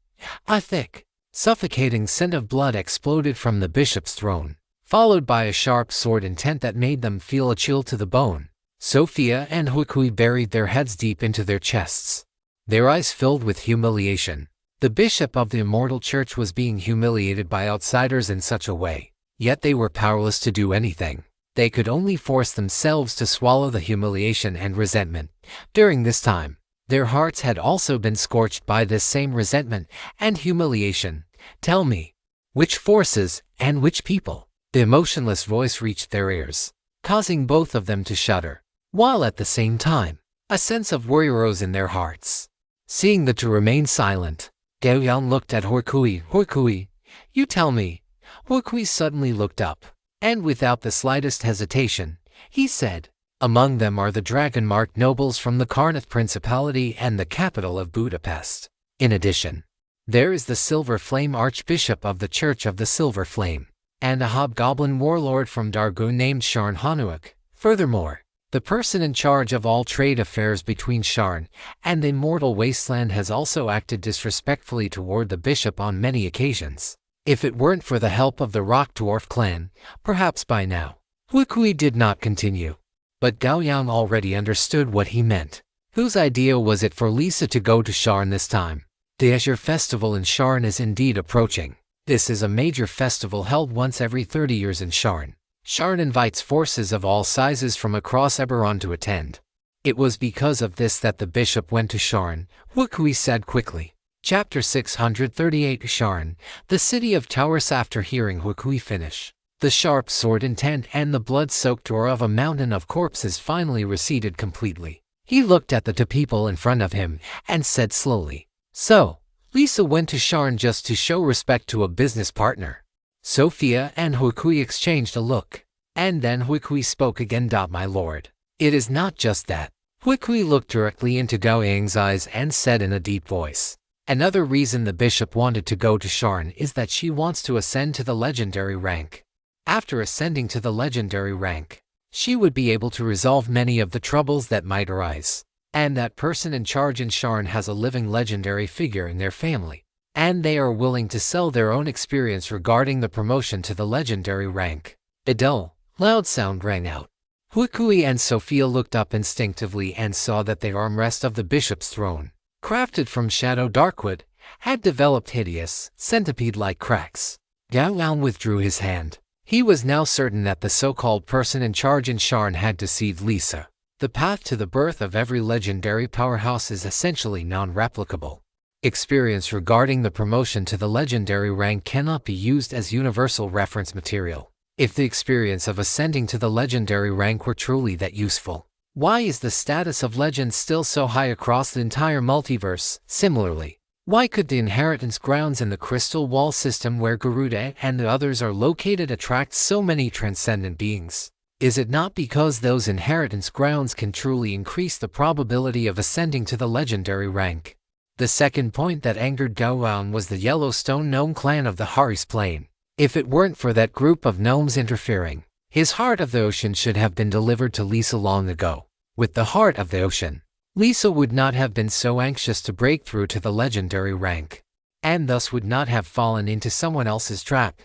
A thick, suffocating scent of blood exploded from the bishop's throne, followed by a sharp sword intent that made them feel a chill to the bone. Sophia and Horkui buried their heads deep into their chests, their eyes filled with humiliation. The bishop of the immortal church was being humiliated by outsiders in such a way, yet they were powerless to do anything. They could only force themselves to swallow the humiliation and resentment. During this time, their hearts had also been scorched by this same resentment and humiliation. Tell me, which forces and which people? The emotionless voice reached their ears, causing both of them to shudder, while at the same time, a sense of worry rose in their hearts. Seeing the two remain silent, Gao Yang looked at Horikui. Horikui, you tell me. Horikui suddenly looked up, and without the slightest hesitation, he said, among them are the dragon-marked nobles from the Karnath Principality and the capital of Budapest. In addition, there is the Silver Flame Archbishop of the Church of the Silver Flame, and a hobgoblin warlord from Dargun named Sharn Hanuak. Furthermore, the person in charge of all trade affairs between Sharn and the Immortal Wasteland has also acted disrespectfully toward the bishop on many occasions. If it weren't for the help of the Rock Dwarf clan, perhaps by now. Horikui did not continue. But Gao Yang already understood what he meant. Whose idea was it for Lisa to go to Sharn this time? The Azure Festival in Sharn is indeed approaching. This is a major festival held once every 30 years in Sharn. Sharn invites forces of all sizes from across Eberron to attend. It was because of this that the bishop went to Sharn, Horikui said quickly. Chapter 638 Sharn, the city of Taurus. After hearing Horikui finish, the sharp sword intent and the blood-soaked roar of a mountain of corpses finally receded completely. He looked at the two people in front of him and said slowly, "So, Lisa went to Sharn just to show respect to a business partner." Sophia and Horikui exchanged a look, and then Horikui spoke again. My lord, it is not just that. Horikui looked directly into Gao Yang's eyes and said in a deep voice, "Another reason the bishop wanted to go to Sharn is that she wants to ascend to the legendary rank. After ascending to the legendary rank, she would be able to resolve many of the troubles that might arise. And that person in charge in Sharn has a living legendary figure in their family, and they are willing to sell their own experience regarding the promotion to the legendary rank." A dull, loud sound rang out. Horikui and Sophia looked up instinctively and saw that the armrest of the bishop's throne, crafted from shadow darkwood, had developed hideous, centipede-like cracks. Gao Yang withdrew his hand. He was now certain that the so-called person in charge in Sharn had deceived Lisa. The path to the birth of every legendary powerhouse is essentially non-replicable. Experience regarding the promotion to the legendary rank cannot be used as universal reference material. If the experience of ascending to the legendary rank were truly that useful, why is the status of legends still so high across the entire multiverse? Similarly, why could the inheritance grounds in the Crystal Wall system where Garuda and the others are located attract so many transcendent beings? Is it not because those inheritance grounds can truly increase the probability of ascending to the legendary rank? The second point that angered Gao Yang was the Yellowstone Gnome clan of the Haris Plain. If it weren't for that group of gnomes interfering, his Heart of the Ocean should have been delivered to Lisa long ago. With the Heart of the Ocean, Lisa would not have been so anxious to break through to the legendary rank, and thus would not have fallen into someone else's trap.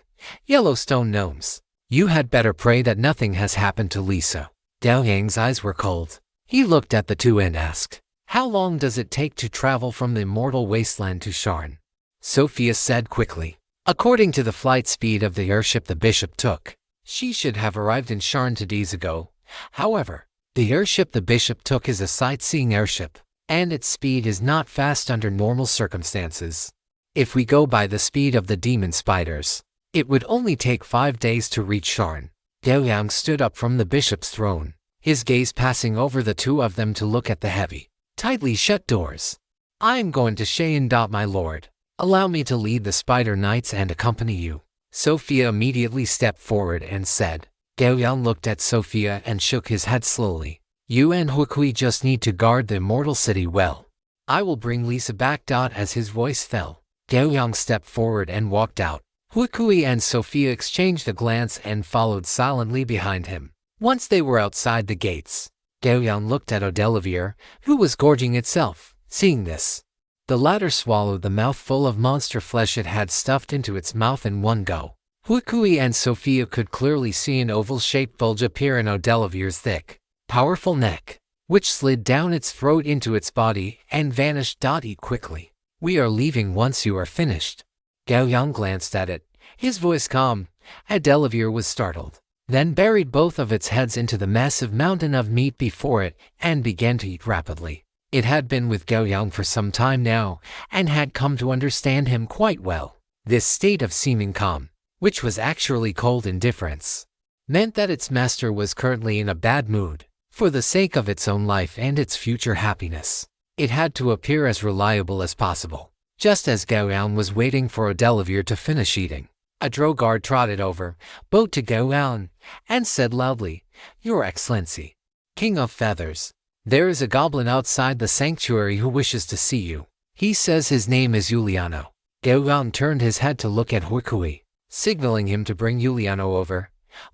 Yellowstone gnomes, you had better pray that nothing has happened to Lisa. Gao Yang's eyes were cold. He looked at the two and asked, "How long does it take to travel from the Immortal Wasteland to Sharn?" Sophia said quickly, "According to the flight speed of the airship the bishop took, she should have arrived in Sharn 2 days ago. However, the airship the bishop took is a sightseeing airship, and its speed is not fast under normal circumstances. If we go by the speed of the demon spiders, it would only take 5 days to reach Sharn." Gao Yang stood up from the bishop's throne, his gaze passing over the two of them to look at the heavy, tightly shut doors. "I am going to Cheyenne. My lord, allow me to lead the Spider Knights and accompany you." Sophia immediately stepped forward and said. Gao Yang looked at Sophia and shook his head slowly. "You and Horikui just need to guard the immortal city well. I will bring Lisa back." As his voice fell, Gao Yang stepped forward and walked out. Horikui and Sophia exchanged a glance and followed silently behind him. Once they were outside the gates, Gao Yang looked at Odelivere, who was gorging itself. Seeing this, the latter swallowed the mouthful of monster flesh it had stuffed into its mouth in one go. Horikui and Sophia could clearly see an oval-shaped bulge appear in Odelivere's thick, powerful neck, which slid down its throat into its body and vanished. Quickly, We are leaving once you are finished. Gao Yang glanced at it, his voice calm. Adelavir was startled, then buried both of its heads into the massive mountain of meat before it and began to eat rapidly. It had been with Gao Yang for some time now and had come to understand him quite well. This state of seeming calm, which was actually cold indifference, meant that its master was currently in a bad mood. For the sake of its own life and its future happiness, it had to appear as reliable as possible. Just as Gao Yang was waiting for Adelavir to finish eating, a drow guard trotted over, bowed to Gao Yang, and said loudly, "Your Excellency, King of Feathers, there is a goblin outside the sanctuary who wishes to see you. He says his name is Yuliano." Gao Yang turned his head to look at Huikui, signaling him to bring Yuliano over.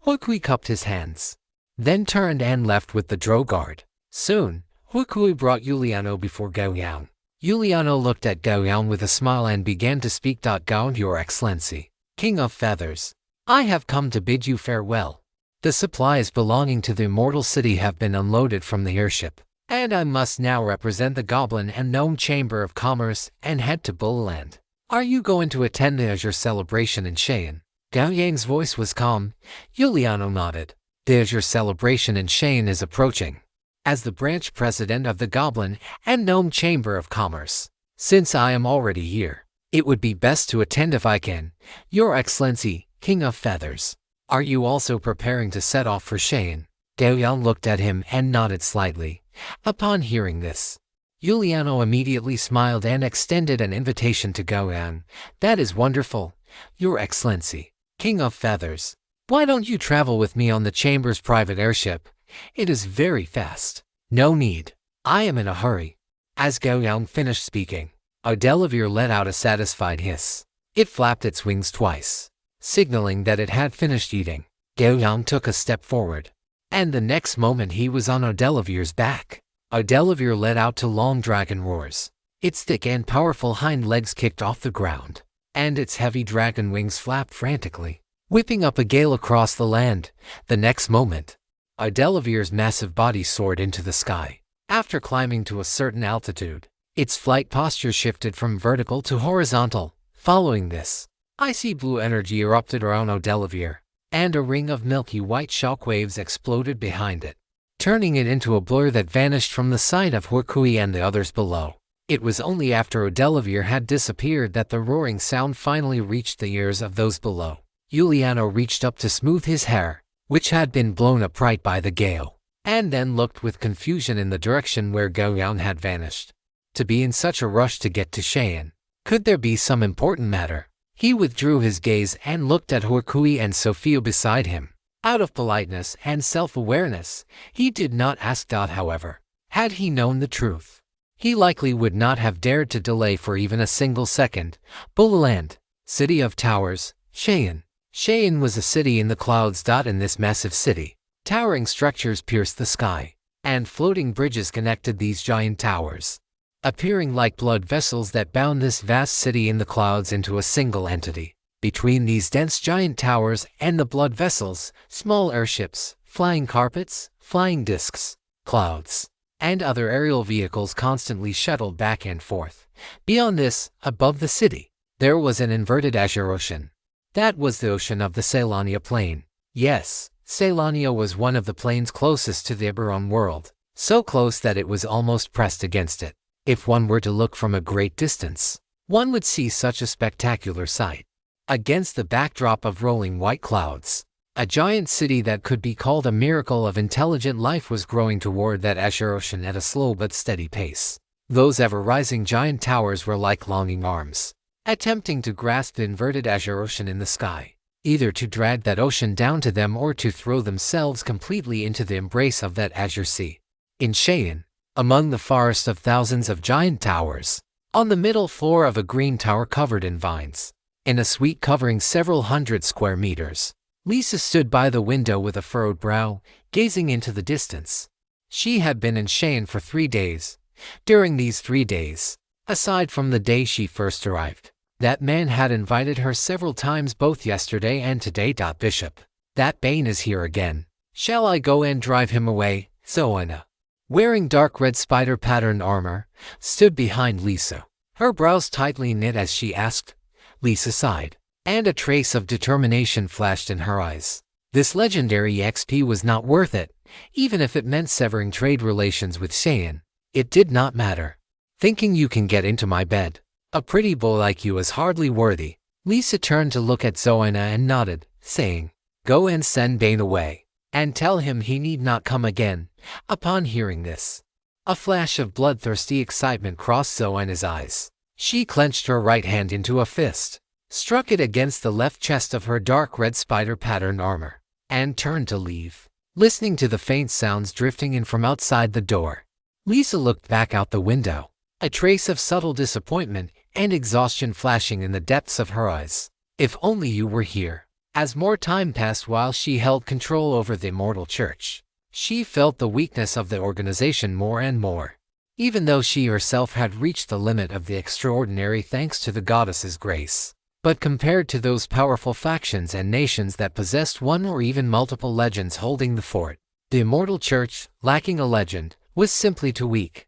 Huikui cupped his hands, then turned and left with the drow guard. Soon, Huikui brought Yuliano before Gao Yang. Yuliano looked at Gao Yang with a smile and began to speak. "Gao, Your Excellency, King of Feathers, I have come to bid you farewell. The supplies belonging to the Immortal City have been unloaded from the airship, and I must now represent the Goblin and Gnome Chamber of Commerce and head to Bullland. Are you going to attend the Azure celebration in Cheyenne?" Gao Yang's voice was calm. Yuliano nodded. "The Azure celebration in Cheyenne is approaching. As the branch president of the Goblin and Gnome Chamber of Commerce, since I am already here, it would be best to attend if I can. Your Excellency, King of Feathers, are you also preparing to set off for Cheyenne?" Gao Yang looked at him and nodded slightly. Upon hearing this, Yuliano immediately smiled and extended an invitation to Gao Yang. "That is wonderful, Your Excellency, King of Feathers. Why don't you travel with me on the Chamber's private airship? It is very fast." "No need. I am in a hurry." As Gao Yang finished speaking, Adelavir let out a satisfied hiss. It flapped its wings twice, signaling that it had finished eating. Gao Yang took a step forward, and the next moment he was on Adelavir's back. Adelavir let out two long dragon roars. Its thick and powerful hind legs kicked off the ground, and its heavy dragon wings flapped frantically, whipping up a gale across the land. The next moment, Adelavir's massive body soared into the sky. After climbing to a certain altitude, its flight posture shifted from vertical to horizontal. Following this, icy blue energy erupted around Adelavir, and a ring of milky white shockwaves exploded behind it, turning it into a blur that vanished from the sight of Huikui and the others below. It was only after Adelavir had disappeared that the roaring sound finally reached the ears of those below. Yuliano reached up to smooth his hair, which had been blown upright by the gale, and then looked with confusion in the direction where Gao Yang had vanished. To be in such a rush to get to Cheyenne, could there be some important matter? He withdrew his gaze and looked at Huikui and Sophia beside him. Out of politeness and self-awareness, he did not ask. However, had he known the truth, he likely would not have dared to delay for even a single second. Bullland, City of Towers, Cheyenne. Cheyenne was a city in the clouds. In this massive city, towering structures pierced the sky, and floating bridges connected these giant towers, appearing like blood vessels that bound this vast city in the clouds into a single entity. Between these dense giant towers and the blood vessels, small airships, flying carpets, flying discs, clouds, and other aerial vehicles constantly shuttled back and forth. Beyond this, above the city, there was an inverted azure ocean. That was the ocean of the Caelania Plain. Yes, Caelania was one of the plains closest to the Eberron world, so close that it was almost pressed against it. If one were to look from a great distance, one would see such a spectacular sight. Against the backdrop of rolling white clouds, a giant city that could be called a miracle of intelligent life was growing toward that azure ocean at a slow but steady pace. Those ever-rising giant towers were like longing arms, attempting to grasp the inverted azure ocean in the sky, either to drag that ocean down to them or to throw themselves completely into the embrace of that azure sea. In Cheyenne, among the forest of thousands of giant towers, on the middle floor of a green tower covered in vines, in a suite covering several hundred square meters, Lisa stood by the window with a furrowed brow, gazing into the distance. She had been in Cheyenne for 3 days. During these 3 days, aside from the day she first arrived, that man had invited her several times both yesterday and today. Bishop, that Bane is here again. Shall I go and drive him away? Zoana, wearing dark red spider pattern armor, stood behind Lisa. Her brows tightly knit as she asked. Lisa sighed, and a trace of determination flashed in her eyes. This legendary XP was not worth it, even if it meant severing trade relations with Cheyenne. It did not matter. Thinking you can get into my bed? A pretty boy like you is hardly worthy. Lisa turned to look at Zoina and nodded, saying, "Go and send Bane away, and tell him he need not come again." Upon hearing this, a flash of bloodthirsty excitement crossed Zoina's eyes. She clenched her right hand into a fist, struck it against the left chest of her dark red spider-patterned armor, and turned to leave. Listening to the faint sounds drifting in from outside the door, Lisa looked back out the window, a trace of subtle disappointment and exhaustion flashing in the depths of her eyes. If only you were here. As more time passed while she held control over the Immortal Church, she felt the weakness of the organization more and more. Even though she herself had reached the limit of the extraordinary thanks to the goddess's grace. But compared to those powerful factions and nations that possessed one or even multiple legends holding the fort, the Immortal Church, lacking a legend, was simply too weak.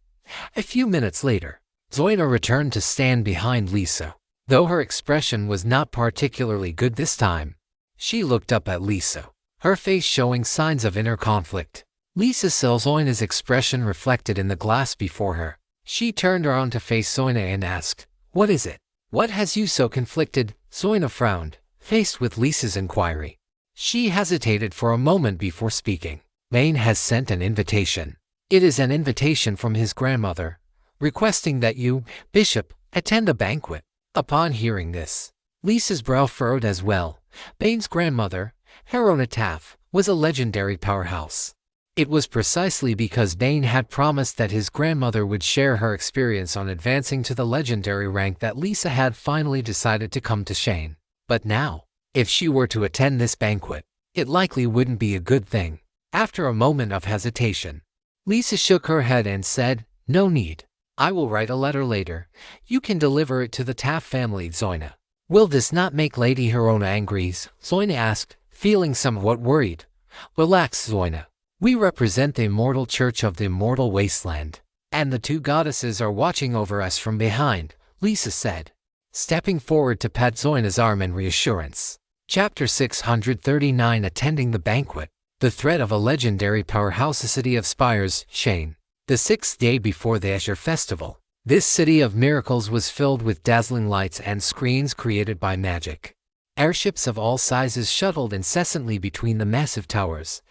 A few minutes later, Zoina returned to stand behind Lisa. Though her expression was not particularly good this time, she looked up at Lisa, her face showing signs of inner conflict. Lisa saw Zoina's expression reflected in the glass before her. She turned around to face Zoina and asked, "What is it? What has you so conflicted?" Zoina frowned, faced with Lisa's inquiry. She hesitated for a moment before speaking. "Bane has sent an invitation. It is an invitation from his grandmother, requesting that you, Bishop, attend a banquet." Upon hearing this, Lisa's brow furrowed as well. Bane's grandmother, Herona Taff, was a legendary powerhouse. It was precisely because Bane had promised that his grandmother would share her experience on advancing to the legendary rank that Lisa had finally decided to come to Cheyenne. But now, if she were to attend this banquet, it likely wouldn't be a good thing. After a moment of hesitation, Lisa shook her head and said, "No need. I will write a letter later. You can deliver it to the Taff family, Zoina." "Will this not make Lady Herona angry?" Zoina asked, feeling somewhat worried. "Relax, Zoina. We represent the Immortal Church of the Immortal Wasteland, and the two goddesses are watching over us from behind," Lisa said, stepping forward to pat Zoina's arm in reassurance. Chapter 639 Attending the Banquet. The threat of a legendary powerhouse. The city of Spires, Cheyenne. The sixth day before the Azure Festival, this city of miracles was filled with dazzling lights and screens created by magic. Airships of all sizes shuttled incessantly between the massive towers.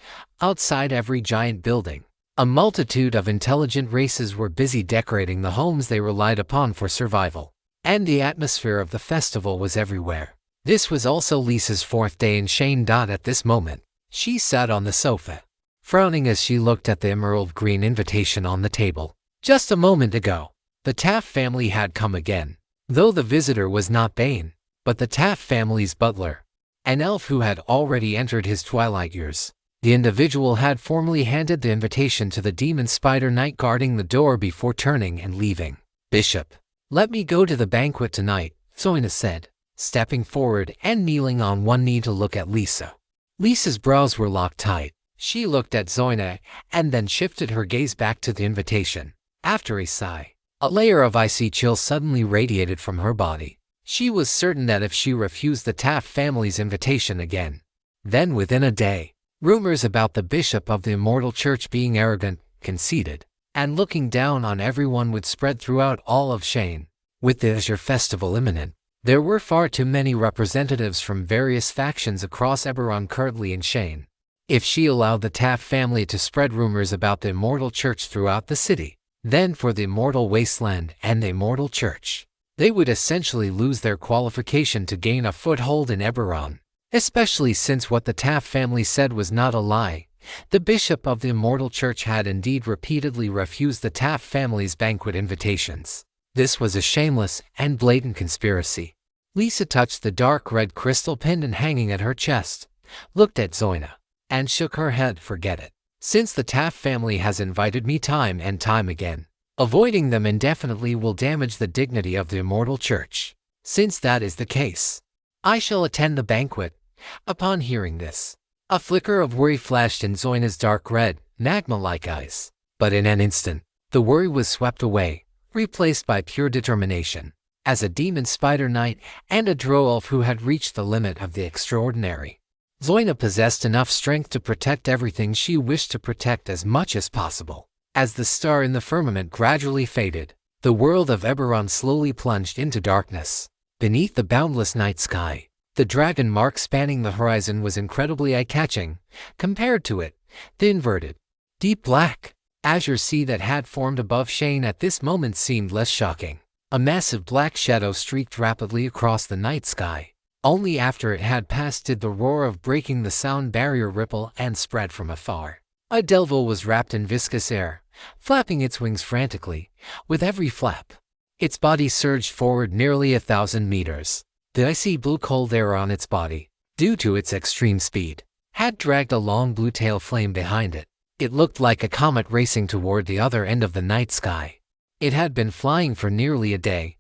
Outside every giant building, a multitude of intelligent races were busy decorating the homes they relied upon for survival. And the atmosphere of the festival was everywhere. This was also Lisa's fourth day in Cheyenne. At this moment, she sat on the sofa, frowning as she looked at the emerald green invitation on the table. Just a moment ago, the Taff family had come again, though the visitor was not Bane, but the Taff family's butler, an elf who had already entered his twilight years. The individual had formally handed the invitation to the demon spider knight guarding the door before turning and leaving. "Bishop, let me go to the banquet tonight," Zoina said, stepping forward and kneeling on one knee to look at Lisa. Lisa's brows were locked tight. She looked at Zoina and then shifted her gaze back to the invitation. After a sigh, a layer of icy chill suddenly radiated from her body. She was certain that if she refused the Taff family's invitation again, then within a day, rumors about the bishop of the Immortal Church being arrogant, conceited, and looking down on everyone would spread throughout all of Cheyenne. With the Azure Festival imminent, there were far too many representatives from various factions across Eberron currently in Cheyenne. If she allowed the Taff family to spread rumors about the Immortal Church throughout the city, then for the Immortal Wasteland and the Immortal Church, they would essentially lose their qualification to gain a foothold in Eberron. Especially since what the Taff family said was not a lie. The bishop of the Immortal Church had indeed repeatedly refused the Taff family's banquet invitations. This was a shameless and blatant conspiracy. Lisa touched the dark red crystal pendant hanging at her chest, looked at Zoina, and shook her head. "Forget it. Since the Taff family has invited me time and time again, avoiding them indefinitely will damage the dignity of the Immortal Church. Since that is the case, I shall attend the banquet." Upon hearing this, a flicker of worry flashed in Zoina's dark red, magma-like eyes. But in an instant, the worry was swept away, replaced by pure determination, as a demon spider knight and a drow elf who had reached the limit of the extraordinary. Zoina possessed enough strength to protect everything she wished to protect as much as possible. As the star in the firmament gradually faded, the world of Eberron slowly plunged into darkness. Beneath the boundless night sky, the dragon mark spanning the horizon was incredibly eye-catching. Compared to it, the inverted, deep black, azure sea that had formed above Shane at this moment seemed less shocking. A massive black shadow streaked rapidly across the night sky. Only after it had passed did the roar of breaking the sound barrier ripple and spread from afar. A Delville was wrapped in viscous air, flapping its wings frantically. With every flap, its body surged forward nearly 1,000 meters. The icy blue cold air on its body, due to its extreme speed, had dragged a long blue tail flame behind it. It looked like a comet racing toward the other end of the night sky. It had been flying for nearly a day,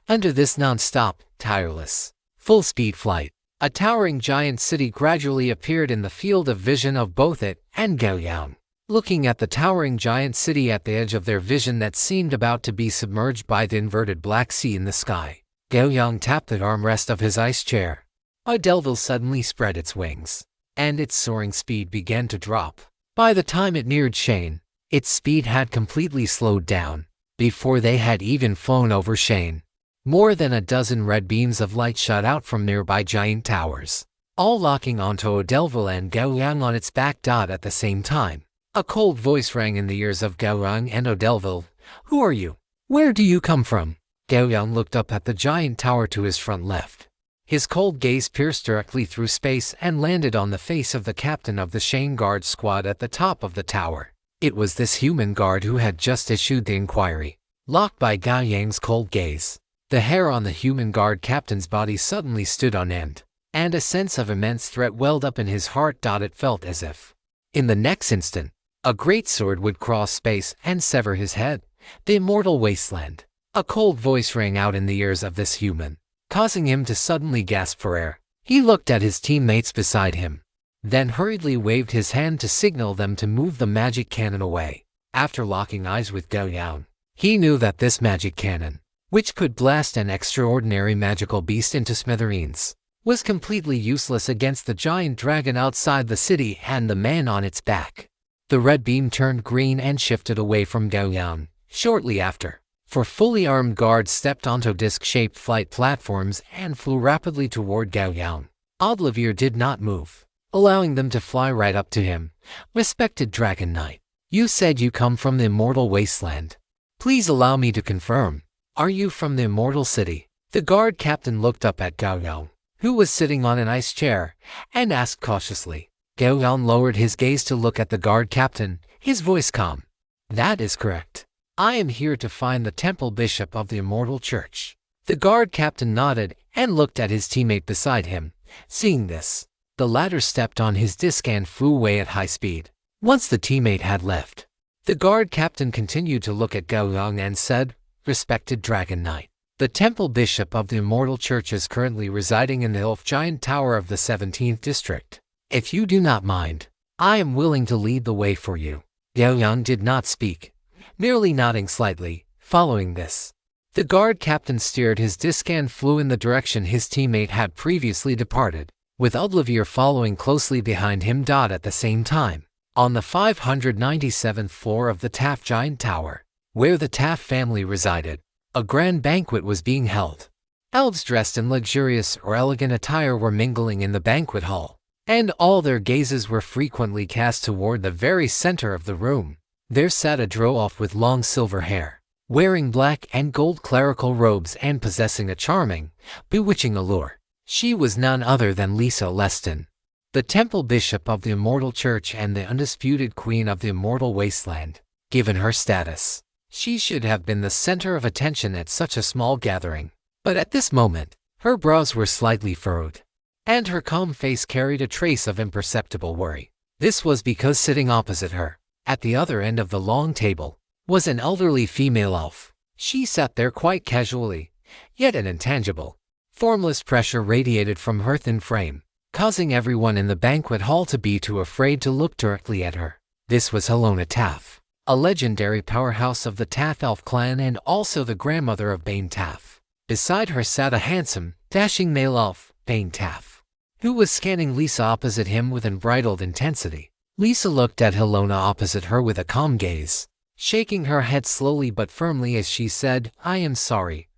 under this non-stop, tireless, full-speed flight. A towering giant city gradually appeared in the field of vision of both it and Gao Yang. Looking at the towering giant city at the edge of their vision that seemed about to be submerged by the inverted black sea in the sky, Gao Yang tapped the armrest of his ice chair. A Delville suddenly spread its wings, and its soaring speed began to drop. By the time it neared Shane, its speed had completely slowed down. Before they had even flown over Shane, more than a dozen red beams of light shot out from nearby giant towers, all locking onto Delville and Gao Yang on its back. At the same time, a cold voice rang in the ears of Gao Yang and Delville. "Who are you? Where do you come from?" Gao Yang looked up at the giant tower to his front left. His cold gaze pierced directly through space and landed on the face of the captain of the Shane Guard squad at the top of the tower. It was this human guard who had just issued the inquiry. Locked by Gao Yang's cold gaze, the hair on the human guard captain's body suddenly stood on end, and a sense of immense threat welled up in his heart. It felt as if, in the next instant, a greatsword would cross space and sever his head. The immortal wasteland. A cold voice rang out in the ears of this human, causing him to suddenly gasp for air. He looked at his teammates beside him, then hurriedly waved his hand to signal them to move the magic cannon away. After locking eyes with Gao Yang, he knew that this magic cannon, which could blast an extraordinary magical beast into smithereens, was completely useless against the giant dragon outside the city and the man on its back. The red beam turned green and shifted away from Gao Yang. Shortly after, four fully armed guards stepped onto disc-shaped flight platforms and flew rapidly toward Gao Yang. Olivier did not move, allowing them to fly right up to him. "Respected Dragon Knight, you said you come from the Immortal Wasteland. Please allow me to confirm. Are you from the Immortal City?" The guard captain looked up at Gao Yang, who was sitting on an ice chair, and asked cautiously. Gao Yang lowered his gaze to look at the guard captain, his voice calm. "That is correct. I am here to find the temple bishop of the Immortal Church." The guard captain nodded and looked at his teammate beside him. Seeing this, the latter stepped on his disc and flew away at high speed. Once the teammate had left, the guard captain continued to look at Gao Yang and said, "Respected Dragon Knight, the temple bishop of the Immortal Church is currently residing in the Elf Giant Tower of the 17th District. If you do not mind, I am willing to lead the way for you." Gao Yang did not speak, merely nodding slightly. Following this, the guard captain steered his disc and flew in the direction his teammate had previously departed, with Olivier following closely behind him. At the same time, on the 597th floor of the Taft Giant Tower, where the Taft family resided, a grand banquet was being held. Elves dressed in luxurious or elegant attire were mingling in the banquet hall, and all their gazes were frequently cast toward the very center of the room. There sat a drow elf with long silver hair, wearing black and gold clerical robes and possessing a charming, bewitching allure. She was none other than Lisa Leston, the temple bishop of the Immortal Church and the undisputed queen of the Immortal Wasteland. Given her status, she should have been the center of attention at such a small gathering. But at this moment, her brows were slightly furrowed, and her calm face carried a trace of imperceptible worry. This was because sitting opposite her, at the other end of the long table, was an elderly female elf. She sat there quite casually, yet an intangible, formless pressure radiated from her thin frame, causing everyone in the banquet hall to be too afraid to look directly at her. This was Helena Taff, a legendary powerhouse of the Taff elf clan and also the grandmother of Bane Taff. Beside her sat a handsome, dashing male elf, Bane Taff, who was scanning Lisa opposite him with unbridled intensity. Lisa looked at Helona opposite her with a calm gaze, shaking her head slowly but firmly as she said, "I am sorry,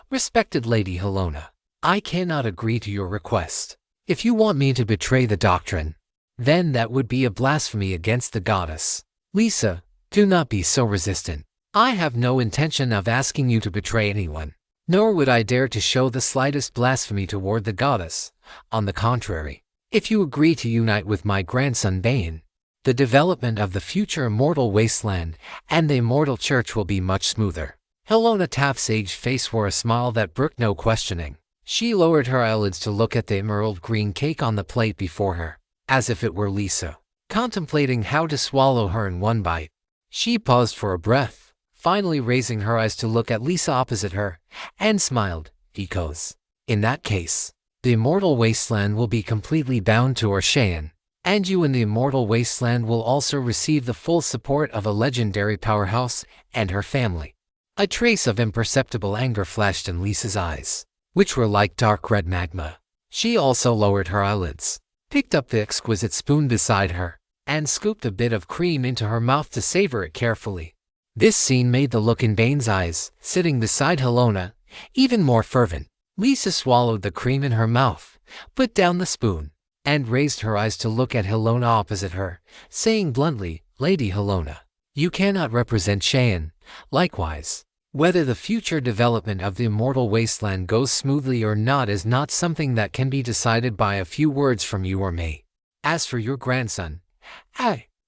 respected Lady Helona. I cannot agree to your request. If you want me to betray the doctrine, then that would be a blasphemy against the goddess. Lisa, do not be so resistant. I have no intention of asking you to betray anyone, nor would I dare to show the slightest blasphemy toward the goddess. On the contrary, if you agree to unite with my grandson Bane, the development of the future immortal wasteland and the immortal church will be much smoother." Helona Taff's aged face wore a smile that brooked no questioning. She lowered her eyelids to look at the emerald green cake on the plate before her, as if it were Lisa, contemplating how to swallow her in one bite. She paused for a breath, finally raising her eyes to look at Lisa opposite her, and smiled. "Because, in that case, the immortal wasteland will be completely bound to Orshayan, and you in the immortal wasteland will also receive the full support of a legendary powerhouse and her family." A trace of imperceptible anger flashed in Lisa's eyes, which were like dark red magma. She also lowered her eyelids, picked up the exquisite spoon beside her, and scooped a bit of cream into her mouth to savor it carefully. This scene made the look in Bane's eyes, sitting beside Helona, even more fervent. Lisa swallowed the cream in her mouth, put down the spoon, and raised her eyes to look at Helona opposite her, saying bluntly, "Lady Helona, you cannot represent Shayan. Likewise, whether the future development of the immortal wasteland goes smoothly or not is not something that can be decided by a few words from you or me. As for your grandson,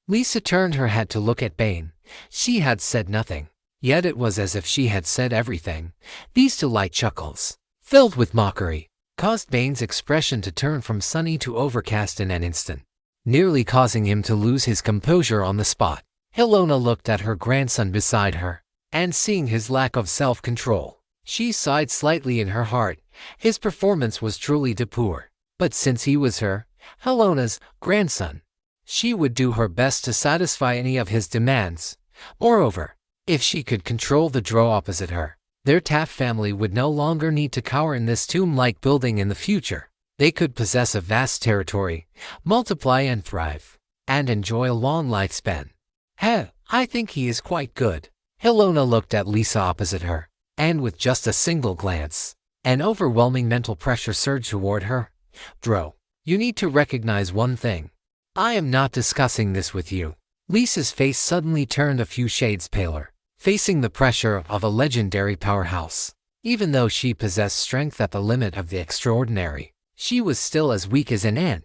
Lisa turned her head to look at Bane. She had said nothing, yet it was as if she had said everything. These two light chuckles, filled with mockery, caused Bane's expression to turn from sunny to overcast in an instant, nearly causing him to lose his composure on the spot. Helona looked at her grandson beside her, and seeing his lack of self-control, she sighed slightly in her heart. His performance was truly poor, but since he was Helona's grandson, she would do her best to satisfy any of his demands. Moreover, if she could control the drow opposite her, their Taff family would no longer need to cower in this tomb-like building in the future. They could possess a vast territory, multiply and thrive, and enjoy a long lifespan. I think he is quite good." Helona looked at Lisa opposite her, and with just a single glance, an overwhelming mental pressure surged toward her. "Drow, you need to recognize one thing. I am not discussing this with you." Lisa's face suddenly turned a few shades paler, facing the pressure of a legendary powerhouse. Even though she possessed strength at the limit of the extraordinary, she was still as weak as an ant.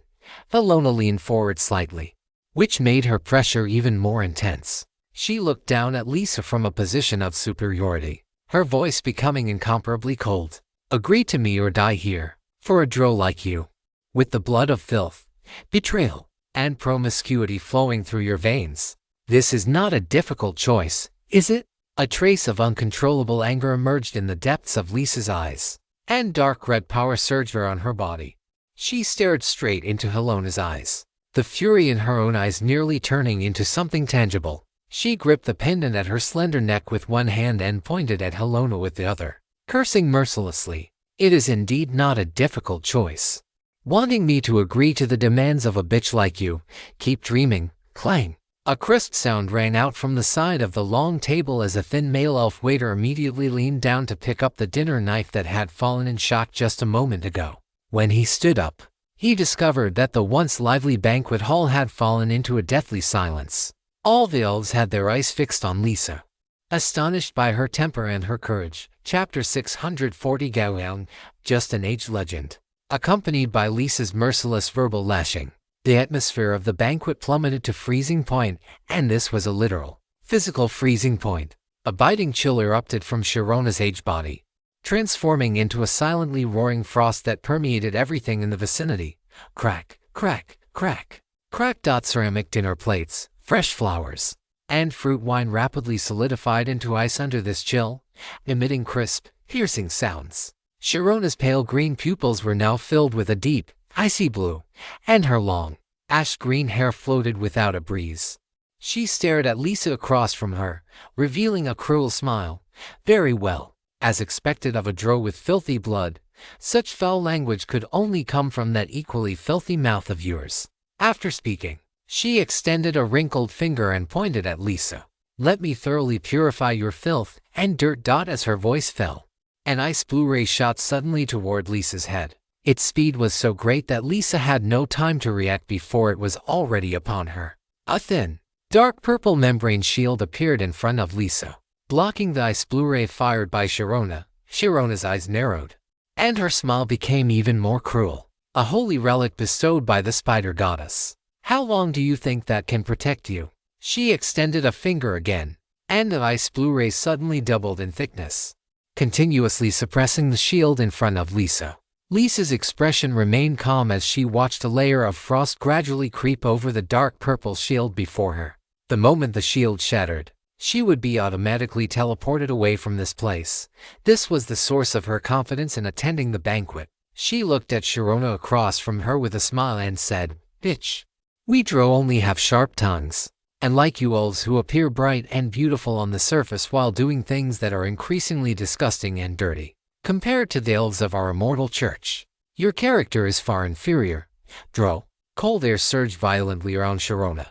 Helona leaned forward slightly, which made her pressure even more intense. She looked down at Lisa from a position of superiority, her voice becoming incomparably cold. "Agree to me or die here, for a drow like you, with the blood of filth, betrayal, and promiscuity flowing through your veins. This is not a difficult choice, is it?" A trace of uncontrollable anger emerged in the depths of Lisa's eyes, and dark red power surged on her body. She stared straight into Helona's eyes, the fury in her own eyes nearly turning into something tangible. She gripped the pendant at her slender neck with one hand and pointed at Helona with the other, cursing mercilessly. "It is indeed not a difficult choice. Wanting me to agree to the demands of a bitch like you, keep dreaming." Clang! A crisp sound rang out from the side of the long table as a thin male elf waiter immediately leaned down to pick up the dinner knife that had fallen in shock just a moment ago. When he stood up, he discovered that the once lively banquet hall had fallen into a deathly silence. All the elves had their eyes fixed on Lisa, astonished by her temper and her courage. Chapter 640 Gao Yang, just an age legend. Accompanied by Lisa's merciless verbal lashing, the atmosphere of the banquet plummeted to freezing point, and this was a literal, physical freezing point. A biting chill erupted from Sharona's aged body, transforming into a silently roaring frost that permeated everything in the vicinity. Crack, crack, crack, crack. Ceramic dinner plates, fresh flowers, and fruit wine rapidly solidified into ice under this chill, emitting crisp, piercing sounds. Sharona's pale green pupils were now filled with a deep, icy blue, and her long, ash-green hair floated without a breeze. She stared at Lisa across from her, revealing a cruel smile. Very well. As expected of a drow with filthy blood, such foul language could only come from that equally filthy mouth of yours. After speaking, she extended a wrinkled finger and pointed at Lisa. Let me thoroughly purify your filth and dirt. As her voice fell, an ice blue ray shot suddenly toward Lisa's head. Its speed was so great that Lisa had no time to react before it was already upon her. A thin, dark purple membrane shield appeared in front of Lisa, blocking the ice blue ray fired by Sharona. Sharona's eyes narrowed, and her smile became even more cruel. A holy relic bestowed by the spider goddess. How long do you think that can protect you? She extended a finger again, and the ice blue ray suddenly doubled in thickness, continuously suppressing the shield in front of Lisa. Lisa's expression remained calm as she watched a layer of frost gradually creep over the dark purple shield before her. The moment the shield shattered, she would be automatically teleported away from this place. This was the source of her confidence in attending the banquet. She looked at Sharona across from her with a smile and said, "Bitch, we drow only have sharp tongues. And like you elves who appear bright and beautiful on the surface while doing things that are increasingly disgusting and dirty, compared to the elves of our immortal church, your character is far inferior." Drow. Cold air surged violently around Sharona.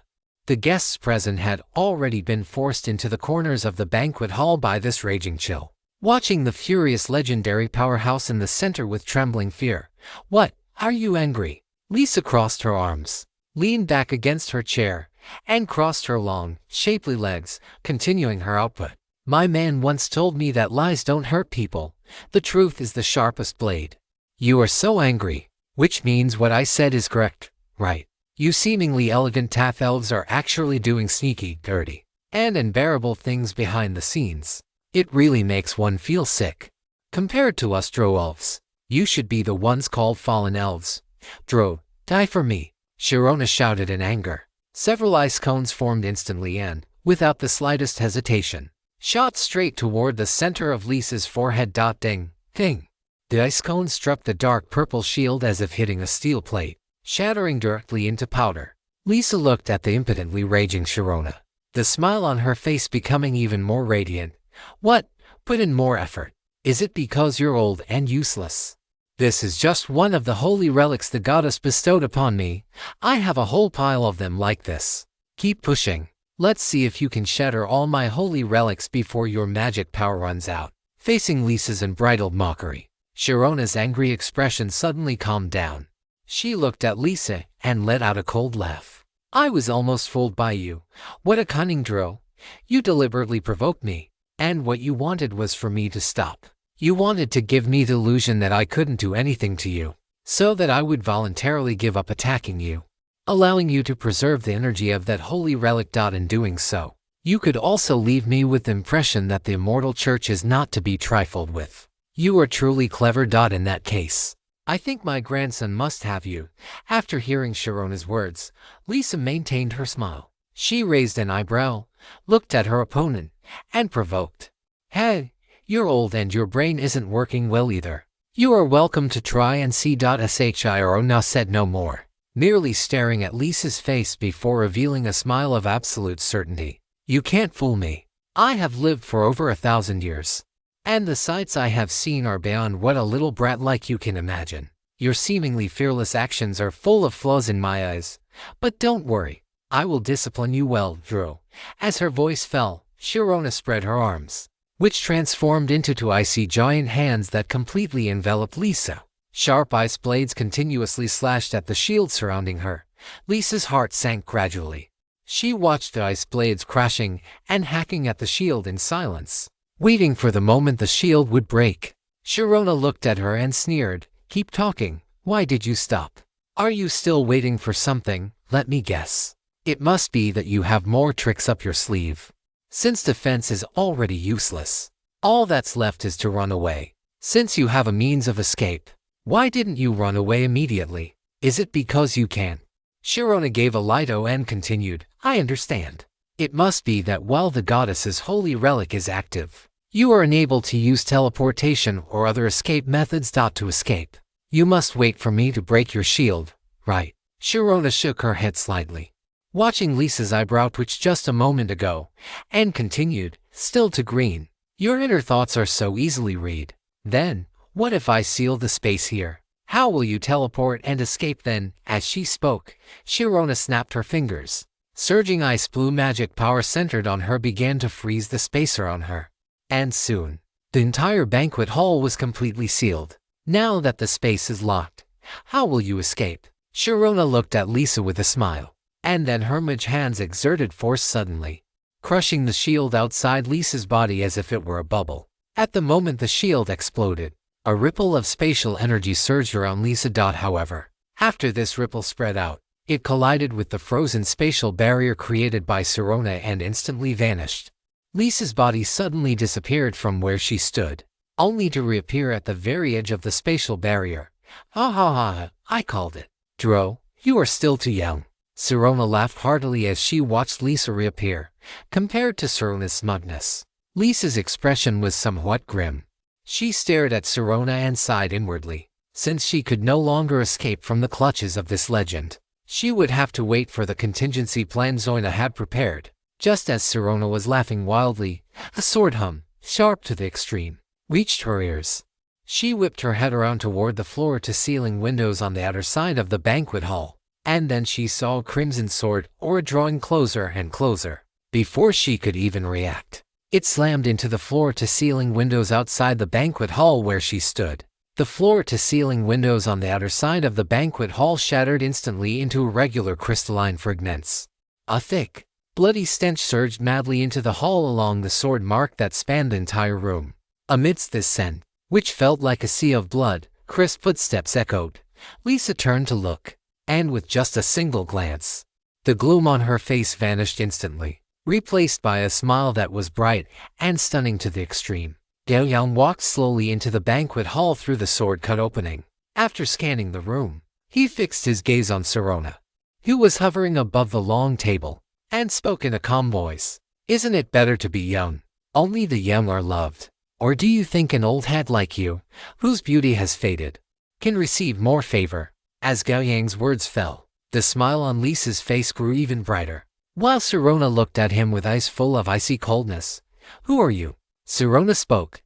The guests present had already been forced into the corners of the banquet hall by this raging chill, watching the furious legendary powerhouse in the center with trembling fear. What? Are you angry? Lisa crossed her arms, leaned back against her chair, and crossed her long, shapely legs, continuing her output. My man once told me that lies don't hurt people. The truth is the sharpest blade. You are so angry, which means what I said is correct, right? You seemingly elegant half elves are actually doing sneaky, dirty, and unbearable things behind the scenes. It really makes one feel sick. Compared to us drow elves, you should be the ones called fallen elves. Drow, die for me, Sharona shouted in anger. Several ice cones formed instantly and, without the slightest hesitation, shot straight toward the center of Lisa's forehead. Ding, ding. The ice cone struck the dark purple shield as if hitting a steel plate, shattering directly into powder. Lisa looked at the impotently raging Sharona, the smile on her face becoming even more radiant. What? Put in more effort. Is it because you're old and useless? This is just one of the holy relics the goddess bestowed upon me. I have a whole pile of them like this. Keep pushing. Let's see if you can shatter all my holy relics before your magic power runs out. Facing Lisa's unbridled mockery, Sharona's angry expression suddenly calmed down. She looked at Lisa and let out a cold laugh. I was almost fooled by you. What a cunning drow. You deliberately provoked me, and what you wanted was for me to stop. You wanted to give me the illusion that I couldn't do anything to you, so that I would voluntarily give up attacking you, allowing you to preserve the energy of that holy relic. In doing so, you could also leave me with the impression that the immortal church is not to be trifled with. You are truly clever. In that case, I think my grandson must have you. After hearing Sharona's words, Lisa maintained her smile. She raised an eyebrow, looked at her opponent, and provoked. Hey, you're old and your brain isn't working well either. You are welcome to try and see. Shirona said no more, merely staring at Lisa's face before revealing a smile of absolute certainty. You can't fool me. I have lived for over 1,000 years, and the sights I have seen are beyond what a little brat like you can imagine. Your seemingly fearless actions are full of flaws in my eyes, but don't worry, I will discipline you well, drow. As her voice fell, Sharona spread her arms, which transformed into two icy giant hands that completely enveloped Lisa. Sharp ice blades continuously slashed at the shield surrounding her. Lisa's heart sank gradually. She watched the ice blades crashing and hacking at the shield in silence, waiting for the moment the shield would break. Sharona looked at her and sneered. Keep talking. Why did you stop? Are you still waiting for something? Let me guess. It must be that you have more tricks up your sleeve. Since defense is already useless, all that's left is to run away. Since you have a means of escape, why didn't you run away immediately? Is it because you can't? Sharona gave a light O and continued. I understand. It must be that while the goddess's holy relic is active, you are unable to use teleportation or other escape methods. To escape, you must wait for me to break your shield, right? Sharona shook her head slightly. watching Lisa's eyebrow twitch just a moment ago, and continued, still to green. Your inner thoughts are so easily read. Then, what if I seal the space here? How will you teleport and escape then? As she spoke, Sharona snapped her fingers. Surging ice blue magic power centered on her began to freeze the space around her. And soon, the entire banquet hall was completely sealed. Now that the space is locked, how will you escape? Sharona looked at Lisa with a smile, and then her mage hands exerted force suddenly, crushing the shield outside Lisa's body as if it were a bubble. At the moment the shield exploded, a ripple of spatial energy surged around Lisa. However, after this ripple spread out, it collided with the frozen spatial barrier created by Sharona and instantly vanished. Lisa's body suddenly disappeared from where she stood, only to reappear at the very edge of the spatial barrier. Ha ha ha, I called it. Dro, you are still too young. Sharona laughed heartily as she watched Lisa reappear. Compared to Sharona's smugness, Lisa's expression was somewhat grim. She stared at Sharona and sighed inwardly. Since she could no longer escape from the clutches of this legend, she would have to wait for the contingency plan Zoina had prepared. Just as Sharona was laughing wildly, a sword hum, sharp to the extreme, reached her ears. She whipped her head around toward the floor-to-ceiling windows on the outer side of the banquet hall, and then she saw a crimson sword aura drawing closer and closer. Before she could even react, it slammed into the floor-to-ceiling windows outside the banquet hall where she stood. The floor-to-ceiling windows on the outer side of the banquet hall shattered instantly into irregular crystalline fragments. A thick, bloody stench surged madly into the hall along the sword mark that spanned the entire room. Amidst this scent, which felt like a sea of blood, crisp footsteps echoed. Lisa turned to look, and with just a single glance, the gloom on her face vanished instantly, replaced by a smile that was bright and stunning to the extreme. Gao Yang walked slowly into the banquet hall through the sword-cut opening. After scanning the room, he fixed his gaze on Sharona, who was hovering above the long table, and spoke in a calm voice. Isn't it better to be young? Only the young are loved. Or do you think an old head like you, whose beauty has faded, can receive more favor? As Gao Yang's words fell, the smile on Lisa's face grew even brighter, while Sharona looked at him with eyes full of icy coldness. Who are you? Sharona spoke,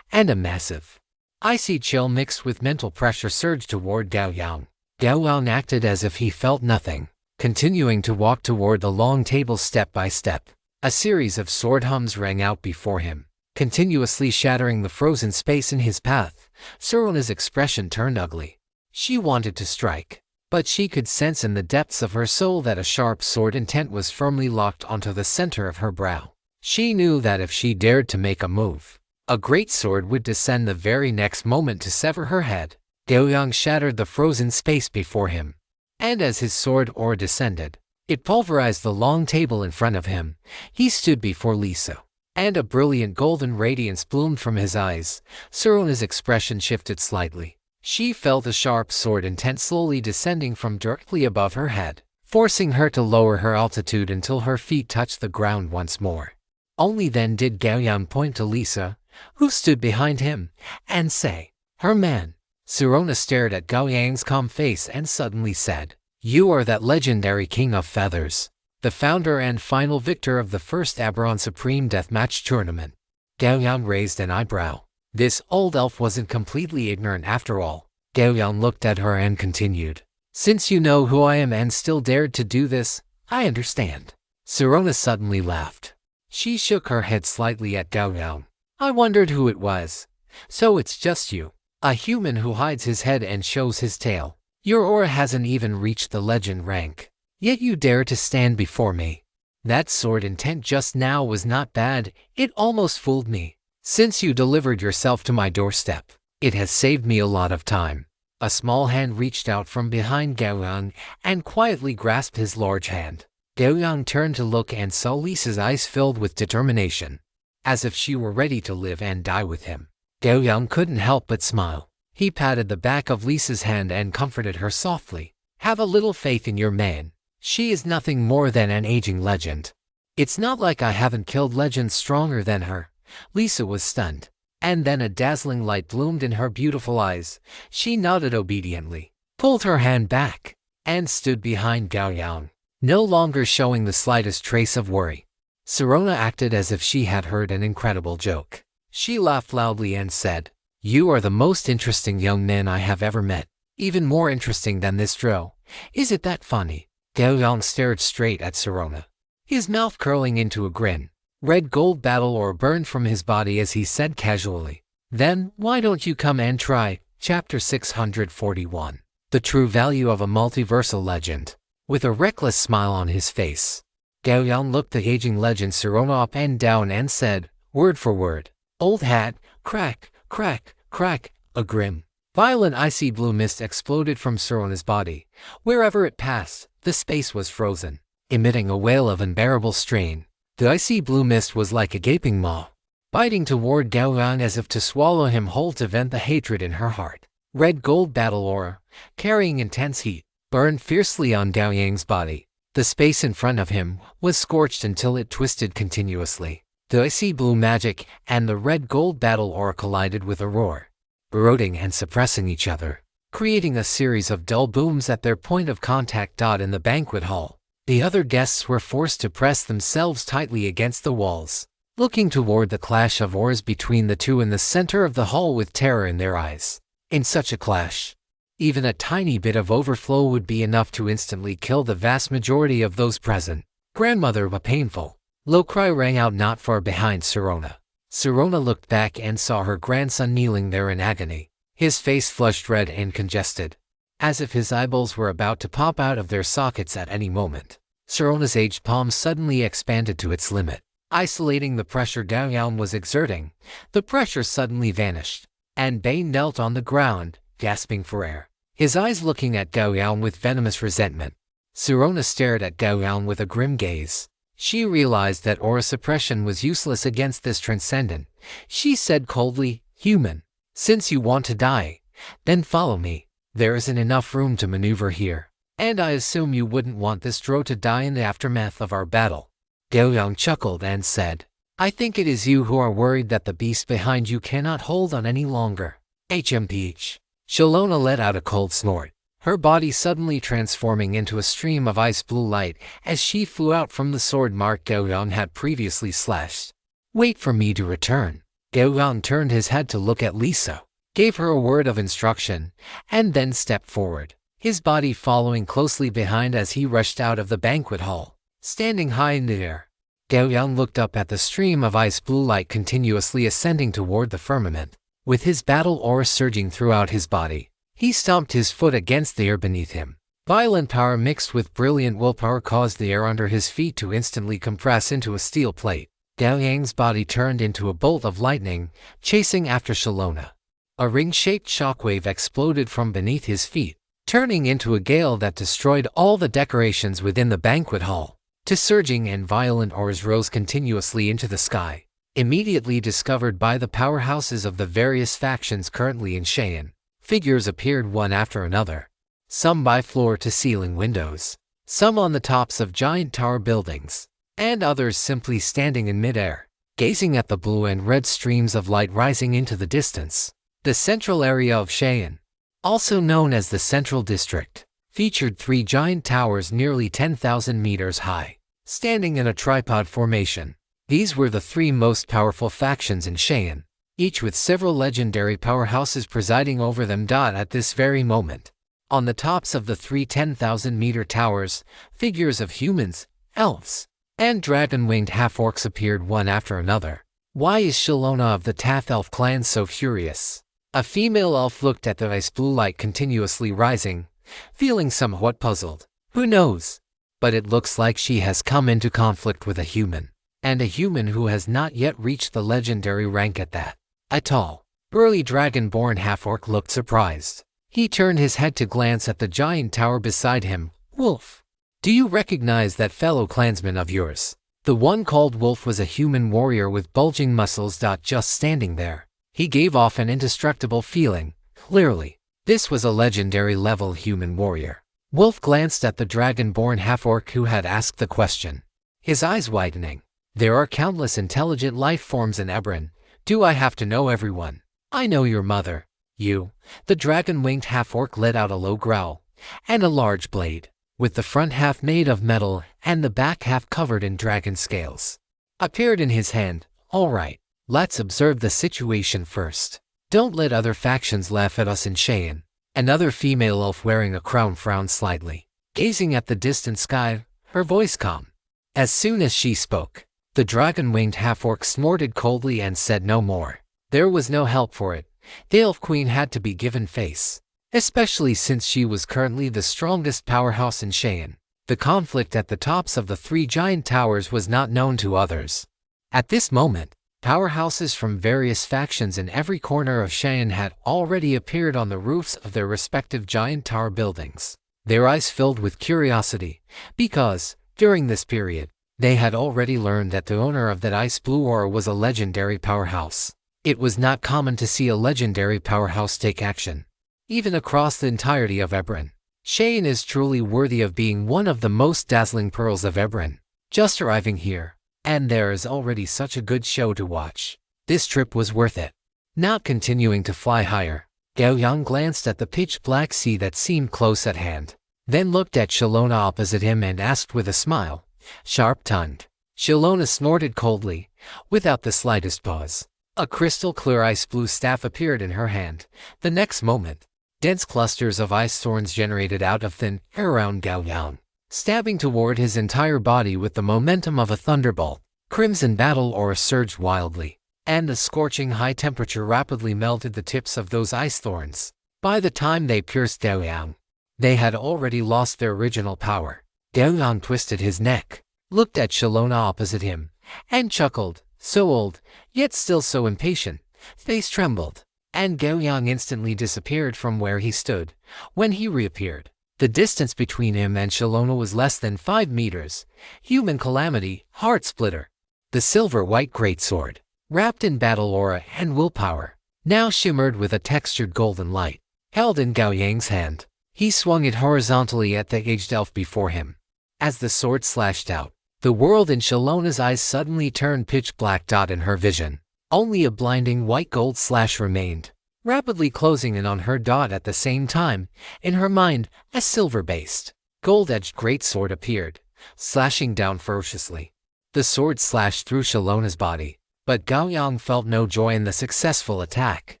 and a massive, icy chill mixed with mental pressure surged toward Gao Yang. Gao Yang acted as if he felt nothing, continuing to walk toward the long table step by step. A series of sword hums rang out before him, continuously shattering the frozen space in his path. Sharona's expression turned ugly. She wanted to strike, but she could sense in the depths of her soul that a sharp sword intent was firmly locked onto the center of her brow. She knew that if she dared to make a move, a great sword would descend the very next moment to sever her head. Gao Yang shattered the frozen space before him, and as his sword aura descended, it pulverized the long table in front of him. He stood before Lisa, and a brilliant golden radiance bloomed from his eyes. Sharona's expression shifted slightly. She felt the sharp sword intent slowly descending from directly above her head, forcing her to lower her altitude until her feet touched the ground once more. Only then did Gao Yang point to Lisa, who stood behind him, and say, "Her man." Sharona stared at Gao Yang's calm face and suddenly said, "You are that legendary King of Feathers, the founder and final victor of the first Aberon Supreme Deathmatch Tournament." Gao Yang raised an eyebrow. This old elf wasn't completely ignorant after all. Gao Yang looked at her and continued, "Since you know who I am and still dared to do this, I understand." Sharona suddenly laughed. She shook her head slightly at Gao Yang. "I wondered who it was. So it's just you, a human who hides his head and shows his tail. Your aura hasn't even reached the legend rank, yet you dare to stand before me. That sword intent just now was not bad, it almost fooled me. Since you delivered yourself to my doorstep, it has saved me a lot of time." A small hand reached out from behind Gao Yang and quietly grasped his large hand. Gao Yang turned to look and saw Lisa's eyes filled with determination, as if she were ready to live and die with him. Gao Yang couldn't help but smile. He patted the back of Lisa's hand and comforted her softly. "Have a little faith in your man. She is nothing more than an aging legend. It's not like I haven't killed legends stronger than her." Lisa was stunned, and then a dazzling light bloomed in her beautiful eyes. She nodded obediently, pulled her hand back, and stood behind Gao Yang. no longer showing the slightest trace of worry. Sirona acted as if she had heard an incredible joke. She laughed loudly and said, "You are the most interesting young man I have ever met. Even more interesting than this drow. Is it that funny?" Gao Yang stared straight at Sirona, his mouth curling into a grin. Red gold battle ore burned from his body as he said casually, "Then, why don't you come and try?" Chapter 641. The True Value of a Multiversal Legend. With a reckless smile on his face, Gao Yang looked the aging legend Sirona up and down and said, word for word, "Old hat, crack, crack, crack." A grim, violent icy blue mist exploded from Sirona's body. Wherever it passed, the space was frozen, emitting a wail of unbearable strain. The icy blue mist was like a gaping maw, biting toward Gao Yang as if to swallow him whole to vent the hatred in her heart. Red gold battle ore, carrying intense heat, burned fiercely on Gao Yang's body. The space in front of him was scorched until it twisted continuously. The icy blue magic and the red gold battle ore collided with a roar, eroding and suppressing each other, creating a series of dull booms at their point of contact. In the banquet hall, the other guests were forced to press themselves tightly against the walls, looking toward the clash of ores between the two in the center of the hall with terror in their eyes. In such a clash, even a tiny bit of overflow would be enough to instantly kill the vast majority of those present. Grandmother, a painful, low cry rang out not far behind Sirona. Sirona looked back and saw her grandson kneeling there in agony, his face flushed red and congested, as if his eyeballs were about to pop out of their sockets at any moment. Sirona's aged palm suddenly expanded to its limit, isolating the pressure Gao Yang was exerting. The pressure suddenly vanished, and Bane knelt on the ground, gasping for air, his eyes looking at Gao Yang with venomous resentment. Sirona stared at Gao Yang with a grim gaze. She realized that aura suppression was useless against this transcendent. She said coldly, "Human, since you want to die, then follow me. There isn't enough room to maneuver here, and I assume you wouldn't want this drow to die in the aftermath of our battle." Gao Yang chuckled and said, "I think it is you who are worried that the beast behind you cannot hold on any longer." HMPH. Shalona let out a cold snort, her body suddenly transforming into a stream of ice blue light as she flew out from the sword mark Gao Yang had previously slashed. "Wait for me to return." Gao Yang turned his head to look at Lisa, gave her a word of instruction, and then stepped forward, his body following closely behind as he rushed out of the banquet hall. Standing high in the air, Gao Yang looked up at the stream of ice blue light continuously ascending toward the firmament. With his battle aura surging throughout his body, he stomped his foot against the air beneath him. Violent power mixed with brilliant willpower caused the air under his feet to instantly compress into a steel plate. Gao Yang's body turned into a bolt of lightning, chasing after Shalona. A ring-shaped shockwave exploded from beneath his feet, turning into a gale that destroyed all the decorations within the banquet hall. Two surging and violent auras rose continuously into the sky, immediately discovered by the powerhouses of the various factions currently in Cheyenne. Figures appeared one after another, some by floor-to-ceiling windows, some on the tops of giant tower buildings, and others simply standing in midair, gazing at the blue and red streams of light rising into the distance. The central area of Cheyenne, also known as the Central District, featured three giant towers nearly 10,000 meters high, standing in a tripod formation. These were the three most powerful factions in Cheyenne, each with several legendary powerhouses presiding over them. At this very moment, on the tops of the three 10,000-meter towers, figures of humans, elves, and dragon-winged half-orcs appeared one after another. "Why is Shalona of the Tath Elf clan so furious?" A female elf looked at the ice blue light continuously rising, feeling somewhat puzzled. "Who knows? But it looks like she has come into conflict with a human, and a human who has not yet reached the legendary rank at that." A tall, burly dragon-born half-orc looked surprised. He turned his head to glance at the giant tower beside him. "Wolf, do you recognize that fellow clansman of yours?" The one called Wolf was a human warrior with bulging muscles. Just standing there, he gave off an indestructible feeling. Clearly, this was a legendary-level human warrior. Wolf glanced at the dragon-born half-orc who had asked the question, his eyes widening. "There are countless intelligent life forms in Ebron. Do I have to know everyone?" "I know your mother." "You?" The dragon-winged half-orc let out a low growl, and a large blade, with the front half made of metal and the back half covered in dragon scales, appeared in his hand. "All right, let's observe the situation first. Don't let other factions laugh at us in Cheyenne." Another female elf wearing a crown frowned slightly, gazing at the distant sky, her voice calm. As soon as she spoke, the dragon-winged half-orc snorted coldly and said no more. There was no help for it. The elf queen had to be given face, especially since she was currently the strongest powerhouse in Cheyenne. The conflict at the tops of the 3 giant towers was not known to others. At this moment, powerhouses from various factions in every corner of Cheyenne had already appeared on the roofs of their respective giant tower buildings, their eyes filled with curiosity, because, during this period, they had already learned that the owner of that ice blue aura was a legendary powerhouse. It was not common to see a legendary powerhouse take action, even across the entirety of Ebron. Cheyenne is truly worthy of being one of the most dazzling pearls of Ebron. Just arriving here, and there is already such a good show to watch. This trip was worth it. Not continuing to fly higher, Gao Yang glanced at the pitch-black sea that seemed close at hand, then looked at Shalona opposite him and asked with a smile, sharp-tongued. Shalona snorted coldly, without the slightest pause. A crystal-clear ice-blue staff appeared in her hand. The next moment, dense clusters of ice thorns generated out of thin air around Gao Yang, stabbing toward his entire body with the momentum of a thunderbolt. Crimson battle aura surged wildly, and the scorching high temperature rapidly melted the tips of those ice thorns. By the time they pierced Gao Yang, they had already lost their original power. Gao Yang twisted his neck, looked at Shalona opposite him, and chuckled. So old, yet still so impatient. Face trembled, and Gao Yang instantly disappeared from where he stood. When he reappeared, the distance between him and Shalona was less than 5 meters. Human calamity, heart splitter. The silver-white greatsword, wrapped in battle aura and willpower, now shimmered with a textured golden light, held in Gao Yang's hand. He swung it horizontally at the aged elf before him. As the sword slashed out, the world in Shalona's eyes suddenly turned pitch-black dot in her vision. Only a blinding white gold slash remained, rapidly closing in on her dot at the same time. In her mind, a silver-based, gold-edged greatsword appeared, slashing down ferociously. The sword slashed through Shalona's body, but Gao Yang felt no joy in the successful attack.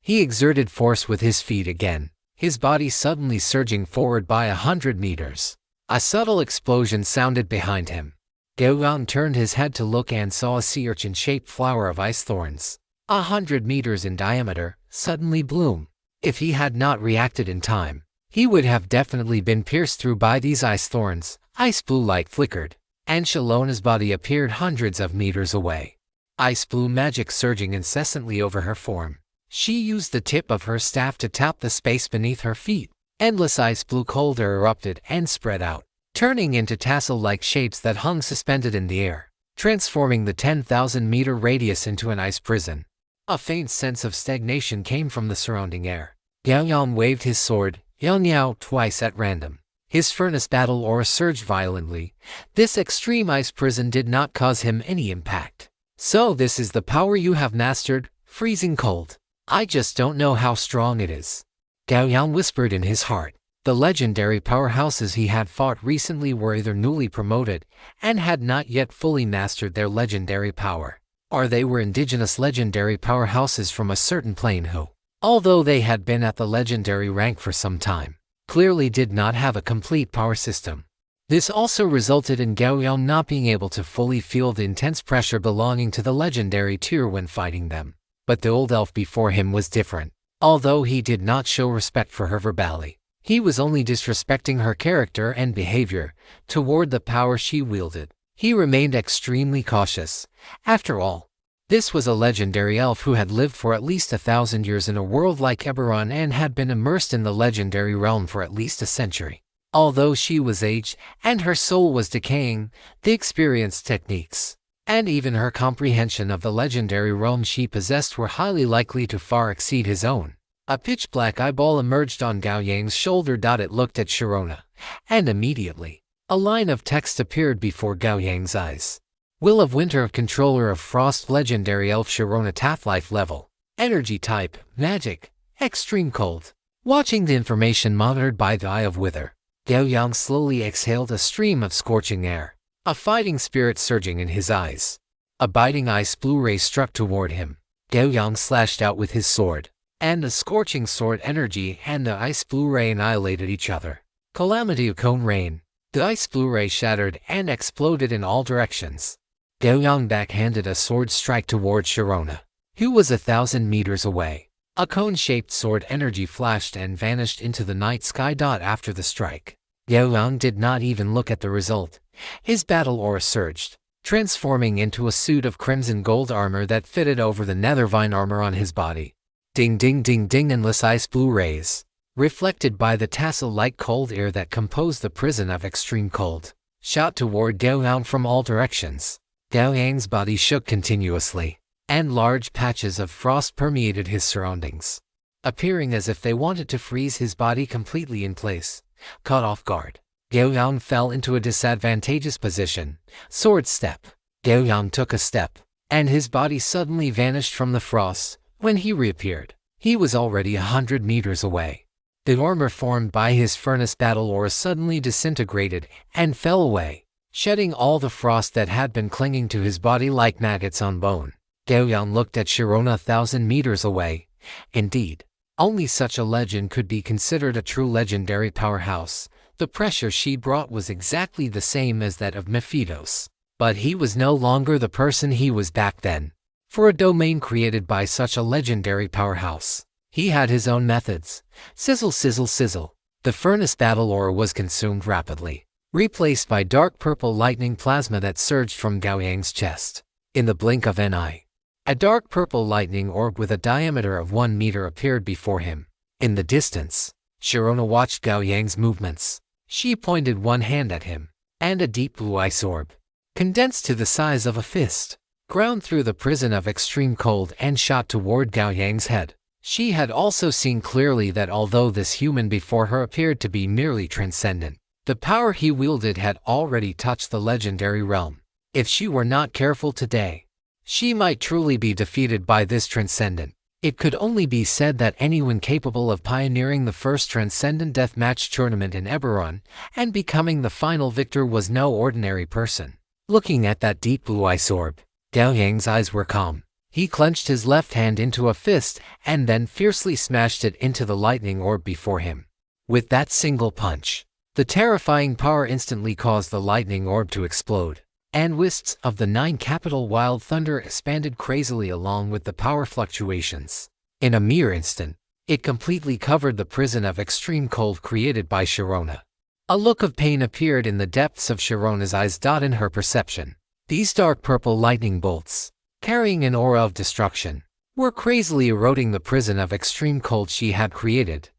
He exerted force with his feet again, his body suddenly surging forward by 100 meters. A subtle explosion sounded behind him. Gao Yang turned his head to look and saw a sea urchin-shaped flower of ice thorns, 100 meters in diameter, suddenly bloom. If he had not reacted in time, he would have definitely been pierced through by these ice thorns. Ice blue light flickered, and Shalona's body appeared hundreds of meters away. Ice blue magic surging incessantly over her form. She used the tip of her staff to tap the space beneath her feet. Endless ice blue cold air erupted and spread out, turning into tassel-like shapes that hung suspended in the air, transforming the 10,000-meter radius into an ice prison. A faint sense of stagnation came from the surrounding air. Gao Yang waved his sword, Yang twice at random. His furnace battle aura surged violently. This extreme ice prison did not cause him any impact. So this is the power you have mastered, freezing cold. I just don't know how strong it is. Gao Yang whispered in his heart. The legendary powerhouses he had fought recently were either newly promoted and had not yet fully mastered their legendary power, or they were indigenous legendary powerhouses from a certain plane who, although they had been at the legendary rank for some time, clearly did not have a complete power system. This also resulted in Gao Yang not being able to fully feel the intense pressure belonging to the legendary tier when fighting them. But the old elf before him was different. Although he did not show respect for her verbally, he was only disrespecting her character and behavior toward the power she wielded. He remained extremely cautious. After all, this was a legendary elf who had lived for at least 1,000 years in a world like Eberron and had been immersed in the legendary realm for at least a century. Although she was aged and her soul was decaying, the experienced techniques and even her comprehension of the legendary realm she possessed were highly likely to far exceed his own. A pitch-black eyeball emerged on Gao Yang's shoulder. It looked at Sharona, and immediately, a line of text appeared before Gao Yang's eyes. Will of Winter, Controller of Frost, Legendary Elf Sharona, Half-Life level, Energy type, Magic, Extreme Cold. Watching the information monitored by the Eye of Wither, Gao Yang slowly exhaled a stream of scorching air, a fighting spirit surging in his eyes. A biting ice blue ray struck toward him. Gao Yang slashed out with his sword, and the scorching sword energy and the ice blue ray annihilated each other. Calamity of cone rain. The ice blue ray shattered and exploded in all directions. Gao Yang backhanded a sword strike toward Sharona, who was 1,000 meters away. A cone-shaped sword energy flashed and vanished into the night sky. After the strike, Gao Yang did not even look at the result. His battle aura surged, transforming into a suit of crimson gold armor that fitted over the nethervine armor on his body. Ding ding ding ding. Endless ice blue rays, reflected by the tassel-like cold air that composed the prison of extreme cold, shot toward Gao Yang from all directions. Gao Yang's body shook continuously, and large patches of frost permeated his surroundings, appearing as if they wanted to freeze his body completely in place. Caught off guard, Gao Yang fell into a disadvantageous position. Sword step. Gao Yang took a step, and his body suddenly vanished from the frost. When he reappeared, he was already 100 meters away. The armor formed by his furnace battle aura suddenly disintegrated and fell away, shedding all the frost that had been clinging to his body like maggots on bone. Gao Yang looked at Sharona 1,000 meters away. Indeed, only such a legend could be considered a true legendary powerhouse. The pressure she brought was exactly the same as that of Mephitos. But he was no longer the person he was back then. For a domain created by such a legendary powerhouse, he had his own methods. Sizzle sizzle sizzle. The furnace battle aura was consumed rapidly, replaced by dark purple lightning plasma that surged from Gao Yang's chest. In the blink of an eye, a dark purple lightning orb with a diameter of 1 meter appeared before him. In the distance, Sharona watched Gao Yang's movements. She pointed one hand at him, and a deep blue ice orb, condensed to the size of a fist, ground through the prison of extreme cold and shot toward Gao Yang's head. She had also seen clearly that although this human before her appeared to be merely transcendent, the power he wielded had already touched the legendary realm. If she were not careful today, she might truly be defeated by this transcendent. It could only be said that anyone capable of pioneering the first transcendent deathmatch tournament in Eberron and becoming the final victor was no ordinary person. Looking at that deep blue ice orb, Gao Yang's eyes were calm. He clenched his left hand into a fist and then fiercely smashed it into the lightning orb before him. With that single punch, the terrifying power instantly caused the lightning orb to explode, and wisps of the 9 capital wild thunder expanded crazily along with the power fluctuations. In a mere instant, it completely covered the prison of extreme cold created by Sharona. A look of pain appeared in the depths of Sharona's eyes. In her perception, these dark purple lightning bolts, carrying an aura of destruction, were crazily eroding the prison of extreme cold she had created.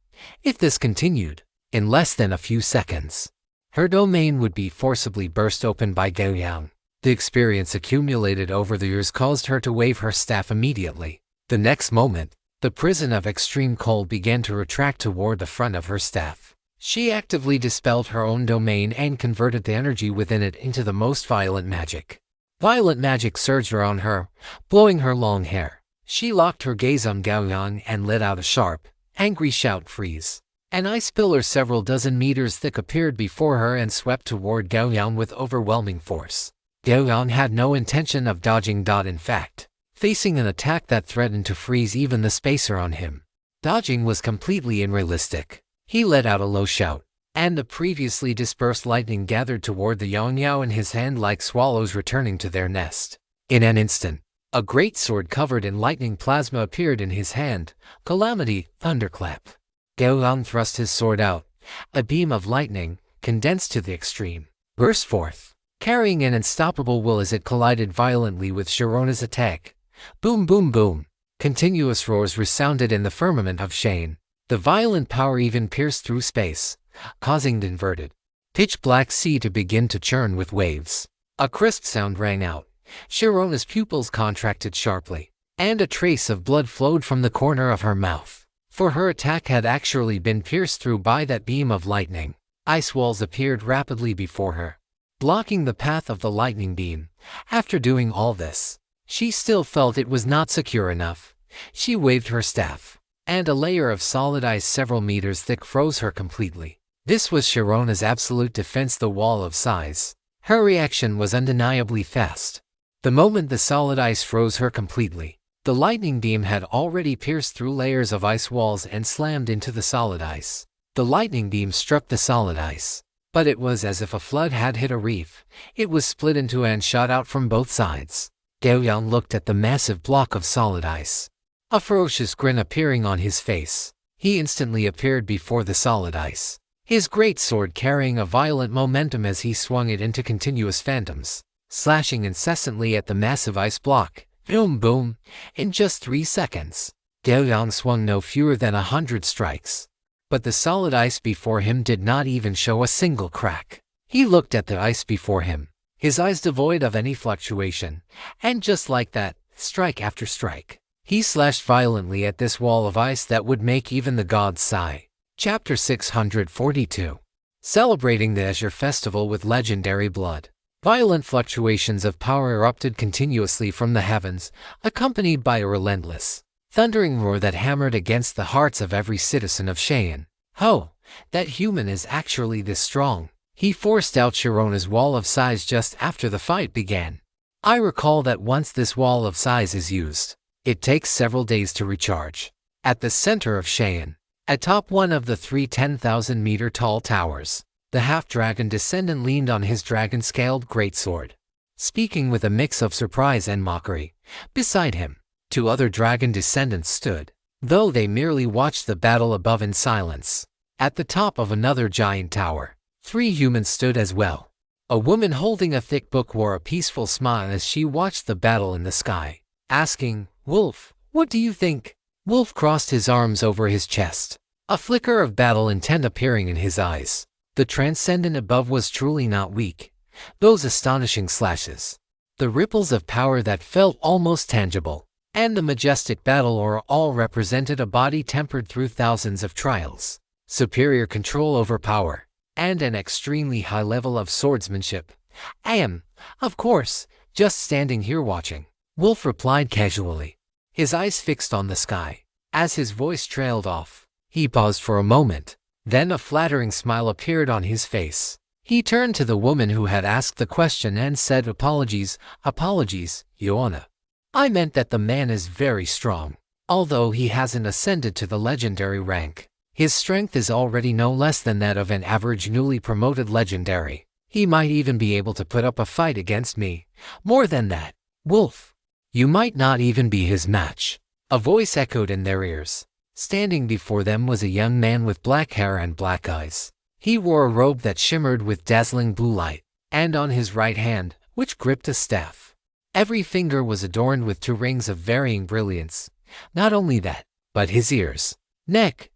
If this continued, in less than a few seconds, her domain would be forcibly burst open by Gao Yang. The experience accumulated over the years caused her to wave her staff immediately. The next moment, the prison of extreme cold began to retract toward the front of her staff. She actively dispelled her own domain and converted the energy within it into the most violent magic. Violent magic surged around her, blowing her long hair. She locked her gaze on Gao Yang and let out a sharp, angry shout. Freeze. An ice pillar several dozen meters thick appeared before her and swept toward Gao Yang with overwhelming force. Gao Yang had no intention of dodging. In fact, facing an attack that threatened to freeze even the space around him, dodging was completely unrealistic. He let out a low shout, and the previously dispersed lightning gathered toward the Yao in his hand like swallows returning to their nest. In an instant, a great sword covered in lightning plasma appeared in his hand. Calamity, thunderclap. Gao Yang thrust his sword out. A beam of lightning, condensed to the extreme, burst forth, carrying an unstoppable will as it collided violently with Sharona's attack. Boom boom boom. Continuous roars resounded in the firmament of Shane. The violent power even pierced through space, causing the inverted, pitch-black sea to begin to churn with waves. A crisp sound rang out. Sharona's pupils contracted sharply, and a trace of blood flowed from the corner of her mouth. For her attack had actually been pierced through by that beam of lightning. Ice walls appeared rapidly before her, blocking the path of the lightning beam. After doing all this, she still felt it was not secure enough. She waved her staff, and a layer of solid ice several meters thick froze her completely. This was Sharona's absolute defense, the wall of size. Her reaction was undeniably fast. The moment the solid ice froze her completely, the lightning beam had already pierced through layers of ice walls and slammed into the solid ice. The lightning beam struck the solid ice, but it was as if a flood had hit a reef. It was split in two and shot out from both sides. Gao Yang looked at the massive block of solid ice, a ferocious grin appearing on his face. He instantly appeared before the solid ice, his great sword carrying a violent momentum as he swung it into continuous phantoms, slashing incessantly at the massive ice block. Boom boom! In just 3 seconds, Gao Yang swung no fewer than 100 strikes. But the solid ice before him did not even show a single crack. He looked at the ice before him, his eyes devoid of any fluctuation, and just like that, strike after strike, he slashed violently at this wall of ice that would make even the gods sigh. Chapter 642. Celebrating the Azure Festival with Legendary Blood. Violent fluctuations of power erupted continuously from the heavens, accompanied by a relentless, thundering roar that hammered against the hearts of every citizen of Cheyenne. Oh, that human is actually this strong. He forced out Sharona's wall of size just after the fight began. I recall that once this wall of size is used, it takes several days to recharge. At the center of Cheyenne, atop one of the 3 10,000-meter tall towers, the half-dragon descendant leaned on his dragon-scaled greatsword, speaking with a mix of surprise and mockery. Beside him, 2 other dragon descendants stood, though they merely watched the battle above in silence. At the top of another giant tower, 3 humans stood as well. A woman holding a thick book wore a peaceful smile as she watched the battle in the sky, asking, "Wolf, what do you think?" Wolf crossed his arms over his chest, a flicker of battle intent appearing in his eyes. The transcendent above was truly not weak. Those astonishing slashes, the ripples of power that felt almost tangible, and the majestic battle aura all represented a body tempered through thousands of trials, superior control over power, and an extremely high level of swordsmanship. "I am, of course, just standing here watching," Wolf replied casually, his eyes fixed on the sky. As his voice trailed off, he paused for a moment. Then a flattering smile appeared on his face. He turned to the woman who had asked the question and said, Apologies, Joanna. I meant that the man is very strong. Although he hasn't ascended to the legendary rank, his strength is already no less than that of an average newly promoted legendary. He might even be able to put up a fight against me. More than that, Wolf, you might not even be his match. A voice echoed in their ears. Standing before them was a young man with black hair and black eyes. He wore a robe that shimmered with dazzling blue light, and on his right hand, which gripped a staff, every finger was adorned with 2 rings of varying brilliance. Not only that, but his ears, neck,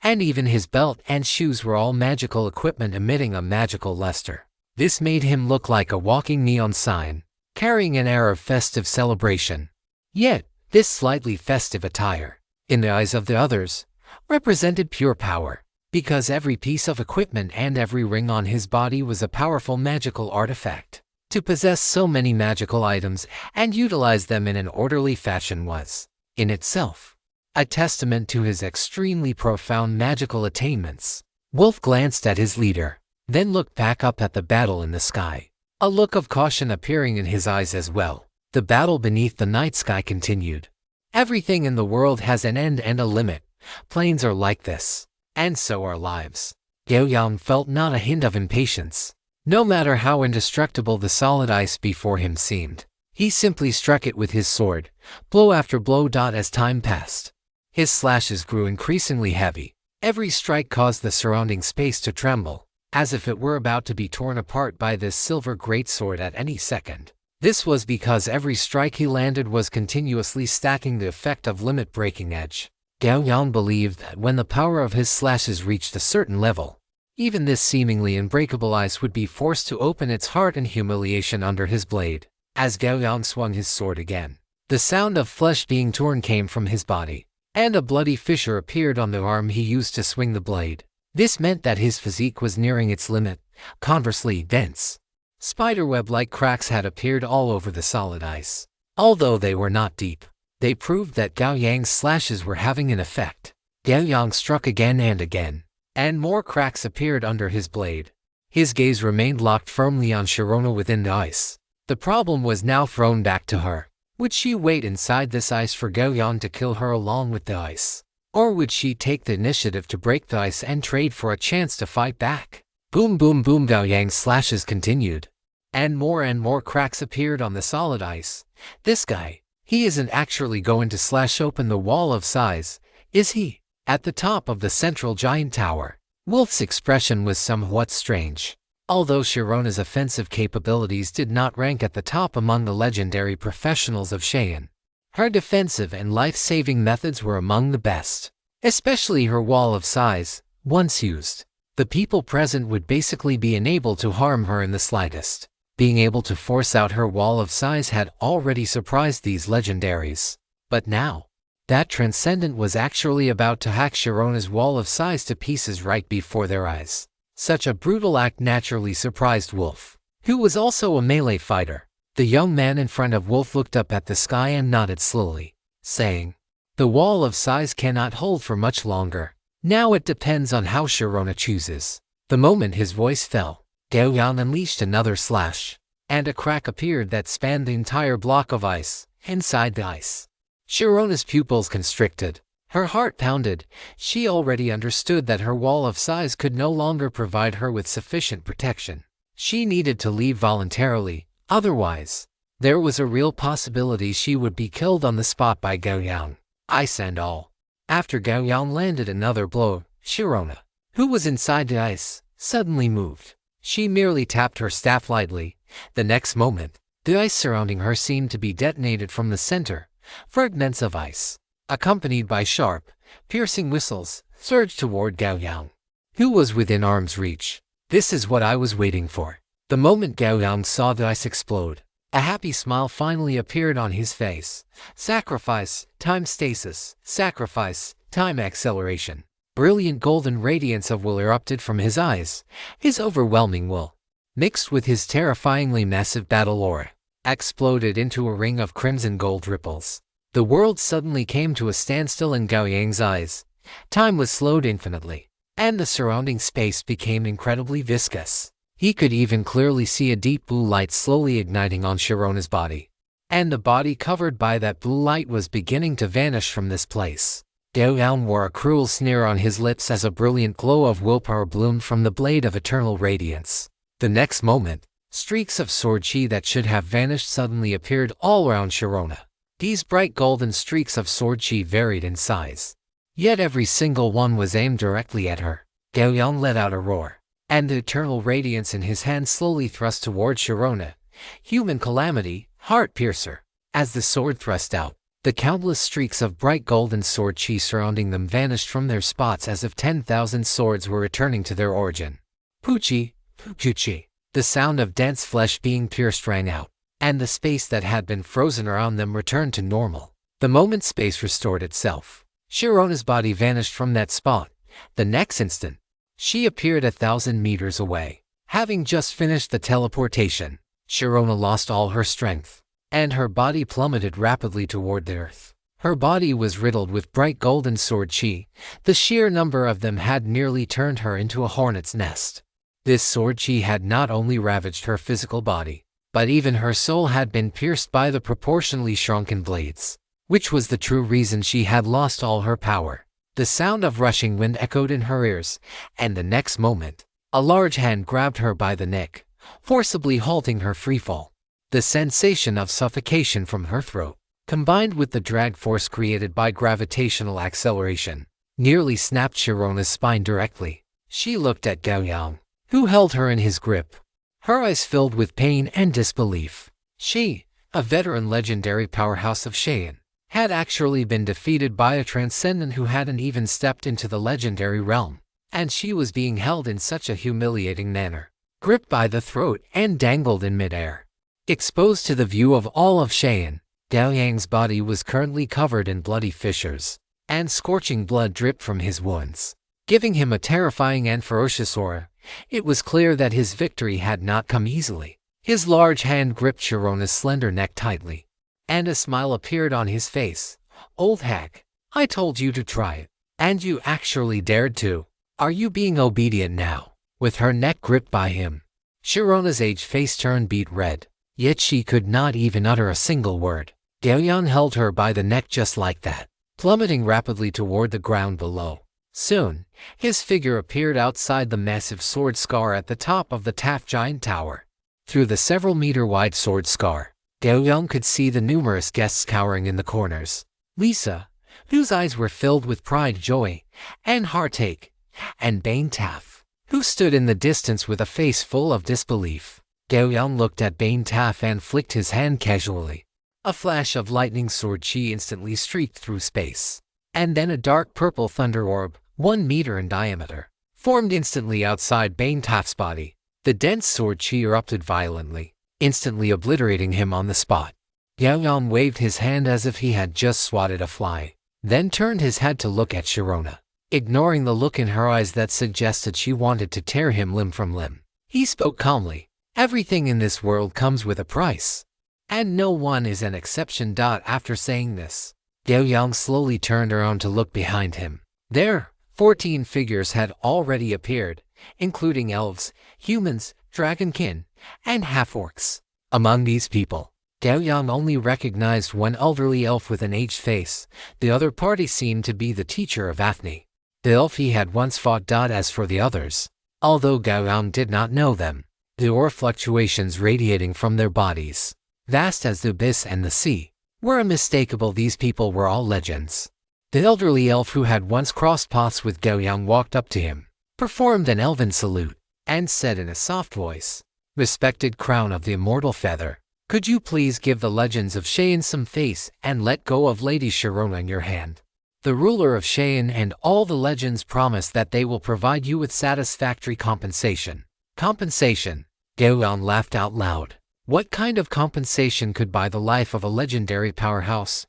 and even his belt and shoes were all magical equipment emitting a magical luster. This made him look like a walking neon sign, carrying an air of festive celebration. Yet, this slightly festive attire, in the eyes of the others, represented pure power, because every piece of equipment and every ring on his body was a powerful magical artifact. To possess so many magical items and utilize them in an orderly fashion was, in itself, a testament to his extremely profound magical attainments. Wolf glanced at his leader, then looked back up at the battle in the sky, a look of caution appearing in his eyes as well. The battle beneath the night sky continued. Everything in the world has an end and a limit. Planes are like this, and so are lives. Gao Yang felt not a hint of impatience. No matter how indestructible the solid ice before him seemed, he simply struck it with his sword, blow after blow. As time passed, his slashes grew increasingly heavy. Every strike caused the surrounding space to tremble, as if it were about to be torn apart by this silver greatsword at any second. This was because every strike he landed was continuously stacking the effect of limit-breaking edge. Gao Yang believed that when the power of his slashes reached a certain level, even this seemingly unbreakable ice would be forced to open its heart in humiliation under his blade. As Gao Yang swung his sword again, the sound of flesh being torn came from his body, and a bloody fissure appeared on the arm he used to swing the blade. This meant that his physique was nearing its limit. Conversely, dense, spiderweb-like cracks had appeared all over the solid ice. Although they were not deep, they proved that Gao Yang's slashes were having an effect. Gao Yang struck again and again, and more cracks appeared under his blade. His gaze remained locked firmly on Sharona within the ice. The problem was now thrown back to her. Would she wait inside this ice for Gao Yang to kill her along with the ice? Or would she take the initiative to break the ice and trade for a chance to fight back? Boom boom boom, Gao Yang's slashes continued. And more cracks appeared on the solid ice. This guy, he isn't actually going to slash open the wall of size, is he? At the top of the central giant tower, Wolf's expression was somewhat strange. Although Sharona's offensive capabilities did not rank at the top among the legendary professionals of Cheyenne, her defensive and life-saving methods were among the best. Especially her wall of size, once used, the people present would basically be unable to harm her in the slightest. Being able to force out her wall of size had already surprised these legendaries. But now, that Transcendent was actually about to hack Sharona's wall of size to pieces right before their eyes. Such a brutal act naturally surprised Wolf, who was also a melee fighter. The young man in front of Wolf looked up at the sky and nodded slowly, saying, "The wall of size cannot hold for much longer. Now it depends on how Sharona chooses." The moment his voice fell, Gao Yang unleashed another slash, and a crack appeared that spanned the entire block of ice. Inside the ice, Sharona's pupils constricted. Her heart pounded. She already understood that her wall of size could no longer provide her with sufficient protection. She needed to leave voluntarily, otherwise, there was a real possibility she would be killed on the spot by Gao Yang, ice and all. After Gao Yang landed another blow, Sharona, who was inside the ice, suddenly moved. She merely tapped her staff lightly. The next moment, the ice surrounding her seemed to be detonated from the center. Fragments of ice, accompanied by sharp, piercing whistles, surged toward Gao Yang, who was within arm's reach. This is what I was waiting for. The moment Gao Yang saw the ice explode, a happy smile finally appeared on his face. Sacrifice, time stasis, sacrifice, time acceleration. Brilliant golden radiance of will erupted from his eyes. His overwhelming will, mixed with his terrifyingly massive battle aura, exploded into a ring of crimson gold ripples. The world suddenly came to a standstill in Gao Yang's eyes. Time was slowed infinitely, and the surrounding space became incredibly viscous. He could even clearly see a deep blue light slowly igniting on Sharona's body. And the body covered by that blue light was beginning to vanish from this place. Gao Yang wore a cruel sneer on his lips as a brilliant glow of willpower bloomed from the blade of eternal radiance. The next moment, streaks of sword chi that should have vanished suddenly appeared all around Sharona. These bright golden streaks of sword chi varied in size, yet every single one was aimed directly at her. Gao Yang let out a roar, and the eternal radiance in his hand slowly thrust toward Sharona. Human calamity, heart piercer. As the sword thrust out, the countless streaks of bright golden sword chi surrounding them vanished from their spots as if 10,000 swords were returning to their origin. Puchi, puchi. The sound of dense flesh being pierced rang out, and the space that had been frozen around them returned to normal. The moment space restored itself, Sharona's body vanished from that spot. The next instant, she appeared 1,000 meters away. Having just finished the teleportation, Sharona lost all her strength, and her body plummeted rapidly toward the earth. Her body was riddled with bright golden sword chi. The sheer number of them had nearly turned her into a hornet's nest. This sword chi had not only ravaged her physical body, but even her soul had been pierced by the proportionally shrunken blades, which was the true reason she had lost all her power. The sound of rushing wind echoed in her ears, and the next moment, a large hand grabbed her by the neck, forcibly halting her freefall. The sensation of suffocation from her throat, combined with the drag force created by gravitational acceleration, nearly snapped Sharona's spine directly. She looked at Gao Yang, who held her in his grip, her eyes filled with pain and disbelief. She, a veteran legendary powerhouse of Cheyenne, had actually been defeated by a transcendent who hadn't even stepped into the legendary realm, and she was being held in such a humiliating manner, gripped by the throat and dangled in midair. Exposed to the view of all of Cheyenne, Gao Yang's body was currently covered in bloody fissures, and scorching blood dripped from his wounds, giving him a terrifying and ferocious aura. It was clear that his victory had not come easily. His large hand gripped Sharona's slender neck tightly, and a smile appeared on his face. "Old hag, I told you to try it, and you actually dared to." Are you being obedient now? With her neck gripped by him, Sharona's aged face turned beet red, yet she could not even utter a single word. Gao Yang held her by the neck just like that, plummeting rapidly toward the ground below. Soon, his figure appeared outside the massive sword scar at the top of the Taft Giant Tower. Through the several-meter-wide sword scar, Gao Yang could see the numerous guests cowering in the corners. Lisa, whose eyes were filled with pride, joy, and heartache, and Bane Taff, who stood in the distance with a face full of disbelief. Gao Yang looked at Bane Taff and flicked his hand casually. A flash of lightning sword chi instantly streaked through space, and then a dark purple thunder orb, 1 meter in diameter, formed instantly outside Bane Taff's body. The dense sword chi erupted violently, instantly obliterating him on the spot. Gao Yang waved his hand as if he had just swatted a fly, then turned his head to look at Sharona, ignoring the look in her eyes that suggested she wanted to tear him limb from limb. He spoke calmly. Everything in this world comes with a price, and no one is an exception. After saying this, Gao Yang slowly turned around to look behind him. There, 14 figures had already appeared, including elves, humans, dragonkin, and half-orcs. Among these people, Gao Yang only recognized one elderly elf with an aged face. The other party seemed to be the teacher of Aphne, the elf he had once fought. As for the others, although Gao Yang did not know them, the aura fluctuations radiating from their bodies, vast as the abyss and the sea, were unmistakable. These people were all legends. The elderly elf who had once crossed paths with Gao Yang walked up to him, performed an elven salute, and said in a soft voice, "Respected Crown of the Immortal Feather, could you please give the legends of Cheyenne some face and let go of Lady Sharona in your hand? The ruler of Cheyenne and all the legends promise that they will provide you with satisfactory compensation." Compensation? Gao Yang laughed out loud. What kind of compensation could buy the life of a legendary powerhouse?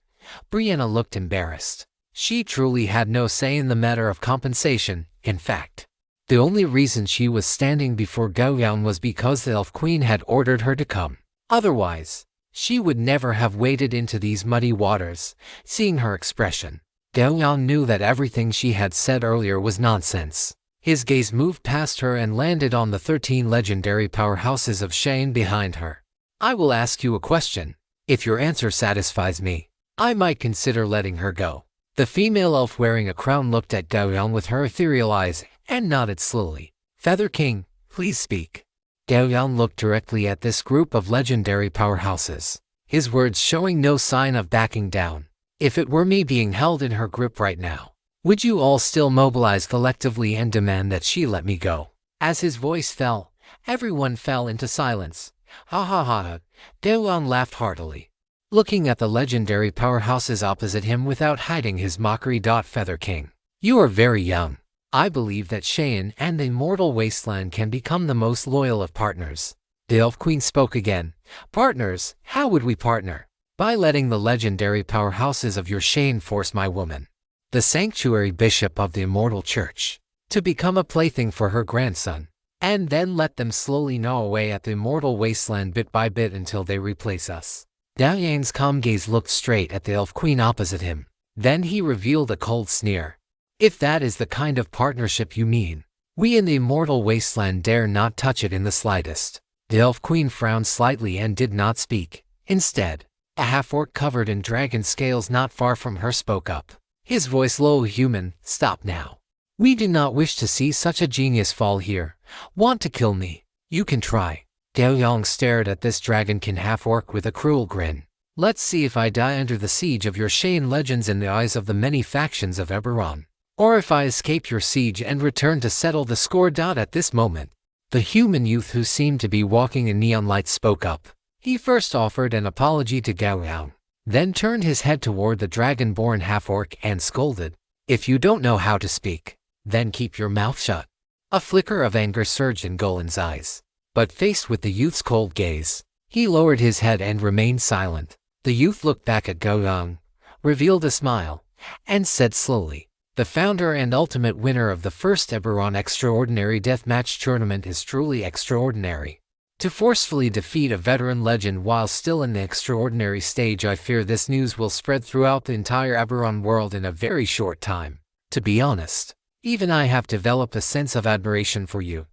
Brianna looked embarrassed. She truly had no say in the matter of compensation. In fact, the only reason she was standing before Gao Yang was because the Elf Queen had ordered her to come. Otherwise, she would never have waded into these muddy waters. Seeing her expression, Gao Yang knew that everything she had said earlier was nonsense. His gaze moved past her and landed on the 13 legendary powerhouses of Cheyenne behind her. "I will ask you a question. If your answer satisfies me, I might consider letting her go." The female elf wearing a crown looked at Gao Yang with her ethereal eyes and nodded slowly. "Feather King, please speak." Gao Yang looked directly at this group of legendary powerhouses, his words showing no sign of backing down. "If it were me being held in her grip right now, would you all still mobilize collectively and demand that she let me go?" As his voice fell, everyone fell into silence. Ha ha ha. Gao Yang laughed heartily, looking at the legendary powerhouses opposite him without hiding his mockery. "Feather King, you are very young. I believe that Cheyenne and the Immortal Wasteland can become the most loyal of partners." The Elf Queen spoke again. "Partners? How would we partner?" "By letting the legendary powerhouses of your Cheyenne force my woman, the sanctuary bishop of the Immortal Church, to become a plaything for her grandson, and then let them slowly gnaw away at the Immortal Wasteland bit by bit until they replace us." Gao Yang's calm gaze looked straight at the Elf Queen opposite him. Then he revealed a cold sneer. "If that is the kind of partnership you mean, we in the Immortal Wasteland dare not touch it in the slightest." The Elf Queen frowned slightly and did not speak. Instead, a half-orc covered in dragon scales not far from her spoke up, his voice low. "Human, stop now. We do not wish to see such a genius fall here. Want to kill me? You can try." Gao Yang stared at this dragonkin half-orc with a cruel grin. "Let's see if I die under the siege of your Cheyenne legends in the eyes of the many factions of Eberron, or if I escape your siege and return to settle the score." At this moment, the human youth who seemed to be walking in neon lights spoke up. He first offered an apology to Gao Yang, then turned his head toward the dragon-born half-orc and scolded, "If you don't know how to speak, then keep your mouth shut." A flicker of anger surged in Golan's eyes, but faced with the youth's cold gaze, he lowered his head and remained silent. The youth looked back at Gao Yang, revealed a smile, and said slowly, "The founder and ultimate winner of the first Eberron Extraordinary Deathmatch Tournament is truly extraordinary. To forcefully defeat a veteran legend while still in the extraordinary stage, I fear this news will spread throughout the entire Eberron world in a very short time. To be honest, Even I have developed a sense of admiration for you.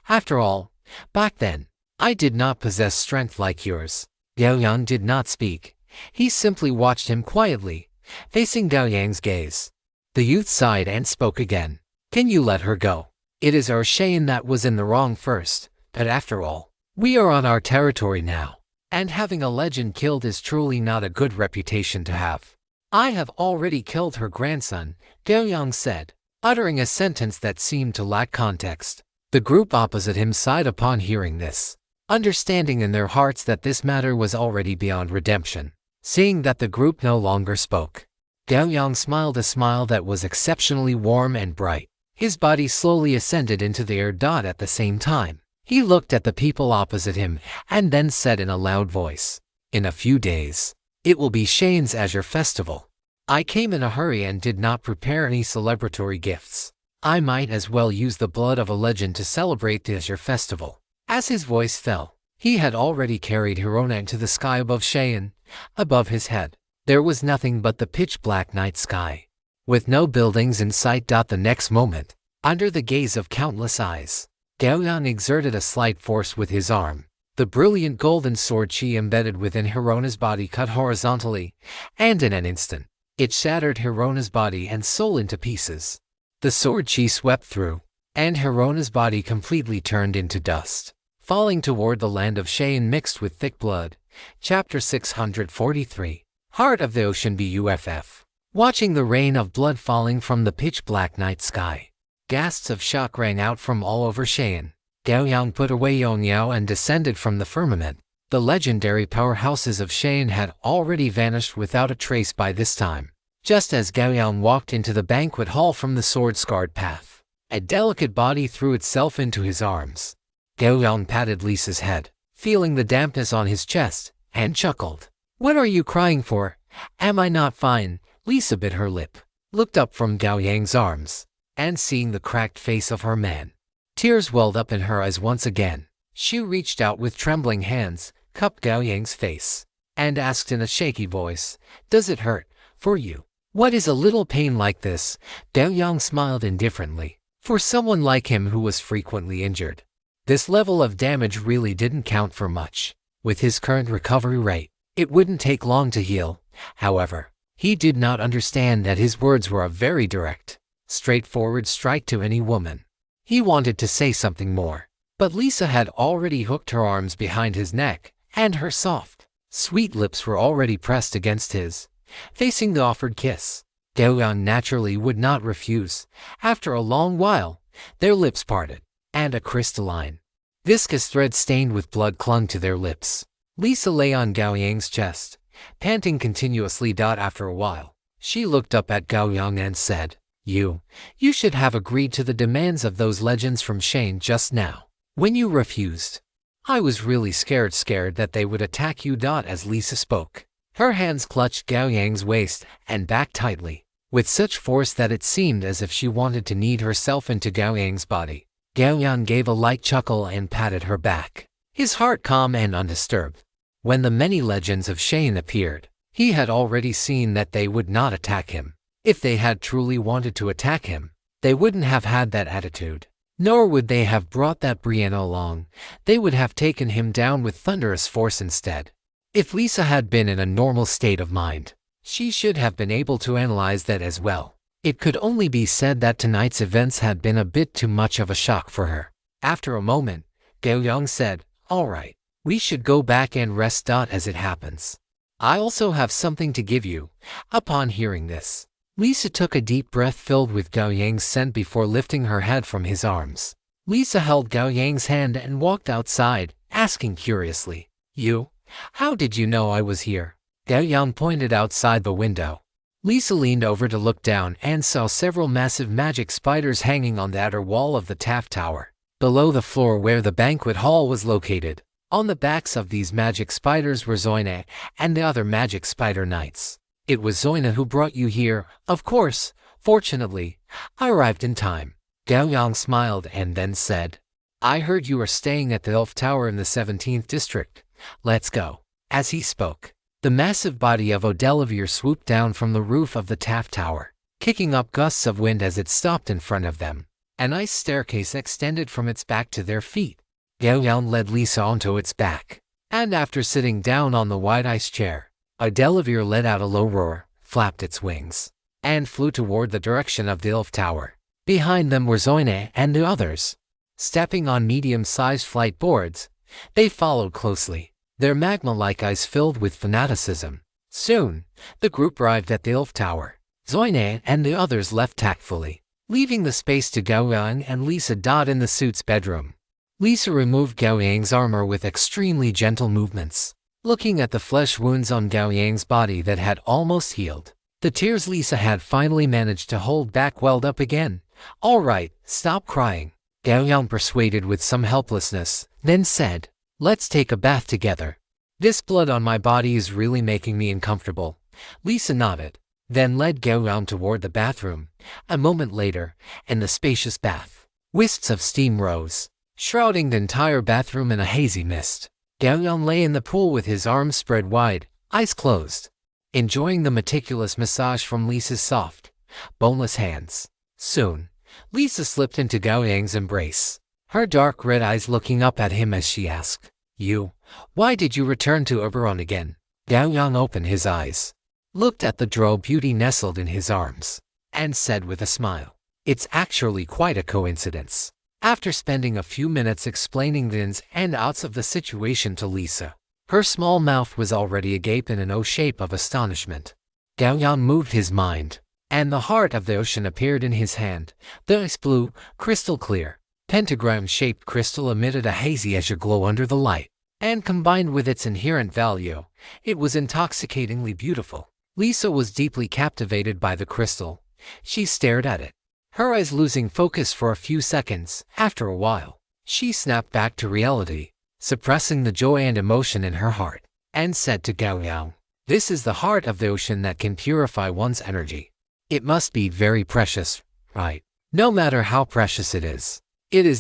After all, back then, I did not possess strength like yours." Gao Yang did not speak. He simply watched him quietly, facing Gao Yang's gaze. The youth sighed and spoke again. "Can you let her go? It is our Shayan that was in the wrong first, but after all, we are on our territory now, and having a legend killed is truly not a good reputation to have." "I have already killed her grandson," Gao Yang said, uttering a sentence that seemed to lack context. The group opposite him sighed upon hearing this, understanding in their hearts that this matter was already beyond redemption. Seeing that the group no longer spoke, Gao Yang smiled a smile that was exceptionally warm and bright. His body slowly ascended into the air. At the same time, he looked at the people opposite him and then said in a loud voice, "In a few days, it will be Shane's Azure Festival. I came in a hurry and did not prepare any celebratory gifts. I might as well use the blood of a legend to celebrate the Azure Festival." As his voice fell, he had already carried Hirona into the sky above Shayan. Above his head, there was nothing but the pitch-black night sky, with no buildings in sight. The next moment, under the gaze of countless eyes, Gao Yang exerted a slight force with his arm. The brilliant golden sword chi embedded within Hirona's body cut horizontally, and in an instant, it shattered Hirona's body and soul into pieces. The sword chi swept through, and Hirona's body completely turned into dust, falling toward the land of Shayan mixed with thick blood. Chapter 643. Heart of the Ocean BUFF. Watching the rain of blood falling from the pitch-black night sky, gasps of shock rang out from all over Shayan. Gao Yang put away Yongyao and descended from the firmament. The legendary powerhouses of Shayan had already vanished without a trace by this time. Just as Gao Yang walked into the banquet hall from the sword-scarred path, a delicate body threw itself into his arms. Gao Yang patted Lisa's head, feeling the dampness on his chest, and chuckled. "What are you crying for? Am I not fine?" Lisa bit her lip, looked up from Gao Yang's arms, and seeing the cracked face of her man, tears welled up in her eyes once again. She reached out with trembling hands, cupped Gao Yang's face, and asked in a shaky voice, "Does it hurt for you? What is a little pain like this?" Gao Yang smiled indifferently. For someone like him who was frequently injured, this level of damage really didn't count for much. With his current recovery rate, it wouldn't take long to heal. However, he did not understand that his words were a very direct, straightforward strike to any woman. He wanted to say something more, but Lisa had already hooked her arms behind his neck, and her soft, sweet lips were already pressed against his, facing the offered kiss. Gao Yang naturally would not refuse. After a long while, their lips parted, and a crystalline, viscous thread stained with blood clung to their lips. Lisa lay on Gao Yang's chest, panting continuously. After a while, she looked up at Gao Yang and said, You should have agreed to the demands of those legends from Shane just now. When you refused, I was really scared that they would attack you. As Lisa spoke, her hands clutched Gao Yang's waist and back tightly, with such force that it seemed as if she wanted to knead herself into Gao Yang's body. Gao Yang gave a light chuckle and patted her back, his heart calm and undisturbed. When the many legends of Shane appeared, he had already seen that they would not attack him. If they had truly wanted to attack him, they wouldn't have had that attitude. Nor would they have brought that Brianna along. They would have taken him down with thunderous force instead. If Lisa had been in a normal state of mind, she should have been able to analyze that as well. It could only be said that tonight's events had been a bit too much of a shock for her. After a moment, Gao Yang said, All right, we should go back and rest. As it happens, I also have something to give you. Upon hearing this, Lisa took a deep breath filled with Gao Yang's scent before lifting her head from his arms. Lisa held Gao Yang's hand and walked outside, asking curiously, How did you know I was here? Gao Yang pointed outside the window. Lisa leaned over to look down and saw several massive magic spiders hanging on the outer wall of the Taft Tower, below the floor where the banquet hall was located. On the backs of these magic spiders were Zoina and the other magic spider knights. It was Zoina who brought you here, of course. Fortunately, I arrived in time. Gao Yang smiled and then said, I heard you are staying at the Elf Tower in the 17th district. Let's go. As he spoke, the massive body of Odelivere swooped down from the roof of the Taft Tower. kicking up gusts of wind as it stopped in front of them. An ice staircase extended from its back to their feet. Gao Yang led Lisa onto its back, and after sitting down on the wide ice chair, a Delaware let out a low roar, flapped its wings, and flew toward the direction of the elf tower. Behind them were Zoine and the others. Stepping on medium-sized flight boards, they followed closely, their magma-like eyes filled with fanaticism. Soon, the group arrived at the elf tower. Zoine and the others left tactfully, leaving the space to Gao Yang and Lisa in the suit's bedroom. Lisa removed Gao Yang's armor with extremely gentle movements, looking at the flesh wounds on Gao Yang's body that had almost healed. The tears Lisa had finally managed to hold back welled up again. "All right, stop crying," Gao Yang persuaded with some helplessness, then said, "Let's take a bath together. This blood on my body is really making me uncomfortable." Lisa nodded, then led Gao Yang toward the bathroom. A moment later, in the spacious bath, wisps of steam rose, shrouding the entire bathroom in a hazy mist. Gao Yang lay in the pool with his arms spread wide, eyes closed, enjoying the meticulous massage from Lisa's soft, boneless hands. Soon, Lisa slipped into Gao Yang's embrace, her dark red eyes looking up at him as she asked, Why did you return to Oberon again?" Gao Yang opened his eyes, looked at the drow beauty nestled in his arms, and said with a smile, "It's actually quite a coincidence." After spending a few minutes explaining the ins and outs of the situation to Lisa, her small mouth was already agape in an O shape of astonishment. Gao Yang moved his mind, and the heart of the ocean appeared in his hand. The ice blue, crystal clear, pentagram-shaped crystal emitted a hazy azure glow under the light, and combined with its inherent value, it was intoxicatingly beautiful. Lisa was deeply captivated by the crystal. She stared at it, her eyes losing focus for a few seconds. After a while, she snapped back to reality, suppressing the joy and emotion in her heart, and said to Gao Yang, "This is the heart of the ocean that can purify one's energy. It must be very precious, right? No matter how precious it is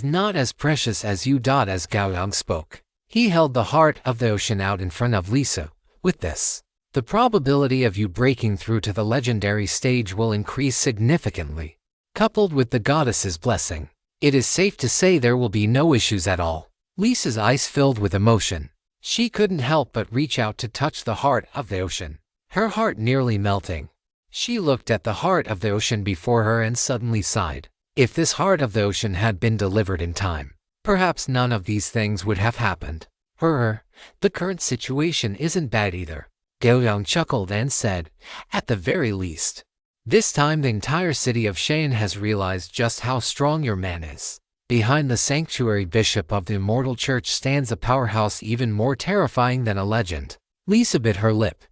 not as precious as you." As Gao Yang spoke, he held the heart of the ocean out in front of Lisa. "With this, the probability of you breaking through to the legendary stage will increase significantly. Coupled with the goddess's blessing, it is safe to say there will be no issues at all." Lisa's eyes filled with emotion. She couldn't help but reach out to touch the heart of the ocean, her heart nearly melting. She looked at the heart of the ocean before her and suddenly sighed. If this heart of the ocean had been delivered in time, perhaps none of these things would have happened. The current situation isn't bad either. Gao Yang chuckled and said, "At the very least, this time the entire city of Cheyenne has realized just how strong your man is. Behind the sanctuary bishop of the immortal church stands a powerhouse even more terrifying than a legend." Lisa bit her lip,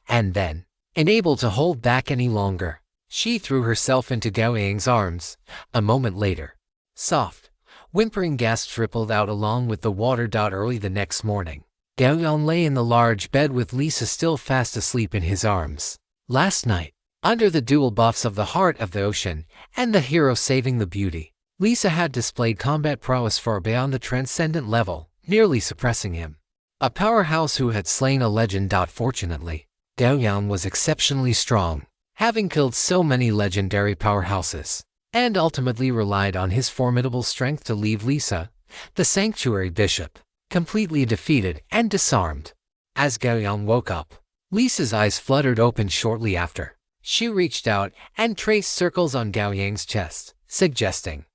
and then, unable to hold back any longer, she threw herself into Gao Yang's arms. A moment later, soft, whimpering gasps rippled out along with the water. Early the next morning, Gao Yang lay in the large bed with Lisa still fast asleep in his arms. Last night, under the dual buffs of the heart of the ocean and the hero saving the beauty, Lisa had displayed combat prowess far beyond the transcendent level, nearly suppressing him. A powerhouse who had slain a legend. Fortunately, Gao Yang was exceptionally strong, having killed so many legendary powerhouses, and ultimately relied on his formidable strength to leave Lisa, the sanctuary bishop, completely defeated and disarmed. As Gao Yang woke up, Lisa's eyes fluttered open shortly after. She reached out and traced circles on Gao Yang's chest, suggesting,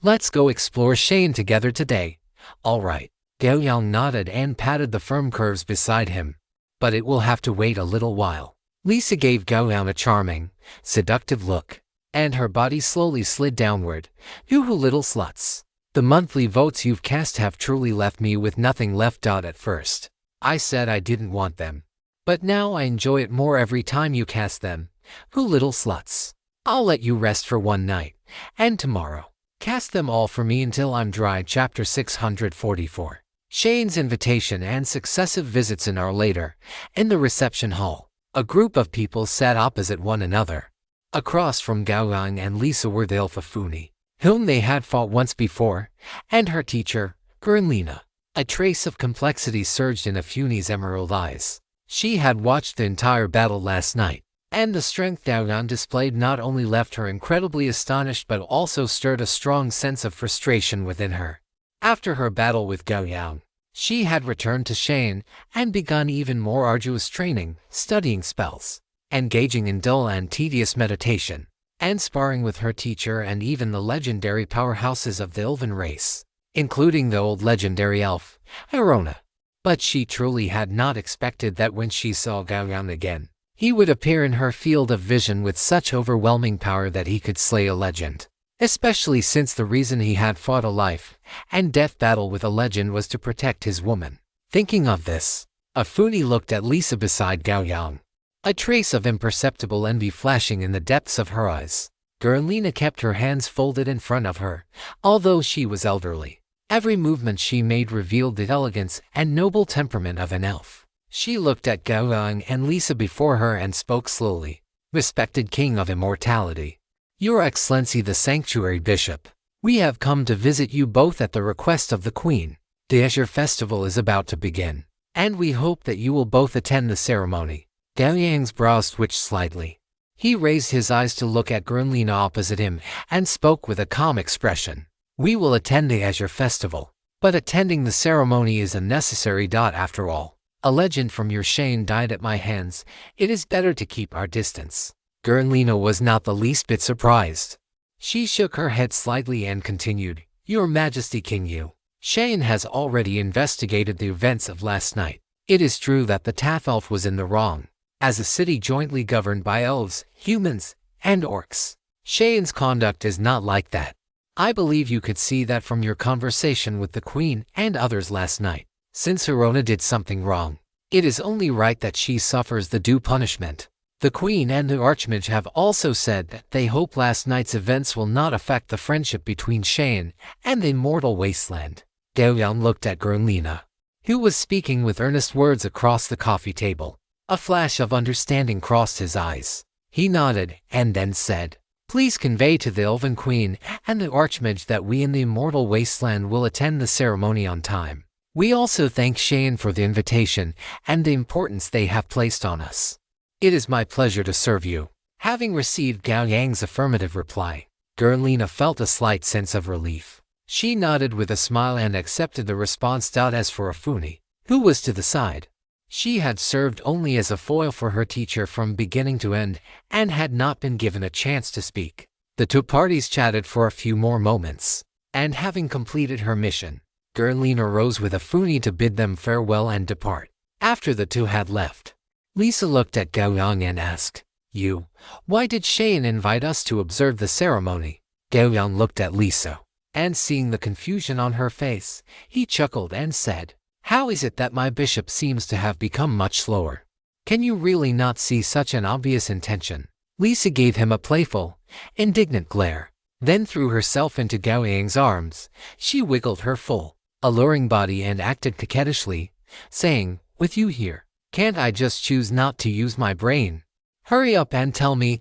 "Let's go explore Cheyenne together today." "All right." Gao Yang nodded and patted the firm curves beside him. "But it will have to wait a little while." Lisa gave Gao Yang a charming, seductive look, and her body slowly slid downward. "You little sluts. The monthly votes you've cast have truly left me with nothing left. At first, I said I didn't want them, but now I enjoy it more every time you cast them. You little sluts. I'll let you rest for one night, and tomorrow, cast them all for me until I'm dry." Chapter 644. Cheyenne's invitation and successive visits. An hour later, in the reception hall, a group of people sat opposite one another. Across from Gao Yang and Lisa were the elf of Funi, whom they had fought once before, and her teacher, Gurlina. A trace of complexity surged in Funi's emerald eyes. She had watched the entire battle last night, And the strength Gao Yang displayed not only left her incredibly astonished but also stirred a strong sense of frustration within her. After her battle with Gao Yang, she had returned to Shane and begun even more arduous training, studying spells, engaging in dull and tedious meditation, and sparring with her teacher and even the legendary powerhouses of the Elven race, including the old legendary elf, Arona. But she truly had not expected that when she saw Gao Yang again, he would appear in her field of vision with such overwhelming power that he could slay a legend. Especially since the reason he had fought a life and death battle with a legend was to protect his woman. Thinking of this, Afuni looked at Lisa beside Gao Yang, a trace of imperceptible envy flashing in the depths of her eyes. Gerlina kept her hands folded in front of her, although she was elderly. Every movement she made revealed the elegance and noble temperament of an elf. She looked at Gao Yang and Lisa before her and spoke slowly. "Respected King of Immortality, Your Excellency the Sanctuary Bishop, we have come to visit you both at the request of the Queen. The Azure Festival is about to begin, and we hope that you will both attend the ceremony." Gao Yang's brows twitched slightly. He raised his eyes to look at Gerlina opposite him and spoke with a calm expression. "We will attend the Azure Festival, but attending the ceremony is unnecessary. After all, a legend from your Shane died at my hands. It is better to keep our distance." Gerlina was not the least bit surprised. She shook her head slightly and continued, "Your Majesty King Yu, Shane has already investigated the events of last night. It is true that the Taff Elf was in the wrong. As a city jointly governed by elves, humans, and orcs, Shane's conduct is not like that. I believe you could see that from your conversation with the Queen and others last night. Since Arona did something wrong, it is only right that she suffers the due punishment. The Queen and the Archmage have also said that they hope last night's events will not affect the friendship between Shane and the Immortal Wasteland." Gao Yang looked at Gerlina, who was speaking with earnest words across the coffee table. A flash of understanding crossed his eyes. He nodded and then said, "Please convey to the Elven Queen and the Archmage that we in the Immortal Wasteland will attend the ceremony on time. We also thank Shane for the invitation and the importance they have placed on us. It is my pleasure to serve you." Having received Gao Yang's affirmative reply, Gerlina felt a slight sense of relief. She nodded with a smile and accepted the response. As for Afuni, who was to the side, she had served only as a foil for her teacher from beginning to end and had not been given a chance to speak. The two parties chatted for a few more moments, and having completed her mission, Gerlina rose with Afuni to bid them farewell and depart. After the two had left, Lisa looked at Gao Yang and asked, "You, why did Shane invite us to observe the ceremony?" Gao Yang looked at Lisa, and seeing the confusion on her face, he chuckled and said, "How is it that my bishop seems to have become much slower? Can you really not see such an obvious intention?" Lisa gave him a playful, indignant glare, then threw herself into Gao Yang's arms. She wiggled her full, alluring body and acted coquettishly, saying, "With you here, can't I just choose not to use my brain? Hurry up and tell me.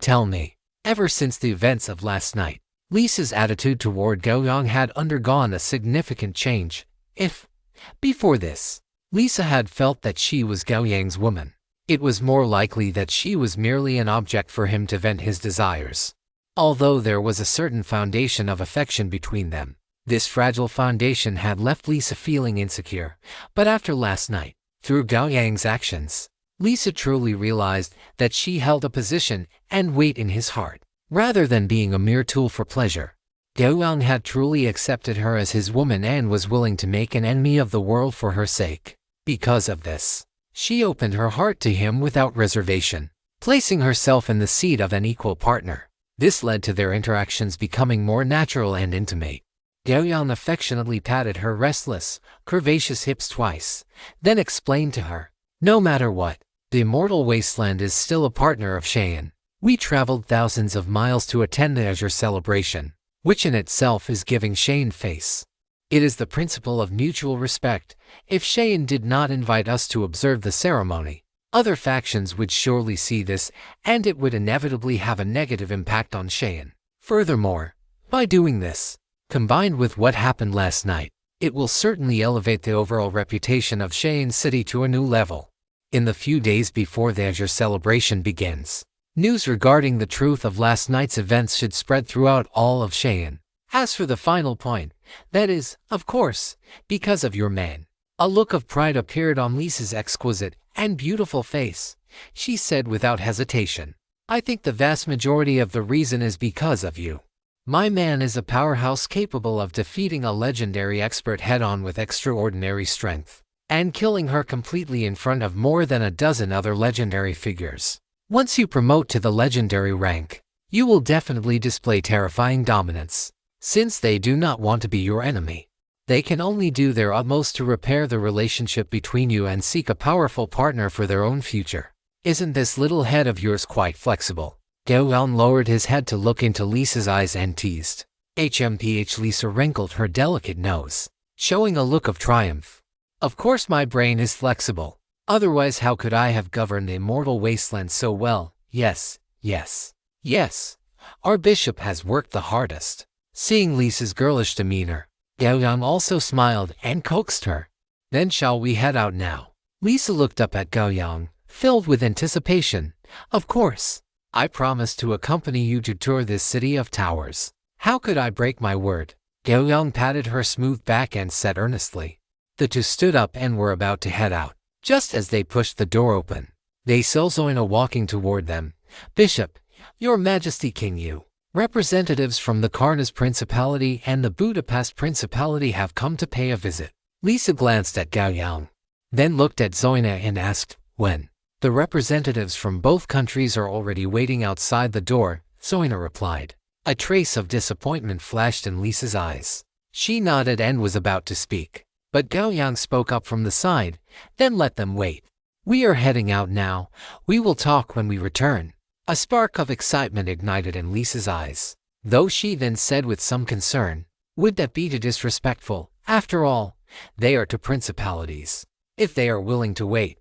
Ever since the events of last night, Lisa's attitude toward Gao Yang had undergone a significant change. If, before this, Lisa had felt that she was Gao Yang's woman, it was more likely that she was merely an object for him to vent his desires. Although there was a certain foundation of affection between them, this fragile foundation had left Lisa feeling insecure. But after last night, through Gao Yang's actions, Lisa truly realized that she held a position and weight in his heart, rather than being a mere tool for pleasure. Gao Yang had truly accepted her as his woman and was willing to make an enemy of the world for her sake. Because of this, she opened her heart to him without reservation, placing herself in the seat of an equal partner. This led to their interactions becoming more natural and intimate. Gao Yang affectionately patted her restless, curvaceous hips twice, then explained to her, "No matter what, the Immortal Wasteland is still a partner of Shane. We traveled thousands of miles to attend the Azure celebration, which in itself is giving Shane face. It is the principle of mutual respect. If Shane did not invite us to observe the ceremony, other factions would surely see this, and it would inevitably have a negative impact on Shane. Furthermore, by doing this, combined with what happened last night, it will certainly elevate the overall reputation of Shane City to a new level. In the few days before the Azure celebration begins, News regarding the truth of last night's events should spread throughout all of Cheyenne. As for the final point, that is, of course, because of your man. A look of pride appeared on Lisa's exquisite and beautiful face. She said without hesitation, I think the vast majority of the reason is because of you. My man is a powerhouse capable of defeating a legendary expert head-on with extraordinary strength, and killing her completely in front of more than a dozen other legendary figures. Once you promote to the legendary rank, you will definitely display terrifying dominance. Since they do not want to be your enemy, they can only do their utmost to repair the relationship between you and seek a powerful partner for their own future. Isn't this little head of yours quite flexible? Gao Yang lowered his head to look into Lisa's eyes and teased. HMPH. Lisa wrinkled her delicate nose, showing a look of triumph. Of course my brain is flexible. Otherwise how could I have governed the immortal wasteland so well? Yes, yes, yes. Our bishop has worked the hardest. Seeing Lisa's girlish demeanor, Gao Yang also smiled and coaxed her. Then shall we head out now? Lisa looked up at Gao Yang, filled with anticipation. Of course. I promise to accompany you to tour this city of towers. How could I break my word? Gao Yang patted her smooth back and said earnestly. The two stood up and were about to head out. Just as they pushed the door open, they saw Zoina walking toward them. Bishop, Your Majesty King Yu. Representatives from the Karnas Principality and the Budapest Principality have come to pay a visit. Lisa glanced at Gao Yang, then looked at Zoina and asked, when? The representatives from both countries are already waiting outside the door, Zoina replied. A trace of disappointment flashed in Lisa's eyes. She nodded and was about to speak, but Gao Yang spoke up from the side, then let them wait. We are heading out now. We will talk when we return. A spark of excitement ignited in Lisa's eyes, though she then said with some concern, would that be too disrespectful? After all, they are two principalities. If they are willing to wait,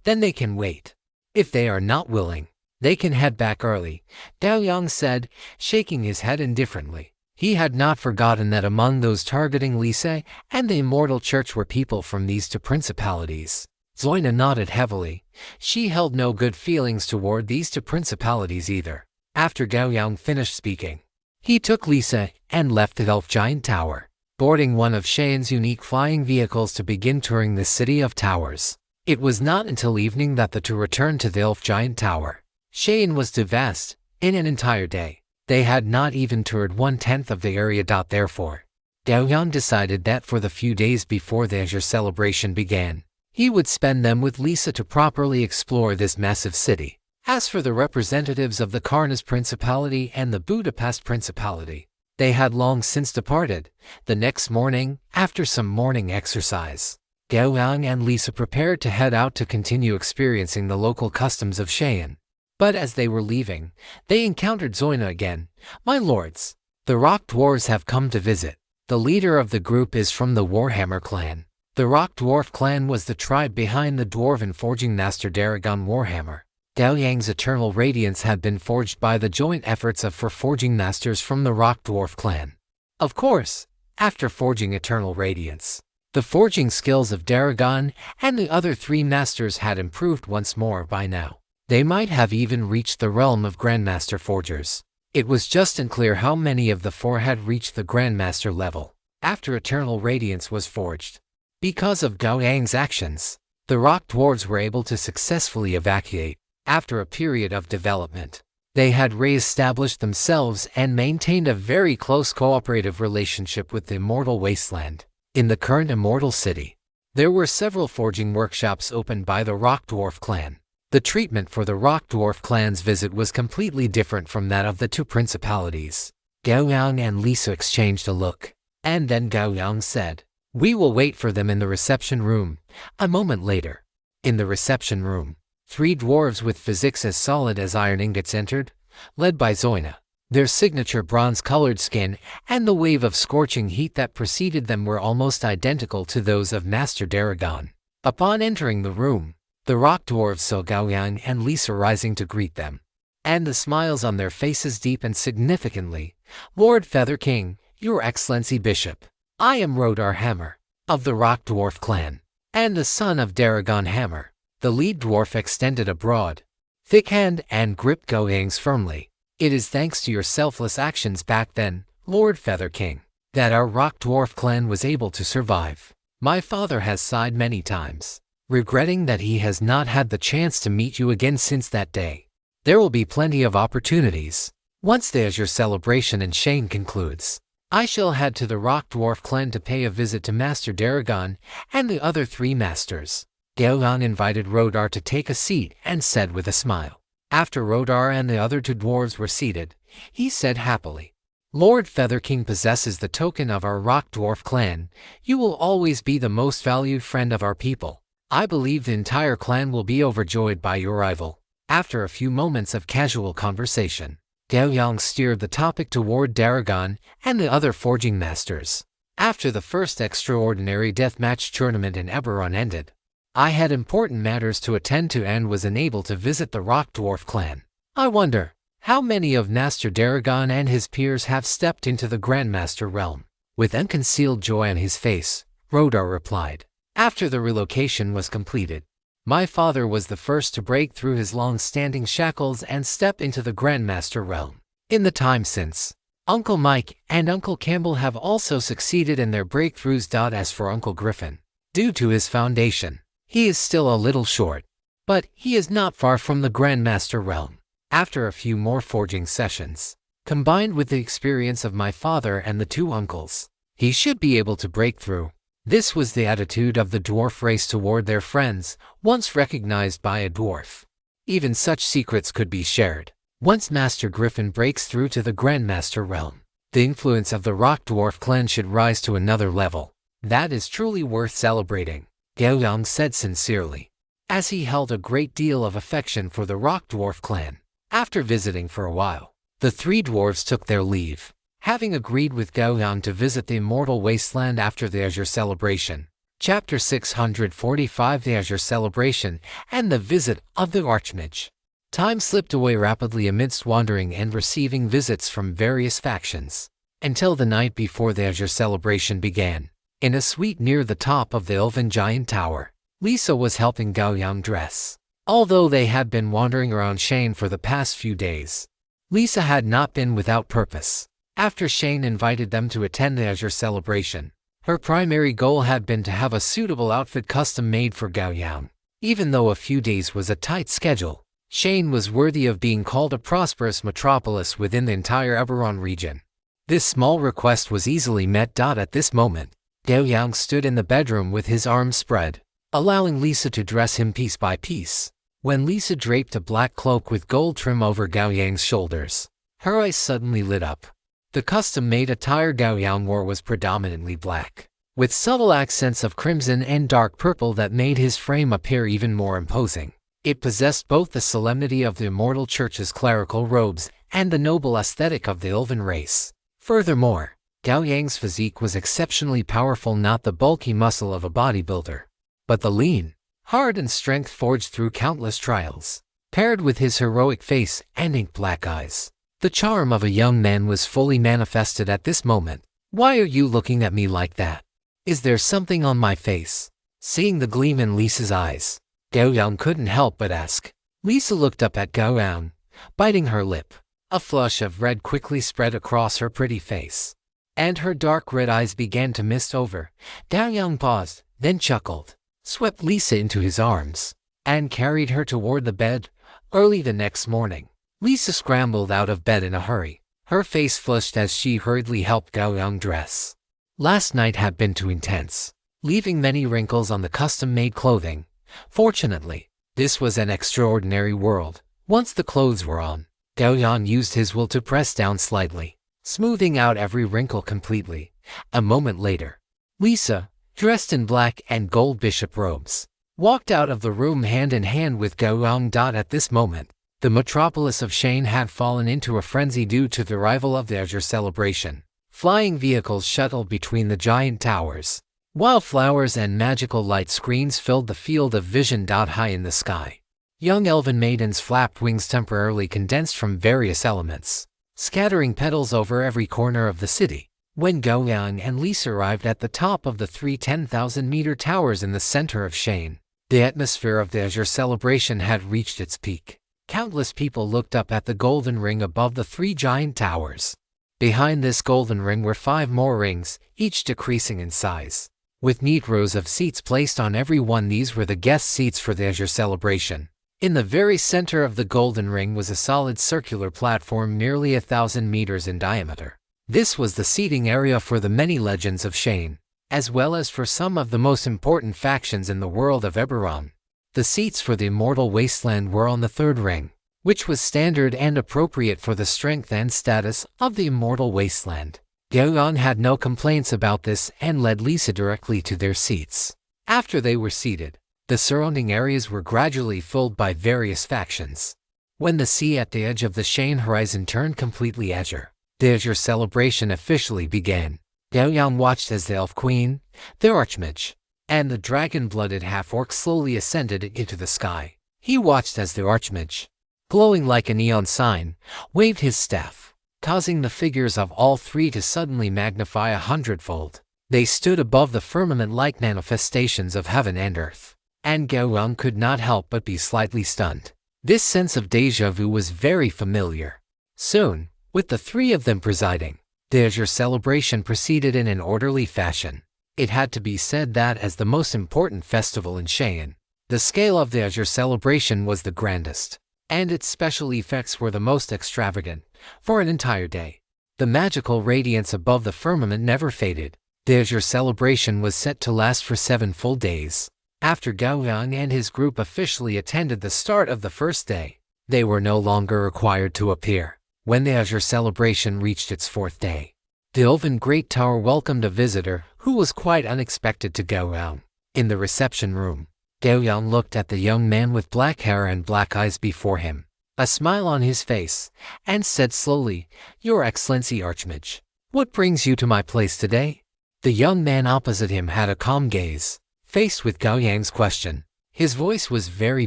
then they can wait. If they are not willing, they can head back early, Gao Yang said, shaking his head indifferently. He had not forgotten that among those targeting Lisa and the Immortal Church were people from these two principalities. Zoina nodded heavily. She held no good feelings toward these two principalities either. After Gao Yang finished speaking, he took Lisa and left the Elf Giant Tower, boarding one of Cheyenne's unique flying vehicles to begin touring the City of Towers. It was not until evening that the two returned to the Elf Giant Tower. Cheyenne was too vast. In an entire day, they had not even toured 1/10 of the area. Therefore, Gao Yang decided that for the few days before the Azure celebration began, he would spend them with Lisa to properly explore this massive city. As for the representatives of the Karnas Principality and the Budapest Principality, they had long since departed. The next morning, after some morning exercise, Gao Yang and Lisa prepared to head out to continue experiencing the local customs of Cheyenne. But as they were leaving, they encountered Zoina again. My lords, the Rock Dwarves have come to visit. The leader of the group is from the Warhammer clan. The Rock Dwarf clan was the tribe behind the Dwarven Forging Master Daragon Warhammer. Gao Yang's Eternal Radiance had been forged by the joint efforts of 4 forging masters from the Rock Dwarf clan. Of course, after forging Eternal Radiance, the forging skills of Daragon and the other 3 masters had improved once more by now. They might have even reached the realm of Grandmaster Forgers. It was just unclear how many of the 4 had reached the Grandmaster level after Eternal Radiance was forged. Because of Gao Yang's actions, the Rock Dwarves were able to successfully evacuate. After a period of development, they had re-established themselves and maintained a very close cooperative relationship with the Immortal Wasteland. In the current Immortal City, there were several forging workshops opened by the Rock Dwarf clan. The treatment for the Rock Dwarf clan's visit was completely different from that of the 2 principalities. Gao Yang and Lisa exchanged a look, and then Gao Yang said, we will wait for them in the reception room. A moment later, in the reception room, 3 dwarves with physiques as solid as iron ingots entered, led by Zoina. Their signature bronze-colored skin and the wave of scorching heat that preceded them were almost identical to those of Master Daragon. Upon entering the room, the Rock Dwarves saw Gao Yang and Lisa rising to greet them, and the smiles on their faces deepened significantly. Lord Feather King, Your Excellency Bishop, I am Rodar Hammer, of the Rock Dwarf clan, and the son of Daragon Hammer. The lead dwarf extended a broad, thick hand and gripped Gao Yang's firmly. "It is thanks to your selfless actions back then, Lord Feather King, that our Rock Dwarf clan was able to survive." My father has sighed many times, regretting that he has not had the chance to meet you again since that day. There will be plenty of opportunities. Once there's your celebration and Shane concludes, I shall head to the Rock Dwarf clan to pay a visit to Master Daragon and the other 3 masters. Gao Yang invited Rodar to take a seat and said with a smile. After Rodar and the other 2 dwarves were seated, he said happily, "Lord Feather King possesses the token of our Rock Dwarf clan. You will always be the most valued friend of our people. I believe the entire clan will be overjoyed by your arrival." After a few moments of casual conversation, Gao Yang steered the topic toward Daragon and the other forging masters. After the first extraordinary deathmatch tournament in Eberron ended, I had important matters to attend to and was unable to visit the Rock Dwarf clan. I wonder how many of Master Daragon and his peers have stepped into the Grandmaster realm. With unconcealed joy on his face, Rodar replied. After the relocation was completed, my father was the first to break through his long-standing shackles and step into the Grandmaster realm. In the time since, Uncle Mike and Uncle Campbell have also succeeded in their breakthroughs. As for Uncle Griffin, due to his foundation, he is still a little short, but he is not far from the Grandmaster realm. After a few more forging sessions, combined with the experience of my father and the 2 uncles, he should be able to break through. This was the attitude of the dwarf race toward their friends, once recognized by a dwarf. Even such secrets could be shared. Once Master Griffin breaks through to the Grandmaster realm, the influence of the Rock Dwarf clan should rise to another level. That is truly worth celebrating, Gao Yang said sincerely, as he held a great deal of affection for the Rock Dwarf clan. After visiting for a while, the 3 dwarves took their leave, having agreed with Gao Yang to visit the Immortal Wasteland after the Azure Celebration. Chapter 645: The Azure Celebration and the Visit of the Archmage. Time slipped away rapidly amidst wandering and receiving visits from various factions, until the night before the Azure Celebration began. In a suite near the top of the Elven Giant Tower, Lisa was helping Gao Yang dress. Although they had been wandering around Shane for the past few days, Lisa had not been without purpose. After Shane invited them to attend the Azure Celebration, her primary goal had been to have a suitable outfit custom made for Gao Yang. Even though a few days was a tight schedule, Shane was worthy of being called a prosperous metropolis within the entire Eberron region. This small request was easily met. At this moment, Gao Yang stood in the bedroom with his arms spread, allowing Lisa to dress him piece by piece. When Lisa draped a black cloak with gold trim over Gao Yang's shoulders, her eyes suddenly lit up. The custom-made attire Gao Yang wore was predominantly black, with subtle accents of crimson and dark purple that made his frame appear even more imposing. It possessed both the solemnity of the Immortal Church's clerical robes and the noble aesthetic of the Elven race. Furthermore, Gao Yang's physique was exceptionally powerful, not the bulky muscle of a bodybuilder, but the lean, hardened strength forged through countless trials. Paired with his heroic face and ink black eyes, the charm of a young man was fully manifested at this moment. "Why are you looking at me like that? Is there something on my face?" Seeing the gleam in Lisa's eyes, Gao Yang couldn't help but ask. Lisa looked up at Gao Yang, biting her lip. A flush of red quickly spread across her pretty face, and her dark red eyes began to mist over. Gao Yang paused, then chuckled, swept Lisa into his arms, and carried her toward the bed. Early the next morning, Lisa scrambled out of bed in a hurry, her face flushed as she hurriedly helped Gao Yang dress. Last night had been too intense, leaving many wrinkles on the custom-made clothing. Fortunately, this was an extraordinary world. Once the clothes were on, Gao Yang used his will to press down slightly, smoothing out every wrinkle completely. A moment later, Lisa, dressed in black and gold bishop robes, walked out of the room hand in hand with Gao Yang. At this moment, the metropolis of Shane had fallen into a frenzy due to the arrival of the Azure Celebration. Flying vehicles shuttled between the giant towers, while flowers and magical light screens filled the field of vision. High in the sky, young elven maidens flapped wings temporarily condensed from various elements, scattering petals over every corner of the city. When Gao Yang and Lisa arrived at the top of the 3 10,000-meter towers in the center of Shane, the atmosphere of the Azure Celebration had reached its peak. Countless people looked up at the golden ring above the 3 giant towers. Behind this golden ring were 5 more rings, each decreasing in size. With neat rows of seats placed on every one, these were the guest seats for the Azure celebration. In the very center of the golden ring was a solid circular platform nearly 1,000 meters in diameter. This was the seating area for the many legends of Shane, as well as for some of the most important factions in the world of Eberron. The seats for the Immortal Wasteland were on the 3rd ring, which was standard and appropriate for the strength and status of the Immortal Wasteland. Gao Yang had no complaints about this and led Lisa directly to their seats. After they were seated, the surrounding areas were gradually filled by various factions. When the sea at the edge of the Shane horizon turned completely azure, the Azure celebration officially began. Gao Yang watched as the Elf Queen, the Archmage, and the dragon-blooded half-orc slowly ascended into the sky. He watched as the Archmage, glowing like a neon sign, waved his staff, causing the figures of all 3 to suddenly magnify 100-fold. They stood above the firmament like manifestations of heaven and earth, and Gao Yang could not help but be slightly stunned. This sense of déjà vu was very familiar. Soon, with the 3 of them presiding, the Azure celebration proceeded in an orderly fashion. It had to be said that as the most important festival in Cheyenne, the scale of the Azure celebration was the grandest, and its special effects were the most extravagant. For an entire day, the magical radiance above the firmament never faded. The Azure celebration was set to last for 7 full days. After Gao Yang and his group officially attended the start of the first day, they were no longer required to appear. When the Azure celebration reached its 4th day, the Elven Great Tower welcomed a visitor who was quite unexpected to Gao Yang. In the reception room, Gao Yang looked at the young man with black hair and black eyes before him, a smile on his face, and said slowly, "Your Excellency Archmage, what brings you to my place today?" The young man opposite him had a calm gaze, faced with Gao Yang's question. His voice was very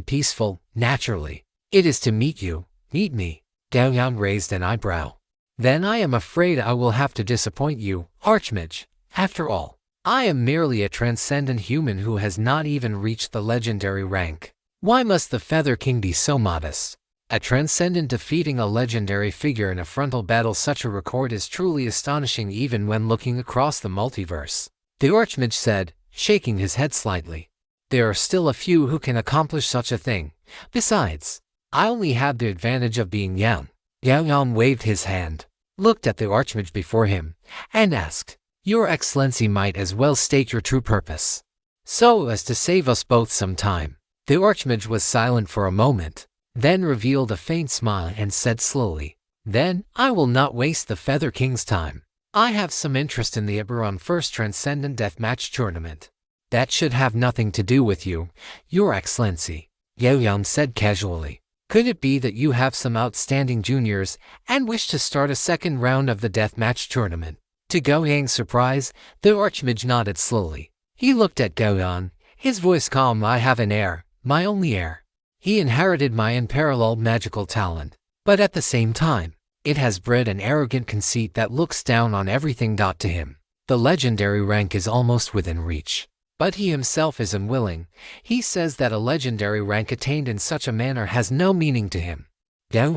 peaceful, naturally. "It is to meet you." "Meet me?" Gao Yang raised an eyebrow. "Then I am afraid I will have to disappoint you, Archmage. After all, I am merely a transcendent human who has not even reached the legendary rank. Why must the Feather King be so modest? A transcendent defeating a legendary figure in a frontal battle, such a record is truly astonishing even when looking across the multiverse," the Archmage said, shaking his head slightly. "There are still a few who can accomplish such a thing. Besides, I only have the advantage of being young." Gao Yang waved his hand, looked at the Archmage before him, and asked, "Your Excellency might as well state your true purpose, so as to save us both some time." The Archmage was silent for a moment, then revealed a faint smile and said slowly, "Then I will not waste the Feather King's time. I have some interest in the Eberron First Transcendent Deathmatch Tournament." "That should have nothing to do with you, Your Excellency," Gao Yang said casually. "Could it be that you have some outstanding juniors and wish to start a second round of the deathmatch tournament?" To Gao Yang's surprise, the Archmage nodded slowly. He looked at Gao Yang, his voice calm. "I have an heir, my only heir. He inherited my unparalleled magical talent, but at the same time, it has bred an arrogant conceit that looks down on everything. To him, the legendary rank is almost within reach, but he himself is unwilling. He says that a legendary rank attained in such a manner has no meaning to him." Gao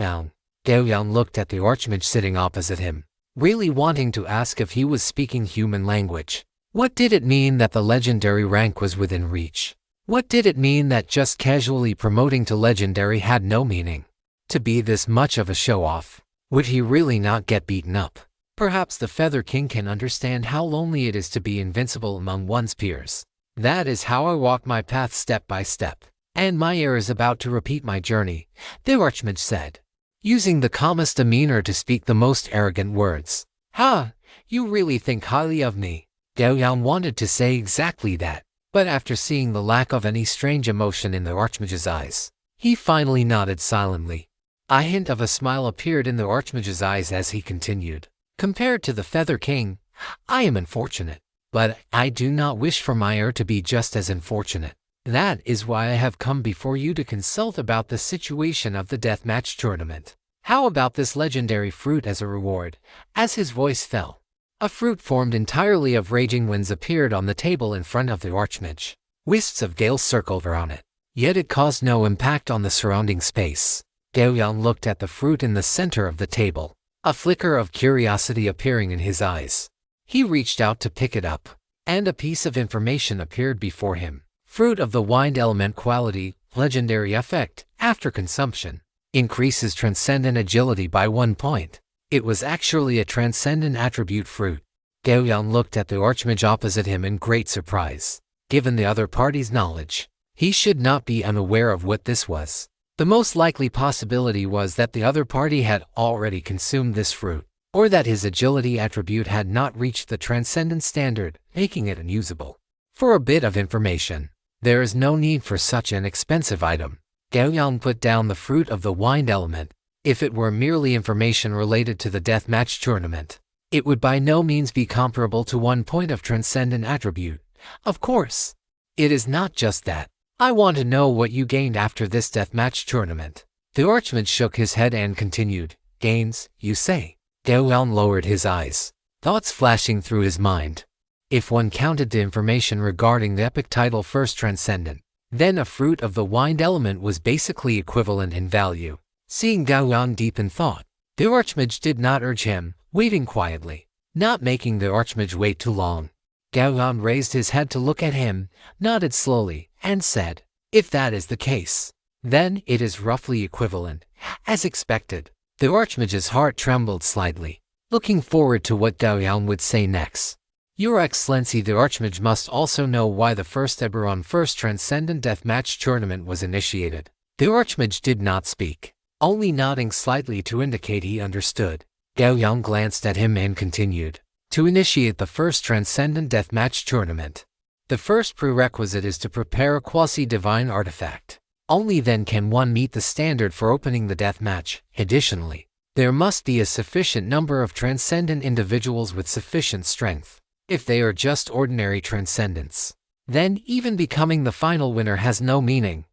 Yang looked at the Archmage sitting opposite him, really wanting to ask if he was speaking human language. What did it mean that the legendary rank was within reach? What did it mean that just casually promoting to legendary had no meaning? To be this much of a show-off, would he really not get beaten up? Perhaps the Feather King can understand how lonely it is to be invincible among one's peers. "That is how I walk my path step by step, and my heir is about to repeat my journey," the Archmage said, using the calmest demeanor to speak the most arrogant words. "Ha! You really think highly of me." Gao Yang wanted to say exactly that, but after seeing the lack of any strange emotion in the Archmage's eyes, he finally nodded silently. A hint of a smile appeared in the Archmage's eyes as he continued. "Compared to the Feather King, I am unfortunate, but I do not wish for my heir to be just as unfortunate. That is why I have come before you to consult about the situation of the deathmatch tournament. How about this legendary fruit as a reward?" As his voice fell, a fruit formed entirely of raging winds appeared on the table in front of the Archmage. Wisps of gale circled around it, yet it caused no impact on the surrounding space. Gao Yang looked at the fruit in the center of the table, a flicker of curiosity appearing in his eyes. He reached out to pick it up, and a piece of information appeared before him. Fruit of the wind element quality, legendary effect, after consumption. Increases transcendent agility by 1 point. It was actually a transcendent attribute fruit. Gao Yang looked at the archmage opposite him in great surprise. Given the other party's knowledge, he should not be unaware of what this was. The most likely possibility was that the other party had already consumed this fruit, or that his agility attribute had not reached the transcendent standard, making it unusable. For a bit of information, there is no need for such an expensive item. Gao Yang put down the fruit of the wind element. If it were merely information related to the deathmatch tournament, it would by no means be comparable to 1 point of transcendent attribute. Of course, it is not just that. I want to know what you gained after this deathmatch tournament. The archmage shook his head and continued. Gains, you say? Gao Yang lowered his eyes, thoughts flashing through his mind. If one counted the information regarding the epic title First Transcendent, then a fruit of the wind element was basically equivalent in value. Seeing Gao Yang deep in thought, the archmage did not urge him, waiting quietly, not making the archmage wait too long. Gao Yang raised his head to look at him, nodded slowly, and said, if that is the case, then it is roughly equivalent. As expected, the archmage's heart trembled slightly, looking forward to what Gao Yang would say next. Your Excellency, the archmage must also know why the first Eberron First Transcendent Deathmatch Tournament was initiated. The archmage did not speak, only nodding slightly to indicate he understood. Gao Yang glanced at him and continued. To initiate the first Transcendent Deathmatch Tournament, the first prerequisite is to prepare a quasi-divine artifact. Only then can one meet the standard for opening the deathmatch. Additionally, there must be a sufficient number of transcendent individuals with sufficient strength. If they are just ordinary transcendents, then even becoming the final winner has no meaning.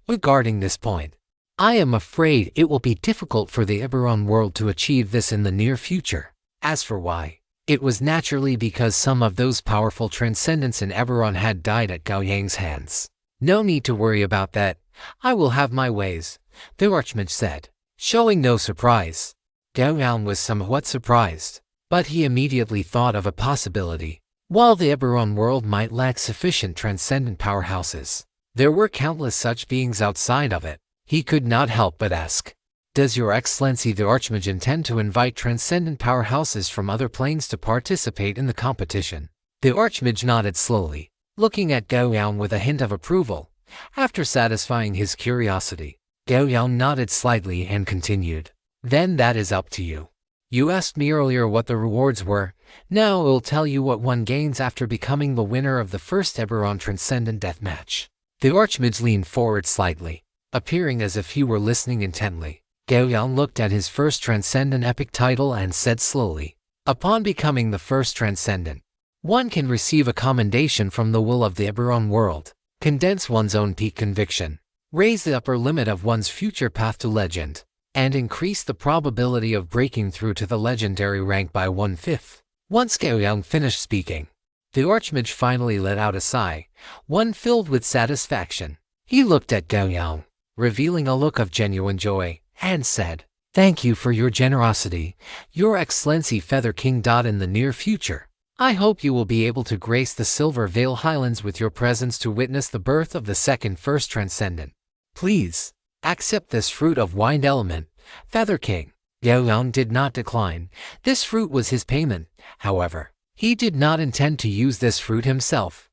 Regarding this point, I am afraid it will be difficult for the Eberron world to achieve this in the near future. As for why, it was naturally because some of those powerful transcendents in Eberron had died at Gao Yang's hands. No need to worry about that. I will have my ways, the archmage said, showing no surprise. Gao Yang was somewhat surprised, but he immediately thought of a possibility. While the Eberron world might lack sufficient transcendent powerhouses, there were countless such beings outside of it. He could not help but ask, does Your Excellency the Archmage intend to invite transcendent powerhouses from other planes to participate in the competition? The Archmage nodded slowly, looking at Gao Yang with a hint of approval. After satisfying his curiosity, Gao Yang nodded slightly and continued. Then that is up to you. You asked me earlier what the rewards were. Now I will tell you what one gains after becoming the winner of the first Eberron Transcendent Deathmatch. The Archmage leaned forward slightly, appearing as if he were listening intently. Gao Yang looked at his first Transcendent Epic title and said slowly, upon becoming the first Transcendent, one can receive a commendation from the will of the Eberron world, condense one's own peak conviction, raise the upper limit of one's future path to legend, and increase the probability of breaking through to the legendary rank by 1/5. Once Gao Yang finished speaking, the Archmage finally let out a sigh, one filled with satisfaction. He looked at Gao Yang, revealing a look of genuine joy, and said, thank you for your generosity, Your Excellency Feather King. In the near future, I hope you will be able to grace the Silver Vale Highlands with your presence to witness the birth of the second First Transcendent. Please, accept this fruit of wind element, Feather King. Gao Yang did not decline. This fruit was his payment. However, he did not intend to use this fruit himself.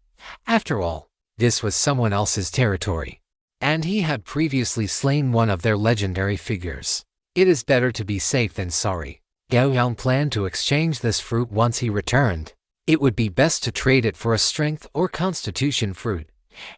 After all, this was someone else's territory, and he had previously slain one of their legendary figures. It is better to be safe than sorry. Gao Yang planned to exchange this fruit once he returned. It would be best to trade it for a strength or constitution fruit.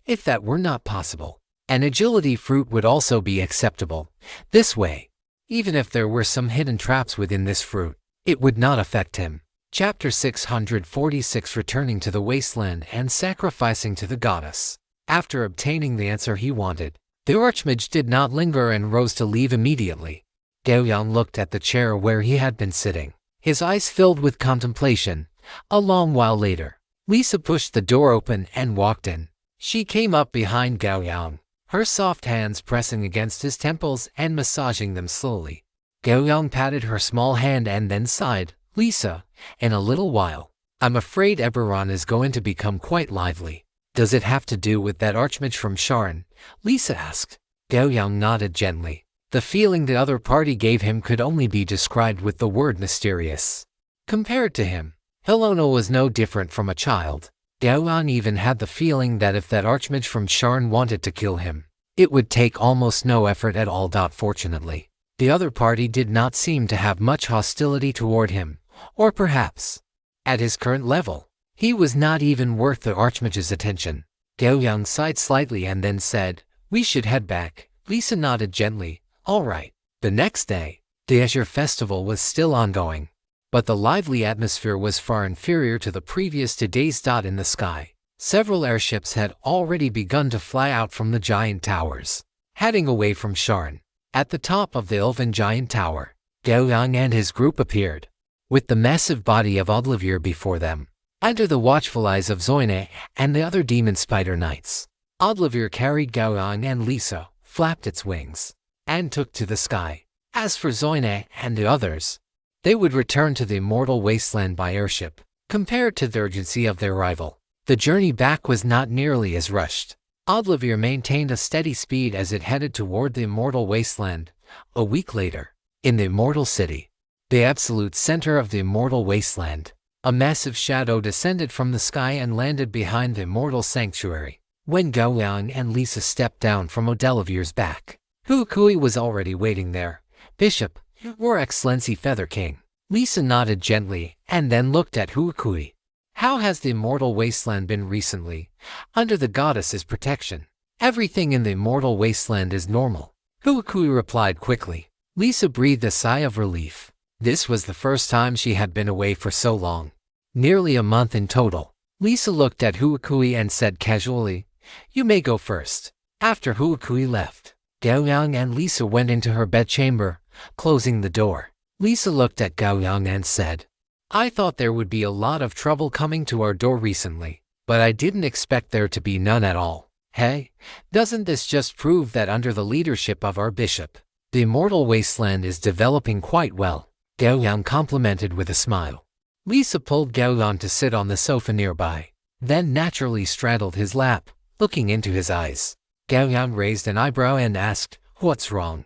If that were not possible, an agility fruit would also be acceptable. This way, even if there were some hidden traps within this fruit, it would not affect him. Chapter 646, Returning to the Wasteland and Sacrificing to the Goddess. After obtaining the answer he wanted, the Archmage did not linger and rose to leave immediately. Gao Yang looked at the chair where he had been sitting, his eyes filled with contemplation. A long while later, Lisa pushed the door open and walked in. She came up behind Gao Yang, her soft hands pressing against his temples and massaging them slowly. Gao Yang patted her small hand and then sighed. Lisa, in a little while, I'm afraid Eberron is going to become quite lively. Does it have to do with that archmage from Sharon? Lisa asked. Gao Yang nodded gently. The feeling the other party gave him could only be described with the word mysterious. Compared to him, Helena was no different from a child. Gao Yang even had the feeling that if that archmage from Sharon wanted to kill him, it would take almost no effort at all. Fortunately, the other party did not seem to have much hostility toward him, or perhaps, at his current level, he was not even worth the archmage's attention. Gao Yang sighed slightly and then said, "We should head back." Lisa nodded gently. All right. The next day, the Azure Festival was still ongoing, but the lively atmosphere was far inferior to the previous 2 days. In the sky, several airships had already begun to fly out from the giant towers, heading away from Sharon. At the top of the Elven Giant Tower, Gao Yang and his group appeared, with the massive body of Olivier before them, under the watchful eyes of Zoyne and the other demon spider knights. Olivier carried Gao Yang and Lisa, flapped its wings, and took to the sky. As for Zoyne and the others, they would return to the immortal wasteland by airship. Compared to the urgency of their arrival, the journey back was not nearly as rushed. Olivier maintained a steady speed as it headed toward the immortal wasteland. A week later, in the immortal city, the absolute center of the immortal wasteland, a massive shadow descended from the sky and landed behind the immortal sanctuary. When Gao Yang and Lisa stepped down from Odelivier's back, Huakui was already waiting there. Bishop, Your Excellency Feather King. Lisa nodded gently and then looked at Huakui. How has the immortal wasteland been recently? Under the goddess's protection, everything in the immortal wasteland is normal. Huakui replied quickly. Lisa breathed a sigh of relief. This was the first time she had been away for so long. Nearly a month in total. Lisa looked at Huakui and said casually, "You may go first." After Huakui left, Gao Yang and Lisa went into her bedchamber, closing the door. Lisa looked at Gao Yang and said, "I thought there would be a lot of trouble coming to our door recently, but I didn't expect there to be none at all. Hey, doesn't this just prove that under the leadership of our bishop, the immortal wasteland is developing quite well?" Gao Yang complimented with a smile. Lisa pulled Gao Yang to sit on the sofa nearby, then naturally straddled his lap, looking into his eyes. Gao Yang raised an eyebrow and asked, "What's wrong?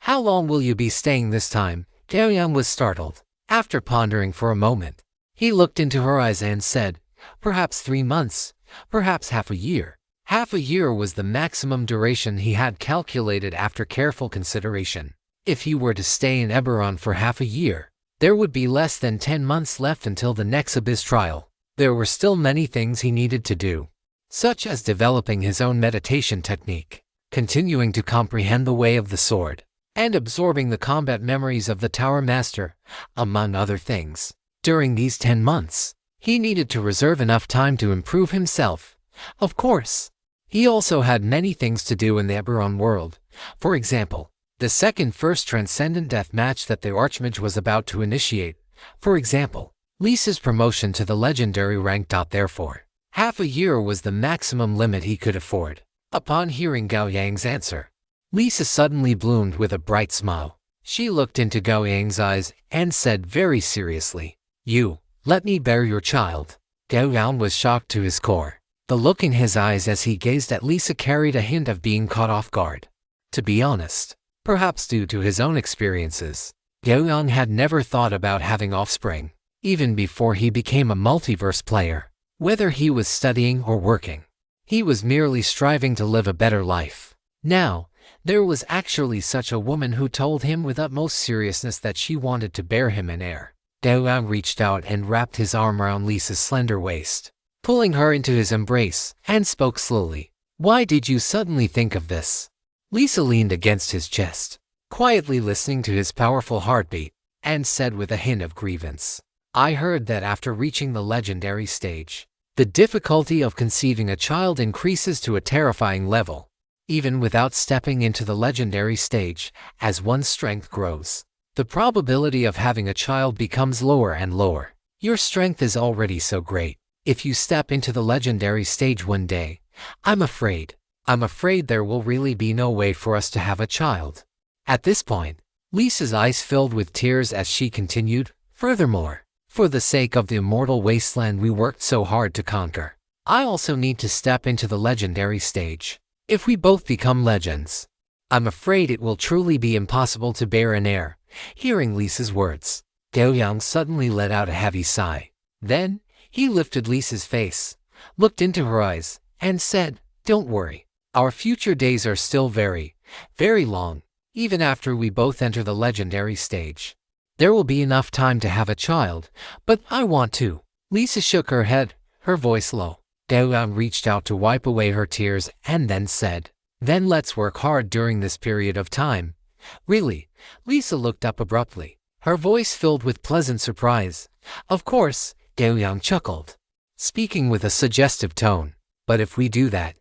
How long will you be staying this time?" Gao Yang was startled. After pondering for a moment, he looked into her eyes and said, "Perhaps 3 months, perhaps half a year." Half a year was the maximum duration he had calculated after careful consideration. If he were to stay in Eberron for half a year, there would be less than 10 months left until the next Abyss trial. There were still many things he needed to do, such as developing his own meditation technique, continuing to comprehend the way of the sword, and absorbing the combat memories of the Tower Master, among other things. During these 10 months, he needed to reserve enough time to improve himself. Of course, he also had many things to do in the Eberron world. For example, the first transcendent death match that the Archmage was about to initiate. For example, Lisa's promotion to the legendary rank. Therefore, half a year was the maximum limit he could afford. Upon hearing Gao Yang's answer, Lisa suddenly bloomed with a bright smile. She looked into Gao Yang's eyes and said very seriously, "You, let me bear your child." Gao Yang was shocked to his core. The look in his eyes as he gazed at Lisa carried a hint of being caught off guard. To be honest, perhaps due to his own experiences, Gao Yang had never thought about having offspring, even before he became a multiverse player. Whether he was studying or working, he was merely striving to live a better life. Now, there was actually such a woman who told him with utmost seriousness that she wanted to bear him an heir. Gao Yang reached out and wrapped his arm around Lisa's slender waist, pulling her into his embrace, and spoke slowly. "Why did you suddenly think of this?" Lisa leaned against his chest, quietly listening to his powerful heartbeat, and said with a hint of grievance, "I heard that after reaching the legendary stage, the difficulty of conceiving a child increases to a terrifying level. Even without stepping into the legendary stage, as one's strength grows, the probability of having a child becomes lower and lower. Your strength is already so great. If you step into the legendary stage one day, I'm afraid I'm afraid there will really be no way for us to have a child. At this point, Lisa's eyes filled with tears as she continued, furthermore, for the sake of the immortal wasteland we worked so hard to conquer, I also need to step into the legendary stage. If we both become legends, I'm afraid it will truly be impossible to bear an heir. Hearing Lisa's words, Gao Yang suddenly let out a heavy sigh. Then, he lifted Lisa's face, looked into her eyes, and said, "Don't worry. Our future days are still very, very long, even after we both enter the legendary stage. There will be enough time to have a child, but I want to." Lisa shook her head, her voice low. Gao Yang reached out to wipe away her tears and then said, "Then let's work hard during this period of time." "Really?" Lisa looked up abruptly, her voice filled with pleasant surprise. "Of course," Gao Yang chuckled, speaking with a suggestive tone. "But if we do that,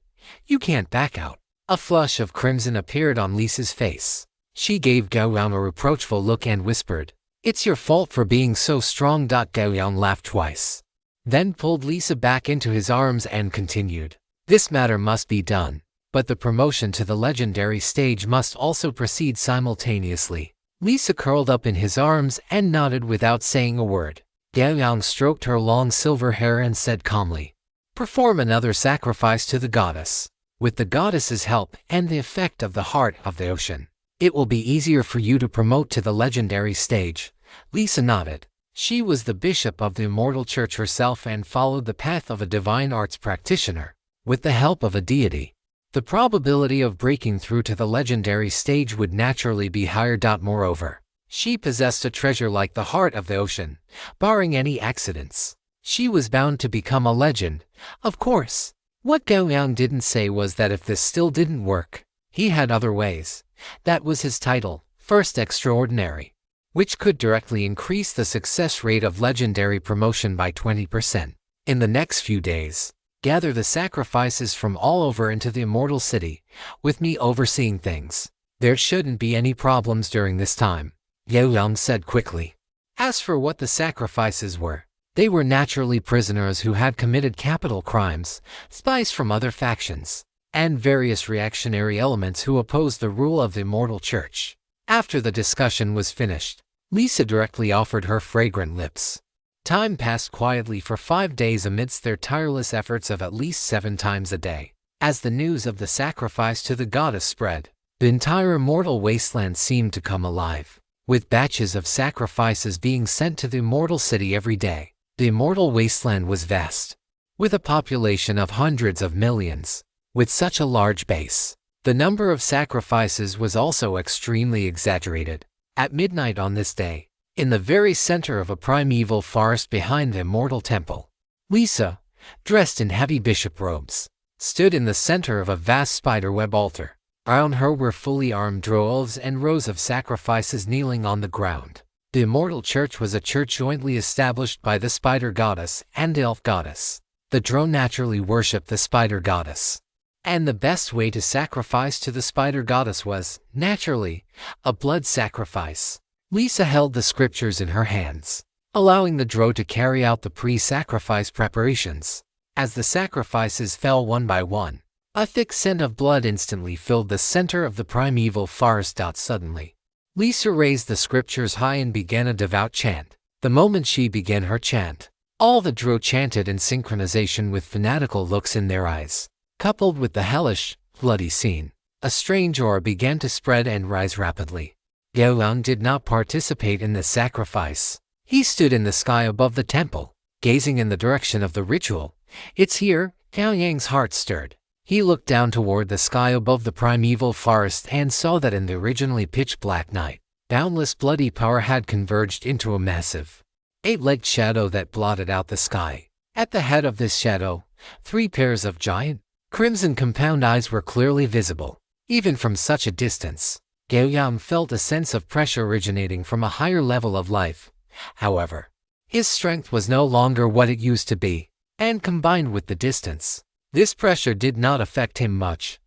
you can't back out." A flush of crimson appeared on Lisa's face. She gave Gao Yang a reproachful look and whispered, "It's your fault for being so strong." Gao Yang laughed twice, then pulled Lisa back into his arms and continued, "This matter must be done, but the promotion to the legendary stage must also proceed simultaneously." Lisa curled up in his arms and nodded without saying a word. Gao Yang stroked her long silver hair and said calmly, "Perform another sacrifice to the goddess. With the goddess's help and the effect of the heart of the ocean, it will be easier for you to promote to the legendary stage." Lisa nodded. She was the bishop of the immortal church herself and followed the path of a divine arts practitioner. With the help of a deity, the probability of breaking through to the legendary stage would naturally be higher. Moreover, she possessed a treasure like the heart of the ocean. Barring any accidents, she was bound to become a legend. Of course, what Gao Yang didn't say was that if this still didn't work, he had other ways. That was his title, First Extraordinary, which could directly increase the success rate of legendary promotion by 20%. In the next few days, gather the sacrifices from all over into the immortal city, with me overseeing things. There shouldn't be any problems during this time, Gao Yang said quickly. As for what the sacrifices were, they were naturally prisoners who had committed capital crimes, spies from other factions, and various reactionary elements who opposed the rule of the immortal church. After the discussion was finished, Lisa directly offered her fragrant lips. Time passed quietly for 5 days amidst their tireless efforts of at least 7 times a day. As the news of the sacrifice to the goddess spread, the entire immortal wasteland seemed to come alive, with batches of sacrifices being sent to the immortal city every day. The immortal wasteland was vast, with a population of hundreds of millions. With such a large base, the number of sacrifices was also extremely exaggerated. At midnight on this day, in the very center of a primeval forest behind the immortal temple, Lisa, dressed in heavy bishop robes, stood in the center of a vast spiderweb altar. Around her were fully armed droves and rows of sacrifices kneeling on the ground. The immortal church was a church jointly established by the spider goddess and the elf goddess. The drone naturally worshipped the spider goddess, and the best way to sacrifice to the spider goddess was, naturally, a blood sacrifice. Lisa held the scriptures in her hands, allowing the drow to carry out the pre-sacrifice preparations. As the sacrifices fell one by one, a thick scent of blood instantly filled the center of the primeval forest. Suddenly, Lisa raised the scriptures high and began a devout chant. The moment she began her chant, all the drow chanted in synchronization with fanatical looks in their eyes. Coupled with the hellish, bloody scene, a strange aura began to spread and rise rapidly. Gao Yang did not participate in the sacrifice. He stood in the sky above the temple, gazing in the direction of the ritual. "It's here." Gao Yang's heart stirred. He looked down toward the sky above the primeval forest and saw that in the originally pitch-black night, boundless bloody power had converged into a massive, 8-legged shadow that blotted out the sky. At the head of this shadow, 3 pairs of giant, crimson compound eyes were clearly visible. Even from such a distance, Gao Yang felt a sense of pressure originating from a higher level of life. However, his strength was no longer what it used to be, and combined with the distance, this pressure did not affect him much.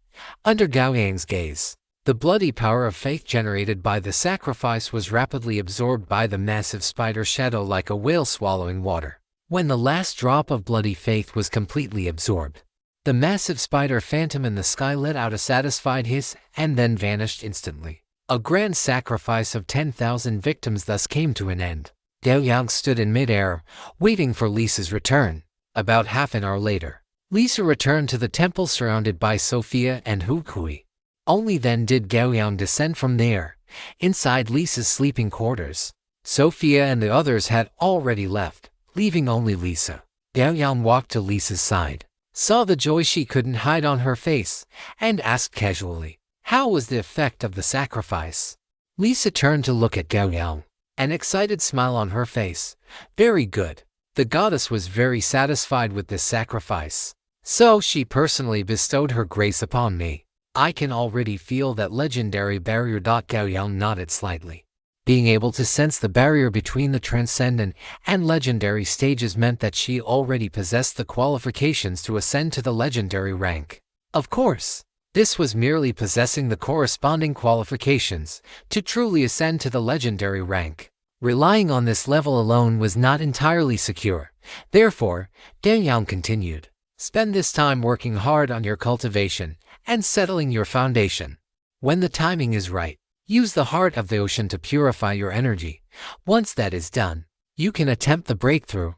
Under Gao Yang's gaze, the bloody power of faith generated by the sacrifice was rapidly absorbed by the massive spider shadow like a whale swallowing water. When the last drop of bloody faith was completely absorbed, The massive spider phantom in the sky let out a satisfied hiss and then vanished instantly. A grand sacrifice of 10,000 victims thus came to an end. Gao Yang stood in midair, waiting for Lisa's return. About half an hour later, Lisa returned to the temple surrounded by Sophia and Hukui. Only then did Gao Yang descend from there, inside Lisa's sleeping quarters. Sophia and the others had already left, leaving only Lisa. Gao Yang walked to Lisa's side, saw the joy she couldn't hide on her face, and asked casually, "How was the effect of the sacrifice?" Lisa turned to look at Gao Yang, an excited smile on her face. "Very good. The goddess was very satisfied with this sacrifice, so she personally bestowed her grace upon me. I can already feel that legendary barrier." Gao Yang nodded slightly. Being able to sense the barrier between the transcendent and legendary stages meant that she already possessed the qualifications to ascend to the legendary rank. Of course, this was merely possessing the corresponding qualifications to truly ascend to the legendary rank. Relying on this level alone was not entirely secure. Therefore, Gao Yang continued, "Spend this time working hard on your cultivation and settling your foundation. When the timing is right, use the heart of the ocean to purify your energy. Once that is done, you can attempt the breakthrough."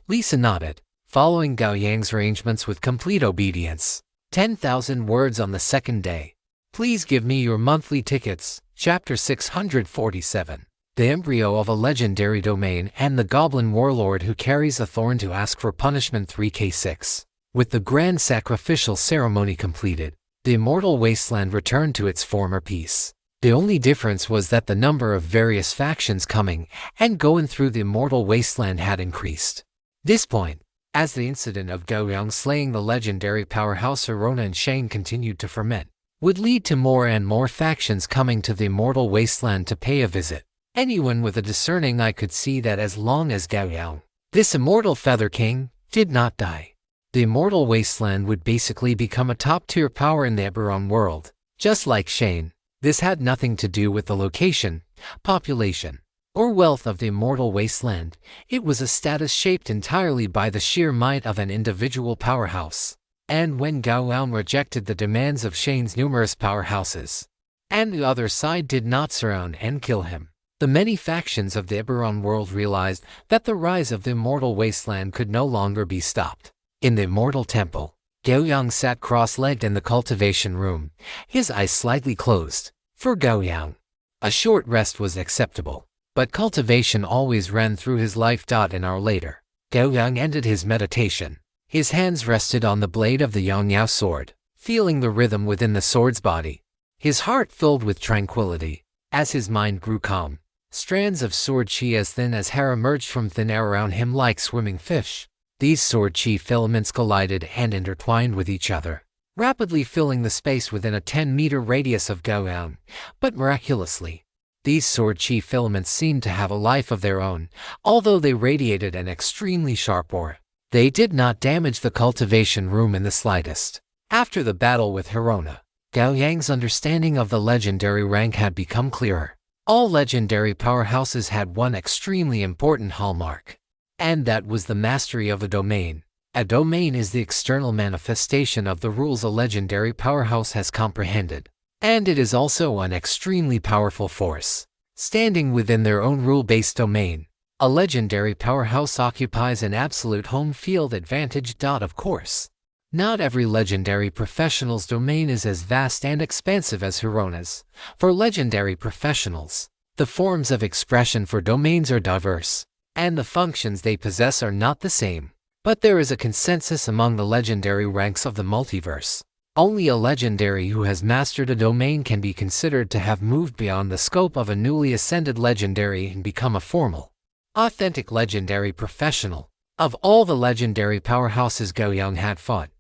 Lisa nodded, following Gao Yang's arrangements with complete obedience. 10,000 words on the second day. Please give me your monthly tickets. Chapter 647. The embryo of a legendary domain and the goblin warlord who carries a thorn to ask for punishment. 3K6. With the grand sacrificial ceremony completed, the immortal wasteland returned to its former peace. The only difference was that the number of various factions coming and going through the immortal wasteland had increased. This point, as the incident of Gao Yang slaying the legendary powerhouse Hirona and Shane continued to ferment, would lead to more and more factions coming to the immortal wasteland to pay a visit. Anyone with a discerning eye could see that as long as Gao Yang, this immortal Feather King, did not die, the immortal wasteland would basically become a top-tier power in the Eberron world. Just like Shane, this had nothing to do with the location, population, or wealth of the immortal wasteland. It was a status shaped entirely by the sheer might of an individual powerhouse. And when Gao Yang rejected the demands of Shane's numerous powerhouses, and the other side did not surround and kill him, the many factions of the Eberron world realized that the rise of the immortal wasteland could no longer be stopped. In the immortal temple, Gao Yang sat cross-legged in the cultivation room, his eyes slightly closed. For Gao Yang, a short rest was acceptable, but cultivation always ran through his life. An hour later, Gao Yang ended his meditation. His hands rested on the blade of the Yangyao sword, feeling the rhythm within the sword's body. His heart filled with tranquility. As his mind grew calm, strands of sword chi as thin as hair emerged from thin air around him like swimming fish. These sword chi filaments collided and intertwined with each other, rapidly filling the space within a 10-meter radius of Gao Yang. But miraculously, these sword chi filaments seemed to have a life of their own, although they radiated an extremely sharp aura. They did not damage the cultivation room in the slightest. After the battle with Hirona, Gao Yang's understanding of the legendary rank had become clearer. All legendary powerhouses had one extremely important hallmark, and that was the mastery of a domain. A domain is the external manifestation of the rules a legendary powerhouse has comprehended, and it is also an extremely powerful force, standing within their own rule-based domain. A legendary powerhouse occupies an absolute home field advantage. Of course, not every legendary professional's domain is as vast and expansive as Hirona's. For legendary professionals, the forms of expression for domains are diverse, and the functions they possess are not the same. But there is a consensus among the legendary ranks of the multiverse. Only a legendary who has mastered a domain can be considered to have moved beyond the scope of a newly ascended legendary and become a formal, authentic legendary professional. Of all the legendary powerhouses Gao Yang had fought,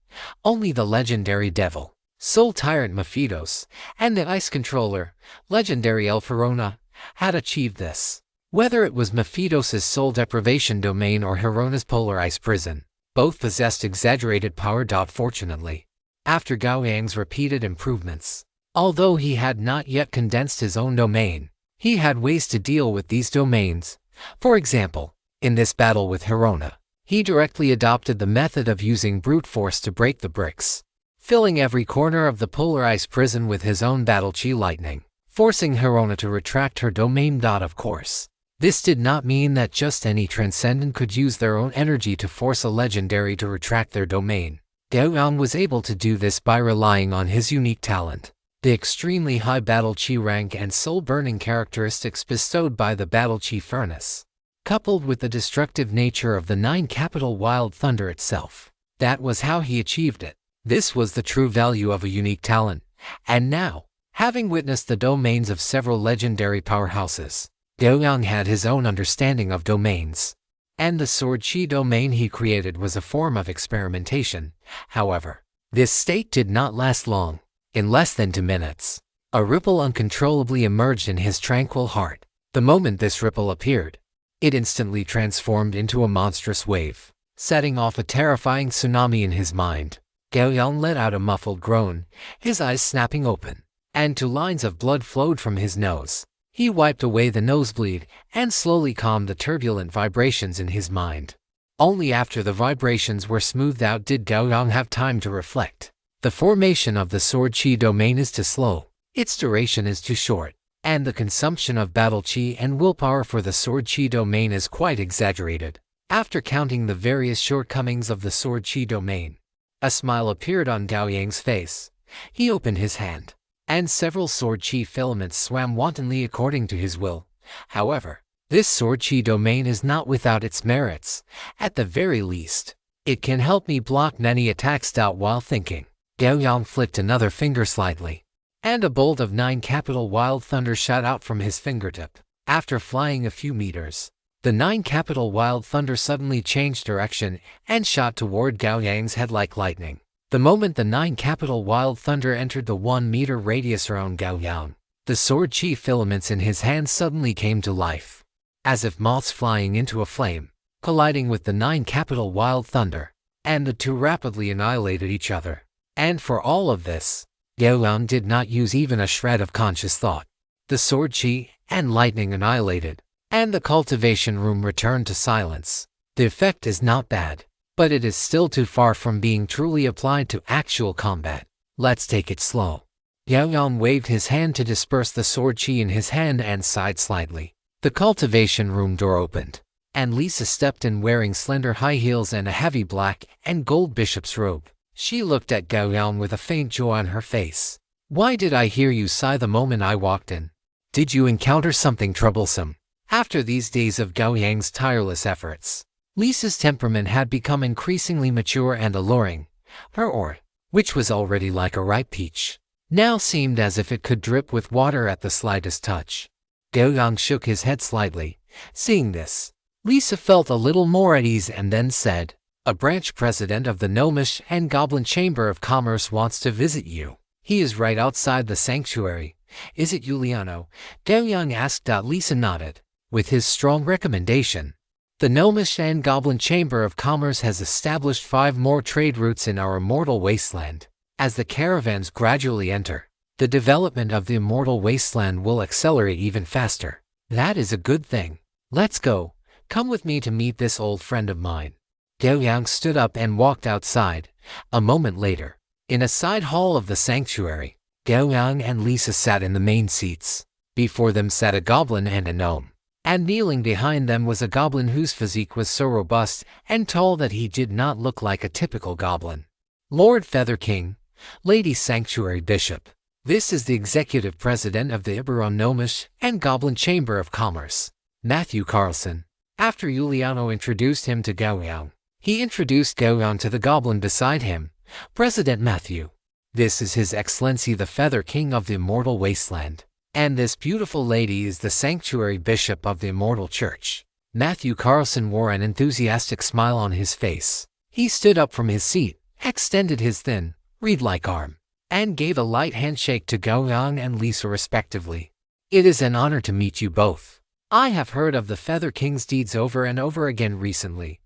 only the legendary devil, soul tyrant Mephitos, and the ice controller, legendary elf Hirona, had achieved this. Whether it was Mephitos' soul deprivation domain or Hirona's polar ice prison, both possessed exaggerated power. Fortunately, after Gao Yang's repeated improvements, although he had not yet condensed his own domain, he had ways to deal with these domains. For example, in this battle with Hirona, He directly adopted the method of using brute force to break the bricks, filling every corner of the polarized prison with his own battle chi lightning, forcing Hirona to retract her domain. Of course, this did not mean that just any transcendent could use their own energy to force a legendary to retract their domain. Gao Yang was able to do this by relying on his unique talent, the extremely high battle chi rank and soul-burning characteristics bestowed by the battle chi furnace, coupled with the destructive nature of the 9-capital wild thunder itself. That was how he achieved it. This was the true value of a unique talent. And now, having witnessed the domains of several legendary powerhouses, Gao Yang had his own understanding of domains. And the sword chi domain he created was a form of experimentation. However, this state did not last long. In less than 2 minutes, a ripple uncontrollably emerged in his tranquil heart. The moment this ripple appeared, it instantly transformed into a monstrous wave, setting off a terrifying tsunami in his mind. Gao Yang let out a muffled groan, his eyes snapping open, and 2 lines of blood flowed from his nose. He wiped away the nosebleed and slowly calmed the turbulent vibrations in his mind. Only after the vibrations were smoothed out did Gao Yang have time to reflect. The formation of the sword chi domain is too slow, its duration is too short, and the consumption of battle chi and willpower for the sword chi domain is quite exaggerated. After counting the various shortcomings of the sword chi domain, a smile appeared on Gao Yang's face. He opened his hand, and several sword chi filaments swam wantonly according to his will. However, this sword chi domain is not without its merits. At the very least, it can help me block many attacks. While thinking, Gao Yang flicked another finger slightly, and a bolt of 9-capital wild thunder shot out from his fingertip. After flying a few meters, the 9-capital wild thunder suddenly changed direction and shot toward Gao Yang's head like lightning. The moment the 9-capital wild thunder entered the 1-meter radius around Gao Yang, the sword chi filaments in his hand suddenly came to life, as if moths flying into a flame, colliding with the 9-capital wild thunder, and the 2 rapidly annihilated each other. And for all of this, Gao Yang did not use even a shred of conscious thought. The sword chi and lightning annihilated, and the cultivation room returned to silence. The effect is not bad, but it is still too far from being truly applied to actual combat. Let's take it slow. Gao Yang waved his hand to disperse the sword chi in his hand and sighed slightly. The cultivation room door opened, and Lisa stepped in wearing slender high heels and a heavy black and gold bishop's robe. She looked at Gao Yang with a faint joy on her face. Why did I hear you sigh the moment I walked in? Did you encounter something troublesome? After these days of Gao Yang's tireless efforts, Lisa's temperament had become increasingly mature and alluring. Her aura, which was already like a ripe peach, now seemed as if it could drip with water at the slightest touch. Gao Yang shook his head slightly. Seeing this, Lisa felt a little more at ease and then said, "A branch president of the Gnomish and Goblin Chamber of Commerce wants to visit you. He is right outside the sanctuary. Is it Giuliano?" Gao Yang asked. Lisa nodded, with his strong recommendation. The Gnomish and Goblin Chamber of Commerce has established 5 more trade routes in our immortal wasteland. As the caravans gradually enter, the development of the immortal wasteland will accelerate even faster. That is a good thing. Let's go. Come with me to meet this old friend of mine. Gao Yang stood up and walked outside. A moment later, in a side hall of the sanctuary, Gao Yang and Lisa sat in the main seats. Before them sat a goblin and a gnome, and kneeling behind them was a goblin whose physique was so robust and tall that he did not look like a typical goblin. Lord Feather King, Lady Sanctuary Bishop, this is the executive president of the Iberon Gnomish and Goblin Chamber of Commerce, Matthew Carlson. After Giuliano introduced him to Gao Yang, he introduced Gao Yang to the goblin beside him. President Matthew, this is His Excellency the Feather King of the Immortal Wasteland, and this beautiful lady is the Sanctuary Bishop of the Immortal Church. Matthew Carlson wore an enthusiastic smile on his face. He stood up from his seat, extended his thin, reed-like arm, and gave a light handshake to Gao Yang and Lisa respectively. It is an honor to meet you both. I have heard of the Feather King's deeds over and over again recently.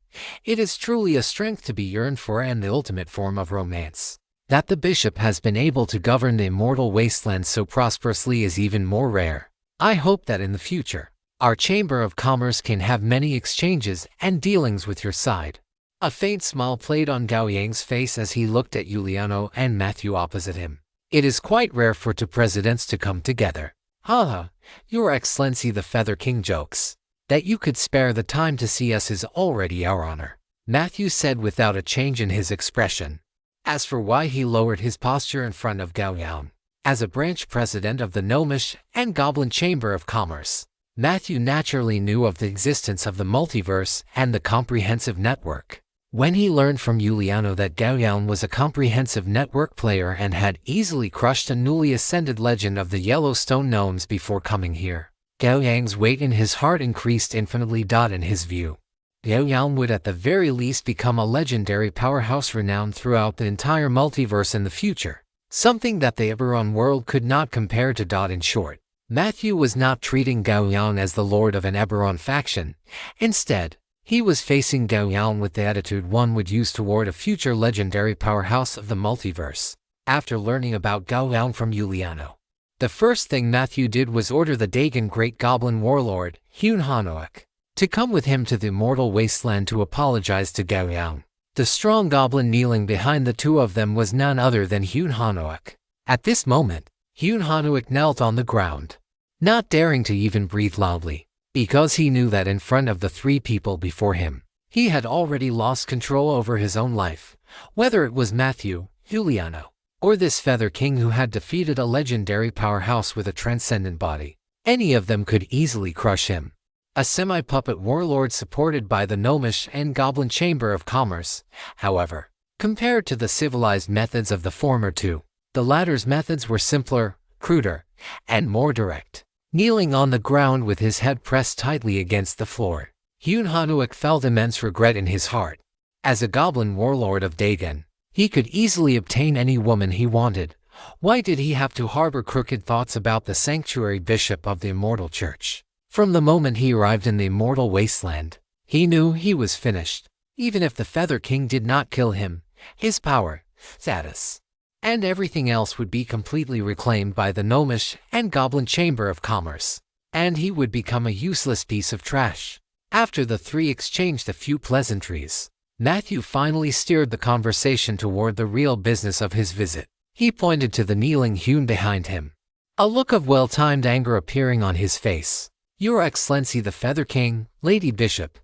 It is truly a strength to be yearned for and the ultimate form of romance. That the bishop has been able to govern the immortal wasteland so prosperously is even more rare. I hope that in the future, our Chamber of Commerce can have many exchanges and dealings with your side. A faint smile played on Gao Yang's face as he looked at Giuliano and Matthew opposite him. It is quite rare for two presidents to come together. Haha, Your Excellency the Feather King jokes. That you could spare the time to see us is already our honor, Matthew said without a change in his expression. As for why he lowered his posture in front of Gao Yang, as a branch president of the Gnomish and Goblin Chamber of Commerce, Matthew naturally knew of the existence of the multiverse and the comprehensive network. When he learned from Giuliano that Gao Yang was a comprehensive network player and had easily crushed a newly ascended legend of the Yellowstone Gnomes before coming here, Gao Yang's weight in his heart increased infinitely. In his view, Gao Yang would at the very least become a legendary powerhouse renowned throughout the entire multiverse in the future, something that the Eberron world could not compare to. In short, Matthew was not treating Gao Yang as the lord of an Eberron faction. Instead, he was facing Gao Yang with the attitude one would use toward a future legendary powerhouse of the multiverse. After learning about Gao Yang from Giuliano, the first thing Matthew did was order the Dagon Great Goblin Warlord, Hyun Hanoak, to come with him to the Immortal Wasteland to apologize to Gao Yang. The strong goblin kneeling behind the two of them was none other than Hyun Hanoak. At this moment, Hyun Hanoak knelt on the ground, not daring to even breathe loudly, because he knew that in front of the three people before him, he had already lost control over his own life. Whether it was Matthew, Giuliano, or this Feather King who had defeated a legendary powerhouse with a transcendent body, any of them could easily crush him. A semi-puppet warlord supported by the Gnomish and Goblin Chamber of Commerce, however, compared to the civilized methods of the former two, the latter's methods were simpler, cruder, and more direct. Kneeling on the ground with his head pressed tightly against the floor, Hyun Hanoak felt immense regret in his heart. As a goblin warlord of Dagon, he could easily obtain any woman he wanted. Why did he have to harbor crooked thoughts about the sanctuary bishop of the Immortal Church? From the moment he arrived in the Immortal Wasteland, he knew he was finished. Even if the Feather King did not kill him, his power, status, and everything else would be completely reclaimed by the Gnomish and Goblin Chamber of Commerce, and he would become a useless piece of trash. After the three exchanged a few pleasantries, Matthew finally steered the conversation toward the real business of his visit. He pointed to the kneeling Hyun behind him, a look of well-timed anger appearing on his face. Your Excellency the Feather King, Lady Bishop,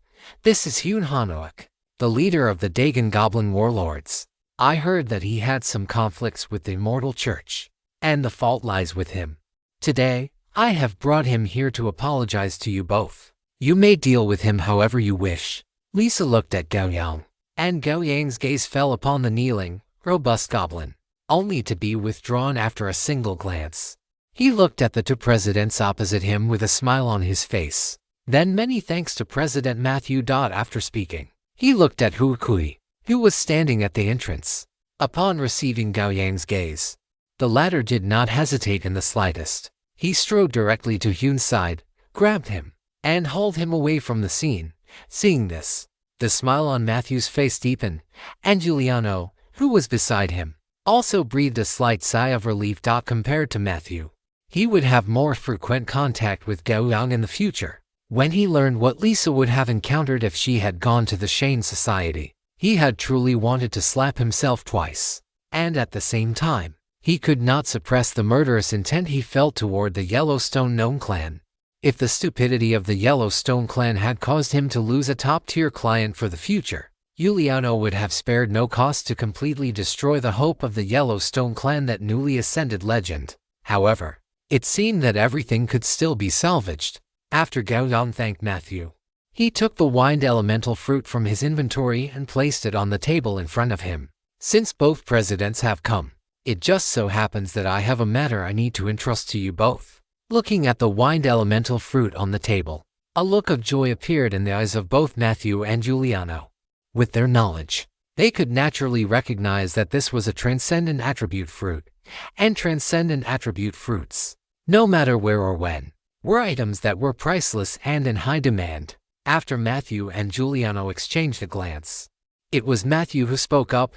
this is Hyun Hanoak, the leader of the Dagon Goblin Warlords. I heard that he had some conflicts with the Immortal Church, and the fault lies with him. Today, I have brought him here to apologize to you both. You may deal with him however you wish. Lisa looked at Gao Yang, and Gao Yang's gaze fell upon the kneeling, robust goblin, only to be withdrawn after a single glance. He looked at the two presidents opposite him with a smile on his face. Then many thanks to President Matthew. After speaking, he looked at Hu Kui, who was standing at the entrance. Upon receiving Gao Yang's gaze, the latter did not hesitate in the slightest. He strode directly to Hyun's side, grabbed him, and hauled him away from the scene. Seeing this, the smile on Matthew's face deepened, and Giuliano, who was beside him, also breathed a slight sigh of relief. Compared to Matthew, he would have more frequent contact with Gao Yang in the future. When he learned what Lisa would have encountered if she had gone to the Shane Society, he had truly wanted to slap himself twice. And at the same time, he could not suppress the murderous intent he felt toward the Yellowstone Gnome clan. If the stupidity of the Yellowstone clan had caused him to lose a top-tier client for the future, Giuliano would have spared no cost to completely destroy the hope of the Yellowstone clan, that newly ascended legend. However, it seemed that everything could still be salvaged. After Gao Yang thanked Matthew, he took the wind elemental fruit from his inventory and placed it on the table in front of him. Since both presidents have come, it just so happens that I have a matter I need to entrust to you both. Looking at the wind elemental fruit on the table, a look of joy appeared in the eyes of both Matthew and Giuliano. With their knowledge, they could naturally recognize that this was a transcendent attribute fruit, and transcendent attribute fruits, no matter where or when, were items that were priceless and in high demand. After Matthew and Giuliano exchanged a glance, it was Matthew who spoke up.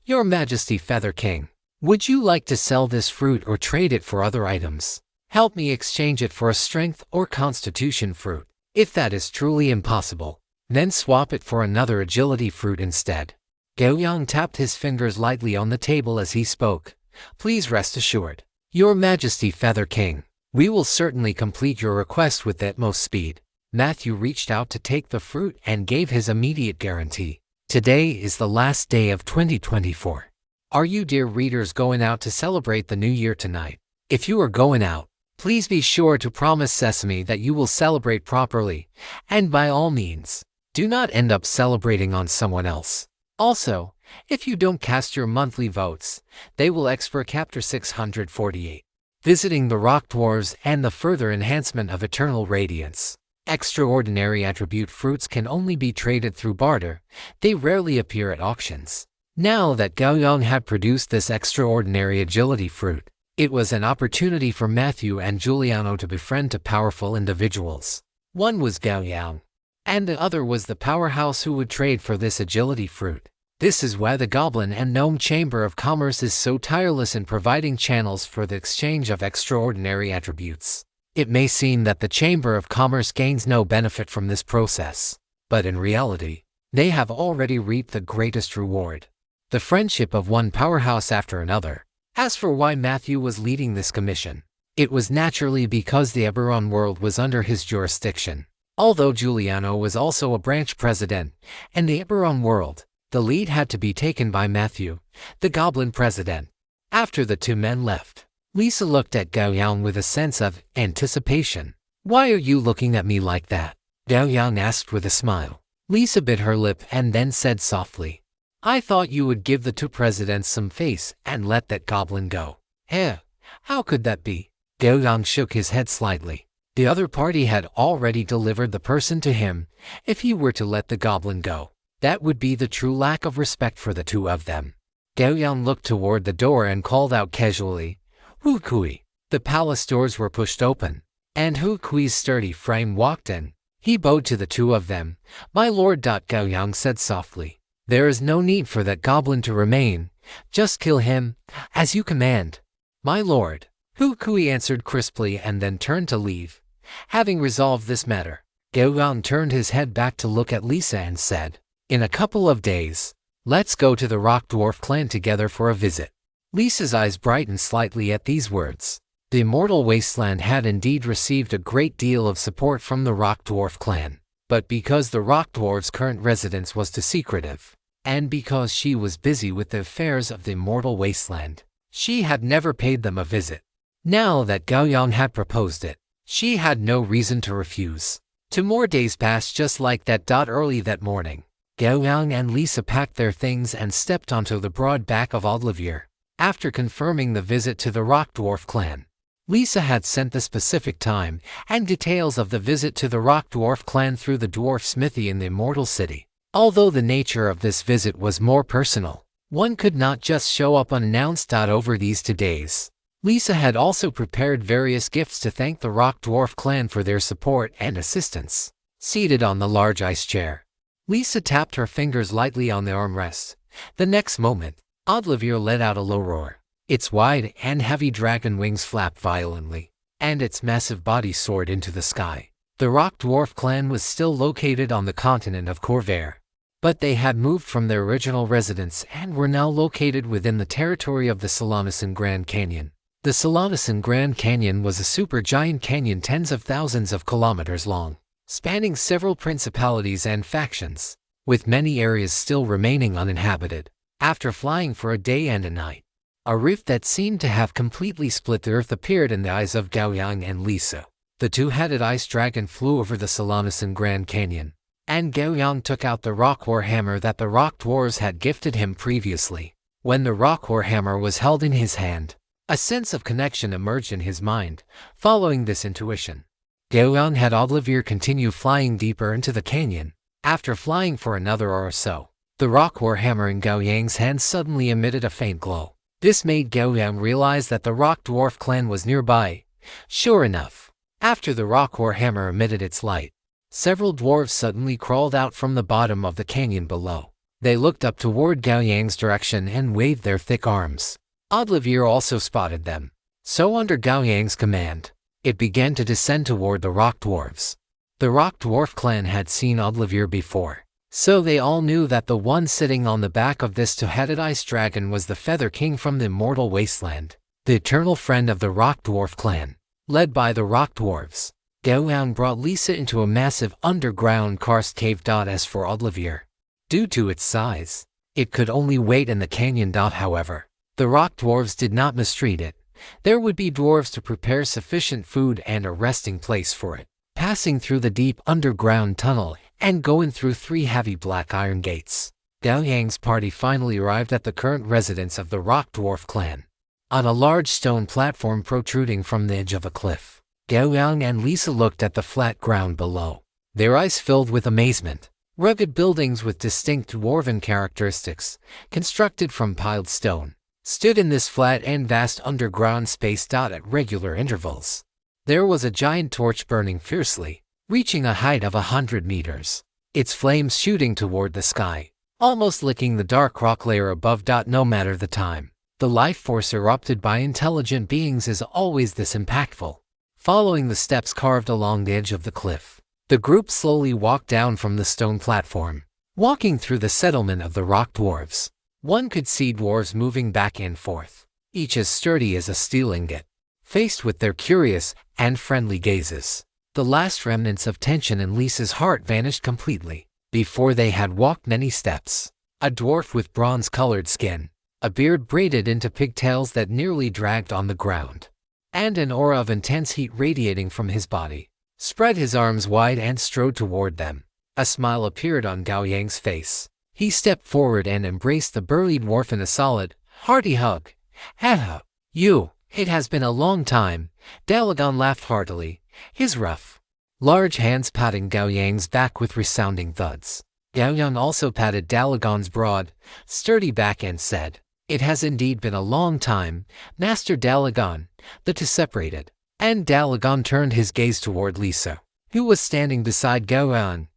Your Majesty Feather King, would you like to sell this fruit or trade it for other items? Help me exchange it for a strength or constitution fruit. If that is truly impossible, then swap it for another agility fruit instead. Gao Yang tapped his fingers lightly on the table as he spoke. Please rest assured, Your Majesty Feather King, we will certainly complete your request with the utmost speed. Matthew reached out to take the fruit and gave his immediate guarantee. Today is the last day of 2024. Are you, dear readers, going out to celebrate the new year tonight? If you are going out, please be sure to promise Sesame that you will celebrate properly, and by all means, do not end up celebrating on someone else. Also, if you don't cast your monthly votes, they will expire Chapter 648. Visiting the Rock Dwarves and the further enhancement of Eternal Radiance. Extraordinary attribute fruits can only be traded through barter. They rarely appear at auctions. Now that Gao Yang had produced this extraordinary agility fruit, it was an opportunity for Matthew and Giuliano to befriend two powerful individuals. One was Gao Yang, and the other was the powerhouse who would trade for this agility fruit. This is why the Goblin and Gnome Chamber of Commerce is so tireless in providing channels for the exchange of extraordinary attributes. It may seem that the Chamber of Commerce gains no benefit from this process, but in reality, they have already reaped the greatest reward: the friendship of one powerhouse after another. As for why Matthew was leading this commission, it was naturally because the Eberron world was under his jurisdiction. Although Giuliano was also a branch president, and the Eberron world, the lead had to be taken by Matthew, the Goblin president. After the two men left, Lisa looked at Gao Yang with a sense of anticipation. Why are you looking at me like that? Gao Yang asked with a smile. Lisa bit her lip and then said softly, I thought you would give the two presidents some face and let that goblin go. How could that be? Gao Yang shook his head slightly. The other party had already delivered the person to him. If he were to let the goblin go, that would be the true lack of respect for the two of them. Gao Yang looked toward the door and called out casually, Hu Kui. The palace doors were pushed open, and Hu Kui's sturdy frame walked in. He bowed to the two of them. My lord. Gao Yang said softly, there is no need for that goblin to remain. Just kill him, as you command. My lord, Hu Kui answered crisply and then turned to leave. Having resolved this matter, Gao Yang turned his head back to look at Lisa and said, in a couple of days, let's go to the Rock Dwarf clan together for a visit. Lisa's eyes brightened slightly at these words. The Immortal Wasteland had indeed received a great deal of support from the Rock Dwarf clan, but because the Rock Dwarf's current residence was too secretive, and because she was busy with the affairs of the Immortal Wasteland, she had never paid them a visit. Now that Gao Yang had proposed it, she had no reason to refuse. 2 more days passed just like that. Early that morning, Gao Yang and Lisa packed their things and stepped onto the broad back of Olivier. After confirming the visit to the Rock Dwarf clan, Lisa had sent the specific time and details of the visit to the Rock Dwarf clan through the dwarf smithy in the Immortal City. Although the nature of this visit was more personal, one could not just show up unannounced. Over these 2 days, Lisa had also prepared various gifts to thank the Rock Dwarf clan for their support and assistance. Seated on the large ice chair, Lisa tapped her fingers lightly on the armrest. The next moment, Olivier let out a low roar. Its wide and heavy dragon wings flapped violently, and its massive body soared into the sky. The Rock Dwarf clan was still located on the continent of Corvair, but they had moved from their original residence and were now located within the territory of the Solanasan Grand Canyon. The Solanasan Grand Canyon was a supergiant canyon tens of thousands of kilometers long, spanning several principalities and factions, with many areas still remaining uninhabited. After flying for a day and a night, a rift that seemed to have completely split the earth appeared in the eyes of Gao Yang and Lisa. The two-headed ice dragon flew over the Solanasan Grand Canyon, and Gao Yang took out the rock warhammer that the Rock Dwarves had gifted him previously. When the rock warhammer was held in his hand, a sense of connection emerged in his mind. Following this intuition, Gao Yang had Olivier continue flying deeper into the canyon. After flying for another hour or so, the rock warhammer in Gao Yang's hand suddenly emitted a faint glow. This made Gao Yang realize that the Rock Dwarf clan was nearby. Sure enough, after the rock warhammer emitted its light, several dwarves suddenly crawled out from the bottom of the canyon below. They looked up toward Gao Yang's direction and waved their thick arms. Olivier also spotted them, so under Gao Yang's command, it began to descend toward the rock dwarves. The Rock Dwarf clan had seen Odlivier before, so they all knew that the one sitting on the back of this two-headed ice dragon was the Feather King from the Immortal Wasteland, the eternal friend of the Rock Dwarf clan. Led by the Rock Dwarves, Gao Yang brought Lisa into a massive underground karst cave. As for Odlivier, due to its size, it could only wait in the canyon. However, the Rock Dwarves did not mistreat it. There would be dwarves to prepare sufficient food and a resting place for it, passing through the deep underground tunnel and going through 3 heavy black iron gates. Gao Yang's party finally arrived at the current residence of the Rock Dwarf clan. On a large stone platform protruding from the edge of a cliff, Gao Yang and Lisa looked at the flat ground below, their eyes filled with amazement. Rugged buildings with distinct dwarven characteristics, constructed from piled stone, stood in this flat and vast underground space. At regular intervals, there was a giant torch burning fiercely, reaching a height of 100 meters, its flames shooting toward the sky, almost licking the dark rock layer above. No matter the time, the life force erupted by intelligent beings is always this impactful. Following the steps carved along the edge of the cliff, the group slowly walked down from the stone platform. Walking through the settlement of the Rock Dwarves, one could see dwarves moving back and forth, each as sturdy as a steel ingot. Faced with their curious and friendly gazes, the last remnants of tension in Lisa's heart vanished completely. Before they had walked many steps, a dwarf with bronze-colored skin, a beard braided into pigtails that nearly dragged on the ground, and an aura of intense heat radiating from his body, spread his arms wide and strode toward them. A smile appeared on Gao Yang's face. He stepped forward and embraced the burly dwarf in a solid, hearty hug. "Hello, you. It has been a long time." Dalagon laughed heartily, his rough, large hands patting Gao Yang's back with resounding thuds. Gao Yang also patted Dalagon's broad, sturdy back and said, "It has indeed been a long time, Master Dalagon." The two separated, and Dalagon turned his gaze toward Lisa, who was standing beside Gao Yang,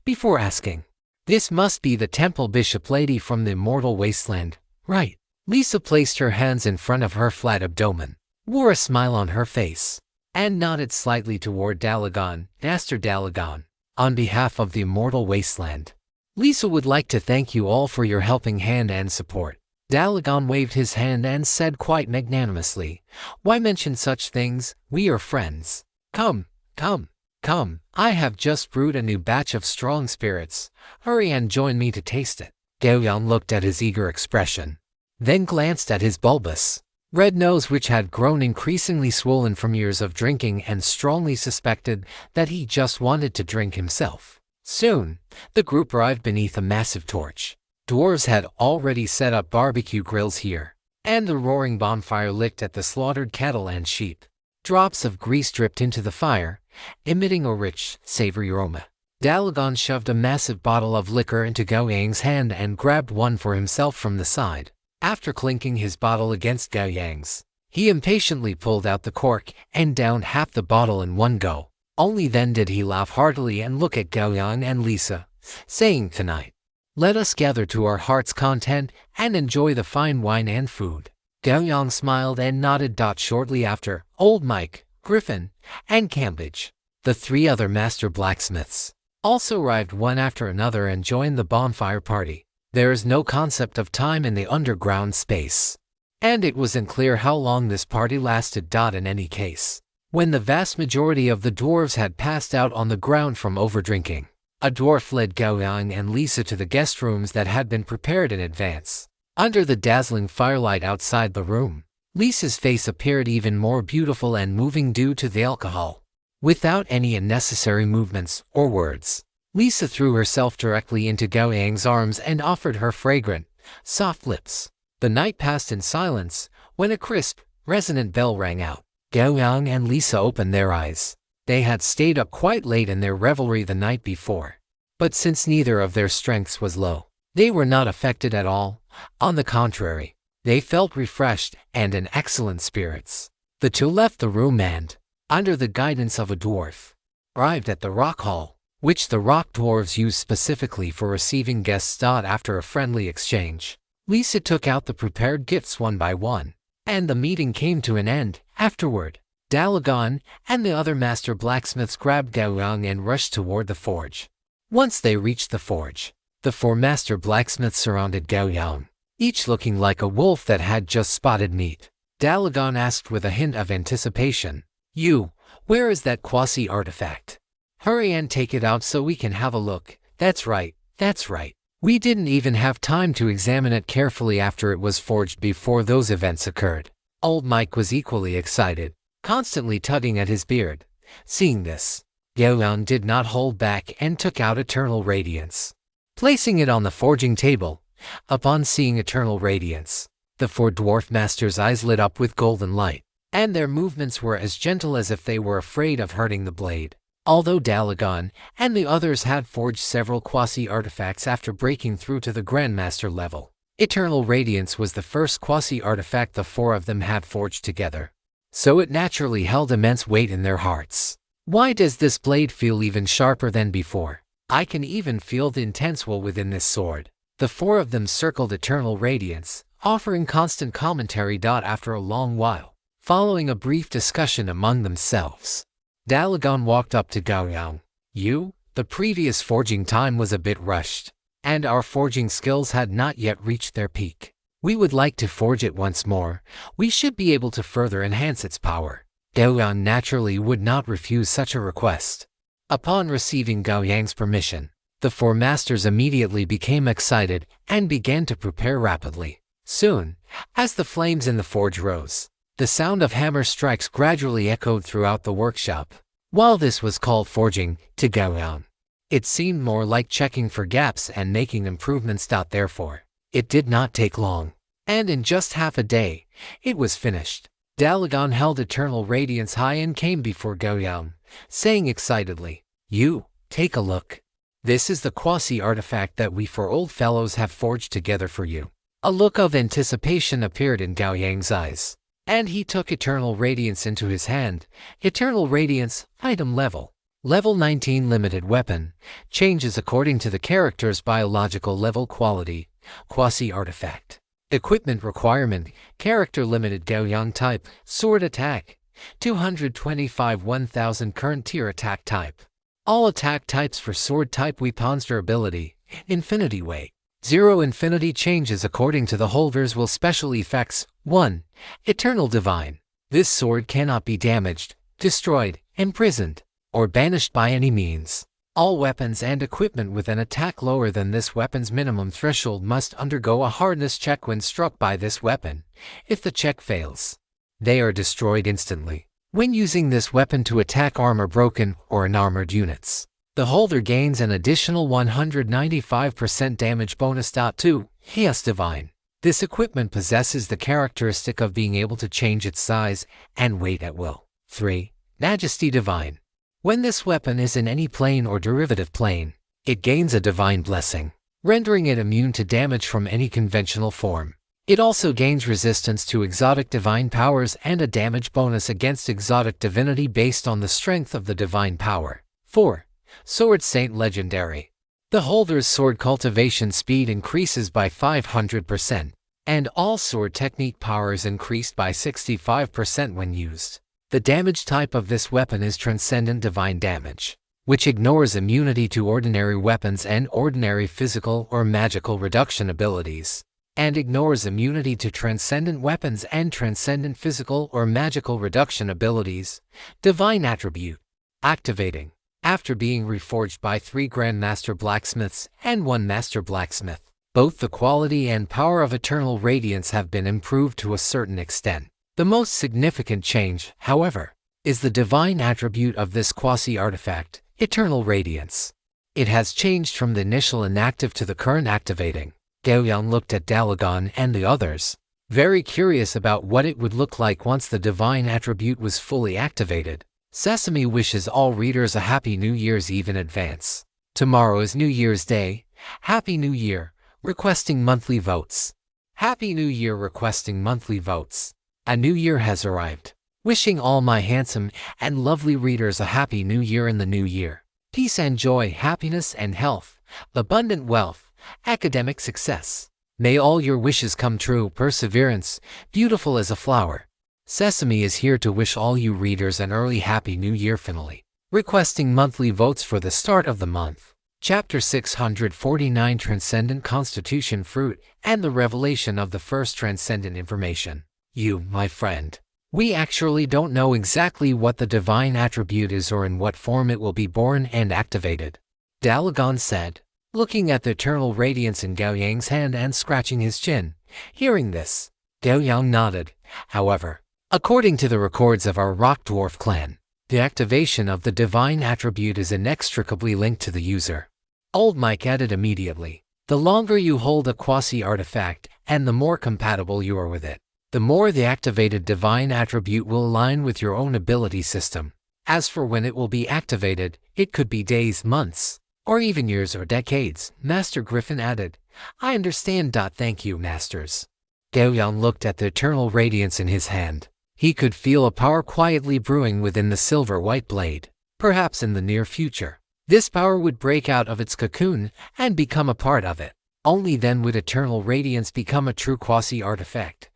before asking, "This must be the temple bishop lady from the Immortal Wasteland, right?" Lisa placed her hands in front of her flat abdomen, wore a smile on her face, and nodded slightly toward Dalagon. "Master Dalagon, on behalf of the Immortal Wasteland, Lisa would like to thank you all for your helping hand and support." Dalagon waved his hand and said quite magnanimously, "Why mention such things? We are friends. Come, come, come. I have just brewed a new batch of strong spirits. Hurry and join me to taste it." Gao Yang looked at his eager expression, then glanced at his bulbous red nose, which had grown increasingly swollen from years of drinking, and strongly suspected that he just wanted to drink himself. Soon, the group arrived beneath a massive torch. Dwarves had already set up barbecue grills here, and the roaring bonfire licked at the slaughtered cattle and sheep. Drops of grease dripped into the fire, emitting a rich, savory aroma. Dalagon shoved a massive bottle of liquor into Gao Yang's hand and grabbed one for himself from the side. After clinking his bottle against Gao Yang's, he impatiently pulled out the cork and downed half the bottle in one go. Only then did he laugh heartily and look at Gao Yang and Lisa, saying, "Tonight, let us gather to our heart's content and enjoy the fine wine and food." Gao Yang smiled and nodded. Shortly after, Old Mike, Griffin, and Cambridge, the 3 other master blacksmiths, also arrived one after another and joined the bonfire party. There is no concept of time in the underground space, and it wasn't clear how long this party lasted. In any case, when the vast majority of the dwarves had passed out on the ground from overdrinking, a dwarf led Gao Yang and Lisa to the guest rooms that had been prepared in advance. Under the dazzling firelight outside the room, Lisa's face appeared even more beautiful and moving due to the alcohol. Without any unnecessary movements or words, Lisa threw herself directly into Gao Yang's arms and offered her fragrant, soft lips. The night passed in silence when a crisp, resonant bell rang out. Gao Yang and Lisa opened their eyes. They had stayed up quite late in their revelry the night before, but since neither of their strengths was low, they were not affected at all. On the contrary, they felt refreshed and in excellent spirits. The two left the room and, under the guidance of a dwarf, arrived at the rock hall, which the rock dwarves used specifically for receiving guests. After a friendly exchange, Lisa took out the prepared gifts one by one, and the meeting came to an end. Afterward, Dalagon and the other master blacksmiths grabbed Gao Yang and rushed toward the forge. Once they reached the forge, the 4 master blacksmiths surrounded Gao Yang, each looking like a wolf that had just spotted meat. Dalagon asked with a hint of anticipation, Where is that quasi-artifact? Hurry and take it out so we can have a look." That's right. We didn't even have time to examine it carefully after it was forged before those events occurred." Old Mike was equally excited, constantly tugging at his beard. Seeing this, Gao Yang did not hold back and took out Eternal Radiance, placing it on the forging table. Upon seeing Eternal Radiance, the 4 dwarf masters' eyes lit up with golden light, and their movements were as gentle as if they were afraid of hurting the blade. Although Dalagon and the others had forged several quasi-artifacts after breaking through to the Grandmaster level, Eternal Radiance was the first quasi-artifact the 4 of them had forged together. So it naturally held immense weight in their hearts. "Why does this blade feel even sharper than before? I can even feel the intense will within this sword." The 4 of them circled Eternal Radiance, offering constant commentary. After a long while, following a brief discussion among themselves, Dalagon walked up to Gao Yang. The previous forging time was a bit rushed, and our forging skills had not yet reached their peak. We would like to forge it once more. We should be able to further enhance its power." Gao Yang naturally would not refuse such a request. Upon receiving Gao Yang's permission, the 4 masters immediately became excited and began to prepare rapidly. Soon, as the flames in the forge rose, the sound of hammer strikes gradually echoed throughout the workshop. While this was called forging to Gao Yang, it seemed more like checking for gaps and making improvements. Therefore, it did not take long, and in just half a day, it was finished. Dalagon held Eternal Radiance high and came before Gao Yang, saying excitedly, Take a look. This is the quasi-artifact that we 4 old fellows have forged together for you." A look of anticipation appeared in Gao Yang's eyes, and he took Eternal Radiance into his hand. Eternal Radiance, item level. Level 19 limited weapon. Changes according to the character's biological level quality. Quasi-artifact. Equipment requirement. Character limited. Gao Yang type. Sword attack. 225 1000 current tier attack type. All attack types for sword type weapons. Durability. Infinity weight. 0 infinity changes according to the holder's will. Special effects. 1. Eternal Divine. This sword cannot be damaged, destroyed, imprisoned, or banished by any means. All weapons and equipment with an attack lower than this weapon's minimum threshold must undergo a hardness check when struck by this weapon. If the check fails, they are destroyed instantly. When using this weapon to attack armor broken or unarmored units, the holder gains an additional 195% damage bonus. 2. Chaos Divine. This equipment possesses the characteristic of being able to change its size and weight at will. 3. Majesty Divine. When this weapon is in any plane or derivative plane, it gains a divine blessing, rendering it immune to damage from any conventional form. It also gains resistance to exotic divine powers and a damage bonus against exotic divinity based on the strength of the divine power. 4. Sword Saint Legendary. The holder's sword cultivation speed increases by 500%, and all sword technique power is increased by 65% when used. The damage type of this weapon is Transcendent Divine Damage, which ignores immunity to ordinary weapons and ordinary physical or magical reduction abilities, and ignores immunity to transcendent weapons and transcendent physical or magical reduction abilities. Divine Attribute. Activating. After being reforged by 3 Grandmaster Blacksmiths and 1 Master Blacksmith, both the quality and power of Eternal Radiance have been improved to a certain extent. The most significant change, however, is the divine attribute of this quasi-artifact, Eternal Radiance. It has changed from the initial inactive to the current activating. Gao Yang looked at Dalagon and the others, very curious about what it would look like once the divine attribute was fully activated. Sesame wishes all readers a Happy New Year's Eve in advance. Tomorrow is New Year's Day. Happy New Year. Requesting monthly votes. Happy New Year. Requesting monthly votes. A new year has arrived. Wishing all my handsome and lovely readers a Happy New Year in the new year. Peace and joy, happiness and health, abundant wealth, academic success. May all your wishes come true. Perseverance, beautiful as a flower. Sesame is here to wish all you readers an early Happy New Year finale. Requesting monthly votes for the start of the month. Chapter 649 Transcendent Constitution Fruit and the Revelation of the First Transcendent Information. You, my friend. We actually don't know exactly what the divine attribute is or in what form it will be born and activated. Dalagan said, looking at the eternal radiance in Gao Yang's hand and scratching his chin. Hearing this, Gao Yang nodded. However, according to the records of our Rock Dwarf clan, the activation of the divine attribute is inextricably linked to the user. Old Mike added immediately, the longer you hold a quasi-artifact and the more compatible you are with it, the more the activated divine attribute will align with your own ability system. As for when it will be activated, it could be days, months, or even years or decades, Master Griffin added. I understand. Thank you, Masters. Gao Yang looked at the eternal radiance in his hand. He could feel a power quietly brewing within the silver-white blade. Perhaps in the near future, this power would break out of its cocoon and become a part of it. Only then would eternal radiance become a true quasi-artifact.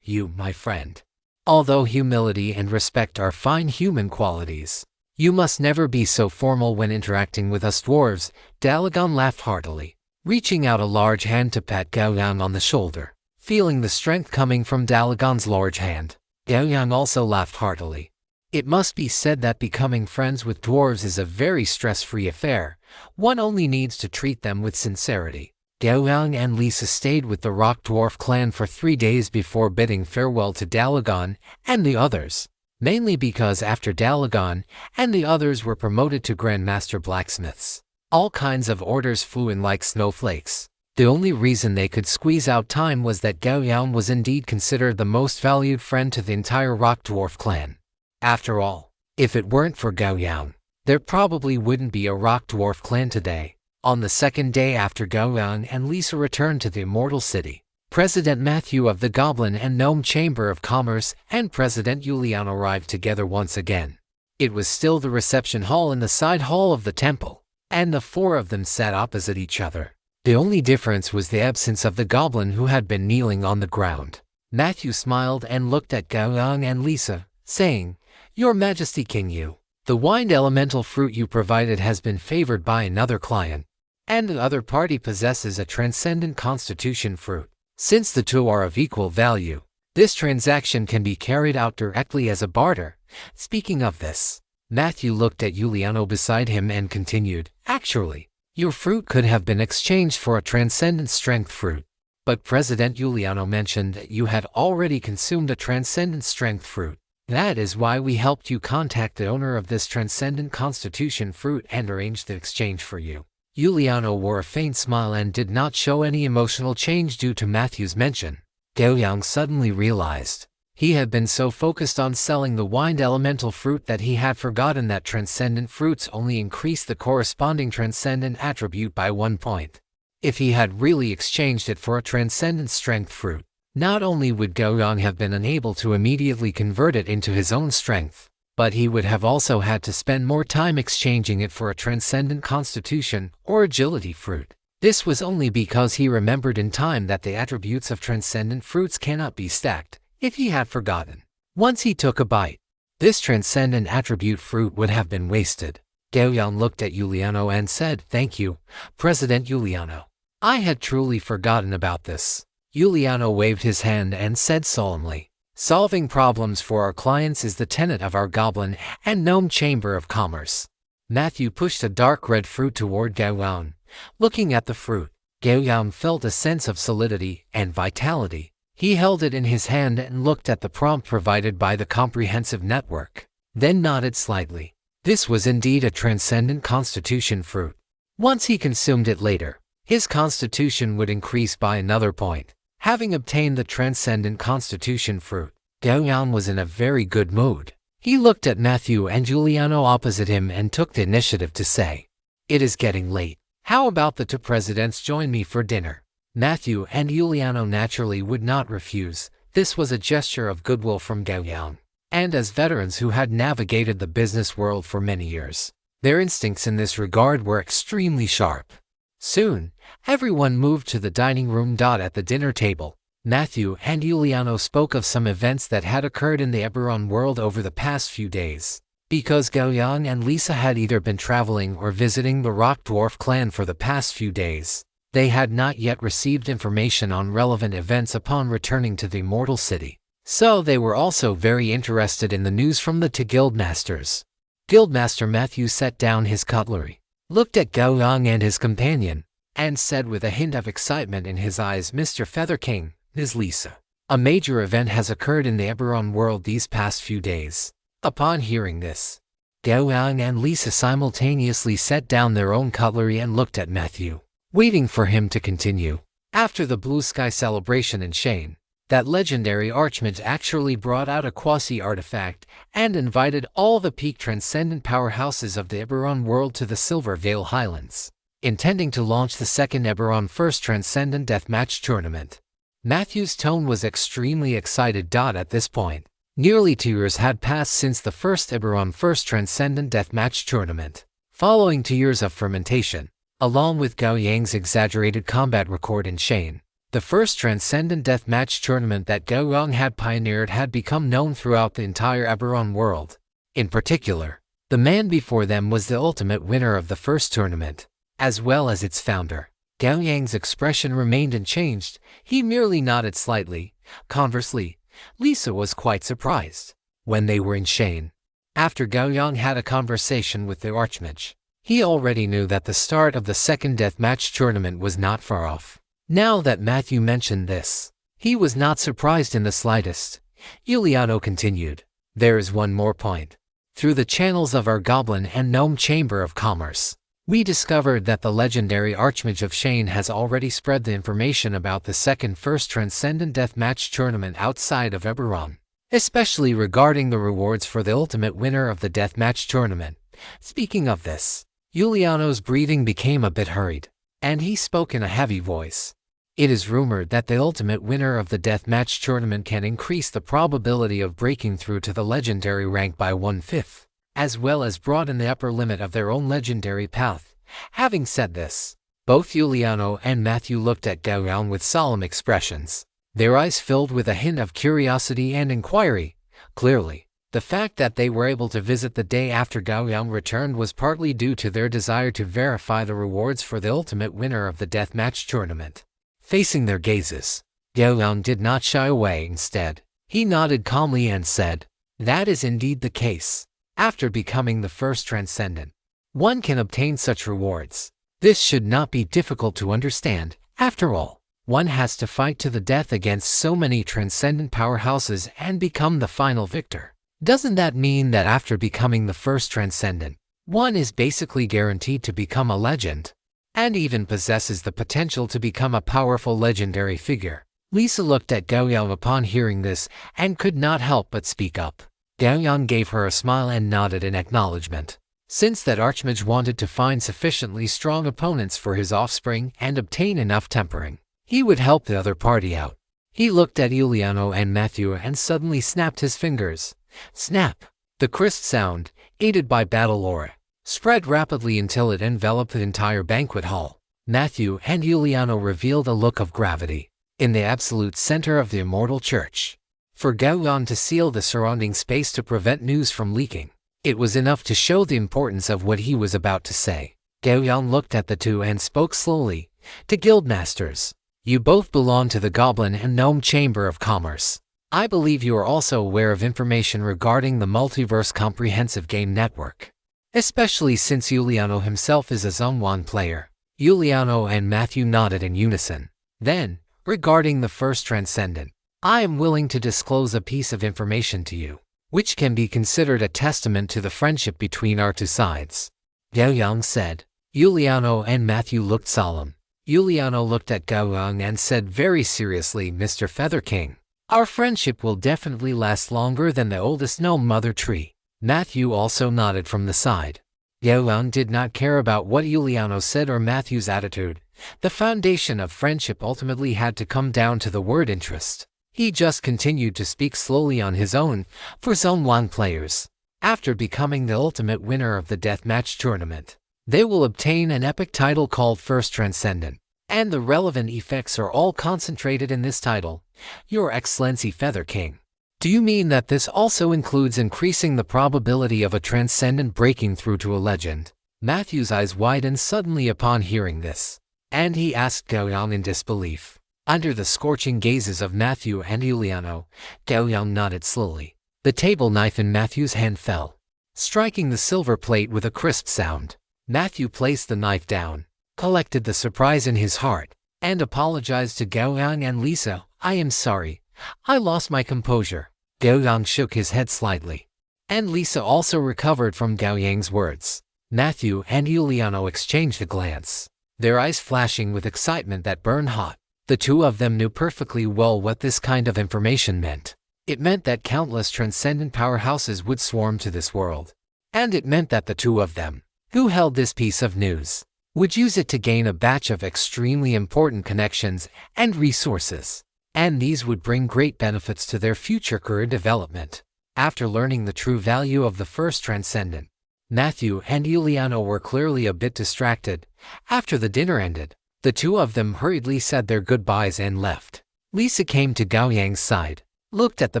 You, my friend. Although humility and respect are fine human qualities, you must never be so formal when interacting with us dwarves. Dalagan laughed heartily, reaching out a large hand to pat Gao Yang on the shoulder. Feeling the strength coming from Dalagan's large hand, Gao Yang also laughed heartily. It must be said that becoming friends with dwarves is a very stress-free affair. One only needs to treat them with sincerity. Gao Yang and Lisa stayed with the Rock Dwarf clan for 3 days before bidding farewell to Dalagan and the others, mainly because after Dalagan and the others were promoted to Grandmaster Blacksmiths, all kinds of orders flew in like snowflakes. The only reason they could squeeze out time was that Gao Yang was indeed considered the most valued friend to the entire Rock Dwarf clan. After all, if it weren't for Gao Yang, there probably wouldn't be a Rock Dwarf clan today. On the second day after Gao Yang and Lisa returned to the Immortal City, President Matthew of the Goblin and Gnome Chamber of Commerce and President Julian arrived together once again. It was still the reception hall in the side hall of the temple, and the 4 of them sat opposite each other. The only difference was the absence of the goblin who had been kneeling on the ground. Matthew smiled and looked at Gao Yang and Lisa, saying, Your Majesty King Yu, the wind elemental fruit you provided has been favored by another client, and the other party possesses a transcendent constitution fruit. Since the two are of equal value, this transaction can be carried out directly as a barter. Speaking of this, Matthew looked at Giuliano beside him and continued, Actually, your fruit could have been exchanged for a transcendent strength fruit. But President Giuliano mentioned that you had already consumed a transcendent strength fruit. That is why we helped you contact the owner of this transcendent constitution fruit and arrange the exchange for you. Giuliano wore a faint smile and did not show any emotional change due to Matthew's mention. Gao Yang suddenly realized he had been so focused on selling the wind elemental fruit that he had forgotten that transcendent fruits only increase the corresponding transcendent attribute by 1 point. If he had really exchanged it for a transcendent strength fruit, not only would Gao Yang have been unable to immediately convert it into his own strength, but he would have also had to spend more time exchanging it for a transcendent constitution or agility fruit. This was only because he remembered in time that the attributes of transcendent fruits cannot be stacked. If he had forgotten, once he took a bite, this transcendent attribute fruit would have been wasted. Gao Yang looked at Giuliano and said, Thank you, President Giuliano. I had truly forgotten about this. Giuliano waved his hand and said solemnly, Solving problems for our clients is the tenet of our Goblin and Gnome Chamber of Commerce. Matthew pushed a dark red fruit toward Gao Yang. Looking at the fruit, Gao Yang felt a sense of solidity and vitality. He held it in his hand and looked at the prompt provided by the comprehensive network, then nodded slightly. This was indeed a transcendent constitution fruit. Once he consumed it later, his constitution would increase by another point. Having obtained the transcendent constitution fruit, Gao Yang was in a very good mood. He looked at Matthew and Giuliano opposite him and took the initiative to say, It is getting late. How about the 2 presidents join me for dinner? Matthew and Giuliano naturally would not refuse. This was a gesture of goodwill from Gao Yang, and as veterans who had navigated the business world for many years, their instincts in this regard were extremely sharp. Soon, everyone moved to the dining room. At the dinner table, Matthew and Giuliano spoke of some events that had occurred in the Eberron world over the past few days. Because Gao Yang and Lisa had either been traveling or visiting the Rock Dwarf clan for the past few days, they had not yet received information on relevant events upon returning to the Immortal City. So they were also very interested in the news from the two guildmasters. Guildmaster Matthew set down his cutlery, looked at Gao Yang and his companion, and said with a hint of excitement in his eyes, "Mr. Feather King, Ms. Lisa, a major event has occurred in the Eberron world these past few days." Upon hearing this, Gao Yang and Lisa simultaneously set down their own cutlery and looked at Matthew, waiting for him to continue. After the Blue Sky celebration in Shane, that legendary archmage actually brought out a quasi-artifact and invited all the peak transcendent powerhouses of the Eberron world to the Silver Vale Highlands, intending to launch the second Eberron First Transcendent Deathmatch Tournament. Matthew's tone was extremely excited. At this point, nearly 2 years had passed since the first Eberron First Transcendent Deathmatch Tournament. Following 2 years of fermentation, along with Gao Yang's exaggerated combat record in Shane, the first Transcendent Deathmatch Tournament that Gao Yang had pioneered had become known throughout the entire Eberron world. In particular, the man before them was the ultimate winner of the first tournament, as well as its founder. Gao Yang's expression remained unchanged. He merely nodded slightly. Conversely, Lisa was quite surprised. When they were in Shane, after Gao Yang had a conversation with the Archmage, he already knew that the start of the second deathmatch tournament was not far off. Now that Matthew mentioned this, he was not surprised in the slightest. Giuliano continued, "There is one more point. Through the channels of our Goblin and Gnome Chamber of Commerce, we discovered that the legendary Archmage of Shane has already spread the information about the second First Transcendent Deathmatch Tournament outside of Eberron, especially regarding the rewards for the ultimate winner of the Deathmatch Tournament." Speaking of this, Giuliano's breathing became a bit hurried, and he spoke in a heavy voice. "It is rumored that the ultimate winner of the Deathmatch Tournament can increase the probability of breaking through to the legendary rank by 1/5. As well as broaden the upper limit of their own legendary path." Having said this, both Giuliano and Matthew looked at Gao Yang with solemn expressions, their eyes filled with a hint of curiosity and inquiry. Clearly, the fact that they were able to visit the day after Gao Yang returned was partly due to their desire to verify the rewards for the ultimate winner of the Deathmatch Tournament. Facing their gazes, Gao Yang did not shy away. Instead, he nodded calmly and said, "That is indeed the case. After becoming the first Transcendent, one can obtain such rewards. This should not be difficult to understand. After all, one has to fight to the death against so many Transcendent powerhouses and become the final victor. Doesn't that mean that after becoming the first Transcendent, one is basically guaranteed to become a legend, and even possesses the potential to become a powerful legendary figure?" Lisa looked at Gao Yang upon hearing this and could not help but speak up. Gao Yang gave her a smile and nodded in acknowledgement. Since that Archmage wanted to find sufficiently strong opponents for his offspring and obtain enough tempering, he would help the other party out. He looked at Giuliano and Matthew and suddenly snapped his fingers. Snap! The crisp sound, aided by battle aura, spread rapidly until it enveloped the entire banquet hall. Matthew and Giuliano revealed a look of gravity in the absolute center of the Immortal Church. For Gao Yang to seal the surrounding space to prevent news from leaking, it was enough to show the importance of what he was about to say. Gao Yang looked at the two and spoke slowly. "To Guildmasters, you both belong to the Goblin and Gnome Chamber of Commerce. I believe you are also aware of information regarding the Multiverse Comprehensive Game Network, especially since Giuliano himself is a Zhongwan player." Giuliano and Matthew nodded in unison. Then, regarding the first Transcendent, "I am willing to disclose a piece of information to you, which can be considered a testament to the friendship between our two sides," Gao Yang said. Giuliano and Matthew looked solemn. Giuliano looked at Gao Yang and said very seriously, "Mr. Feather King, our friendship will definitely last longer than the oldest gnome mother tree." Matthew also nodded from the side. Gao Yang did not care about what Giuliano said or Matthew's attitude. The foundation of friendship ultimately had to come down to the word interest. He just continued to speak slowly on his own. "For Zhongwan players, after becoming the ultimate winner of the Deathmatch Tournament, they will obtain an epic title called First Transcendent, and the relevant effects are all concentrated in this title. Your Excellency Feather King. Do you mean that this also includes increasing the probability of a transcendent breaking through to a legend? Matthew's eyes widened suddenly upon hearing this, and he asked Gao Yang in disbelief. Under the scorching gazes of Matthew and Giuliano, Gao Yang nodded slowly. The table knife in Matthew's hand fell, striking the silver plate with a crisp sound. Matthew placed the knife down, collected the surprise in his heart, and apologized to Gao Yang and Lisa. I am sorry. I lost my composure. Gao Yang shook his head slightly, and Lisa also recovered from Gao Yang's words. Matthew and Giuliano exchanged a glance, their eyes flashing with excitement that burned hot. The two of them knew perfectly well what this kind of information meant. It meant that countless transcendent powerhouses would swarm to this world. And it meant that the two of them, who held this piece of news, would use it to gain a batch of extremely important connections and resources. And these would bring great benefits to their future career development. After learning the true value of the first transcendent, Matthew and Giuliano were clearly a bit distracted. After the dinner ended, the two of them hurriedly said their goodbyes and left. Lisa came to Gao Yang's side, looked at the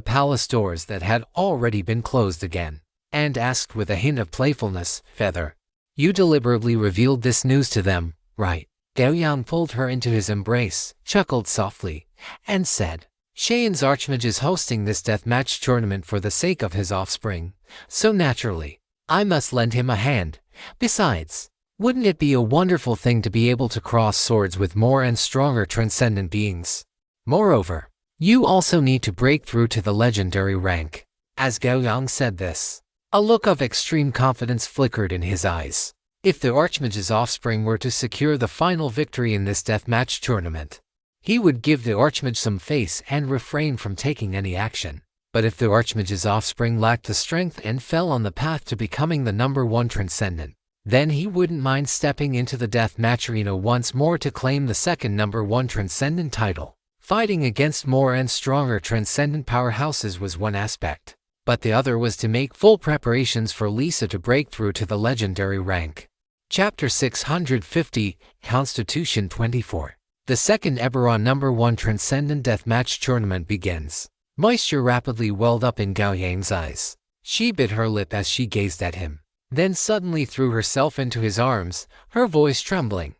palace doors that had already been closed again, and asked with a hint of playfulness, Feather, you deliberately revealed this news to them, right? Gao Yang pulled her into his embrace, chuckled softly, and said, Cheyenne Archmage is hosting this deathmatch tournament for the sake of his offspring, so naturally, I must lend him a hand. Besides, wouldn't it be a wonderful thing to be able to cross swords with more and stronger transcendent beings? Moreover, you also need to break through to the legendary rank. As Gao Yang said this, a look of extreme confidence flickered in his eyes. If the Archmage's offspring were to secure the final victory in this deathmatch tournament, he would give the Archmage some face and refrain from taking any action. But if the Archmage's offspring lacked the strength and fell on the path to becoming the #1 transcendent, then he wouldn't mind stepping into the deathmatch arena once more to claim the second #1 transcendent title. Fighting against more and stronger transcendent powerhouses was one aspect, but the other was to make full preparations for Lisa to break through to the legendary rank. Chapter 650, Constitution 24. The second Eberron #1 Transcendent Deathmatch Tournament begins. Moisture rapidly welled up in Gao Yang's eyes. She bit her lip as she gazed at him, then suddenly threw herself into his arms, her voice trembling.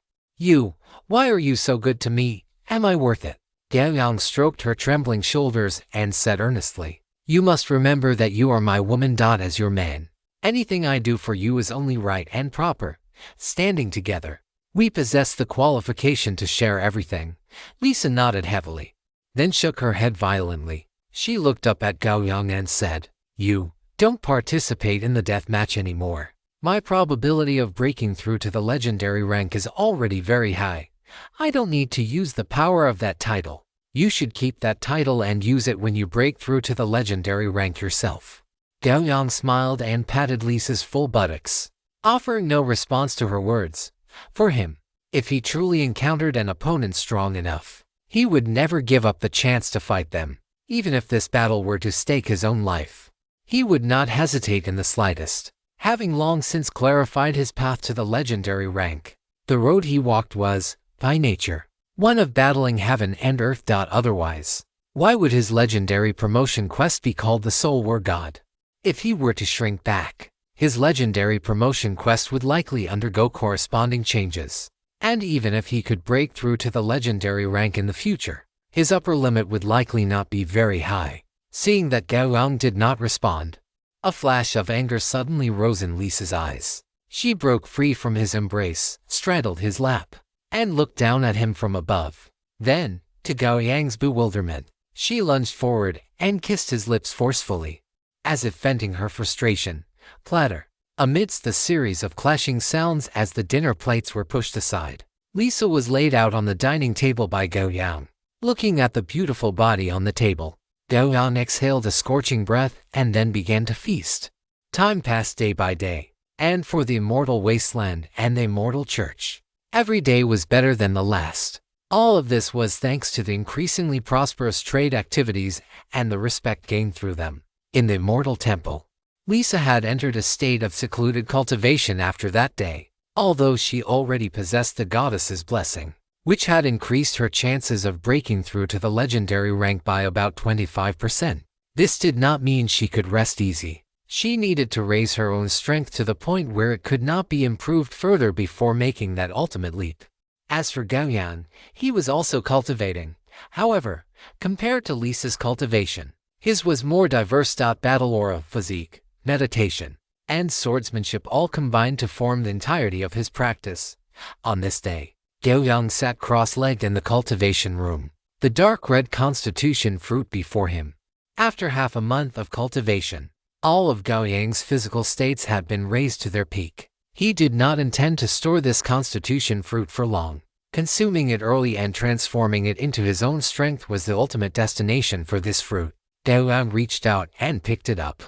Why are you so good to me? Am I worth it? Gao Yang stroked her trembling shoulders and said earnestly, You must remember that you are my woman. As your man, anything I do for you is only right and proper. Standing together, we possess the qualification to share everything. Lisa nodded heavily, then shook her head violently. She looked up at Gao Yang and said, You don't participate in the death match anymore. My probability of breaking through to the legendary rank is already very high. I don't need to use the power of that title. You should keep that title and use it when you break through to the legendary rank yourself. Gao Yang smiled and patted Lisa's full buttocks, offering no response to her words. For him, if he truly encountered an opponent strong enough, he would never give up the chance to fight them. Even if this battle were to stake his own life, he would not hesitate in the slightest. Having long since clarified his path to the legendary rank, the road he walked was, by nature, one of battling heaven and earth. Otherwise, why would his legendary promotion quest be called the Soul War God? If he were to shrink back, his legendary promotion quest would likely undergo corresponding changes. And even if he could break through to the legendary rank in the future, his upper limit would likely not be very high. Seeing that Gao Yang did not respond, a flash of anger suddenly rose in Lisa's eyes. She broke free from his embrace, straddled his lap, and looked down at him from above. Then, to Gao Yang's bewilderment, she lunged forward and kissed his lips forcefully, as if venting her frustration. Clatter. Amidst the series of clashing sounds as the dinner plates were pushed aside, Lisa was laid out on the dining table by Gao Yang. Looking at the beautiful body on the table, Gao Yang exhaled a scorching breath and then began to feast. Time passed day by day, and for the immortal wasteland and the immortal church, every day was better than the last. All of this was thanks to the increasingly prosperous trade activities and the respect gained through them. In the immortal temple, Lisa had entered a state of secluded cultivation after that day, although she already possessed the goddess's blessing. which had increased her chances of breaking through to the legendary rank by about 25%. This did not mean she could rest easy. She needed to raise her own strength to the point where it could not be improved further before making that ultimate leap. As for Gao Yang, he was also cultivating. However, compared to Lisa's cultivation, his was more diverse. Battle aura, physique, meditation, and swordsmanship all combined to form the entirety of his practice. On this day, Gao Yang sat cross-legged in the cultivation room, the dark red constitution fruit before him. After half a month of cultivation, all of Gao Yang's physical states had been raised to their peak. He did not intend to store this constitution fruit for long. Consuming it early and transforming it into his own strength was the ultimate destination for this fruit. Gao Yang reached out and picked it up,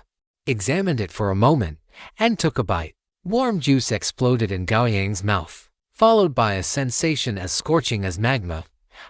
examined it for a moment, and took a bite. Warm juice exploded in Gao Yang's mouth, followed by a sensation as scorching as magma.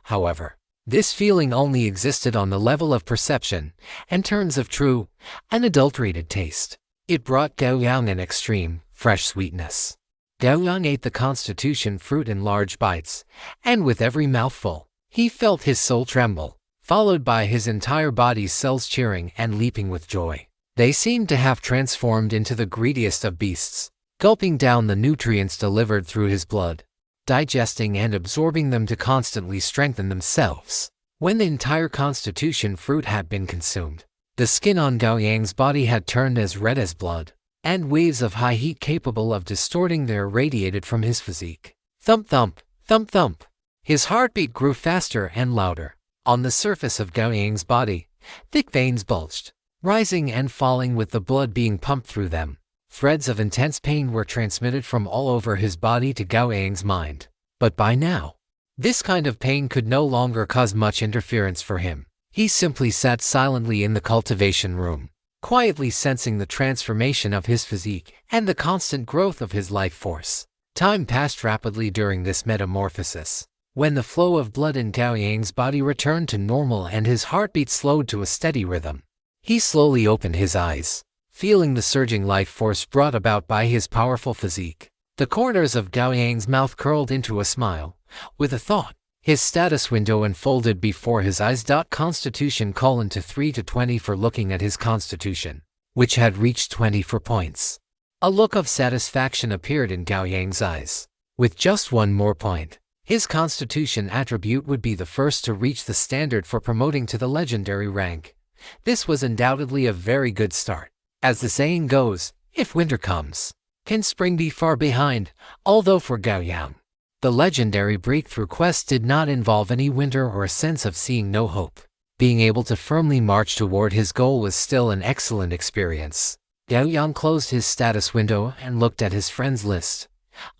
However, this feeling only existed on the level of perception, in terms of true, unadulterated taste. It brought Gao Yang an extreme, fresh sweetness. Gao Yang ate the constitution fruit in large bites, and with every mouthful, he felt his soul tremble, followed by his entire body's cells cheering and leaping with joy. They seemed to have transformed into the greediest of beasts, gulping down the nutrients delivered through his blood, digesting and absorbing them to constantly strengthen themselves. When the entire constitution fruit had been consumed, the skin on Gao Yang's body had turned as red as blood, and waves of high heat capable of distorting the air radiated from his physique. Thump thump, thump thump. His heartbeat grew faster and louder. On the surface of Gao Yang's body, thick veins bulged, rising and falling with the blood being pumped through them. Threads of intense pain were transmitted from all over his body to Gao Yang's mind. But by now, this kind of pain could no longer cause much interference for him. He simply sat silently in the cultivation room, quietly sensing the transformation of his physique and the constant growth of his life force. Time passed rapidly during this metamorphosis. When the flow of blood in Gao Yang's body returned to normal and his heartbeat slowed to a steady rhythm, he slowly opened his eyes, feeling the surging life force brought about by his powerful physique. The corners of Gao Yang's mouth curled into a smile, with a thought. His status window unfolded before his eyes. Constitution : 3 to 20 for looking at his constitution, which had reached 24 points. A look of satisfaction appeared in Gao Yang's eyes. With just one more point, his constitution attribute would be the first to reach the standard for promoting to the legendary rank. This was undoubtedly a very good start. As the saying goes, if winter comes, can spring be far behind? Although for Gao Yang, the legendary breakthrough quest did not involve any winter or a sense of seeing no hope. Being able to firmly march toward his goal was still an excellent experience. Gao Yang closed his status window and looked at his friends list.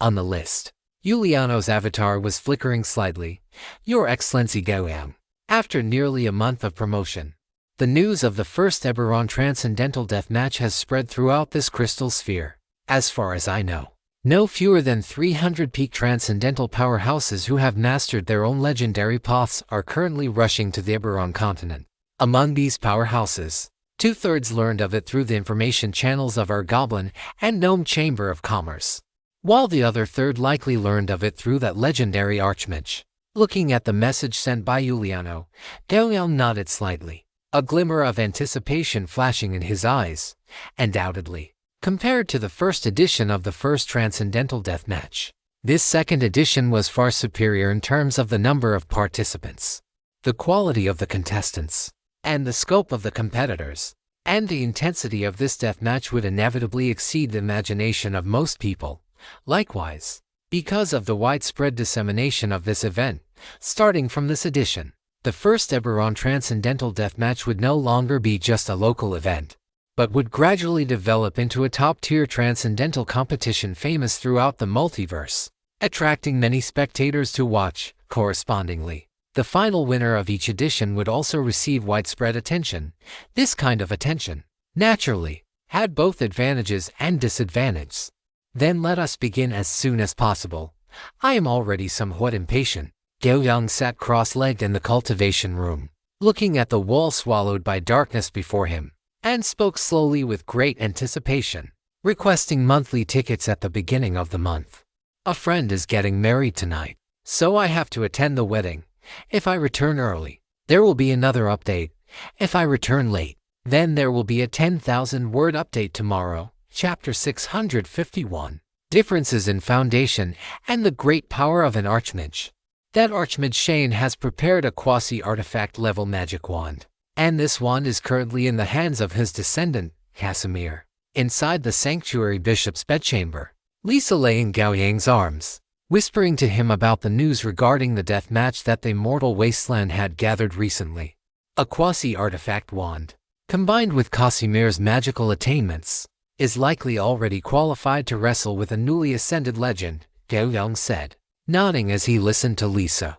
On the list, Yuliano's avatar was flickering slightly. Your Excellency Gao Yang. After nearly a month of promotion, the news of the first Eberron Transcendental Deathmatch has spread throughout this crystal sphere. As far as I know, no fewer than 300 peak transcendental powerhouses who have mastered their own legendary paths are currently rushing to the Eberron continent. Among these powerhouses, 2/3 learned of it through the information channels of our Goblin and Gnome Chamber of Commerce, while the other third likely learned of it through that legendary Archmage. Looking at the message sent by Yuliano, Gao Yang nodded slightly, a glimmer of anticipation flashing in his eyes. Undoubtedly, compared to the first edition of the first Transcendental Deathmatch, this second edition was far superior in terms of the number of participants, the quality of the contestants, and the scope of the competitors. And the intensity of this deathmatch would inevitably exceed the imagination of most people. Likewise, because of the widespread dissemination of this event, starting from this edition, the first Eberron Transcendental Deathmatch would no longer be just a local event, but would gradually develop into a top-tier transcendental competition famous throughout the multiverse, attracting many spectators to watch. Correspondingly, the final winner of each edition would also receive widespread attention. This kind of attention, naturally, had both advantages and disadvantages. Then let us begin as soon as possible. I am already somewhat impatient. Gao Yang sat cross-legged in the cultivation room, looking at the wall swallowed by darkness before him, and spoke slowly with great anticipation, requesting monthly tickets at the beginning of the month. A friend is getting married tonight, So I have to attend the wedding. If I return early, there will be another update. If I return late, then there will be a 10,000-word update tomorrow. Chapter 651. Differences in Foundation and the Great Power of an Archmage. That Archmage Shane has prepared a quasi-artifact level magic wand, and this wand is currently in the hands of his descendant, Casimir. Inside the Sanctuary Bishop's bedchamber, Lisa lay in Gao Yang's arms, whispering to him about the news regarding the death match that the mortal wasteland had gathered recently. A quasi-artifact wand, combined with Casimir's magical attainments, is likely already qualified to wrestle with a newly ascended legend, Gao Yang said, nodding as he listened to Lisa.